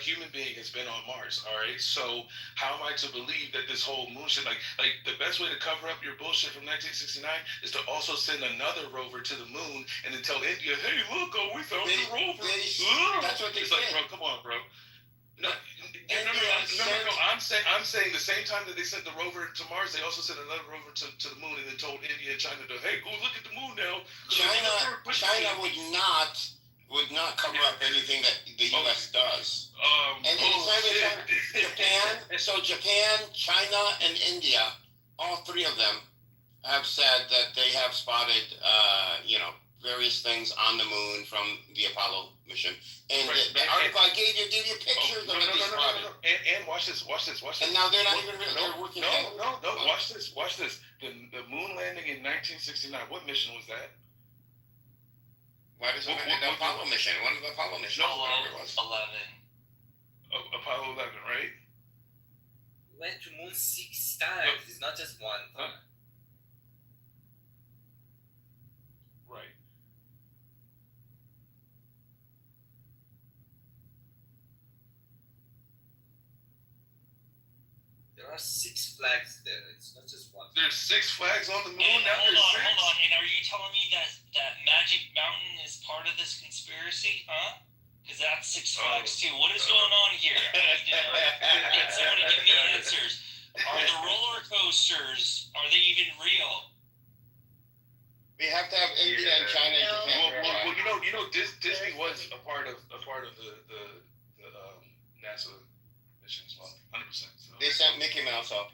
Speaker 3: human being has been on Mars. All right, so how am I to believe that this whole moon shit, like the best way to cover up your bullshit from 1969 is to also send another rover to the moon and then tell India, hey, look, we found the rover.
Speaker 19: That's what they
Speaker 3: said. Like, bro, come on, bro. No. I'm saying the same time that they sent the rover to Mars, they also sent another rover to the moon and then told India and China to, hey, go look at the moon now.
Speaker 19: China would not cover up anything that the U.S. does. And Japan, China, and India, all three of them have said that they have spotted, various things on the moon from the Apollo mission. And the article I gave you pictures of it.
Speaker 3: No. And watch this.
Speaker 19: And now they're not even they're working.
Speaker 3: No. Watch this. The moon landing in 1969. What mission was that?
Speaker 19: Why does it the Apollo mission? One of the Apollo missions.
Speaker 12: Apollo 11.
Speaker 3: Apollo 11, right?
Speaker 1: Went to moon 6 times. It's not just one time.
Speaker 3: Right.
Speaker 1: There are 6 flags there. It's not just one.
Speaker 3: There's 6 flags on the moon.
Speaker 12: And
Speaker 3: Now
Speaker 12: hold
Speaker 3: there's 6.
Speaker 12: on. And are you telling me that Magic Mountain is part of this conspiracy, huh? Because that's 6 flags too. What is going on here? I need to know. Can somebody give me answers? Are the roller coasters, are they even real?
Speaker 19: We have to have India and China and Japan.
Speaker 3: Well, you know, Disney was a part of the NASA mission as well, 100%. So.
Speaker 19: They sent Mickey Mouse up.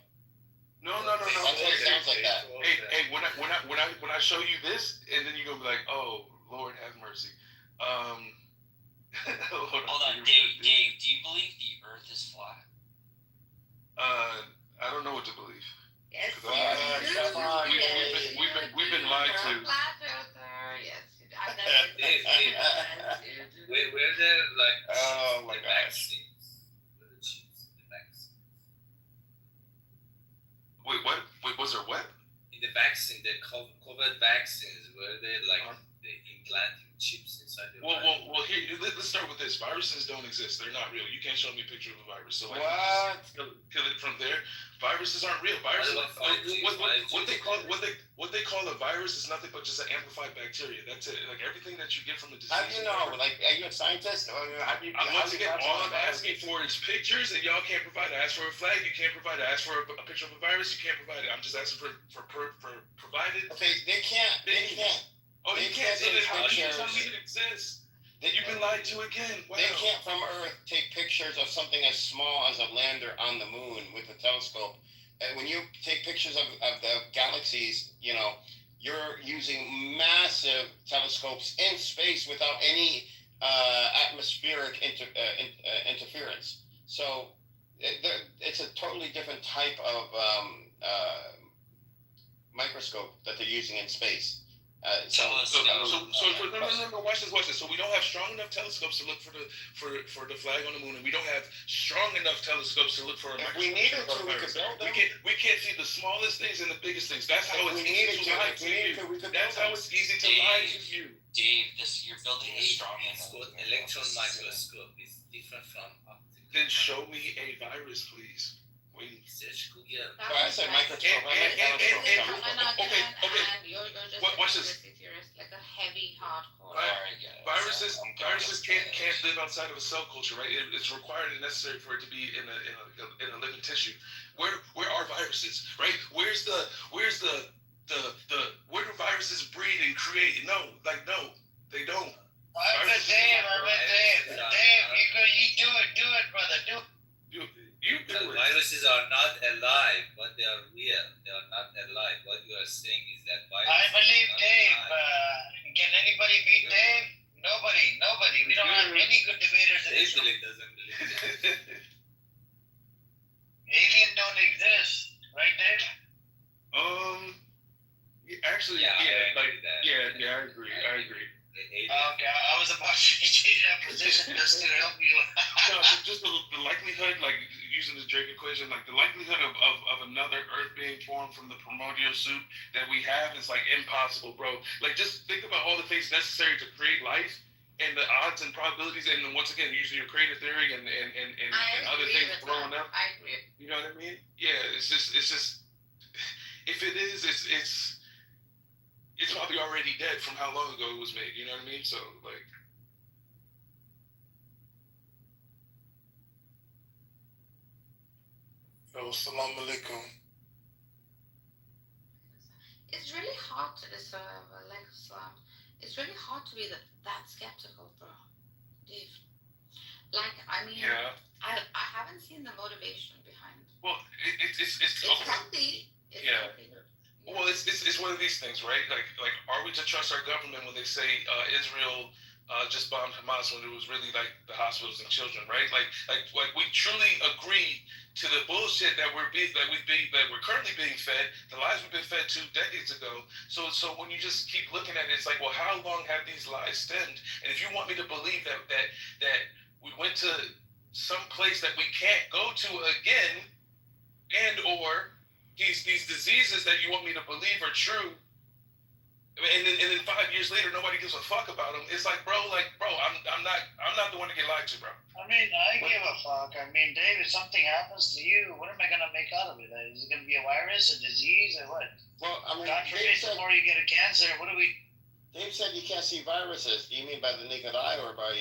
Speaker 3: No.
Speaker 19: That's what it sounds like that.
Speaker 3: Hey, when I show you this, and then you're gonna be like, oh, Lord have mercy.
Speaker 12: Hold on, Dave. Do you believe the Earth is flat?
Speaker 3: I don't know what to believe.
Speaker 2: Yes,
Speaker 3: We've been lied to.
Speaker 2: Flat earther, yes. I've
Speaker 1: Dave, where there like
Speaker 19: Oh my
Speaker 1: the
Speaker 19: gosh.
Speaker 1: vaccines? Where the cheats, the vaccines?
Speaker 3: Wait, what? Wait, was there what?
Speaker 1: In the vaccine, the COVID vaccines, where they like they implant chips inside the
Speaker 3: Well, here, let's start with this. Viruses don't exist. They're not real. You can't show me a picture of a virus. So
Speaker 19: What?
Speaker 3: Kill it from there. Viruses aren't real. Viruses, what they call a virus is nothing but just an amplified bacteria. That's it. Like everything that you get from a disease.
Speaker 19: How do you know? Like, are you a scientist? Or
Speaker 3: Once again, all I'm asking for is pictures, and y'all can't provide it. I ask for a flag, you can't provide it. I ask for a picture of a virus, you can't provide it. I'm just asking for provided.
Speaker 19: Okay, they can't.
Speaker 3: Oh, you can't. So then how do you tell me it exists? You've been lied to again. Wow.
Speaker 19: They can't from Earth take pictures of something as small as a lander on the moon with a telescope. And when you take pictures of the galaxies, you know, you're using massive telescopes in space without any atmospheric interference. So it's a totally different type of microscope that they're using in space.
Speaker 3: No, watch this. So we don't have strong enough telescopes to look for the flag on the moon, and we don't have strong enough telescopes to look for a microscope.
Speaker 19: If we needed to, we could build them.
Speaker 3: We can't see the smallest things and the biggest things. That's how it's easy to lie to you. That's how it's easy to lie to you.
Speaker 12: Dave, you're building a strong
Speaker 1: electron microscope is different from optical.
Speaker 3: Then show me a virus, please. Wait.
Speaker 1: Search Google.
Speaker 19: I said microscope.
Speaker 3: Watch this.
Speaker 2: Like a heavy hardcore.
Speaker 3: Viruses can't live outside of a cell culture, right? It's required and necessary for it to be in a living tissue. Where are viruses, right? Where do viruses breed and create? No, they don't.
Speaker 16: Dave, you do it, brother.
Speaker 1: Viruses are not alive, but they are real. They are not alive. What you are saying is that viruses.
Speaker 16: I believe Dave. Can anybody beat Dave? Nobody. We don't have any good debaters in this room.
Speaker 1: Dave doesn't believe.
Speaker 16: Alien don't exist, right, Dave?
Speaker 3: Actually,
Speaker 1: I agree.
Speaker 16: Okay, I was about to change that position just to help you.
Speaker 3: No, just the likelihood, like using the Drake equation, like the likelihood of another Earth being formed from the primordial soup that we have is like impossible, bro. Like just think about all the things necessary to create life and the odds and probabilities, and then once again using your creative theory and other things growing up.
Speaker 2: I agree.
Speaker 3: You know what I mean? Yeah, it's just if it is, it's probably already dead from how long ago it was made. You know what I mean? So like.
Speaker 11: Assalamu alaikum.
Speaker 2: It's really hard to discern, like Islam. It's really hard to be that skeptical, bro. Dave. Like, I mean,
Speaker 3: yeah.
Speaker 2: I haven't seen the motivation behind it.
Speaker 3: Well, it's
Speaker 2: healthy.
Speaker 3: Yeah. Well, it's one of these things, right? Like, are we to trust our government when they say Israel just bombed Hamas when it was really like the hospitals and children, right? Like we truly agree to the bullshit that we're currently being fed, the lies we've been fed 2 decades ago. So when you just keep looking at it, it's like, well, how long have these lies stemmed? And if you want me to believe that we went to some place that we can't go to again, and or these diseases that you want me to believe are true. And then 5 years later, nobody gives a fuck about them. It's like, bro, I'm not the one to get lied to, bro.
Speaker 16: I mean, I give a fuck. I mean, Dave, if something happens to you, what am I gonna make out of it? Is it gonna be a virus, a disease, or what?
Speaker 19: Well, I mean,
Speaker 16: God forbid, before you get a cancer, what do we?
Speaker 19: Dave said you can't see viruses. Do you mean by the naked eye or by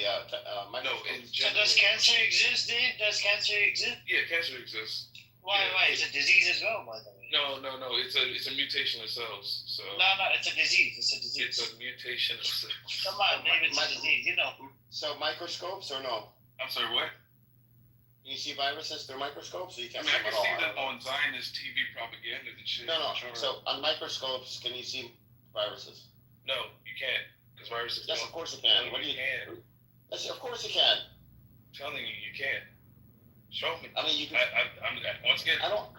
Speaker 19: microscope?
Speaker 3: No, in
Speaker 16: So
Speaker 3: general.
Speaker 16: does cancer exist, Dave? Does cancer exist?
Speaker 3: Yeah, cancer exists.
Speaker 16: Why?
Speaker 3: Yeah.
Speaker 16: Why? It's a disease as well, by the way.
Speaker 3: No. It's a mutation of cells. So
Speaker 16: No, it's a disease. It's a disease.
Speaker 3: it's a mutation of cells.
Speaker 16: Come on, Dave, it's a disease. You know.
Speaker 19: So microscopes or no?
Speaker 3: I'm sorry, what?
Speaker 19: Can you see viruses through microscopes? Or you
Speaker 3: I
Speaker 19: can't
Speaker 3: mean, I
Speaker 19: see
Speaker 3: can
Speaker 19: them
Speaker 3: see
Speaker 19: at
Speaker 3: that
Speaker 19: all?
Speaker 3: on Zionist TV propaganda and shit.
Speaker 19: No.
Speaker 3: Sure.
Speaker 19: So on microscopes, can you see viruses?
Speaker 3: No, you can't, because viruses.
Speaker 19: Yes,
Speaker 3: don't.
Speaker 19: of course you can. What do you?
Speaker 3: Can.
Speaker 19: Yes, of course you can.
Speaker 3: I'm telling you, you can't. Show me.
Speaker 19: I mean, you can.
Speaker 3: I'm once again.
Speaker 19: I don't.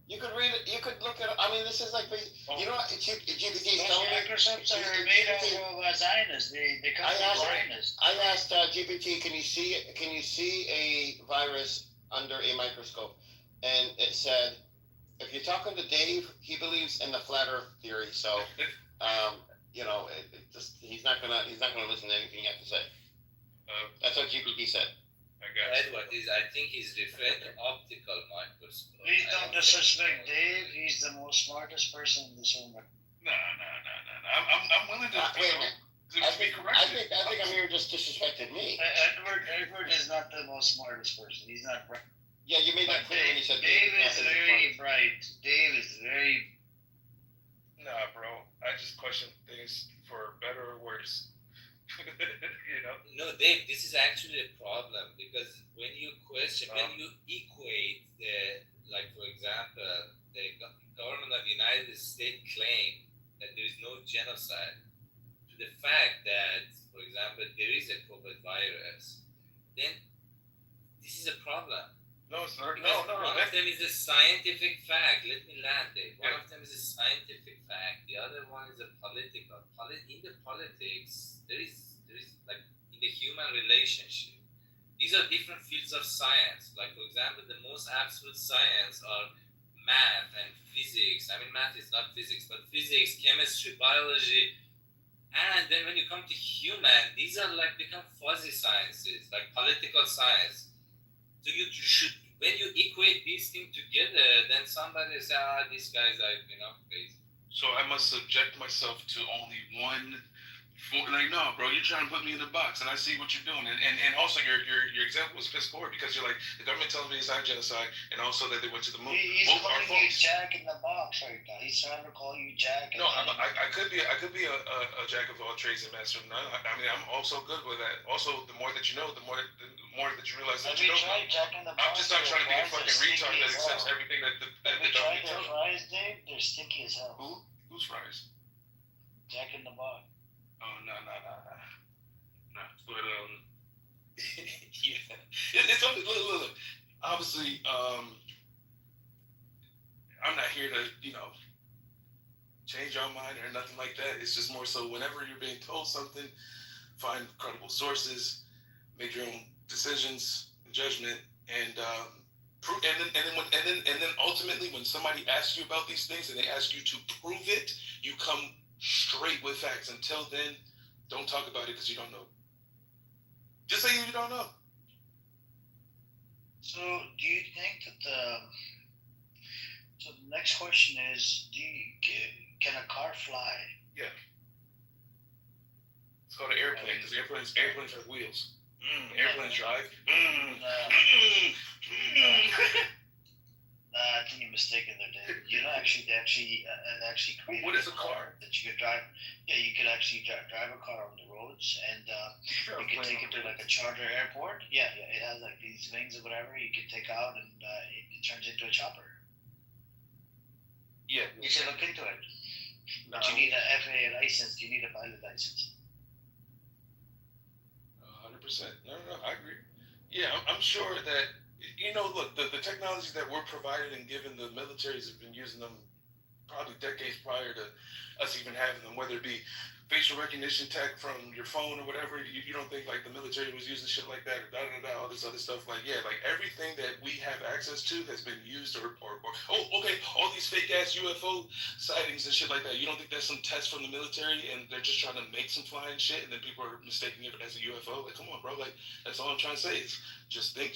Speaker 19: You could read it. You could look at it. I mean, this is like, you know, GPT is telling me.
Speaker 16: Microsoft are made out of Zionists. They come from Zionists.
Speaker 19: I asked GPT, can you see a virus under a microscope? And it said, if you're talking to Dave, he believes in the flat Earth theory. So, you know, he's not gonna listen to anything you have to say. That's what GPT said.
Speaker 1: Edward I think he's referring to optical microscope.
Speaker 16: Please don't disrespect Dave. He's the most smartest person in this room.
Speaker 3: No. I'm willing to.
Speaker 19: I think I'm here just disrespecting me.
Speaker 16: Edward is not the most smartest person. He's not bright.
Speaker 19: Yeah, you made that clear when you said
Speaker 16: Dave is very bright. Dave is very.
Speaker 3: Nah, bro. I just question things for better or worse. You know.
Speaker 1: No, Dave, this is actually a problem because when you question, when you equate the, like for example, the government of the United States claim that there is no genocide to the fact that, for example, there is a COVID virus, then this is a problem.
Speaker 3: No, it's not.
Speaker 1: Because
Speaker 3: No.
Speaker 1: One of them is a scientific fact. Let me land there. One of them is a scientific fact. The other one is a political. In the politics, there is like in the human relationship. These are different fields of science. Like for example, the most absolute science are math and physics. I mean, math is not physics, but physics, chemistry, biology. And then when you come to human, these are like become fuzzy sciences, like political science. So you should, when you equate these things together, then somebody say, these guys are, crazy.
Speaker 3: So I must subject myself to only one. Like, no, bro, you're trying to put me in the box, and I see what you're doing. And also, your example was piss poor because you're like, the government tells me it's not genocide, and also that they went to the moon.
Speaker 16: He's
Speaker 3: Both are
Speaker 16: calling you
Speaker 3: false.
Speaker 16: Jack in the box right now. He's trying to call you Jack.
Speaker 3: No, I could be a jack of all trades and master of none. I mean, I'm also good with that. Also, the more that you know, the more that you realize that you don't know.
Speaker 16: Jack in the box?
Speaker 3: I'm just not trying to be a fucking retard that accepts everything that the government tells me.
Speaker 16: Fries, Dave? They're stinky as hell.
Speaker 3: Who's fries?
Speaker 16: Jack in the box.
Speaker 3: Oh, no. But yeah, it's only look. Obviously, I'm not here to change your mind or nothing like that. It's just more so whenever you're being told something, find credible sources, make your own decisions, judgment, and then ultimately when somebody asks you about these things and they ask you to prove it, you come straight with facts. Until then, don't talk about it because you don't know. Just say you don't know.
Speaker 16: So, do you think that so the next question is, can a car fly?
Speaker 3: Yeah. It's called an airplane because airplanes have wheels. Airplanes drive.
Speaker 16: I think you're mistaken there, Dave. They actually created
Speaker 3: What is a car?
Speaker 16: that you could drive. Yeah, you could actually drive a car on the roads, and you could take it to like a charter airport. Yeah, it has like these wings or whatever. You can take out, and it turns into a chopper.
Speaker 3: Yeah.
Speaker 16: You should look into it. But you need a FAA license. You need a pilot license.
Speaker 3: No, I agree. Yeah, I'm sure that, look, the technology that we're provided and given, the militaries have been using them probably decades prior to us even having them, whether it be facial recognition tech from your phone or whatever. You don't think like the military was using shit like that, or all this other stuff. Like, yeah, like everything that we have access to has been used all these fake ass UFO sightings and shit like that. You don't think that's some test from the military and they're just trying to make some flying shit and then people are mistaking it as a UFO? Like, come on, bro. Like, that's all I'm trying to say is just think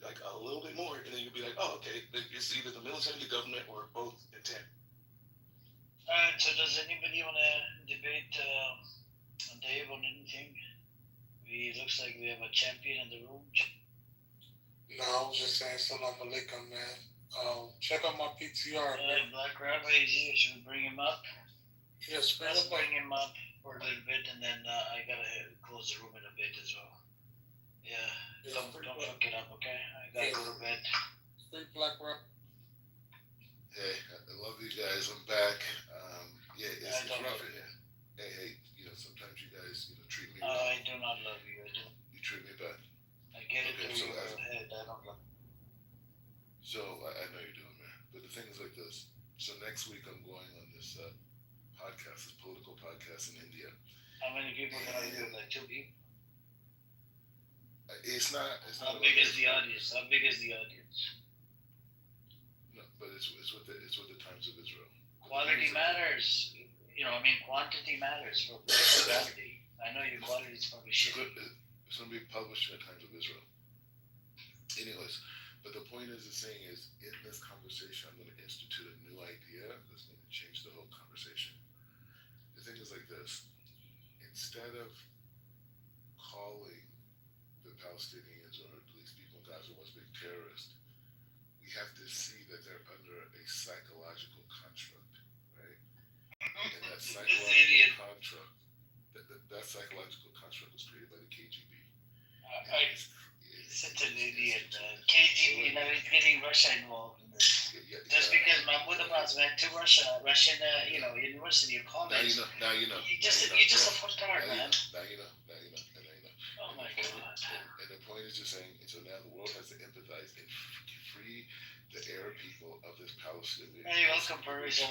Speaker 3: like a little bit more, and then you'll be like, oh, okay, it's either the military, the government, or both intent.
Speaker 16: Alright, so does anybody want to debate Dave on anything? It looks like we have a champion in the room.
Speaker 9: No, I was just saying salam alaikum, man. Check out my PTR, man.
Speaker 16: Black Rabbi is here. Should we bring him up?
Speaker 9: Yes,
Speaker 16: Let's bring him up for a little bit, and then I gotta close the room in a bit as well. Yeah, don't fuck it up, okay? I gotta go to bed.
Speaker 9: Free Black Rabbi.
Speaker 8: Hey, I love you guys. I'm back. It's rough in here. Hey, sometimes you guys, treat me well.
Speaker 16: I do not love you. I do.
Speaker 8: You treat me bad.
Speaker 16: I get it
Speaker 8: Okay,
Speaker 16: through your head. I don't love you.
Speaker 8: So, I know you're doing, man. But the thing is like this. So next week I'm going on this podcast, this political podcast in India.
Speaker 16: How many people can I do? Like 2 people?
Speaker 8: It's not.
Speaker 16: How big is the audience? How big is the audience?
Speaker 8: No, but it's with the Times of Israel.
Speaker 16: Quality matters. Quantity matters for quality. I know your quality is probably shit.
Speaker 8: It's going to be published in the Times of Israel. Anyways, but the point is, in this conversation, I'm going to institute a new idea that's going to change the whole conversation. The thing is like this. Instead of calling the Palestinians, or at least people in Gaza, once big terrorists, we have to see that they're under a psychological construct, right? And that psychological construct, that psychological construct was created by the KGB.
Speaker 16: Such an idiot, man. KGB, he's getting Russia involved in this. Just because Mahmoud Abbas went to Russian, university or college.
Speaker 8: Now you know.
Speaker 16: You're just a fucktard, man.
Speaker 8: Now you know.
Speaker 16: Oh my God.
Speaker 8: And the point is just saying, so now the world has to empathize and free the Arab people of this Palestinian.
Speaker 16: Hey, welcome, Parisa.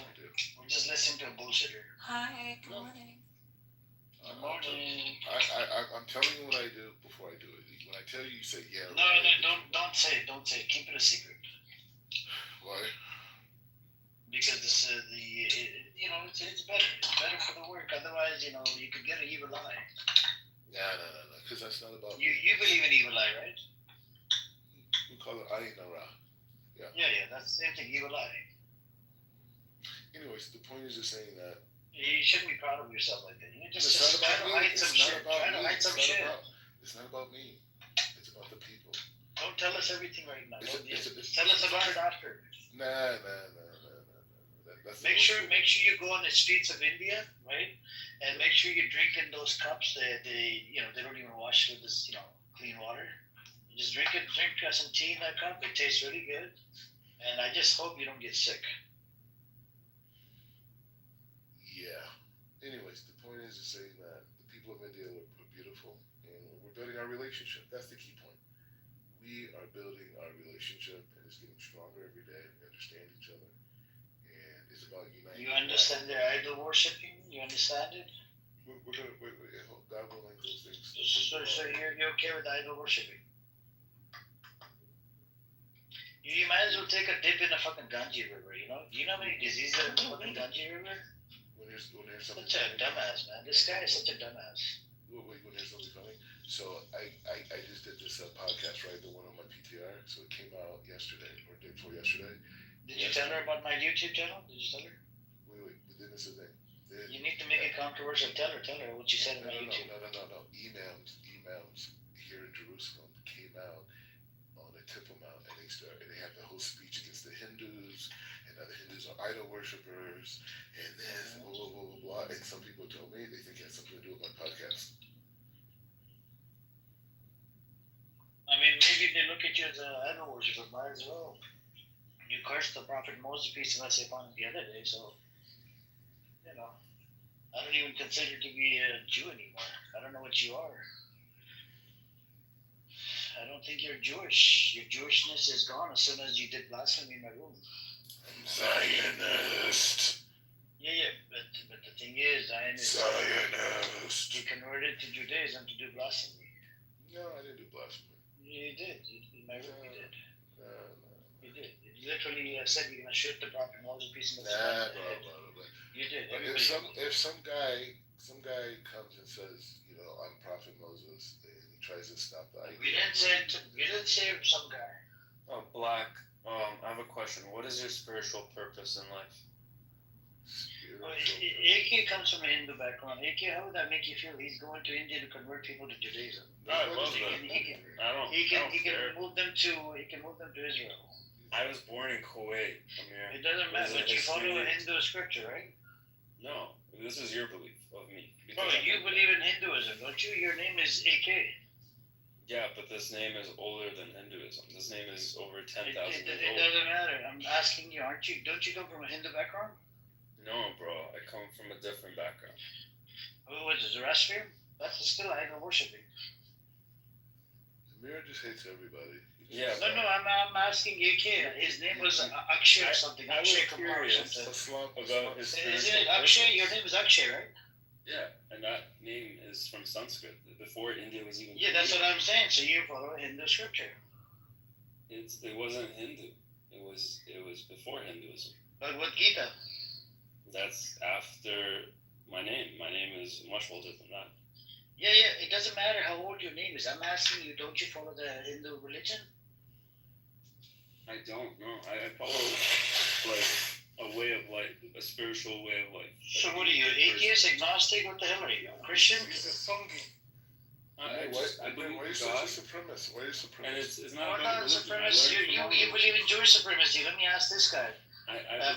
Speaker 16: We're just listening to a bullshitter.
Speaker 7: Hi, good morning.
Speaker 16: Good morning.
Speaker 8: I'm telling you what I do before I do it. When I tell you, you say yeah.
Speaker 16: No, don't say it. Keep it a secret.
Speaker 8: Why?
Speaker 16: Because it's better. It's better for the work. Otherwise, you could get an evil eye.
Speaker 8: No. Because that's not about.
Speaker 16: You believe in evil eye, right?
Speaker 8: We call it ayin hara. Yeah.
Speaker 16: Yeah. That's the same thing. Evil eye.
Speaker 8: Anyways, the point is just saying that.
Speaker 16: You shouldn't be proud of yourself like that. You're just trying to hide some shit.
Speaker 8: It's not about me. It's about the people.
Speaker 16: Don't tell us everything right now. Tell us about it after.
Speaker 8: Nah.
Speaker 16: Make sure you go on the streets of India, right? And make sure you drink in those cups that they don't even wash with this, clean water. You just drink some tea in that cup. It tastes really good. And I just hope you don't get sick.
Speaker 8: Yeah. Anyways, the point is just saying that the people of India are beautiful, and we're building our relationship. That's the key point. We are building our relationship, and it's getting stronger every day. We understand each other, and it's about uniting.
Speaker 16: You understand their idol worshipping? You understand it?
Speaker 8: We're gonna God willing, those things.
Speaker 16: So you're okay with idol worshipping? You might as well take a dip in a fucking Ganges River. Do you know how many diseases are in the fucking Ganges River? Such a dumbass, man. This guy is such a dumbass.
Speaker 8: When there's something funny. So I just did this podcast, right? The one on my PTR. So it came out yesterday or day before yesterday.
Speaker 16: Did you tell her about my YouTube channel? Did you tell her?
Speaker 8: Wait. But then it's the thing.
Speaker 16: You need to make it controversial. Tell her what you said on my YouTube.
Speaker 8: No. Imams here in Jerusalem came out on the Temple Mount, and they had the whole speech against the Hindus, and now the Hindus are idol worshippers, and this blah. And some people told me they think it has something to do with my podcast.
Speaker 16: I mean, maybe they look at you as an idol worshiper. Might as well. You cursed the Prophet Moses, peace and blessing upon him, the other day, so I don't even consider to be a Jew anymore. I don't know what you are. I don't think you're Jewish. Your Jewishness is gone as soon as you did blasphemy in my room.
Speaker 8: I'm Zionist.
Speaker 16: Yeah, but the thing is,
Speaker 8: Zionist.
Speaker 16: you converted to Judaism to do blasphemy.
Speaker 8: No, I didn't do blasphemy.
Speaker 16: You did. In my room, you did.
Speaker 8: No.
Speaker 16: You did. You literally said you're gonna shoot the prophet Moses piece in the
Speaker 8: Blah.
Speaker 16: You did.
Speaker 8: But if some guy comes and says, you know, I'm Prophet Moses, and he tries to stop the idea.
Speaker 16: We didn't say some guy.
Speaker 15: Oh, Black. I have a question. What is your spiritual purpose in life?
Speaker 16: AK comes from a Hindu background. AK, how would that make you feel? He's going to India to convert people to Judaism.
Speaker 15: I love that.
Speaker 16: He can move them to Israel.
Speaker 15: I was born in Kuwait.
Speaker 16: It doesn't matter, but you follow Hindu scripture, right?
Speaker 15: No, this is your belief of me.
Speaker 16: Bro, you believe in Hinduism, don't you? Your name is AK.
Speaker 15: Yeah, but this name is older than Hinduism. This name is over 10,000 years old.
Speaker 16: It doesn't matter. I'm asking you, don't you come from a Hindu background?
Speaker 15: No, bro. I come from a different background.
Speaker 16: What is Zoroastrian? That's still idol worshiping.
Speaker 8: Amir just hates everybody.
Speaker 15: Yeah.
Speaker 16: No, I'm asking AK. His name was Akshay or something. Akshay Kumar or something.
Speaker 15: About his
Speaker 16: Isn't it Akshay? Your name is Akshay, right?
Speaker 15: Yeah, and that name is from Sanskrit. Before India was even.
Speaker 16: Yeah, that's what I'm saying. So you follow Hindu scripture.
Speaker 15: It wasn't Hindu. It was before Hinduism.
Speaker 16: But what Gita?
Speaker 15: That's after my name. My name is much older than that.
Speaker 16: Yeah. It doesn't matter how old your name is. I'm asking you, don't you follow the Hindu religion?
Speaker 15: I don't know. I follow like a way of life, a spiritual way of life.
Speaker 16: So what are you, atheist, agnostic? What the hell are you? Christian?
Speaker 9: He's a Sungi.
Speaker 15: I believe
Speaker 8: why are you
Speaker 15: in
Speaker 8: such
Speaker 15: God.
Speaker 8: a supremacist? Why are you supremacist?
Speaker 15: And it's
Speaker 16: Well,
Speaker 15: not
Speaker 16: not
Speaker 15: about
Speaker 16: supremacy. You believe in Jewish supremacy. Let me ask this guy.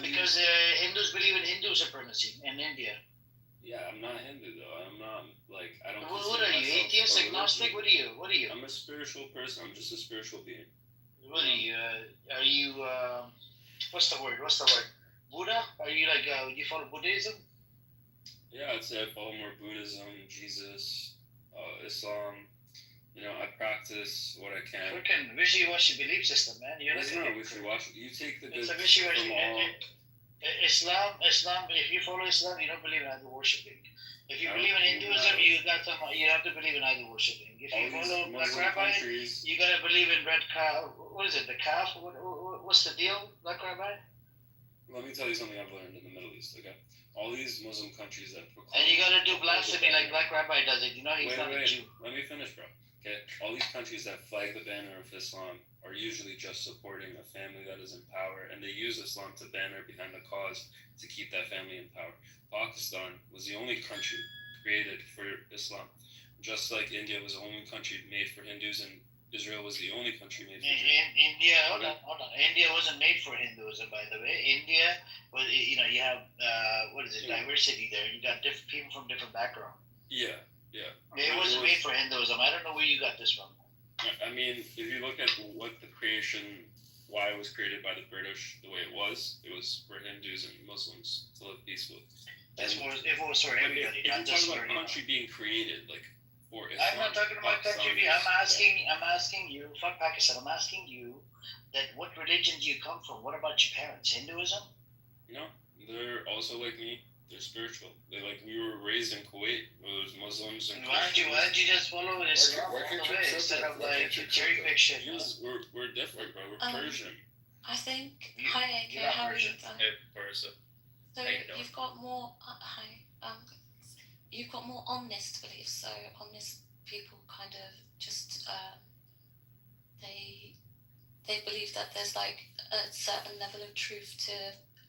Speaker 16: Because Hindus believe in Hindu supremacy in India.
Speaker 15: Yeah, I'm not Hindu though. I'm not like I don't.
Speaker 16: What are you? Atheist, agnostic? What are you?
Speaker 15: I'm a spiritual person. I'm just a spiritual being.
Speaker 16: What are you? Are you? What's the word? Buddha? Are you like? You follow Buddhism?
Speaker 15: Yeah, I'd say I follow more Buddhism, Jesus, Islam. You know, I practice what I can.
Speaker 16: Freaking wishy-washy belief system, man.
Speaker 15: It's not wishy-washy. You take the good
Speaker 16: it's a wishy-washy.
Speaker 15: from all.
Speaker 16: Islam. If you follow Islam, you don't believe in idol worshiping. If you believe in Hinduism, you have to believe in idol worshiping. If you follow Black Rabbi, you gotta believe in red calf. What is it? The calf? What's the deal, Black Rabbi?
Speaker 15: Let me tell you something I've learned in the Middle East. Okay, all these Muslim countries that proclaim.
Speaker 16: And you gotta do blasphemy like Black Rabbi does it. You know he's not a Jew.
Speaker 15: Let me finish, bro. Okay, all these countries that flag the banner of Islam are usually just supporting a family that is in power, and they use Islam to banner behind the cause to keep that family in power. Pakistan was the only country created for Islam, just like India was the only country made for Hindus, and Israel was the only country made for
Speaker 16: India. Hold on. India wasn't made for Hinduism, by the way. India was, you have diversity there. You got different people from different backgrounds.
Speaker 15: Yeah.
Speaker 16: It wasn't made for Hinduism. I don't know where you got this from.
Speaker 15: I mean, if you look at what the creation, why it was created by the British, the way it was for Hindus and Muslims to live peacefully.
Speaker 16: It was for everybody.
Speaker 15: If you're talking about a country being created, like for Islam,
Speaker 16: I'm not talking about country. I'm asking you. Fuck Pakistan. I'm asking you that what religion do you come from? What about your parents? Hinduism?
Speaker 15: No, they're also like me. They're spiritual. We were raised in Kuwait, where there's Muslims and
Speaker 16: why don't you just follow Islam all the way instead of like cherry pick shit?
Speaker 15: We're different, bro. We're Persian.
Speaker 2: I think. Hi, AK. How are you?
Speaker 15: Persian.
Speaker 2: So you've got more. You've got more omnist beliefs. So omnist people kind of just they believe that there's like a certain level of truth to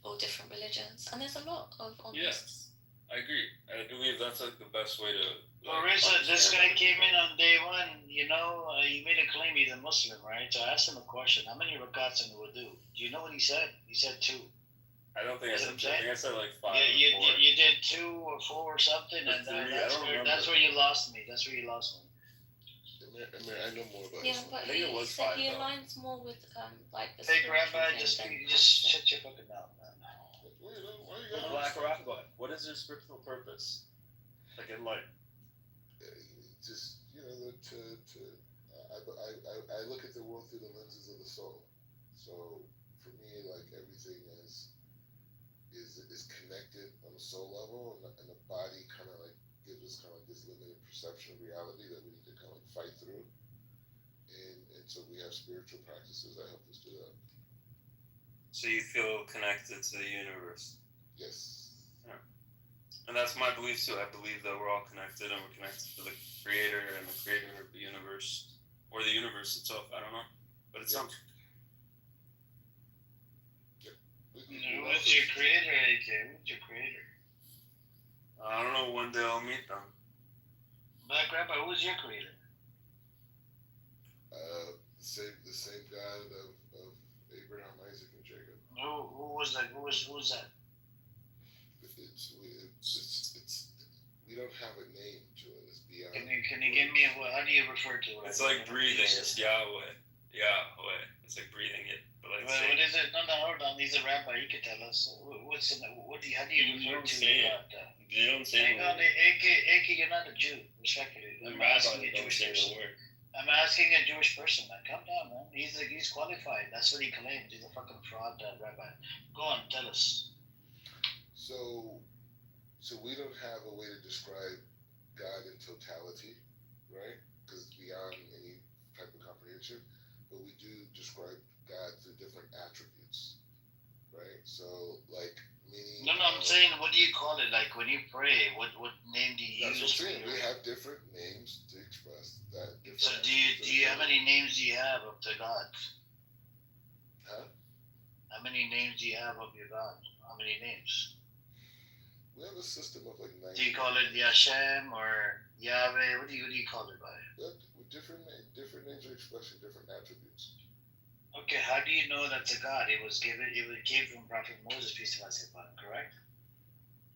Speaker 2: all different religions, and there's a lot of omnists.
Speaker 15: Yeah, I agree. I believe that's like the best way to.
Speaker 16: Marissa, this guy came in on day one. He made a claim he's a Muslim, right? So I asked him a question: how many rakats in wudu? Do you know what he said? He said 2.
Speaker 15: I don't think I said 2. I think I said like 5.
Speaker 16: Yeah, you did 2 or 4 or something, and that's where you lost me. That's where you lost me.
Speaker 8: I know more about
Speaker 2: Yeah,
Speaker 8: Islam.
Speaker 2: but
Speaker 15: I think it was 5.
Speaker 2: he aligns more with like the.
Speaker 16: Hey, Rabbi, just shut your fucking mouth, man.
Speaker 15: Black Rabbi, what is your spiritual purpose? Like in life?
Speaker 8: Just I look at the world through the lenses of the soul. So for me, like everything is connected on a soul level, and the body kind of like gives us kind of like this limited perception of reality that we need to kind of like fight through. And so we have spiritual practices that help us do that.
Speaker 15: So you feel connected to the universe.
Speaker 8: Yes.
Speaker 15: Yeah. And that's my belief too. I believe that we're all connected and we're connected to the creator and the creator of the universe. Or the universe itself, I don't know. But it's something.
Speaker 16: What's your creator, AJ? What's your creator?
Speaker 15: I don't know, one day I'll meet them.
Speaker 16: Black Rabbi, who's your creator?
Speaker 8: The same God of Abraham, Isaac, and Jacob.
Speaker 16: Who was that? Who's that?
Speaker 8: We don't have a name to it. It's beyond.
Speaker 16: Can you give me how do you refer to it?
Speaker 15: It's like breathing. It's Yahweh. Yahweh. It's like breathing it. But like
Speaker 16: what is it? No, hold on. He's a rabbi. He can tell us. How do you refer to God?
Speaker 15: You don't say
Speaker 16: Hang on, AK, you're not a Jew. Respectfully. I'm asking a Jewish person. I'm asking a Jewish person, man. Calm down, man. He's qualified. That's what he claimed. He's a fucking fraud rabbi. Go on, tell us.
Speaker 8: So we don't have a way to describe God in totality, right? Because it's beyond any type of comprehension. But we do describe God through different attributes, right? So, like, meaning.
Speaker 16: No, I'm saying, what do you call it? Like, when you pray, what name do you use?
Speaker 8: That's what I'm saying. We have different names to express that.
Speaker 16: So, do you how many names do you have of the God?
Speaker 8: Huh?
Speaker 16: How many names do you have of your God? How many names?
Speaker 8: We have a system of like 90.
Speaker 16: Do you call it Yashem or Yahweh? What do you call it by?
Speaker 8: With different names are expressing different attributes.
Speaker 16: Okay, how do you know that's a God? It came from Prophet Moses, peace be upon him, correct?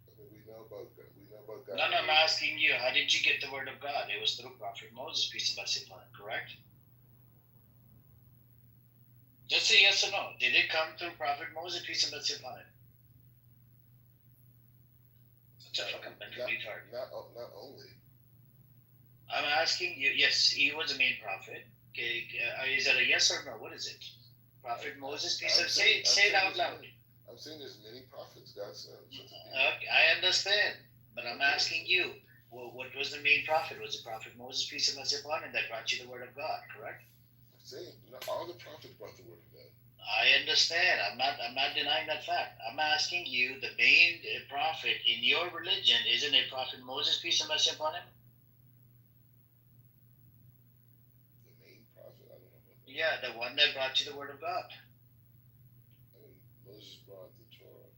Speaker 8: I mean, we know about God.
Speaker 16: No, I'm asking you, how did you get the word of God? It was through Prophet Moses, peace be upon him, correct? Just say yes or no. Did it come through Prophet Moses, peace be upon him? Such a fucking mental retard.
Speaker 8: Not only.
Speaker 16: I'm asking you, yes, he was the main prophet. Okay, is that a yes or no? What is it? Prophet Moses, peace be upon him. Say it out loud.
Speaker 8: I'm saying there's many prophets God sent.
Speaker 16: Okay, I understand, but I'm asking you, what was the main prophet? Was it Prophet Moses, peace be upon him, that brought you the word of God, correct?
Speaker 8: I'm saying all the prophets brought the word of God.
Speaker 16: I understand. I'm not denying that fact. I'm asking you, the main prophet in your religion, isn't it Prophet Moses, peace be upon him?
Speaker 8: The main prophet? I don't know about that.
Speaker 16: Yeah, the one that brought you the word of God.
Speaker 8: I mean, Moses brought the Torah.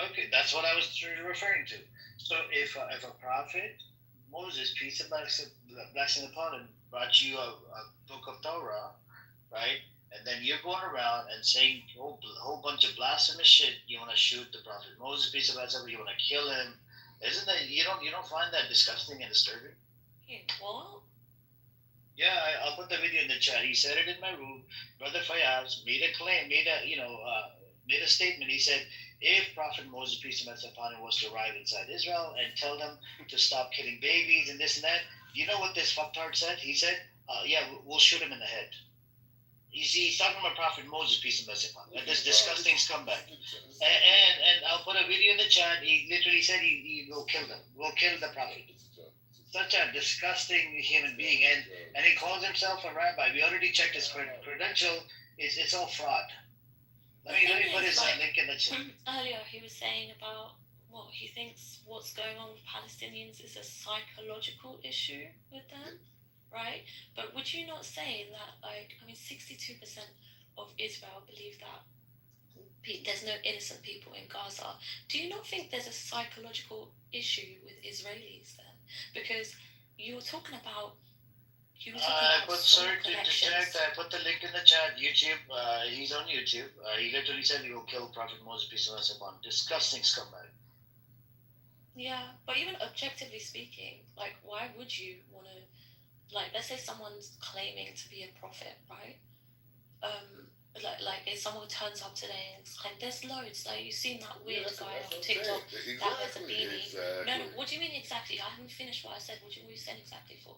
Speaker 16: Okay, that's what I was referring to. So if a prophet, Moses, peace and blessing upon him, brought you a book of Torah, right? And then you're going around and saying a whole bunch of blasphemous shit. You want to shoot the prophet Moses, peace and blessing, you want to kill him. Isn't that you don't find that disgusting and disturbing?
Speaker 6: Hey, what?
Speaker 16: Yeah, I'll put the video in the chat. He said it in my room. Brother Fayaz made a claim, made a statement. He said, if Prophet Moses, peace and blessing upon him, was to arrive inside Israel and tell them to stop killing babies and this and that, you know what this fucktard said? He said, yeah, we'll shoot him in the head. He's talking about Prophet Moses, peace and blessing upon him, this disgusting scumbag. And I'll put a video in the chat. He literally said he will kill them. We'll kill the Prophet. Such a disgusting human being, and he calls himself a rabbi. We already checked his credential. It's all fraud. Let me put his link in the chat.
Speaker 6: Earlier, he was saying about what he thinks what's going on with Palestinians is a psychological issue with them, right? But would you not say that, 62% of Israel believe that there's no innocent people in Gaza? Do you not think there's a psychological issue with Israelis then? Because you were talking about.
Speaker 16: I put the link in the chat. YouTube. He's on YouTube. He literally said he will kill Prophet Moses, peace and blessing upon him. Disgusting scumbag.
Speaker 6: Yeah, but even objectively speaking, why would you want to, let's say someone's claiming to be a prophet, right? If someone turns up today and claims, there's loads, you've seen that weird guy on TikTok that wears a beanie. No, what do you mean exactly? I haven't finished what I said. What are you saying exactly for?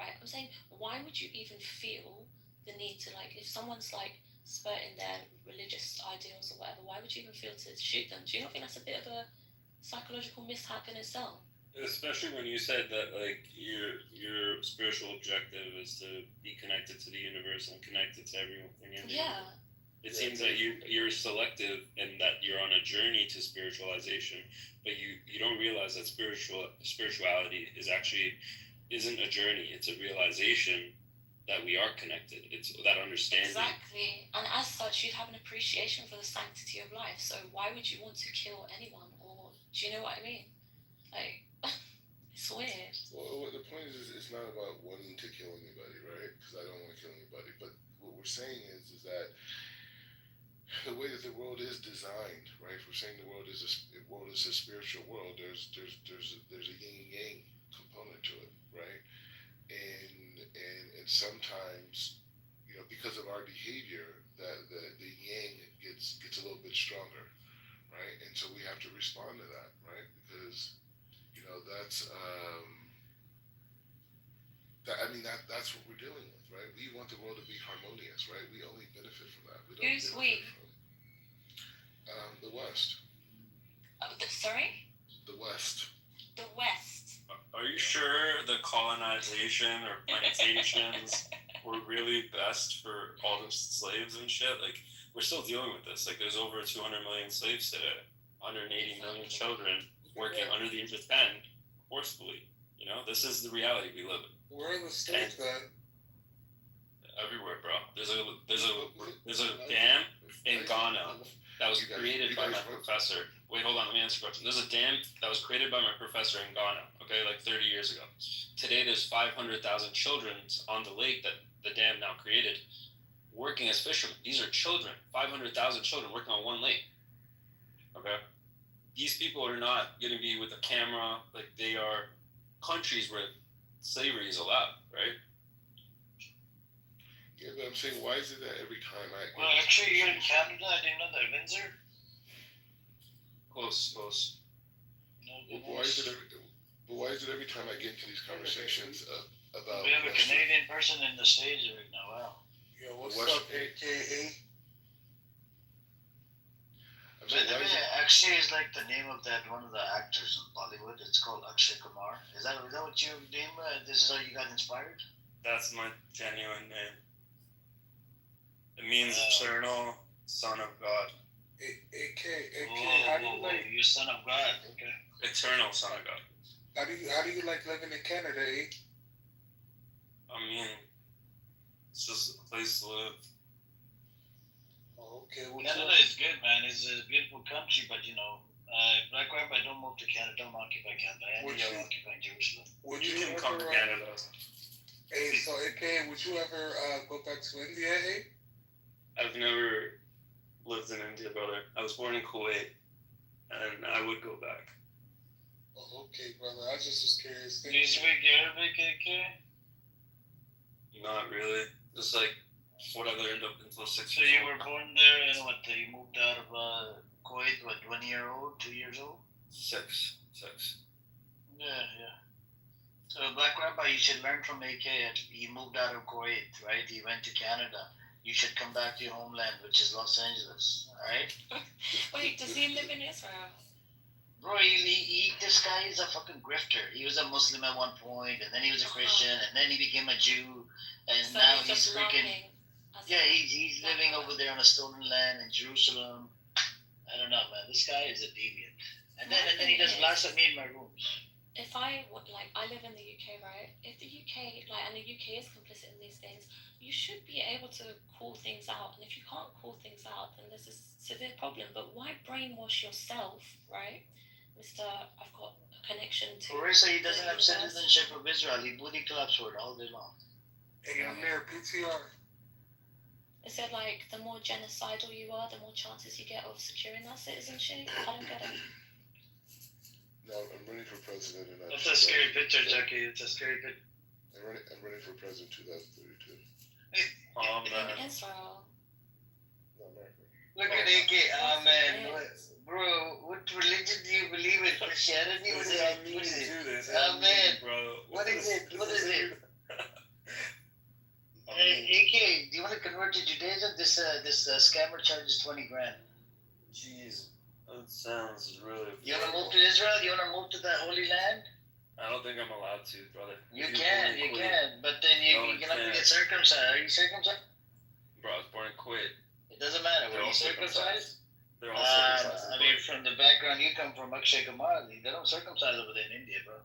Speaker 17: right? I'm saying, why would you even feel the need to, like, if someone's like spurting their religious ideals or whatever, why would you even feel to shoot them? Do you not think that's a bit of a psychological mishap in itself?
Speaker 15: Especially when you said that, like, your spiritual objective is to be connected to the universe and connected to everything in the universe. It seems that you're selective and that you're on a journey to spiritualization, but you don't realize that spirituality isn't a journey. It's a realization that we are connected. It's that understanding.
Speaker 17: Exactly. And as such, you'd have an appreciation for the sanctity of life. So why would you want to kill anyone? Or do you know what I mean? Like, it's weird.
Speaker 8: Well, the point is, it's not about wanting to kill anybody, right? Because I don't want to kill anybody. But what we're saying is that the way that the world is designed, right? If we're saying the world is a spiritual world, there's a yin and yang component to it, right? And sometimes, you know, because of our behavior, that the yang gets a little bit stronger, right? And so we have to respond to that, right? Because, you know, that's what we're dealing with, right? We want the world to be harmonious, right? We only benefit from that. We don't
Speaker 17: Who's we?
Speaker 8: The West.
Speaker 17: Sorry?
Speaker 8: The West.
Speaker 17: The West.
Speaker 15: Are you sure the colonization or plantations were really best for all the slaves and shit? Like, we're still dealing with this. Like, there's over 200 million slaves today, 180 million children working under the age of 10 forcefully. You know, this is the reality we live in.
Speaker 9: Where are the slaves at?
Speaker 15: Everywhere, bro. There's a dam in Ghana that was created by my professor. Wait, hold on, let me answer the question. There's a dam that was created by my professor in Ghana, okay, like 30 years ago. Today there's 500,000 children on the lake that the dam now created working as fishermen. These are children, 500,000 children working on one lake, okay? These people are not going to be with a camera, like they are countries where slavery is allowed, right?
Speaker 8: Yeah, but I'm saying, why is it that every time
Speaker 16: Well, actually, you're in Canada. I didn't know that. Windsor?
Speaker 15: Close.
Speaker 8: But why is it every time I get into these conversations about...
Speaker 16: We have a Canadian person in the stage right now. Wow.
Speaker 9: Yeah, what's up, AKA?
Speaker 16: Akshay is like the name of that one of the actors in Bollywood. It's called Akshay Kumar. Is that what your name? This is how you got inspired?
Speaker 15: That's my genuine name. It means eternal son of God.
Speaker 16: How do you like? You son of God. Okay.
Speaker 15: Eternal son of God.
Speaker 9: How do you like living in Canada, eh?
Speaker 15: I mean, it's just a place to live.
Speaker 9: Oh, okay. Well,
Speaker 16: Canada is good, man. It's a beautiful country, but you know, Black Rabbi, don't move to Canada. Don't occupy Canada. And you're occupying Jerusalem.
Speaker 15: You can come to Canada.
Speaker 9: Hey, so AKA, would you ever go back to India, eh?
Speaker 15: I've never lived in India, brother. I was born in Kuwait, and I would go back.
Speaker 9: Oh, okay, brother. I just was curious.
Speaker 16: Do you speak Arabic, AK?
Speaker 15: Not really. Just like what I learned up until 6
Speaker 16: So you were born there, and what? You moved out of Kuwait, what? 1 year old, 2 years old?
Speaker 15: Six.
Speaker 16: Yeah. So Black Rabbi, you should learn from AK. He moved out of Kuwait, right? He went to Canada. You should come back to your homeland, which is Los Angeles, alright?
Speaker 17: Wait, does he live in Israel?
Speaker 16: Bro, this guy is a fucking grifter. He was a Muslim at one point, and then he was a Christian, and then he became a Jew, and
Speaker 17: So
Speaker 16: now
Speaker 17: he's
Speaker 16: he's freaking... Yeah, he's living over there on a stolen land in Jerusalem. I don't know, man. This guy is a deviant. And then he does blasphemy in my rooms.
Speaker 17: If I live in the UK, right? If the UK, and the UK is complicit in these things, you should be able to call things out. And if you can't call things out, then there's a severe problem. But why brainwash yourself, right? Mr. I've got a connection to...
Speaker 16: Orisa, he doesn't have citizenship of Israel. He booty claps for it all day long.
Speaker 9: Hey, I'm there, PTR.
Speaker 17: Is it like the more genocidal you are, the more chances you get of securing that citizenship? I don't get it.
Speaker 8: No, I'm running for president.
Speaker 16: That's a scary picture, Chucky. It's a scary picture.
Speaker 8: I'm running for president 2032.
Speaker 15: Oh, man.
Speaker 17: In Israel.
Speaker 8: No, America.
Speaker 16: Look at AK. Oh, man. Bro, what religion do you believe in? Christianity? What is it? Oh, man. What is it? want to convert to Judaism, this scammer charges 20 grand.
Speaker 15: Jeez, that sounds really.
Speaker 16: You want to move to Israel? You want to move to the Holy Land?
Speaker 15: I don't think I'm allowed to, brother.
Speaker 16: You can, but then you're gonna have to get circumcised. Are you circumcised?
Speaker 15: Bro, I was born in Kuwait.
Speaker 16: It doesn't matter. Were you circumcised?
Speaker 15: They're all circumcised.
Speaker 16: I mean, from the background you come from, Akshay Kumar, they don't circumcise over there in India, bro.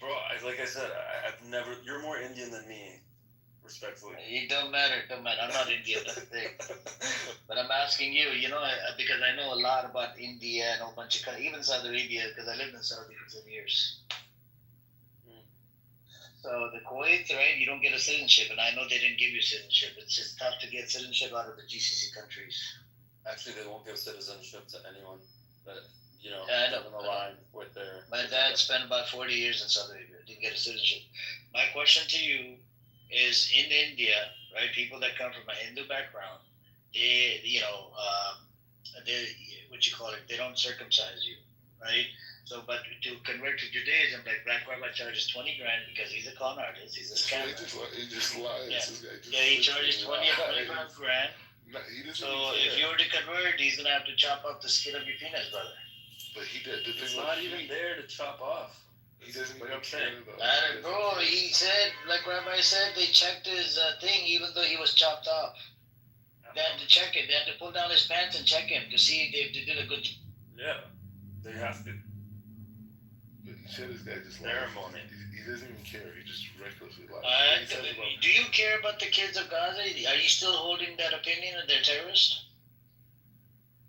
Speaker 15: Bro, like I said, I've never. You're more Indian than me, respectfully.
Speaker 16: It don't matter. I'm not Indian. That's the thing. But I'm asking you, because I know a lot about India and a whole bunch of even Saudi Arabia, because I lived in Saudi for 10 years. So the Kuwait, right? You don't get a citizenship, and I know they didn't give you citizenship. It's just tough to get citizenship out of the GCC countries.
Speaker 15: Actually, they won't give citizenship to anyone that
Speaker 16: doesn't
Speaker 15: align with their.
Speaker 16: My dad spent about 40 years in Saudi Arabia. Didn't get a citizenship. My question to you is: in India, right? People that come from a Hindu background, they, they don't circumcise you, right? So, but to convert to Judaism, like Black Rabbi charges 20 grand because he's a con artist, he's a scammer.
Speaker 8: He just lies.
Speaker 16: Yeah, he charges 25 grand.
Speaker 8: No, he doesn't.
Speaker 16: So if you were to convert, he's gonna have to chop off the skin of your penis, brother.
Speaker 8: But he did.
Speaker 15: It's not even there to chop off.
Speaker 8: He doesn't even
Speaker 15: care
Speaker 8: though.
Speaker 16: Bro, he said, like Rabbi said, they checked his thing even though he was chopped off. They had to check it. They had to pull down his pants and check him to see if they did a good job.
Speaker 15: Yeah, they have to.
Speaker 8: But he said this guy just
Speaker 15: ceremony.
Speaker 8: He doesn't even care. He just recklessly lies.
Speaker 16: Do you care about the kids of Gaza? Are you still holding that opinion that they're terrorists?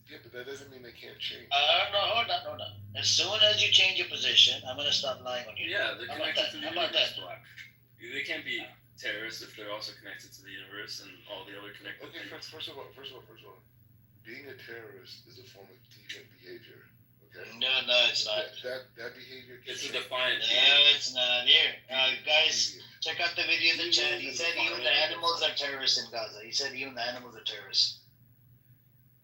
Speaker 8: Yeah, but that doesn't mean they can't change.
Speaker 16: No. As soon as you change your position, I'm gonna stop lying on you.
Speaker 15: Yeah, they're connected to the
Speaker 16: How about
Speaker 15: universe,
Speaker 16: that?
Speaker 15: Black. They can't be terrorists if they're also connected to the universe and all the other connected
Speaker 8: Okay,
Speaker 15: things.
Speaker 8: first of all, being a terrorist is a form of deviant behavior. Okay.
Speaker 16: No, it's not.
Speaker 8: That behavior.
Speaker 15: It's a defiant.
Speaker 16: No, it's not. Here, guys, check out the video in the chat. He said even the animals are terrorists in Gaza. He said even the animals are terrorists.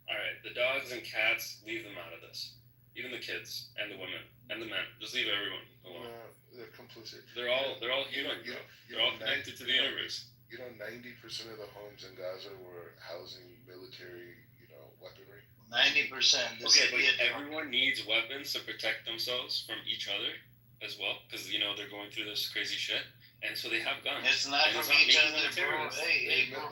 Speaker 15: All right, the dogs and cats, leave them out of this. Even the kids and the women and the men, just leave everyone alone.
Speaker 8: They're complicit.
Speaker 15: They're all human. They're all connected to the universe.
Speaker 8: 90% of the homes in Gaza were housing military, weaponry.
Speaker 16: 90%.
Speaker 15: Okay, but everyone needs weapons to protect themselves from each other as well, because they're going through this crazy shit, and so they have guns.
Speaker 16: It's not from each other, bro. Hey, bro,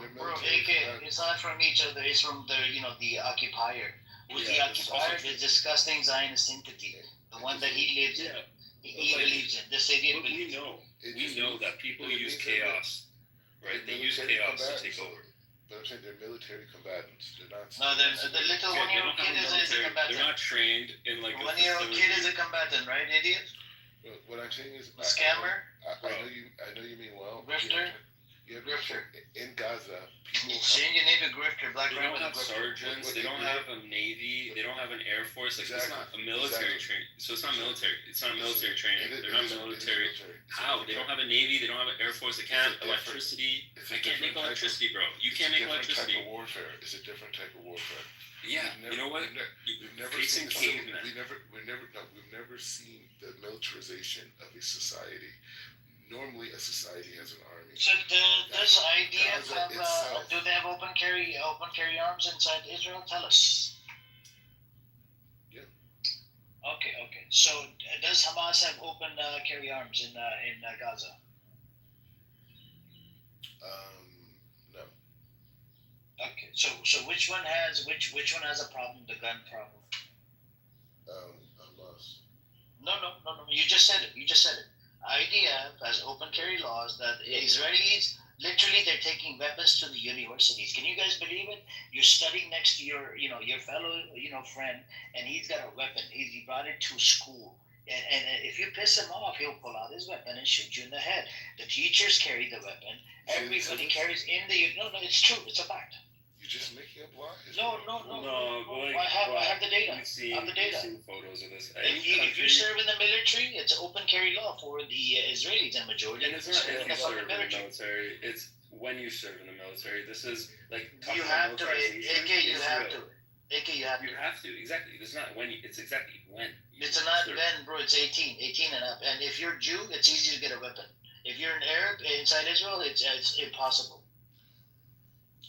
Speaker 16: it's not from each other. It's from the occupier. With the occupier, the disgusting Zionist entity, the one that he lives in. He believes in. The Savior believes in.
Speaker 15: We know that people use chaos, right? They use chaos to take over.
Speaker 8: But I'm saying they're military combatants. They're not.
Speaker 16: No, the little 1-year-old kid is a combatant.
Speaker 15: They're not trained in like.
Speaker 16: 1-year-old kid is a combatant, right, idiot?
Speaker 8: What I'm saying is.
Speaker 16: Scammer.
Speaker 8: I know you mean well.
Speaker 16: Grifter.
Speaker 8: Grifter. In Gaza, people.
Speaker 16: Change your name to Grifter. Black
Speaker 15: They don't have sergeants. They don't have a navy. They don't have an air force. Like it's not a military training. So it's not military. It's not military training. They're not military. How? They don't have a navy. They don't have an air force. They can't electricity. They can't make electricity, bro. You can't make electricity.
Speaker 8: Type of warfare. It's a different type of warfare.
Speaker 15: Yeah. You know what?
Speaker 8: We've never
Speaker 15: seen
Speaker 8: cavemen. We've never seen the militarization of a society. Normally, a society has an army.
Speaker 16: So does IDF have? Do they have open carry arms inside Israel? Tell us.
Speaker 8: Yeah.
Speaker 16: Okay. So does Hamas have open carry arms in Gaza?
Speaker 8: No.
Speaker 16: Okay. So which one has a problem? The gun problem.
Speaker 8: Hamas.
Speaker 16: No. You just said it. IDF has open carry laws that Israelis literally they're taking weapons to the universities. Can you guys believe it? You're studying next to your fellow friend, and he's got a weapon. He brought it to school, and if you piss him off, he'll pull out his weapon and shoot you in the head. The teachers carry the weapon. Everybody carries in the. No, it's true. It's a fact.
Speaker 8: You're just making up lies.
Speaker 16: No.
Speaker 15: Like,
Speaker 16: I have the data.
Speaker 15: We've seen photos of this.
Speaker 16: If you serve in the military, it's open carry law for the Israelis, and majority
Speaker 15: and it's not if you serve in the military. It's when you serve in the military. This is like
Speaker 16: you have to. AK, you have to.
Speaker 15: You have to. Exactly. It's not when. It's exactly when.
Speaker 16: It's not when, bro. It's 18 and up. And if you're Jew, it's easy to get a weapon. If you're an Arab inside Israel, it's impossible.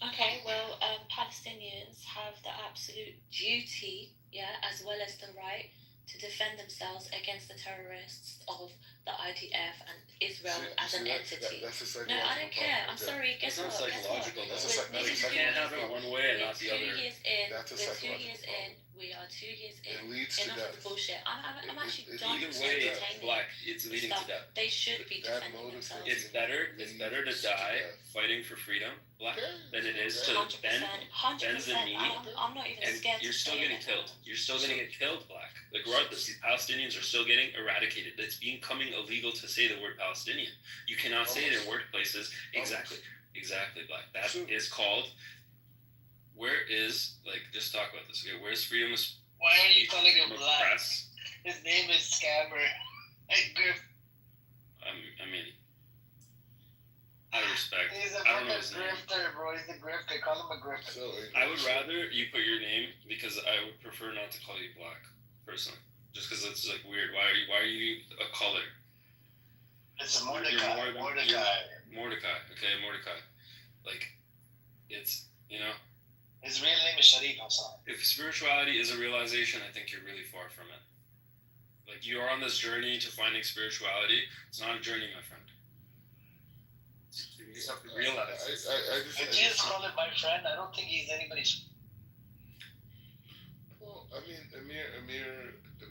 Speaker 17: Okay, well, Palestinians have the absolute duty, yeah, as well as the right to defend themselves against the terrorists of the IDF and Israel as an entity.
Speaker 8: That's a
Speaker 17: No, I don't care. I'm
Speaker 8: okay.
Speaker 17: sorry. Guess
Speaker 15: It's not
Speaker 17: what?
Speaker 15: psychological.
Speaker 8: That's
Speaker 15: Though.
Speaker 8: a
Speaker 15: Like,
Speaker 17: This
Speaker 15: you
Speaker 17: is
Speaker 15: can't have it one way and
Speaker 17: we're
Speaker 15: not the
Speaker 17: 2
Speaker 15: other.
Speaker 17: years in.
Speaker 8: That's a
Speaker 17: We're 2
Speaker 8: psychological
Speaker 17: years
Speaker 8: problem.
Speaker 17: in. We are 2 years in.
Speaker 8: It leads to
Speaker 17: Enough of
Speaker 8: death.
Speaker 17: the bullshit. I'm actually done
Speaker 15: Either way,
Speaker 17: entertaining
Speaker 15: black. It's leading to
Speaker 17: stuff.
Speaker 15: death.
Speaker 17: They should be
Speaker 8: That
Speaker 17: defending
Speaker 8: motivates
Speaker 17: themselves.
Speaker 15: It's better to die fighting for freedom, black, than it is to
Speaker 17: 100%.
Speaker 15: bend the
Speaker 17: 100%.
Speaker 15: knee.
Speaker 17: I'm not even
Speaker 15: And
Speaker 17: scared.
Speaker 15: you're
Speaker 17: to
Speaker 15: still
Speaker 17: say
Speaker 15: getting
Speaker 17: it.
Speaker 15: killed. You're still going to get killed, black. Like, regardless, these Palestinians are still getting eradicated. It's becoming illegal to say the word Palestinian. You cannot say it in workplaces. Exactly, black. That is called. Where is, like, just talk about this. Okay, where's freedom of speech?
Speaker 21: Why are you calling him black?
Speaker 15: Press?
Speaker 21: His name is Scammer. Hey, Griff.
Speaker 15: I mean, out of respect,
Speaker 21: He's a
Speaker 15: I don't know
Speaker 21: fucking
Speaker 15: his name.
Speaker 21: grifter, bro. He's a grifter. Call him a grifter.
Speaker 15: I would rather you put your name because I would prefer not to call you black, personally. Just because it's like weird. Why are you a color?
Speaker 21: It's Mordecai.
Speaker 15: You're more than-
Speaker 21: Mordecai.
Speaker 15: Mordecai. Okay, Mordecai. Like, it's, you know.
Speaker 21: His real name is Sharif Hassan.
Speaker 15: If spirituality is a realization, I think you're really far from it. Like, you are on this journey to finding spirituality. It's not a journey, my friend. You just have to realize.
Speaker 21: If you just call him my friend, I don't think he's anybody's.
Speaker 8: Well, I mean, Amir,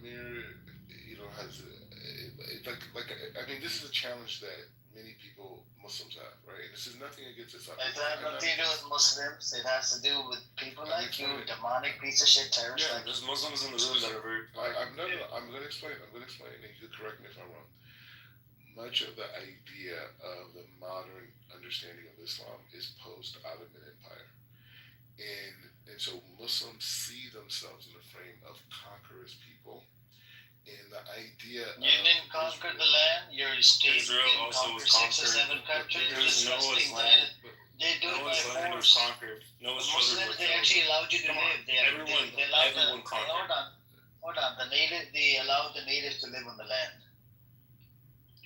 Speaker 8: you know, has I mean, this is a challenge that many people, Muslims have, right? This is nothing against us.
Speaker 21: It has nothing to do with Muslims. It has to do with people like you, demonic piece of shit terrorists.
Speaker 15: Yeah,
Speaker 21: like
Speaker 15: there's Muslims in the room that are very.
Speaker 8: I'm going to explain, and you can correct me if I'm wrong. Much of the idea of the modern understanding of Islam is post-Ottoman Empire. And so Muslims see themselves in the frame of conquerors people. And the idea
Speaker 21: you didn't conquer the land, your state
Speaker 15: Israel
Speaker 21: didn't
Speaker 15: also
Speaker 21: conquer
Speaker 15: was
Speaker 21: 6 or 7 countries.
Speaker 15: There's
Speaker 21: Disgusting,
Speaker 15: Noah's
Speaker 21: man.
Speaker 15: land.
Speaker 21: They do it by
Speaker 15: Noah's land was
Speaker 21: force.
Speaker 15: conquered. Noah's
Speaker 21: The
Speaker 15: children
Speaker 21: Muslims,
Speaker 15: were
Speaker 21: they
Speaker 15: killed.
Speaker 21: actually allowed you to
Speaker 15: Come on.
Speaker 21: live. They allowed
Speaker 15: Everyone conquered.
Speaker 21: Hold on. They allowed the natives to live on the land.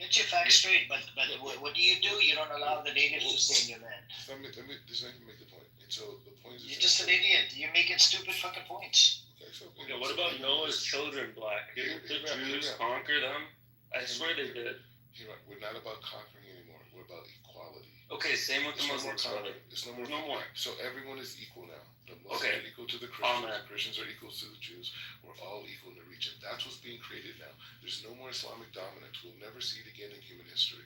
Speaker 21: Get your facts straight, but what do? You don't allow the natives to stay in your land.
Speaker 8: Let me just make the point. And so the point is,
Speaker 21: You're just an idiot. You're making stupid fucking points.
Speaker 8: Okay, so
Speaker 15: Yeah, what about Noah's children, black? Didn't the Jews conquer them? I swear they did.
Speaker 8: We're not about conquering anymore. We're about equality.
Speaker 15: Okay, same with the
Speaker 8: It's no more
Speaker 15: Muslims.
Speaker 8: conquering. It's no more.
Speaker 15: No more.
Speaker 8: So everyone is equal now. The Muslims
Speaker 15: Okay.
Speaker 8: are equal to the Christians.
Speaker 15: Amen.
Speaker 8: The Christians are equal to the Jews. We're all equal in the region. That's what's being created now. There's no more Islamic dominance. We'll never see it again in human history.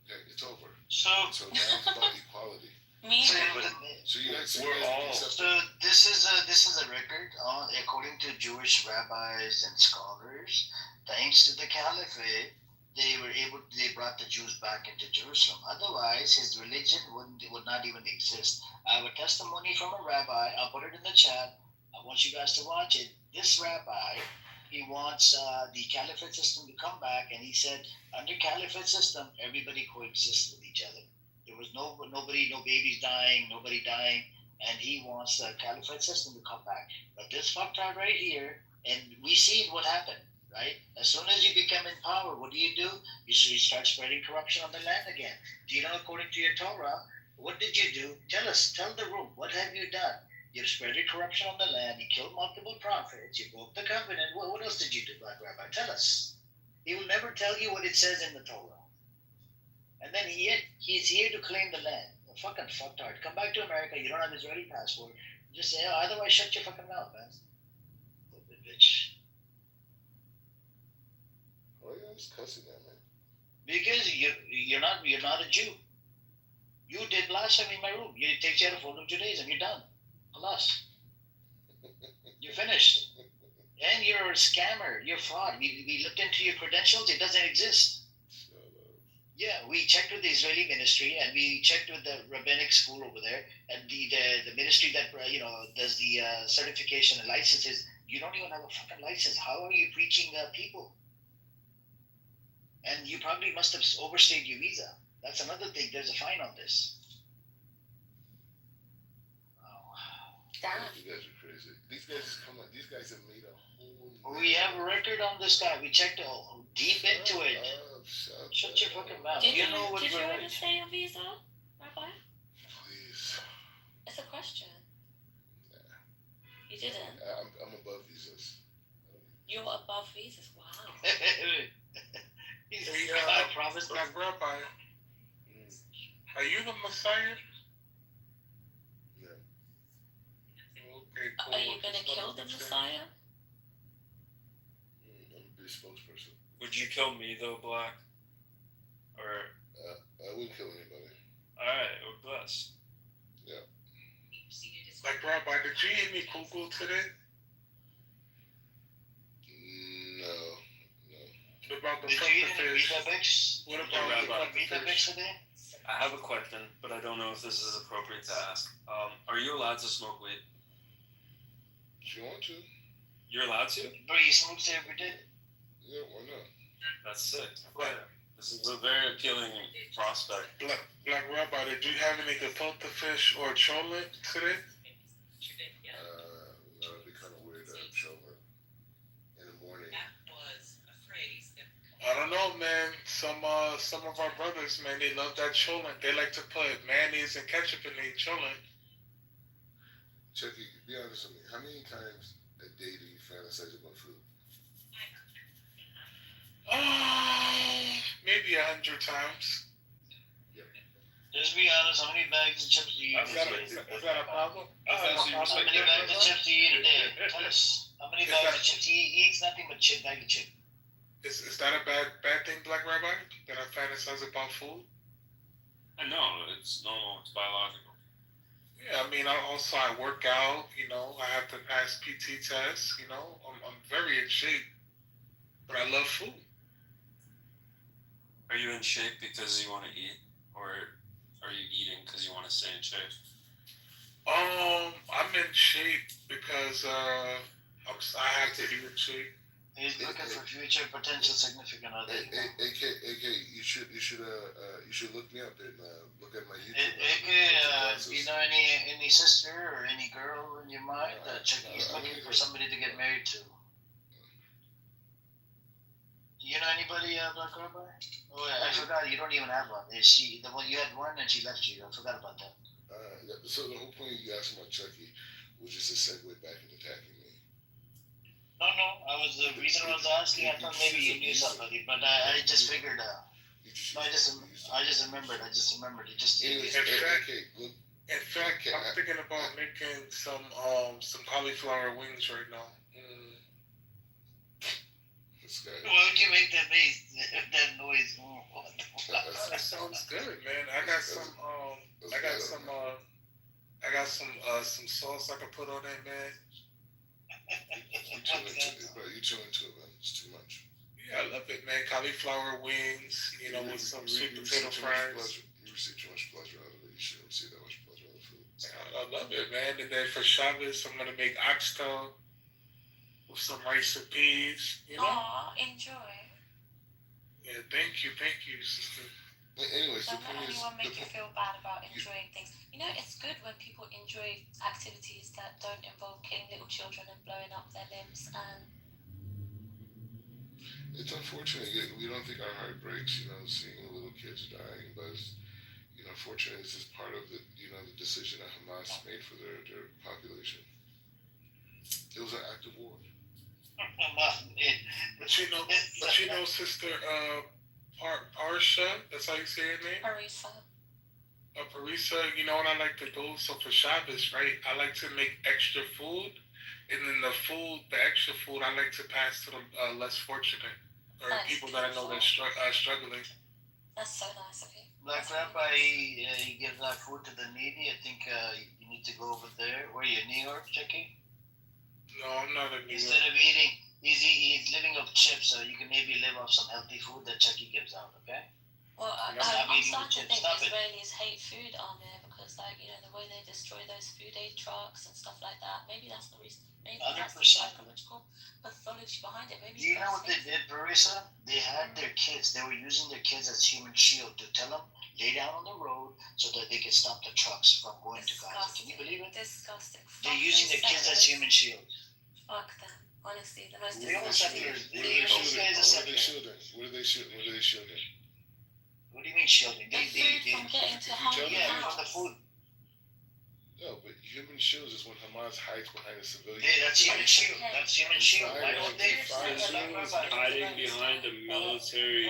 Speaker 8: Okay, it's over. So now it's about equality. So you guys,
Speaker 15: We're all.
Speaker 21: So this is a record according to Jewish rabbis and scholars. Thanks to the Caliphate, they brought the Jews back into Jerusalem. Otherwise, his religion would not even exist. I have a testimony from a rabbi. I'll put it in the chat. I want you guys to watch it. This rabbi, he wants the Caliphate system to come back, and he said under Caliphate system, everybody coexists with each other. There was no babies dying, nobody dying, and he wants the Caliphate system to come back. But this fucktard right here, and we see what happened. Right? As soon as you become in power, what do? You start spreading corruption on the land again. Do you know, according to your Torah, what did you do? Tell the room, what have you done? You've spreaded corruption on the land, you killed multiple prophets, you broke the covenant. What else did you do, Black Rabbi? Tell us. He will never tell you what it says in the Torah. And then he's here to claim the land. A fucking fucktard. Come back to America, you don't have his Israeli passport. Just say, otherwise shut your fucking mouth, man. Stupid bitch.
Speaker 8: Oh yeah, it's cussing that, man.
Speaker 21: Because you're not a Jew. You did blasphemy in my room. You take care of photo Judaism. You're done. Alas, you're finished. And you're a scammer. You're fraud. We looked into your credentials. It doesn't exist. Yeah, we checked with the Israeli ministry and we checked with the rabbinic school over there and the ministry that does the certification and licenses. You don't even have a fucking license. How are you preaching people? And you probably must have overstayed your visa. That's another thing. There's a fine on this.
Speaker 17: Damn.
Speaker 8: You guys are crazy. These guys have made a whole.
Speaker 21: We have a record on this guy. We checked deep into it. Shut your fucking mouth.
Speaker 17: Did you
Speaker 21: know what
Speaker 17: overstay
Speaker 21: we're
Speaker 17: your visa, Rabbi?
Speaker 8: Please.
Speaker 17: It's a question. You didn't?
Speaker 8: I'm above visas.
Speaker 17: You're above visas. Wow.
Speaker 9: Hey, Black Rabbi, are you the Messiah?
Speaker 8: Yeah.
Speaker 9: Okay, cool.
Speaker 17: Are you gonna kill the Messiah?
Speaker 8: I'm gonna be a spokesperson.
Speaker 15: Would you kill me though, Black? Or
Speaker 8: I wouldn't kill anybody.
Speaker 15: alright, we're blessed.
Speaker 8: Yeah.
Speaker 9: Like Rabbi, did you eat any kugel today?
Speaker 8: No.
Speaker 9: What about the
Speaker 16: Did you eat any Weetabix?
Speaker 9: What about the
Speaker 16: Weetabix today?
Speaker 15: I have a question, but I don't know if this is appropriate to ask. Are you allowed to smoke weed?
Speaker 8: If you want to.
Speaker 15: You're allowed to?
Speaker 16: Bro, you smoke every day?
Speaker 8: Yeah, why not?
Speaker 15: That's sick. Okay. This is a very appealing prospect.
Speaker 9: Black Rabbi, did you have any gefilte fish or cholet today?
Speaker 8: No, it'd be kind of weird to have cholet in the morning.
Speaker 9: I don't know, man. Some of our brothers, man, they love that cholet. They like to put mayonnaise and ketchup in their cholet.
Speaker 8: Chucky, be honest with me. How many times a day do you fantasize about food?
Speaker 9: Maybe 100 times.
Speaker 16: Just be honest, how many bags of chips do you eat?
Speaker 9: Is that a problem?
Speaker 16: How many bags of chips do you eat a day? Tell us. How many bags of chips? He eats nothing but bag of chips.
Speaker 9: Is that a bad thing, Black Rabbi? That I fantasize about food?
Speaker 15: No, it's normal. It's biological.
Speaker 9: Yeah, I mean, I work out. You know, I have to pass PT tests. You know, I'm very in shape, but I love food.
Speaker 15: Are you in shape because you want to eat, or are you eating because you want to stay in shape?
Speaker 9: I'm in shape because I have to be in shape.
Speaker 16: He's looking for future potential significant other.
Speaker 8: AK, you should look me up and look at my YouTube.
Speaker 16: Do you know any sister or any girl in your mind that Chucky's looking for somebody to get married to? You know anybody, Black Rabbi? Oh, yeah, I forgot. You don't even have one. The one you had one and she left you. I forgot about that.
Speaker 8: So the whole point you asked about Chucky was just a segue back into attacking me.
Speaker 16: No. The reason I was asking, I thought maybe you knew somebody, but I just figured out. No, I just remembered. It just.
Speaker 9: In fact, I'm thinking about making some cauliflower wings right now.
Speaker 16: Why would you make that noise?
Speaker 9: That sounds good, man. I got some sauce I can put on that, man.
Speaker 8: You're too into it, man. It's too much.
Speaker 9: Yeah, I love it, man. Cauliflower wings, you know, with some sweet potato fries.
Speaker 8: You receive too much pleasure out of it. You shouldn't receive that much pleasure out of food.
Speaker 9: I love it, man. And then for Shabbos, I'm gonna make oxtail with some rice and peas. You know?
Speaker 17: Aw, enjoy.
Speaker 9: Yeah, thank you, sister.
Speaker 8: Anyways,
Speaker 17: Don't let anyone make you feel bad about enjoying things. You know, it's good when people enjoy activities that don't involve killing little children and blowing up their limbs. And
Speaker 8: it's unfortunate. We don't think our heart breaks, you know, seeing little kids dying, but you know, unfortunately, this is part of the decision that Hamas made for their population. It was an act of war.
Speaker 9: But you know, sister, Parsha, that's how you say her name? Parisa, you know what I like to do? So for Shabbos, right, I like to make extra food, and then the extra food, I like to pass to the less fortunate, or people that I know that's struggling.
Speaker 17: That's so nice of you.
Speaker 16: Black Rabbi, he gives out food to the needy. I think you need to go over there. Where are you, New York, Chucky?
Speaker 9: No, I'm not in New York.
Speaker 16: Instead of eating, he's living off chips, so you can maybe live off some healthy food that Chucky gives out, okay?
Speaker 17: Well, I'm starting to think Israelis hate food on there because, like, you know, the way they destroy those food aid trucks and stuff like that. Maybe that's the reason. Maybe 100%. That's the psychological pathology behind it. Maybe.
Speaker 16: Do you know what they did, Marissa? They had their kids. They were using their kids as human shield to tell them lay down on the road so that they could stop the trucks from going to Gaza. Can you believe it?
Speaker 17: Disgusting.
Speaker 16: They're using their kids as human shield.
Speaker 17: Fuck them. Honestly, the most
Speaker 16: disgusting.
Speaker 8: What are they shielding?
Speaker 16: What do you mean shielding?
Speaker 17: From getting to hungry
Speaker 16: from the food.
Speaker 8: No, but human shields is when Hamas hides behind a civilian.
Speaker 16: Yeah, that's human shield. That's human shield. Why don't they?
Speaker 15: Israel is hiding behind a military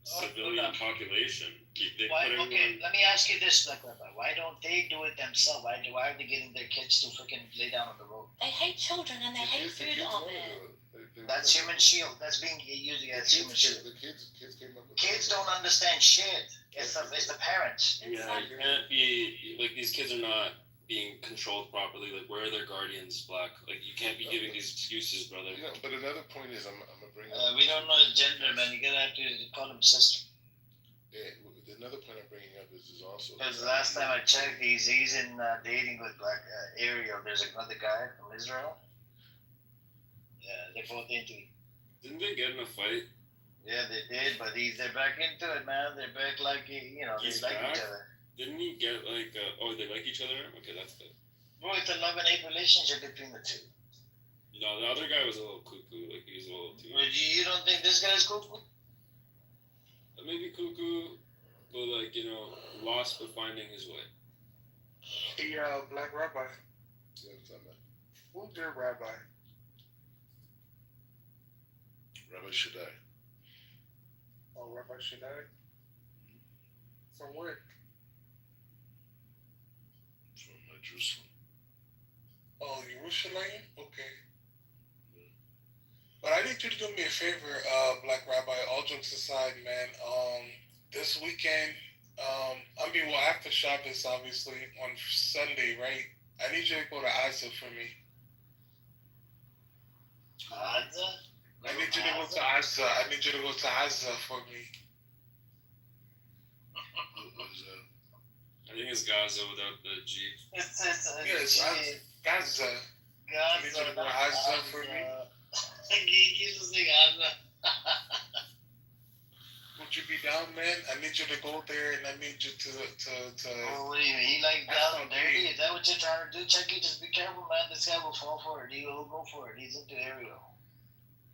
Speaker 15: civilian population. They
Speaker 16: Why,
Speaker 15: put
Speaker 16: okay,
Speaker 15: everyone.
Speaker 16: let me ask you this, Black Rabbi. Why don't they do it themselves? Why are they getting their kids to freaking lay down on the road?
Speaker 17: They hate children and they hate food on it.
Speaker 16: That's human shield. That's being used as human shield.
Speaker 8: The kids came up with
Speaker 16: Kids don't understand shit. It's the parents.
Speaker 15: Yeah, you can't be like these kids are not being controlled properly. Like, where are their guardians, Black? Like, you can't be giving these excuses, brother.
Speaker 8: You know, but another point is, I'm gonna bring up.
Speaker 16: We don't know his gender, man. You gotta have to call him sister.
Speaker 8: Yeah, another point I'm bringing up is also.
Speaker 16: Because last time I checked, he's in dating with Black Ariel. There's another guy from Israel. Yeah, they're both into it.
Speaker 15: Didn't they get in a fight?
Speaker 16: Yeah, they did, but they're back into it, man. They're back like, they
Speaker 15: He's
Speaker 16: like
Speaker 15: back?
Speaker 16: each other.
Speaker 15: Didn't he get like? They like each other? Okay, that's good.
Speaker 16: Bro, it's a love and hate relationship between the two.
Speaker 15: No, the other guy was a little cuckoo. Like, he was a little too.
Speaker 16: But you don't think this guy's cuckoo?
Speaker 15: Maybe cuckoo, but like, lost but finding his way.
Speaker 9: Hey, Black Rabbi.
Speaker 8: Yeah, what's up, man?
Speaker 9: Who's your rabbi?
Speaker 8: Rabbi Shaddai.
Speaker 9: Oh, Rabbi Shaddai? From where?
Speaker 8: From Jerusalem.
Speaker 9: Oh, Jerusalem? Okay. But I need you to do me a favor, Black Rabbi, all jokes aside, man. This weekend, after Shabbos, obviously, on Sunday, right? I need you to go to Azza for me.
Speaker 16: Azza?
Speaker 9: I need you to go to Azza. I need you to go to Azza for me.
Speaker 15: I think it's Gaza without the G.
Speaker 16: It's
Speaker 9: Gaza. I need you to go to Azza for me.
Speaker 16: He just saying Azza.
Speaker 9: Would you be down, man? I need you to go there, and I need you to.
Speaker 16: Oh, what do you mean? He like down and dirty? Is that what you're trying to do, Chucky? Just be careful, man. This guy will fall for it. He will go for it. He's into Ariel.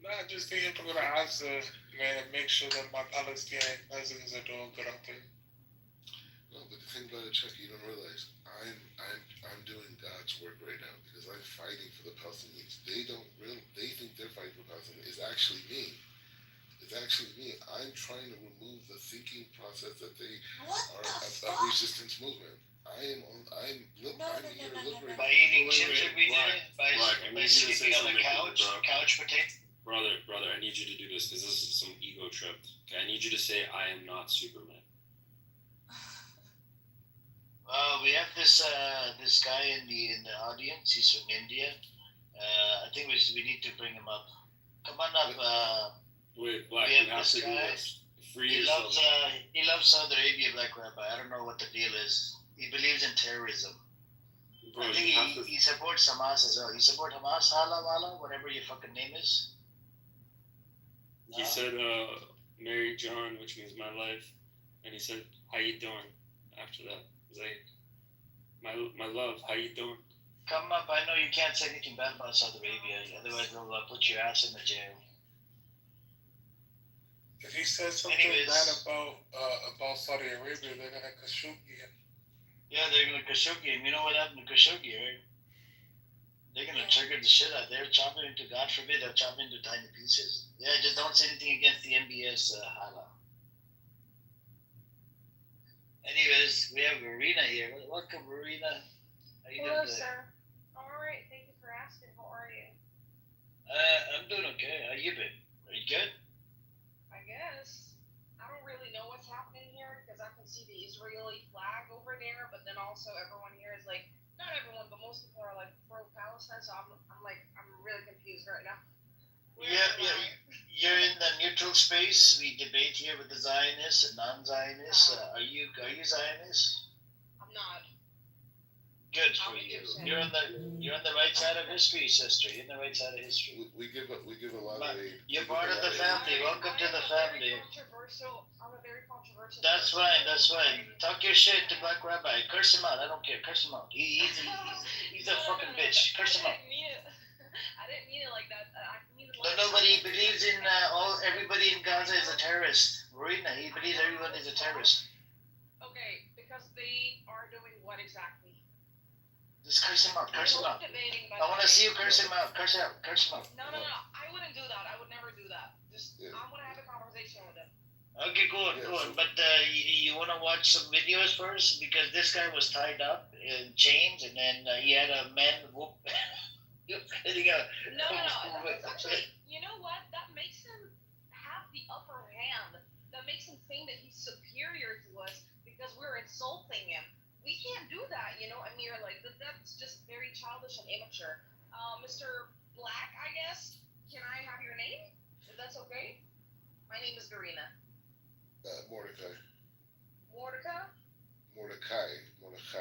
Speaker 9: No, I just need him to go to Azza, man, and make sure that my Palestinian cousins are doing good out there.
Speaker 8: No, but the thing about it, Chuck, you don't realize I'm doing God's work right now because I'm fighting for the Palestinians. They think they're fighting for Palestinians. It's actually me. I'm trying to remove the thinking process that they are a resistance movement. I'm here liberating.
Speaker 16: By eating chips every day, by sleeping on the couch potato.
Speaker 15: Brother, I need you to do this because this is some ego trip. Okay, I need you to say, I am not Superman.
Speaker 16: We have this guy in the audience. He's from India. I think we need to bring him up. Come on up.
Speaker 15: Wait, Black,
Speaker 16: we
Speaker 15: you
Speaker 16: have
Speaker 15: have to
Speaker 16: this
Speaker 15: do
Speaker 16: guy.
Speaker 15: this. Free yourself.
Speaker 16: He loves Saudi Arabia, Black Rabbi. I don't know what the deal is. He believes in terrorism.
Speaker 15: Bro,
Speaker 16: I think he supports Hamas as well. You support Hamas, Hala Wala, whatever your fucking name is.
Speaker 15: He said, Mary John, which means my life, and he said, how you doing? After that, he's like, my love, how you doing?
Speaker 16: Come up. I know you can't say anything bad about Saudi Arabia, otherwise they'll put your ass in the jail.
Speaker 9: If he says something bad about Saudi Arabia, they're gonna Khashoggi him.
Speaker 16: Yeah, they're gonna Khashoggi him. You know what happened to Khashoggi, right? They're gonna trigger the shit out. They're chopping into, God forbid, they'll chop into tiny pieces. Yeah, just don't say anything against the MBS Hala. Anyways, we have Marina here. Welcome, Marina. How you
Speaker 14: Hello,
Speaker 16: doing today?
Speaker 14: sir. I'm alright. Thank you for asking. How are you?
Speaker 16: I'm doing okay. How you been? Are you good?
Speaker 14: I guess. I don't really know what's happening here because I can see the Israeli flag over there, but then also everyone here is like, not everyone, but most people are like pro-Palestine. So I'm really confused right now.
Speaker 16: You're in the neutral space. We debate here with the Zionists and non-Zionists. Are you Zionist?
Speaker 14: I'm not.
Speaker 16: Good for you. You're on the right side of history, sister. You're on the right side of history.
Speaker 8: We give a lot of aid.
Speaker 16: You're part of the family. Welcome to the family.
Speaker 14: I'm a very controversial.
Speaker 16: That's fine. Talk your shit to Black Rabbi. Curse him out. I don't care. Curse him out. He's a fucking bitch. Curse him out.
Speaker 14: I didn't mean it like that. I mean it
Speaker 16: But nobody believes in everybody in Gaza is a terrorist. Marina, he believes everyone is a terrorist.
Speaker 14: Okay, because they are doing what exactly?
Speaker 21: Just curse him out. Curse him out.
Speaker 14: Debating,
Speaker 21: I want to see you curse him out. Curse him out. Curse him out.
Speaker 14: No. I wouldn't do that. I would never do that. Just I want to have a conversation with him.
Speaker 16: Okay, good. But you want to watch some videos first? Because this guy was tied up in chains, and then he had a man whoop.
Speaker 14: No. That's actually, you know what? That makes him have the upper hand. That makes him think that he's superior to us because we're insulting him. We can't do that, Amir. Like that's just very childish and immature. Mr. Black, I guess. Can I have your name? If that's okay. My name is Garina.
Speaker 8: Mordecai.
Speaker 14: Mordecai.
Speaker 8: Mordecai.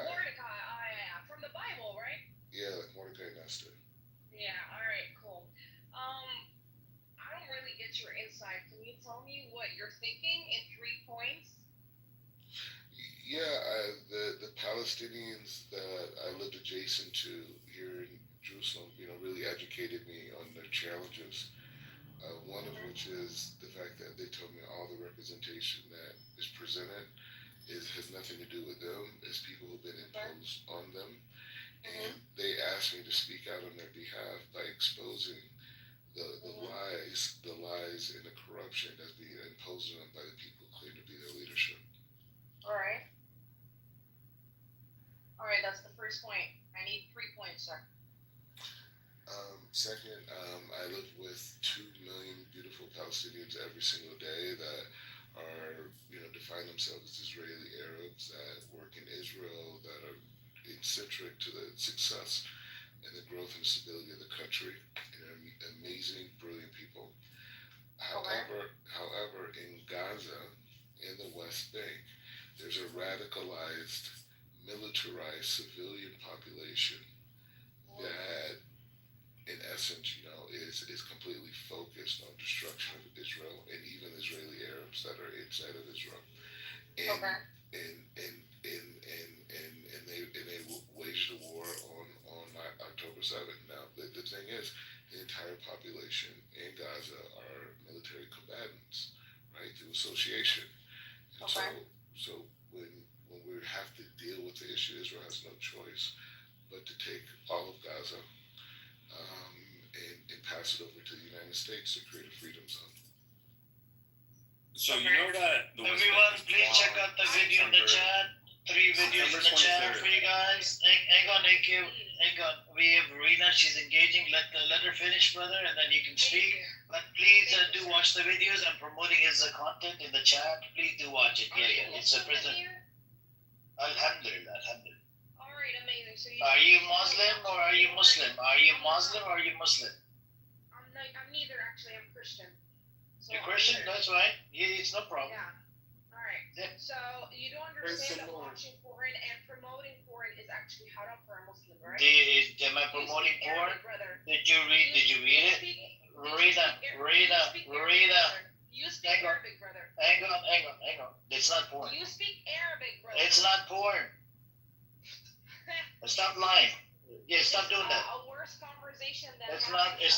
Speaker 14: Yeah. From the Bible, right?
Speaker 8: Yeah, like Mordecai and Esther.
Speaker 14: Yeah. All right. Cool. I don't really get your insight. Can you tell me what you're thinking in 3 points?
Speaker 8: Yeah, the Palestinians that I lived adjacent to here in Jerusalem, really educated me on their challenges. One of which is the fact that they told me all the representation that is presented has nothing to do with them. It's people who've been imposed on them. And they asked me to speak out on their behalf by exposing the lies and the corruption that's being imposed on them by the people who claim to be their leadership.
Speaker 14: All right, that's the first point. I need 3 points, sir.
Speaker 8: Second, I live with 2 million beautiful Palestinians every single day that are, define themselves as Israeli Arabs that work in Israel, that are eccentric to the success and the growth and stability of the country, and are amazing, brilliant people. However, in Gaza, in the West Bank, there's a radicalized, militarized civilian population that, in essence, is completely focused on destruction of Israel and even Israeli Arabs that are inside of Israel. And they waged a war on October 7th. Now, the thing is, the entire population in Gaza are military combatants, right, through association. And so when we have to deal with the issue, Israel has no choice but to take all of Gaza and pass it over to the United States to create a freedom zone.
Speaker 15: So you know that the
Speaker 16: Everyone, please check out the video in the chat. 3 videos in the chat for you guys. Hang on, AK. Hang on. We have Rena. She's engaging. Let her finish, brother, and then you can speak. But please do watch the videos. I'm promoting his content in the chat. Please do watch it. Yeah. It's a present. Alhamdulillah.
Speaker 14: All right, amazing. So
Speaker 16: are you Muslim or are you Muslim? Are you Muslim or are you Muslim?
Speaker 14: I'm neither, actually. I'm Christian. So
Speaker 16: You're Christian? That's right. Yeah, it's no problem.
Speaker 14: Yeah. All right. Yeah. So you don't understand that watching porn and promoting porn is actually haram for a Muslim, right?
Speaker 16: Am I promoting porn? Did you read it? Rita.
Speaker 14: You speak Arabic, brother.
Speaker 16: Hang on. It's not porn.
Speaker 14: You speak Arabic, brother.
Speaker 16: It's not porn. Stop lying. Yeah, stop doing that.
Speaker 14: A worse conversation than
Speaker 16: it's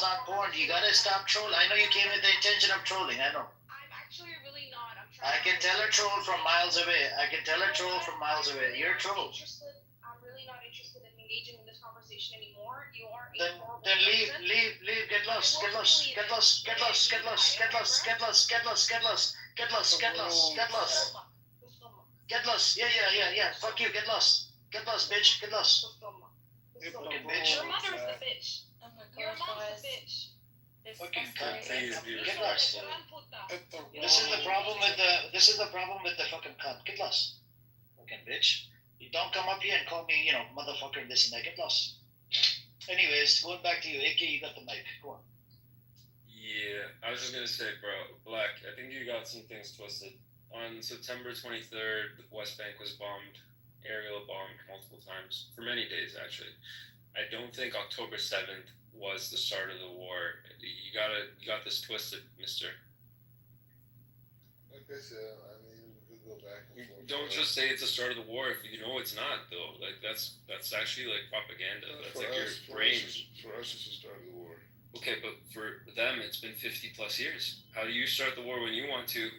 Speaker 16: not porn. You gotta stop trolling. I know you came with the intention of trolling. I know.
Speaker 14: I'm actually really not.
Speaker 16: I can tell her troll from miles away. You're a troll.
Speaker 14: I'm really not interested in engaging in this conversation anymore. You are a horrible
Speaker 16: Then leave.
Speaker 14: person.
Speaker 16: Get lost. Yeah. Fuck you. Get lost. Get lost, bitch. Get lost. Fucking bitch.
Speaker 14: Your mother's the bitch.
Speaker 17: Oh my
Speaker 14: Your
Speaker 17: god,
Speaker 14: mom's
Speaker 17: guys.
Speaker 14: the bitch.
Speaker 16: Fucking cunt.
Speaker 15: Please,
Speaker 16: Get lost. This is the problem with the fucking cunt. Get lost. Fucking bitch. You don't come up here and call me, motherfucker, this and that. Get lost. Anyways, going back to you, AK, you got the mic. Go on.
Speaker 15: Yeah, I was just gonna say, bro, Black, I think you got some things twisted. On September 23rd, the West Bank was bombed, aerial bombed multiple times, for many days, actually. I don't think October 7th was the start of the war. You got this twisted, mister.
Speaker 8: Like I said, we could go back and forth.
Speaker 15: Don't just say it's the start of the war if you know it's not, though. Like, that's actually, like, propaganda. That's like your brain.
Speaker 8: For us, it's the start of the war.
Speaker 15: Okay, but for them, it's been 50 plus years. How do you start the war when you want to,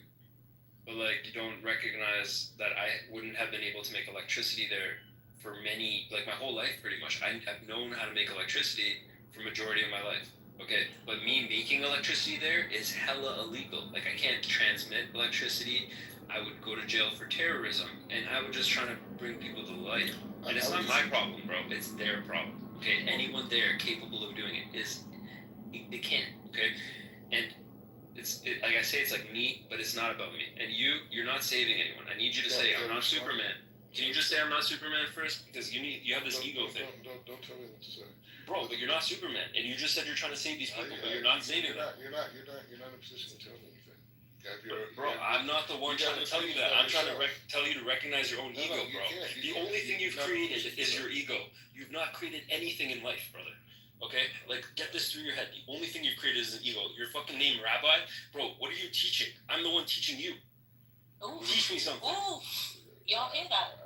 Speaker 15: but like you don't recognize that I wouldn't have been able to make electricity there for many, like my whole life pretty much. I've known how to make electricity for majority of my life. Okay, but me making electricity there is hella illegal. Like I can't transmit electricity. I would go to jail for terrorism, and I was just trying to bring people to light. And it's not my problem, bro. It's their problem. Okay, anyone there capable of doing it they can't. Okay, and like I say, it's like me, but it's not about me. And you're not saving anyone. I need you to say I'm not Superman. Can you just say I'm not Superman first? Because you have this ego thing.
Speaker 8: Don't tell me what to say.
Speaker 15: Bro, but you're not Superman, and you just said you're trying to save these people, but you're not saving them.
Speaker 8: You're not in a position to tell me anything.
Speaker 15: Bro, I'm not the one trying to tell you that. I'm trying to tell you to recognize your own ego, bro. The only thing you've created is your ego. You've not created anything in life, brother. Okay? Like, get this through your head. The only thing you've created is an ego. Your fucking name, Rabbi? Bro, what are you teaching? I'm the one teaching you.
Speaker 7: Ooh.
Speaker 15: Teach me something.
Speaker 7: Ooh. Y'all hear that?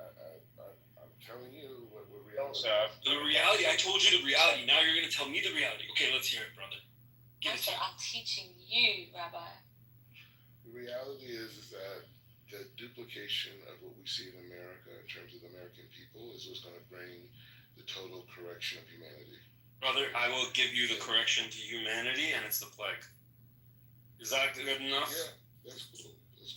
Speaker 8: I'm telling you what reality.
Speaker 15: The reality, I told you the reality. Now you're going to tell me the reality. Okay, let's hear it, brother.
Speaker 7: I'm teaching you, Rabbi.
Speaker 8: The reality is that the duplication of what we see in America in terms of the American people is what's going to bring the total correction of humanity.
Speaker 15: Brother, I will give you the correction to humanity, and it's the plague. Is that good enough?
Speaker 8: Yeah, that's cool.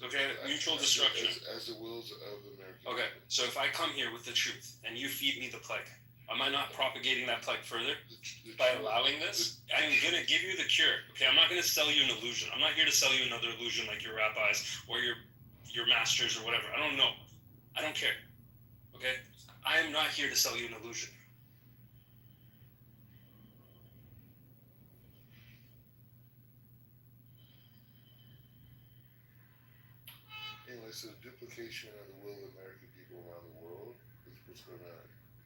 Speaker 15: Okay, mutual destruction.
Speaker 8: As the wills of the American
Speaker 15: Okay,
Speaker 8: people.
Speaker 15: so if I come here with the truth, and you feed me the plague, am I not propagating that plague further by allowing this? I'm going to give you the cure. Okay, I'm not going to sell you an illusion. I'm not here to sell you another illusion like your rabbis or your masters or whatever. I don't know. I don't care. Okay? I am not here to sell you an illusion.
Speaker 8: Anyway, so the duplication of the will of the American people around the world is what's going to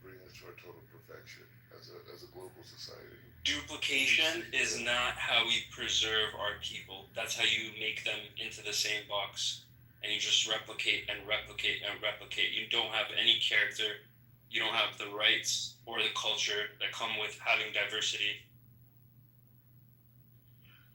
Speaker 8: bring us to our total perfection as a global society.
Speaker 15: Duplication is not how we preserve our people. That's how you make them into the same box. And you just replicate and replicate and replicate. You don't have any character. You don't have the rights or the culture that come with having diversity.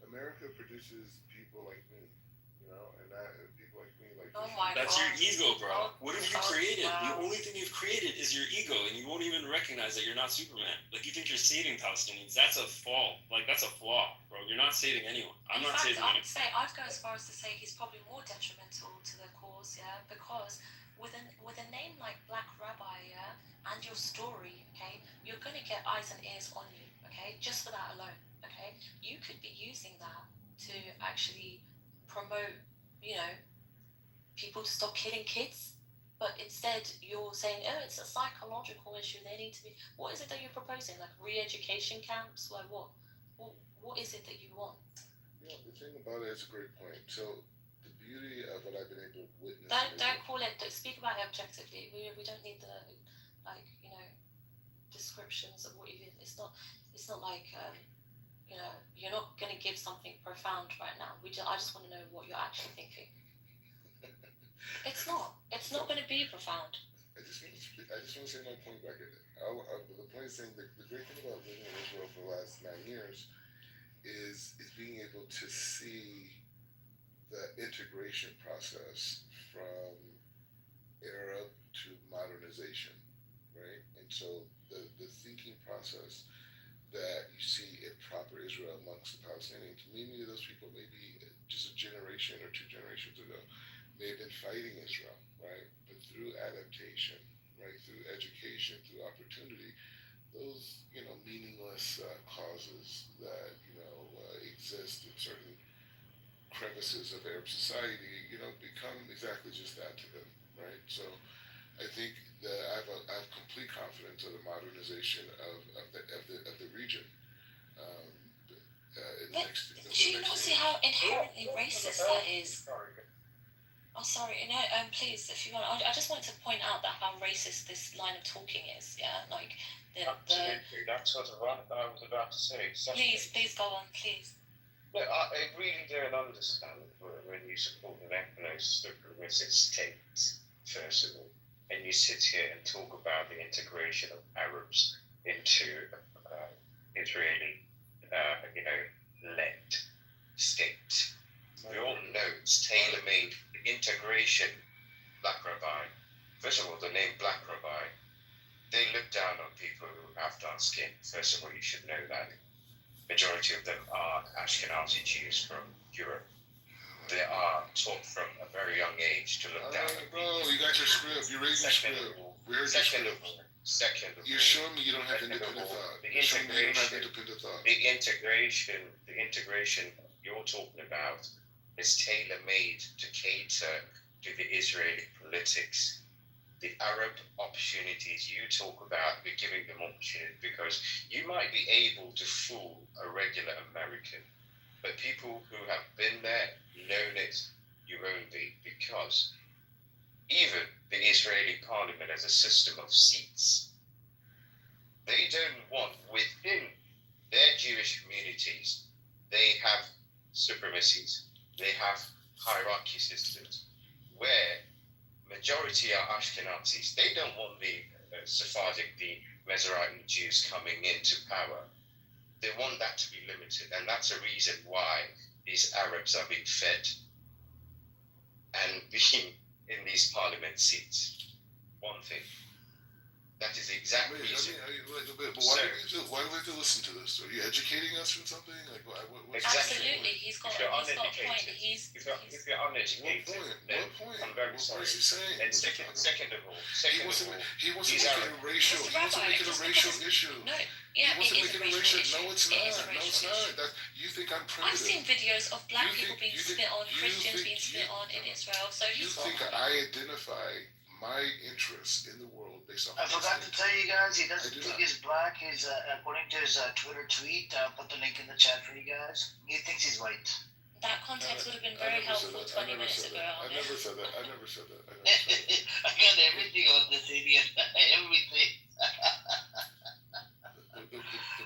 Speaker 8: America produces people like me, and people like me like.
Speaker 7: Oh my
Speaker 15: That's
Speaker 7: God.
Speaker 15: your ego, bro. What have you created?
Speaker 7: Wow.
Speaker 15: The only thing you've created is your ego, and you won't even recognize that you're not Superman. Like, you think you're saving Palestinians. That's a fall. Like, that's a flaw, bro. You're not saving anyone. I'm not saving anyone.
Speaker 17: I'd go as far as to say he's probably more detrimental to the cause, yeah, because with a name like Black Rabbi, yeah, and your story, okay, you're gonna get eyes and ears on you, okay, just for that alone, okay. You could be using that to actually promote, people to stop killing kids, but instead you're saying, oh, it's a psychological issue. They need to be. What is it that you're proposing? Like re-education camps? Like what? What is it that you want?
Speaker 8: The thing about it is a great point. So the beauty of what I've been able to witness.
Speaker 17: Don't call it. Speak about it objectively. We don't need the descriptions of what you did. It's not like you're not going to give something profound right now. I just want to know what you're actually thinking. It's not going to be profound.
Speaker 8: I just want to say my point back at it. The point is saying that the great thing about living in Israel for the last 9 years is being able to see the integration process from Arab to modernization, right? And so the thinking process that you see in proper Israel amongst the Palestinians, many of those people maybe just a generation or 2 generations ago may have been fighting Israel, right? But through adaptation, right, through education, through opportunity, those, meaningless causes that, exist in certain crevices of Arab society, become exactly just that to them, right? So I think that I have complete confidence of the modernization of the region.
Speaker 17: Do you not see how inherently racist that is? Oh, sorry. Please, if you want, I just wanted to point out that how racist this line of talking is. Yeah, like
Speaker 12: Absolutely, that's what I was about to say.
Speaker 17: Please go on, please.
Speaker 12: Look, I really don't understand when you support an ethno-supremacist state, first of all, and you sit here and talk about the integration of Arabs into Israeli, led state. We all know it's tailor-made integration. Black Rabbi. First of all, the name Black Rabbi
Speaker 18: they look down on people who have dark skin. First of all, you should know that majority of them are Ashkenazi Jews from Europe. They are taught from a very young age to look down on
Speaker 8: bro, you got your script. You're reading your script. We heard your script.
Speaker 18: Second of all,
Speaker 8: you're showing me you don't have independent thought.
Speaker 18: The
Speaker 8: You're showing me you don't have
Speaker 18: integration,
Speaker 8: independent thought.
Speaker 18: the integration you're talking about is tailor-made to cater to the Israeli politics. The Arab opportunities you talk about, we're giving them opportunity because you might be able to fool a regular American, but people who have been there, known it, you won't be, because even the Israeli parliament as a system of seats, they don't want within their Jewish communities, they have supremacies, they have hierarchy systems where majority are Ashkenazis. They don't want the Sephardic, the Mizrahi Jews coming into power. They want that to be limited, and that's a reason why these Arabs are being fed and being in these parliament seats. One thing. That is the exact reason.
Speaker 8: But why do we have to listen to this? Are you educating us or something? Like, what
Speaker 6: Absolutely, he's got a point.
Speaker 18: If you're uneducated, then I'm very sorry.
Speaker 8: What is he saying?
Speaker 18: And second of all,
Speaker 8: he wasn't making it a racial. He wasn't making a racial issue.
Speaker 6: No, yeah,
Speaker 8: he wasn't
Speaker 6: it is
Speaker 8: making
Speaker 6: a racial issue.
Speaker 8: No, it's not. No, it's not. You think I'm primitive?
Speaker 6: I've seen videos of black people being spit on, Christians being spit on in Israel. So
Speaker 8: you think I identify my interest in the world based on?
Speaker 16: I forgot to tell you guys, he doesn't think he's black. He's according to his Twitter tweet. I'll put the link in the chat for you guys. He thinks he's white.
Speaker 6: That context would have been very helpful 20 minutes ago.
Speaker 8: I never said that. I
Speaker 16: got everything on this idiot. Everything.
Speaker 8: The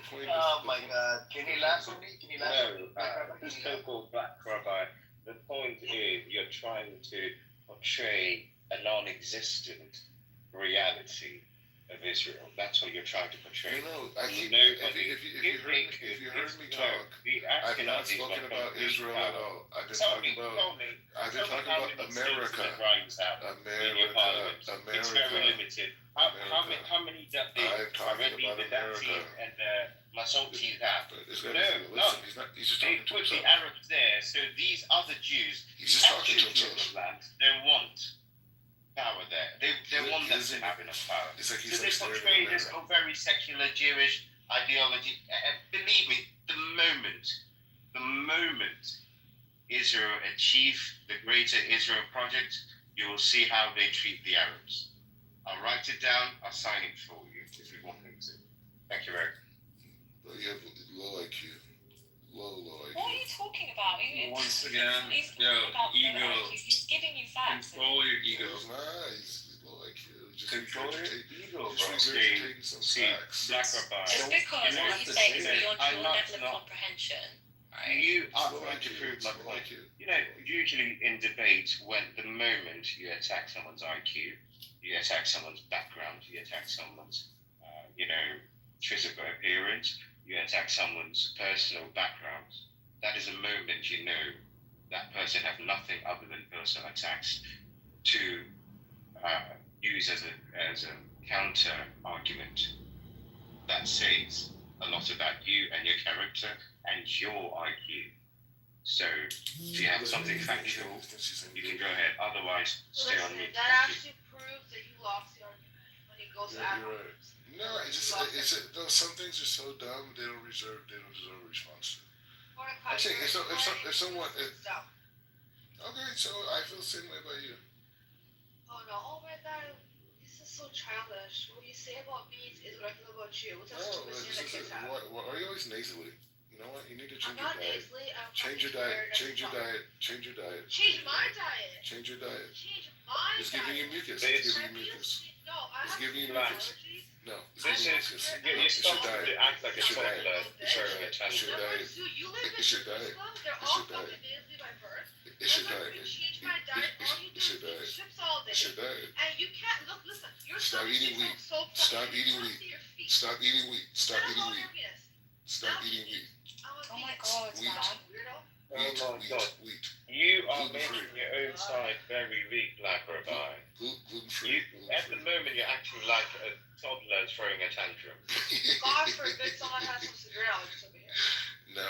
Speaker 8: point
Speaker 16: oh my God! Can you laugh for me? Can you laugh?
Speaker 18: No, this so-called black rabbi. The point is, you're trying to portray a non-existent reality of Israel. That's what you're trying to portray.
Speaker 8: I keep, if you heard me talk, I've not spoken about Israel at all. I've been talking about America.
Speaker 18: It's very limited. How many that they already the Dati and the Masorti have? They put the Arabs there, so these other Jews, actually Jewish land, don't want power there. They want them to have enough power. So they portray this very secular Jewish ideology. Believe me, the moment Israel achieve the Greater Israel Project, you will see how they treat the Arabs. I'll write it down. I'll sign it for you if you want me to. Thank you, Eric.
Speaker 8: You have low IQ. Low IQ.
Speaker 6: What are you talking about?
Speaker 11: Once again,
Speaker 6: he's
Speaker 11: ego.
Speaker 6: He's giving you facts.
Speaker 11: Control your ego.
Speaker 8: He's low IQ.
Speaker 11: Control your ego, bro.
Speaker 18: See, black rabbi.
Speaker 6: It's because what you say is beyond your level of comprehension. Right?
Speaker 18: You are trying to prove my point. You know, usually in debate, when the moment you attack someone's IQ, you attack someone's background, you attack someone's, physical appearance, you attack someone's personal background, that is a moment you know that person have nothing other than personal attacks to use as a counter argument. That says a lot about you and your character and your IQ. So if you have something factual, you can go ahead. Otherwise, stay on mute.
Speaker 14: That actually proves that you lost the argument when it goes afterwards.
Speaker 8: No, some things are so dumb they don't deserve a response to. I'm saying if someone okay, so I feel the same way about you.
Speaker 14: Oh no! Oh my God! This is so childish. What you say about me is what I feel about you. What's that stupid thing that kids have?
Speaker 8: Why are you always nasally? You know what? You need to change
Speaker 14: I'm
Speaker 8: your
Speaker 14: not
Speaker 8: diet.
Speaker 14: nasally.
Speaker 8: Change your diet. Change your diet. Change your diet.
Speaker 14: Change my diet.
Speaker 8: Change your diet.
Speaker 14: Change my
Speaker 8: It's
Speaker 14: diet.
Speaker 8: giving you mucus. It's giving you mucus.
Speaker 14: No, I
Speaker 8: It's
Speaker 14: have
Speaker 8: giving you
Speaker 14: allergies.
Speaker 8: mucus. No, it's
Speaker 18: This
Speaker 8: giving you
Speaker 18: is,
Speaker 8: mucus.
Speaker 18: you
Speaker 8: It's your
Speaker 18: stop
Speaker 8: diet.
Speaker 18: to act like a
Speaker 8: It's your
Speaker 18: toddler.
Speaker 8: diet. It's your diet. It's your diet.
Speaker 14: You live in
Speaker 8: It's your diet.
Speaker 14: Jerusalem. They're
Speaker 8: It's
Speaker 14: all
Speaker 8: your diet.
Speaker 14: fucking nasally by birth.
Speaker 8: It's your
Speaker 14: I'm not
Speaker 8: diet.
Speaker 14: gonna change my diet. All you do
Speaker 8: It's
Speaker 14: is
Speaker 8: your
Speaker 14: eat
Speaker 8: diet.
Speaker 14: chips all day.
Speaker 8: It's your diet.
Speaker 14: And you can't listen. You're
Speaker 8: Stop eating wheat. Stop eating wheat. Stop eating wheat. Stop eating wheat. Stop eating wheat.
Speaker 6: Oh my God,
Speaker 8: Wheat.
Speaker 6: Dad.
Speaker 14: Weirdo.
Speaker 8: Wheat.
Speaker 18: You are
Speaker 8: Gluten-free.
Speaker 18: making your own side very weak, Black Rabbi.
Speaker 8: Gluten-free.
Speaker 18: At the moment, you're acting like a toddler throwing a tantrum.
Speaker 14: God forbid someone has some severe allergies over here.
Speaker 8: No.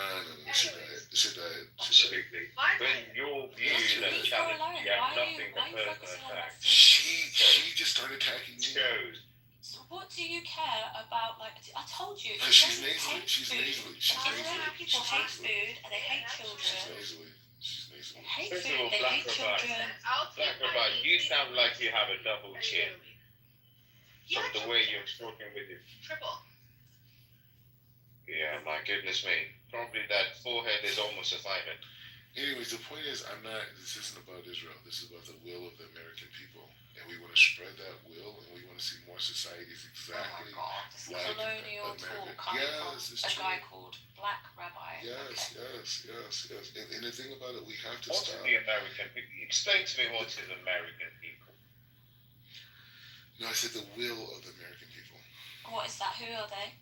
Speaker 8: It's your diet. It's your diet.
Speaker 18: Absolutely. When your views and challenge, you have nothing but personal attacks.
Speaker 8: She just started attacking me.
Speaker 17: So what do you care about? Like I told you,
Speaker 8: Because she's nasally. She's nasally.
Speaker 17: People hate food and they hate children.
Speaker 8: She's nasally.
Speaker 17: They hate
Speaker 18: First of
Speaker 17: food.
Speaker 18: all,
Speaker 17: They
Speaker 18: Black
Speaker 17: hate children.
Speaker 18: Black Rabbi, you sound like you have a double chin from the way you're talking with you.
Speaker 14: Triple.
Speaker 18: Yeah, my goodness me. Probably that forehead is almost a diamond.
Speaker 8: Anyways, the point is, this isn't about Israel. This is about the will of the American people. And we want to spread that will, and we want to see more societies exactly like
Speaker 17: Colonial
Speaker 8: America.
Speaker 17: talk coming
Speaker 8: Yes,
Speaker 17: from
Speaker 8: it's
Speaker 17: a
Speaker 8: true.
Speaker 17: guy called Black Rabbi.
Speaker 8: Yes. And the thing about it, we have to
Speaker 18: What
Speaker 8: stop.
Speaker 18: is the American people? Explain to me what is American people.
Speaker 8: No, I said the will of the American people.
Speaker 17: What is that? Who are they?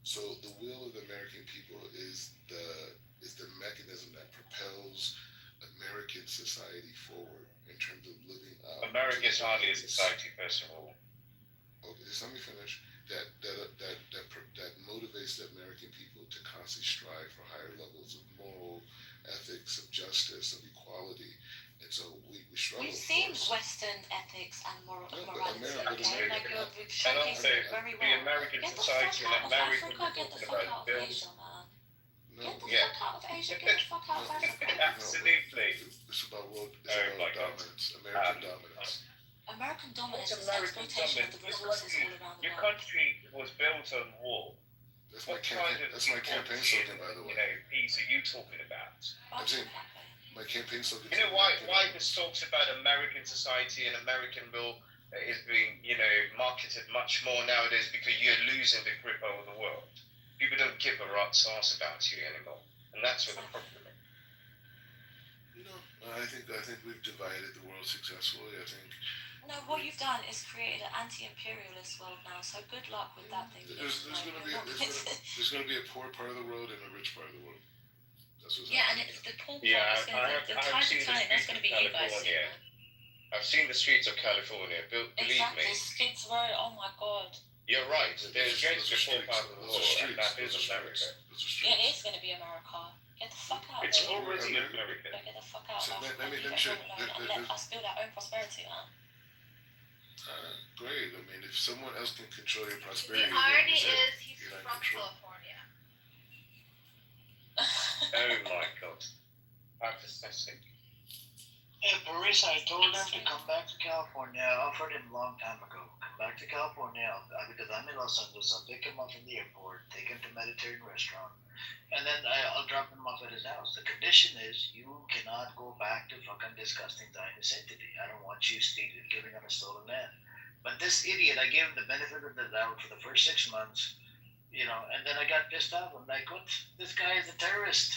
Speaker 8: So the will of the American people is the mechanism that propels American society forward in terms of living up.
Speaker 18: America is hardly a society, first of all.
Speaker 8: Okay, just let me finish. That motivates the American people to constantly strive for higher levels of moral ethics, of justice, of equality. And so we struggle.
Speaker 17: We've seen
Speaker 8: of course.
Speaker 17: Western ethics and morality.
Speaker 8: America-
Speaker 17: Okay? Like you're
Speaker 18: And
Speaker 17: showcasing
Speaker 18: also,
Speaker 17: it very
Speaker 18: the
Speaker 17: well.
Speaker 18: American
Speaker 17: Get the
Speaker 18: society
Speaker 17: fuck
Speaker 18: in
Speaker 17: out of
Speaker 18: America,
Speaker 17: Africa.
Speaker 18: we're
Speaker 17: Get the
Speaker 18: talking
Speaker 17: fuck
Speaker 18: about
Speaker 17: out of
Speaker 18: bills.
Speaker 17: Asia, man.
Speaker 8: No,
Speaker 17: Get the
Speaker 18: Yeah.
Speaker 17: fuck out of Asia. Get the fuck out of Africa.
Speaker 18: Absolutely.
Speaker 8: It's about world. It's
Speaker 18: Oh my
Speaker 8: about
Speaker 18: God.
Speaker 8: dominance. American dominance.
Speaker 17: American dominance
Speaker 18: What's
Speaker 17: is
Speaker 18: American
Speaker 17: exploitation of
Speaker 18: dominance?
Speaker 17: the resources all around the
Speaker 18: Your
Speaker 17: world.
Speaker 18: country was built on war.
Speaker 8: That's my
Speaker 18: What
Speaker 8: campaign.
Speaker 18: kind of
Speaker 8: That's my campaign slogan, by the way.
Speaker 18: peace are you talking about?
Speaker 8: I'm saying my campaign slogan.
Speaker 18: You know why this talks about American society and American will is being, marketed much more nowadays because you're losing the grip over the world. People don't give a rat's ass about you anymore. And that's what the problem is.
Speaker 8: No, I think we've divided the world successfully. I think
Speaker 17: No, what you've done is created an anti-imperialist world now. So good luck with that thing.
Speaker 8: there's going to be a poor part of the world and a rich part of the world. That's what's
Speaker 17: Yeah, and
Speaker 8: happening.
Speaker 17: it's the poor part.
Speaker 18: Yeah,
Speaker 17: It's gonna, the
Speaker 18: I've
Speaker 17: tide
Speaker 18: seen
Speaker 17: of
Speaker 18: the
Speaker 17: time. That's
Speaker 18: streets
Speaker 17: going to
Speaker 18: of
Speaker 17: be you guys soon.
Speaker 18: California.
Speaker 17: Man.
Speaker 18: I've seen the streets of California. Believe
Speaker 17: Exactly.
Speaker 18: me,
Speaker 17: Skid Row. Oh my god.
Speaker 18: you're right. There's going to be a poor
Speaker 8: Streets.
Speaker 18: part of the
Speaker 8: Those are
Speaker 18: world, and
Speaker 8: streets.
Speaker 18: that is
Speaker 8: Those are
Speaker 18: America.
Speaker 8: streets. Those are
Speaker 17: Yeah,
Speaker 8: streets.
Speaker 17: it is going to be America. Get the fuck out.
Speaker 18: It's
Speaker 17: man.
Speaker 18: already America.
Speaker 17: Get the fuck out
Speaker 8: So
Speaker 17: of
Speaker 8: let
Speaker 17: Africa.
Speaker 8: me
Speaker 17: Leave
Speaker 8: check.
Speaker 17: everyone alone and let us build our own prosperity, man.
Speaker 8: Great. I mean, if someone else can control your prosperity,
Speaker 14: The irony
Speaker 8: then
Speaker 14: is he's
Speaker 8: you're not in
Speaker 14: from
Speaker 8: control.
Speaker 14: California.
Speaker 18: Oh my God. How pathetic.
Speaker 16: Hey, Marisa, I told him to come back to California. I offered him a long time ago. Come back to California because I'm in Los Angeles. I'll pick him up from the airport, take him to Mediterranean restaurant, and then I'll drop him off at his house. The condition is you cannot go back to fucking disgusting Zionist entity. I don't want you living on a stolen land. But this idiot, I gave him the benefit of the doubt for the first 6 months, and then I got pissed off. I'm like, what? This guy is a terrorist.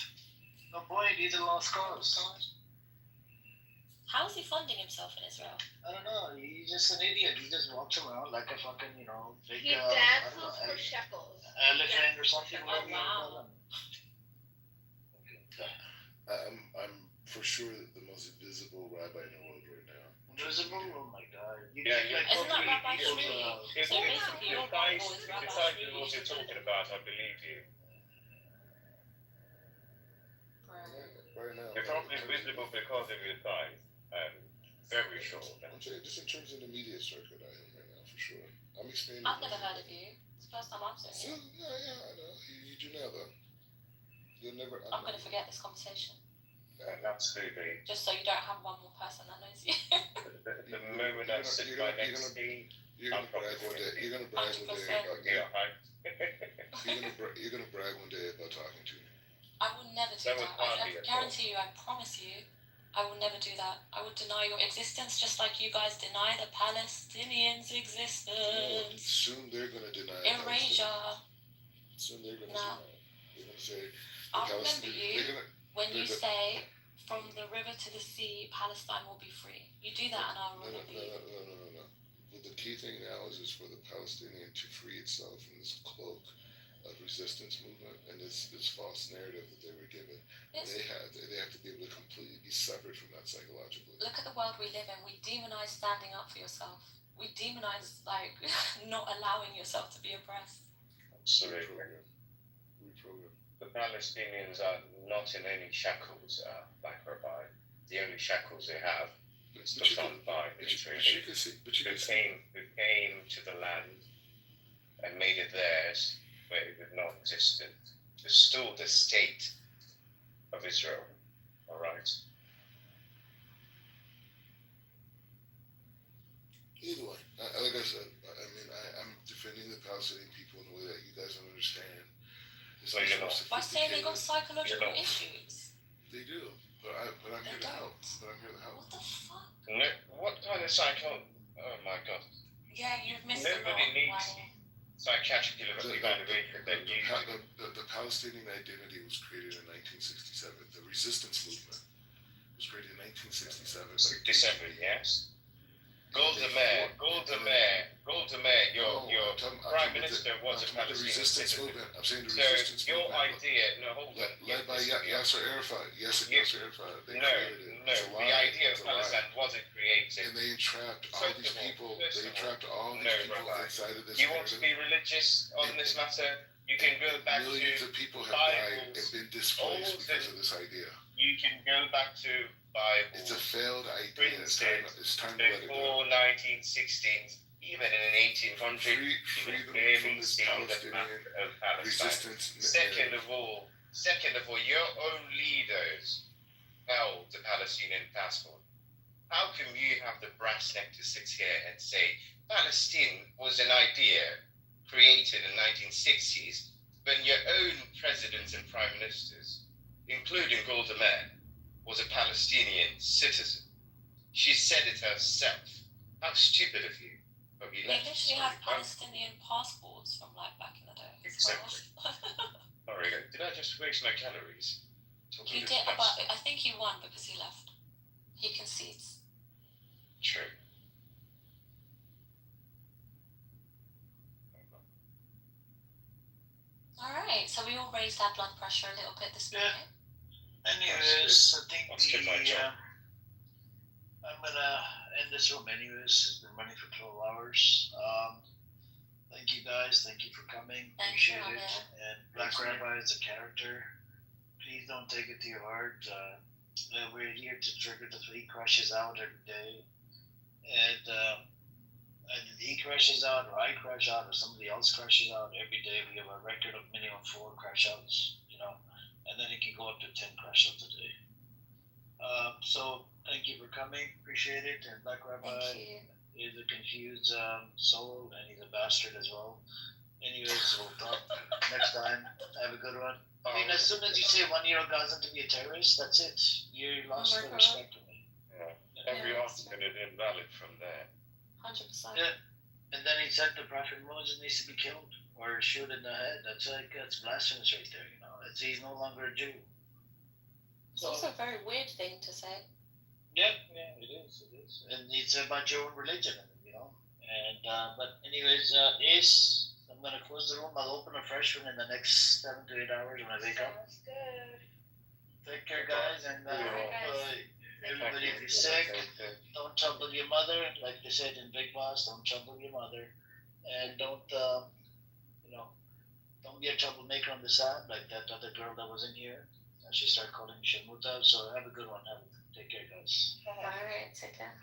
Speaker 16: No point. He's a lost cause.
Speaker 17: How is he funding himself in Israel?
Speaker 16: I don't know. He's just an idiot. He just walks around like a fucking, big,
Speaker 14: He
Speaker 16: I don't
Speaker 14: dances
Speaker 16: know,
Speaker 14: for shekels.
Speaker 16: elephant or something.
Speaker 17: Oh,
Speaker 16: Whatever you
Speaker 17: wow.
Speaker 16: call him.
Speaker 8: I'm for sure the most visible rabbi in the world right now.
Speaker 16: Invisible? Oh my god. You
Speaker 18: Yeah,
Speaker 16: think like
Speaker 17: Isn't that
Speaker 16: corporate
Speaker 17: Rabbi
Speaker 16: people,
Speaker 17: Shmuley?
Speaker 18: If
Speaker 17: So basically, your
Speaker 18: guys
Speaker 17: Bible is Rabbi
Speaker 18: decide
Speaker 17: Shmuley.
Speaker 18: what you're talking about, I believe you.
Speaker 8: Right now.
Speaker 18: You're probably visible because of your size. Very short.
Speaker 8: I'm saying just in terms of the media circuit, I am right now for sure. I'm expanding.
Speaker 17: I've never heard of you. It's the first time I'm saying it.
Speaker 8: Yeah, I know. You do never. You'll never.
Speaker 17: I'm going to forget this conversation.
Speaker 18: Absolutely.
Speaker 17: Just so you don't have one more person that knows you.
Speaker 18: The moment I sit by next to me,
Speaker 8: You're gonna brag one day. You're gonna brag one day about
Speaker 18: yeah,
Speaker 8: You're gonna brag one day about talking to me.
Speaker 17: I will never do that. I guarantee you, I promise you, I will never do that. I will deny your existence just like you guys deny the Palestinians' existence.
Speaker 8: Soon they're gonna deny
Speaker 17: Erasure.
Speaker 8: Soon they're gonna
Speaker 17: No.
Speaker 8: deny it. They're gonna say
Speaker 17: I'll remember you when you
Speaker 8: they're
Speaker 17: say, from the river to the sea, Palestine will be free. You do that and I'll remember you.
Speaker 8: No. But the key thing now is for the Palestinian to free itself from this cloak of resistance movement and this false narrative that they were given.
Speaker 17: Yes.
Speaker 8: They have to be able to completely be severed from that psychologically.
Speaker 17: Look at the world we live in. We demonize standing up for yourself. We demonize like not allowing yourself to be oppressed.
Speaker 18: Absolutely.
Speaker 8: Reprogram.
Speaker 18: The Palestinians are not in any shackles, Black Rabbi. The only shackles they have is put on by the Israelis who came to the land and made it theirs where it was non-existent. It's still the state of Israel, all right?
Speaker 8: Either way, like I said, I mean, I'm defending the Palestinian people in a way that you guys don't understand.
Speaker 18: So you know,
Speaker 17: by saying they got psychological issues.
Speaker 8: They do, but I'm here to help. But I'm here to help.
Speaker 17: What the fuck?
Speaker 18: No, what kind of psycho? Oh my god.
Speaker 17: Yeah, you've missed a lot.
Speaker 18: Nobody needs psychiatric evaluation.
Speaker 8: The Palestinian identity was created in 1967. The resistance movement was created in 1967.
Speaker 18: 67, yes. Golda Meir, your prime minister was a Palestinian
Speaker 8: resistance
Speaker 18: citizen.
Speaker 8: movement. I'm saying the
Speaker 18: So
Speaker 8: resistance
Speaker 18: your
Speaker 8: movement.
Speaker 18: idea, no, hold on.
Speaker 8: Led by Yasser Arafat. Yasser Arafat. They created it.
Speaker 18: No,
Speaker 8: It's a lie.
Speaker 18: the idea of
Speaker 8: It's a lie.
Speaker 18: Palestine wasn't created.
Speaker 8: And they entrapped all these people. They entrapped all these people inside of this.
Speaker 18: You want to be religious on this matter? You can go back to
Speaker 8: millions of people have died and been displaced because of this idea.
Speaker 18: You can go back to Bible.
Speaker 8: It's a failed idea. It's time to let it go.
Speaker 18: Before 1916, even in an 1800, you can clearly see the map of Palestine. Second of all, your own leaders held the Palestinian passport. How can you have the brass neck to sit here and say Palestine was an idea created in 1960s when your own presidents and prime ministers, including Golda Meir, was a Palestinian citizen? She said it herself. How stupid of you. But
Speaker 17: They literally have Palestinian passports from like back in the day.
Speaker 18: Exactly. Sorry, did I just waste my calories?
Speaker 17: He did, but I think he won because he left. He concedes.
Speaker 18: True.
Speaker 17: Alright, so we all raised our blood pressure a little bit this morning.
Speaker 16: Anyways, I think I'm gonna end this room anyways. It's been running for 12 hours. Thank you guys. Thank you for coming. Appreciate it. And Black Rabbi is a character. Please don't take it to your heart. We're here to trigger the he crashes out every day. And if he crashes out, or I crash out, or somebody else crashes out every day, we have a record of minimum 4 crash outs, and then it can go up to 10 crash outs a day. So thank you for coming. Appreciate it. And Black Rabbi is a confused soul, and he's a bastard as well. Anyways, we'll talk next time. Have a good one. I mean, as soon as you say 1-year-old Gazan to be a terrorist, that's it. You lost the respect for me.
Speaker 18: Every argument is invalid from there.
Speaker 17: 100%.
Speaker 16: Yeah. And then he said the Prophet Moses needs to be killed or shoot in the head. That's blasphemous right there, he's no longer a Jew.
Speaker 17: It's also a very weird thing to say.
Speaker 16: Yeah, it is. And it's about your own religion, And but anyways, I'm gonna close the room. I'll open a fresh one in the next 7 to 8 hours when I wake up.
Speaker 14: Sounds good.
Speaker 16: Take care, guys, and everybody if you're sick, don't trouble your mother. Like they said in Big Boss, don't trouble your mother, and don't be a troublemaker on the side like that other girl that was in here. And she started calling me Shamuta. So have a good one. Take care, guys.
Speaker 17: Alright, take care.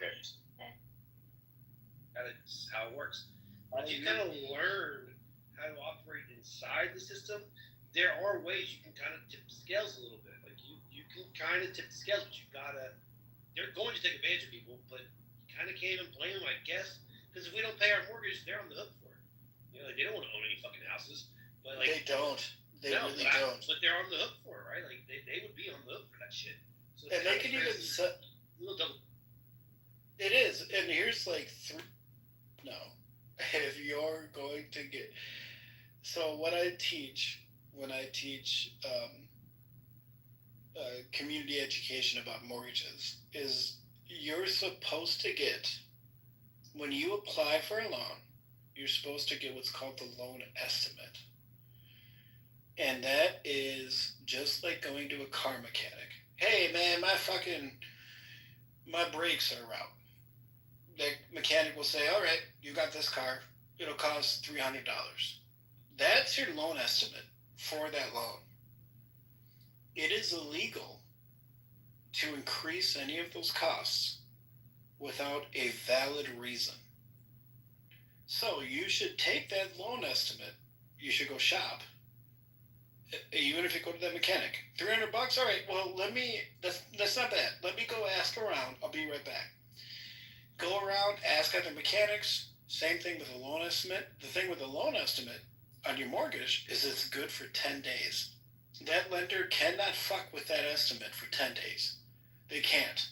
Speaker 5: That's how it works. Once you kind of learn how to operate inside the system, there are ways you can kind of tip the scales a little bit. Like you can kind of tip the scales, but they're going to take advantage of people, but you kind of can't even blame them, I guess, because if we don't pay our mortgage, they're on the hook for it. They don't want to own any fucking houses, but like
Speaker 13: they don't. They really don't.
Speaker 5: But they're on the hook for it, right? Like they would be on the hook for that shit. So
Speaker 13: and they can even set. It is, and here's like no. If you're going to get, so what I teach when I teach community education about mortgages is you're supposed to get, when you apply for a loan, you're supposed to get what's called the loan estimate.
Speaker 4: And that is just like going to a car mechanic. Hey man, my brakes are out. The mechanic will say, all right, you got this car. It'll cost $300. That's your loan estimate for that loan. It is illegal to increase any of those costs without a valid reason. So you should take that loan estimate. You should go shop. Even if you go to that mechanic, $300. All right. Well, that's not bad. Let me go ask around. I'll be right back. Go around, ask other mechanics. Same thing with a loan estimate. The thing with a loan estimate on your mortgage is it's good for 10 days. That lender cannot fuck with that estimate for 10 days. They can't.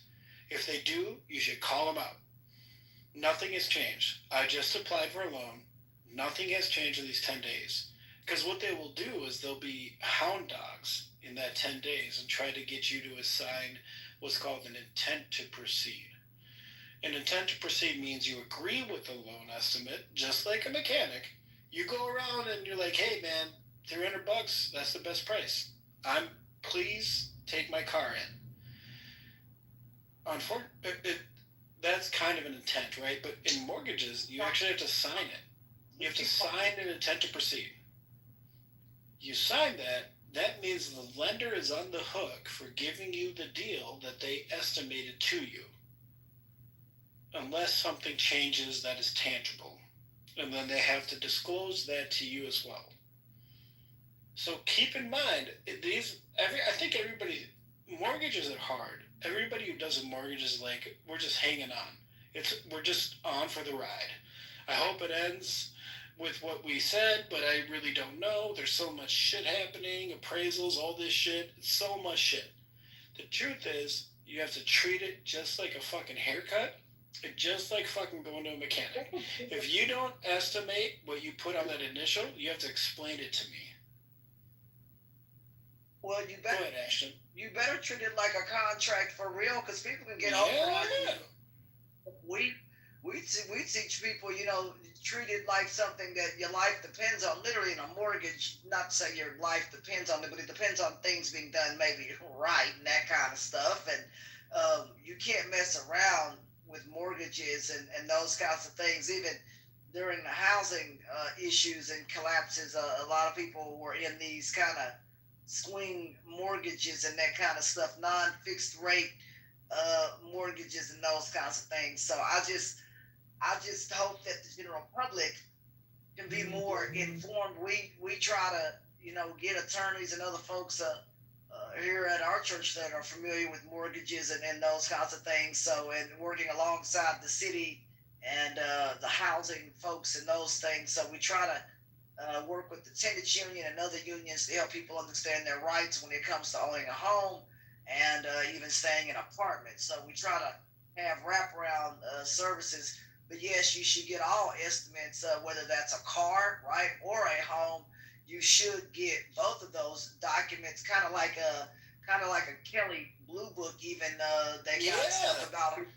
Speaker 4: If they do, you should call them out. Nothing has changed. I just applied for a loan. Nothing has changed in these 10 days. Because what they will do is they'll be hound dogs in that 10 days and try to get you to assign what's called an intent to proceed. An intent to proceed means you agree with the loan estimate, just like a mechanic. You go around and you're like, hey man, $300, that's the best price. Please take my car in. That's kind of an intent, right? But in mortgages, you actually have to sign it. You have to sign an intent to proceed. You sign that, that means the lender is on the hook for giving you the deal that they estimated to you. Unless something changes that is tangible. And then they have to disclose that to you as well. So keep in mind, I think mortgages are hard. Everybody who does a mortgage is like, we're just hanging on. We're just on for the ride. I hope it ends with what we said, but I really don't know. There's so much shit happening, appraisals, all this shit. It's so much shit. The truth is, you have to treat it just like a fucking haircut, and just like fucking going to a mechanic. If you don't estimate what you put on that initial, you have to explain it to me.
Speaker 22: Well, you better,
Speaker 4: go ahead, Ashton.
Speaker 22: You better treat it like a contract for real, because people can get over on you. We teach people, treat it like something that your life depends on. Literally in a mortgage, not to say your life depends on it, but it depends on things being done maybe right and that kind of stuff. And you can't mess around with mortgages and those kinds of things. Even during the housing issues and collapses, a lot of people were in these kind of swing mortgages and that kind of stuff, non-fixed rate mortgages and those kinds of things. So I just hope that the general public can be more informed. We try to, get attorneys and other folks here at our church that are familiar with mortgages and those kinds of things. So, and working alongside the city and the housing folks and those things. So we try to work with the tenants union and other unions to help people understand their rights when it comes to owning a home and even staying in an apartment. So we try to have wraparound services. But yes, you should get all estimates, whether that's a car, right, or a home. You should get both of those documents, kind of like a Kelly Blue Book. Even they got stuff about it.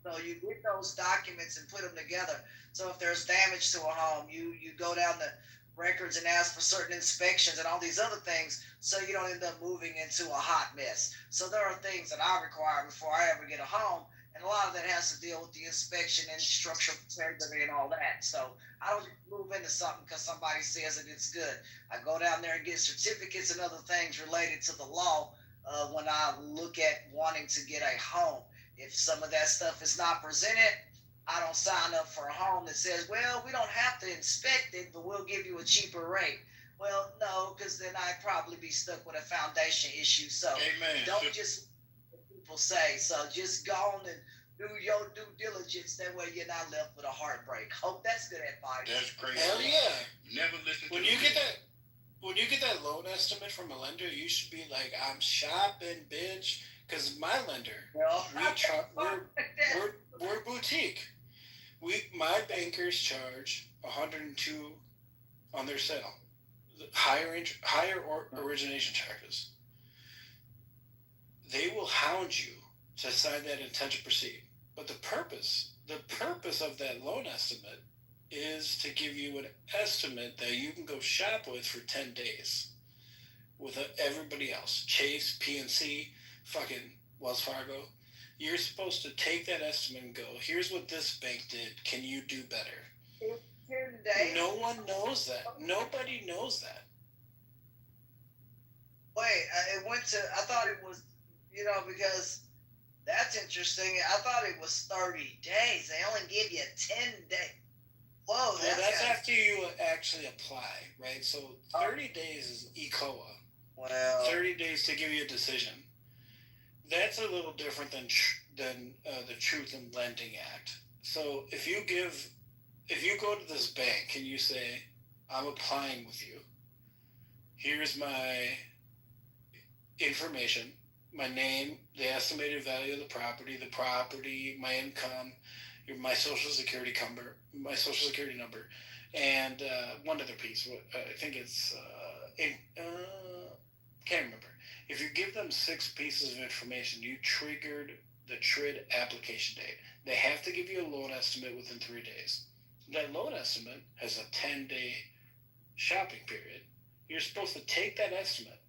Speaker 22: So you get those documents and put them together. So if there's damage to a home, you go down the records and ask for certain inspections and all these other things, so you don't end up moving into a hot mess. So there are things that I require before I ever get a home. And a lot of that has to deal with the inspection and structural integrity and all that. So I don't move into something because somebody says that it's good. I go down there and get certificates and other things related to the law when I look at wanting to get a home. If some of that stuff is not presented, I don't sign up for a home that says, well, we don't have to inspect it, but we'll give you a cheaper rate. Well, no, because then I'd probably be stuck with a foundation issue. So don't just people say. So just go on and do your due diligence. That way you're not left with a heartbreak. Hope that's good advice.
Speaker 19: That's crazy.
Speaker 4: Hell yeah.
Speaker 19: Never listen to
Speaker 4: when you get that loan estimate from a lender, you should be like, I'm shopping, bitch. Because my lender, we're boutique. My bankers charge $102 on their sale, higher origination charges. They will hound you to sign that intent to proceed. But the purpose of that loan estimate is to give you an estimate that you can go shop with for 10 days. with everybody else, Chase, PNC, fucking Wells Fargo. You're supposed to take that estimate and go, here's what this bank did. Can you do better?
Speaker 22: 10 days?
Speaker 4: No one knows that. Nobody knows that.
Speaker 22: Wait, it went to, I thought it was, because that's interesting. I thought it was 30 days. They only give you 10 days. Whoa,
Speaker 4: that's after you actually apply, right? So 30 days is ECOA.
Speaker 22: Well,
Speaker 4: 30 days to give you a decision. That's a little different than the Truth in Lending Act. So if you go to this bank and you say, I'm applying with you, here's my information, my name, the estimated value of the property, my income, my social security number, and one other piece. I think it's can't remember. If you give them 6 pieces of information, you triggered the TRID application date. They have to give you a loan estimate within 3 days. That loan estimate has a 10-day shopping period. You're supposed to take that estimate.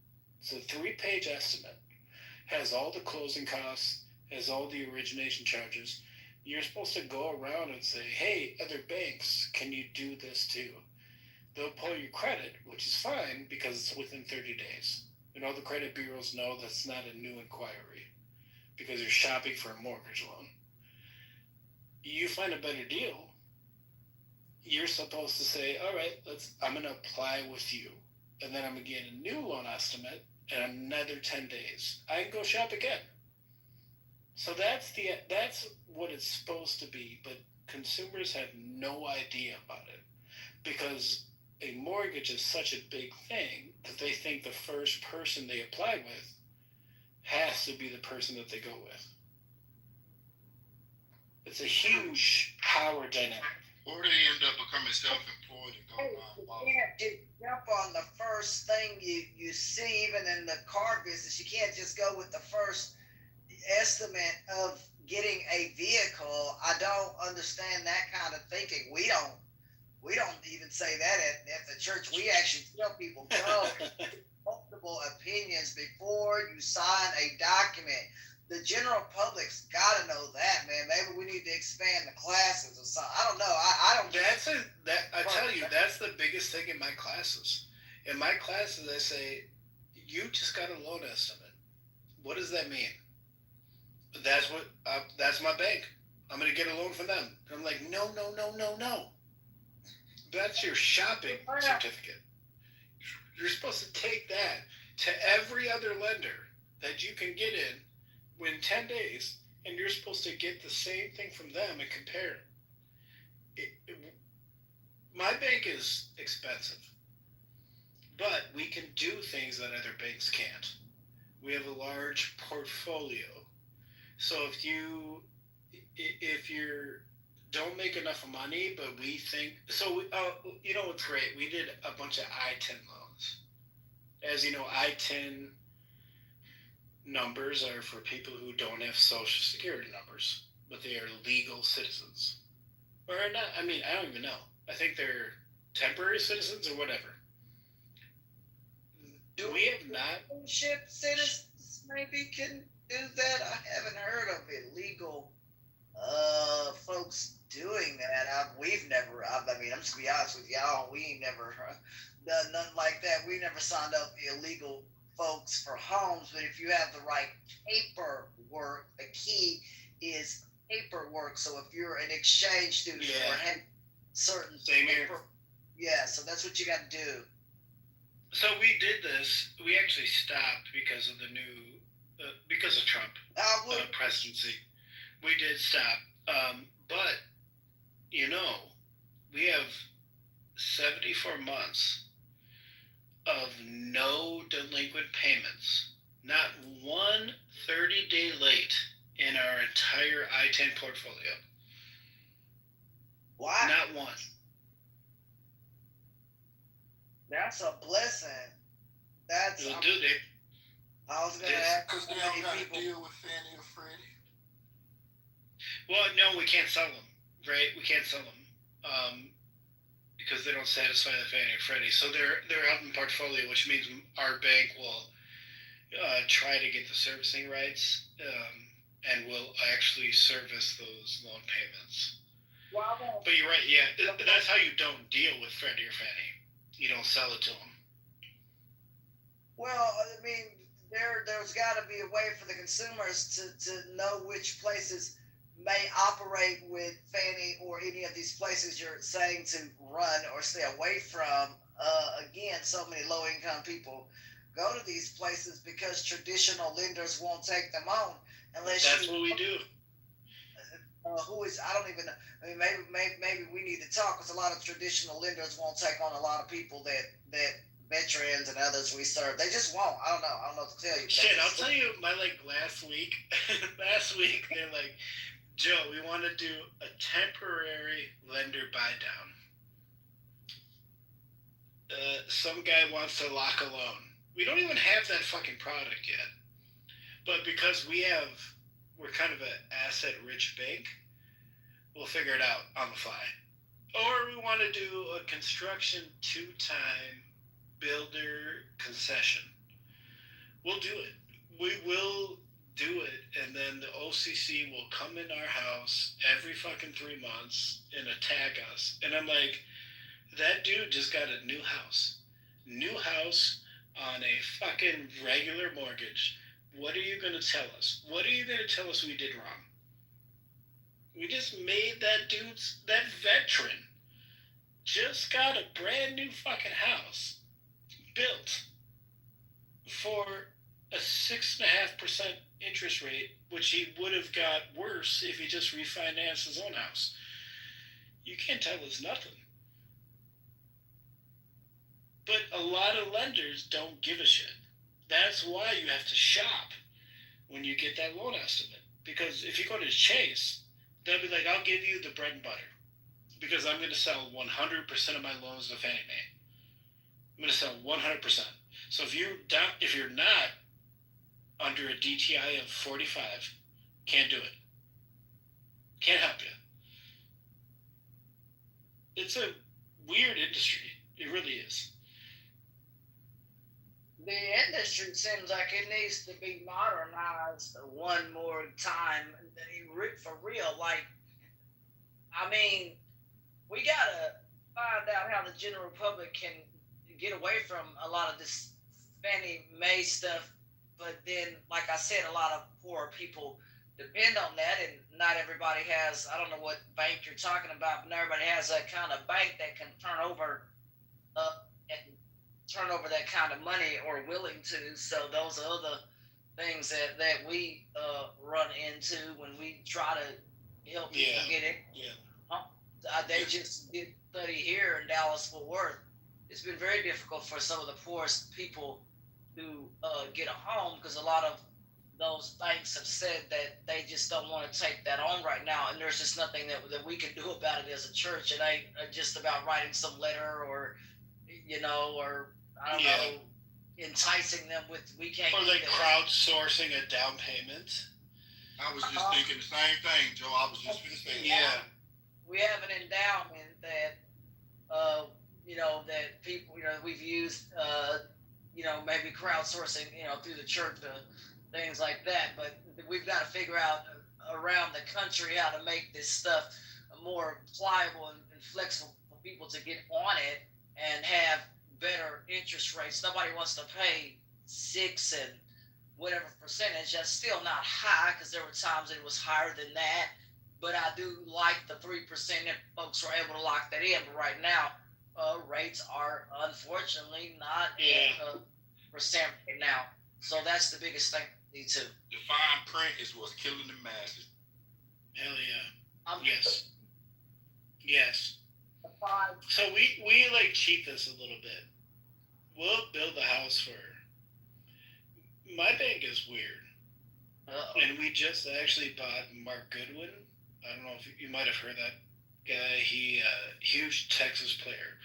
Speaker 4: It's a 3-page estimate. Has all the closing costs, has all the origination charges. You're supposed to go around and say, hey, other banks, can you do this too? They'll pull your credit, which is fine because it's within 30 days. And all the credit bureaus know that's not a new inquiry because you're shopping for a mortgage loan. You find a better deal, you're supposed to say, all right, I'm going to apply with you. And then I'm going to get a new loan estimate in another 10 days. I can go shop again. So that's what it's supposed to be, but consumers have no idea about it because a mortgage is such a big thing that they think the first person they apply with has to be the person that they go with. It's a huge power dynamic.
Speaker 8: Or they end up becoming self-employed and go
Speaker 22: you can't just jump on the first thing you see, even in the car business. You can't just go with the first estimate of getting a vehicle. I don't understand that kind of thinking. We don't even say that at the church. We actually tell people, no, multiple opinions before you sign a document. The general public's got to know that, man. Maybe we need to expand the classes or something. I don't know. I don't.
Speaker 4: I tell you, that's the biggest thing in my classes. In my classes, I say, you just got a loan estimate. What does that mean? That's my bank. I'm going to get a loan from them. And I'm like, no. That's your shopping certificate. You're supposed to take that to every other lender that you can get in within 10 days, and you're supposed to get the same thing from them and compare it. My bank is expensive, but we can do things that other banks can't. We have a large portfolio. So if you don't make enough money, but we think so. You know what's great? We did a bunch of I-10 loans. As you know, I-10 numbers are for people who don't have social security numbers, but they are legal citizens. Or not. I mean, I don't even know. I think they're temporary citizens or whatever.
Speaker 22: Do
Speaker 4: we have not?
Speaker 22: Ship citizens maybe can do that. I haven't heard of illegal folks doing that. We've never. I mean, I'm just gonna be honest with y'all. We ain't never done nothing like that. We never signed up illegal folks for homes. But if you have the right paperwork, the key is paperwork. So if you're an exchange student or have certain paper, so that's what you got to do.
Speaker 4: So we did this. We actually stopped because of the new, because of Trump presidency. We did stop. But, we have 74 months of no delinquent payments. Not one 30-day late in our entire I-10 portfolio.
Speaker 22: Wow.
Speaker 4: Not one.
Speaker 22: That's a blessing. That's.
Speaker 4: It'll do, Dave.
Speaker 22: I was going to ask
Speaker 8: because they don't got to deal with Fannie or Freddie.
Speaker 4: Well, no, we can't sell them, right? We can't sell them because they don't satisfy the Fannie and Freddie. So they're out in portfolio, which means our bank will try to get the servicing rights and will actually service those loan payments.
Speaker 22: Well,
Speaker 4: But you're right, yeah. That's how you don't deal with Freddie or Fannie. You don't sell it to them.
Speaker 22: Well, I mean, there's got to be a way for the consumers to know which places may operate with Fannie or any of these places you're saying to run or stay away from. Again, so many low-income people go to these places because traditional lenders won't take them on unless
Speaker 4: That's what we do.
Speaker 22: Who is, I don't even know. I mean, maybe we need to talk because a lot of traditional lenders won't take on a lot of people that veterans and others we serve. They just won't. I don't know what to tell you.
Speaker 4: Shit, I'll tell you, last week, they're like, Joe, we want to do a temporary lender buy down. Some guy wants to lock a loan. We don't even have that fucking product yet. But because we're kind of an asset-rich bank, we'll figure it out on the fly. Or we want to do a construction 2-time builder concession. We'll do it. We will do it, and then the OCC will come in our house every fucking 3 months and attack us. And I'm like, that dude just got a new house. New house on a fucking regular mortgage. What are you going to tell us? What are you going to tell us we did wrong? We just made that veteran just got a brand new fucking house built for a 6.5% interest rate, which he would have got worse if he just refinanced his own house. You can't tell us nothing. But a lot of lenders don't give a shit. That's why you have to shop when you get that loan estimate. Because if you go to Chase, they'll be like, I'll give you the bread and butter. Because I'm going to sell 100% of my loans to Fannie Mae. I'm going to sell 100%. So if you're not under a DTI of 45, can't do it. Can't help you. It's a weird industry. It really is.
Speaker 22: The industry seems like it needs to be modernized one more time for real. Like, I mean, we gotta find out how the general public can get away from a lot of this Fannie Mae stuff. But then, like I said, a lot of poor people depend on that, and not everybody has. I don't know what bank you're talking about, but not everybody has that kind of bank that can turn over that kind of money or willing to. So those are other things that we run into when we try to help people get it. Yeah. They just did study here in Dallas-Fort Worth. It's been very difficult for some of the poorest people to get a home because a lot of those banks have said that they just don't want to take that on right now, and there's just nothing that we can do about it as a church. It ain't just about writing some letter or I don't know, enticing them with we can't.
Speaker 4: Or like crowdsourcing a down payment.
Speaker 10: I was just thinking the same thing, Joe. I was just going to say
Speaker 22: that. We have an endowment that that people we've used maybe crowdsourcing through the church things like that, but we've got to figure out around the country how to make this stuff more pliable and flexible for people to get on it and have better interest rates. Nobody wants to pay 6 and whatever percentage. That's still not high because there were times it was higher than that. But I do like the 3% if folks were able to lock that in. But right now, rates are unfortunately not at percent right now. So that's the biggest thing we need to.
Speaker 10: The fine print is what's killing the masses.
Speaker 4: Hell yeah. Yes. So we like cheat this a little bit. We'll build a house for. My bank is weird. And we just actually bought Mark Goodwin. I don't know if you might have heard that guy. He huge Texas player.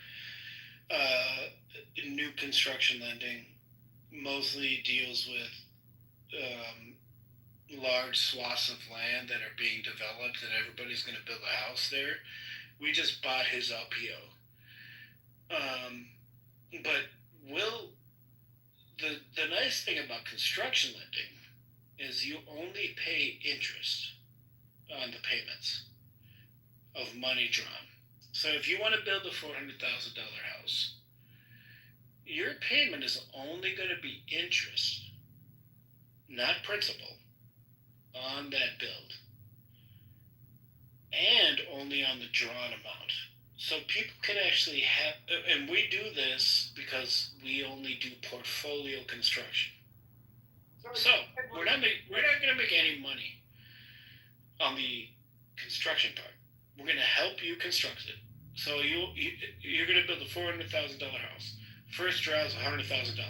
Speaker 4: New construction lending mostly deals with large swaths of land that are being developed and everybody's going to build a house there. We just bought his LPO. But will the nice thing about construction lending is you only pay interest on the payments of money drawn. So if you want to build a $400,000 house, your payment is only going to be interest, not principal, on that build, and only on the drawn amount. So people can actually have, and we do this because we only do portfolio construction. So we're not going to make any money on the construction part. We're going to help you construct it. So you're going to build a $400,000 house. First draw is $100,000.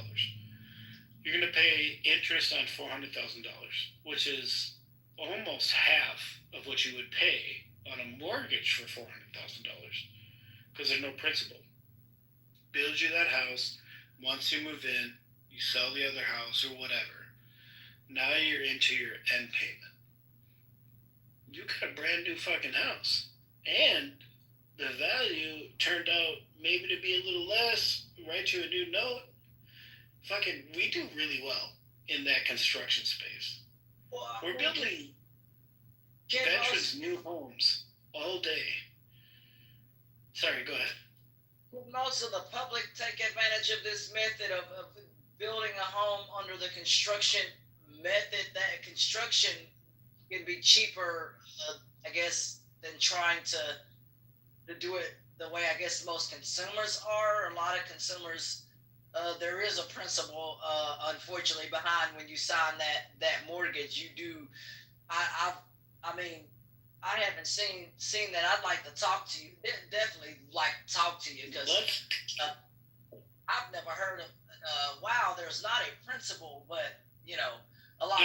Speaker 4: You're going to pay interest on $400,000, which is almost half of what you would pay on a mortgage for $400,000 because there's no principal. Build you that house. Once you move in, you sell the other house or whatever. Now you're into your end payment. You got a brand new fucking house. And the value turned out maybe to be a little less. Write you a new note. Fucking, we do really well in that construction space. Well, we're building veterans new homes all day. Sorry, go ahead.
Speaker 22: Most of the public take advantage of this method of building a home under the construction method. That construction can be cheaper, I guess, than trying to do it the way I guess most consumers are. A lot of consumers, there is a principle, unfortunately, behind when you sign that mortgage. You do. I mean, I haven't seen that. I'd like to talk to you. Definitely like to talk to you because I've never heard of. Wow, there's not a principle, but a lot.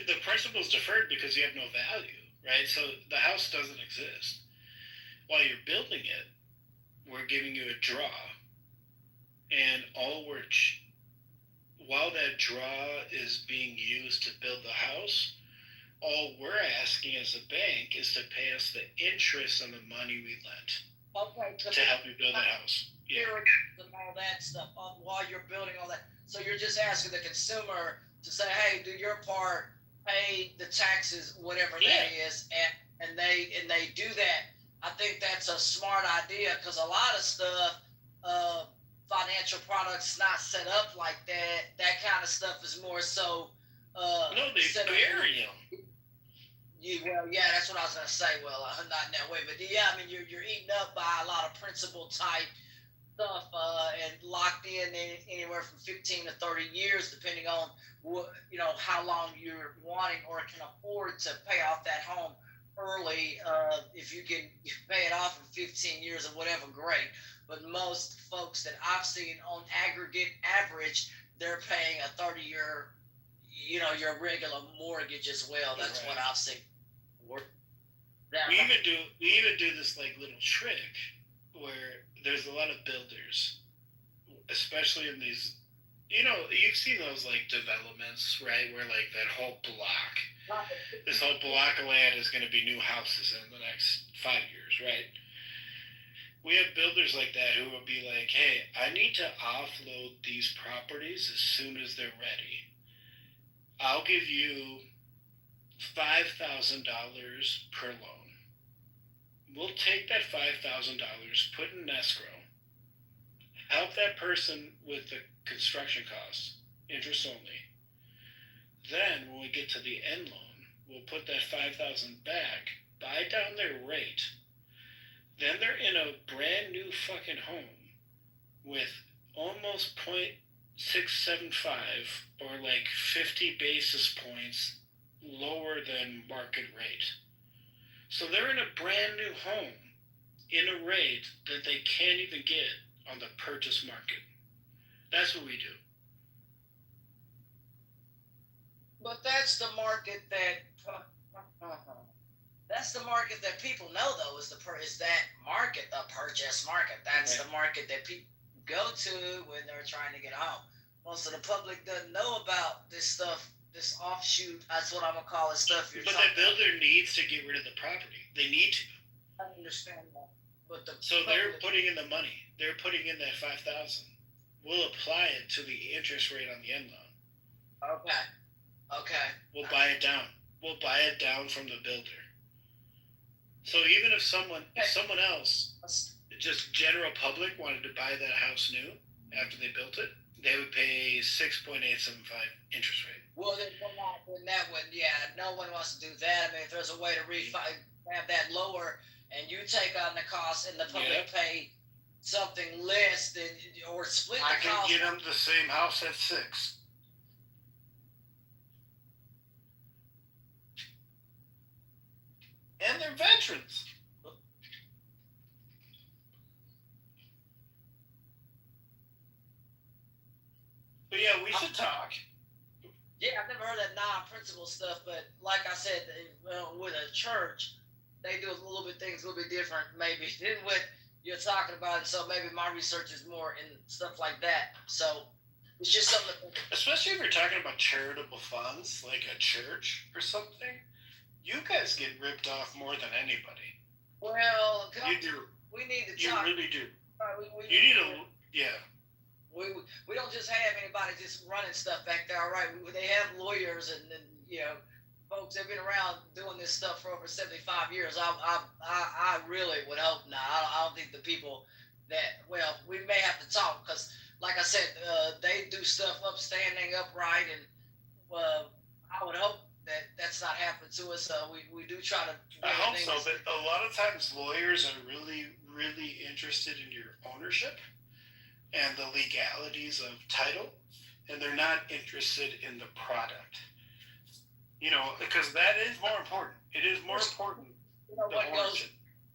Speaker 4: The principle is deferred because you have no value, right? So the house doesn't exist. While you're building it, we're giving you a draw, and while that draw is being used to build the house, all we're asking as a bank is to pay us the interest on the money we lent to help you build the house.
Speaker 22: Yeah. And all that stuff while you're building all that. So you're just asking the consumer to say, "Hey, do your part, pay the taxes, whatever that is," and they do that. I think that's a smart idea because a lot of stuff, financial products not set up like that. That kind of stuff is more so.
Speaker 4: No, they bury them.
Speaker 22: Well, yeah, that's what I was gonna say. Well, not in that way, but yeah, I mean, you're eaten up by a lot of principal type stuff and locked in anywhere from 15 to 30 years, depending on how long you're wanting or can afford to pay off that home early. If you can pay it off in 15 years or whatever, great. But most folks that I've seen on aggregate average, they're paying a 30-year, your regular mortgage as well. That's what I've seen.
Speaker 4: We even do this like little trick where there's a lot of builders, especially in these, you've seen those like developments, right? Where like that whole block, this whole block of land is going to be new houses in the next 5 years, right? We have builders like that who will be like, "Hey, I need to offload these properties as soon as they're ready. I'll give you $5,000 per loan. We'll take that $5,000, put it in escrow, help that person with the construction costs, interest only. Then when we get to the end loan, we'll put that $5,000 back, buy down their rate. Then they're in a brand new fucking home with almost 0.675 or like 50 basis points lower than market rate. So they're in a brand new home in a rate that they can't even get on the purchase market. That's what we do.
Speaker 22: But that's the market that people know, though, is that market, the purchase market. That's the market that people go to when they're trying to get a home. Most of the public doesn't know about this stuff. This offshoot, that's what I'm gonna call it, stuff.
Speaker 4: But the builder needs to get rid of the property. They need to.
Speaker 22: I understand that, but
Speaker 4: so they're putting in the money. they're putting in that 5,000. We'll apply it to the interest rate on the end loan.
Speaker 22: Okay.
Speaker 4: We'll buy it down. We'll buy it down from the builder. So even if someone else, just general public, wanted to buy that house new after they built it, they would pay 6.875 interest rate.
Speaker 22: Well, then that would, no one wants to do that. I mean, if there's a way to have that lower, and you take on the cost, and the public pay something less than, or split the cost.
Speaker 4: I can get them the same house at 6. And they're veterans. But yeah, we should talk.
Speaker 22: Yeah, I've never heard that non-principle stuff, but like I said, with a church, they do things a little bit different, maybe than what you're talking about. And so maybe my research is more in stuff like that. So it's just something.
Speaker 4: Especially if you're talking about charitable funds, like a church or something, you guys get ripped off more than anybody.
Speaker 22: Well,
Speaker 4: you do.
Speaker 22: We need to talk.
Speaker 4: You really do.
Speaker 22: You
Speaker 4: need to,
Speaker 22: We don't just have anybody just running stuff back there. All right, they have lawyers and folks that have been around doing this stuff for over 75 years. I really would hope not. I don't think the people that, well, we may have to talk because, like I said, they do stuff standing upright, and I would hope that that's not happening to us. We do try to.
Speaker 4: I hope so, but a lot of times lawyers are really, really interested in your ownership and the legalities of title, and they're not interested in the product. Because that is more important. It is more important.
Speaker 22: What goes?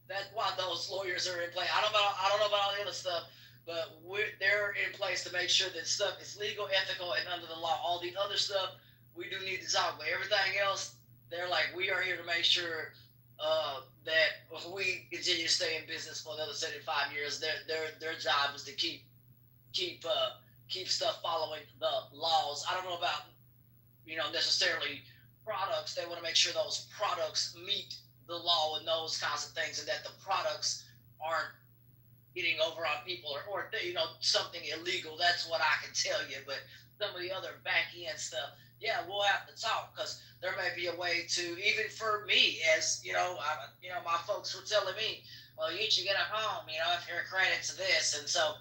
Speaker 22: That's why those lawyers are in place. I don't know about all the other stuff, but they're in place to make sure that stuff is legal, ethical, and under the law. All the other stuff we do need to talk, but everything else, they're like, we are here to make sure that we continue to stay in business for another 75 years. Their job is to keep stuff following the laws. I don't know about necessarily products. They want to make sure those products meet the law and those kinds of things, and that the products aren't getting over on people or something illegal. That's what I can tell you. But some of the other back end stuff, we'll have to talk, because there may be a way to, even for me, as my folks were telling me, well, you should get a home, if you're accredited to this. And so,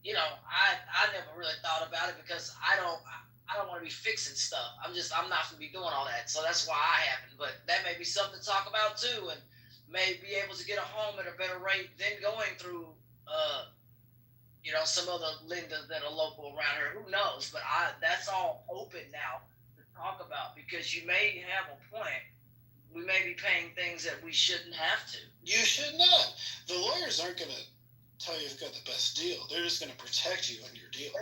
Speaker 22: I never really thought about it, because I don't want to be fixing stuff. I'm not going to be doing all that. So that's why I haven't. But that may be something to talk about too, and may be able to get a home at a better rate than going through, some other lenders that are local around here. Who knows? But that's all open now to talk about, because you may have a point. We may be paying things that we shouldn't have to.
Speaker 4: You should not. The lawyers aren't going to tell you you've got the best deal. They're just going to protect you on your deal.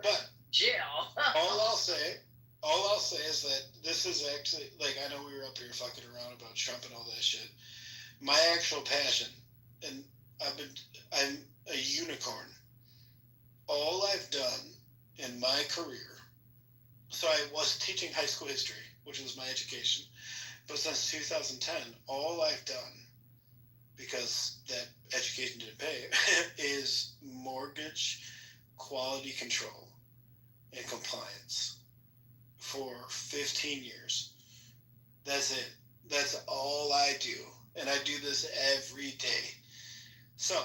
Speaker 4: But
Speaker 22: jail.
Speaker 4: all I'll say is that this is actually, like, I know we were up here fucking around about Trump and all that shit. My actual passion, and I'm a unicorn. All I've done in my career, so I was teaching high school history, which was my education, but since 2010, all I've done, because that education didn't pay, is mortgage quality control and compliance for 15 years. That's it. That's all I do. And I do this every day. So,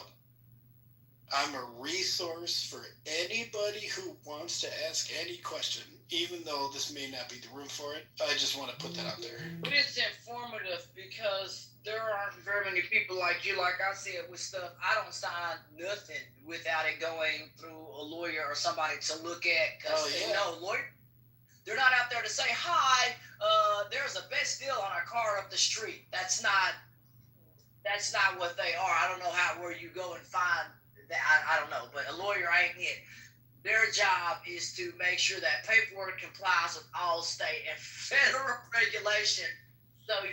Speaker 4: I'm a resource for anybody who wants to ask any question, even though this may not be the room for it. I just want to put that out there.
Speaker 22: But it's informative, because there aren't very many people like you. Like I said with stuff, I don't sign nothing without it going through a lawyer or somebody to look at. Because lawyer, they're not out there to say, hi, there's a best deal on a car up the street. That's not what they are. I don't know where you go and find that. I don't know, but a lawyer ain't it. Their job is to make sure that paperwork complies with all state and federal regulation. So
Speaker 4: I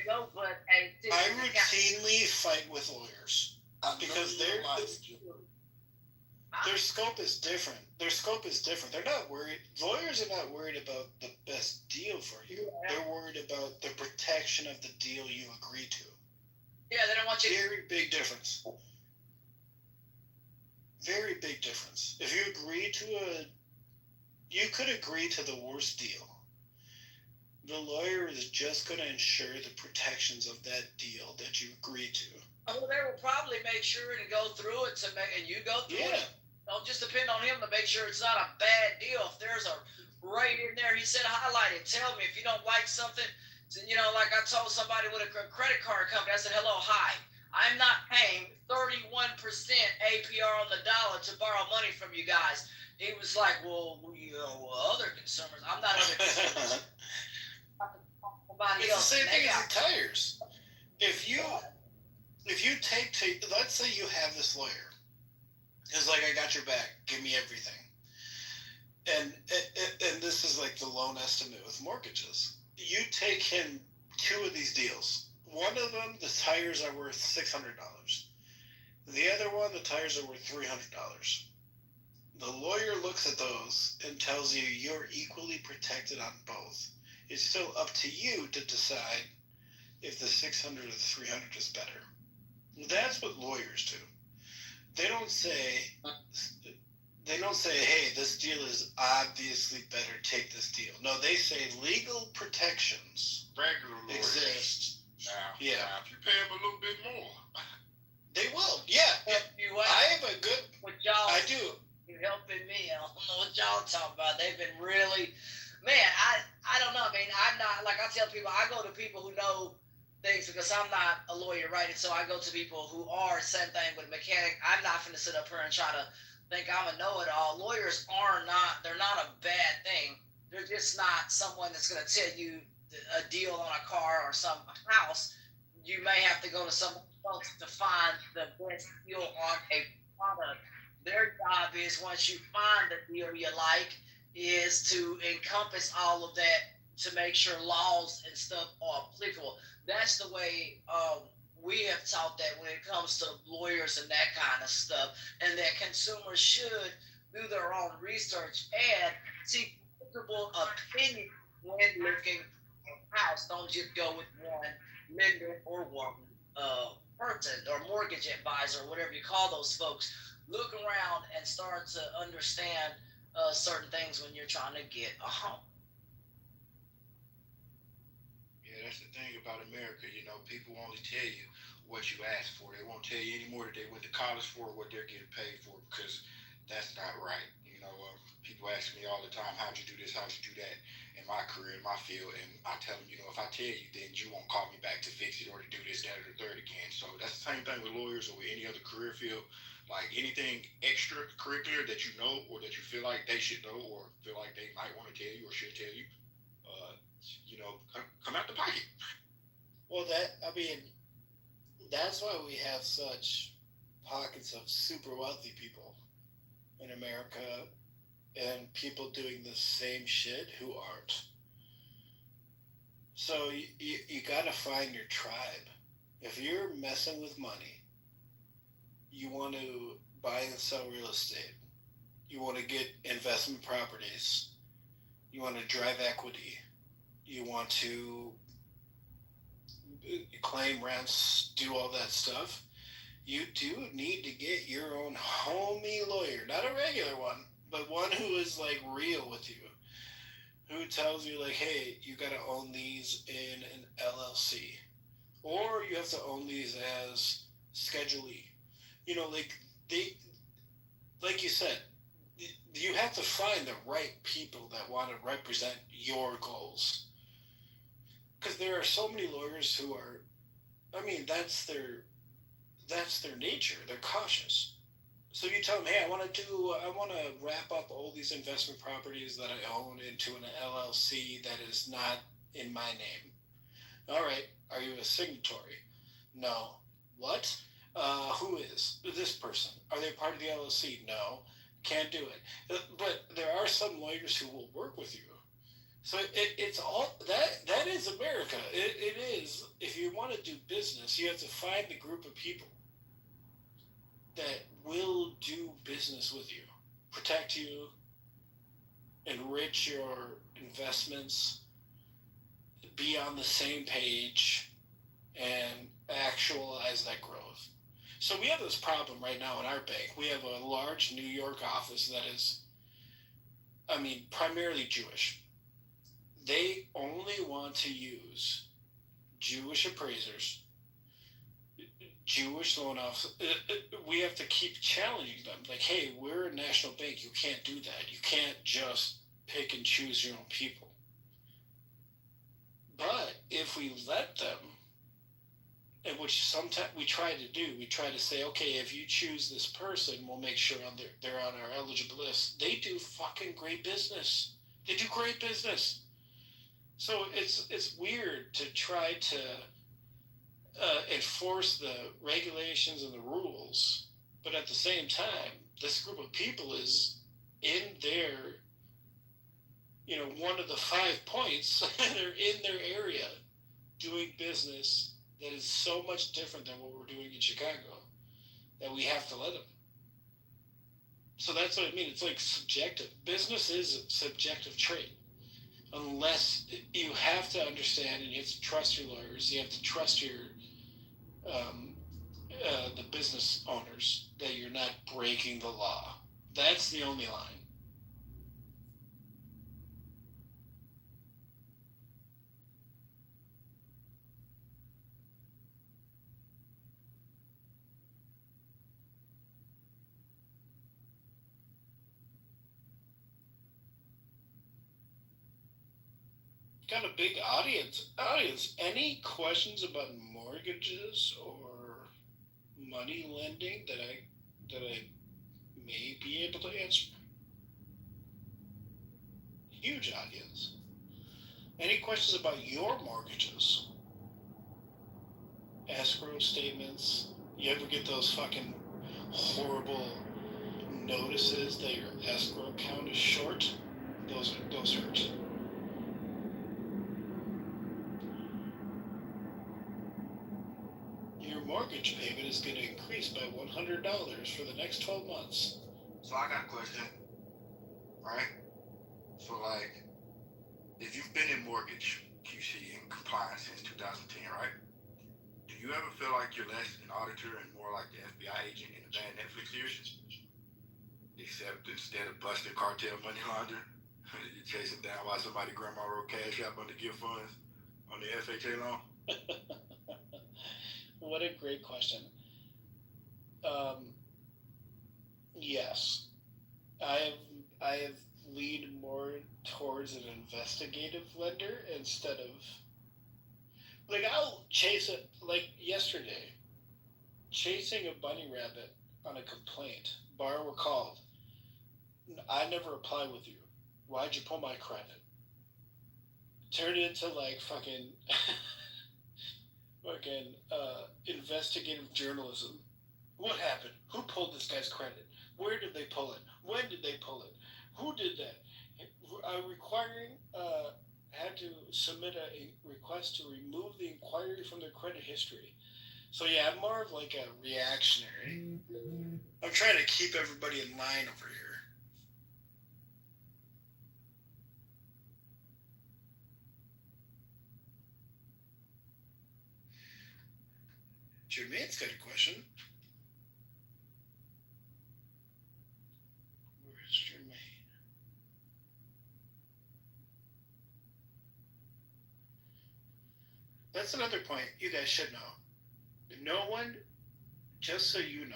Speaker 4: routinely fight with lawyers because their scope is different. They're not worried. Lawyers are not worried about the best deal for you. They're worried about the protection of the deal you agree to.
Speaker 22: Yeah, they don't want you.
Speaker 4: Very big difference. very big difference. If you agree to you could agree to the worst deal. The lawyer is just going to ensure the protections of that deal that you agree to.
Speaker 22: Well, they will probably make sure to go through it and you go through it. Don't just depend on him to make sure it's not a bad deal. If there's a right in there, he said highlight it. Tell me if you don't like something. Like I told somebody with a credit card company, I said, hello, hi. I'm not paying 31% APR on the dollar to borrow money from you guys. He was like, well, other consumers. I'm not other consumers.
Speaker 4: It's the same thing as the tires. If you let's say you have this lawyer, it's like, I got your back, give me everything, and this is like the loan estimate with mortgages. You take him 2 of these deals. One of them, the tires are worth $600. The other one, the tires are worth $300. The lawyer looks at those and tells you you're equally protected on both. It's still up to you to decide if the 600 or the 300 is better. That's what lawyers do. They don't say, hey, this deal is obviously better, take this deal. No, they say legal protections exist.
Speaker 8: Now,
Speaker 4: yeah.
Speaker 8: Now, if you pay them a little bit more,
Speaker 4: they will. Yeah. I have a good.
Speaker 22: What y'all?
Speaker 4: I do.
Speaker 22: You're helping me. I don't know what y'all talking about. They've been really, man. I don't know. I mean, I'm not like I tell people. I go to people who know things because I'm not a lawyer, right? And so I go to people who are same thing with a mechanic. I'm not going to sit up here and try to think I'm a know-it-all. Lawyers are not. They're not a bad thing. They're just not someone that's going to tell you a deal on a car or some house. You may have to go to someone else to find the best deal on a product. Their job is, once you find the deal you like, is to encompass all of that to make sure laws and stuff are applicable. That's the way we have taught that when it comes to lawyers and that kind of stuff, and that consumers should do their own research and seek comfortable opinion when looking at a house. Don't just go with one lender or one person or mortgage advisor, whatever you call those folks. Look around and start to understand certain things when you're trying to get a home.
Speaker 10: Yeah, that's the thing about America. People only tell you what you asked for. They won't tell you anymore that they went to college for or what they're getting paid for, because that's not right. People ask me all the time, how'd you do this, how'd you do that in my career, in my field, and I tell them, if I tell you, then you won't call me back to fix it or to do this, that, or the third again. So that's the same thing with lawyers or with any other career field. Like anything extracurricular that you know or that you feel like they should know or feel like they might want to tell you or should tell you, come out the pocket.
Speaker 4: Well, that's why we have such pockets of super wealthy people in America and people doing the same shit who aren't. So you got to find your tribe. If you're messing with money, you want to buy and sell real estate, you want to get investment properties, you want to drive equity, you want to claim rents, do all that stuff, you do need to get your own homie lawyer, not a regular one, but one who is like real with you, who tells you like, hey, you got to own these in an LLC, or you have to own these as Schedule E. Like you said, you have to find the right people that want to represent your goals. Because there are so many lawyers who are, that's their nature. They're cautious. So you tell them, hey, I want to wrap up all these investment properties that I own into an LLC that is not in my name. All right, are you a signatory? No. What? Who is this person? Are they part of the LLC? No. Can't do it. But there are some lawyers who will work with you. So it's all that is America. It is. If you want to do business, you have to find a group of people that will do business with you, protect you, enrich your investments, be on the same page, and actualize that growth. So we have this problem right now in our bank. We have a large New York office that is, primarily Jewish. They only want to use Jewish appraisers, Jewish loan officers. We have to keep challenging them. Like, hey, we're a national bank. You can't do that. You can't just pick and choose your own people. But if we let them, and which sometimes we try to do, we try to say, okay, if you choose this person, we'll make sure they're on our eligible list. They do fucking great business. They do great business. So it's weird to try to enforce the regulations and the rules, but at the same time, this group of people is in their, one of the 5 points. They're in their area doing business that is so much different than what we're doing in Chicago that we have to let them. So that's what I mean. It's like subjective. Business is a subjective trait. Unless you have to understand, and you have to trust your lawyers, you have to trust your the business owners that you're not breaking the law. That's the only line. Got a big audience. Any questions about mortgages or money lending that I may be able to answer? Huge audience. Any questions about your mortgages? Escrow statements? You ever get those fucking horrible notices that your escrow account is short? Those hurt. Your mortgage payment is going to increase by $100 for the next 12 months.
Speaker 10: So I got a question, right? So like, if you've been in mortgage QC and compliance since 2010, right? Do you ever feel like you're less an auditor and more like the FBI agent in a bad Netflix series? Except instead of busting cartel money laundering, you're chasing down while somebody grandma wrote cash out on the gift funds on the FHA loan?
Speaker 4: What a great question. Yes, I have leaned more towards an investigative lender instead of, like, I'll chase it. Like yesterday, chasing a bunny rabbit on a complaint. Borrower called. I never applied with you. Why'd you pull my credit? Turned into like fucking investigative journalism. What happened? Who pulled this guy's credit? Where did they pull it? When did they pull it? Who did that? Had to submit a request to remove the inquiry from their credit history. So yeah, I'm more of like a reactionary. I'm trying to keep everybody in line over here. Jermaine's got a question. Where's Jermaine? That's another point you guys should know. No one, just so you know,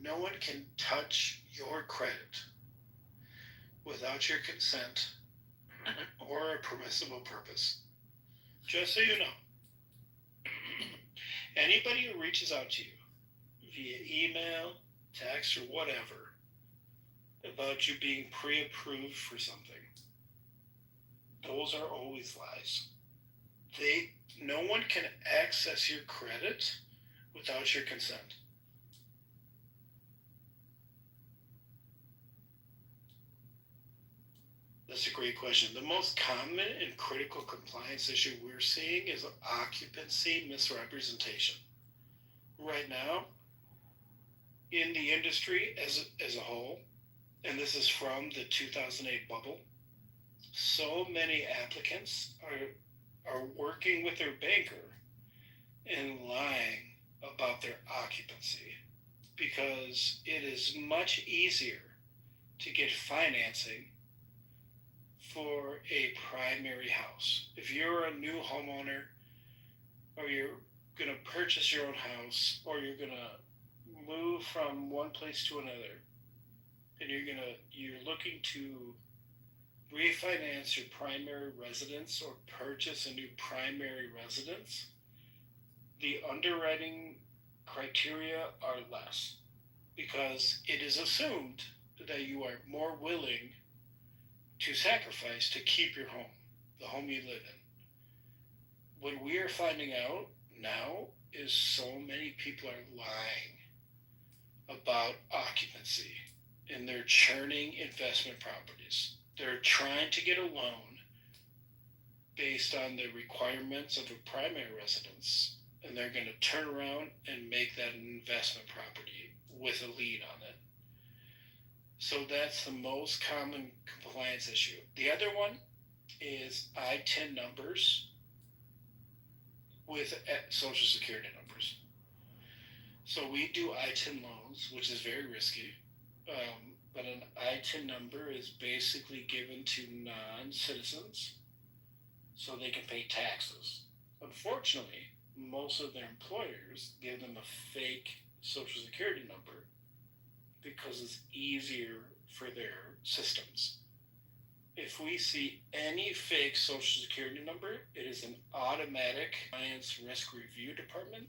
Speaker 4: no one can touch your credit without your consent or a permissible purpose. Just so you know. Anybody who reaches out to you via email, text, or whatever about you being pre-approved for something, those are always lies. No one can access your credit without your consent. That's a great question. The most common and critical compliance issue we're seeing is occupancy misrepresentation. Right now, in the industry as a whole, and this is from the 2008 bubble, so many applicants are working with their banker and lying about their occupancy because it is much easier to get financing for a primary house. If you're a new homeowner or you're going to purchase your own house or you're going to move from one place to another and you're looking to refinance your primary residence or purchase a new primary residence, the underwriting criteria are less because it is assumed that you are more willing to sacrifice to keep your home, the home you live in. What we are finding out now is so many people are lying about occupancy and they're churning investment properties. They're trying to get a loan based on the requirements of a primary residence, and they're going to turn around and make that an investment property with a lien on it. So that's the most common compliance issue. The other one is I-10 numbers with Social Security numbers. So we do I-10 loans, which is very risky. But an I-10 number is basically given to non-citizens so they can pay taxes. Unfortunately, most of their employers give them a fake Social Security number because it's easier for their systems. If we see any fake Social Security number, it is an automatic compliance risk review department,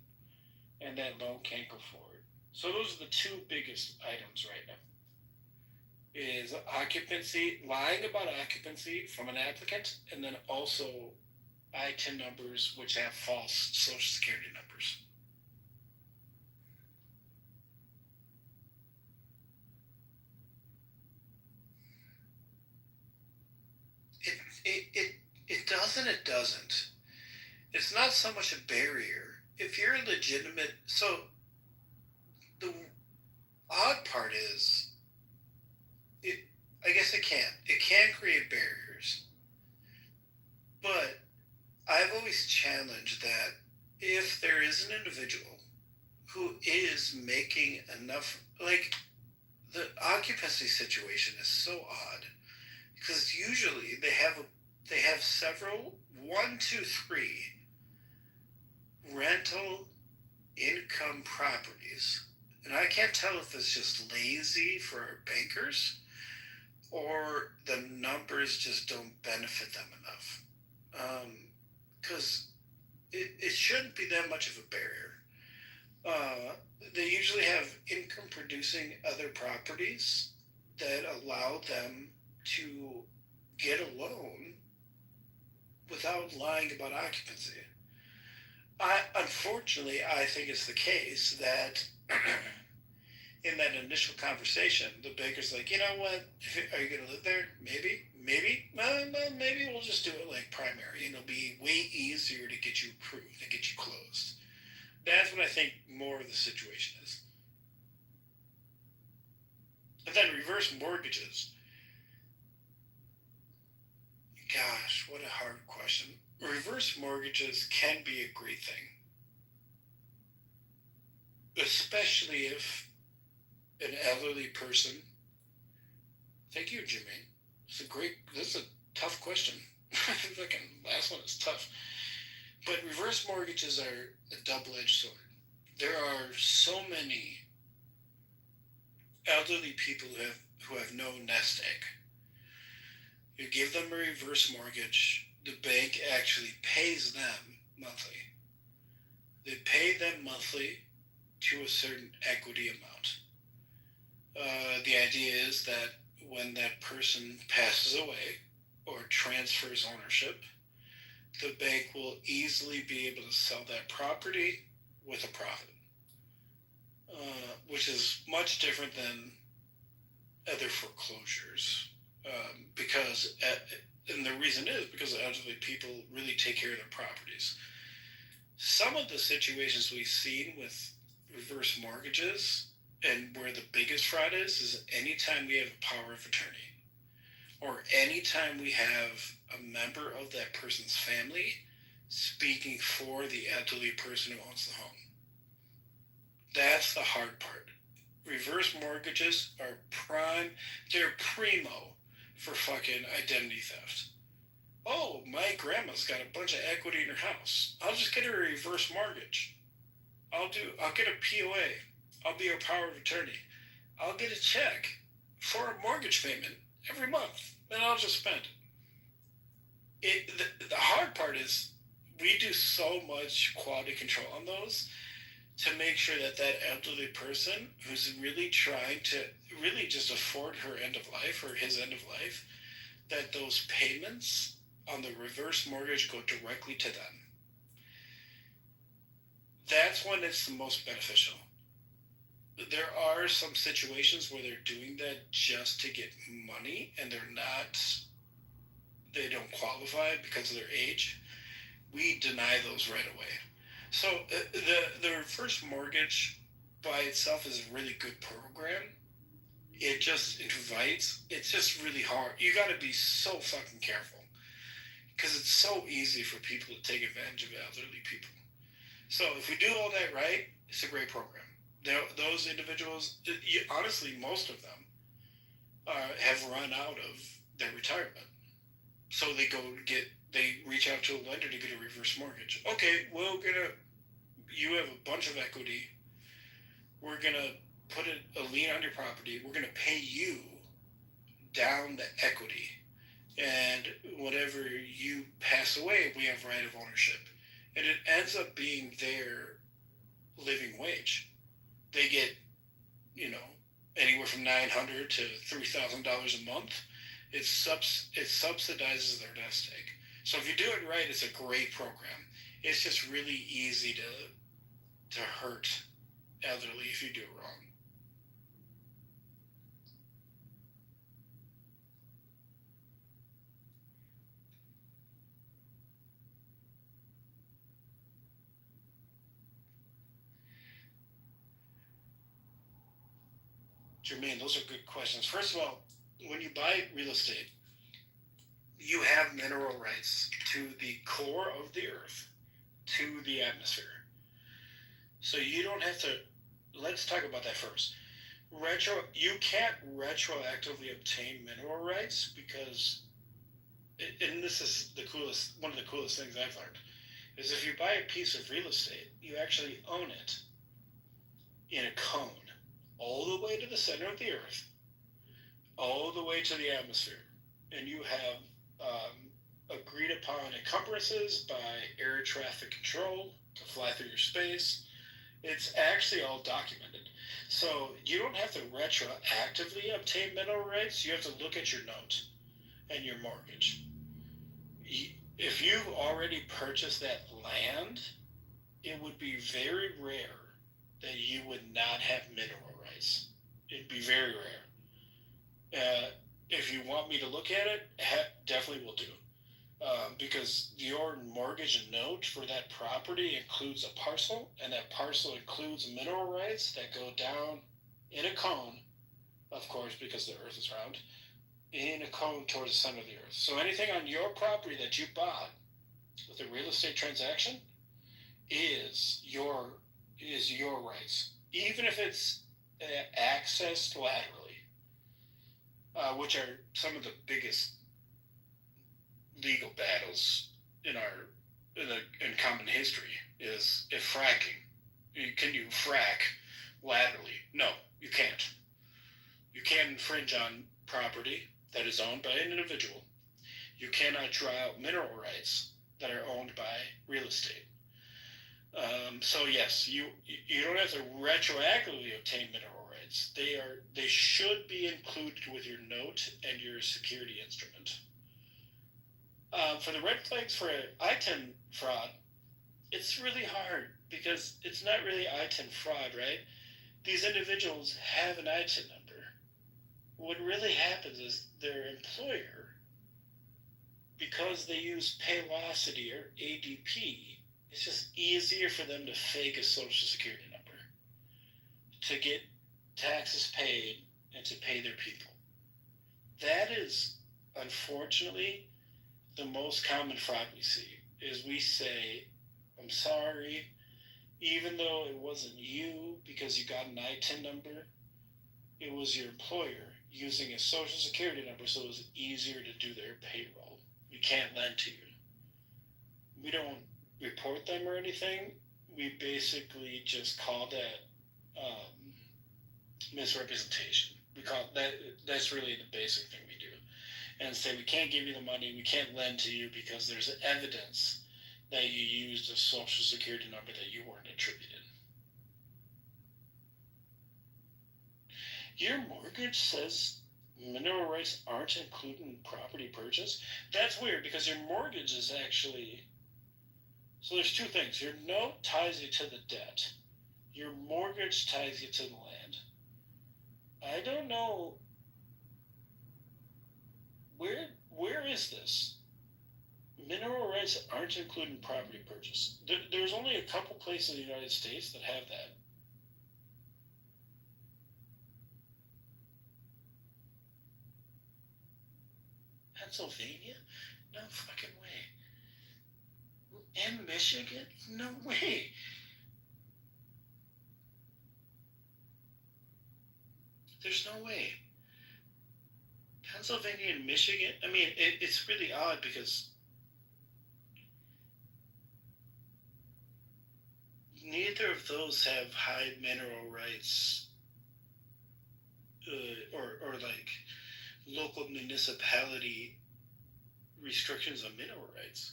Speaker 4: and that loan can't go forward. So those are the two biggest items right now. Is occupancy, lying about occupancy from an applicant, and then also I-10 numbers which have false Social Security numbers. It doesn't. It's not so much a barrier. If you're legitimate, so the odd part is, I guess it can create barriers. But I've always challenged that if there is an individual who is making enough, like the occupancy situation is so odd because usually they have several, 1, 2, 3 rental income properties, and I can't tell if it's just lazy for bankers or the numbers just don't benefit them enough. Because it shouldn't be that much of a barrier. They usually have income producing other properties that allow them to get a loan without lying about occupancy. Unfortunately, I think it's the case that in that initial conversation, the banker's like, you know what? Are you going to live there? Maybe. No, maybe we'll just do it like primary, and it'll be way easier to get you approved, to get you closed. That's what I think more of the situation is. And then reverse mortgages. Gosh, what a hard question. Reverse mortgages can be a great thing, especially if an elderly person. Thank you, Jermaine. This is a tough question. Fucking last one is tough. But reverse mortgages are a double-edged sword. There are so many elderly people who have no nest egg. You give them a reverse mortgage, the bank actually pays them monthly. They pay them monthly to a certain equity amount. The idea is that when that person passes away or transfers ownership, the bank will easily be able to sell that property with a profit, which is much different than other foreclosures. And the reason is because elderly people really take care of their properties. Some of the situations we've seen with reverse mortgages and where the biggest fraud is anytime we have a power of attorney or anytime we have a member of that person's family speaking for the elderly person who owns the home. That's the hard part. Reverse mortgages are prime, they're primo for fucking identity theft. Oh, my grandma's got a bunch of equity in her house. I'll just get her a reverse mortgage. I'll get a POA. I'll be her power of attorney. I'll get a check for a mortgage payment every month, and I'll just spend it. The hard part is we do so much quality control on those to make sure that that elderly person who's really trying to really just afford her end of life or his end of life, that those payments on the reverse mortgage go directly to them. That's when it's the most beneficial. There are some situations where they're doing that just to get money and they don't qualify because of their age. We deny those right away. So the reverse mortgage by itself is a really good program. It just invites, it's just really hard. You got to be so fucking careful because it's so easy for people to take advantage of elderly people. So if we do all that right, it's a great program. Those individuals, honestly, most of them have run out of their retirement. So they reach out to a lender to get a reverse mortgage. Okay, you have a bunch of equity. We're going to put a lien on your property. We're going to pay you down the equity. And whenever you pass away, we have right of ownership. And it ends up being their living wage. They get, anywhere from $900 to $3,000 a month. It subsidizes their nest egg. So if you do it right, it's a great program. It's just really easy to hurt elderly if you do it wrong. Jermaine, those are good questions. First of all, when you buy real estate, you have mineral rights to the core of the earth, to the atmosphere. So you don't have to, let's talk about that first. You can't retroactively obtain mineral rights because, and this is one of the coolest things I've learned, is if you buy a piece of real estate, you actually own it in a cone, all the way to the center of the earth, all the way to the atmosphere. And you have agreed upon encumbrances by air traffic control to fly through your space. It's actually all documented. So you don't have to retroactively obtain mineral rights. You have to look at your note and your mortgage. If you've already purchased that land, it would be very rare that you would not have mineral rights. It'd be very rare. If you want me to look at it, definitely will do. Because your mortgage and note for that property includes a parcel, and that parcel includes mineral rights that go down in a cone, of course, because the earth is round, in a cone towards the center of the earth. So anything on your property that you bought with a real estate transaction is your rights, even if it's accessed laterally, which are some of the biggest legal battles in common history. Is if fracking. Can you frack laterally? No, you can't. You can't infringe on property that is owned by an individual. You cannot draw out mineral rights that are owned by real estate. So yes, you don't have to retroactively obtain mineral rights. They should be included with your note and your security instrument. For the red flags for ITIN fraud, it's really hard because it's not really ITIN fraud, right? These individuals have an ITIN number. What really happens is their employer, because they use Paylocity or ADP, it's just easier for them to fake a social security number to get taxes paid and to pay their people. That is, unfortunately, the most common fraud we see is we say, I'm sorry, even though it wasn't you because you got an ITIN number, it was your employer using a social security number, so it was easier to do their payroll. We can't lend to you. We don't report them or anything. We basically just call that misrepresentation. We call that. That's really the basic thing we do, and say we can't give you the money, we can't lend to you because there's evidence that you used a social security number that you weren't attributed. Your mortgage says mineral rights aren't included in property purchase. That's weird because your mortgage is actually. So there's two things. Your note ties you to the debt. Your mortgage ties you to the land. I don't know where is this? Mineral rights aren't included in property purchase. There's only a couple places in the United States that have that. Pennsylvania? No fucking way. And Michigan? No way. There's no way. Pennsylvania and Michigan? I mean, it's really odd because neither of those have high mineral rights or like local municipality restrictions on mineral rights.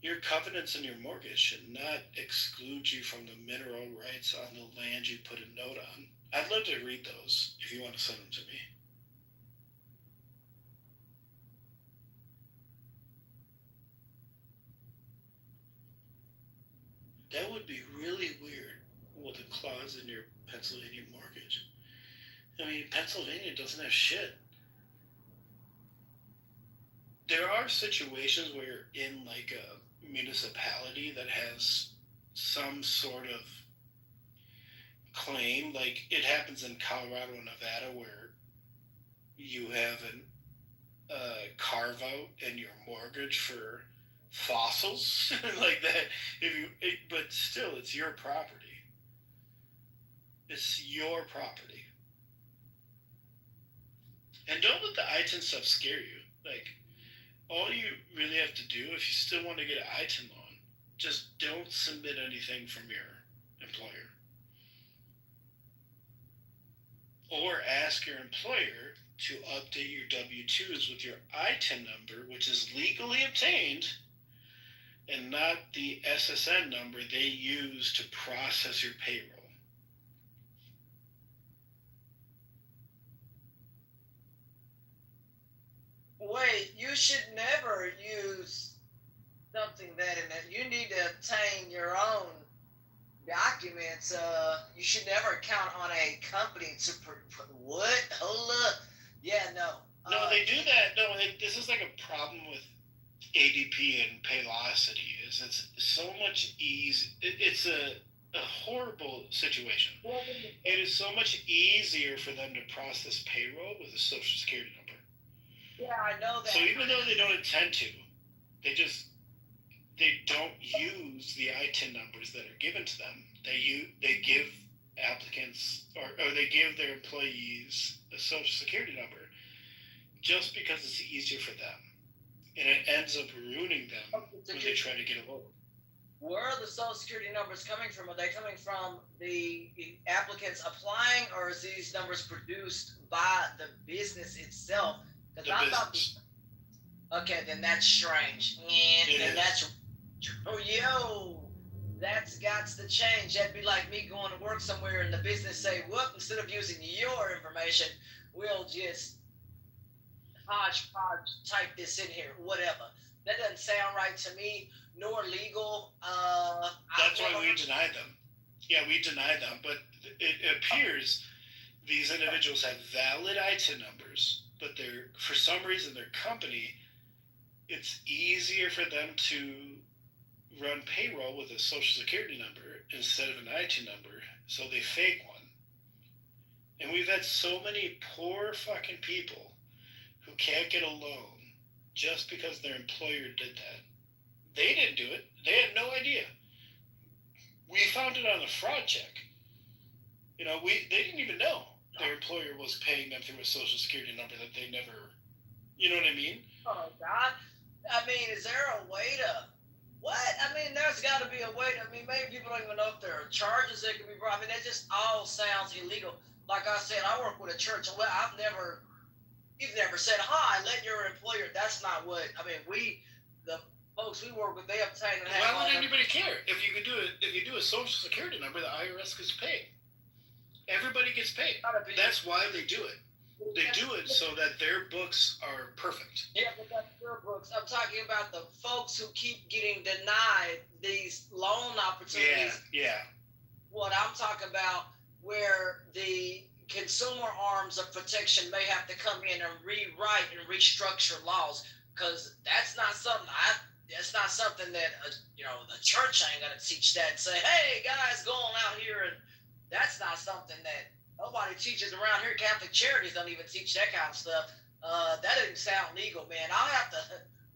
Speaker 4: Your covenants in your mortgage should not exclude you from the mineral rights on the land you put a note on. I'd love to read those if you want to send them to me. That would be really weird with a clause in your Pennsylvania mortgage. I mean, Pennsylvania doesn't have shit. There are situations where you're in like a municipality that has some sort of claim, like it happens in Colorado and Nevada where you have an carve out in your mortgage for fossils like that. But still, it's your property. It's your property. And don't let the ITIN stuff scare you. Like, all you really have to do if you still want to get an ITIN loan, just don't submit anything from your employer. Or ask your employer to update your W-2s with your ITIN number, which is legally obtained, and not the SSN number they use to process your payroll.
Speaker 22: Wait, you should never use something that in it. You need to obtain your own documents. You should never count on a company to what? Hold up. Yeah, no.
Speaker 4: No, they do that. No, this is like a problem with ADP and Paylocity. Is it's so much easy. It's a horrible situation. It is so much easier for them to process payroll with a social security number.
Speaker 22: Yeah, I know that.
Speaker 4: So even though they don't intend to, they don't use the ITIN numbers that are given to them. They give applicants or they give their employees a social security number just because it's easier for them, and it ends up ruining them when they try to get a loan.
Speaker 22: Where are the social security numbers coming from? Are they coming from the applicants applying, or is these numbers produced by the business itself? Because I thought. Okay, then that's strange. And that's. Oh, yo, that's got to change. That'd be like me going to work somewhere and the business say, whoop, instead of using your information, we'll just hodgepodge type this in here, whatever. That doesn't sound right to me, nor legal.
Speaker 4: That's why we deny them. Yeah, we deny them, but it appears these individuals have valid ITIN numbers, but for some reason their company, it's easier for them to run payroll with a social security number instead of an ITIN number, so they fake one. And we've had so many poor fucking people who can't get a loan just because their employer did that. They didn't do it. They had no idea. We found it on a fraud check. They didn't even know their employer was paying them through a social security number that they never, you know what I mean?
Speaker 22: Oh God! I mean, is there a way to? What? I mean, there's got to be a way. Maybe people don't even know if there are charges that can be brought. That just all sounds illegal. Like I said, I work with a church. Well, you've never said hi. Let your employer. That's not what. The folks we work with, they obtain and have.
Speaker 4: Why would anybody care if you do a social security number? The IRS gets paid. Everybody gets paid. That's why they do it. They do it so that their books are perfect.
Speaker 22: Yeah, but that's your books. I'm talking about the folks who keep getting denied these loan opportunities.
Speaker 4: Yeah.
Speaker 22: What I'm talking about, where the consumer arms of protection may have to come in and rewrite and restructure laws, because that's not something that the church ain't gonna teach that and say, hey guys, go on out here, and that's not something that nobody teaches around here. Catholic Charities don't even teach that kind of stuff. That doesn't sound legal, man. I'll have to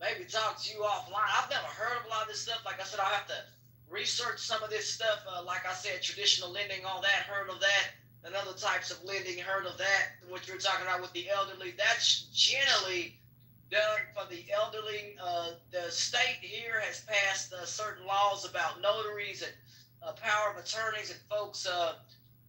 Speaker 22: maybe talk to you offline. I've never heard of a lot of this stuff. Like I said, I'll have to research some of this stuff. Like I said, traditional lending, all that, heard of that. And other types of lending, heard of that. What you were talking about with the elderly, that's generally done for the elderly. The state here has passed certain laws about notaries and power of attorneys and folks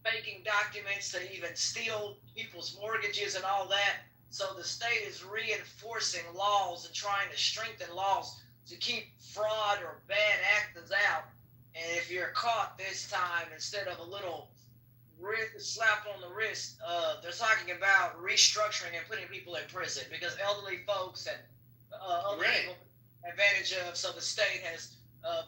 Speaker 22: making documents to even steal people's mortgages and all that. So the state is reinforcing laws and trying to strengthen laws to keep fraud or bad actors out. And if you're caught this time, instead of a little slap on the wrist, they're talking about restructuring and putting people in prison, because elderly folks and other people advantage of. So the state has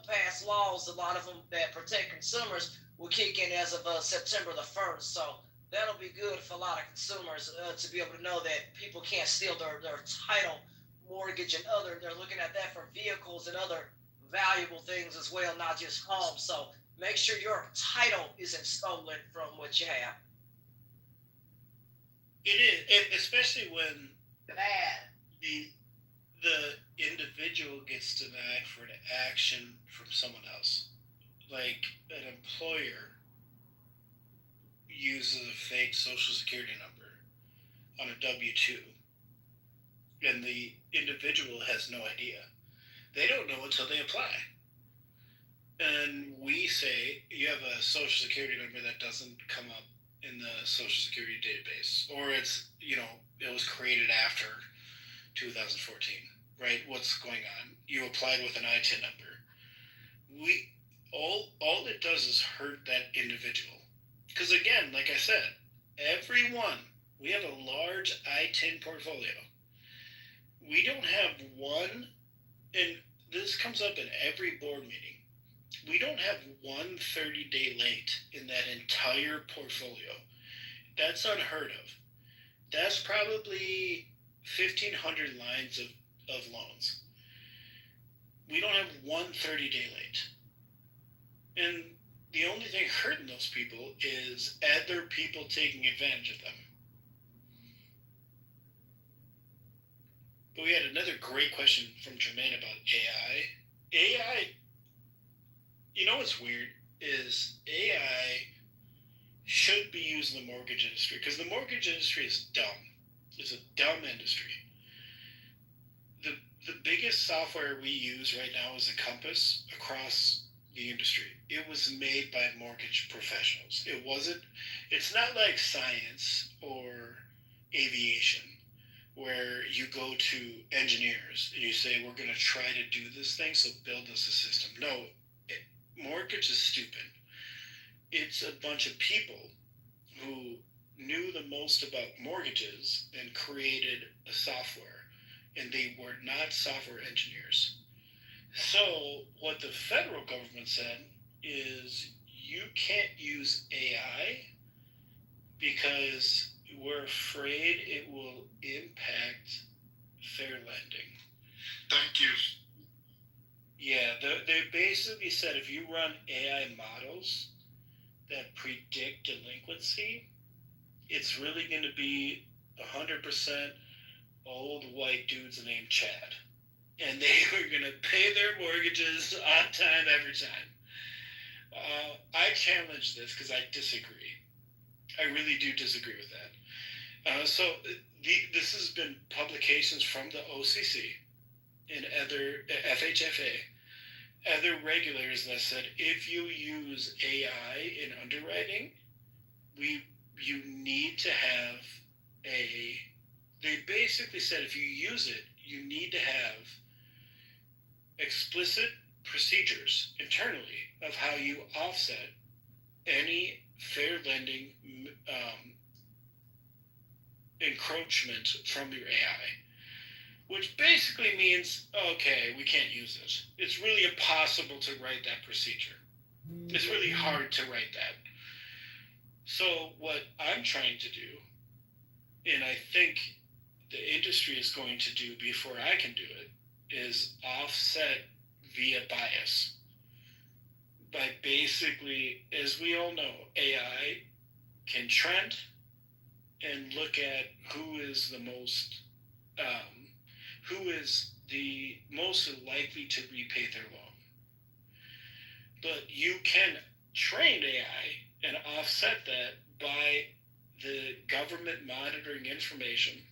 Speaker 22: passed laws, a lot of them that protect consumers, will kick in as of September the 1st. So that'll be good for a lot of consumers to be able to know that people can't steal their title, mortgage, and other. They're looking at that for vehicles and other valuable things as well, not just homes. So make sure your title isn't stolen from what you have.
Speaker 4: It is, especially when the individual gets denied for an action from someone else. Like an employer uses a fake social security number on a W-2, and the individual has no idea. They don't know until they apply. And we say, you have a social security number that doesn't come up in the social security database, or it's, it was created after 2014, right? What's going on? You applied with an ITIN number. All it does is hurt that individual. Because again, like I said, we have a large ITIN portfolio. We don't have one, and this comes up in every board meeting. We don't have one 30-day late in that entire portfolio. That's unheard of. That's probably 1,500 lines of loans. We don't have one 30-day late. And the only thing hurting those people is other people taking advantage of them. But we had another great question from Jermaine about AI. AI, what's weird is AI should be used in the mortgage industry, because the mortgage industry is dumb. It's a dumb industry. The biggest software we use right now is Encompass across the industry. It was made by mortgage professionals. It's not like science or aviation, where you go to engineers and you say, we're going to try to do this thing, so build us a system. No, mortgage is stupid. It's a bunch of people who knew the most about mortgages and created a software, and they were not software engineers. So what the federal government said is, you can't use AI because we're afraid it will impact fair lending.
Speaker 8: Thank you.
Speaker 4: Yeah, they basically said if you run AI models that predict delinquency, it's really going to be 100% old white dudes named Chad. and they were going to pay their mortgages on time every time. I challenge this because I disagree. I really do disagree with that. This has been publications from the OCC and other FHFA, other regulators that said if you use AI in underwriting, you need to have they basically said if you use it, you need to have explicit procedures internally of how you offset any fair lending encroachment from your AI, which basically means, okay, we can't use it. It's really impossible to write that procedure. It's really hard to write that. So what I'm trying to do, and I think the industry is going to do before I can do it, is offset via bias. By basically, as we all know, AI can trend and look at who is the most likely to repay their loan. But you can train AI and offset that by the government monitoring information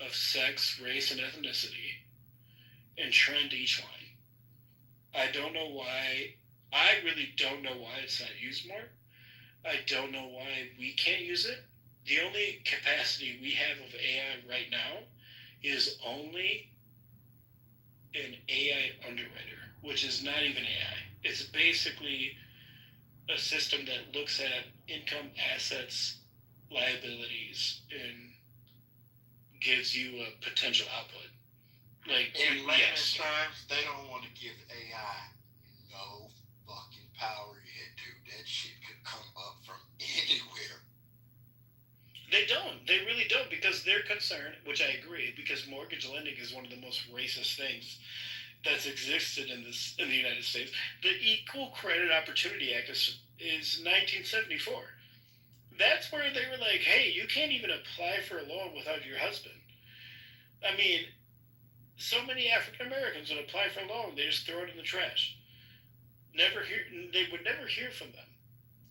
Speaker 4: of sex, race, and ethnicity and trend each line. I don't know why. I really don't know why it's not used more. I don't know why we can't use it. The only capacity we have of AI right now is only an AI underwriter, which is not even AI. It's basically a system that looks at income, assets, liabilities, and gives you a potential output. Like,
Speaker 10: in layman's terms, they don't want to give AI no fucking power yet, dude. That shit could come up from anywhere.
Speaker 4: They don't. They really don't, because they're concerned, which I agree, because mortgage lending is one of the most racist things that's existed in the United States. The Equal Credit Opportunity Act is 1974. That's where they were like, hey, you can't even apply for a loan without your husband. I mean, so many African Americans would apply for a loan, they just throw it in the trash. They would never hear from them.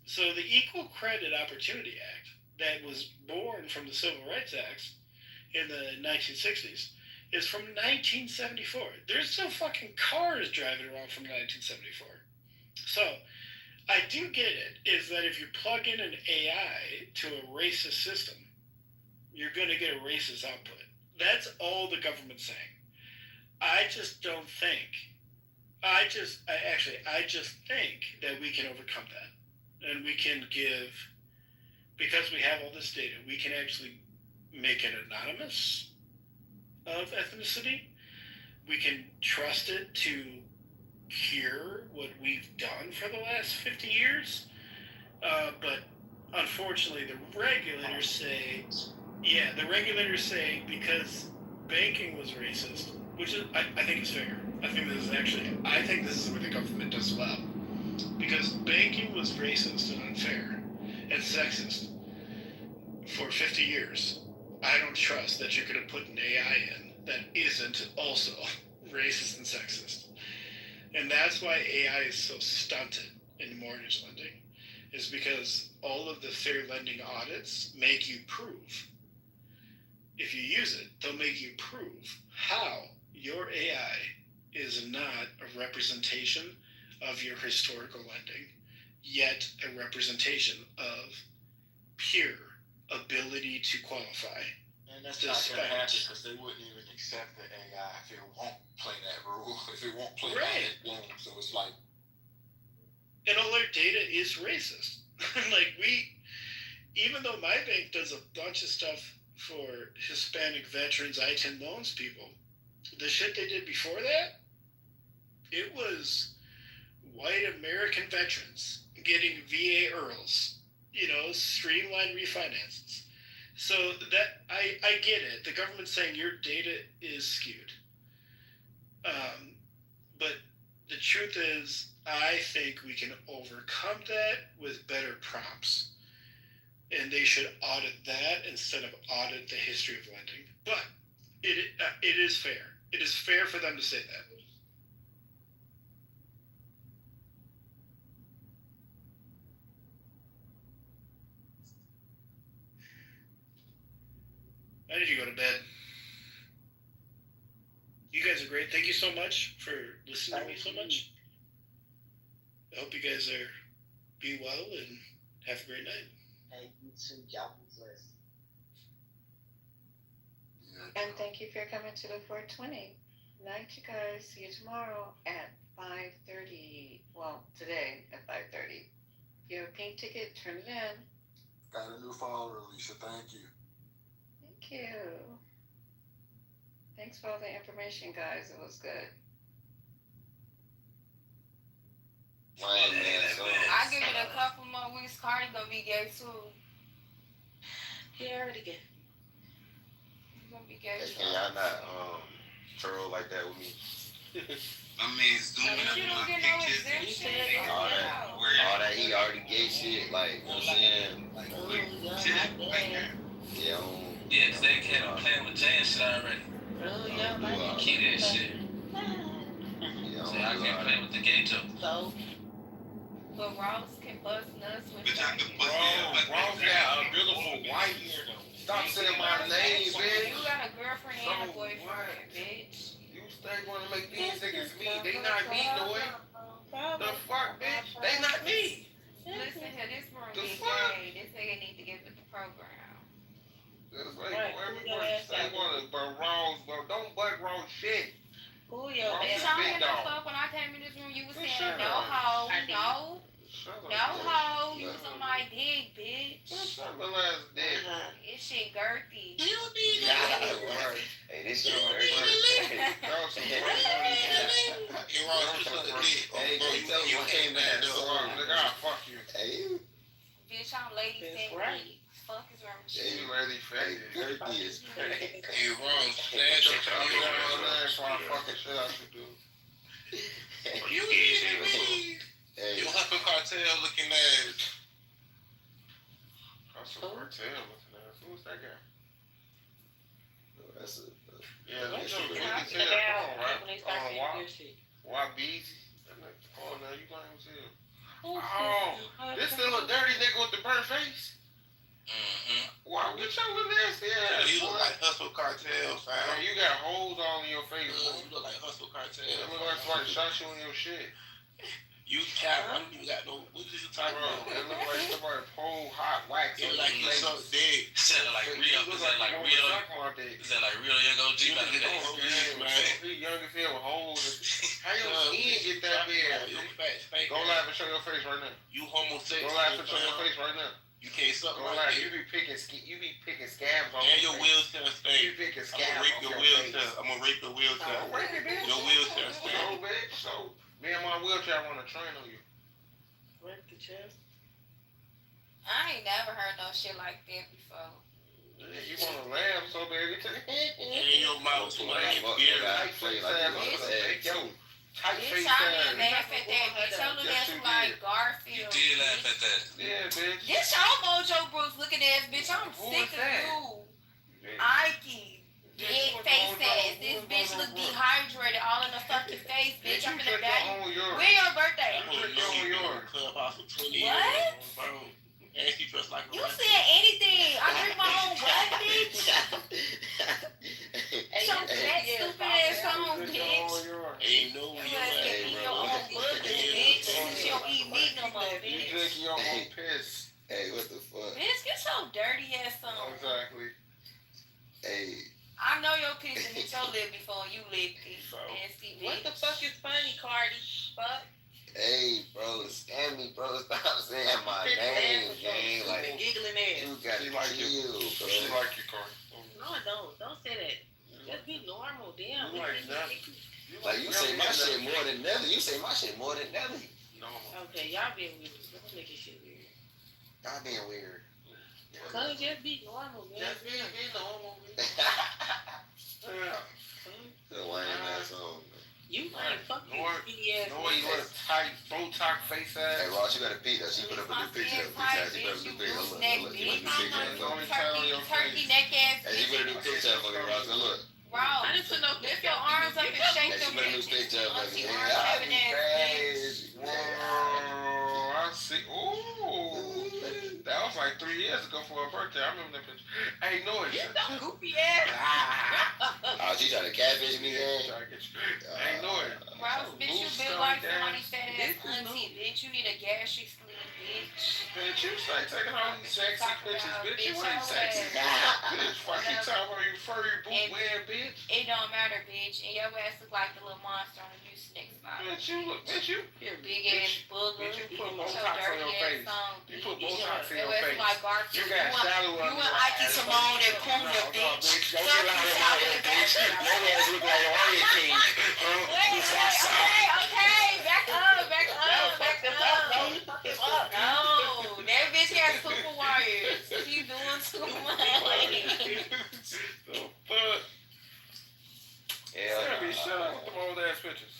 Speaker 4: So the Equal Credit Opportunity Act that was born from the Civil Rights Acts in the 1960s is from 1974. There's still fucking cars driving around from 1974. So I do get it, is that if you plug in an AI to a racist system, you're going to get a racist output. That's all the government's saying. I just think that we can overcome that. And we can because we have all this data, we can actually make it anonymous of ethnicity. We can trust it to cure what we've done for the last 50 years. But unfortunately, the regulators say because banking was racist, which is, I think is fair. I think this is what the government does well. Because banking was racist and unfair and sexist for 50 years. I don't trust that you're going to put an AI in that isn't also racist and sexist. And that's why AI is so stunted in mortgage lending, is because all of the fair lending audits make you prove. If you use it, they'll make you prove how your AI is not a representation of your historical lending, yet a representation of pure ability to qualify.
Speaker 10: And that's not going to happen because they wouldn't even accept the AI if it won't play that rule, if it won't play that game. So it's like...
Speaker 4: And all our data is racist. Like, even though my bank does a bunch of stuff for Hispanic veterans, I-10 loans people, the shit they did before that, it was white American veterans getting VA IRRRLs, streamlined refinances. So that I get it. The government's saying your data is skewed. But the truth is, I think we can overcome that with better prompts. And they should audit that instead of audit the history of lending. But it is fair. It is fair for them to say that. Why did you go to bed? You guys are great. Thank you so much for listening to me so much. I hope you guys be well and have a great night.
Speaker 22: Hey, you too. Y'all be blessed.
Speaker 1: And thank you for coming to the 420. Night, you guys. See you tomorrow at 5:30. Well, today at 5:30. If you have a pink ticket, turn it in.
Speaker 20: Got a new follower, Alicia. Thank you.
Speaker 1: Thank you. Thanks for all the information, guys. It was good.
Speaker 23: I give it a couple more weeks. Cardi gonna be gay too.
Speaker 6: He already gay.
Speaker 23: He's gonna be gay too.
Speaker 24: Can y'all not troll like that with me?
Speaker 10: I mean, zooming
Speaker 23: But you don't get no exemption.
Speaker 24: All that he already gay shit, like, you know what I'm saying? Yeah,
Speaker 12: Yeah, 'cause they kept playing with Jay and shit already. Keep that shit. So I can't play with the gay joke.
Speaker 23: So, but Ross can bust nuts with
Speaker 19: Ross got a beautiful wife. Stop saying my name, bitch.
Speaker 23: You got a girlfriend and a boyfriend, bitch.
Speaker 19: You stay want to make these niggas me. They not me, no way. The fuck, bitch? They not me.
Speaker 23: Listen here, this room
Speaker 19: The
Speaker 23: is
Speaker 19: fuck?
Speaker 23: gay. This nigga need to get with the program.
Speaker 19: It's like everybody say want to but Ross, but don't butt Ross shit.
Speaker 23: Who your
Speaker 19: Ross
Speaker 23: bitch?
Speaker 19: is
Speaker 23: I
Speaker 19: big
Speaker 23: don't give a
Speaker 19: dog.
Speaker 23: fuck. When I came in this room, you was saying
Speaker 19: Shut
Speaker 23: no
Speaker 19: up.
Speaker 23: hoe, no.
Speaker 19: Shut up,
Speaker 23: No
Speaker 19: bitch.
Speaker 23: hoe, you was on my dick, bitch.
Speaker 19: Shut my last dick.
Speaker 23: This shit girthy.
Speaker 24: Hey, this shit hurt. Hey, tell me what came back.
Speaker 19: Nigga, I'll fuck you.
Speaker 24: Hey,
Speaker 23: Bitch, I'm lady fat. Fuck is wrong with
Speaker 24: hey,
Speaker 23: you?
Speaker 19: Lady fat.
Speaker 24: Girthy is crazy.
Speaker 11: Hey, Ron,
Speaker 19: Tell me what fucking shit I should do.
Speaker 11: you kidding me?
Speaker 24: Hey,
Speaker 11: You Hustle Cartel looking ass.
Speaker 19: Hustle Cartel looking ass. Who's that guy?
Speaker 24: that's a.
Speaker 19: Yeah,
Speaker 24: That's
Speaker 19: you know,
Speaker 24: true.
Speaker 19: you can tell. Come on, right? Why beezy? Oh, now you lying as hell. Oh, this little dirty nigga with the burnt face. Wow, get your little nasty ass.
Speaker 11: You look
Speaker 19: boy.
Speaker 11: like Hustle Cartel,
Speaker 19: Man,
Speaker 11: fam.
Speaker 19: you got holes all in your face. boy.
Speaker 11: You look like Hustle Cartel.
Speaker 19: It look like somebody shot you in your shit.
Speaker 11: You cap, you got no. What is you talking
Speaker 19: Bro,
Speaker 11: about?
Speaker 19: it look like somebody pulled hot wax
Speaker 11: It
Speaker 19: on
Speaker 11: like
Speaker 19: your
Speaker 11: you so
Speaker 19: face.
Speaker 11: dead.
Speaker 12: Is that like real? Is that like real? Is that like real young OG?
Speaker 11: You
Speaker 12: Like
Speaker 11: look
Speaker 12: that?
Speaker 11: at
Speaker 19: Yeah,
Speaker 11: man.
Speaker 19: he young as hell with holes. How your skin get that big?
Speaker 11: You fat,
Speaker 19: Go laugh and show your face right now.
Speaker 11: You homosexual.
Speaker 19: Go laugh and show your face right now.
Speaker 11: You can't suck
Speaker 19: Go
Speaker 11: my
Speaker 19: laugh. You
Speaker 11: dick.
Speaker 19: be picking scabs off
Speaker 11: And
Speaker 19: your
Speaker 11: your
Speaker 19: face.
Speaker 11: wheelchair
Speaker 19: You
Speaker 11: stay.
Speaker 19: picking
Speaker 11: I'm
Speaker 19: scabs
Speaker 11: gonna rape
Speaker 19: off
Speaker 11: your
Speaker 19: your
Speaker 11: wheelchair.
Speaker 19: face.
Speaker 11: I'm gonna rape your wheelchair.
Speaker 19: Rape it, bitch.
Speaker 11: Your wheelchair
Speaker 19: So,
Speaker 11: stay.
Speaker 19: bitch. So, me and my wheelchair want to train on you.
Speaker 1: Work the chest.
Speaker 23: I ain't never heard no shit like that before.
Speaker 19: Yeah, you want to laugh so bad.
Speaker 11: In your mouth,
Speaker 24: Fuck,
Speaker 11: man.
Speaker 24: fuck,
Speaker 11: Beer.
Speaker 24: I play like
Speaker 19: Yo, tight
Speaker 23: Bitch,
Speaker 19: face
Speaker 23: I
Speaker 19: ass.
Speaker 23: didn't laugh at that. Bitch, your little ass
Speaker 19: you
Speaker 23: look like
Speaker 19: did.
Speaker 23: Garfield.
Speaker 12: You did laugh at that.
Speaker 19: Yeah, bitch.
Speaker 23: Get your Mojo Bruce looking ass, bitch. I'm
Speaker 19: Who
Speaker 23: sick
Speaker 19: is
Speaker 23: of
Speaker 19: that?
Speaker 23: you.
Speaker 19: Yeah.
Speaker 23: Ike. Big
Speaker 19: what's
Speaker 23: face
Speaker 19: going on?
Speaker 23: ass. This
Speaker 19: What's
Speaker 23: bitch
Speaker 19: going
Speaker 23: look
Speaker 19: on, bro?
Speaker 23: dehydrated all in the fucking face, bitch. I'm
Speaker 19: You
Speaker 23: finna
Speaker 19: check
Speaker 23: back.
Speaker 19: your own urine.
Speaker 23: When your birthday?
Speaker 11: I'm gonna know you in Clubhouse for 20 years.
Speaker 23: What?
Speaker 11: Bro. And she dressed like a
Speaker 23: You
Speaker 11: rapper.
Speaker 23: said anything. I drink my own blood, bitch. So fat, stupid ass on, bitch.
Speaker 11: Ain't no
Speaker 23: You
Speaker 11: real
Speaker 23: must
Speaker 11: ass.
Speaker 23: eat your own blood, bitch. Since you don't eat meat no more,
Speaker 19: You
Speaker 23: bitch.
Speaker 19: drink your own piss.
Speaker 24: Hey, what the fuck?
Speaker 23: Bitch, get your dirty ass on.
Speaker 19: Exactly.
Speaker 24: Hey,
Speaker 23: I know your piss and hit your lip before you licked it. Nasty bitch.
Speaker 1: What the fuck is funny, Cardi?
Speaker 23: Fuck.
Speaker 24: hey, bro, scam me, bro. Stop saying my name, gang. Like,
Speaker 1: Giggling ass.
Speaker 24: you gotta chill, bro.
Speaker 19: She like you, Cardi.
Speaker 1: No, I don't. Don't say that. Just be normal. Damn.
Speaker 19: You like that?
Speaker 24: Like, you say my shit more than Nelly. You say my shit more than Nelly.
Speaker 19: No.
Speaker 1: Okay, y'all being weird. Don't make it shit weird.
Speaker 24: Y'all being weird.
Speaker 1: Cause just be normal, man.
Speaker 19: Just be normal.
Speaker 24: The lame ass song.
Speaker 1: You ain't fucking
Speaker 19: Lord,
Speaker 1: skinny ass.
Speaker 19: No, you want a tight, Botox face
Speaker 24: Hey,
Speaker 19: ass.
Speaker 24: Ross, you gotta peek though. She put up a new picture of her. She put up a new picture. Look, look, look. She put a new picture of her.
Speaker 19: Only time on your
Speaker 23: Turkey
Speaker 19: face.
Speaker 23: neck ass
Speaker 24: Hey, she put a new
Speaker 23: bitch.
Speaker 24: picture of her, Ross. Look.
Speaker 23: Bro, I just don't know. Lift your arms up and shake
Speaker 19: Hey, she
Speaker 23: them.
Speaker 19: put a new picture up.
Speaker 23: Auntie
Speaker 19: Yeah,
Speaker 23: Orange
Speaker 19: I'll
Speaker 23: having
Speaker 19: be
Speaker 23: ass
Speaker 19: crazy.
Speaker 11: Whoa, I see. Ooh, that was like 3 years ago for her birthday. I remember that picture. Hey, noise.
Speaker 23: Get some goofy ass.
Speaker 19: Oh, she trying to catfish me, gang?
Speaker 11: Hey, noise.
Speaker 23: Bro, bitch, you build like somebody fat ass auntie, bitch. You need a gastric sleeve, bitch.
Speaker 11: Bitch, you say taking all these sexy
Speaker 23: Talk
Speaker 11: pictures,
Speaker 23: about
Speaker 11: bitch. You
Speaker 23: bitch,
Speaker 11: ain't
Speaker 23: your
Speaker 11: sexy.
Speaker 23: ass.
Speaker 11: Bitch, fucking talking about you furry boot wearing, bitch.
Speaker 23: It don't matter, bitch. And your ass look like the little monster on the new Snakes bottle.
Speaker 11: Bitch, you look, bitch, you.
Speaker 23: Your big ass booger.
Speaker 11: Bitch, you put
Speaker 23: Your
Speaker 11: Botox on
Speaker 23: dirty
Speaker 11: your
Speaker 23: ass
Speaker 11: face.
Speaker 23: song,
Speaker 11: You
Speaker 23: bitch.
Speaker 11: put Botox in
Speaker 23: Your
Speaker 11: your
Speaker 23: ass
Speaker 11: face.
Speaker 23: like Garfield.
Speaker 11: You got shallow
Speaker 23: You and Ike Simone and Puma, bitch.
Speaker 19: Don't get out of my head, bitch. Your ass look like a Warrior King.
Speaker 23: Okay. Back up. No, that bitch got super wires. She doing too much.
Speaker 11: The fuck?
Speaker 19: Hell
Speaker 11: Sammy,
Speaker 19: no.
Speaker 11: shut up with them old ass pictures.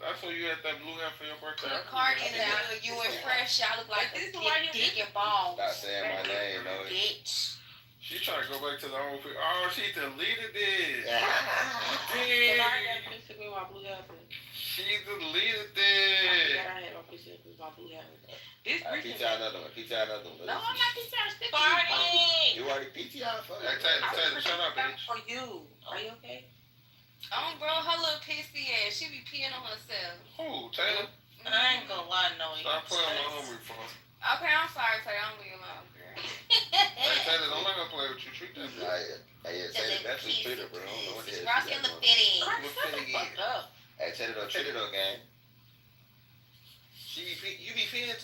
Speaker 11: That's when you had that blue hair for your birthday.
Speaker 23: Put Cardi in there. You and Fresh, y'all look like this dick and balls.
Speaker 19: Stop saying my name, no.
Speaker 23: Bitch.
Speaker 11: She trying to go back to the old picture. Oh, she deleted it.
Speaker 23: Damn.
Speaker 11: She deleted it.
Speaker 19: PTI another one. PTI another one.
Speaker 23: No, I'm not PTI.
Speaker 19: Party. You already PTI for
Speaker 11: Hey, Taylor, shut up, bitch.
Speaker 23: For you. Are you okay? Oh, bro, her little pissy ass. She be peeing on herself.
Speaker 11: Who, Taylor?
Speaker 23: I ain't gonna lie, no.
Speaker 11: Stop playing my homie phone.
Speaker 23: Okay, I'm sorry, Taylor. I'm leaving alone, girl.
Speaker 11: Hey, Taylor, don't let her play with you. Treat that bitch.
Speaker 19: Hey, Taylor, that's his Twitter, bro. I don't know what the hell.
Speaker 23: Rocky and the fitting.
Speaker 11: Fuck
Speaker 23: up.
Speaker 19: Hey, Taylor, don't treat it though, gang.
Speaker 11: You be feeding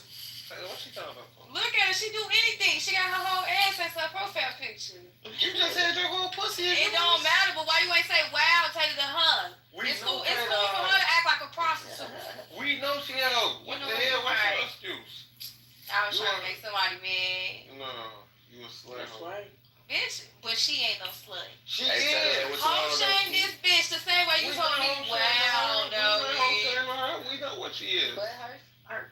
Speaker 11: Taylor, what she talking about?
Speaker 23: Look at her. She do anything. She got her whole ass as her profile picture.
Speaker 11: You just had your whole pussy.
Speaker 23: It don't matter, but why you ain't say wow, Taylor to her? It's cool for her to act like a prostitute.
Speaker 11: We know she had a, what the hell, what's your excuse?
Speaker 23: I was trying to make somebody mad.
Speaker 11: No, you a slut. That's right.
Speaker 23: Bitch, but she ain't no slut.
Speaker 11: She is.
Speaker 23: Home shame this bitch the same way you told me, wow, no.
Speaker 11: We know what she is.
Speaker 23: But her.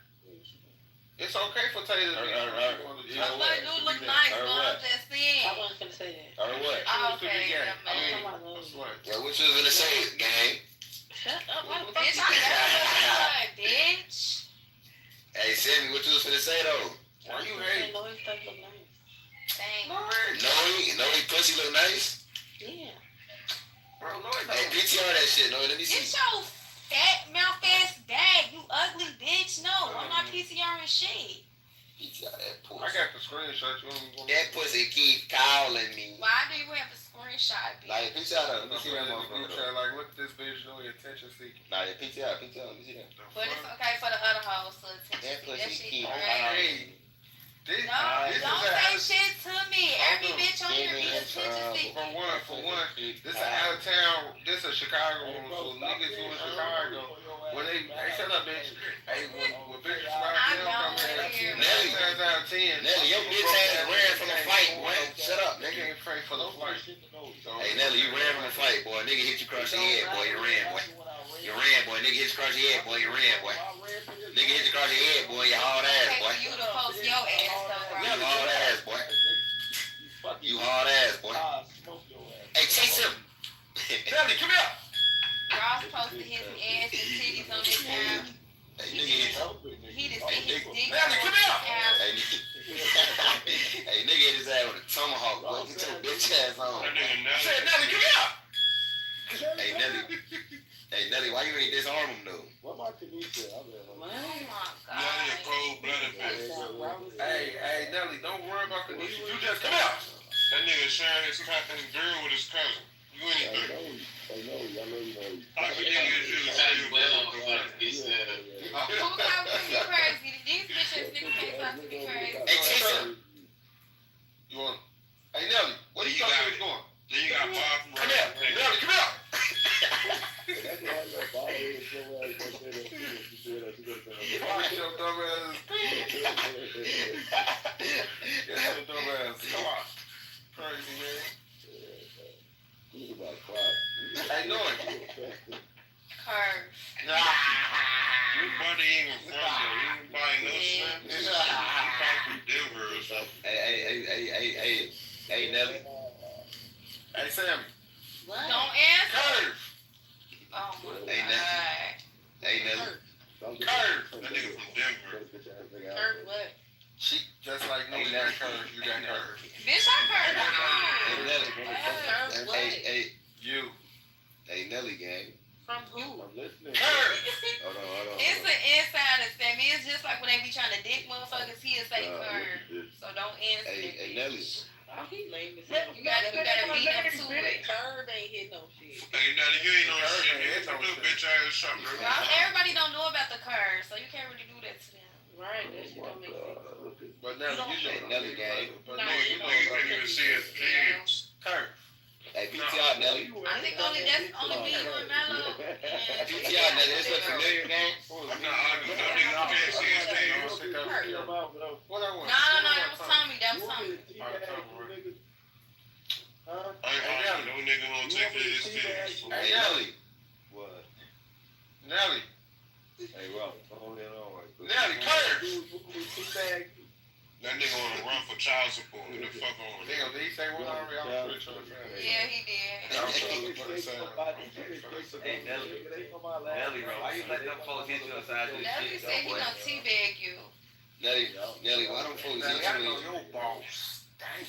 Speaker 11: It's okay for Taylor to be
Speaker 23: Her butt do look nice, but I'm just saying.
Speaker 2: I wasn't gonna say that.
Speaker 19: Or what?
Speaker 23: Oh, okay,
Speaker 19: Yeah, what you was gonna say, gang?
Speaker 23: Shut up, what the bitch? I bitch.
Speaker 19: Hey, Sammy, what you was gonna say though?
Speaker 11: Why you hate?
Speaker 2: No, his stuff look nice.
Speaker 23: Thanks.
Speaker 19: No, he pussy look nice.
Speaker 2: Yeah.
Speaker 11: Bro, no, it
Speaker 19: Hey,
Speaker 11: don't.
Speaker 19: PTR that shit. No, let me see.
Speaker 23: Get your fat mouth ass back, you ugly bitch. No, I'm not PCRing shit.
Speaker 19: PTR that pussy.
Speaker 11: I got the screenshot. You want
Speaker 19: That pussy keep calling me.
Speaker 23: Why do you have a screenshot, bitch?
Speaker 19: Like, PTR that. Let me
Speaker 11: to
Speaker 19: see that motherfucker though.
Speaker 11: like, look at this bitch doing attention seeking.
Speaker 19: Nah, yeah, PTR, let me see that.
Speaker 23: But it's okay for the other hoes to attention.
Speaker 19: That
Speaker 23: That
Speaker 19: pussy
Speaker 23: shit
Speaker 19: keep
Speaker 23: crazy.
Speaker 11: This,
Speaker 23: No, don't say shit to me. Every bitch on here be attention seeking.
Speaker 11: For one, this is out of town. This is Chicago room, so niggas who in Chicago, when they shut up, bitch. Hey, when bitches around town come here, 9 times out of 10.
Speaker 19: Nelly, your bitch ass ran from a fight, boy. Shut up,
Speaker 11: Nigga
Speaker 19: nigga.
Speaker 11: ain't afraid for the flight.
Speaker 19: Hey, Nelly, you ran from a fight, boy. Nigga hit you across the head, boy. You ran, boy. You ran, boy. Nigga hit you across your head, boy. You ran, boy. Nigga hit you across your head, boy. You hard ass,
Speaker 23: Okay,
Speaker 19: boy.
Speaker 23: for you to post your ass though,
Speaker 19: You
Speaker 23: bro.
Speaker 19: hard ass, boy. You hard ass, boy. Hey, chase him.
Speaker 11: Nelly, come here.
Speaker 23: Ross posted his ass and titties on his app.
Speaker 19: Hey, nigga hit
Speaker 23: He just hit his dick.
Speaker 11: Nelly, come here.
Speaker 19: Hey, nigga hit his ass with a tomahawk, boy. Get your bitch ass on.
Speaker 11: I said, Nelly, come here.
Speaker 19: Hey, Nelly. Hey, Nelly, why you ain't disarm him, though?
Speaker 23: Oh my god.
Speaker 11: Hey, Nelly, don't worry about Kanisha. You just come out. That nigga sharing his girl with his cousin. You anything.
Speaker 23: Who got to be crazy? These bitches niggas can't stop to be crazy.
Speaker 19: Hey, chase him.
Speaker 11: You want? Hey, Nelly, what you thought you was going?
Speaker 18: Then you got Bob from
Speaker 11: Come here, Nelly, come here. Watch your dumb ass. Get your dumb ass. Come on. Crazy, man. Hey, Noy.
Speaker 23: Curve.
Speaker 18: Your buddy even from there. He ain't buying no shrimp. He probably from Denver or something.
Speaker 19: Hey, Nelly.
Speaker 8: Hey, Sammy.
Speaker 23: What? Don't answer.
Speaker 8: Curve.
Speaker 23: Oh my
Speaker 24: Hey,
Speaker 23: god.
Speaker 24: Hey, Nelly.
Speaker 8: Curve.
Speaker 11: That nigga from Denver.
Speaker 23: Kurt, what?
Speaker 8: She just like no, you got curve. You got curve.
Speaker 23: Bitch, I Kurt.
Speaker 24: Hey, Nelly.
Speaker 23: Kurt, what?
Speaker 24: Hey,
Speaker 8: You.
Speaker 24: hey, Nelly gang.
Speaker 23: From who?
Speaker 20: I'm listening.
Speaker 8: Curve.
Speaker 24: Hold on.
Speaker 23: It's an insider, Sammy. It's just like when they be trying to dick motherfuckers, he'll say Kurt. So don't answer it.
Speaker 24: Hey, Nelly.
Speaker 23: Oh, he lame as hell. You gotta beat him to it. Kurt ain't hit no shit.
Speaker 11: Hey, Nelly, you ain't no shit. You ain't no bitch ass shot, bro.
Speaker 23: Everybody don't know about the curve, so you can't really do that to them. Right, that shit don't make sense.
Speaker 8: But Nelly, you know.
Speaker 24: Nelly gang.
Speaker 11: But you know you can't even see his kids.
Speaker 8: Curve.
Speaker 24: Hey, PTR, Nelly.
Speaker 23: I think only me and Mello.
Speaker 24: PTR, Nelly. This look familiar, gang?
Speaker 11: I'm not arguing. That nigga can't see his kids.
Speaker 8: What I want?
Speaker 23: No, that was Tommy. That was Tommy.
Speaker 11: I ain't arguing. No nigga won't take care of his kids.
Speaker 8: Hey, Nelly.
Speaker 24: What?
Speaker 8: Nelly.
Speaker 20: Hey, Rob, hold that on right quick.
Speaker 8: Nelly, curve.
Speaker 11: That nigga wanna run for child support. What the fuck on?
Speaker 8: Did he say one already? I'm pretty sure.
Speaker 23: Yeah, he did.
Speaker 24: Hey, Nelly, bro, why you let them folks hit you inside this
Speaker 23: Nelly
Speaker 24: shit,
Speaker 23: said he
Speaker 24: though, boy?
Speaker 23: gonna teabag you.
Speaker 24: Nelly, why them folks hit
Speaker 8: I
Speaker 24: you?
Speaker 8: know your boss.
Speaker 24: Hey,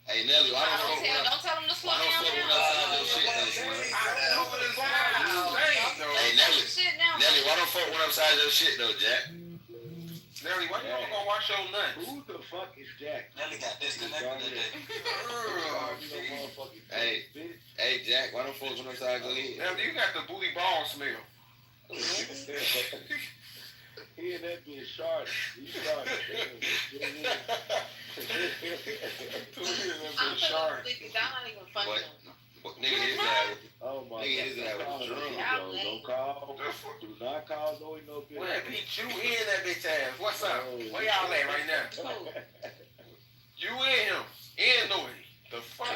Speaker 24: hey, Nelly, why them folks?
Speaker 23: Don't tell him to slow
Speaker 24: Why them
Speaker 23: down
Speaker 24: folks
Speaker 23: now.
Speaker 24: outside your shit, though? Hey, Nelly, why them folks went upside your shit, though, Jack?
Speaker 8: Nelly, why you never gonna wash your nuts?
Speaker 20: Who the fuck is Jack?
Speaker 12: Nelly got disconnected today.
Speaker 24: Hey, Jack, why them folks went upside your head?
Speaker 8: Nelly, you got the booty ball smell.
Speaker 20: He and that bitch short. He short.
Speaker 23: I'm not even funny.
Speaker 24: Nigga, his ass.
Speaker 20: Oh my
Speaker 24: Nigga, his ass was drunk.
Speaker 20: Don't call. Do not call no bitch.
Speaker 8: Well, beat you in that bitch ass. What's up? Where y'all at right now? You and him. And Louis. The fuck?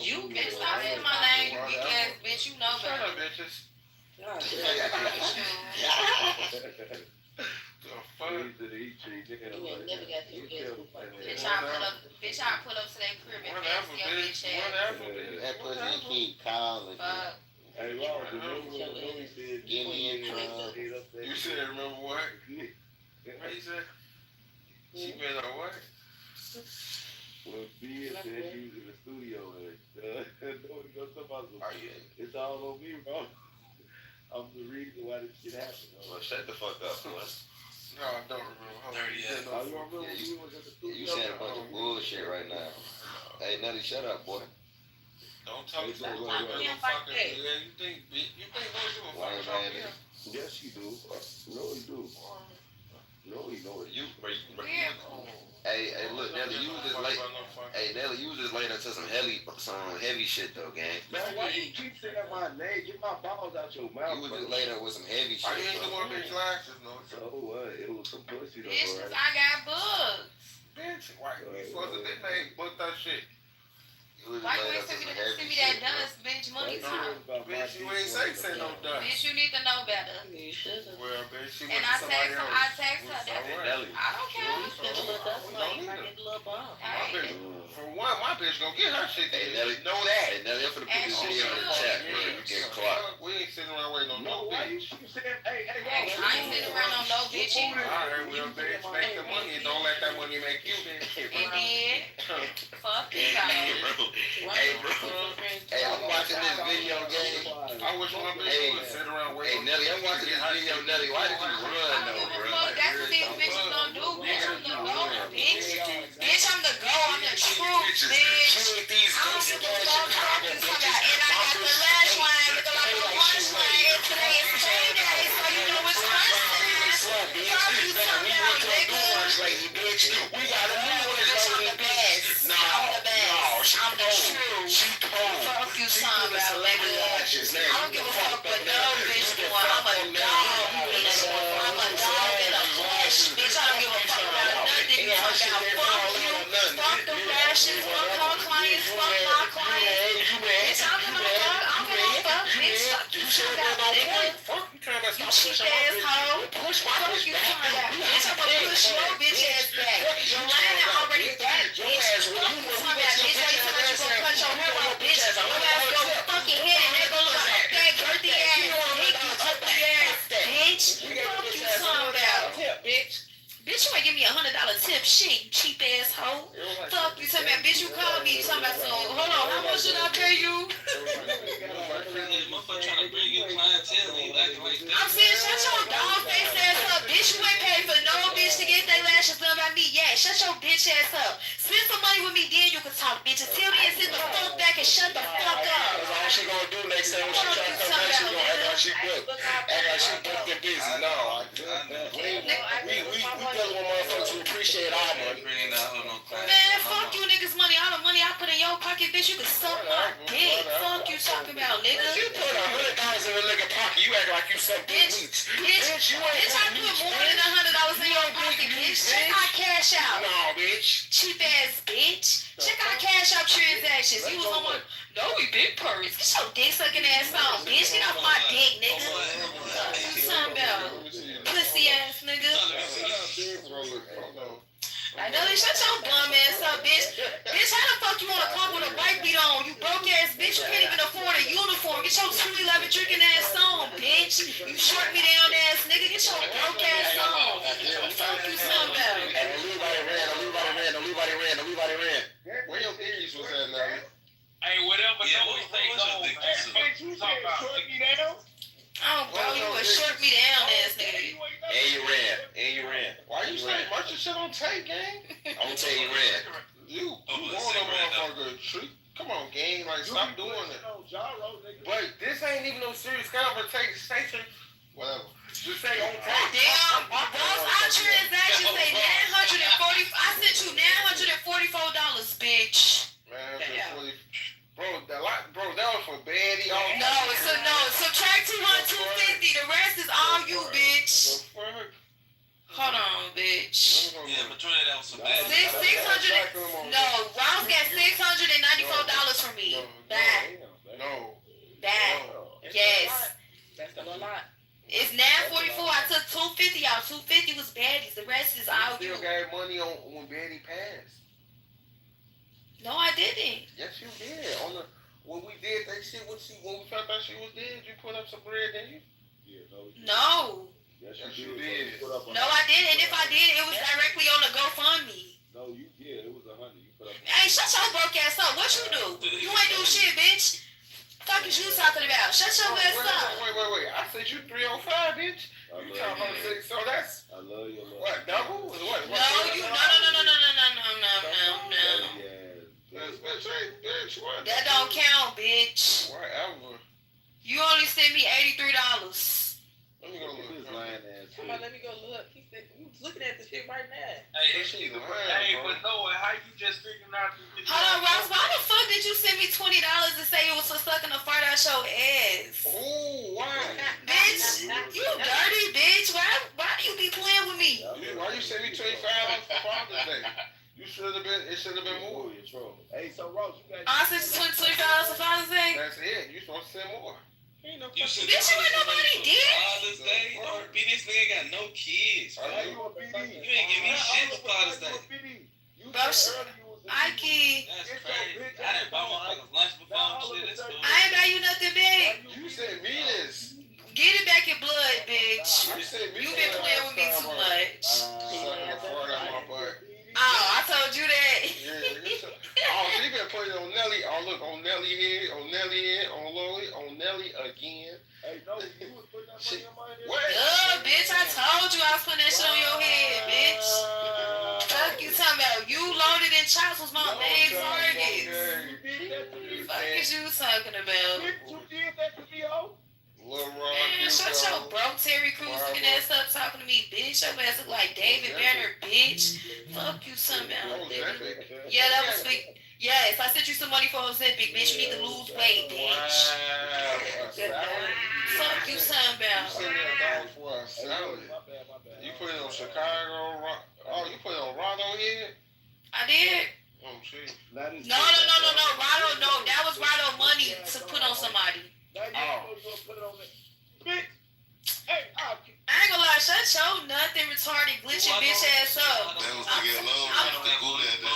Speaker 23: You bitch, stop saying my name, you weak ass bitch. You know
Speaker 8: Shut
Speaker 23: better.
Speaker 8: up, bitches. The fuck?
Speaker 23: Bitch, I pull up to that crib and ask your bitch ass.
Speaker 24: That pussy keep calling.
Speaker 20: Hey, Rob,
Speaker 24: Give me a drum.
Speaker 8: You said, remember what? What you said? She been on what?
Speaker 20: When B said he was in the studio and nobody goes about it's all on me, bro. I'm the reason why this shit happened.
Speaker 24: Well, shut the fuck up, boy.
Speaker 8: No, I don't remember.
Speaker 24: You saying a bunch of bullshit right now. Hey, Nelly, shut up, boy.
Speaker 8: Don't tell me to fucking you think
Speaker 24: Why ain't mad at me?
Speaker 20: Yes, you do. No, you do. No, you know it.
Speaker 24: Hey, look, Nelly, you was just late. Hey, Nelly, you was just laying into some heavy shit though, gang.
Speaker 20: Man, why you keep saying my name? Get my balls out your mouth.
Speaker 24: You was just laying up with some heavy shit.
Speaker 8: I ain't the one bitch glasses, no.
Speaker 20: So what? It was some pussy though,
Speaker 23: Bitch,
Speaker 20: right?
Speaker 23: I got bugs.
Speaker 8: Bitch, why you supposed to think they booked that shit?
Speaker 23: Why you ain't send me that dust, bitch? Money time.
Speaker 8: Bitch, you ain't say no dust.
Speaker 23: Bitch, you need to know better.
Speaker 8: Well, bitch, she
Speaker 23: And
Speaker 8: went
Speaker 23: I
Speaker 8: to somebody else.
Speaker 23: I text her.
Speaker 24: Nelly.
Speaker 23: I don't care.
Speaker 8: For one, my bitch gonna get her shit.
Speaker 24: Hey, Nelly,
Speaker 8: know that.
Speaker 24: Hey, Nelly, I'm finna put this video in the chat, bro. You get clocked.
Speaker 8: We ain't sitting around waiting on no bitch.
Speaker 23: Hey, I ain't sitting around on no bitch either.
Speaker 8: Alright, well, bitch, make the money and don't let that money make you, bitch.
Speaker 23: And then, fuck you,
Speaker 24: Hey, bro. Hey, I'm watching this video, gang.
Speaker 8: I wish one bitch would sit around waiting.
Speaker 24: Hey, Nelly, I'm watching this video, Nelly. Why did you run, though, bro?
Speaker 23: That's what these bitches gonna do, bitch. I'm the go, bitch. Bitch, I'm the go. I'm the truth, bitch. I don't give a fuck how this about. And I got the lash line, looking like a punchline. And today is payday, so you know it's Christmas. Fuck you, somehow, nigga.
Speaker 24: We got a new one.
Speaker 23: Bitch, I'm the best. I'm the best. I'm the truth. Fuck you, somehow, nigga. I don't give a fuck what no bitch doing. I'm a dog, bitch. I'm a dog in a flesh, bitch. I don't give a fuck about nothing you talking about. Fuck you. Fuck the fashions. Fuck her clients. Fuck my clients. Bitch, I don't give a fuck. I don't give a fuck, bitch. Fuck you, somehow, nigga.
Speaker 8: Fuck you trying to
Speaker 19: gonna
Speaker 23: You
Speaker 19: stop
Speaker 23: cheap
Speaker 19: pushing my
Speaker 23: ass
Speaker 19: bitch.
Speaker 23: hoe.
Speaker 19: You push my
Speaker 23: Fuck
Speaker 19: bitch
Speaker 23: you
Speaker 19: back.
Speaker 23: talking about.
Speaker 19: You
Speaker 23: Bitch,
Speaker 19: have
Speaker 23: I'ma
Speaker 19: a
Speaker 23: push
Speaker 19: plan,
Speaker 23: your bitch ass back.
Speaker 19: Fuck you
Speaker 23: Your
Speaker 19: talking
Speaker 23: line
Speaker 19: about,
Speaker 23: already
Speaker 19: bitch.
Speaker 23: back,
Speaker 19: Your
Speaker 23: bitch.
Speaker 19: ass,
Speaker 23: Fuck
Speaker 19: when
Speaker 23: you
Speaker 19: we
Speaker 23: talking
Speaker 19: went
Speaker 23: about,
Speaker 19: to your
Speaker 23: bitch. Why you
Speaker 19: bitch
Speaker 23: talking about you
Speaker 19: ass
Speaker 23: gonna punch your
Speaker 19: ass,
Speaker 23: hair
Speaker 19: you
Speaker 23: out, bitch?
Speaker 19: bitch ass,
Speaker 23: Your ass go fucking head and that go look like a fat girthy ass dick, you ugly ass bitch. Fuck you talking about.
Speaker 19: Tip, bitch.
Speaker 23: Bitch, you ain't give me $100 tip. Shit, you cheap ass hoe. Fuck you talking about, bitch. You called me talking about so. Hold on, how much should I pay you?
Speaker 12: Motherfucker trying to bring you clientele and you acting like that.
Speaker 23: I'm saying, shut your dog face ass up, bitch. You ain't paid for no bitch to get their lashes done by me. Yeah, shut your bitch ass up. Spend some money with me, then you can talk, bitch. Until then, sit the fuck back and shut the fuck up.
Speaker 19: That's all she gonna do next time when she try to come back. She gonna act like she booked. Act like she booked and busy. No, we dealing with motherfuckers who appreciate our money.
Speaker 23: Man, fuck you niggas money. All the money I put in your pocket, bitch, you can suck my dick. Fuck you talking about, nigga.
Speaker 19: You put $100 in a nigga pocket, you act like you some big weeks.
Speaker 23: Bitch,
Speaker 19: you ain't
Speaker 23: I put more than $100 in your pocket, bitch. Check our cash out.
Speaker 19: No, bitch.
Speaker 23: Cheap ass bitch. Check our cash out transactions. You was on one. No, we big purse. Get your dick sucking ass on, bitch. Get off my dick, nigga. What you talking about? Pussy ass nigga. I know they shut your bum ass up, bitch. Bitch, how the fuck you wanna come with a white beat on? You broke ass bitch. You can't even afford a uniform. Get your 211 drinking ass on, bitch. You short me down ass nigga. Get your broke ass on. Fuck you talking about?
Speaker 19: And nobody ran. Where your dickies was at, now?
Speaker 5: Hey, whatever.
Speaker 12: Yeah, what was your
Speaker 5: What you talking about? Short me down?
Speaker 23: Oh, bro, you a short me down ass nigga.
Speaker 19: And you ran. Why you saying bunch of shit on tape, gang? I'm gonna tell you ran. You want a motherfucker treat. Come on, gang. Like, stop doing it. But this ain't even no serious conversation. Whatever. Just say on tape.
Speaker 23: Damn, those our transactions say 940. I sent you $944, bitch.
Speaker 19: Man, bro, that was for baddie.
Speaker 23: No, subtract 250. The rest is all you, bitch. Hold on, bitch.
Speaker 12: Yeah, majority of that was some bad.
Speaker 23: 600. No, Ross got $694 from me. Back.
Speaker 19: No.
Speaker 23: Yes.
Speaker 17: That's a lot.
Speaker 23: It's 944. I took 250 out. 250 was baddies. The rest is all you.
Speaker 19: You still got money on when baddie passed.
Speaker 23: No, I didn't.
Speaker 19: Yes, you did. When we did that shit, when we found out she was dead, you put up some bread, didn't you?
Speaker 23: Yeah, no.
Speaker 19: Yes, you did.
Speaker 23: No, I didn't. And if I did, it was directly on the GoFundMe.
Speaker 20: No, you did. It was 100. You put up.
Speaker 23: Hey, shut your broke ass up. What you do? You ain't do shit, bitch. Fuck is you talking about? Shut your ass up.
Speaker 19: Wait. I said you 305, bitch. You talking about 6, so that's.
Speaker 20: I love you.
Speaker 19: What, double? What?
Speaker 23: No, you. No.
Speaker 19: Bitch, what?
Speaker 23: That don't count, bitch.
Speaker 19: Whatever.
Speaker 23: You only sent me $83.
Speaker 19: Let me go look.
Speaker 20: His lying ass.
Speaker 17: Come on, let me go look. He said, we was looking at the shit right now.
Speaker 5: But Noah, how you just figuring out this?
Speaker 23: Hold on, Ross. Why the fuck did you send me $20 and say it was for sucking a fart out your ass?
Speaker 19: Ooh, why?
Speaker 23: Bitch, you dirty bitch. Why do you be playing with me?
Speaker 19: Why you send me $25 for Father's Day? It should have been more.
Speaker 20: Hey, so Ross, you got.
Speaker 23: I sent you $25 for Father's Day.
Speaker 19: That's it. You supposed to send more.
Speaker 23: Bitch, you ain't nobody did.
Speaker 12: Father's Day? Don't be this nigga got no kids, bro. You ain't give me shit for Father's Day.
Speaker 23: Bro, Ike.
Speaker 12: That's crazy. I didn't buy motherfuckers lunch before and shit. That's cool.
Speaker 23: I ain't buy you nothing big.
Speaker 19: You said me this.
Speaker 23: Get it back in blood, bitch.
Speaker 19: You said me.
Speaker 23: You been playing with me too much.
Speaker 19: Oh,
Speaker 23: I told you that.
Speaker 19: She been putting on Nelly. Oh, look, on Nelly head, on Nelly again.
Speaker 20: Hey, no, you was putting that money on my head.
Speaker 23: What? Bitch, I told you I was putting that shit on your head, bitch. Fuck you talking about? You loaded in chops was my main targets. Fuck is you talking about?
Speaker 20: You did that to me, ho?
Speaker 23: Man, shut your broke Terry Crews looking ass up talking to me, bitch. Your ass look like David Banner, bitch. Fuck you, something about Yeah, that was big. Yes, I sent you some money for Ozempic, bitch. You need to lose weight, bitch. Fuck you, something about.
Speaker 19: You sent me $1 for a salad. You put it on Chicago. Oh, you put it on Rondo here?
Speaker 23: I did.
Speaker 19: Oh, shit.
Speaker 23: No. Rado, no. That was Rado money to put on somebody.
Speaker 20: Now you put it on that. Bitch. Hey,
Speaker 23: God, shut your nothing retarded glitching bitch ass up.
Speaker 8: That was to get low.
Speaker 23: I'm-
Speaker 8: To go that day.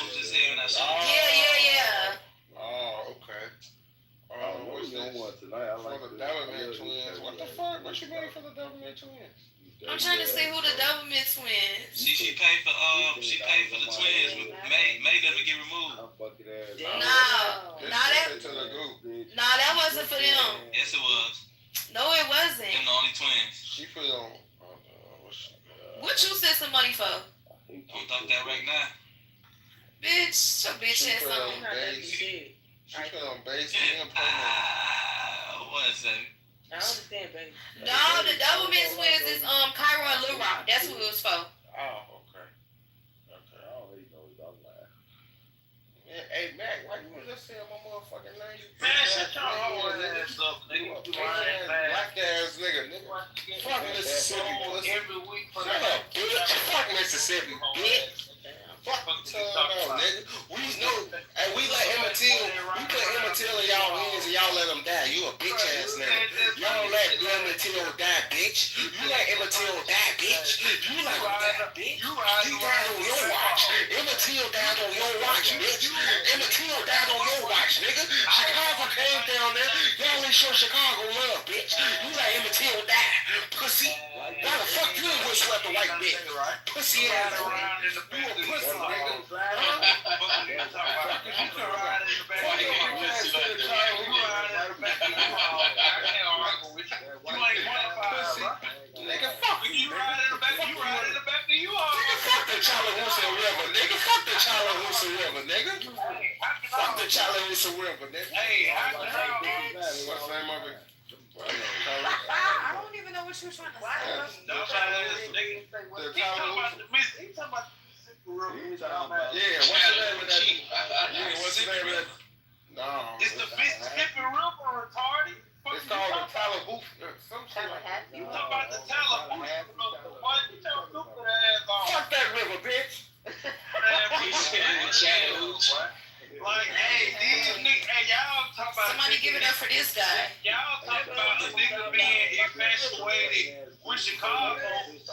Speaker 23: Yeah.
Speaker 2: Oh, okay. What's
Speaker 20: you don't
Speaker 2: this?
Speaker 20: want tonight. I
Speaker 2: For
Speaker 20: like
Speaker 2: the
Speaker 20: this.
Speaker 2: Doublemint twins. What the fuck? What you made for the Doublemint twins?
Speaker 23: I'm trying to see who the Doublemint twins.
Speaker 12: She paid for the twins. May let me get removed.
Speaker 23: That wasn't for them.
Speaker 12: Yes, it was.
Speaker 23: No, it wasn't.
Speaker 12: Them the only twins.
Speaker 2: She put on.
Speaker 23: What you sent some money for?
Speaker 12: Don't talk that right now.
Speaker 23: Bitch, your bitch
Speaker 2: She
Speaker 23: ass
Speaker 2: put
Speaker 23: on.
Speaker 2: on base. She put on base and promo.
Speaker 12: What is that?
Speaker 3: I understand, baby.
Speaker 23: No, the Doublemint twins is Cairo and Lil Rock. That's who it was for.
Speaker 2: Oh, okay. Okay. I already know I'm lying. Hey, Mac, why you just saying my motherfucking name?
Speaker 5: Man, shut your whole ass up, nigga.
Speaker 2: Black ass nigga. Fuck Mississippi, pussy.
Speaker 5: Every week for
Speaker 2: Shut up, bitch. Fuck Mississippi, bitch. Fuck nigga. We know, and we let Emmett Till, we put Emmett Till in y'all hands and y'all let him die. You a bitch ass nigga. Y'all let Emmett Till die, bitch. You let Emmett Till die, bitch. You let him die, bitch. He died on your watch. Emmett Till died on your watch, bitch. Emmett Till died on your watch, nigga. Chicago came down there. Y'all ain't show Chicago love, bitch. You let Emmett Till die, pussy. Why the fuck you ain't wish left a white bitch? Pussy ass nigga. You a pussy, nigga. Nigga, fuck you. You ride in the back of you all. Nigga, fuck the Chattahoochee River, nigga. Fuck the Chattahoochee River, nigga. Fuck the Chattahoochee River, nigga. Hey, what's the name of it?
Speaker 23: I don't even know what you were trying to say.
Speaker 5: He's talking about the Mississippi River.
Speaker 2: Yeah, what's the name of that? Yeah, what's the name of that? No.
Speaker 5: It's the Mississippi River, retarded.
Speaker 2: It's called the Talaboo. Some shit like that.
Speaker 5: You talking about the Talaboo River? Why you tell stupid ass on?
Speaker 2: Fuck that river, bitch.
Speaker 5: Like, hey, these niggas, hey, y'all talking about
Speaker 23: Somebody give it up for this guy.
Speaker 5: Y'all talking about a nigga being infatuated with Chicago.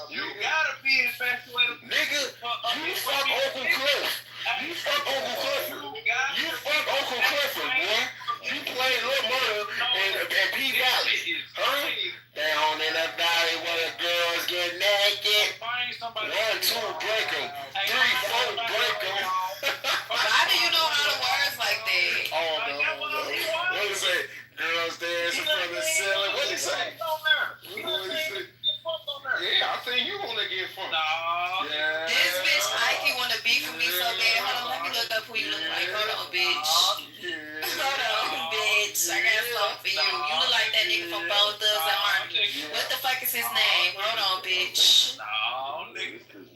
Speaker 5: You gotta be infatuated.
Speaker 2: Nigga, you fuck Uncle Cliff. You fuck Uncle Clifford. You fuck Uncle Clifford, boy. You play Lil Murder and P Valley. Huh? Down in the valley where the girls get naked. 1, 2, break 'em. 3, 4, break 'em.
Speaker 23: How do you know all the words like that?
Speaker 2: Oh, no. What did he say? Girls dancing from the ceiling. What did he say? Yeah, I think you wanna get fun. Yeah.
Speaker 23: This bitch Ike wanna beef with me so bad. Hold on, let me look up who you look like. Hold on, bitch. Hold on, bitch. I got something for you. You look like that nigga from Both Thugs and Harmony. What the fuck is his name? Hold on, bitch.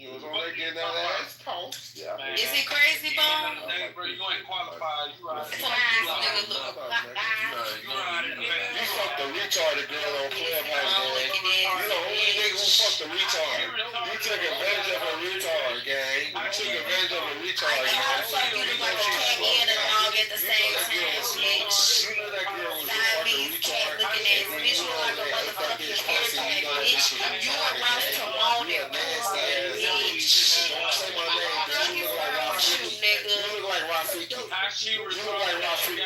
Speaker 2: You was on there getting that ass tossed.
Speaker 23: Is he crazy, Bone?
Speaker 5: Bro, you ain't qualified. You right.
Speaker 23: Nigga, look.
Speaker 2: You fucked the retarded girl on Clubhouse, gang. You the only nigga who fucked the retard. You took advantage of a retard, gang. You took advantage of a retard, gang.
Speaker 23: How the fuck you look like a cat and a dog at the same time, bitch?
Speaker 2: You know that girl was
Speaker 23: Siamese cat looking ass bitch. You look like a motherfucking cat, bitch. You a Ross Corona, bitch.
Speaker 2: Say my name, girl. You look like Rafiki.
Speaker 23: Nigga.
Speaker 2: You look like Rafiki. You look like Rafiki.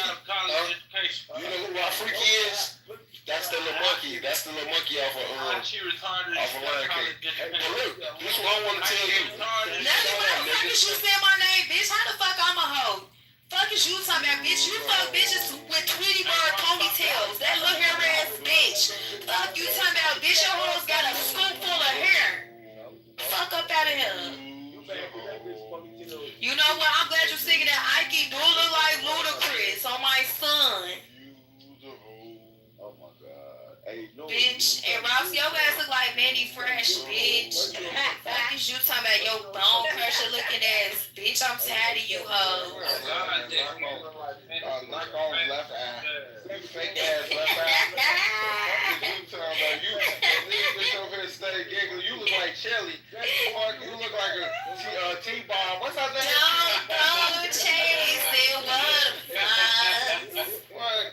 Speaker 2: You know who Rafiki is? That's the little monkey. That's the little monkey off of Lion King. But look, this is what I want to tell you.
Speaker 23: Nelly, why the fuck is you saying my name, bitch? How the fuck I'm a hoe? Fuck is you talking about, bitch? You fuck bitches with Tweety Bird ponytails. That little hair ass bitch. Fuck you talking about, bitch? Your hoes got a scoop full of hair. Fuck up out of here. You know what? I'm glad you're singing that. Ike do look like Ludacris on my son.
Speaker 20: Oh my God. Hey, no.
Speaker 23: Bitch, and Ross, your ass look like Manny Fresh, bitch. Fuck is you talking about your bone crusher looking ass, bitch? I'm tired of you, hoe.
Speaker 2: Knock off left eye. Fake ass left eye. You talking about you? Bitch over here stay giggling. You look like Shelly. You look like a T-bomb. What's her name?
Speaker 23: Don't go chasing what?
Speaker 2: What?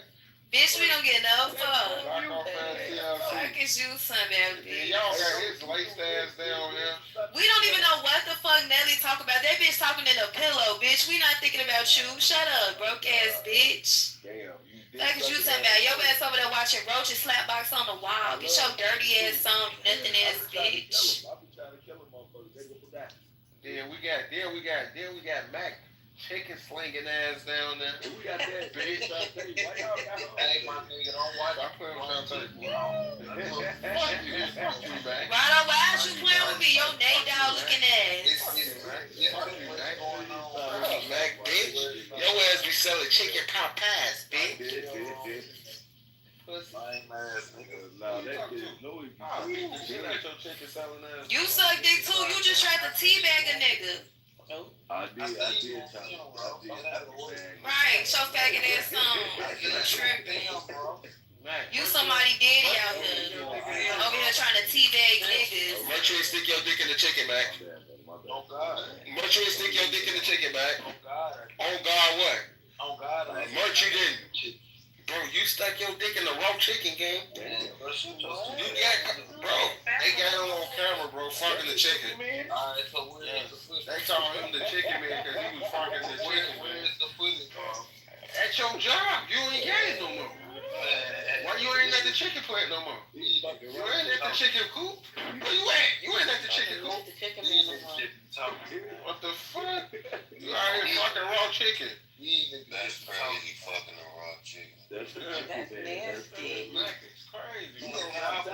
Speaker 23: Bitch, we don't get no fuck.
Speaker 2: Knock off ass TLC.
Speaker 23: is you talking about, bitch?
Speaker 8: Y'all got his laced ass down there.
Speaker 23: We don't even know what the fuck Nelly talk about. That bitch talking in a pillow, bitch. We not thinking about you. Shut up, broke ass bitch.
Speaker 8: Damn,
Speaker 23: Fuck is you talking about? Your ass over there watching Roach's slapbox on the wall. Get your dirty ass on, you nothing ass bitch.
Speaker 20: I be trying to kill them motherfuckers. They go for that.
Speaker 8: Then we got Mac chicken slinging ass down there.
Speaker 20: We got that bitch. I tell you, why y'all got home?
Speaker 2: Hey, my nigga, don't watch.
Speaker 8: I put him on trying to fuck you, Mac.
Speaker 23: Right on, why is you playing with me? Your Nate dog looking ass.
Speaker 2: Mac, bitch. Your ass be selling chicken pot pies, bitch.
Speaker 8: Lame ass nigga.
Speaker 20: Nah, that kid is no
Speaker 23: You suck dick too. You just tried to teabag a nigga.
Speaker 20: I did try to.
Speaker 23: Right, show faggot ass on. You tripping. You somebody daddy out here. Over here trying to teabag niggas.
Speaker 2: Merch ain't stick your dick in the chicken, Mac.
Speaker 20: Oh God.
Speaker 2: Merch ain't stick your dick in the chicken, Mac.
Speaker 20: Oh God.
Speaker 2: On God, what?
Speaker 20: Oh God.
Speaker 2: Merch, you didn't. Bro, you stuck your dick in the raw chicken game. You got, bro, they got him on camera, bro, fucking the chicken.
Speaker 8: Alright, so where's the footage? They call him the chicken man because he was fucking the chicken. Where's the footage? At your job, you ain't got it no more. Why you ain't at the chicken plant no more? You ain't at the chicken coop? Where you at? You ain't at the chicken coop? What the fuck? You out here fucking raw chicken.
Speaker 10: That's crazy, fucking a raw chicken.
Speaker 20: That's
Speaker 23: nasty.
Speaker 8: It's crazy.
Speaker 5: Y'all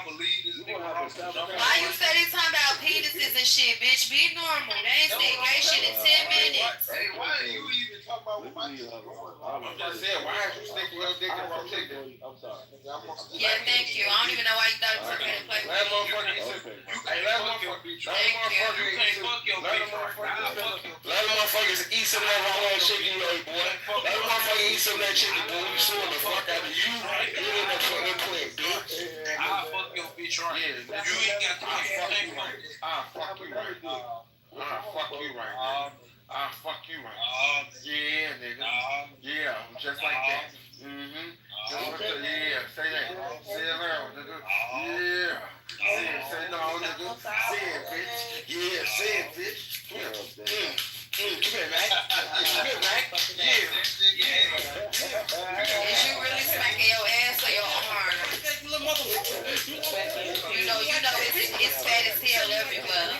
Speaker 5: believe this nigga?
Speaker 23: Why you steady talking about penises and shit, bitch? Be normal. They ain't say gay shit in 10 minutes.
Speaker 5: Hey, why are you even talking about what my chicken going on?
Speaker 8: I'm just saying, why is you sticking your dick in raw chicken?
Speaker 20: I'm sorry.
Speaker 23: Yeah, thank you. I don't even know why you thought it was okay to play with
Speaker 8: Let
Speaker 23: me.
Speaker 8: motherfucker eat some. Hey, let motherfuckers eat some. Let motherfuckers eat some of that raw chicken, boy. Let motherfuckers eat some of that chicken, boy. You suing the fuck out of you. You in that fucking plant, bitch.
Speaker 5: I'll fuck your bitch right.
Speaker 8: Yeah,
Speaker 5: You ain't got to pay for it.
Speaker 8: I'll fuck you right. I'll fuck you right, nigga. I'll fuck you right. Yeah, nigga. Yeah, just like that. Mm-hmm. Yeah, say that. Say it loud, nigga. Yeah. Say no, nigga. Say it, bitch. Yeah, say it, bitch. Come here, Mac. Come here, Mac. Yeah.
Speaker 23: Is you really smacking your ass or your arm? You know, it's fat as hell everywhere.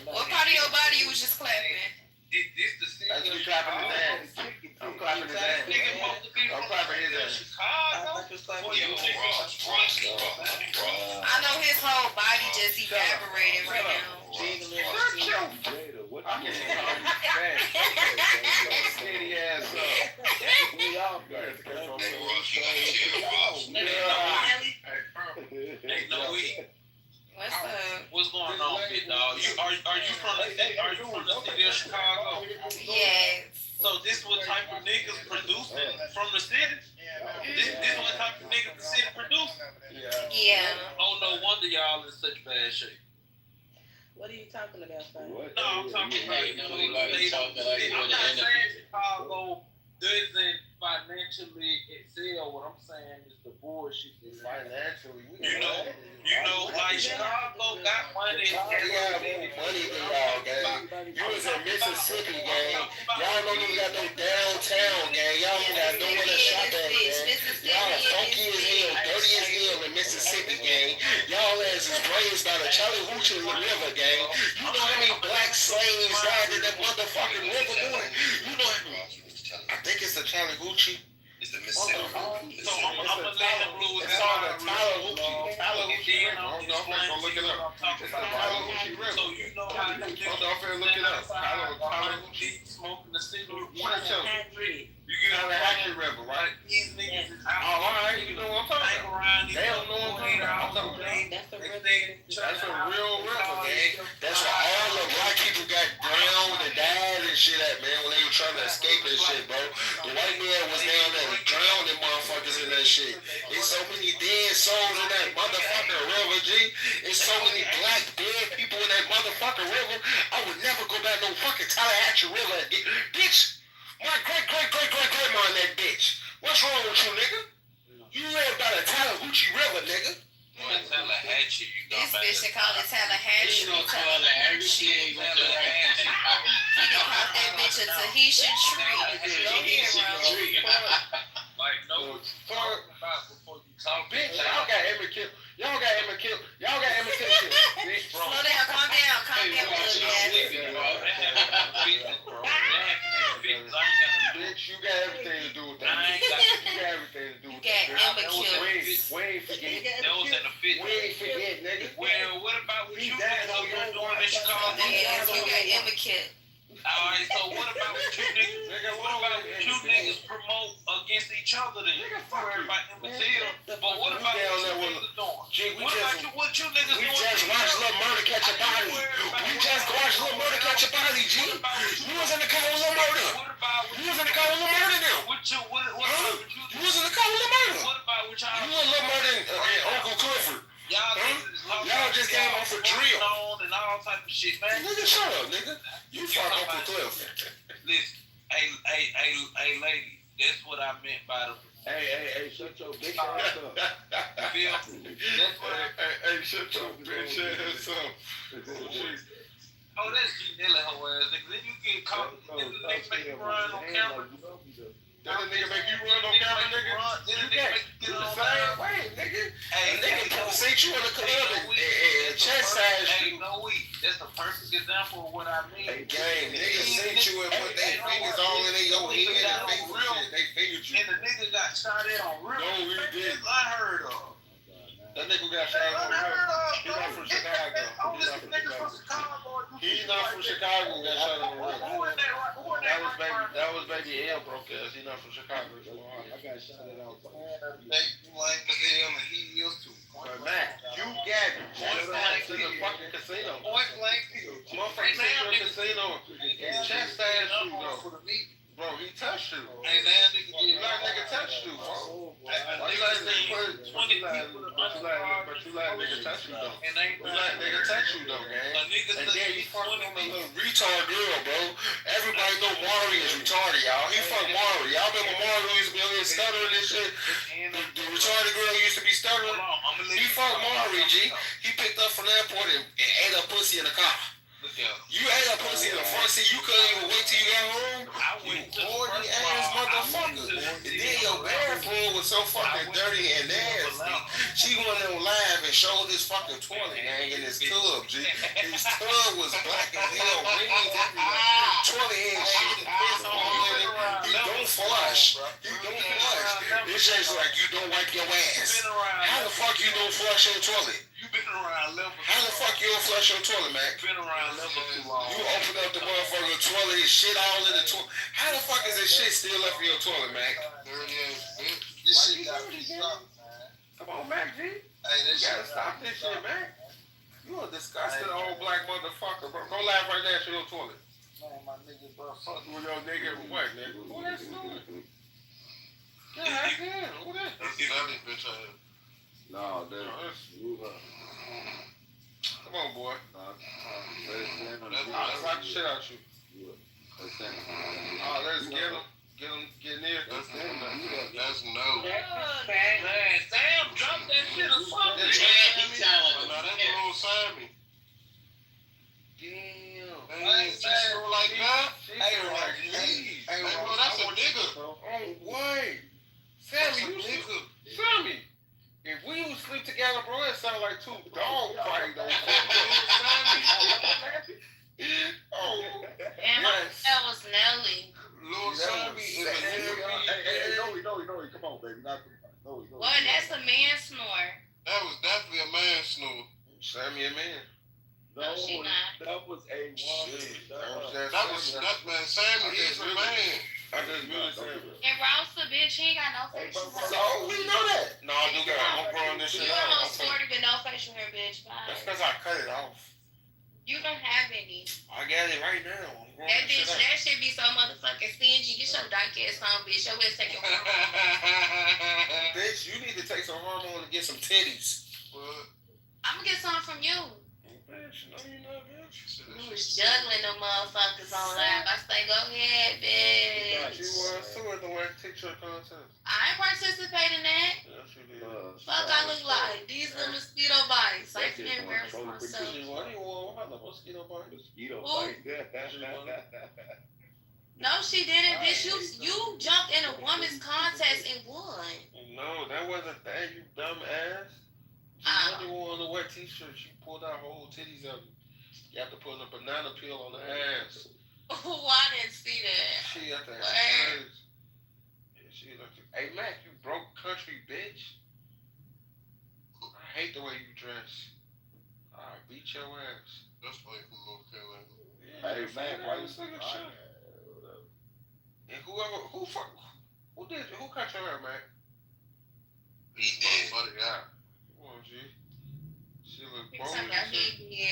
Speaker 23: What part of your body you was just clapping?
Speaker 8: I just clapping his ass. I'm clapping his ass. I'm clapping his ass.
Speaker 23: I know his whole body just evaporated right now.
Speaker 8: I can see how he's fat. Skinny ass up. We all got
Speaker 5: Hey, no weed.
Speaker 23: What's up?
Speaker 5: What's going on, big dog? Are you from the city of Chicago?
Speaker 23: Yes.
Speaker 5: So this what type of niggas producing from the city? This what type of niggas the city producing?
Speaker 23: Yeah.
Speaker 5: Oh, no wonder y'all in such bad shape.
Speaker 3: What are you talking about, Frank?
Speaker 5: No, I'm talking about I'm not saying Chicago doesn't financially excel. What I'm saying is the bullshit.
Speaker 8: Financially,
Speaker 5: you know, like Chicago got money.
Speaker 2: Money than y'all, gang. You was in Mississippi, gang. Y'all don't even got no downtown, gang. Y'all don't got nowhere to shop at, gang. Y'all are funky as hell, dirty as hell in Mississippi, gang. Y'all ass is raised by the Chattahoochee River, gang. You know how many black slaves died in that motherfucking river, boy? You know how many? I think it's the Chattahoochee.
Speaker 10: It's the Mississippi.
Speaker 5: So I'm gonna let him lose
Speaker 2: It's on the Chattahoochee.
Speaker 5: I'm gonna look it up.
Speaker 8: It's the Chattahoochee River.
Speaker 5: So you know how you
Speaker 8: Look it up.
Speaker 5: Chattahoochee smoking the cigarette. You get
Speaker 8: On the Hatchet River, right?
Speaker 5: These niggas is
Speaker 8: Oh, all right. You know what I'm talking about. They don't know what I'm talking about.
Speaker 2: That's a real river, gang. That's where all the black people got drowned and died and shit at, man, when they were trying to escape that shit, bro. The white man was down there drowning motherfuckers in that shit. There's so many dead souls in that motherfucking river, G. There's so many black dead people in that motherfucking river. I would never go back no fucking Tallahatchie River again. Bitch, my great-great-great-great-grandma in that bitch. What's wrong with you, nigga? You live by the Tallahatchie River, nigga.
Speaker 12: Tallahatchie, you
Speaker 23: This bitch should call it Tallahatchie.
Speaker 12: Tallahatchie.
Speaker 23: He gonna call that bitch a Tahitian tree. Go ahead, bro.
Speaker 5: Like, no, talk about before you talk.
Speaker 2: Bitch, y'all got Emmett Kill. Y'all got Emmett Kill. Y'all got Emmett Kill shit. Bitch, bro.
Speaker 23: Slow down, calm down, little
Speaker 2: Bitch, you got everything to do with that. You got everything to do with that. We ain't forget.
Speaker 5: That was in the 50s.
Speaker 2: We ain't forget, nigga.
Speaker 5: Well, what about what you guys over there doing in Chicago?
Speaker 23: You got Emmett Kill.
Speaker 5: Alright, so what about what you niggas? What about what you niggas promote against each other then? Worry about Emmett Till. But what about what you niggas doing? What you niggas doing?
Speaker 2: We just watched Lil Murder catch a body. We just watched Lil Murder catch a body, G. You was in the car with Lil Murder. You was in the car with Lil Murder now. You was in the car with Lil Murder.
Speaker 5: What about what y'all?
Speaker 2: You and Lil Murder and Uncle Clifford. Y'all just came off a drill.
Speaker 5: And all type of shit, man.
Speaker 2: Nigga, shut up, nigga. You fuck Uncle Cliff.
Speaker 5: Listen, hey, lady, that's what I meant by the.
Speaker 20: Hey, shut your bitch ass up.
Speaker 5: Feel? That's what
Speaker 2: Hey, shut your bitch ass up.
Speaker 5: Oh, that's G Nelly her ass. Then you get caught. Then the nigga make you run on camera.
Speaker 2: That nigga make you run on camera, nigga? You can't. You the same way, nigga. Hey, nigga, say you in the club and chastise you.
Speaker 5: No weed. That's the perfect example of what I mean.
Speaker 2: Hey, gang, niggas sent you and put their fingers all in your head and they fingered you.
Speaker 5: And the nigga got shot at on real.
Speaker 2: No, he did.
Speaker 5: I heard of.
Speaker 2: That nigga got shot at on real. He's not from Chicago. He's not from Chicago. Got shot at on real. That was baby L broke ass. He's not from Chicago.
Speaker 20: I got shot at all.
Speaker 5: They like the hell and he is too.
Speaker 2: But Mac, you got point blank to the fucking casino.
Speaker 5: Point blank.
Speaker 2: Motherfucker sent you to the casino. Chastised you, though. Bro, he touched you.
Speaker 5: Hey, man,
Speaker 2: You like nigga touched you, bro. Why you like nigga put 20 people but you like nigga touch you, though. You like nigga touch you, though, gang. And then you fucking on the little retard girl, bro. Everybody know Maury is retarded, y'all. He fucked Maury. Y'all remember Maury used to be on here stuttering and shit? The retarded girl used to be stuttering. He fucked Maury, G. He picked up from the airport and ate a pussy in the car. You ate a pussy in the front seat. You couldn't even wait till you got home. You horny ass motherfucker. And then your bathroom was so fucking dirty and nasty. She went on live and showed his fucking toilet, gang, in his tub, G. His tub was black as hell, rings everywhere. Toilet head shit and piss all in it. He don't flush. It's just like you don't wipe your ass. How the fuck you don't flush your toilet?
Speaker 5: You been around level.
Speaker 2: How the fuck you don't flush your toilet, man?
Speaker 5: Been around level too long.
Speaker 2: You open up the motherfucking toilet, and shit all in the toilet. How the fuck is this shit still up in your toilet, Mac?
Speaker 5: Dirty ass bitch. This shit gotta be stopped, man.
Speaker 2: Come on, Mac, G.
Speaker 5: Hey,
Speaker 2: You gotta stop this shit, man. You a disgusting old black motherfucker, bro. Go laugh right there to your toilet.
Speaker 5: Man, my nigga, bro.
Speaker 2: Fuck with your nigga what, nigga? Who that snoring? Yeah, I can. Who that?
Speaker 5: That's bitch ass.
Speaker 20: No, move up.
Speaker 2: Come on, boy. I'll slap the shit out you. Oh, let's get him. Get near.
Speaker 5: That's no. Man, Sam, drop that shit or something.
Speaker 23: He's telling
Speaker 5: Now that's a little Sammy.
Speaker 2: Damn.
Speaker 5: Hey, man, like that?
Speaker 2: Hey,
Speaker 5: bro, that's a nigga.
Speaker 2: Oh, wait. Sammy, you nigga. Sammy. If we would sleep together, bro, it sound like two dog fights. Oh,
Speaker 23: and that was Nelly.
Speaker 5: Lil Sammy is a nigga.
Speaker 20: Hey, no, come on, baby. No.
Speaker 23: Well, that's a man snore.
Speaker 5: That was definitely a man snore.
Speaker 2: Sammy a man.
Speaker 23: No, she not.
Speaker 20: That was a woman.
Speaker 5: That was man. Sammy is a man.
Speaker 2: I just really said it.
Speaker 23: And Ross a bitch, he ain't got no facial hair.
Speaker 2: So we know that. No, I do got. I'm growing this shit
Speaker 23: You
Speaker 2: out.
Speaker 23: almost 40 with no facial hair, bitch. Bye.
Speaker 2: That's because I cut it off.
Speaker 23: You don't have any.
Speaker 2: I got it right now. I'm growing
Speaker 23: That
Speaker 2: this
Speaker 23: bitch,
Speaker 2: shit out.
Speaker 23: that shit be so motherfucking stingy. Get your dark ass on, bitch. Your ass take your
Speaker 2: Bitch, you need to take some hormone to get some titties.
Speaker 5: What?
Speaker 23: I'm gonna get some from you.
Speaker 2: Bitch, no, you not, bitch.
Speaker 10: She said that
Speaker 23: You
Speaker 10: shit.
Speaker 23: was juggling them motherfuckers on live. I say, go ahead, bitch.
Speaker 8: She won too at the West TikTok contest.
Speaker 23: I ain't participating in that.
Speaker 8: Yeah, she did.
Speaker 23: Fuck I look like. These little mosquito bites. I ain't finna embarrass myself.
Speaker 8: She won. He won. What the mosquito bite?
Speaker 20: Mosquito
Speaker 23: Who?
Speaker 20: bite.
Speaker 23: No, she didn't, bitch. You jumped in a woman's contest and won.
Speaker 8: No, that wasn't that, you dumb ass. She really wore the wet t-shirt. She pulled out her whole titties out. You have to put a banana peel on the ass.
Speaker 23: Oh, I didn't see that.
Speaker 8: She at the
Speaker 23: Where?
Speaker 8: Yeah, she looked. Hey Mac, you broke country bitch. I hate the way you dress. I beat your ass.
Speaker 10: That's like from North Carolina.
Speaker 8: Yeah,
Speaker 20: Hey man, why you
Speaker 8: saying
Speaker 20: saying
Speaker 8: shit? And who cut your hair, man?
Speaker 10: He did. Buddy, yeah.
Speaker 8: Come on, G. She look
Speaker 23: You
Speaker 8: bold
Speaker 23: talking
Speaker 8: as
Speaker 23: about
Speaker 8: shit.
Speaker 23: he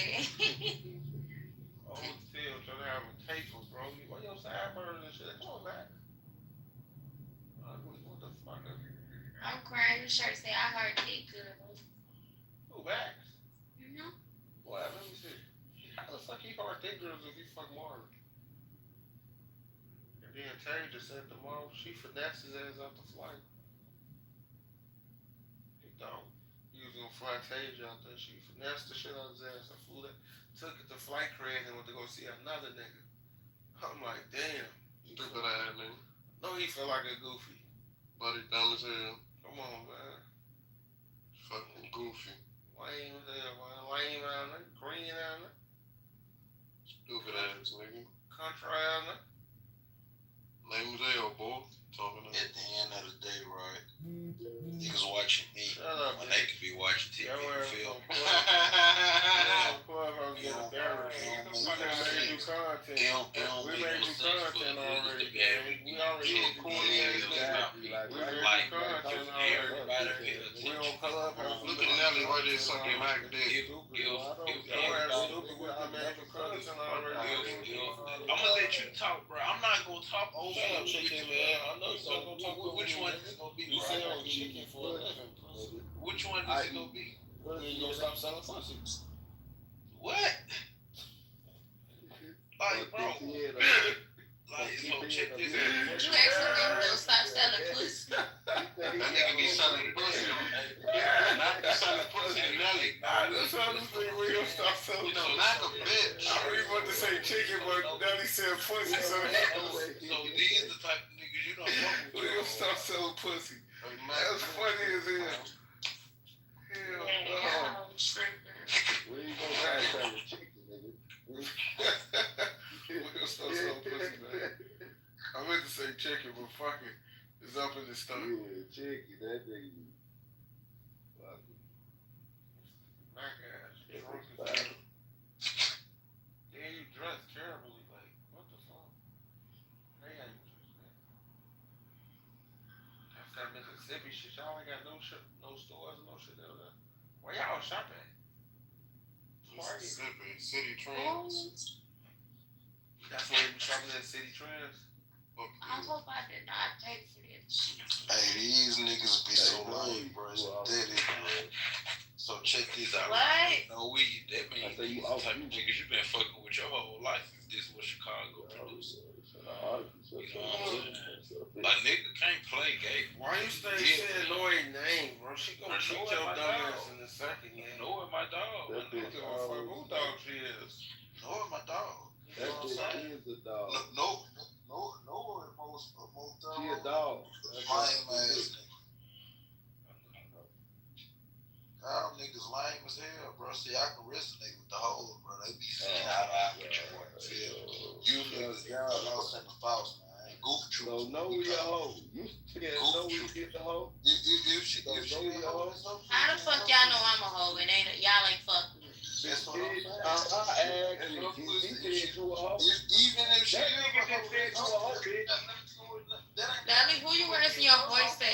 Speaker 8: Old still trying to have a taper, bro. Why your sideburns and shit? Come on, man. What the fuck?
Speaker 23: I'm crying. Your shirt say I heard it good.
Speaker 8: Who, Max?
Speaker 23: Mm-hmm.
Speaker 8: What? Let me see. How the fuck he hard thick girls if he fuck Marvin? And then Terry just said tomorrow she finessed his ass off the flight. He don't. He was gonna fly Tage out there. She finessed the shit out of his ass and flew that. Took it to flight credit and went to go see another nigga. I'm like, damn.
Speaker 10: Stupid ass nigga.
Speaker 8: No, he feel like a goofy.
Speaker 10: Buddy dumb as hell.
Speaker 8: Come on, man.
Speaker 10: Fucking goofy.
Speaker 8: Lame as hell, man. Lame out there. Green out there.
Speaker 10: Stupid ass nigga.
Speaker 8: Country out there.
Speaker 10: Lame as hell, boy. Talking
Speaker 7: At the end of the day, right? Niggas watching me when they could be watching TV. You feel?
Speaker 8: We made you content already. We already recorded We don't come up.
Speaker 10: Look at Nelly right there sucking Mac dick.
Speaker 7: I'm gonna let you talk, bro. I'm not gonna talk over you.
Speaker 8: Chicken, man. I know you're gonna talk.
Speaker 7: Which one is it gonna be?
Speaker 8: You sell chicken for a living.
Speaker 7: Which one is it gonna be?
Speaker 8: You gonna stop selling pussy?
Speaker 7: What? Like, bro. Like, so check this out.
Speaker 23: You actually gonna stop selling pussy?
Speaker 10: That nigga be selling pussy. Not be selling pussy to Nelly.
Speaker 8: That's how this thing we gonna stop selling.
Speaker 10: You know, Mac a bitch.
Speaker 8: I really want to say chicken, but Nelly said pussy, so
Speaker 7: So these the type of niggas you don't fuck with.
Speaker 8: we gonna stop selling pussy. That's funny as hell. Hell no.
Speaker 20: We ain't gonna start selling chicken, nigga.
Speaker 8: We gonna stop selling pussy, man. I meant to say chicken, but fuck it. It's up in the stomach.
Speaker 20: Yeah, chicken, that nigga. Fuck it.
Speaker 8: My gosh, drunk as hell. Yeah, you dress terribly, like, what the fuck? Hey, how you dress, man? That's that Mississippi shit. Y'all ain't got no stores and no shit down there. Where y'all shopping at?
Speaker 10: Mississippi, City Trends.
Speaker 8: That's where you be shopping at City Trends.
Speaker 23: I hope I did not pay for this.
Speaker 7: Hey, these niggas be so lame, bro. It's dead, man. So check this out.
Speaker 23: What?
Speaker 7: No, that means these the type of niggas you been fucking with your whole life. If this was Chicago produced. You know what I'm saying? A nigga can't play gay.
Speaker 8: Why you stay saying Lloyd's name, bro? She gonna kick your dumb ass in a second, man.
Speaker 7: Know it, my dog.
Speaker 8: I don't give a fuck who dog she is.
Speaker 7: Know it, my dog.
Speaker 20: That bitch is a dog.
Speaker 7: No, most
Speaker 20: She a dog.
Speaker 7: lame ass nigga. Y'all niggas lame as hell, bro. See, I can resonate with the whole, bro. They be seeing eye to eye with you. You niggas lost in the false, man. Goof truth.
Speaker 20: So know we a hoe. You know we get the hoe.
Speaker 7: If she a hoe,
Speaker 23: How the fuck y'all know I'm a hoe and y'all ain't fucking me?
Speaker 7: that's what I'm saying.
Speaker 20: Even if
Speaker 7: she is a hoe,
Speaker 23: Nelly, who you raising your voice at?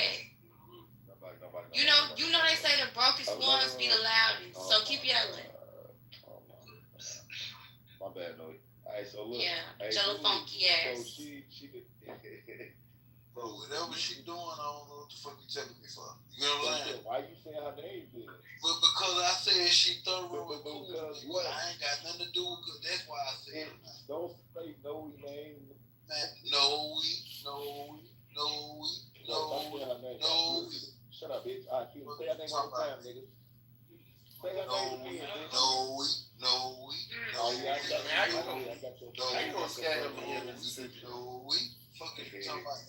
Speaker 23: You know they say the brokest ones be the loudest, so keep yelling.
Speaker 20: My bad, no. Alright, so look.
Speaker 23: Yeah,
Speaker 20: hey,
Speaker 23: your little funky ass.
Speaker 20: So she
Speaker 7: bro, whatever she doing, I don't know what the fuck you telling me for. You know what I'm saying?
Speaker 20: Why you say her name then?
Speaker 7: But because I said she thorough with cool, I ain't got nothing to do with Man, no we.
Speaker 20: Shut up, bitch. All right, keep say her name one more time, nigga. Say her name again, bitch.
Speaker 7: No we.
Speaker 20: Oh, yeah, I got your
Speaker 2: How you gonna scare him in
Speaker 20: Mississippi?
Speaker 7: No we. Fuck is you talking about?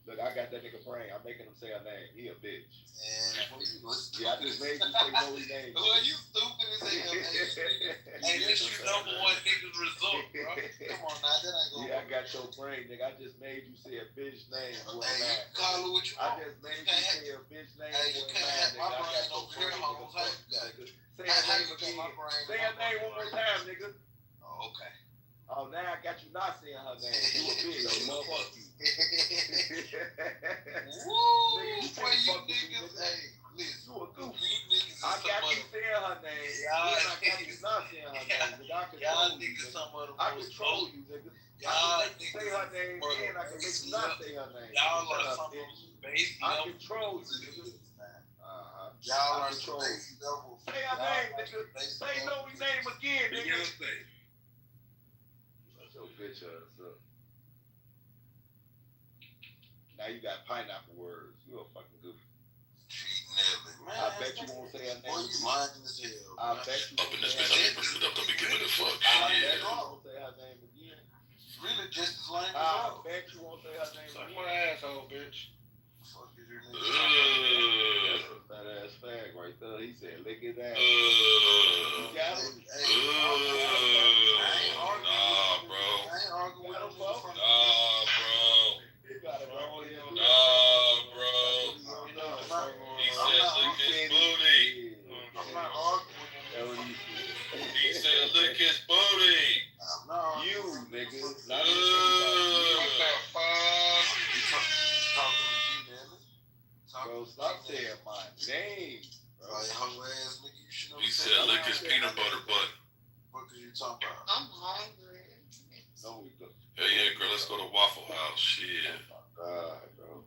Speaker 20: Look, I got that nigga brain. I'm making him say her name. He a bitch.
Speaker 7: And boy, you was
Speaker 20: Yeah, I just made you say no name.
Speaker 7: Boy, you stupid as hell. Hey, that's your number one nigga's result, bro. Come on now, that ain't gonna
Speaker 20: Yeah, I got your brain, nigga. I just made you say a bitch name. Boy,
Speaker 7: hey, you can call her what you
Speaker 20: I
Speaker 7: want.
Speaker 20: just made you say a bitch name.
Speaker 7: Hey, you can't have my brain over here, Holmes. How you got it?
Speaker 20: Say her name again. Say her name one more time, nigga.
Speaker 7: Oh, okay.
Speaker 20: Oh, now I got you not saying her name. You a bitch, motherfucker.
Speaker 7: Woo! Boy, you niggas, hey, listen.
Speaker 20: You a goof.
Speaker 7: You niggas
Speaker 20: I got you
Speaker 7: some
Speaker 20: saying her name.
Speaker 7: Y'all
Speaker 20: I got you not saying her name.
Speaker 7: y'all niggas some of the
Speaker 20: I
Speaker 7: most
Speaker 20: control you, nigga.
Speaker 7: Y'all
Speaker 20: I can
Speaker 7: niggas
Speaker 20: say her name and I can make you not say her name.
Speaker 7: Y'all are some of the base
Speaker 20: I
Speaker 7: level.
Speaker 20: control you, nigga.
Speaker 7: Y'all
Speaker 20: I
Speaker 7: are some
Speaker 20: control.
Speaker 7: base level.
Speaker 20: Say her name, nigga. Say no name again, nigga. Shut your bitch ass up. Now you got pineapple words. You a fucking goofy.
Speaker 7: Man,
Speaker 20: I bet you won't say her name.
Speaker 7: Boy, you lying as hell.
Speaker 20: I bet you
Speaker 11: Up in this bitch, I be up, don't be giving a fuck.
Speaker 20: I
Speaker 11: Shit.
Speaker 20: bet you won't say her name again.
Speaker 7: Really just as lame as
Speaker 20: I
Speaker 7: well.
Speaker 20: bet you won't say her name
Speaker 4: Suck
Speaker 20: again.
Speaker 4: my asshole, bitch.
Speaker 7: Fuck is your nigga?
Speaker 20: That's a fat ass fag right there. He said, lick his ass.
Speaker 7: Hey,
Speaker 20: You got him?
Speaker 7: I ain't arguing.
Speaker 11: Nah, bro.
Speaker 7: I ain't arguing with him.
Speaker 11: Nah, bro.
Speaker 20: You got it, bro.
Speaker 11: Nah, bro. He said, lick his booty.
Speaker 7: I'm not arguing with him.
Speaker 11: He said, lick his booty.
Speaker 20: You, nigga.
Speaker 7: What the fuck?
Speaker 20: Bro, stop saying my name, bro.
Speaker 7: Like, hoe ass nigga, you should know.
Speaker 11: He said, lick his peanut butter butt.
Speaker 7: What are you talking about?
Speaker 6: I'm hungry.
Speaker 20: No, we don't.
Speaker 11: Hey, yeah, girl, let's go to Waffle House. Shit.
Speaker 20: God, bro.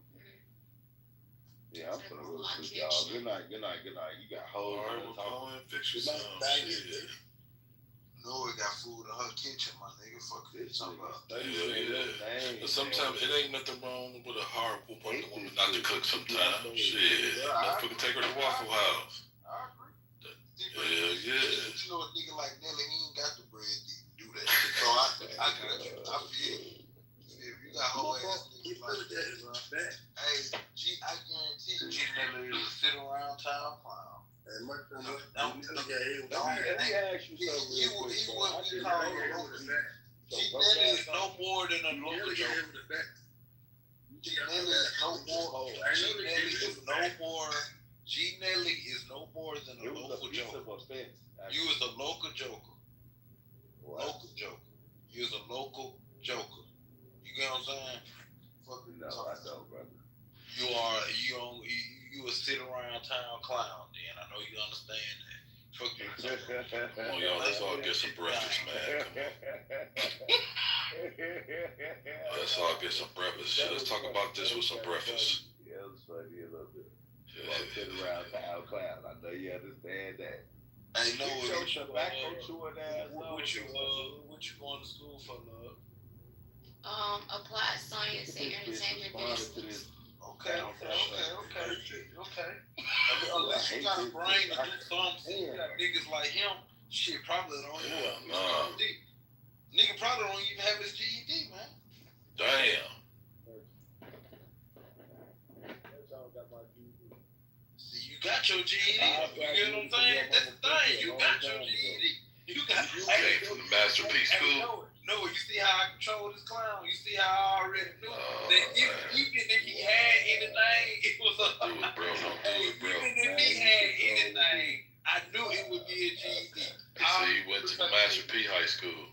Speaker 20: Yeah, I'm gonna go to sleep, y'all. Good night. You got hoes.
Speaker 11: All right, we'll call and fix you some. Shit.
Speaker 7: No, we got food in her kitchen, my nigga. Fuck it, you talking about?
Speaker 11: Yeah. But sometimes it ain't nothing wrong with a hard whoop on the woman not to cook sometimes. Shit. Motherfucker take her to Waffle House.
Speaker 7: I agree.
Speaker 11: Hell yeah.
Speaker 7: You know a nigga like Nelly, he ain't got the bread to do that shit. So I feel you. You got whole ass niggas like that, bro. Hey, I guarantee you, G Nelly is a sit around town clown.
Speaker 20: Let me ask you something real quick, bro. I just
Speaker 7: G Nelly is no more than a local joker. G Nelly is no more than a local joker. You is a local joker. Local joker. You is a local joker. You get what I'm saying? Fucking
Speaker 20: no, I don't, brother.
Speaker 7: You a sit around town clown, then I know you understand that. Fuck you.
Speaker 11: Come on, y'all, let's all get some breakfast, man. Come on. Let's all get some breakfast. Shit, let's talk about this with some breakfast.
Speaker 20: Yeah, it was funny a little bit. Sit around town clown. I know you understand that.
Speaker 7: Hey, no,
Speaker 20: what you
Speaker 7: going to school for, love?
Speaker 17: Applied science and entertainment business.
Speaker 7: Okay. Unless you got a brain to do something, you got niggas like him, shit probably don't even have his GED. Nigga probably don't even have his GED, man.
Speaker 11: Damn.
Speaker 7: See, you got your GED. You get what I'm saying? That's the thing. You got your GED. You got
Speaker 11: Came from the masterpiece school.
Speaker 7: No, you see how I control this clown? You see how I already knew that even if he had anything, it was a...
Speaker 11: Do it, bro. Don't do it, bro.
Speaker 7: Even if he had anything, I knew it would be a GED.
Speaker 11: They say he went to the Master P High School.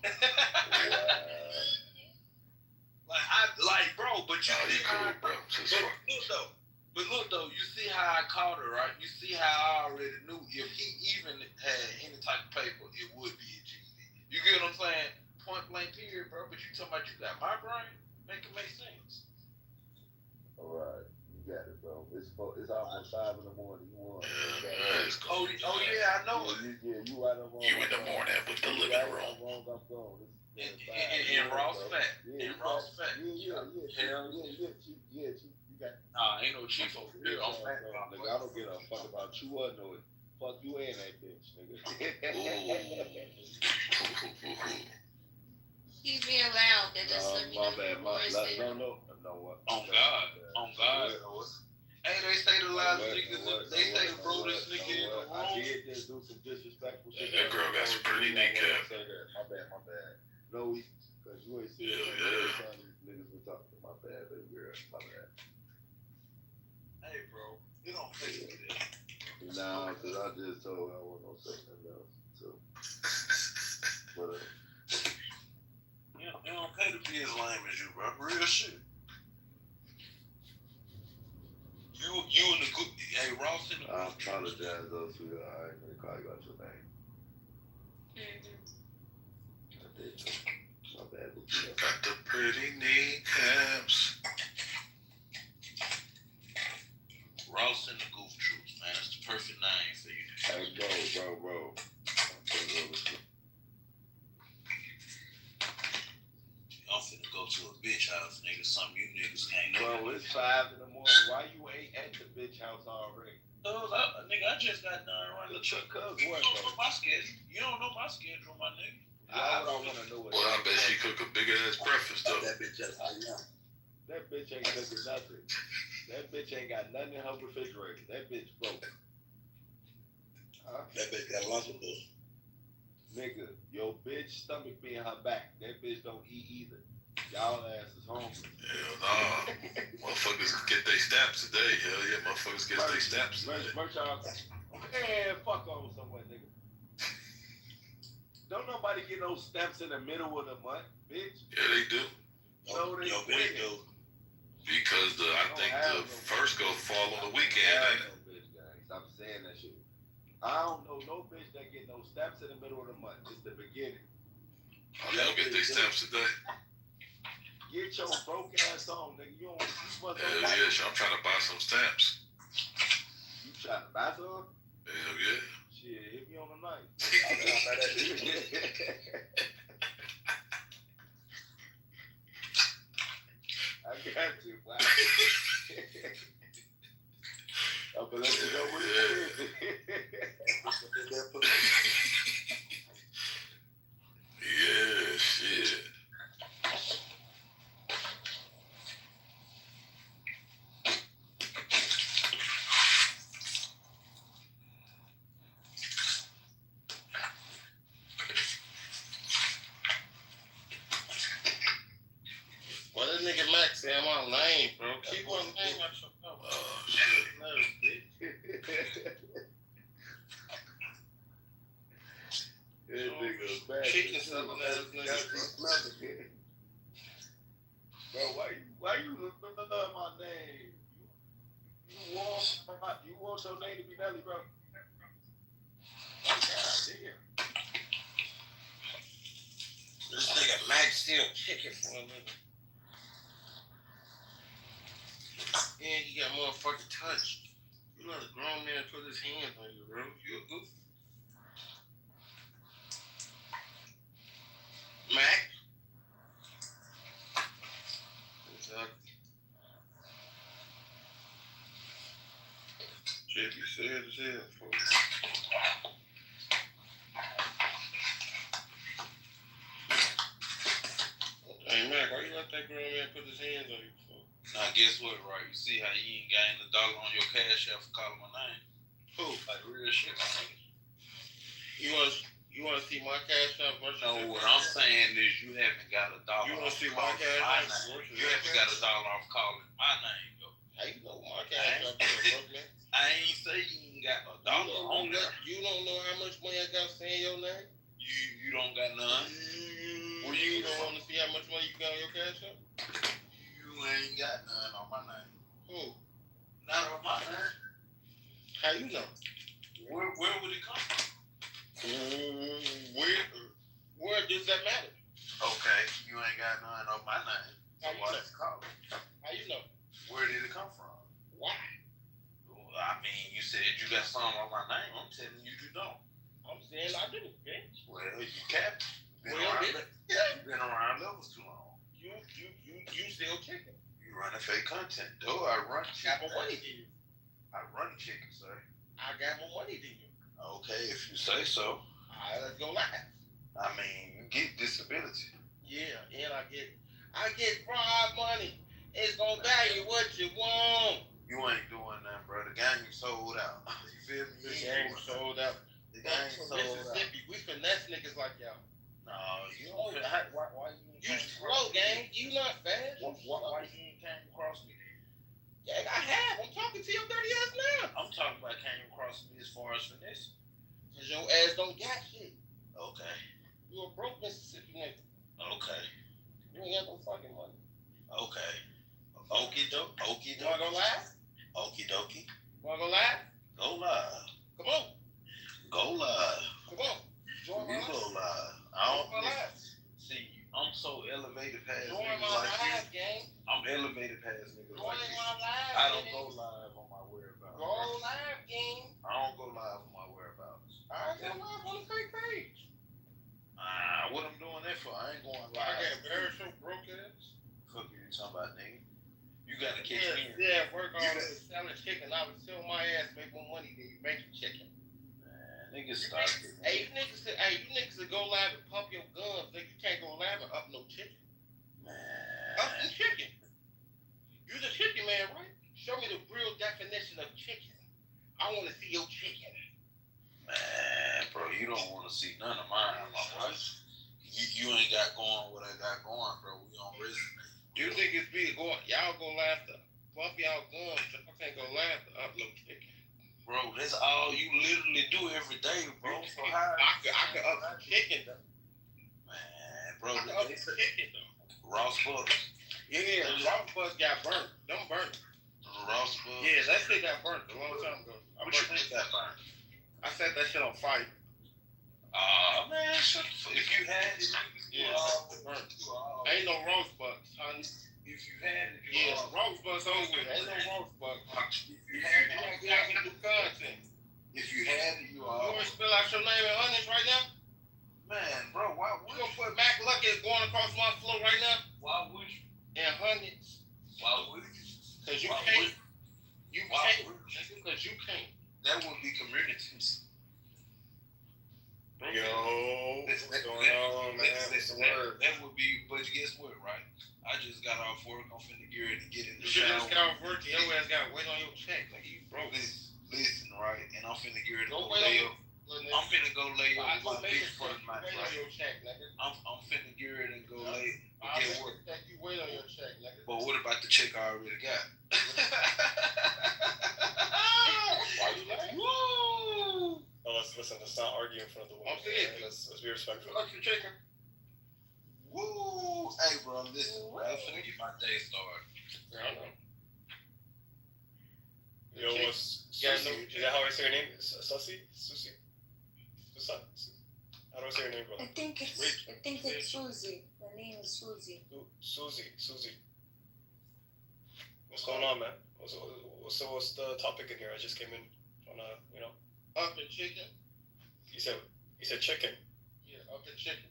Speaker 7: Bro, but you see
Speaker 11: cool, bro.
Speaker 7: But look though, you see how I caught her, right? You see how I already knew if he even had any type of paper, it would be a GED. You get what I'm saying? Point blank period, bro. But you talking about you got my brain? Make it make sense.
Speaker 20: All right, you got it, bro. It's almost 5 in the morning. You want?
Speaker 7: Oh yeah, I know it.
Speaker 20: Yeah, you right or wrong.
Speaker 11: You in the morning with the living
Speaker 20: right
Speaker 11: room.
Speaker 20: or wrong, I'm gone.
Speaker 7: In Ross fact. In Ross fact.
Speaker 20: Yeah,
Speaker 7: Hell
Speaker 20: you got.
Speaker 7: Nah, ain't no chief over here. I'm back.
Speaker 20: Nigga, I don't give a fuck about you or no it. Fuck you and that bitch, nigga.
Speaker 6: He's being loud. That just let me
Speaker 20: my
Speaker 6: know
Speaker 20: bad.
Speaker 6: more is there.
Speaker 20: No.
Speaker 7: On God. Hey, they say the loudest niggas. They say the broadest nigga in the room.
Speaker 20: I did just do some disrespectful shit.
Speaker 11: That girl got some pretty kneecap.
Speaker 20: My bad. No, because you ain't seen these niggas we talking to. My bad, baby girl. My bad.
Speaker 7: Hey, bro. You don't pay me that.
Speaker 20: Nah, because I just told her I wasn't gonna say nothing else. So, but
Speaker 7: You don't pay to be as lame as you, bro. Real shit. You in the good. Hey, Ross in the.
Speaker 20: I apologize though, sweetheart. I ain't gonna call you out your name. I did. My bad.
Speaker 11: Got the pretty kneecaps.
Speaker 7: Ross in the Goof Troops, man. That's the perfect name for you.
Speaker 20: Hey, bro.
Speaker 7: I'm finna go to a bitch house, nigga. Something you niggas can't know.
Speaker 20: Bro, it's 5 in the morning. Why you ain't at the bitch house already?
Speaker 7: Nigga, I just got done running the truck. You don't know my schedule. You don't know my schedule, my nigga.
Speaker 20: Why would I want to know what?
Speaker 11: Well, I bet she cook a big ass breakfast though.
Speaker 20: That bitch just That bitch ain't cooking nothing. That bitch ain't got nothing in her refrigerator. That bitch broke.
Speaker 10: That bitch got lunchables.
Speaker 20: Nigga, your bitch stomach be in her back. That bitch don't eat either. Y'all ass is hungry.
Speaker 11: Hell nah. Motherfuckers get their stamps today. Hell yeah, motherfuckers get their stamps today.
Speaker 20: Merch out. Man, fuck on somewhere, nigga. Don't nobody get no stamps in the middle of the month, bitch.
Speaker 11: Yeah, they do.
Speaker 20: No, they do.
Speaker 11: Because I think the first go fall on the weekend, ain't it?
Speaker 20: Bitch, guys. Stop saying that shit. I don't know no bitch that get no stamps in the middle of the month. It's the beginning.
Speaker 11: Oh, they don't get their stamps today.
Speaker 20: Get your broke ass on, nigga. You
Speaker 11: Hell yeah, I'm trying to buy some stamps.
Speaker 20: You trying to buy some?
Speaker 11: Hell yeah.
Speaker 20: Shit, hit me on the night. I got you, wow. I'm gonna let you know what it is.
Speaker 11: Yeah, shit.
Speaker 19: Well, that nigga Max say I'm on lane, bro. Keep on lane.
Speaker 11: Oh, shit.
Speaker 20: That nigga's bad.
Speaker 19: Chicken selling ass nigga,
Speaker 20: bro. Why you love my name? You want your name to be Nelly, bro? God damn.
Speaker 19: This nigga Max steal chicken for a nigga. And he got motherfucking touch. You let a grown man put his hands on you, bro. You a goof. Mac? Exactly. Shit be sad as hell, folks. Hey, Mac, why you let that grown man put his hands on you, folks?
Speaker 7: Now, guess what, right? You see how you ain't gained $1 on your cash app for calling my name?
Speaker 19: Who?
Speaker 7: Like real shit, my nigga.
Speaker 19: You wanna see my cash app versus
Speaker 7: No, what I'm saying is you haven't got $1
Speaker 19: You wanna
Speaker 7: off
Speaker 19: see my
Speaker 7: calling
Speaker 19: cash
Speaker 7: my
Speaker 19: app
Speaker 7: name.
Speaker 19: versus
Speaker 7: You haven't got $1 off calling my name, though.
Speaker 19: How you know my cash app is, man?
Speaker 7: I ain't say you ain't got $1 on there.
Speaker 19: You don't know how much money I got saying your name?
Speaker 7: You don't got none.
Speaker 19: Well, you don't want to see how much money you got on your cash app?
Speaker 7: You ain't got none on my name.
Speaker 19: Who?
Speaker 7: Not on my name.
Speaker 19: How you know?
Speaker 7: Where would it come from?
Speaker 19: Where does that matter?
Speaker 7: Okay, you ain't got none on my name. So why is it called?
Speaker 19: How you know?
Speaker 7: Where did it come from?
Speaker 19: Why?
Speaker 7: I mean, you said you got something on my name. I'm telling you, you don't.
Speaker 19: I'm saying
Speaker 5: then I do. Yeah.
Speaker 7: Well, you can't.
Speaker 5: Well, then,
Speaker 7: You've been around levels too long.
Speaker 5: You still chicken.
Speaker 7: You running fake content. Though I run
Speaker 5: Got
Speaker 7: chicken.
Speaker 5: more money than you.
Speaker 7: I run chicken, sir.
Speaker 5: I got more money than you.
Speaker 7: Okay, if you say so.
Speaker 5: All right, let's go live.
Speaker 7: I mean, you get disability.
Speaker 5: Yeah, and I get fraud money. It's gonna buy you what you want.
Speaker 7: You ain't doing nothing, bro. The game sold out. You feel me?
Speaker 5: The game sold out.
Speaker 7: The game sold out.
Speaker 5: Mississippi, we finesse niggas like y'all.
Speaker 7: No, you don't. Why you ain't
Speaker 5: You slow, gang. You not fast.
Speaker 7: Why you ain't came across me then?
Speaker 5: Yeah, I have. I'm talking to your dirty ass now.
Speaker 7: I'm talking about came across me as far as finesse.
Speaker 5: Cause your ass don't got shit.
Speaker 7: Okay.
Speaker 5: You a broke Mississippi nigga.
Speaker 7: Okay.
Speaker 5: You ain't got no fucking money.
Speaker 7: Okay. Okie doke. Okie
Speaker 5: You wanna go
Speaker 7: doke.
Speaker 5: live?
Speaker 7: Okie dokie.
Speaker 5: Wanna go live?
Speaker 7: Go live.
Speaker 5: Come on.
Speaker 7: Go live.
Speaker 5: Come on. Join
Speaker 7: You
Speaker 5: my
Speaker 7: go
Speaker 5: live.
Speaker 7: live. I
Speaker 5: Join
Speaker 7: don't
Speaker 5: my live.
Speaker 7: see. I'm so elevated past
Speaker 5: Join
Speaker 7: niggas
Speaker 5: my
Speaker 7: like
Speaker 5: live,
Speaker 7: you.
Speaker 5: gang.
Speaker 7: I'm elevated past niggas
Speaker 5: Join
Speaker 7: like you.
Speaker 5: my live.
Speaker 7: I don't
Speaker 5: gang.
Speaker 7: go live on my whereabouts.
Speaker 5: Go live, gang.
Speaker 7: I don't go live on my whereabouts.
Speaker 5: I go live on the fake page.
Speaker 7: What I'm doing that for? I ain't going live.
Speaker 5: I got embarrassed so broke ass.
Speaker 7: Fuck you talking about, nigga. You gotta catch me.
Speaker 5: Yeah, work on selling chicken. I would sell my ass, make more money than you making chicken.
Speaker 7: Man, niggas stop it.
Speaker 5: Hey, you niggas that go live and pump your guns, nigga, you can't go live and up no chicken.
Speaker 7: Man.
Speaker 5: Up some chicken. You the chicken man, right? Show me the real definition of chicken. I want to see your chicken.
Speaker 7: Man, bro, you don't want to see none of mine, my boy. You ain't got going what I got going, bro. We on resume.
Speaker 5: You niggas be going, y'all go live to pump y'all guns, but I can't go live to upload chicken.
Speaker 7: Bro, that's all you literally do every day, bro. So how
Speaker 5: I could up some chicken though.
Speaker 7: Man, bro,
Speaker 5: I could up some chicken though.
Speaker 7: Ross Butters.
Speaker 5: Yeah, Ross Butters got burnt. Them burnt.
Speaker 7: Ross Butters.
Speaker 5: Yeah, that shit got burnt a long time ago.
Speaker 7: What you think got burned?
Speaker 5: I set that shit on fire.
Speaker 7: Man, if you had it,
Speaker 5: yeah, burnt. Ain't no Rosebucks, honey.
Speaker 7: If you had it,
Speaker 5: yeah, Rosebucks over with. Ain't no Rosebucks. If you had it, you got to do content.
Speaker 7: If you had it, you
Speaker 5: You want to spell out your name in hundreds right now?
Speaker 7: Man, bro, why would
Speaker 5: you gonna put Mac Lucky going across my floor right now?
Speaker 7: Why would you?
Speaker 5: In hundreds.
Speaker 7: Why would you?
Speaker 5: Cause you can't. You can't. Because you can't.
Speaker 7: That would be communities.
Speaker 4: Yo, what's going on, man?
Speaker 7: That would be, but guess what, right? I just got off work. I'm finna get ready to get in the
Speaker 5: You
Speaker 7: shower.
Speaker 5: just got off work. Your ass got to wait on your check. Like you broke.
Speaker 7: Listen, right? And I'm finna get ready to
Speaker 5: Don't
Speaker 7: go
Speaker 5: wait
Speaker 7: lay
Speaker 5: on
Speaker 7: up. I'm finna go lay up with my big front match,
Speaker 5: Wait on
Speaker 7: right?
Speaker 5: your check, nigga.
Speaker 7: I'm finna get ready to go lay.
Speaker 5: I
Speaker 7: Get work.
Speaker 5: that you wait on your check, nigga.
Speaker 7: But what about the check I already got?
Speaker 5: Why you laughing? Woo!
Speaker 4: Oh, listen. Let's not argue in front of the woman.
Speaker 5: I'm saying.
Speaker 4: Let's be respectful.
Speaker 5: Fuck your chicken.
Speaker 7: Woo! Hey, bro, listen, bro. I'm finna get my day started.
Speaker 5: I know.
Speaker 4: Yo, what's Susie? Is that how I say your name? Susie? Susie? How do I say your name, brother?
Speaker 9: I think it's Susie. The name is Susie.
Speaker 4: Susie. What's going on, man? What's the topic in here? I just came in on
Speaker 5: Up in chicken.
Speaker 4: You said chicken.
Speaker 5: Yeah, up in chicken.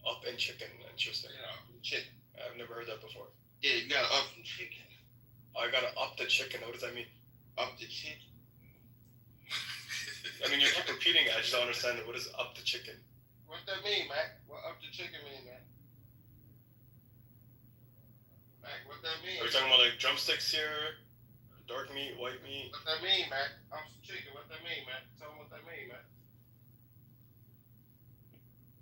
Speaker 4: Up and chicken. Interesting.
Speaker 5: Yeah, up in chicken.
Speaker 4: I've never heard that before.
Speaker 5: Yeah, you gotta up some chicken.
Speaker 4: I gotta up the chicken. What does that mean?
Speaker 5: Up the chicken.
Speaker 4: I mean, you keep repeating it. I just don't understand it. What is up the chicken?
Speaker 5: What that mean, Mac? What up the chicken mean, man? Mac, what that mean?
Speaker 4: Are we talking about like drumsticks here? Dark meat, white meat?
Speaker 5: What that mean, Mac? Up some chicken. What that mean, man? Tell me what that mean, man.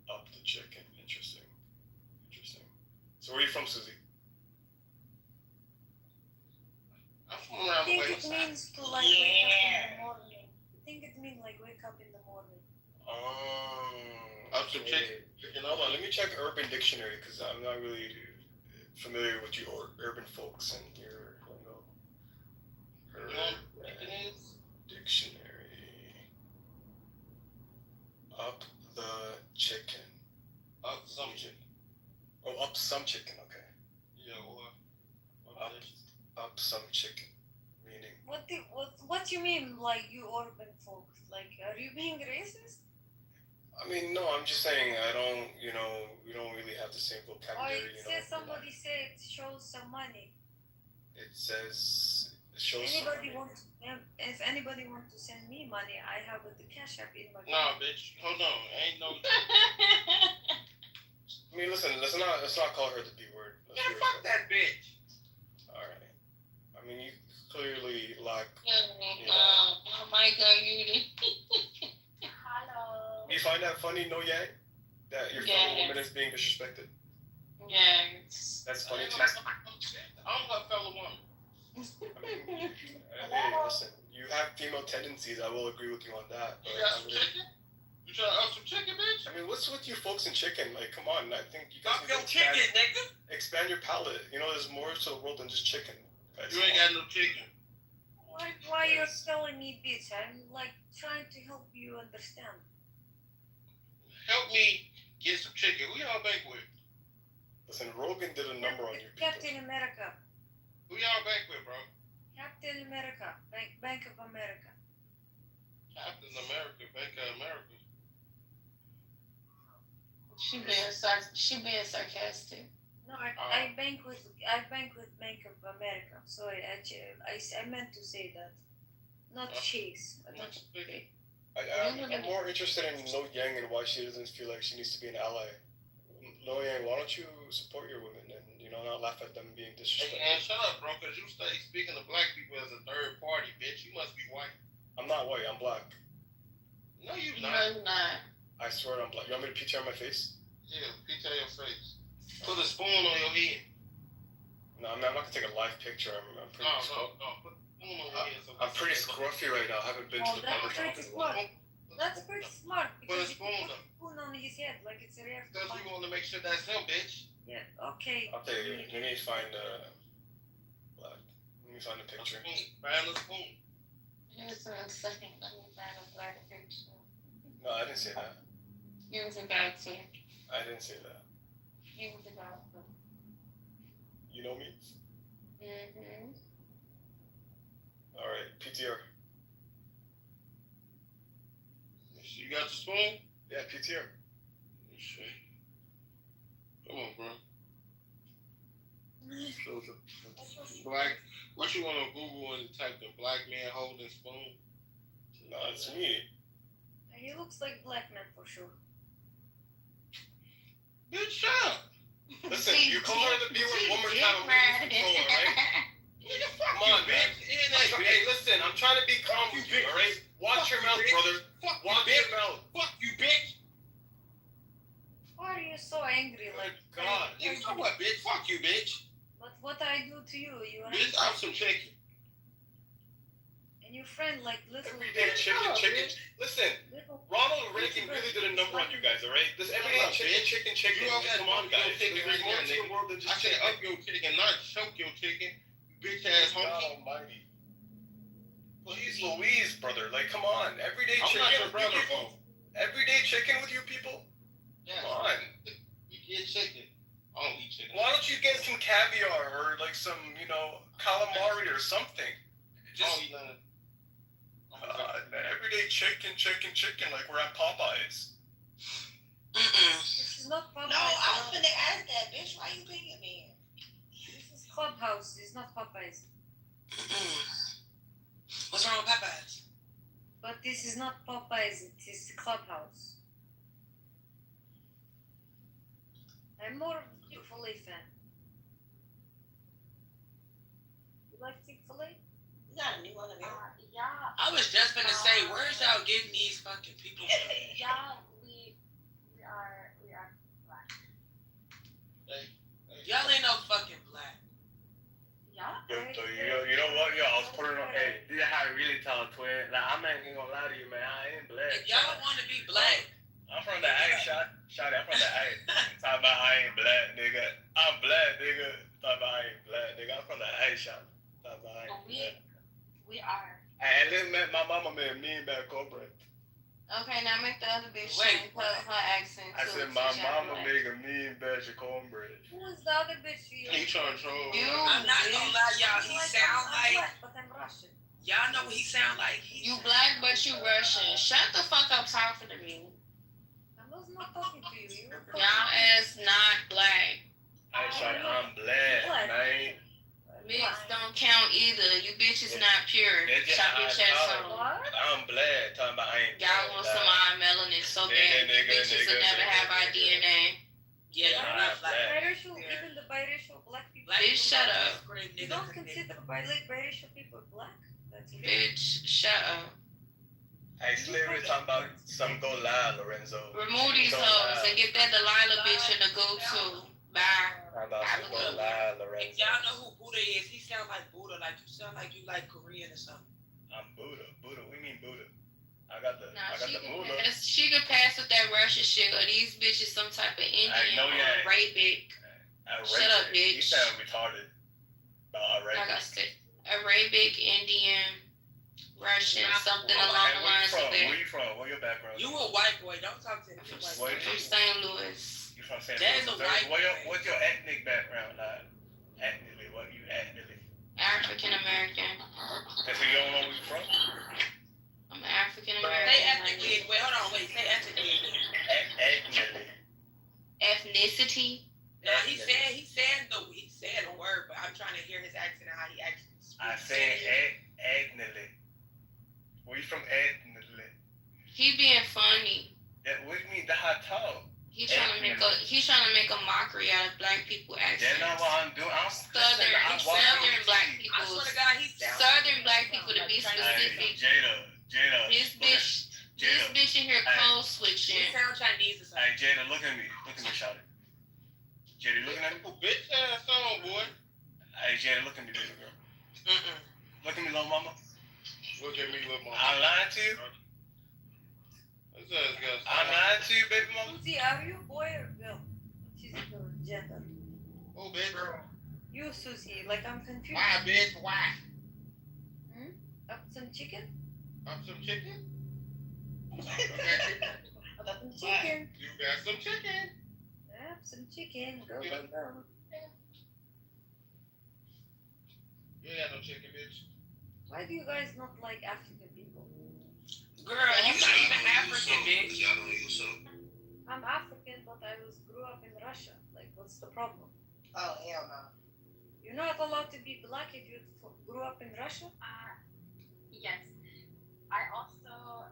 Speaker 4: Up the chicken. Interesting. So where are you from, Susie?
Speaker 5: I'm from around the
Speaker 9: I
Speaker 5: way.
Speaker 9: think it means to like wake up in the morning. I think it means like wake up in the morning.
Speaker 5: Up some chicken.
Speaker 4: Hold on, let me check Urban Dictionary because I'm not really familiar with you urban folks and your lingo. Urban Dictionary. Up the chicken.
Speaker 5: Up some chicken.
Speaker 4: Oh, up some chicken. Okay.
Speaker 5: Yeah, what?
Speaker 4: Up some chicken. Meaning.
Speaker 9: What you mean like you urban folks? Like are you being racist?
Speaker 14: I mean, no, I'm just saying I don't, we don't really have the same
Speaker 9: Or
Speaker 14: vocabulary,
Speaker 9: it says somebody said it shows some money.
Speaker 14: It says, it shows some
Speaker 9: Anybody
Speaker 14: money.
Speaker 9: wants? If anybody wants to send me money, I have the cash app in my.
Speaker 11: Nah, bitch. Hold on. Ain't no.
Speaker 14: I mean, listen, let's not call her the B word.
Speaker 11: Yeah, fuck that bitch.
Speaker 14: Alright. I mean, you clearly lack,
Speaker 17: Oh my God, you. Hello.
Speaker 14: Do you find that funny, No Yang? That your fellow woman is being disrespected?
Speaker 17: Yes.
Speaker 14: That's funny too.
Speaker 11: I'm her fellow woman.
Speaker 14: Hey, listen, you have female tendencies, I will agree with you on that.
Speaker 11: You got some chicken? You trying to up some chicken, bitch?
Speaker 14: I mean, what's with you folks in chicken? Like, come on, I think you
Speaker 11: Fuck
Speaker 14: guys
Speaker 11: your chicken, nigga.
Speaker 14: expand your palate. There's more to the world than just chicken. Guys,
Speaker 11: You ain't got no chicken.
Speaker 9: Why you're telling me this? I'm like trying to help you understand.
Speaker 11: Help me get some chicken. Who y'all bank with?
Speaker 14: Listen, Rogan did a number on you.
Speaker 9: Captain America.
Speaker 11: Who y'all bank with, bro?
Speaker 9: Captain America. Bank of America.
Speaker 11: Captain America, Bank of America.
Speaker 17: She being sarcastic.
Speaker 9: No, I bank with Bank of America. Sorry, I meant to say that, not Chase.
Speaker 14: I'm more interested in No Yang and why she doesn't feel like she needs to be an ally. No Yang, why don't you support your women and not laugh at them being disrespectful?
Speaker 11: Hey, man, shut up, bro, because you stay speaking to black people as a third party, bitch. You must be white.
Speaker 14: I'm not white, I'm black.
Speaker 11: No, you not.
Speaker 17: No, you're not.
Speaker 14: I swear I'm black. You want me to PTR my face?
Speaker 11: Yeah, PTR your face. Put a spoon on your head.
Speaker 14: No, I'm not gonna take a live picture. I'm pretty
Speaker 11: No, put a spoon on your head.
Speaker 14: I'm pretty scruffy right now. I haven't been to the barber shop in a while.
Speaker 9: That's pretty smart.
Speaker 11: Put a
Speaker 9: Because
Speaker 11: spoon
Speaker 9: you put a spoon on his head like it's a real.
Speaker 11: Because we want to make sure that's him, bitch.
Speaker 9: Yeah. Okay.
Speaker 14: Okay, let me find black. Let me find a picture.
Speaker 11: Find a spoon.
Speaker 17: Here's a second. Let me find a black picture.
Speaker 14: No, I didn't say that.
Speaker 17: Here's a guy too.
Speaker 14: I didn't say that.
Speaker 17: Here's a guy too.
Speaker 14: You know me?
Speaker 17: Mm-hmm.
Speaker 14: Alright, PTR.
Speaker 11: You got the spoon?
Speaker 14: Yeah, PTR.
Speaker 11: Come on, bro. Black. What you want to Google and type in black man holding spoon?
Speaker 14: No, it's me.
Speaker 9: He looks like black man for sure.
Speaker 11: Bitch, shut up.
Speaker 14: Listen, you call her the B word one more time, I'm gonna control her, right?
Speaker 11: Nigga, fuck
Speaker 14: Come on,
Speaker 11: you,
Speaker 14: man.
Speaker 11: bitch.
Speaker 14: Hey, listen, I'm trying to be calm with you, alright? Watch your mouth, brother. Watch your mouth.
Speaker 11: Fuck you, bitch.
Speaker 9: Why are you so angry? Like,
Speaker 14: God.
Speaker 11: You know what, bitch? Fuck you, bitch.
Speaker 9: But what I do to you? You are
Speaker 11: Bitch, I'm some chicken.
Speaker 9: and your friend like little.
Speaker 14: Everyday chicken. Listen, Ronald Reagan really did a number on you guys, alright? This everyday chicken.
Speaker 11: You all got
Speaker 14: Come on, guys.
Speaker 11: chicken
Speaker 14: There's
Speaker 11: right
Speaker 14: more
Speaker 11: now,
Speaker 14: to the
Speaker 11: nigga.
Speaker 14: world than just
Speaker 11: I said
Speaker 14: chicken.
Speaker 11: up your chicken, not choke your chicken. Bitch ass
Speaker 14: God
Speaker 11: homie.
Speaker 14: almighty. Jeez Louise, brother. Like, come on. Everyday
Speaker 11: I'm
Speaker 14: chicken
Speaker 11: not your
Speaker 14: with
Speaker 11: brother,
Speaker 14: you people. Everyday chicken with you people?
Speaker 11: Yeah.
Speaker 14: Come on.
Speaker 11: You get chicken. I don't eat chicken.
Speaker 14: Why don't you get some caviar or like some, calamari or something?
Speaker 11: I
Speaker 14: Just
Speaker 11: don't eat none.
Speaker 14: everyday chicken, like we're at Popeyes.
Speaker 9: This is not Popeyes.
Speaker 23: No, I was finna ask that, bitch. Why you picking me?
Speaker 9: This is Clubhouse. It's not Popeyes.
Speaker 23: What's wrong with Popeyes?
Speaker 9: But this is not Popeyes. It is Clubhouse. I'm more of a Chick-fil-A fan. You like Chick-fil-A?
Speaker 23: You got a new one of it.
Speaker 17: Yeah.
Speaker 23: I was just finna say, where's y'all getting these fucking people from?
Speaker 17: Yeah, we are black.
Speaker 23: Y'all ain't no fucking black.
Speaker 17: Yeah.
Speaker 14: You know what? Yo, I was putting on. Hey, this is how I really talk, twin. Like, I'm not even gonna lie to you, man. I ain't black.
Speaker 23: If y'all want to be black,
Speaker 14: I'm from the A, shot. I'm from the A. Talk about I ain't black, nigga. I'm black, nigga. Talk about I ain't black, nigga. I'm from the A, shot. Talk about I ain't black.
Speaker 17: We are.
Speaker 14: And then my mama made me back corporate.
Speaker 17: Okay, now make the other bitch
Speaker 23: Wait,
Speaker 17: put her accent.
Speaker 14: I
Speaker 17: too,
Speaker 14: said
Speaker 17: so
Speaker 14: my
Speaker 17: she
Speaker 14: mama
Speaker 17: black.
Speaker 14: make a mean batch of cornbread.
Speaker 9: Who is the other bitch you?
Speaker 11: You trying to troll?
Speaker 17: You,
Speaker 23: I'm not gonna lie, y'all. He sound
Speaker 9: I'm
Speaker 23: like
Speaker 9: black, but I'm Russian.
Speaker 23: y'all know what he sound like.
Speaker 17: You black, but you Russian. Shut the fuck up talking to me.
Speaker 9: not talking to you. You were talking
Speaker 13: Y'all
Speaker 9: to me.
Speaker 13: ass not black.
Speaker 14: Hey, shawty, I'm black, man.
Speaker 13: Mix don't count either. You bitches not pure.
Speaker 14: That's just
Speaker 13: Chop your
Speaker 14: how I
Speaker 13: chest
Speaker 14: talk.
Speaker 13: off.
Speaker 14: I'm black. Talking about I ain't
Speaker 13: Y'all want some eye melanin so bad. You bitches will never have our DNA.
Speaker 3: Yeah, you're not black.
Speaker 9: Biracial, even the biracial black people.
Speaker 13: Bitch, shut up.
Speaker 9: You don't consider biracial people black? That's
Speaker 13: Bitch, shut up.
Speaker 14: Hey, Sliver talking about some go live, Lorenzo.
Speaker 13: Remove these hoes and get that Delilah bitch in the go too. Bye.
Speaker 14: How about some go live, Lorenzo?
Speaker 3: Y'all know who Buddha is? He sound like Buddha. Like you sound like you like Korean or something.
Speaker 14: I'm Buddha. Buddha. We mean Buddha. I got the moolah.
Speaker 13: She could pass with that Russian shit, or these bitches some type of Indian or Arabic. Shut up, bitch.
Speaker 14: You sound retarded. About Arabic.
Speaker 13: Like I said, Arabic, Indian, Russian, something along the lines of that.
Speaker 14: Where you from? Where your background?
Speaker 3: You a white boy. Don't talk to him.
Speaker 14: Where
Speaker 13: from St. Louis.
Speaker 14: You from St.
Speaker 3: That is
Speaker 14: Louis?
Speaker 3: a white
Speaker 14: What's your ethnic background? Ethnically, what you ethnically?
Speaker 13: African American.
Speaker 14: That's where you don't know where you from?
Speaker 13: I'm African American.
Speaker 3: Say ethnically. Wait, hold on. Wait, say ethnically.
Speaker 14: Ethnically.
Speaker 13: Ethnicity.
Speaker 3: No, he said the word, but I'm trying to hear his accent and how he actually speaks.
Speaker 14: I said ethnically. Where you from ethnically?
Speaker 13: He being funny.
Speaker 14: What do you mean? That's how I talk.
Speaker 13: He's trying to make a mockery out of black people accents.
Speaker 14: That's not what I'm doing.
Speaker 13: Southern black people.
Speaker 3: I swear to God,
Speaker 13: Southern black people to be specific.
Speaker 14: Jada.
Speaker 13: This bitch in here code switching.
Speaker 3: He sound Chinese or something.
Speaker 14: Hey, Jada, look at me, shawty. Jada, you looking at me?
Speaker 19: Bitch ass on, boy.
Speaker 14: Hey, Jada, look at me, baby girl. Look at me, little mama.
Speaker 19: Look at me, little mama.
Speaker 14: I lied to you. I lied to you, baby mama.
Speaker 9: Susie, are you boy or girl? She's the gender.
Speaker 19: Oh, bitch.
Speaker 9: You, Susie, like I'm confused.
Speaker 19: Why, bitch? Why?
Speaker 9: Up some chicken?
Speaker 19: Up some chicken?
Speaker 9: Up some chicken.
Speaker 19: You got some chicken.
Speaker 9: Up some chicken. Go, go, go.
Speaker 19: You ain't got no chicken, bitch.
Speaker 9: Why do you guys not like African people?
Speaker 3: Girl, you not even African, bitch.
Speaker 9: I'm African, but I grew up in Russia. Like, what's the problem?
Speaker 22: Oh, hell no.
Speaker 9: You're not allowed to be black if you grew up in Russia?
Speaker 15: Yes. I also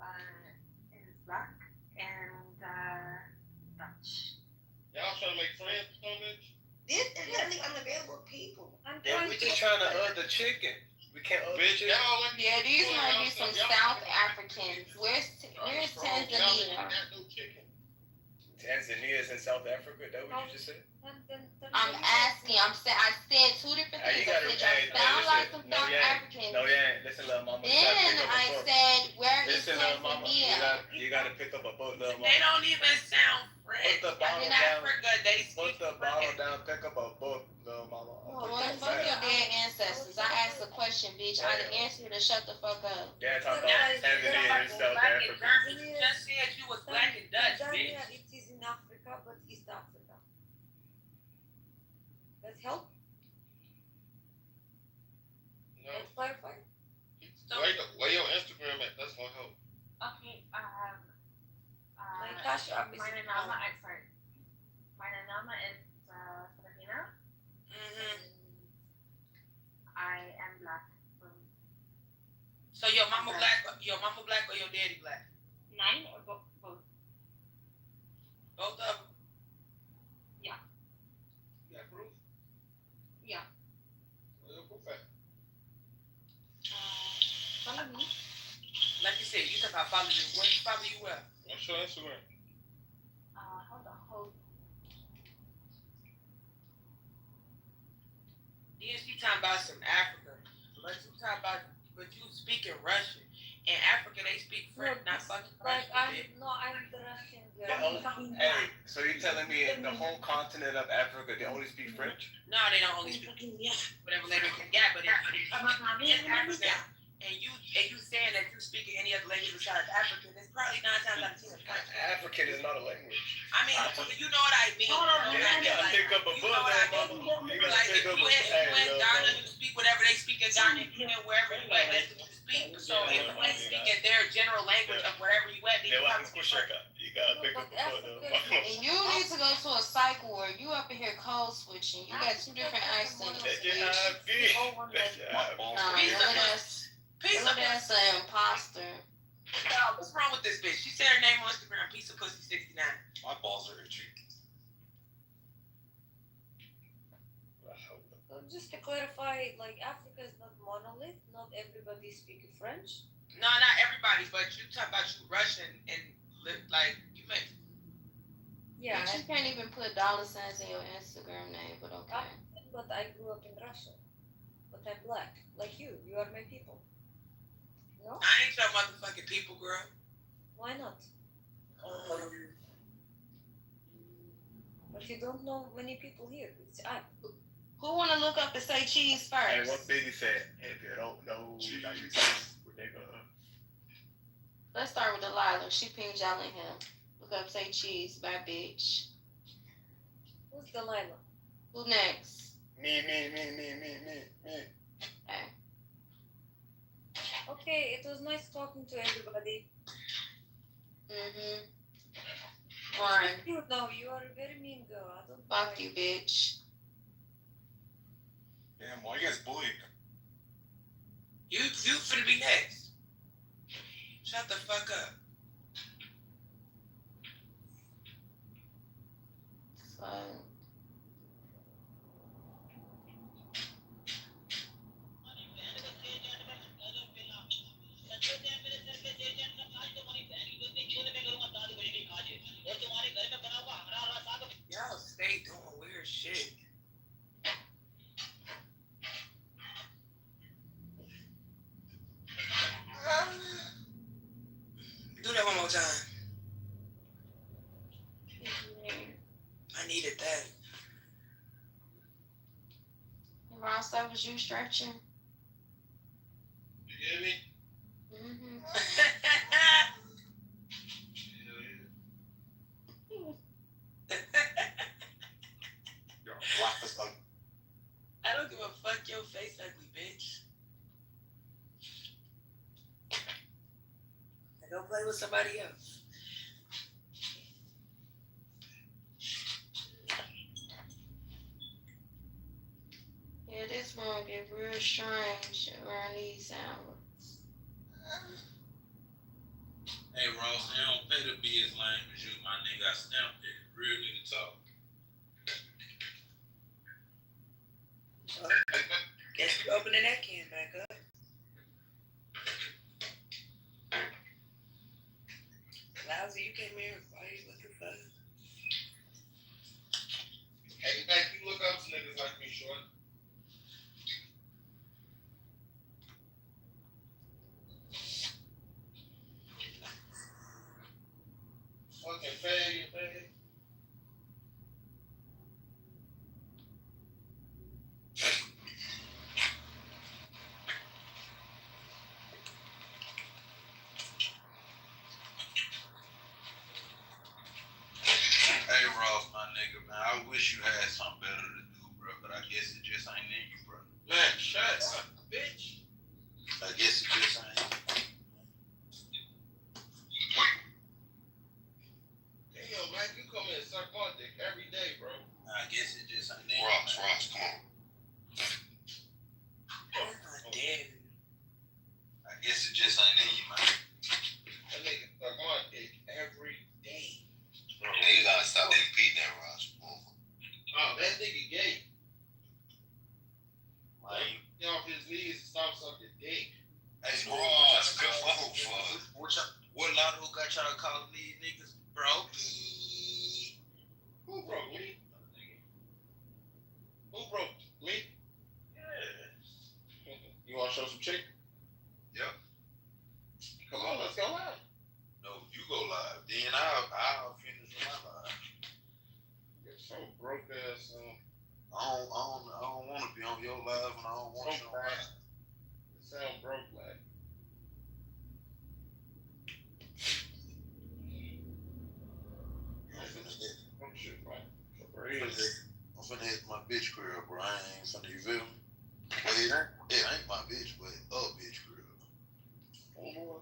Speaker 15: is black and Dutch.
Speaker 19: Y'all trying to make friends with some bitch?
Speaker 22: This is literally unavailable people.
Speaker 14: Yeah, we just trying to the chicken. We can't the chicken.
Speaker 13: Yeah, these might be some South Africans. Where's Tanzania?
Speaker 14: Tanzania is in South Africa. That what you just said?
Speaker 13: I'm asking. I said two different things. I said y'all sound like some South Africans.
Speaker 14: No, yeah. Listen, little mama.
Speaker 13: Then I said, where is
Speaker 14: Tanzania? You gotta pick up a boat, little mama.
Speaker 3: They don't even sound French.
Speaker 14: Put the bottle
Speaker 3: In
Speaker 14: down.
Speaker 3: Africa, they speak
Speaker 14: Put the bottle down. Pick up a book, little mama.
Speaker 13: Fuck your dead ancestors. I asked a question, bitch. I didn't answer you to shut the fuck up.
Speaker 14: Yeah, talking about Tanzania and South Africa.
Speaker 3: You just said you was black and Dutch, bitch.
Speaker 9: Tanzania, it is in Africa, but East Africa. That help?
Speaker 19: No.
Speaker 9: Let's clarify.
Speaker 19: Where your Instagram at? That's gonna help.
Speaker 15: Okay,
Speaker 9: Natasha,
Speaker 15: meine Name, sorry. Meine Name is Filipina. I am black.
Speaker 3: So your mama black or your daddy black?
Speaker 15: Nine or both?
Speaker 3: Both of them?
Speaker 15: Yeah.
Speaker 19: You got proof?
Speaker 15: Yeah.
Speaker 19: Where's your proof at?
Speaker 15: Follow me.
Speaker 3: Like you said, you talk about follow you. Where you follow you at?
Speaker 19: What's your Instagram?
Speaker 15: Hold.
Speaker 3: Then she talking about some Africa, but you speaking Russian. In Africa, they speak French, not fucking French.
Speaker 9: I'm the Russian girl.
Speaker 14: Hey, so you're telling me the whole continent of Africa, they only speak French?
Speaker 3: No, they don't only speak whatever language they got, but in Africa, and you saying that you speaking any other language besides African, it's probably 9 times out of 10 French.
Speaker 14: African is not a language.
Speaker 3: I mean, you know what I mean.
Speaker 14: You gotta pick up a book, mama. You gotta
Speaker 3: Like if
Speaker 14: pick up
Speaker 3: you in Ghana, you speak whatever they speak in Ghana. If you in wherever you at, that's what you speak. So if you speak in their general language of wherever you at, then you
Speaker 14: You gotta pick
Speaker 9: but
Speaker 14: up before the
Speaker 13: And you need to go to a cycle where you up in here code switching. You got two different accents.
Speaker 14: That's just how I feel. That's just how I feel.
Speaker 3: Piece of
Speaker 13: that's an imposter.
Speaker 3: Yo, what's wrong with this bitch? She said her name on Instagram, Piece of Pussy 69.
Speaker 14: My balls are itchy.
Speaker 9: Just to clarify, like Africa is not monolith. Not everybody speaks French.
Speaker 3: No, not everybody, but you talk about you Russian and like you make.
Speaker 9: Yeah.
Speaker 13: But you can't even put dollar signs in your Instagram name, but okay.
Speaker 9: But I grew up in Russia. But I'm black, like you. You are my people. No?
Speaker 3: I ain't your motherfucking people, girl.
Speaker 9: Why not? But you don't know many people here. It's
Speaker 13: Who want to look up and say cheese first?
Speaker 14: Hey, what Biggie said, if you don't know, now you cheese, nigga.
Speaker 13: Let's start with Delilah. She pinged y'all in here. Look up, say cheese, bye bitch.
Speaker 9: Who's Delilah?
Speaker 13: Who next?
Speaker 14: Me.
Speaker 9: Okay, it was nice talking to everybody.
Speaker 13: Warren.
Speaker 9: You know, you are a very mean girl. I don't
Speaker 13: Fuck you, bitch.
Speaker 14: Damn, why you guys bullying?
Speaker 3: You finna be next. Shut the fuck up.
Speaker 13: Fun.
Speaker 3: Y'all stay doing weird shit. Do that one more time. I needed that.
Speaker 13: Ross, that was you stretching?
Speaker 14: You get me?
Speaker 3: I don't give a fuck your face, ugly bitch. I go play with somebody else.
Speaker 13: Yeah, this one get real strange around these hours.
Speaker 7: Hey Ross, they don't pay to be as lame as you, my nigga. I snapped it. Real nigga talk.
Speaker 3: Guess we're opening that can back up. Lousy, you came here. Why are you looking for?
Speaker 14: Hey, back, you look up to niggas like me, short. Fucking faggot, man.
Speaker 7: Hey Ross, my nigga, man. I wish you had something better to do, bro. But I guess it just ain't in you, bro.
Speaker 14: Man, shut up, bitch.
Speaker 7: I guess it just ain't.
Speaker 14: Damn, man, you come in and suck my dick every day, bro.
Speaker 7: I guess it just ain't in you.
Speaker 19: Ross, come on.
Speaker 3: God damn.
Speaker 7: I guess it just ain't in you, man.
Speaker 14: That nigga suck my dick every day.
Speaker 19: Hey, you gotta stop repeating that, Ross.
Speaker 14: Oh, that nigga gay.
Speaker 7: Like,
Speaker 14: Get off his knees and stop sucking dick.
Speaker 7: hey,
Speaker 19: Ross, come on, fuck.
Speaker 7: What lot of who got y'all calling these niggas broke?
Speaker 14: Who broke me? Who broke me?
Speaker 7: Yeah.
Speaker 14: You wanna show some chicken?
Speaker 7: Yep.
Speaker 14: Come on, let's go live.
Speaker 7: No, you go live. Then I'll finish my live.
Speaker 14: You're so broke ass.
Speaker 7: I don't want to be on your live, and I don't want you on mine.
Speaker 14: It sound broke like. I'm shit, right?
Speaker 7: I'm finna hit my bitch crib, bro. I ain't finna, you feel me? Well, it ain't my bitch, but a bitch crib.
Speaker 14: Oh boy.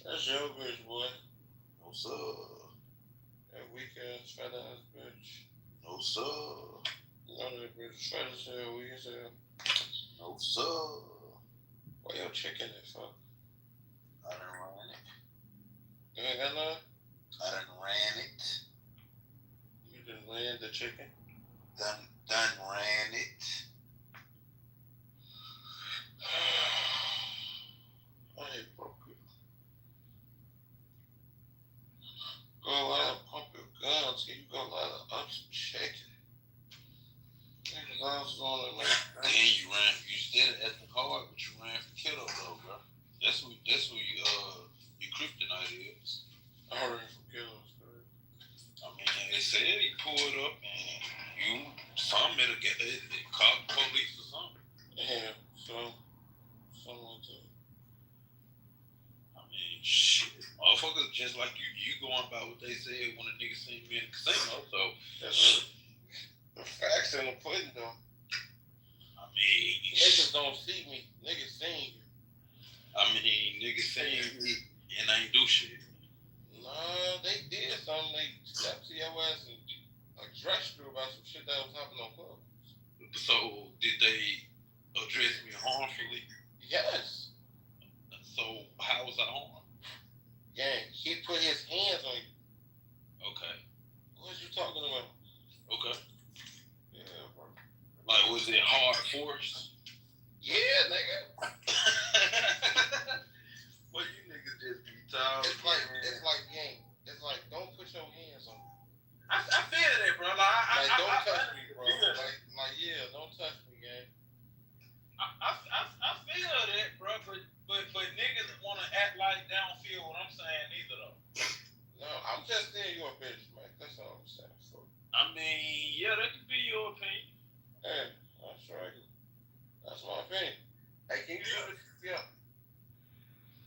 Speaker 14: That's your bitch, boy.
Speaker 7: What's up?
Speaker 11: weak ass, fat ass bitch.
Speaker 7: No sir.
Speaker 11: None of that bitch fat as hell, weak as hell.
Speaker 7: No sir.
Speaker 11: Why your chicken is fuck?
Speaker 7: I done ran it.
Speaker 11: You ain't got none?
Speaker 7: I done ran it.
Speaker 11: You done ran the chicken?
Speaker 7: Done ran it.
Speaker 11: I hate broke people. Go out and pump your guns, so you go line up some chicken. Niggas was on it, man.
Speaker 7: Then you still at the hard, but you ran for Kitover, bro. That's who your kryptonite is.
Speaker 11: I ran for Kitover, man.
Speaker 7: I mean, they said he pulled up and you some it again, they called the police or something.
Speaker 11: Yeah, something like that.
Speaker 7: I mean, shit. Motherfuckers just like you going by what they said when a nigga seen me in the casino, so
Speaker 11: that's the facts in the pudding, though.
Speaker 7: I mean,
Speaker 11: niggas don't see me. Niggas seen you.
Speaker 7: I mean, niggas seen me and I ain't do shit.
Speaker 11: Nah, they did something. They stepped to your ass and addressed you about some shit that was happening on club.
Speaker 7: So, did they address me harmfully?
Speaker 11: Yes.
Speaker 7: So, how was I harmed?
Speaker 11: Yeah, he put his hands on you.
Speaker 7: Okay.
Speaker 11: What you talking about?
Speaker 7: Okay.
Speaker 11: Yeah, bro.
Speaker 7: Like, was it hard force?
Speaker 11: Yeah, nigga.
Speaker 7: Well, you niggas just be tired.
Speaker 11: It's like, gang. It's like, don't put your hands on me.
Speaker 7: I feel that, bro. Like,
Speaker 11: don't touch me, bro. Like, yeah, don't touch me, gang.
Speaker 7: I feel that, bro. But niggas want to act like they don't feel what I'm saying either, though.
Speaker 11: No, I'm just saying you a bitch, man. That's all I'm saying. So,
Speaker 7: I mean, yeah, that could be your opinion.
Speaker 11: hey, that's right. That's my opinion. Hey, can you do this? Yeah.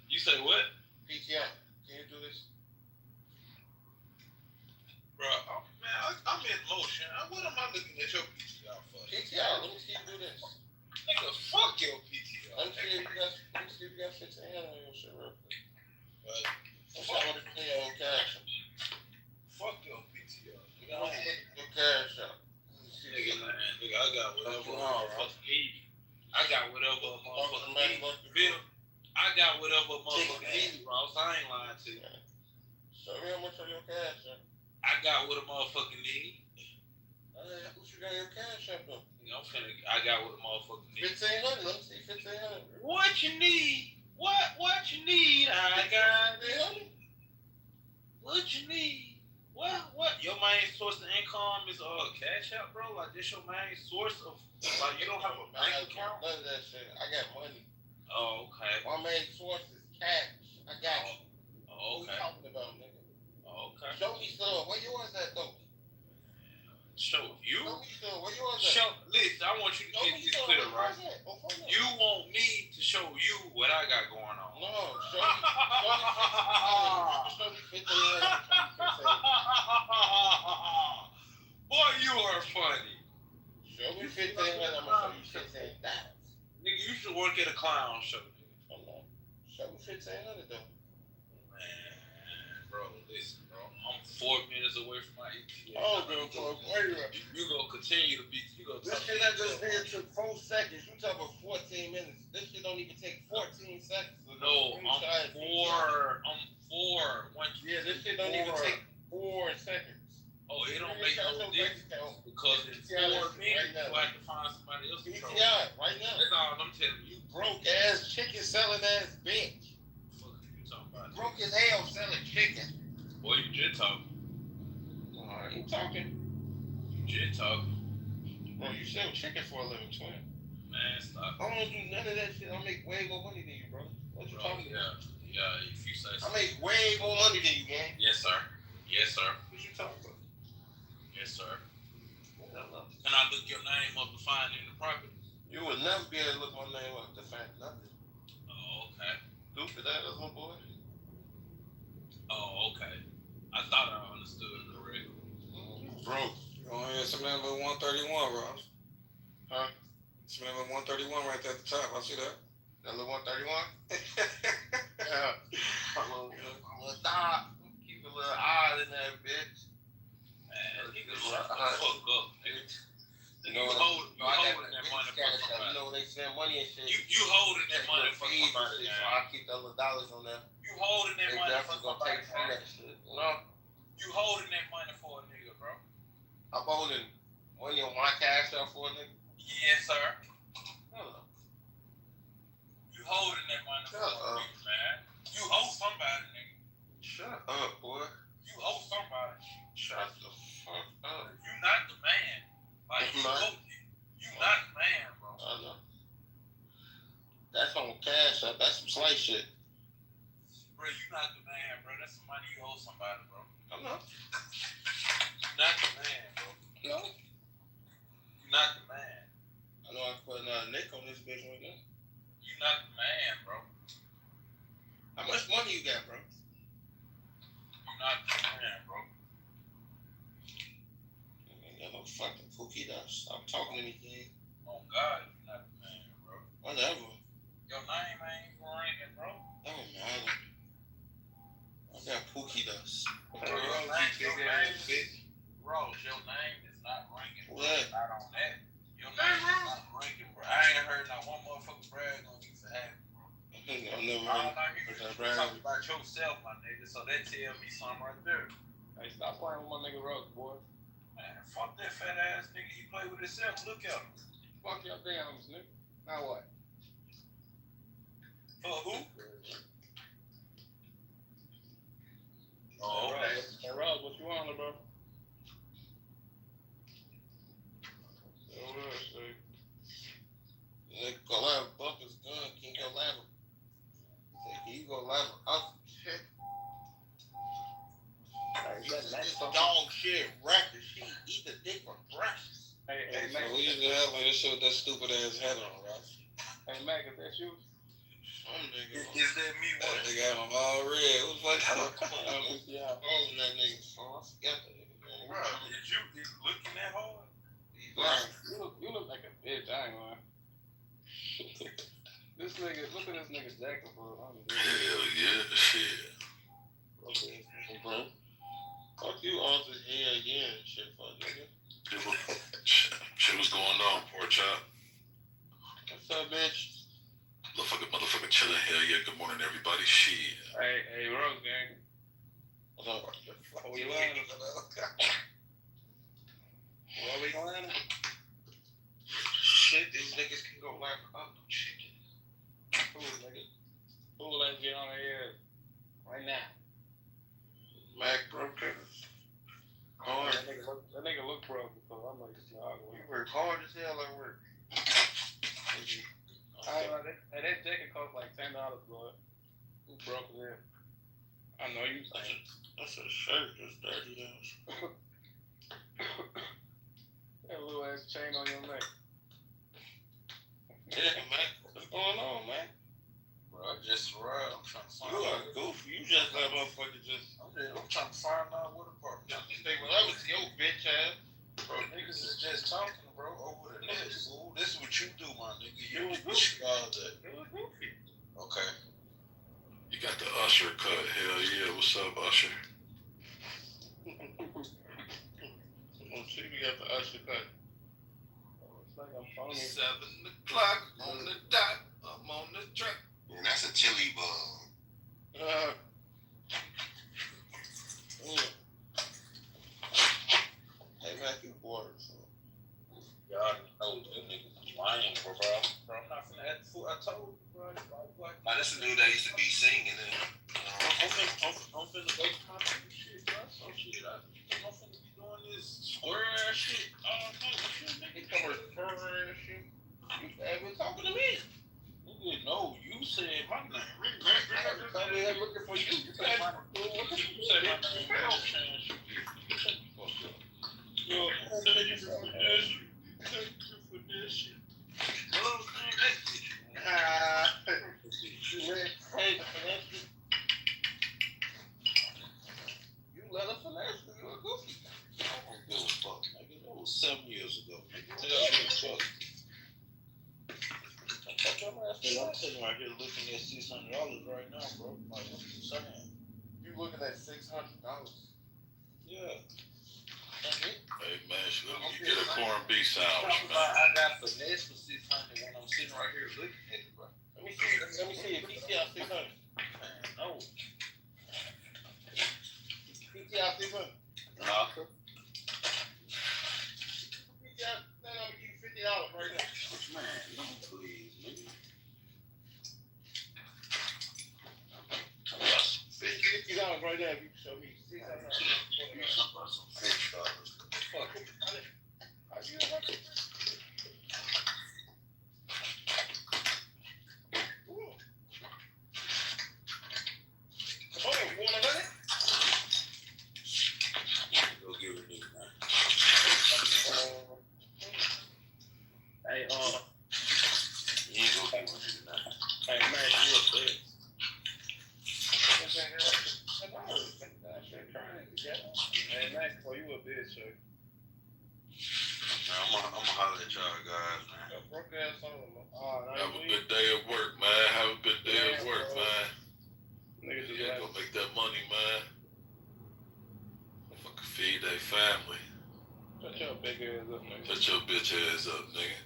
Speaker 7: You say what?
Speaker 11: PTI. Can you do this?
Speaker 7: Bro, man, I'm in motion. What am I looking at your PTR for?
Speaker 11: PTI, let me see you do this.
Speaker 7: Nigga, fuck your PTR.
Speaker 11: Let me see if you got 15 on your shit real quick.
Speaker 7: Right.
Speaker 11: Let's see what it's your cash.
Speaker 7: Fuck your PTR. Nigga,
Speaker 11: your cash up.
Speaker 7: Nigga, I got whatever motherfucker need. I got whatever motherfucker need. Bill, I got whatever motherfucker need, Ross. I ain't lying to you.
Speaker 11: Show me how much of your cash up.
Speaker 7: I got what a motherfucker need.
Speaker 11: What you got your cash up though?
Speaker 7: I got what a motherfucker need.
Speaker 11: 1,500. Let me see 1,500.
Speaker 7: What you need? What you need? I got it. What you need? What? Your main source of income is cash out, bro? Like this your main source of like you don't have a bank account?
Speaker 11: None of that shit. I got money.
Speaker 7: Oh, okay.
Speaker 11: My main source is cash. I got it.
Speaker 7: Oh, okay.
Speaker 11: What you talking about, nigga?
Speaker 7: Oh, okay.
Speaker 11: Show me some. Where yours at though?
Speaker 7: Show you?
Speaker 11: Show me some. Where yours at?
Speaker 7: Listen, I want you to get this clear, right? You want me to show you what I got going on.
Speaker 11: No, show me 50.
Speaker 7: Boy, you are funny.
Speaker 11: Show me 15, I'm gonna show you 15,000.
Speaker 7: Nigga, you should work at a clown show, nigga.
Speaker 11: Hold on. Show me 1,500 though.
Speaker 7: Man, bro, listen, bro. I'm 4 minutes away from my ETA.
Speaker 11: Oh, girl, wait a minute.
Speaker 7: You gonna continue to be.
Speaker 11: This shit that just took 4 seconds. You talking about 14 minutes. This shit don't even take 14 seconds.
Speaker 7: No, I'm 4.
Speaker 11: Yeah, this shit don't even take 4 seconds.
Speaker 7: Oh, it don't make no difference because in 4 minutes you have to find somebody else to control.
Speaker 11: PTI, right now.
Speaker 7: That's all I'm telling you.
Speaker 11: Broke ass chicken selling ass bitch.
Speaker 7: What are you talking about?
Speaker 11: Broke as hell selling chicken.
Speaker 7: Boy, you just talking.
Speaker 11: No, I ain't talking.
Speaker 7: You just talking.
Speaker 11: Bro, you sell chicken for a living, twin.
Speaker 7: Man, stop.
Speaker 11: I don't do none of that shit. I make way more money than you, bro. What you talking about?
Speaker 7: Yeah, if you say so.
Speaker 11: I make way more money than you, man.
Speaker 7: Yes, sir. Yes, sir.
Speaker 11: What you talking about?
Speaker 7: Yes, sir. Can I look your name up to find any property?
Speaker 11: You would never be able to look my name up to find nothing.
Speaker 7: Oh, okay.
Speaker 11: Stupid ass my boy.
Speaker 7: Oh, okay. I thought I understood correctly.
Speaker 11: Bro.
Speaker 1: You want to hear some of that little 131, Ross?
Speaker 11: Huh?
Speaker 1: Some of that little 131 right there at the top. I see that.
Speaker 11: That little 131? Yeah. My little dot. Keep a little eye in that bitch.
Speaker 2: me and shit.
Speaker 7: You holding that money for
Speaker 2: fees and
Speaker 7: somebody,
Speaker 2: shit,
Speaker 7: man.
Speaker 2: so I keep the little dollars on there.
Speaker 7: You holding that
Speaker 2: They
Speaker 7: money
Speaker 2: definitely
Speaker 7: for
Speaker 2: gonna
Speaker 7: somebody,
Speaker 2: take from
Speaker 7: man.
Speaker 2: that shit. You know?
Speaker 7: You holding that money for a nigga, bro.
Speaker 2: I'm holding money on my cash out for a nigga.
Speaker 7: Yes, sir.
Speaker 2: Hello.
Speaker 7: You holding that money for a nigga, man. You owe somebody, nigga.
Speaker 2: Shut up, boy.
Speaker 7: You owe somebody.
Speaker 2: Shut the fuck up.
Speaker 7: You not the man. Like, you not the man, bro.
Speaker 2: I know. That's on cash up. That's some slight shit.
Speaker 7: Bro, you not the man, bro. That's some money you owe somebody, bro.
Speaker 2: I know.
Speaker 7: You not the man, bro.
Speaker 2: No.
Speaker 7: You not the man.
Speaker 2: I know I'm putting a nick on this bitch right now.
Speaker 7: You not the man, bro.
Speaker 2: How much money you got, bro?
Speaker 7: You not the man, bro.
Speaker 2: You no fucking pookie dust. Stop talking anything.
Speaker 7: Oh God, you not the man, bro.
Speaker 2: Whatever.
Speaker 7: Your name ain't ringing, bro.
Speaker 2: Don't matter. I got pookie dust.
Speaker 7: Your name, Rose, your name is not ringing. Bro.
Speaker 2: What?
Speaker 7: Not on that. Your name is not ringing, bro. I ain't heard not one motherfucker brag on you for having, bro.
Speaker 2: I've never
Speaker 7: All
Speaker 2: heard
Speaker 7: I hear is you talking about yourself, my nigga. So that tell me something right there.
Speaker 14: Hey, stop playing with my nigga Rose, boy.
Speaker 7: Man, fuck that fat ass nigga. He play with himself. Look at him.
Speaker 14: Fuck your dams, nigga. Now what?
Speaker 7: For who? Oh, okay.
Speaker 14: Hey, Rose, what you want, bro?
Speaker 2: Go live, bump his gun. Can you go live? Can you go live? Shit. This dog shit, racket. She eat the dick for breakfast.
Speaker 14: Hey,
Speaker 1: So who used to have like this shit with that stupid ass hat on, right?
Speaker 14: Hey, Mac, is that you?
Speaker 2: Some nigga.
Speaker 7: Is that me?
Speaker 1: That nigga had on all red. What the fuck?
Speaker 2: Yeah, calling that nigga. Oh, I forgot that nigga.
Speaker 7: Bro, is you looking that hard?
Speaker 14: You look like a bitch, I ain't lying. This nigga, look at this nigga jacket, bro.
Speaker 11: Hell yeah, shit.
Speaker 2: Okay, bro. Fuck you, all this hell again. Shit, fuck nigga.
Speaker 11: Shit was going on, poor child.
Speaker 2: What's up, bitch?
Speaker 11: Motherfucker chilling. Hell yeah, good morning, everybody. Shit.
Speaker 14: Hey, Rose gang.
Speaker 2: What's up?
Speaker 14: Where we landing? Where we landing?
Speaker 2: Shit, these niggas can go live up. Shit.
Speaker 14: Cool, nigga. Cool, let's get on the air right now.
Speaker 2: Mac broke it. Hard.
Speaker 14: That nigga look broke, so I'm like,
Speaker 2: You work hard as hell at work.
Speaker 14: That jacket cost like $10, bro. You broke it. I know you saying.
Speaker 2: That's a shirt that's $30.
Speaker 14: That little ass chain on your neck.
Speaker 2: Yeah, man. What's going on, man?
Speaker 7: Bro, I just arrived. I'm trying to find
Speaker 2: You
Speaker 7: out.
Speaker 2: are goofy. You just that motherfucker just.
Speaker 7: I'm trying to find out what apartment.
Speaker 2: Stay with that was your bitch ass.
Speaker 7: Bro, niggas is just talking, bro, over the net, fool. This is what you do, my nigga. You do shit all day.
Speaker 14: It was goofy.
Speaker 7: Okay.
Speaker 11: You got the Usher cut. Hell yeah, what's up, Usher?
Speaker 2: On TV, we got the Usher cut.
Speaker 14: It's like I'm phony.
Speaker 7: 7 o'clock on the dot. I'm on the track.
Speaker 19: Man, that's a chili bug.
Speaker 2: Hey, man, you bored.
Speaker 7: Y'all know them niggas is lying, bro. Bro, I'm not finna act the fool. I told you, bro. Like,
Speaker 19: Now, this is a dude that used to be singing.
Speaker 7: I'm finna go to my shit, bro. So shit, I'm finna be doing this square ass shit. Shit, nigga.
Speaker 2: Come on, further and shit. You ain't been talking to me.
Speaker 7: Nigga, no, you said my name.
Speaker 2: I'm here looking for you.
Speaker 7: You said my name. Yo, thank you for this. Thank you for this shit. Hello,
Speaker 2: You let us finesse you. You a goofy.
Speaker 7: I don't give a fuck, nigga. That was 7 years ago, nigga. Tell me fuck. I'm sitting right here looking at $600 right now, bro. Like, what you saying?
Speaker 2: You looking at $600?
Speaker 7: Yeah.
Speaker 11: Hey man, sandwich. Let me get a corned beef sandwich, man.
Speaker 7: I got finesse for 600 when I'm sitting right here looking at it, bro.
Speaker 14: Let me see. PTI 600. Oh. PTI 600.
Speaker 7: Nah.
Speaker 14: PTI, man, I'm gonna give you $50 right now.
Speaker 7: Man, don't please, nigga.
Speaker 14: $50 right now if you show me $600. Fuck. Are you oh, you want another?
Speaker 7: Go give it a nigga, man.
Speaker 14: Hey,
Speaker 7: You ain't gonna give it a nigga, man.
Speaker 14: hey, man, you a bitch. Hey, man, boy, you a bitch, sir.
Speaker 7: Man, I'm gonna holler at y'all guys, man.
Speaker 14: Broke ass on them. Oh,
Speaker 11: Have a good day at work, man. Have a good day at work, man.
Speaker 14: Niggas just
Speaker 11: Yeah, go make that money, man. Fucking feed that family.
Speaker 14: shut your big ass up, nigga.
Speaker 11: Shut your bitch ass up, nigga.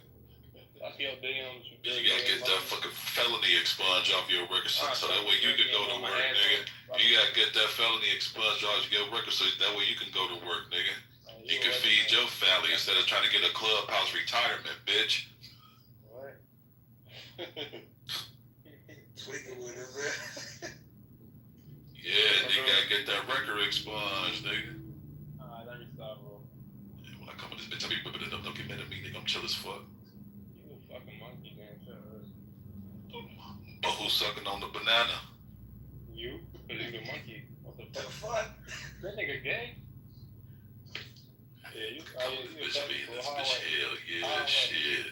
Speaker 14: I see your DMs.
Speaker 11: You gotta get that fucking felony expunged off your record so that way you can go to work, nigga. You gotta get that felony expunged off your record so that way you can go to work, nigga. You can feed your family instead of trying to get a clubhouse retirement, bitch.
Speaker 14: What?
Speaker 7: Tweaking with his ass.
Speaker 11: Yeah, you gotta get that record expunged, nigga.
Speaker 14: Alright, let me stop, bro.
Speaker 11: Yeah, when I come with this bitch, I be whipping it up. Don't get mad at me, nigga. I'm chill as fuck.
Speaker 14: You a fucking monkey, damn shit.
Speaker 11: But who's sucking on the banana?
Speaker 14: You? Cause you the monkey. What the
Speaker 7: The
Speaker 14: fuck?
Speaker 7: fuck?
Speaker 14: That nigga gay? Yeah, you
Speaker 11: Come with this bitch, be in this bitch. Hell yeah, shit.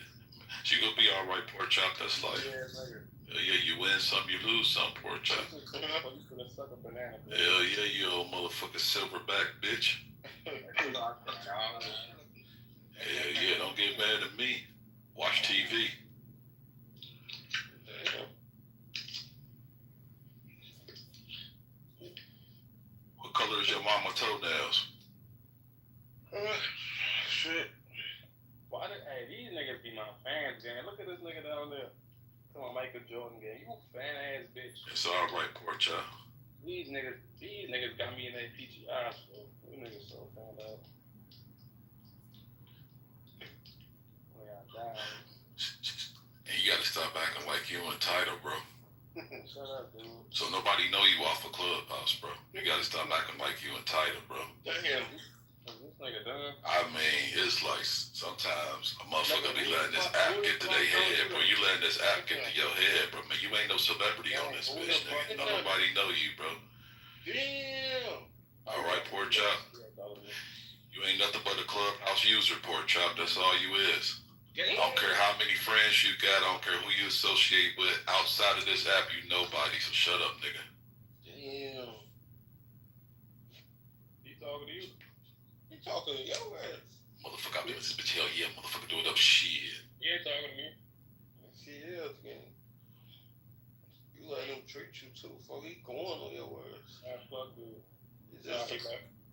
Speaker 11: She gonna be alright, poor chop. That's life.
Speaker 14: Yeah, nigga.
Speaker 11: Hell yeah, you win some, you lose some, poor chop.
Speaker 14: You could suck a banana.
Speaker 11: Hell yeah, you old motherfucking silverback bitch. Hell yeah, don't get mad at me. Watch TV. What color is your mama toenails?
Speaker 14: Shit. Why did, hey, these niggas be my fans, gang. Look at this nigga down there. Come on, Michael Jordan, gang. You a fan ass bitch.
Speaker 11: It's alright, poor chop.
Speaker 14: These niggas got me in their PGI, so these niggas so fanned out. Oh, yeah, die.
Speaker 11: And you gotta stop acting like you entitled, bro.
Speaker 14: Shut up, dude.
Speaker 11: So nobody know you off a clubhouse, bro. You gotta stop acting like you entitled, bro.
Speaker 14: Damn. Is this nigga done?
Speaker 11: I mean, it's like sometimes a motherfucker be letting this app get to their head, bro. You letting this app get to your head, bro. Man, you ain't no celebrity on this bitch, nigga. Don't nobody know you, bro.
Speaker 14: Damn.
Speaker 11: Alright, poor chop. You ain't nothing but a clubhouse user, poor chop. That's all you is. I don't care how many friends you got. I don't care who you associate with. Outside of this app, you nobody. So shut up, nigga.
Speaker 14: Damn. He talking to you? He talking to your ass.
Speaker 11: Motherfucker, I be with this bitch. Hell yeah, motherfucker, do it up. Shit.
Speaker 14: He ain't talking to me. Yes, he is, man. You let him treat you too, before he going on your ass. I fuck with. He just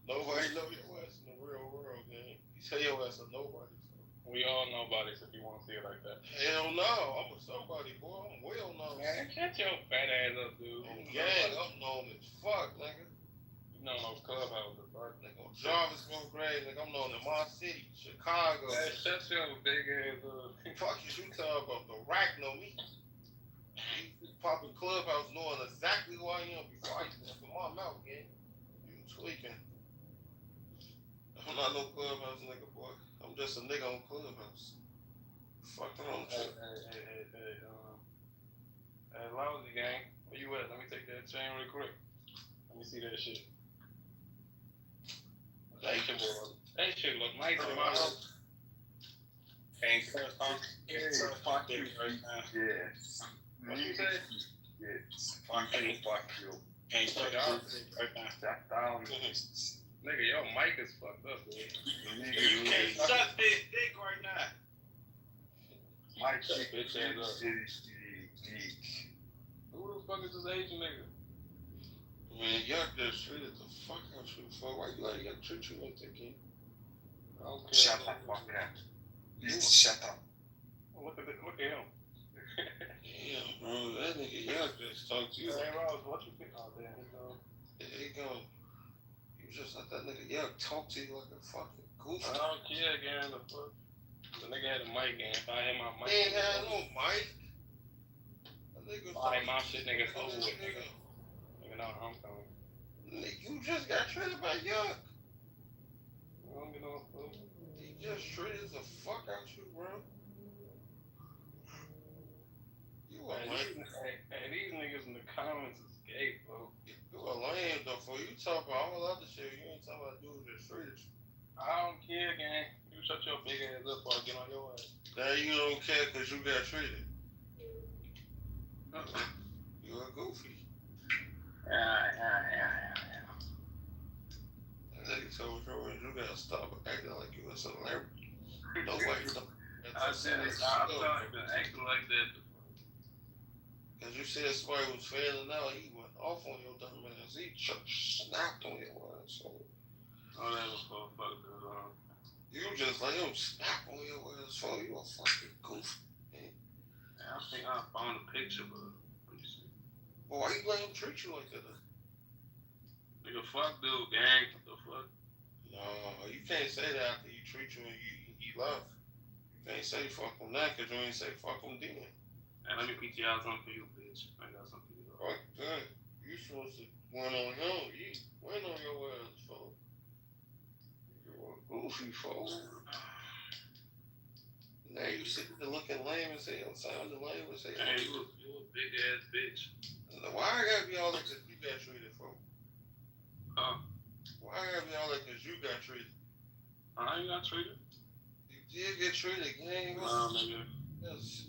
Speaker 14: nobody know your ass in the real world, man. He say your ass a nobody. We all nobodies if you want to see it like that. Hell no, I'm a somebody, boy. I'm well known. Man, shut your fat ass up, dude. I'm gang, I'm known as fuck, nigga. You know those clubhouses, right? Nigga, Jarvisville grade, nigga, I'm known in my city, Chicago. Man, shut your big ass up. Fuck you talking about? The rack know me. You popping clubhouse knowing exactly who I am before I even open my mouth, gang. You tweaking. I'm not no clubhouse nigga, boy. I'm just a nigga on Clubhouse. Fuck around. Hey, Lousy gang, where you at? Let me take that chain real quick. Let me see that shit. That shit look nice in my house.
Speaker 7: Can't trust you right now.
Speaker 14: Yeah. What you say?
Speaker 7: Yeah. Fuck you. Can't trust you right now.
Speaker 14: Nigga, your mic is fucked up, dude.
Speaker 7: You can't suck this dick right now.
Speaker 14: Mike, bitch ass up. Who the fuck is this Asian nigga? Man, y'all just treated the fuck out you for. Why you let y'all treat you like that, kid?
Speaker 16: Okay.
Speaker 2: Shut the fuck up. You need to shut up.
Speaker 16: Look at him.
Speaker 14: Damn, bro, that nigga Yuck just talked to you.
Speaker 16: Hey, Ross, what you think? Oh, damn, he's gone.
Speaker 14: There you go. You just let that nigga Yuck talk to you like a fucking goofy.
Speaker 16: I don't care, gang. The fuck? The nigga had a mic, gang. If I had my mic.
Speaker 14: He ain't had no mic. That nigga
Speaker 16: Alright, my shit, nigga's over with, nigga. Nigga, no, I'm coming.
Speaker 14: Nigga, you just got treated by Yuck.
Speaker 16: I don't get no fuck.
Speaker 14: He just treated the fuck out you, bro. You a lame.
Speaker 16: Hey, these niggas in the comments is gay, bro.
Speaker 14: You a lame, though, for you talk about all other shit. You ain't talking about dudes that treated you.
Speaker 16: I don't care, gang. You shut your big ass up or I'll get on your ass.
Speaker 14: Now you don't care because you got treated. You a goofy.
Speaker 16: Yeah.
Speaker 14: That nigga told you gotta stop acting like you a celebrity. Nobody don't.
Speaker 16: I said it. I'm telling you, acting like that.
Speaker 14: Because you said somebody was failing out, he went off on your dumb ass. He snapped on your ass. So.
Speaker 16: Oh, that was so fucked up.
Speaker 14: You just let him snap on your ass. So you a fucking goofy.
Speaker 16: I think I found a picture, but let me see.
Speaker 14: Well, why you let him treat you like that?
Speaker 16: Nigga, fuck dude, gang. What the fuck?
Speaker 14: No, you can't say that after he treat you and he left. You can't say fuck him now because you ain't say fuck him then.
Speaker 16: Hey, let me PTR something for you, bitch. I got something for you.
Speaker 14: Fuck that. You supposed to went on him. He went on your ass, folks. You a goofy, folks. Now you sitting there looking lame as hell, sounding lame as hell.
Speaker 16: Hey, you a big ass bitch.
Speaker 14: Why I gotta be all that because you got treated, folks?
Speaker 16: Huh?
Speaker 14: Why I gotta be all that because you got treated?
Speaker 16: I ain't got treated.
Speaker 14: You did get treated, gang.
Speaker 16: Nah, nigga.
Speaker 14: Yes.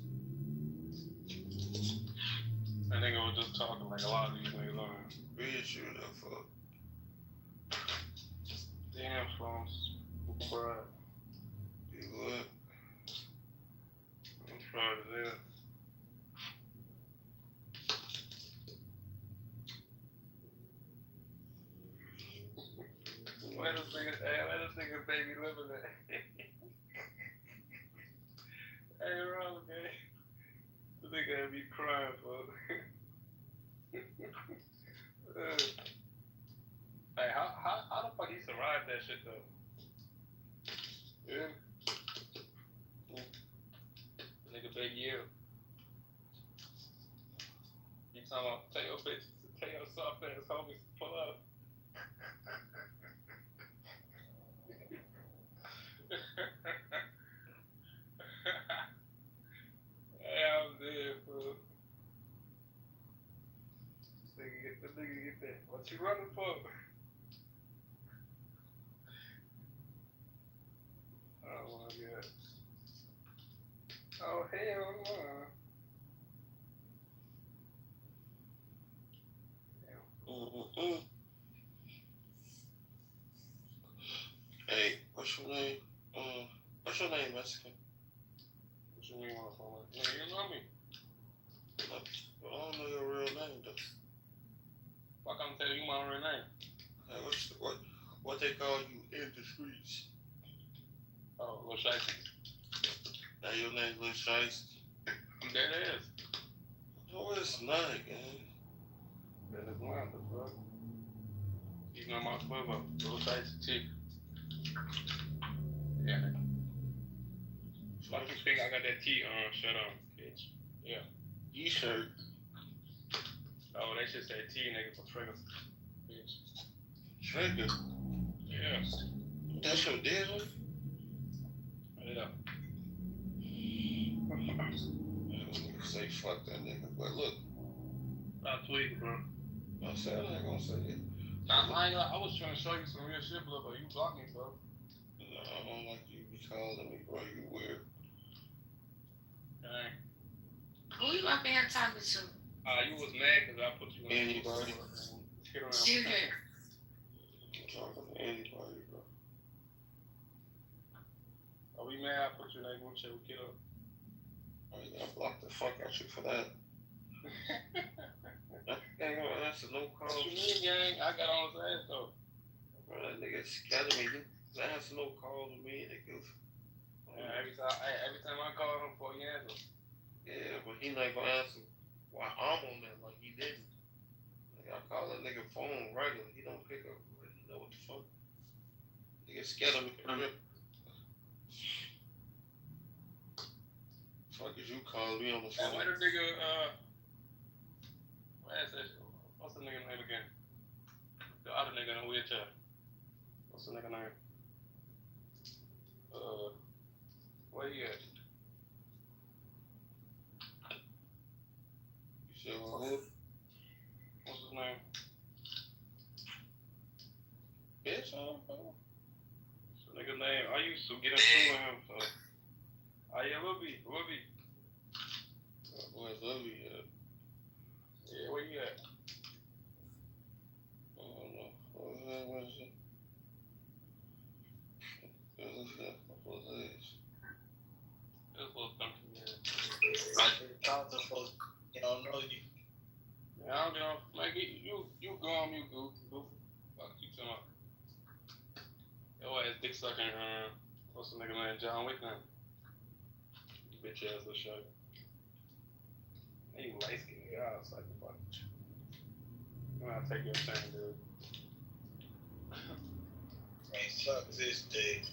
Speaker 16: That nigga was just talking like a lot of these niggas on here.
Speaker 14: Bitch, you the fuck.
Speaker 16: Damn, phones. Bruh.
Speaker 14: You what?
Speaker 16: I'm trying to do that. Where this nigga baby living at? Hey, wrong, okay? The nigga had me crying, folks. Hey, how the fuck he survived that shit, though? Yeah. The nigga baby you. You talking about, tell your bitch, tell your soft ass homies to pull up. Hey, I'm dead, fool. This nigga get that. What you running for? Oh my god. Oh hell no.
Speaker 14: Hey, what's your name? What's your name, Mexican?
Speaker 16: What you mean, motherfucker? Yeah, you know me.
Speaker 14: I don't know your real name, though.
Speaker 16: Fuck, I'm telling you my real name.
Speaker 14: Hey, what they call you in the streets?
Speaker 16: Oh, Lil Shiesty.
Speaker 14: Now your name Lil Shiesty?
Speaker 16: That is.
Speaker 14: No, it's not, gang.
Speaker 16: That is not the fuck. You know my quiver. Lil Shiesty chick. Yeah. Fuck you think I got that T on? Shut up, bitch. Yeah.
Speaker 14: T-shirt.
Speaker 16: Oh, they should say T, nigga, for triggers. Bitch.
Speaker 14: Trigger?
Speaker 16: Yeah.
Speaker 14: That's your deal?
Speaker 16: Yeah.
Speaker 14: Say fuck that nigga, but look.
Speaker 16: Stop tweeting, bro.
Speaker 14: I said I ain't gonna say it.
Speaker 16: I was trying to show you some real shit, bro, but you blocked me, bro.
Speaker 14: No, I don't like you be calling me, bro. You weird.
Speaker 16: Dang.
Speaker 13: Who you up in here talking to?
Speaker 16: You was mad because I put you in.
Speaker 14: Anybody?
Speaker 16: Hit around.
Speaker 13: Junior.
Speaker 14: I'm talking to anybody, bro.
Speaker 16: Are we mad? I put you in that group chat with Kiddo.
Speaker 14: I blocked the fuck out you for that. I ain't gonna answer no calls.
Speaker 16: What you mean, gang? I got on his ass, though.
Speaker 14: Bro, that nigga scared me. answer no calls with me, niggas.
Speaker 16: Yeah, every time I call him for he answer.
Speaker 14: Yeah, but he not gonna answer while I'm on that, like he didn't. Like, I call that nigga phone regular, he don't pick up. Like, you know what the fuck? Nigga scared of me. Fuck is you calling me on the phone?
Speaker 16: Why the nigga, what's the nigga name again? The other nigga in the wheelchair. What's the nigga name? Where he at?
Speaker 14: You said who?
Speaker 16: What's his name?
Speaker 14: Bitch, I don't know.
Speaker 16: What's the nigga name? I used to get into him, so. Yeah, Lil B.
Speaker 14: Where's Lil B at?
Speaker 16: Yeah, where you at?
Speaker 14: I don't know. What is it? This
Speaker 16: little something, yeah.
Speaker 22: I just talk to folks, you don't know you.
Speaker 16: Yeah, I don't know. Like, you go on mute, goof. Fuck you talking about. Yo, ass dick sucking, what's the nigga name? John Wick now. Bitch ass little shit. You light skinned guy, it's like a fuck. I'm gonna take your turn, dude.
Speaker 22: Man, suck this dick.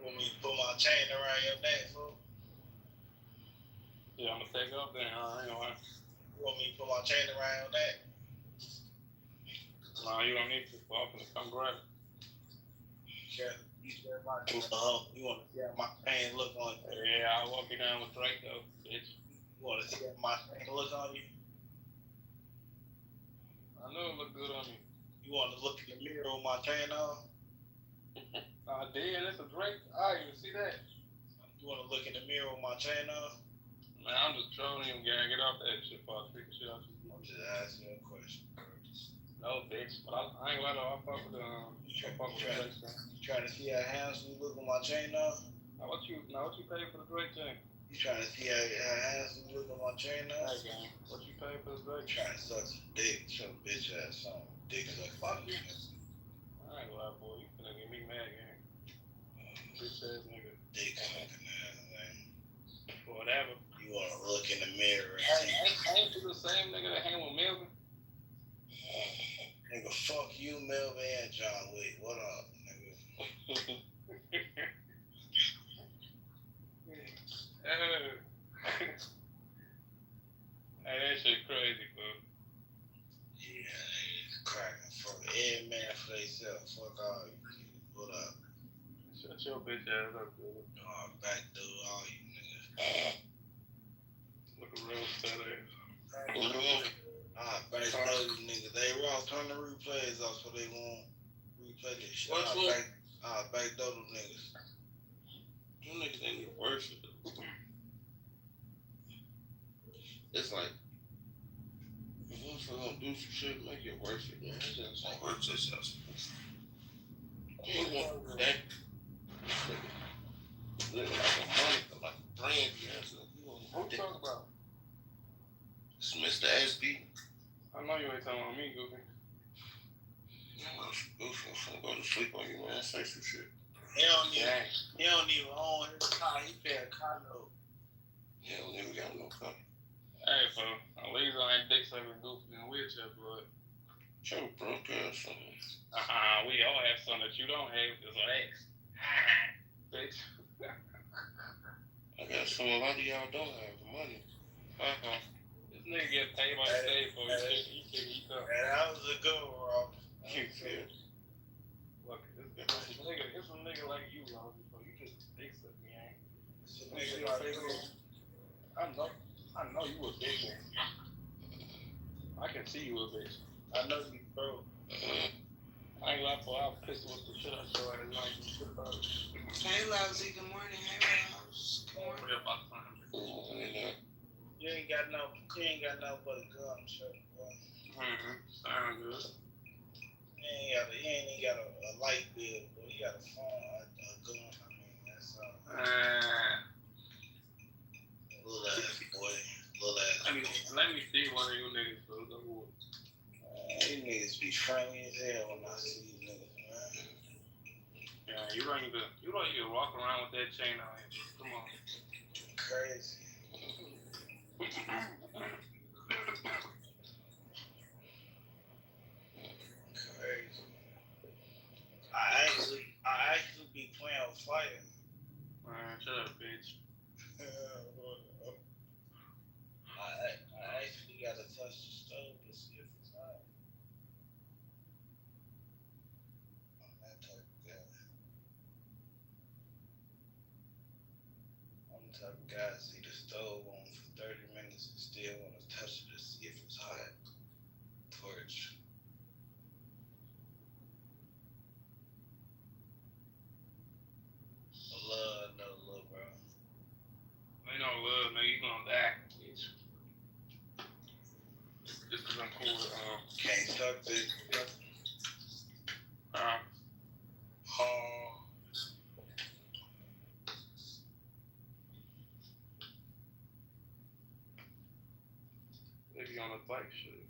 Speaker 22: Want me to put my chain around your neck, fool?
Speaker 16: Yeah, I'm gonna take off then, I ain't gonna lie.
Speaker 22: You want me to put my chain around your neck?
Speaker 16: Nah, you don't need to. Well, I'm gonna come grab it.
Speaker 22: You want to see how my chain look on you?
Speaker 16: Yeah, I'll walk you down with Drake though, bitch.
Speaker 22: You want to see how my chain look on you?
Speaker 16: I know it look good on me.
Speaker 22: You want to look in the mirror with my chain on?
Speaker 16: I did, it's a Drake. I didn't even see that.
Speaker 22: You want to look in the mirror with my chain on?
Speaker 16: Man, I'm just trolling you, gang. Get off that shit before I speak the shit out you.
Speaker 22: I'm just asking you a question.
Speaker 16: No, bitch. But I ain't gonna lie, I fuck with the Drake chain.
Speaker 22: You trying to see how handsome you look with my chain on?
Speaker 16: What you pay for the Drake chain?
Speaker 22: You trying to see how handsome you look with my chain on?
Speaker 16: Hey, gang. What you pay for the Drake chain?
Speaker 22: Trying to suck some dick, some bitch ass on. Dick suck fuck you.
Speaker 16: I ain't gonna lie, boy. You finna get me mad, gang. Bitch ass nigga.
Speaker 22: Dick sucking ass, man.
Speaker 16: Whatever.
Speaker 22: You wanna look in the mirror and see.
Speaker 16: Ain't you the same nigga that hang with Melvin?
Speaker 22: Nigga, fuck you, Melvin and John Wick. What up, nigga?
Speaker 16: Hey, that shit crazy, bro.
Speaker 22: Yeah, it's cracking. Fuck every man for themselves. Fuck all you niggas. What up?
Speaker 16: Shut your bitch ass up, dude.
Speaker 22: Back through all you niggas.
Speaker 16: Look a real sad ass.
Speaker 22: Back through you niggas. They raw, turn the replays off so they won't replay this shit.
Speaker 14: What's
Speaker 22: Back through them niggas.
Speaker 14: Them niggas ain't even worth it. It's like, if I'm gonna do some shit, make it worth it, man. It just ain't worth itself. You ain't want that. Living like a Monica, like a brand, yes.
Speaker 16: What you talking about?
Speaker 14: It's Mr. SB.
Speaker 16: I know you ain't talking about me, Goofy.
Speaker 14: I'm gonna go to sleep on you, man. Say some shit.
Speaker 22: He don't even own his car. He pay a car note.
Speaker 14: He don't even got no car.
Speaker 16: Hey, so at least I ain't dick sucking Goofy in a wheelchair, blood.
Speaker 14: Joe broke ass something.
Speaker 16: We all have something that you don't have. It's an ex. Bitch.
Speaker 14: I got some a lot of y'all don't have the money.
Speaker 16: This nigga get paid by the state for his shit. He can eat up.
Speaker 22: Man, that was a good one, Rob.
Speaker 16: Look, it's some nigga like you, Rob. You just dick suck me, ain't
Speaker 22: It's a nigga like you.
Speaker 16: I know you a bitch, man. I can see you a bitch.
Speaker 22: I know you broke.
Speaker 16: I ain't lie for I'll pistol with the shit I show at night and shit about it.
Speaker 3: Hey, Lousy. Good morning. Hey, Rose. Good morning.
Speaker 22: You ain't got no but a gun, shut boy.
Speaker 16: Sound good.
Speaker 22: He ain't even got a light bill, but he got a phone, a gun. I mean, that's little ass boy. Little ass.
Speaker 16: Let me see one of
Speaker 1: niggas be friendly as hell when I see these niggas, man.
Speaker 16: Yeah, you don't even walk around with that chain on him. Come on.
Speaker 1: Crazy. Crazy. I actually be playing with fire.
Speaker 16: Man, shut up, bitch.
Speaker 1: I actually gotta touch the stove to see if it's hot. I'm that type of guy. I'm the type of guy to see the stove on for 30 minutes and still want to touch it to see if it's hot. Torch. Love, no love, bro.
Speaker 16: Ain't no love, nigga. You gonna die, bitch. Just cause I'm cool with,
Speaker 1: Can't stop it.
Speaker 16: They be on the bike shit.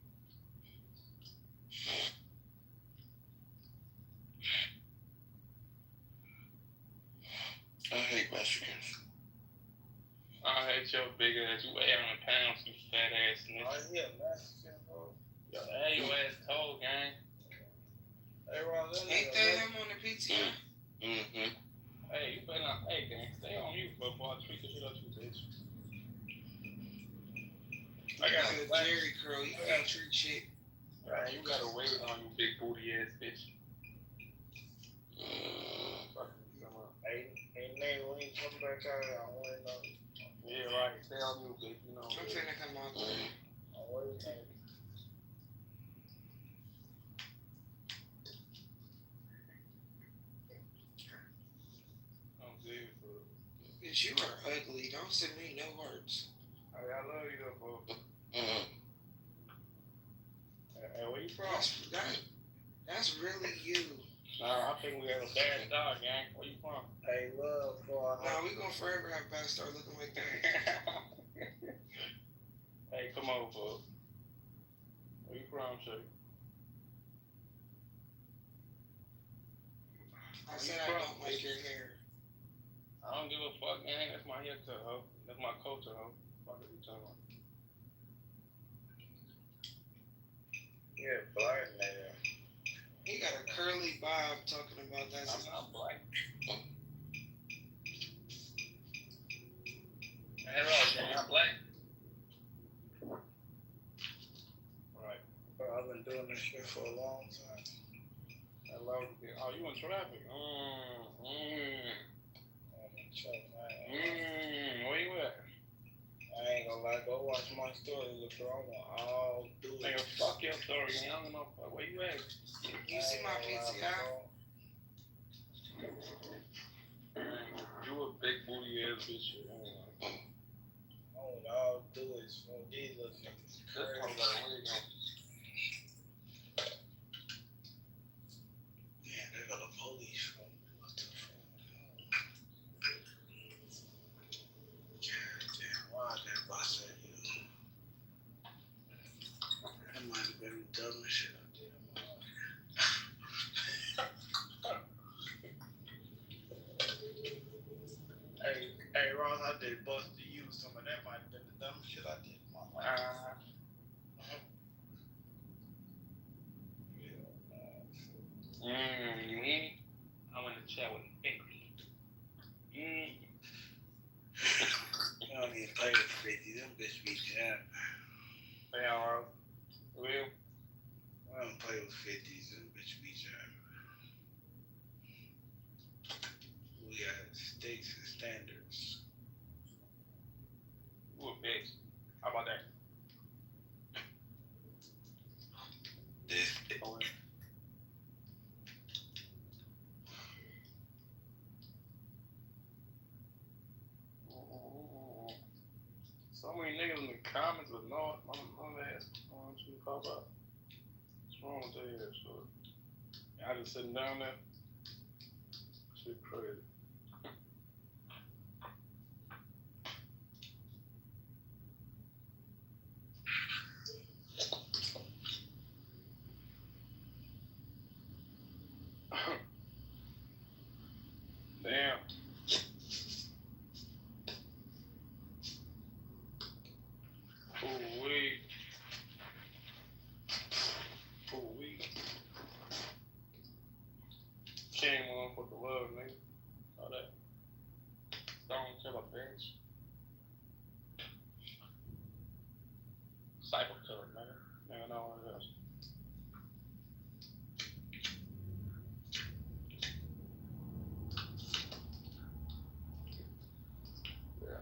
Speaker 1: I hate Mexicans.
Speaker 16: I hate your big ass. You 800 pounds, you fat ass nigga.
Speaker 1: Oh, yeah, Mexican, bro.
Speaker 16: Yo, hey, your ass told, gang.
Speaker 1: Hey, Ross,
Speaker 3: Ain't that him on the PTR?
Speaker 1: Mm-hmm.
Speaker 16: Hey, you better not. Hey, gang, stay on mute before I treat the shit out you, bitch.
Speaker 3: I got a Jerry curl. You can't treat shit.
Speaker 16: Man, you got a weight on you, big booty ass bitch.
Speaker 1: Hey, nigga, when you come back out, I want to know.
Speaker 16: Yeah, right. Stay on mute, bitch. You know.
Speaker 3: I'm finna come out there.
Speaker 1: I want to know.
Speaker 3: Bitch, you are ugly. Don't send me no words.
Speaker 16: Hey, I love you though, bro.
Speaker 1: Mm-hmm.
Speaker 16: Hey, where you from?
Speaker 3: That's really you.
Speaker 16: Nah, I think we have a bad dog, gang. Where you from?
Speaker 1: Hey, love, boy.
Speaker 3: Nah, we gonna forever have bad start looking like that.
Speaker 16: Hey, come on, bro. Where you from, Shay?
Speaker 3: I said I don't like your hair.
Speaker 16: I don't give a fuck, gang. That's my haircut, ho. That's my culture, ho. Fuck it, you talking about?
Speaker 1: Yeah, blind nigga.
Speaker 3: He got a curly bob talking about that.
Speaker 16: I'm not black. Hey, Ross, gang, I'm black. Right.
Speaker 1: Bro, I've been doing this shit for a long time.
Speaker 16: I love it. Oh, you in traffic? Where you at?
Speaker 1: I ain't gonna lie, go watch my story, look bro. I want all do it.
Speaker 16: Nigga, fuck your story, man. I don't know where you at.
Speaker 3: You see my PTI?
Speaker 16: You a big booty ass bitch.
Speaker 1: Oh, all do is for these little niggas. Man, they got the police from what the fuck? God damn, why that boss at you? That might have been the dumbest shit I did in my life. Hey, Ross, I did bust to you. Some of that might have been the dumbest shit I did in my life.
Speaker 16: You hear me? I'm in the chat with Bakery.
Speaker 1: You don't need to play with 50. Them bitch be jamming.
Speaker 16: Hey, alright. Real?
Speaker 1: I don't play with 50s. Them bitch be jamming. We got stakes and standards.
Speaker 16: You a bitch. How about that?
Speaker 1: This.
Speaker 16: So many niggas in the comments with no ass. What you talk about? What's wrong with their ass? So, I just sitting down there. Shit crazy. King motherfucker love, nigga. All that. Don't care about things. Cyber killer, nigga. Nigga know what it is. Yeah.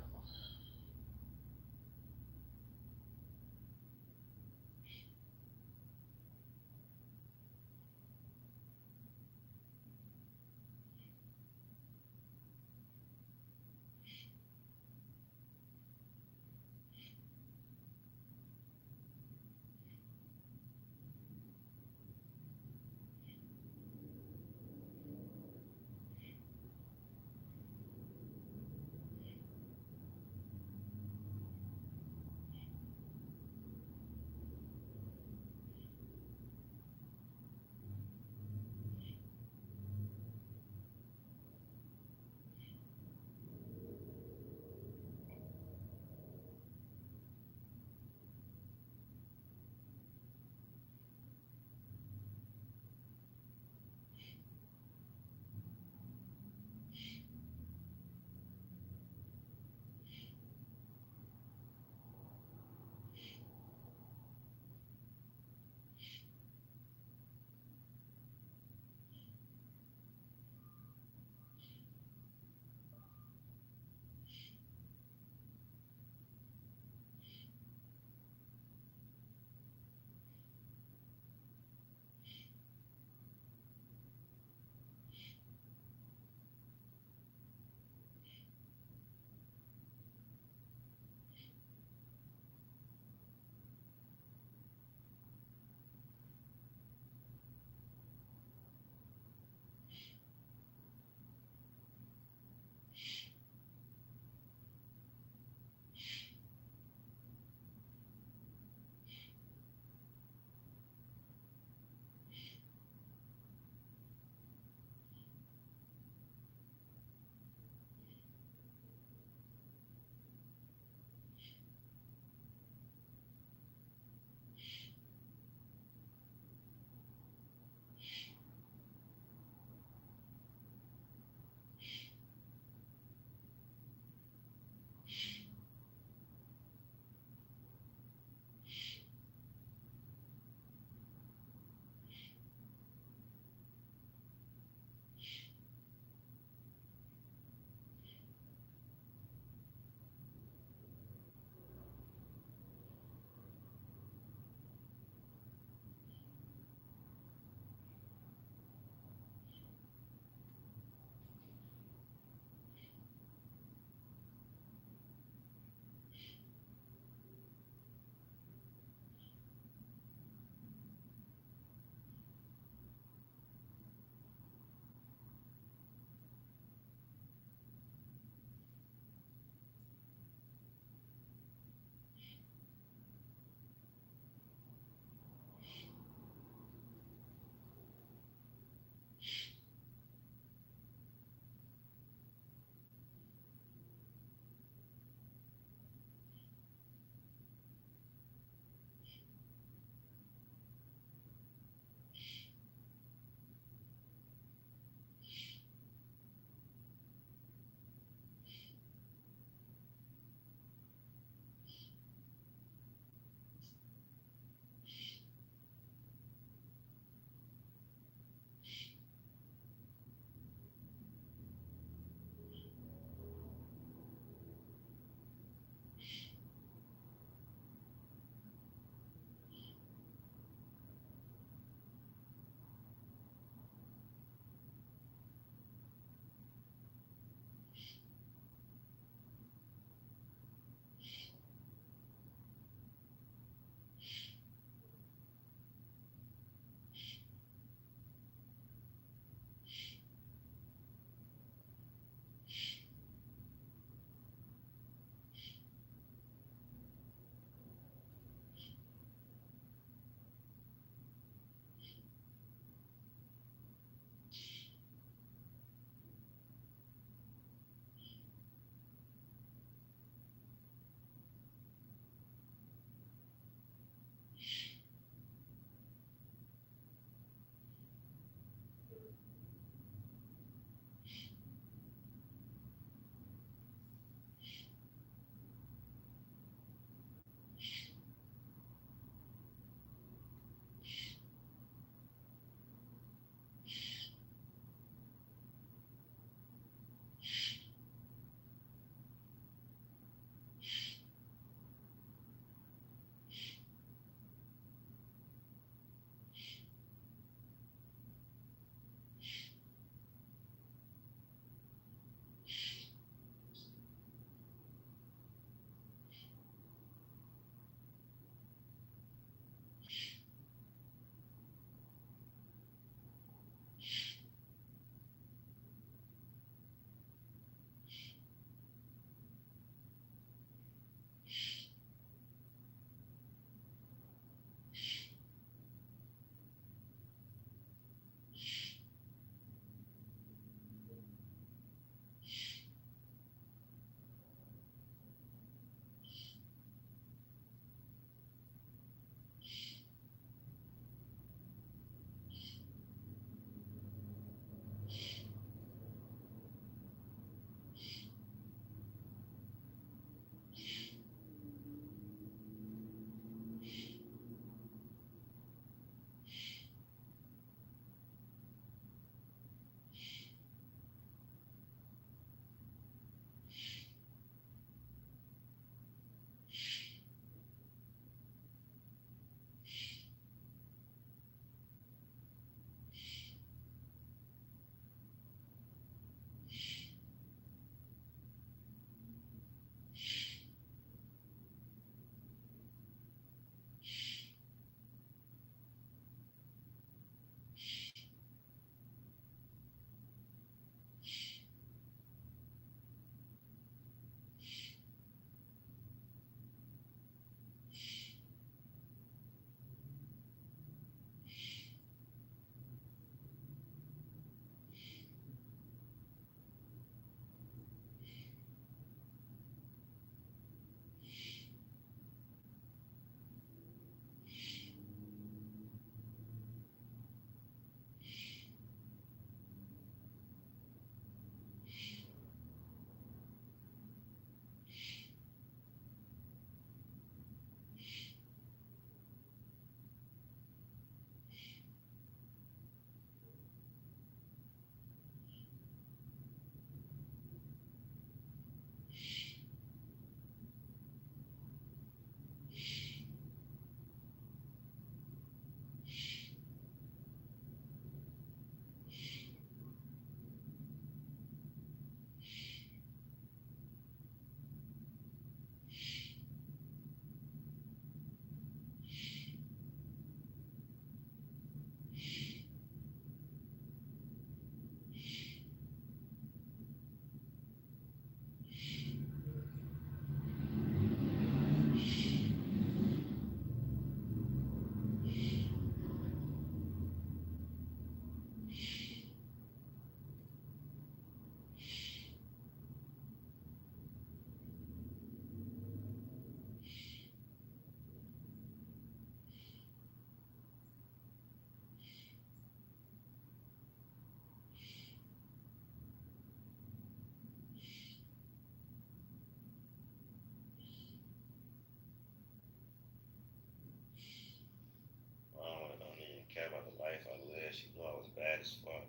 Speaker 14: She knew I was bad as fuck.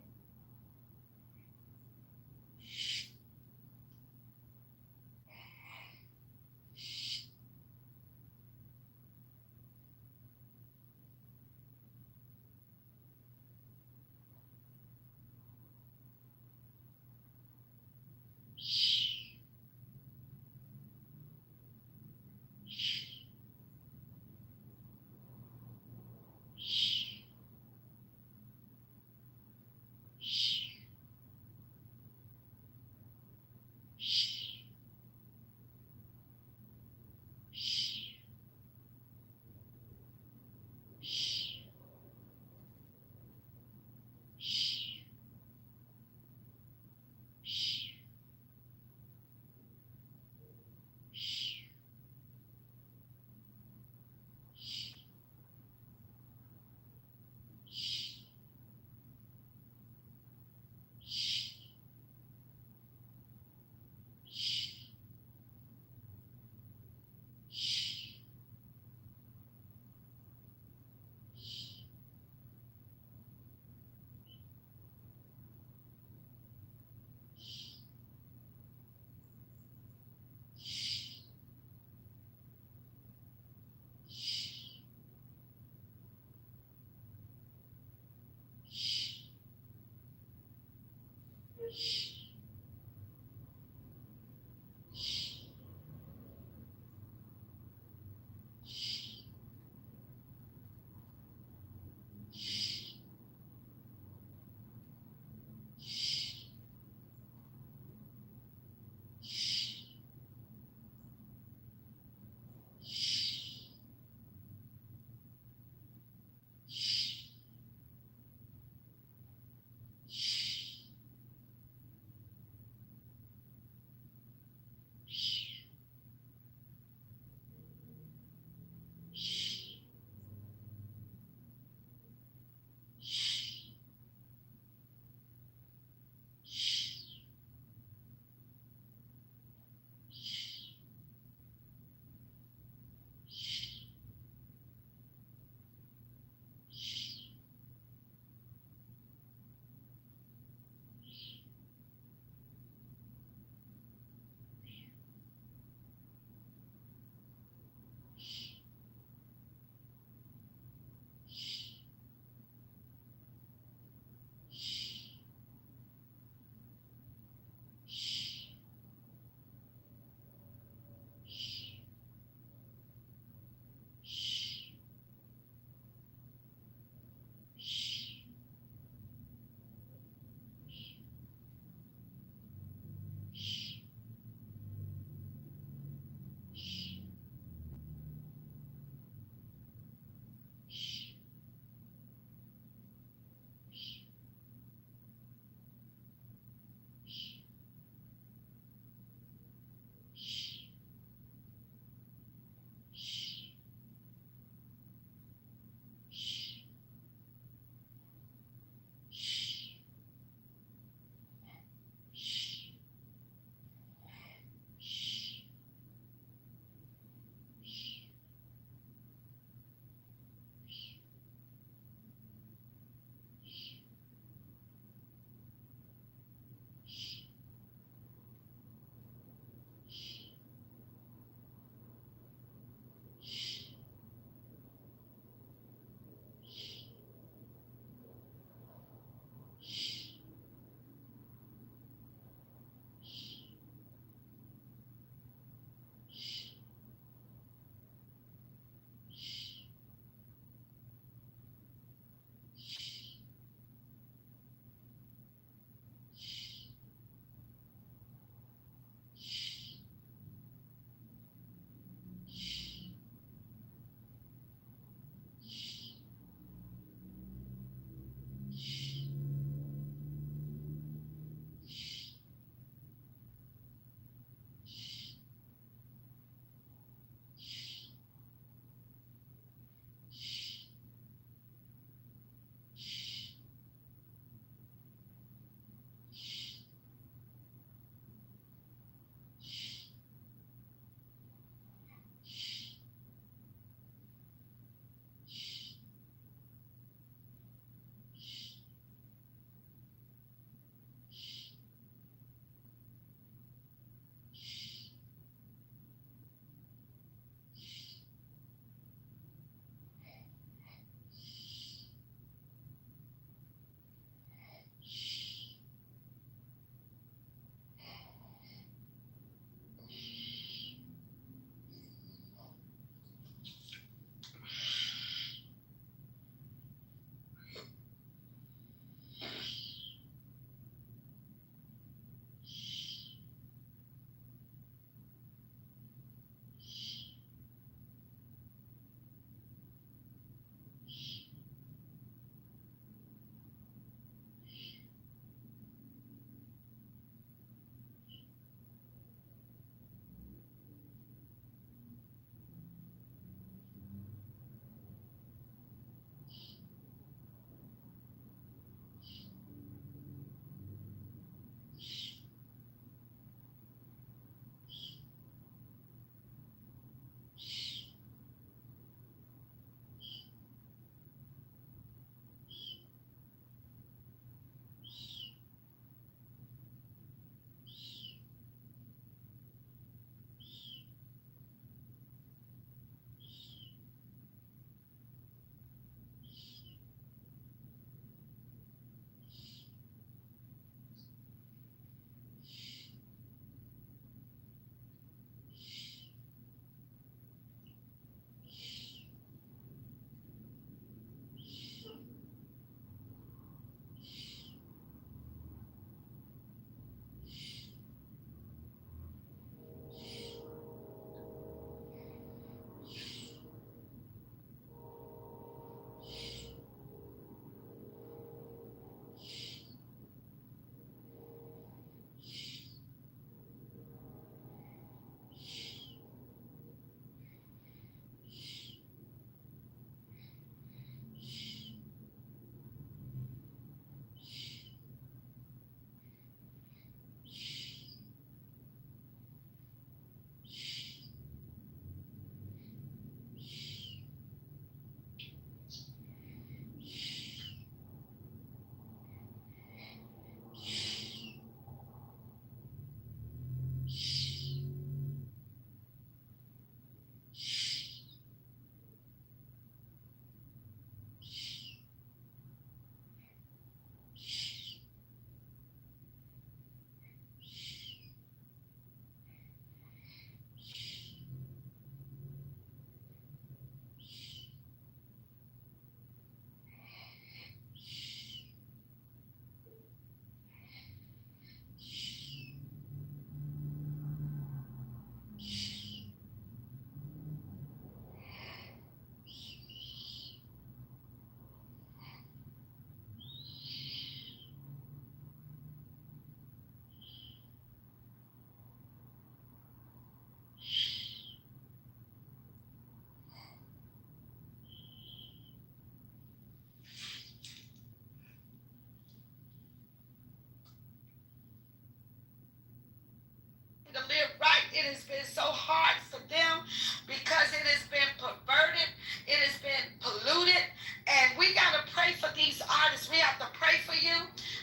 Speaker 23: it has been so hard for them because it has been perverted, it has been polluted, and we got to pray for these artists. We have to pray for you.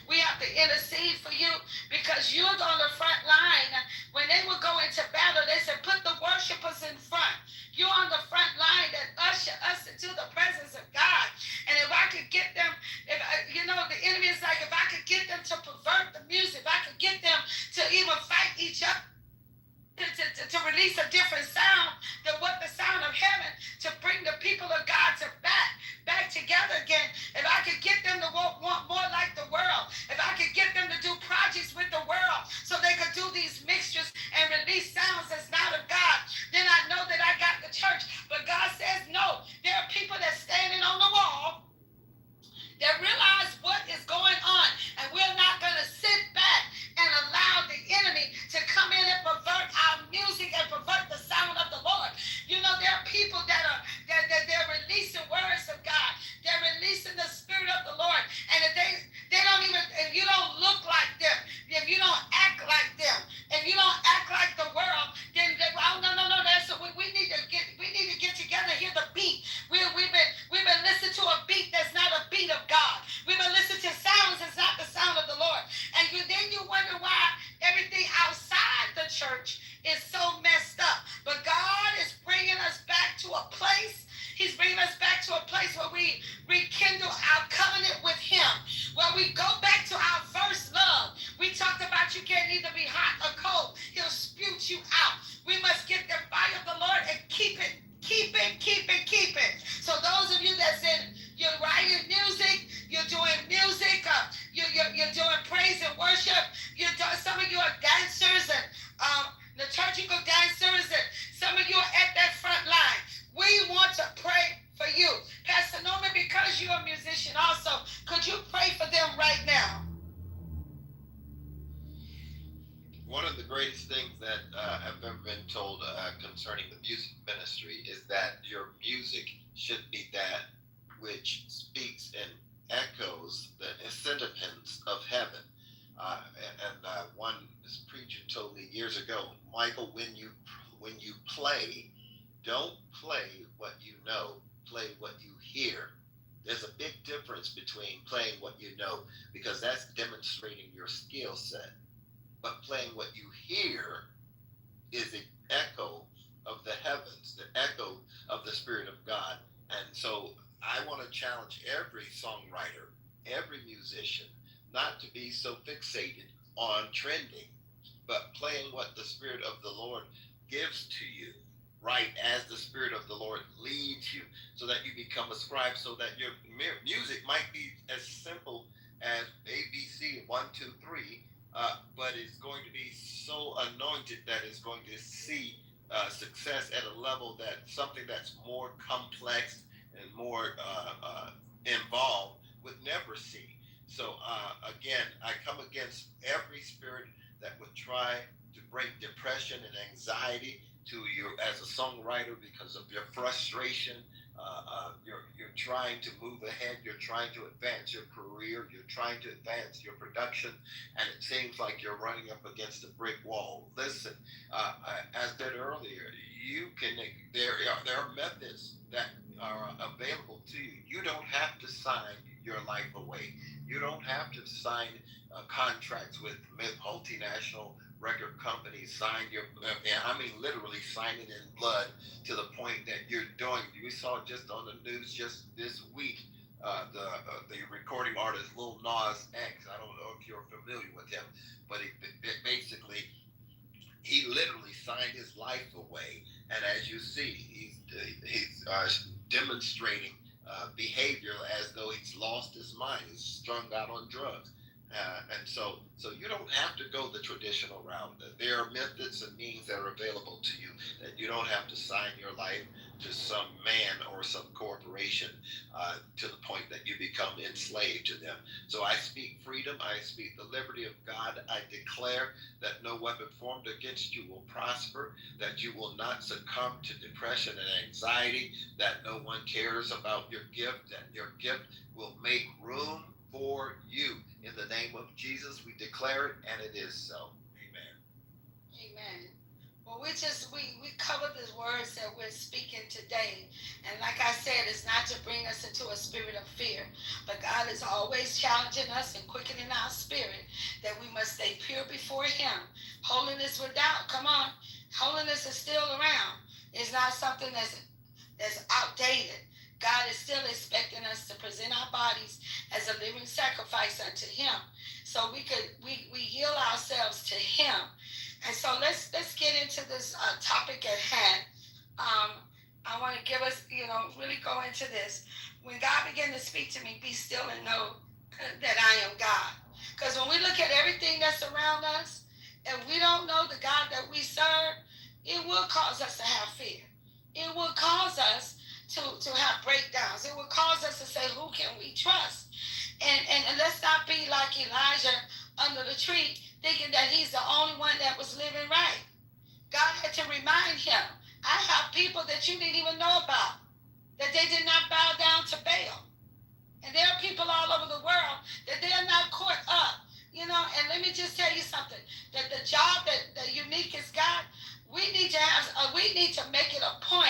Speaker 23: We have to intercede for you because you're on the front line. When they would go into battle, they said, put the worshipers in front. You're on the front line that usher us into the presence of God. And if I could get them, the enemy is like, if I could get them to pervert the music, if I could get them to even fight each other, to release a different sound than what the sound of heaven, to bring the people of God back together again. If I could get them to want more like the world, if I could get them to do projects with the world so they could do these mixtures and release sounds that's not of God, then I know that I got the church. But God says no. There are people that's standing on the wall that realize what is going on, and we're not going to sit back and allow the enemy to come in and pervert our music and pervert the sound of the Lord. There are people that they're releasing words of God. They're releasing the Spirit of the Lord, and if they don't even, if you don't look like them, if you don't act like them, if you don't act like the world, then oh no. We need to get together. Hear the beat. We've been listening to a beat that's not a beat of God. We've been listening to sounds that's not the sound of the Lord. And then you wonder why everything outside the church is so messed up. But God is bringing us back to a place. He's bringing us back to a place where we rekindle our covenant with Him, where we go back to our first love. We talked about you can't either be hot or cold. He'll spew you out. We must get the fire of the Lord and keep it. So those of you that's you're writing music, you're doing music, you're doing praise and worship. Some of you are dancers and liturgical dancers, and some of you are at that front line. We want to pray for you. Pastor Norman, because you're a musician also, could you pray for them right now?
Speaker 12: One of the greatest things that I've ever been told concerning the music ministry is that your music should be that which speaks and echoes the sentiments of heaven. One preacher told me years ago, Michael, when you play, don't play what you know, play what you hear. There's a big difference between playing what you know, because that's demonstrating your skill set. But playing what you hear is the echo of the heavens, the echo of the Spirit of God. And so I want to challenge every songwriter, every musician, not to be so fixated on trending, but playing what the Spirit of the Lord gives to you, right as the Spirit of the Lord leads you, so that you become a scribe, so that your music might be as simple as ABC, 1, 2, 3, but it's going to be so anointed that it's going to see success at a level that something that's more complex and more involved would never see. So again, I come against every spirit that would try to bring depression and anxiety to you as a songwriter because of your frustration. You're trying to move ahead. You're trying to advance your career. You're trying to advance your production, and it seems like you're running up against a brick wall. Listen, as I said earlier, there are methods that are available to you. You don't have to sign your life away. You don't have to sign contracts with multinational record companies, literally signing in blood to the point that you're doing. We saw just on the news just this week, the recording artist Lil Nas X. I don't know if you're familiar with him, but he literally signed his life away. And as you see, he's demonstrating behavior as though he's lost his mind. He's strung out on drugs. And so you don't have to go the traditional route. There are methods and means that are available to you that you don't have to sign your life to some man or some corporation to the point that you become enslaved to them. So I speak freedom. I speak the liberty of God. I declare that no weapon formed against you will prosper, that you will not succumb to depression and anxiety, that no one cares about your gift, that your gift will make room for you. In the name of Jesus, we declare it, and it is so. Amen.
Speaker 23: Amen.
Speaker 8: Well, we cover the words that we're speaking today. And like I said, it's not to bring us into a spirit of fear, but God is always challenging us and quickening our spirit that we must stay pure before Him. Holiness without, come on, holiness is still around. It's not something that's outdated. God is still expecting us to present our bodies as a living sacrifice unto Him, so we yield ourselves to Him. And so let's get into this topic at hand. I want to give us, really go into this. When God began to speak to me, be still and know that I am God. Because when we look at everything that's around us, and we don't know the God that we serve, it will cause us to have fear. It will cause us to have breakdowns. It will cause us to say, who can we trust? And let's not be like Elijah under the tree, thinking that he's the only one that was living right. God had to remind him, I have people that you didn't even know about, that they did not bow down to Baal. And there are people all over the world that they are not caught up. And let me just tell you something, that the job that the unique is God, we need to make it a point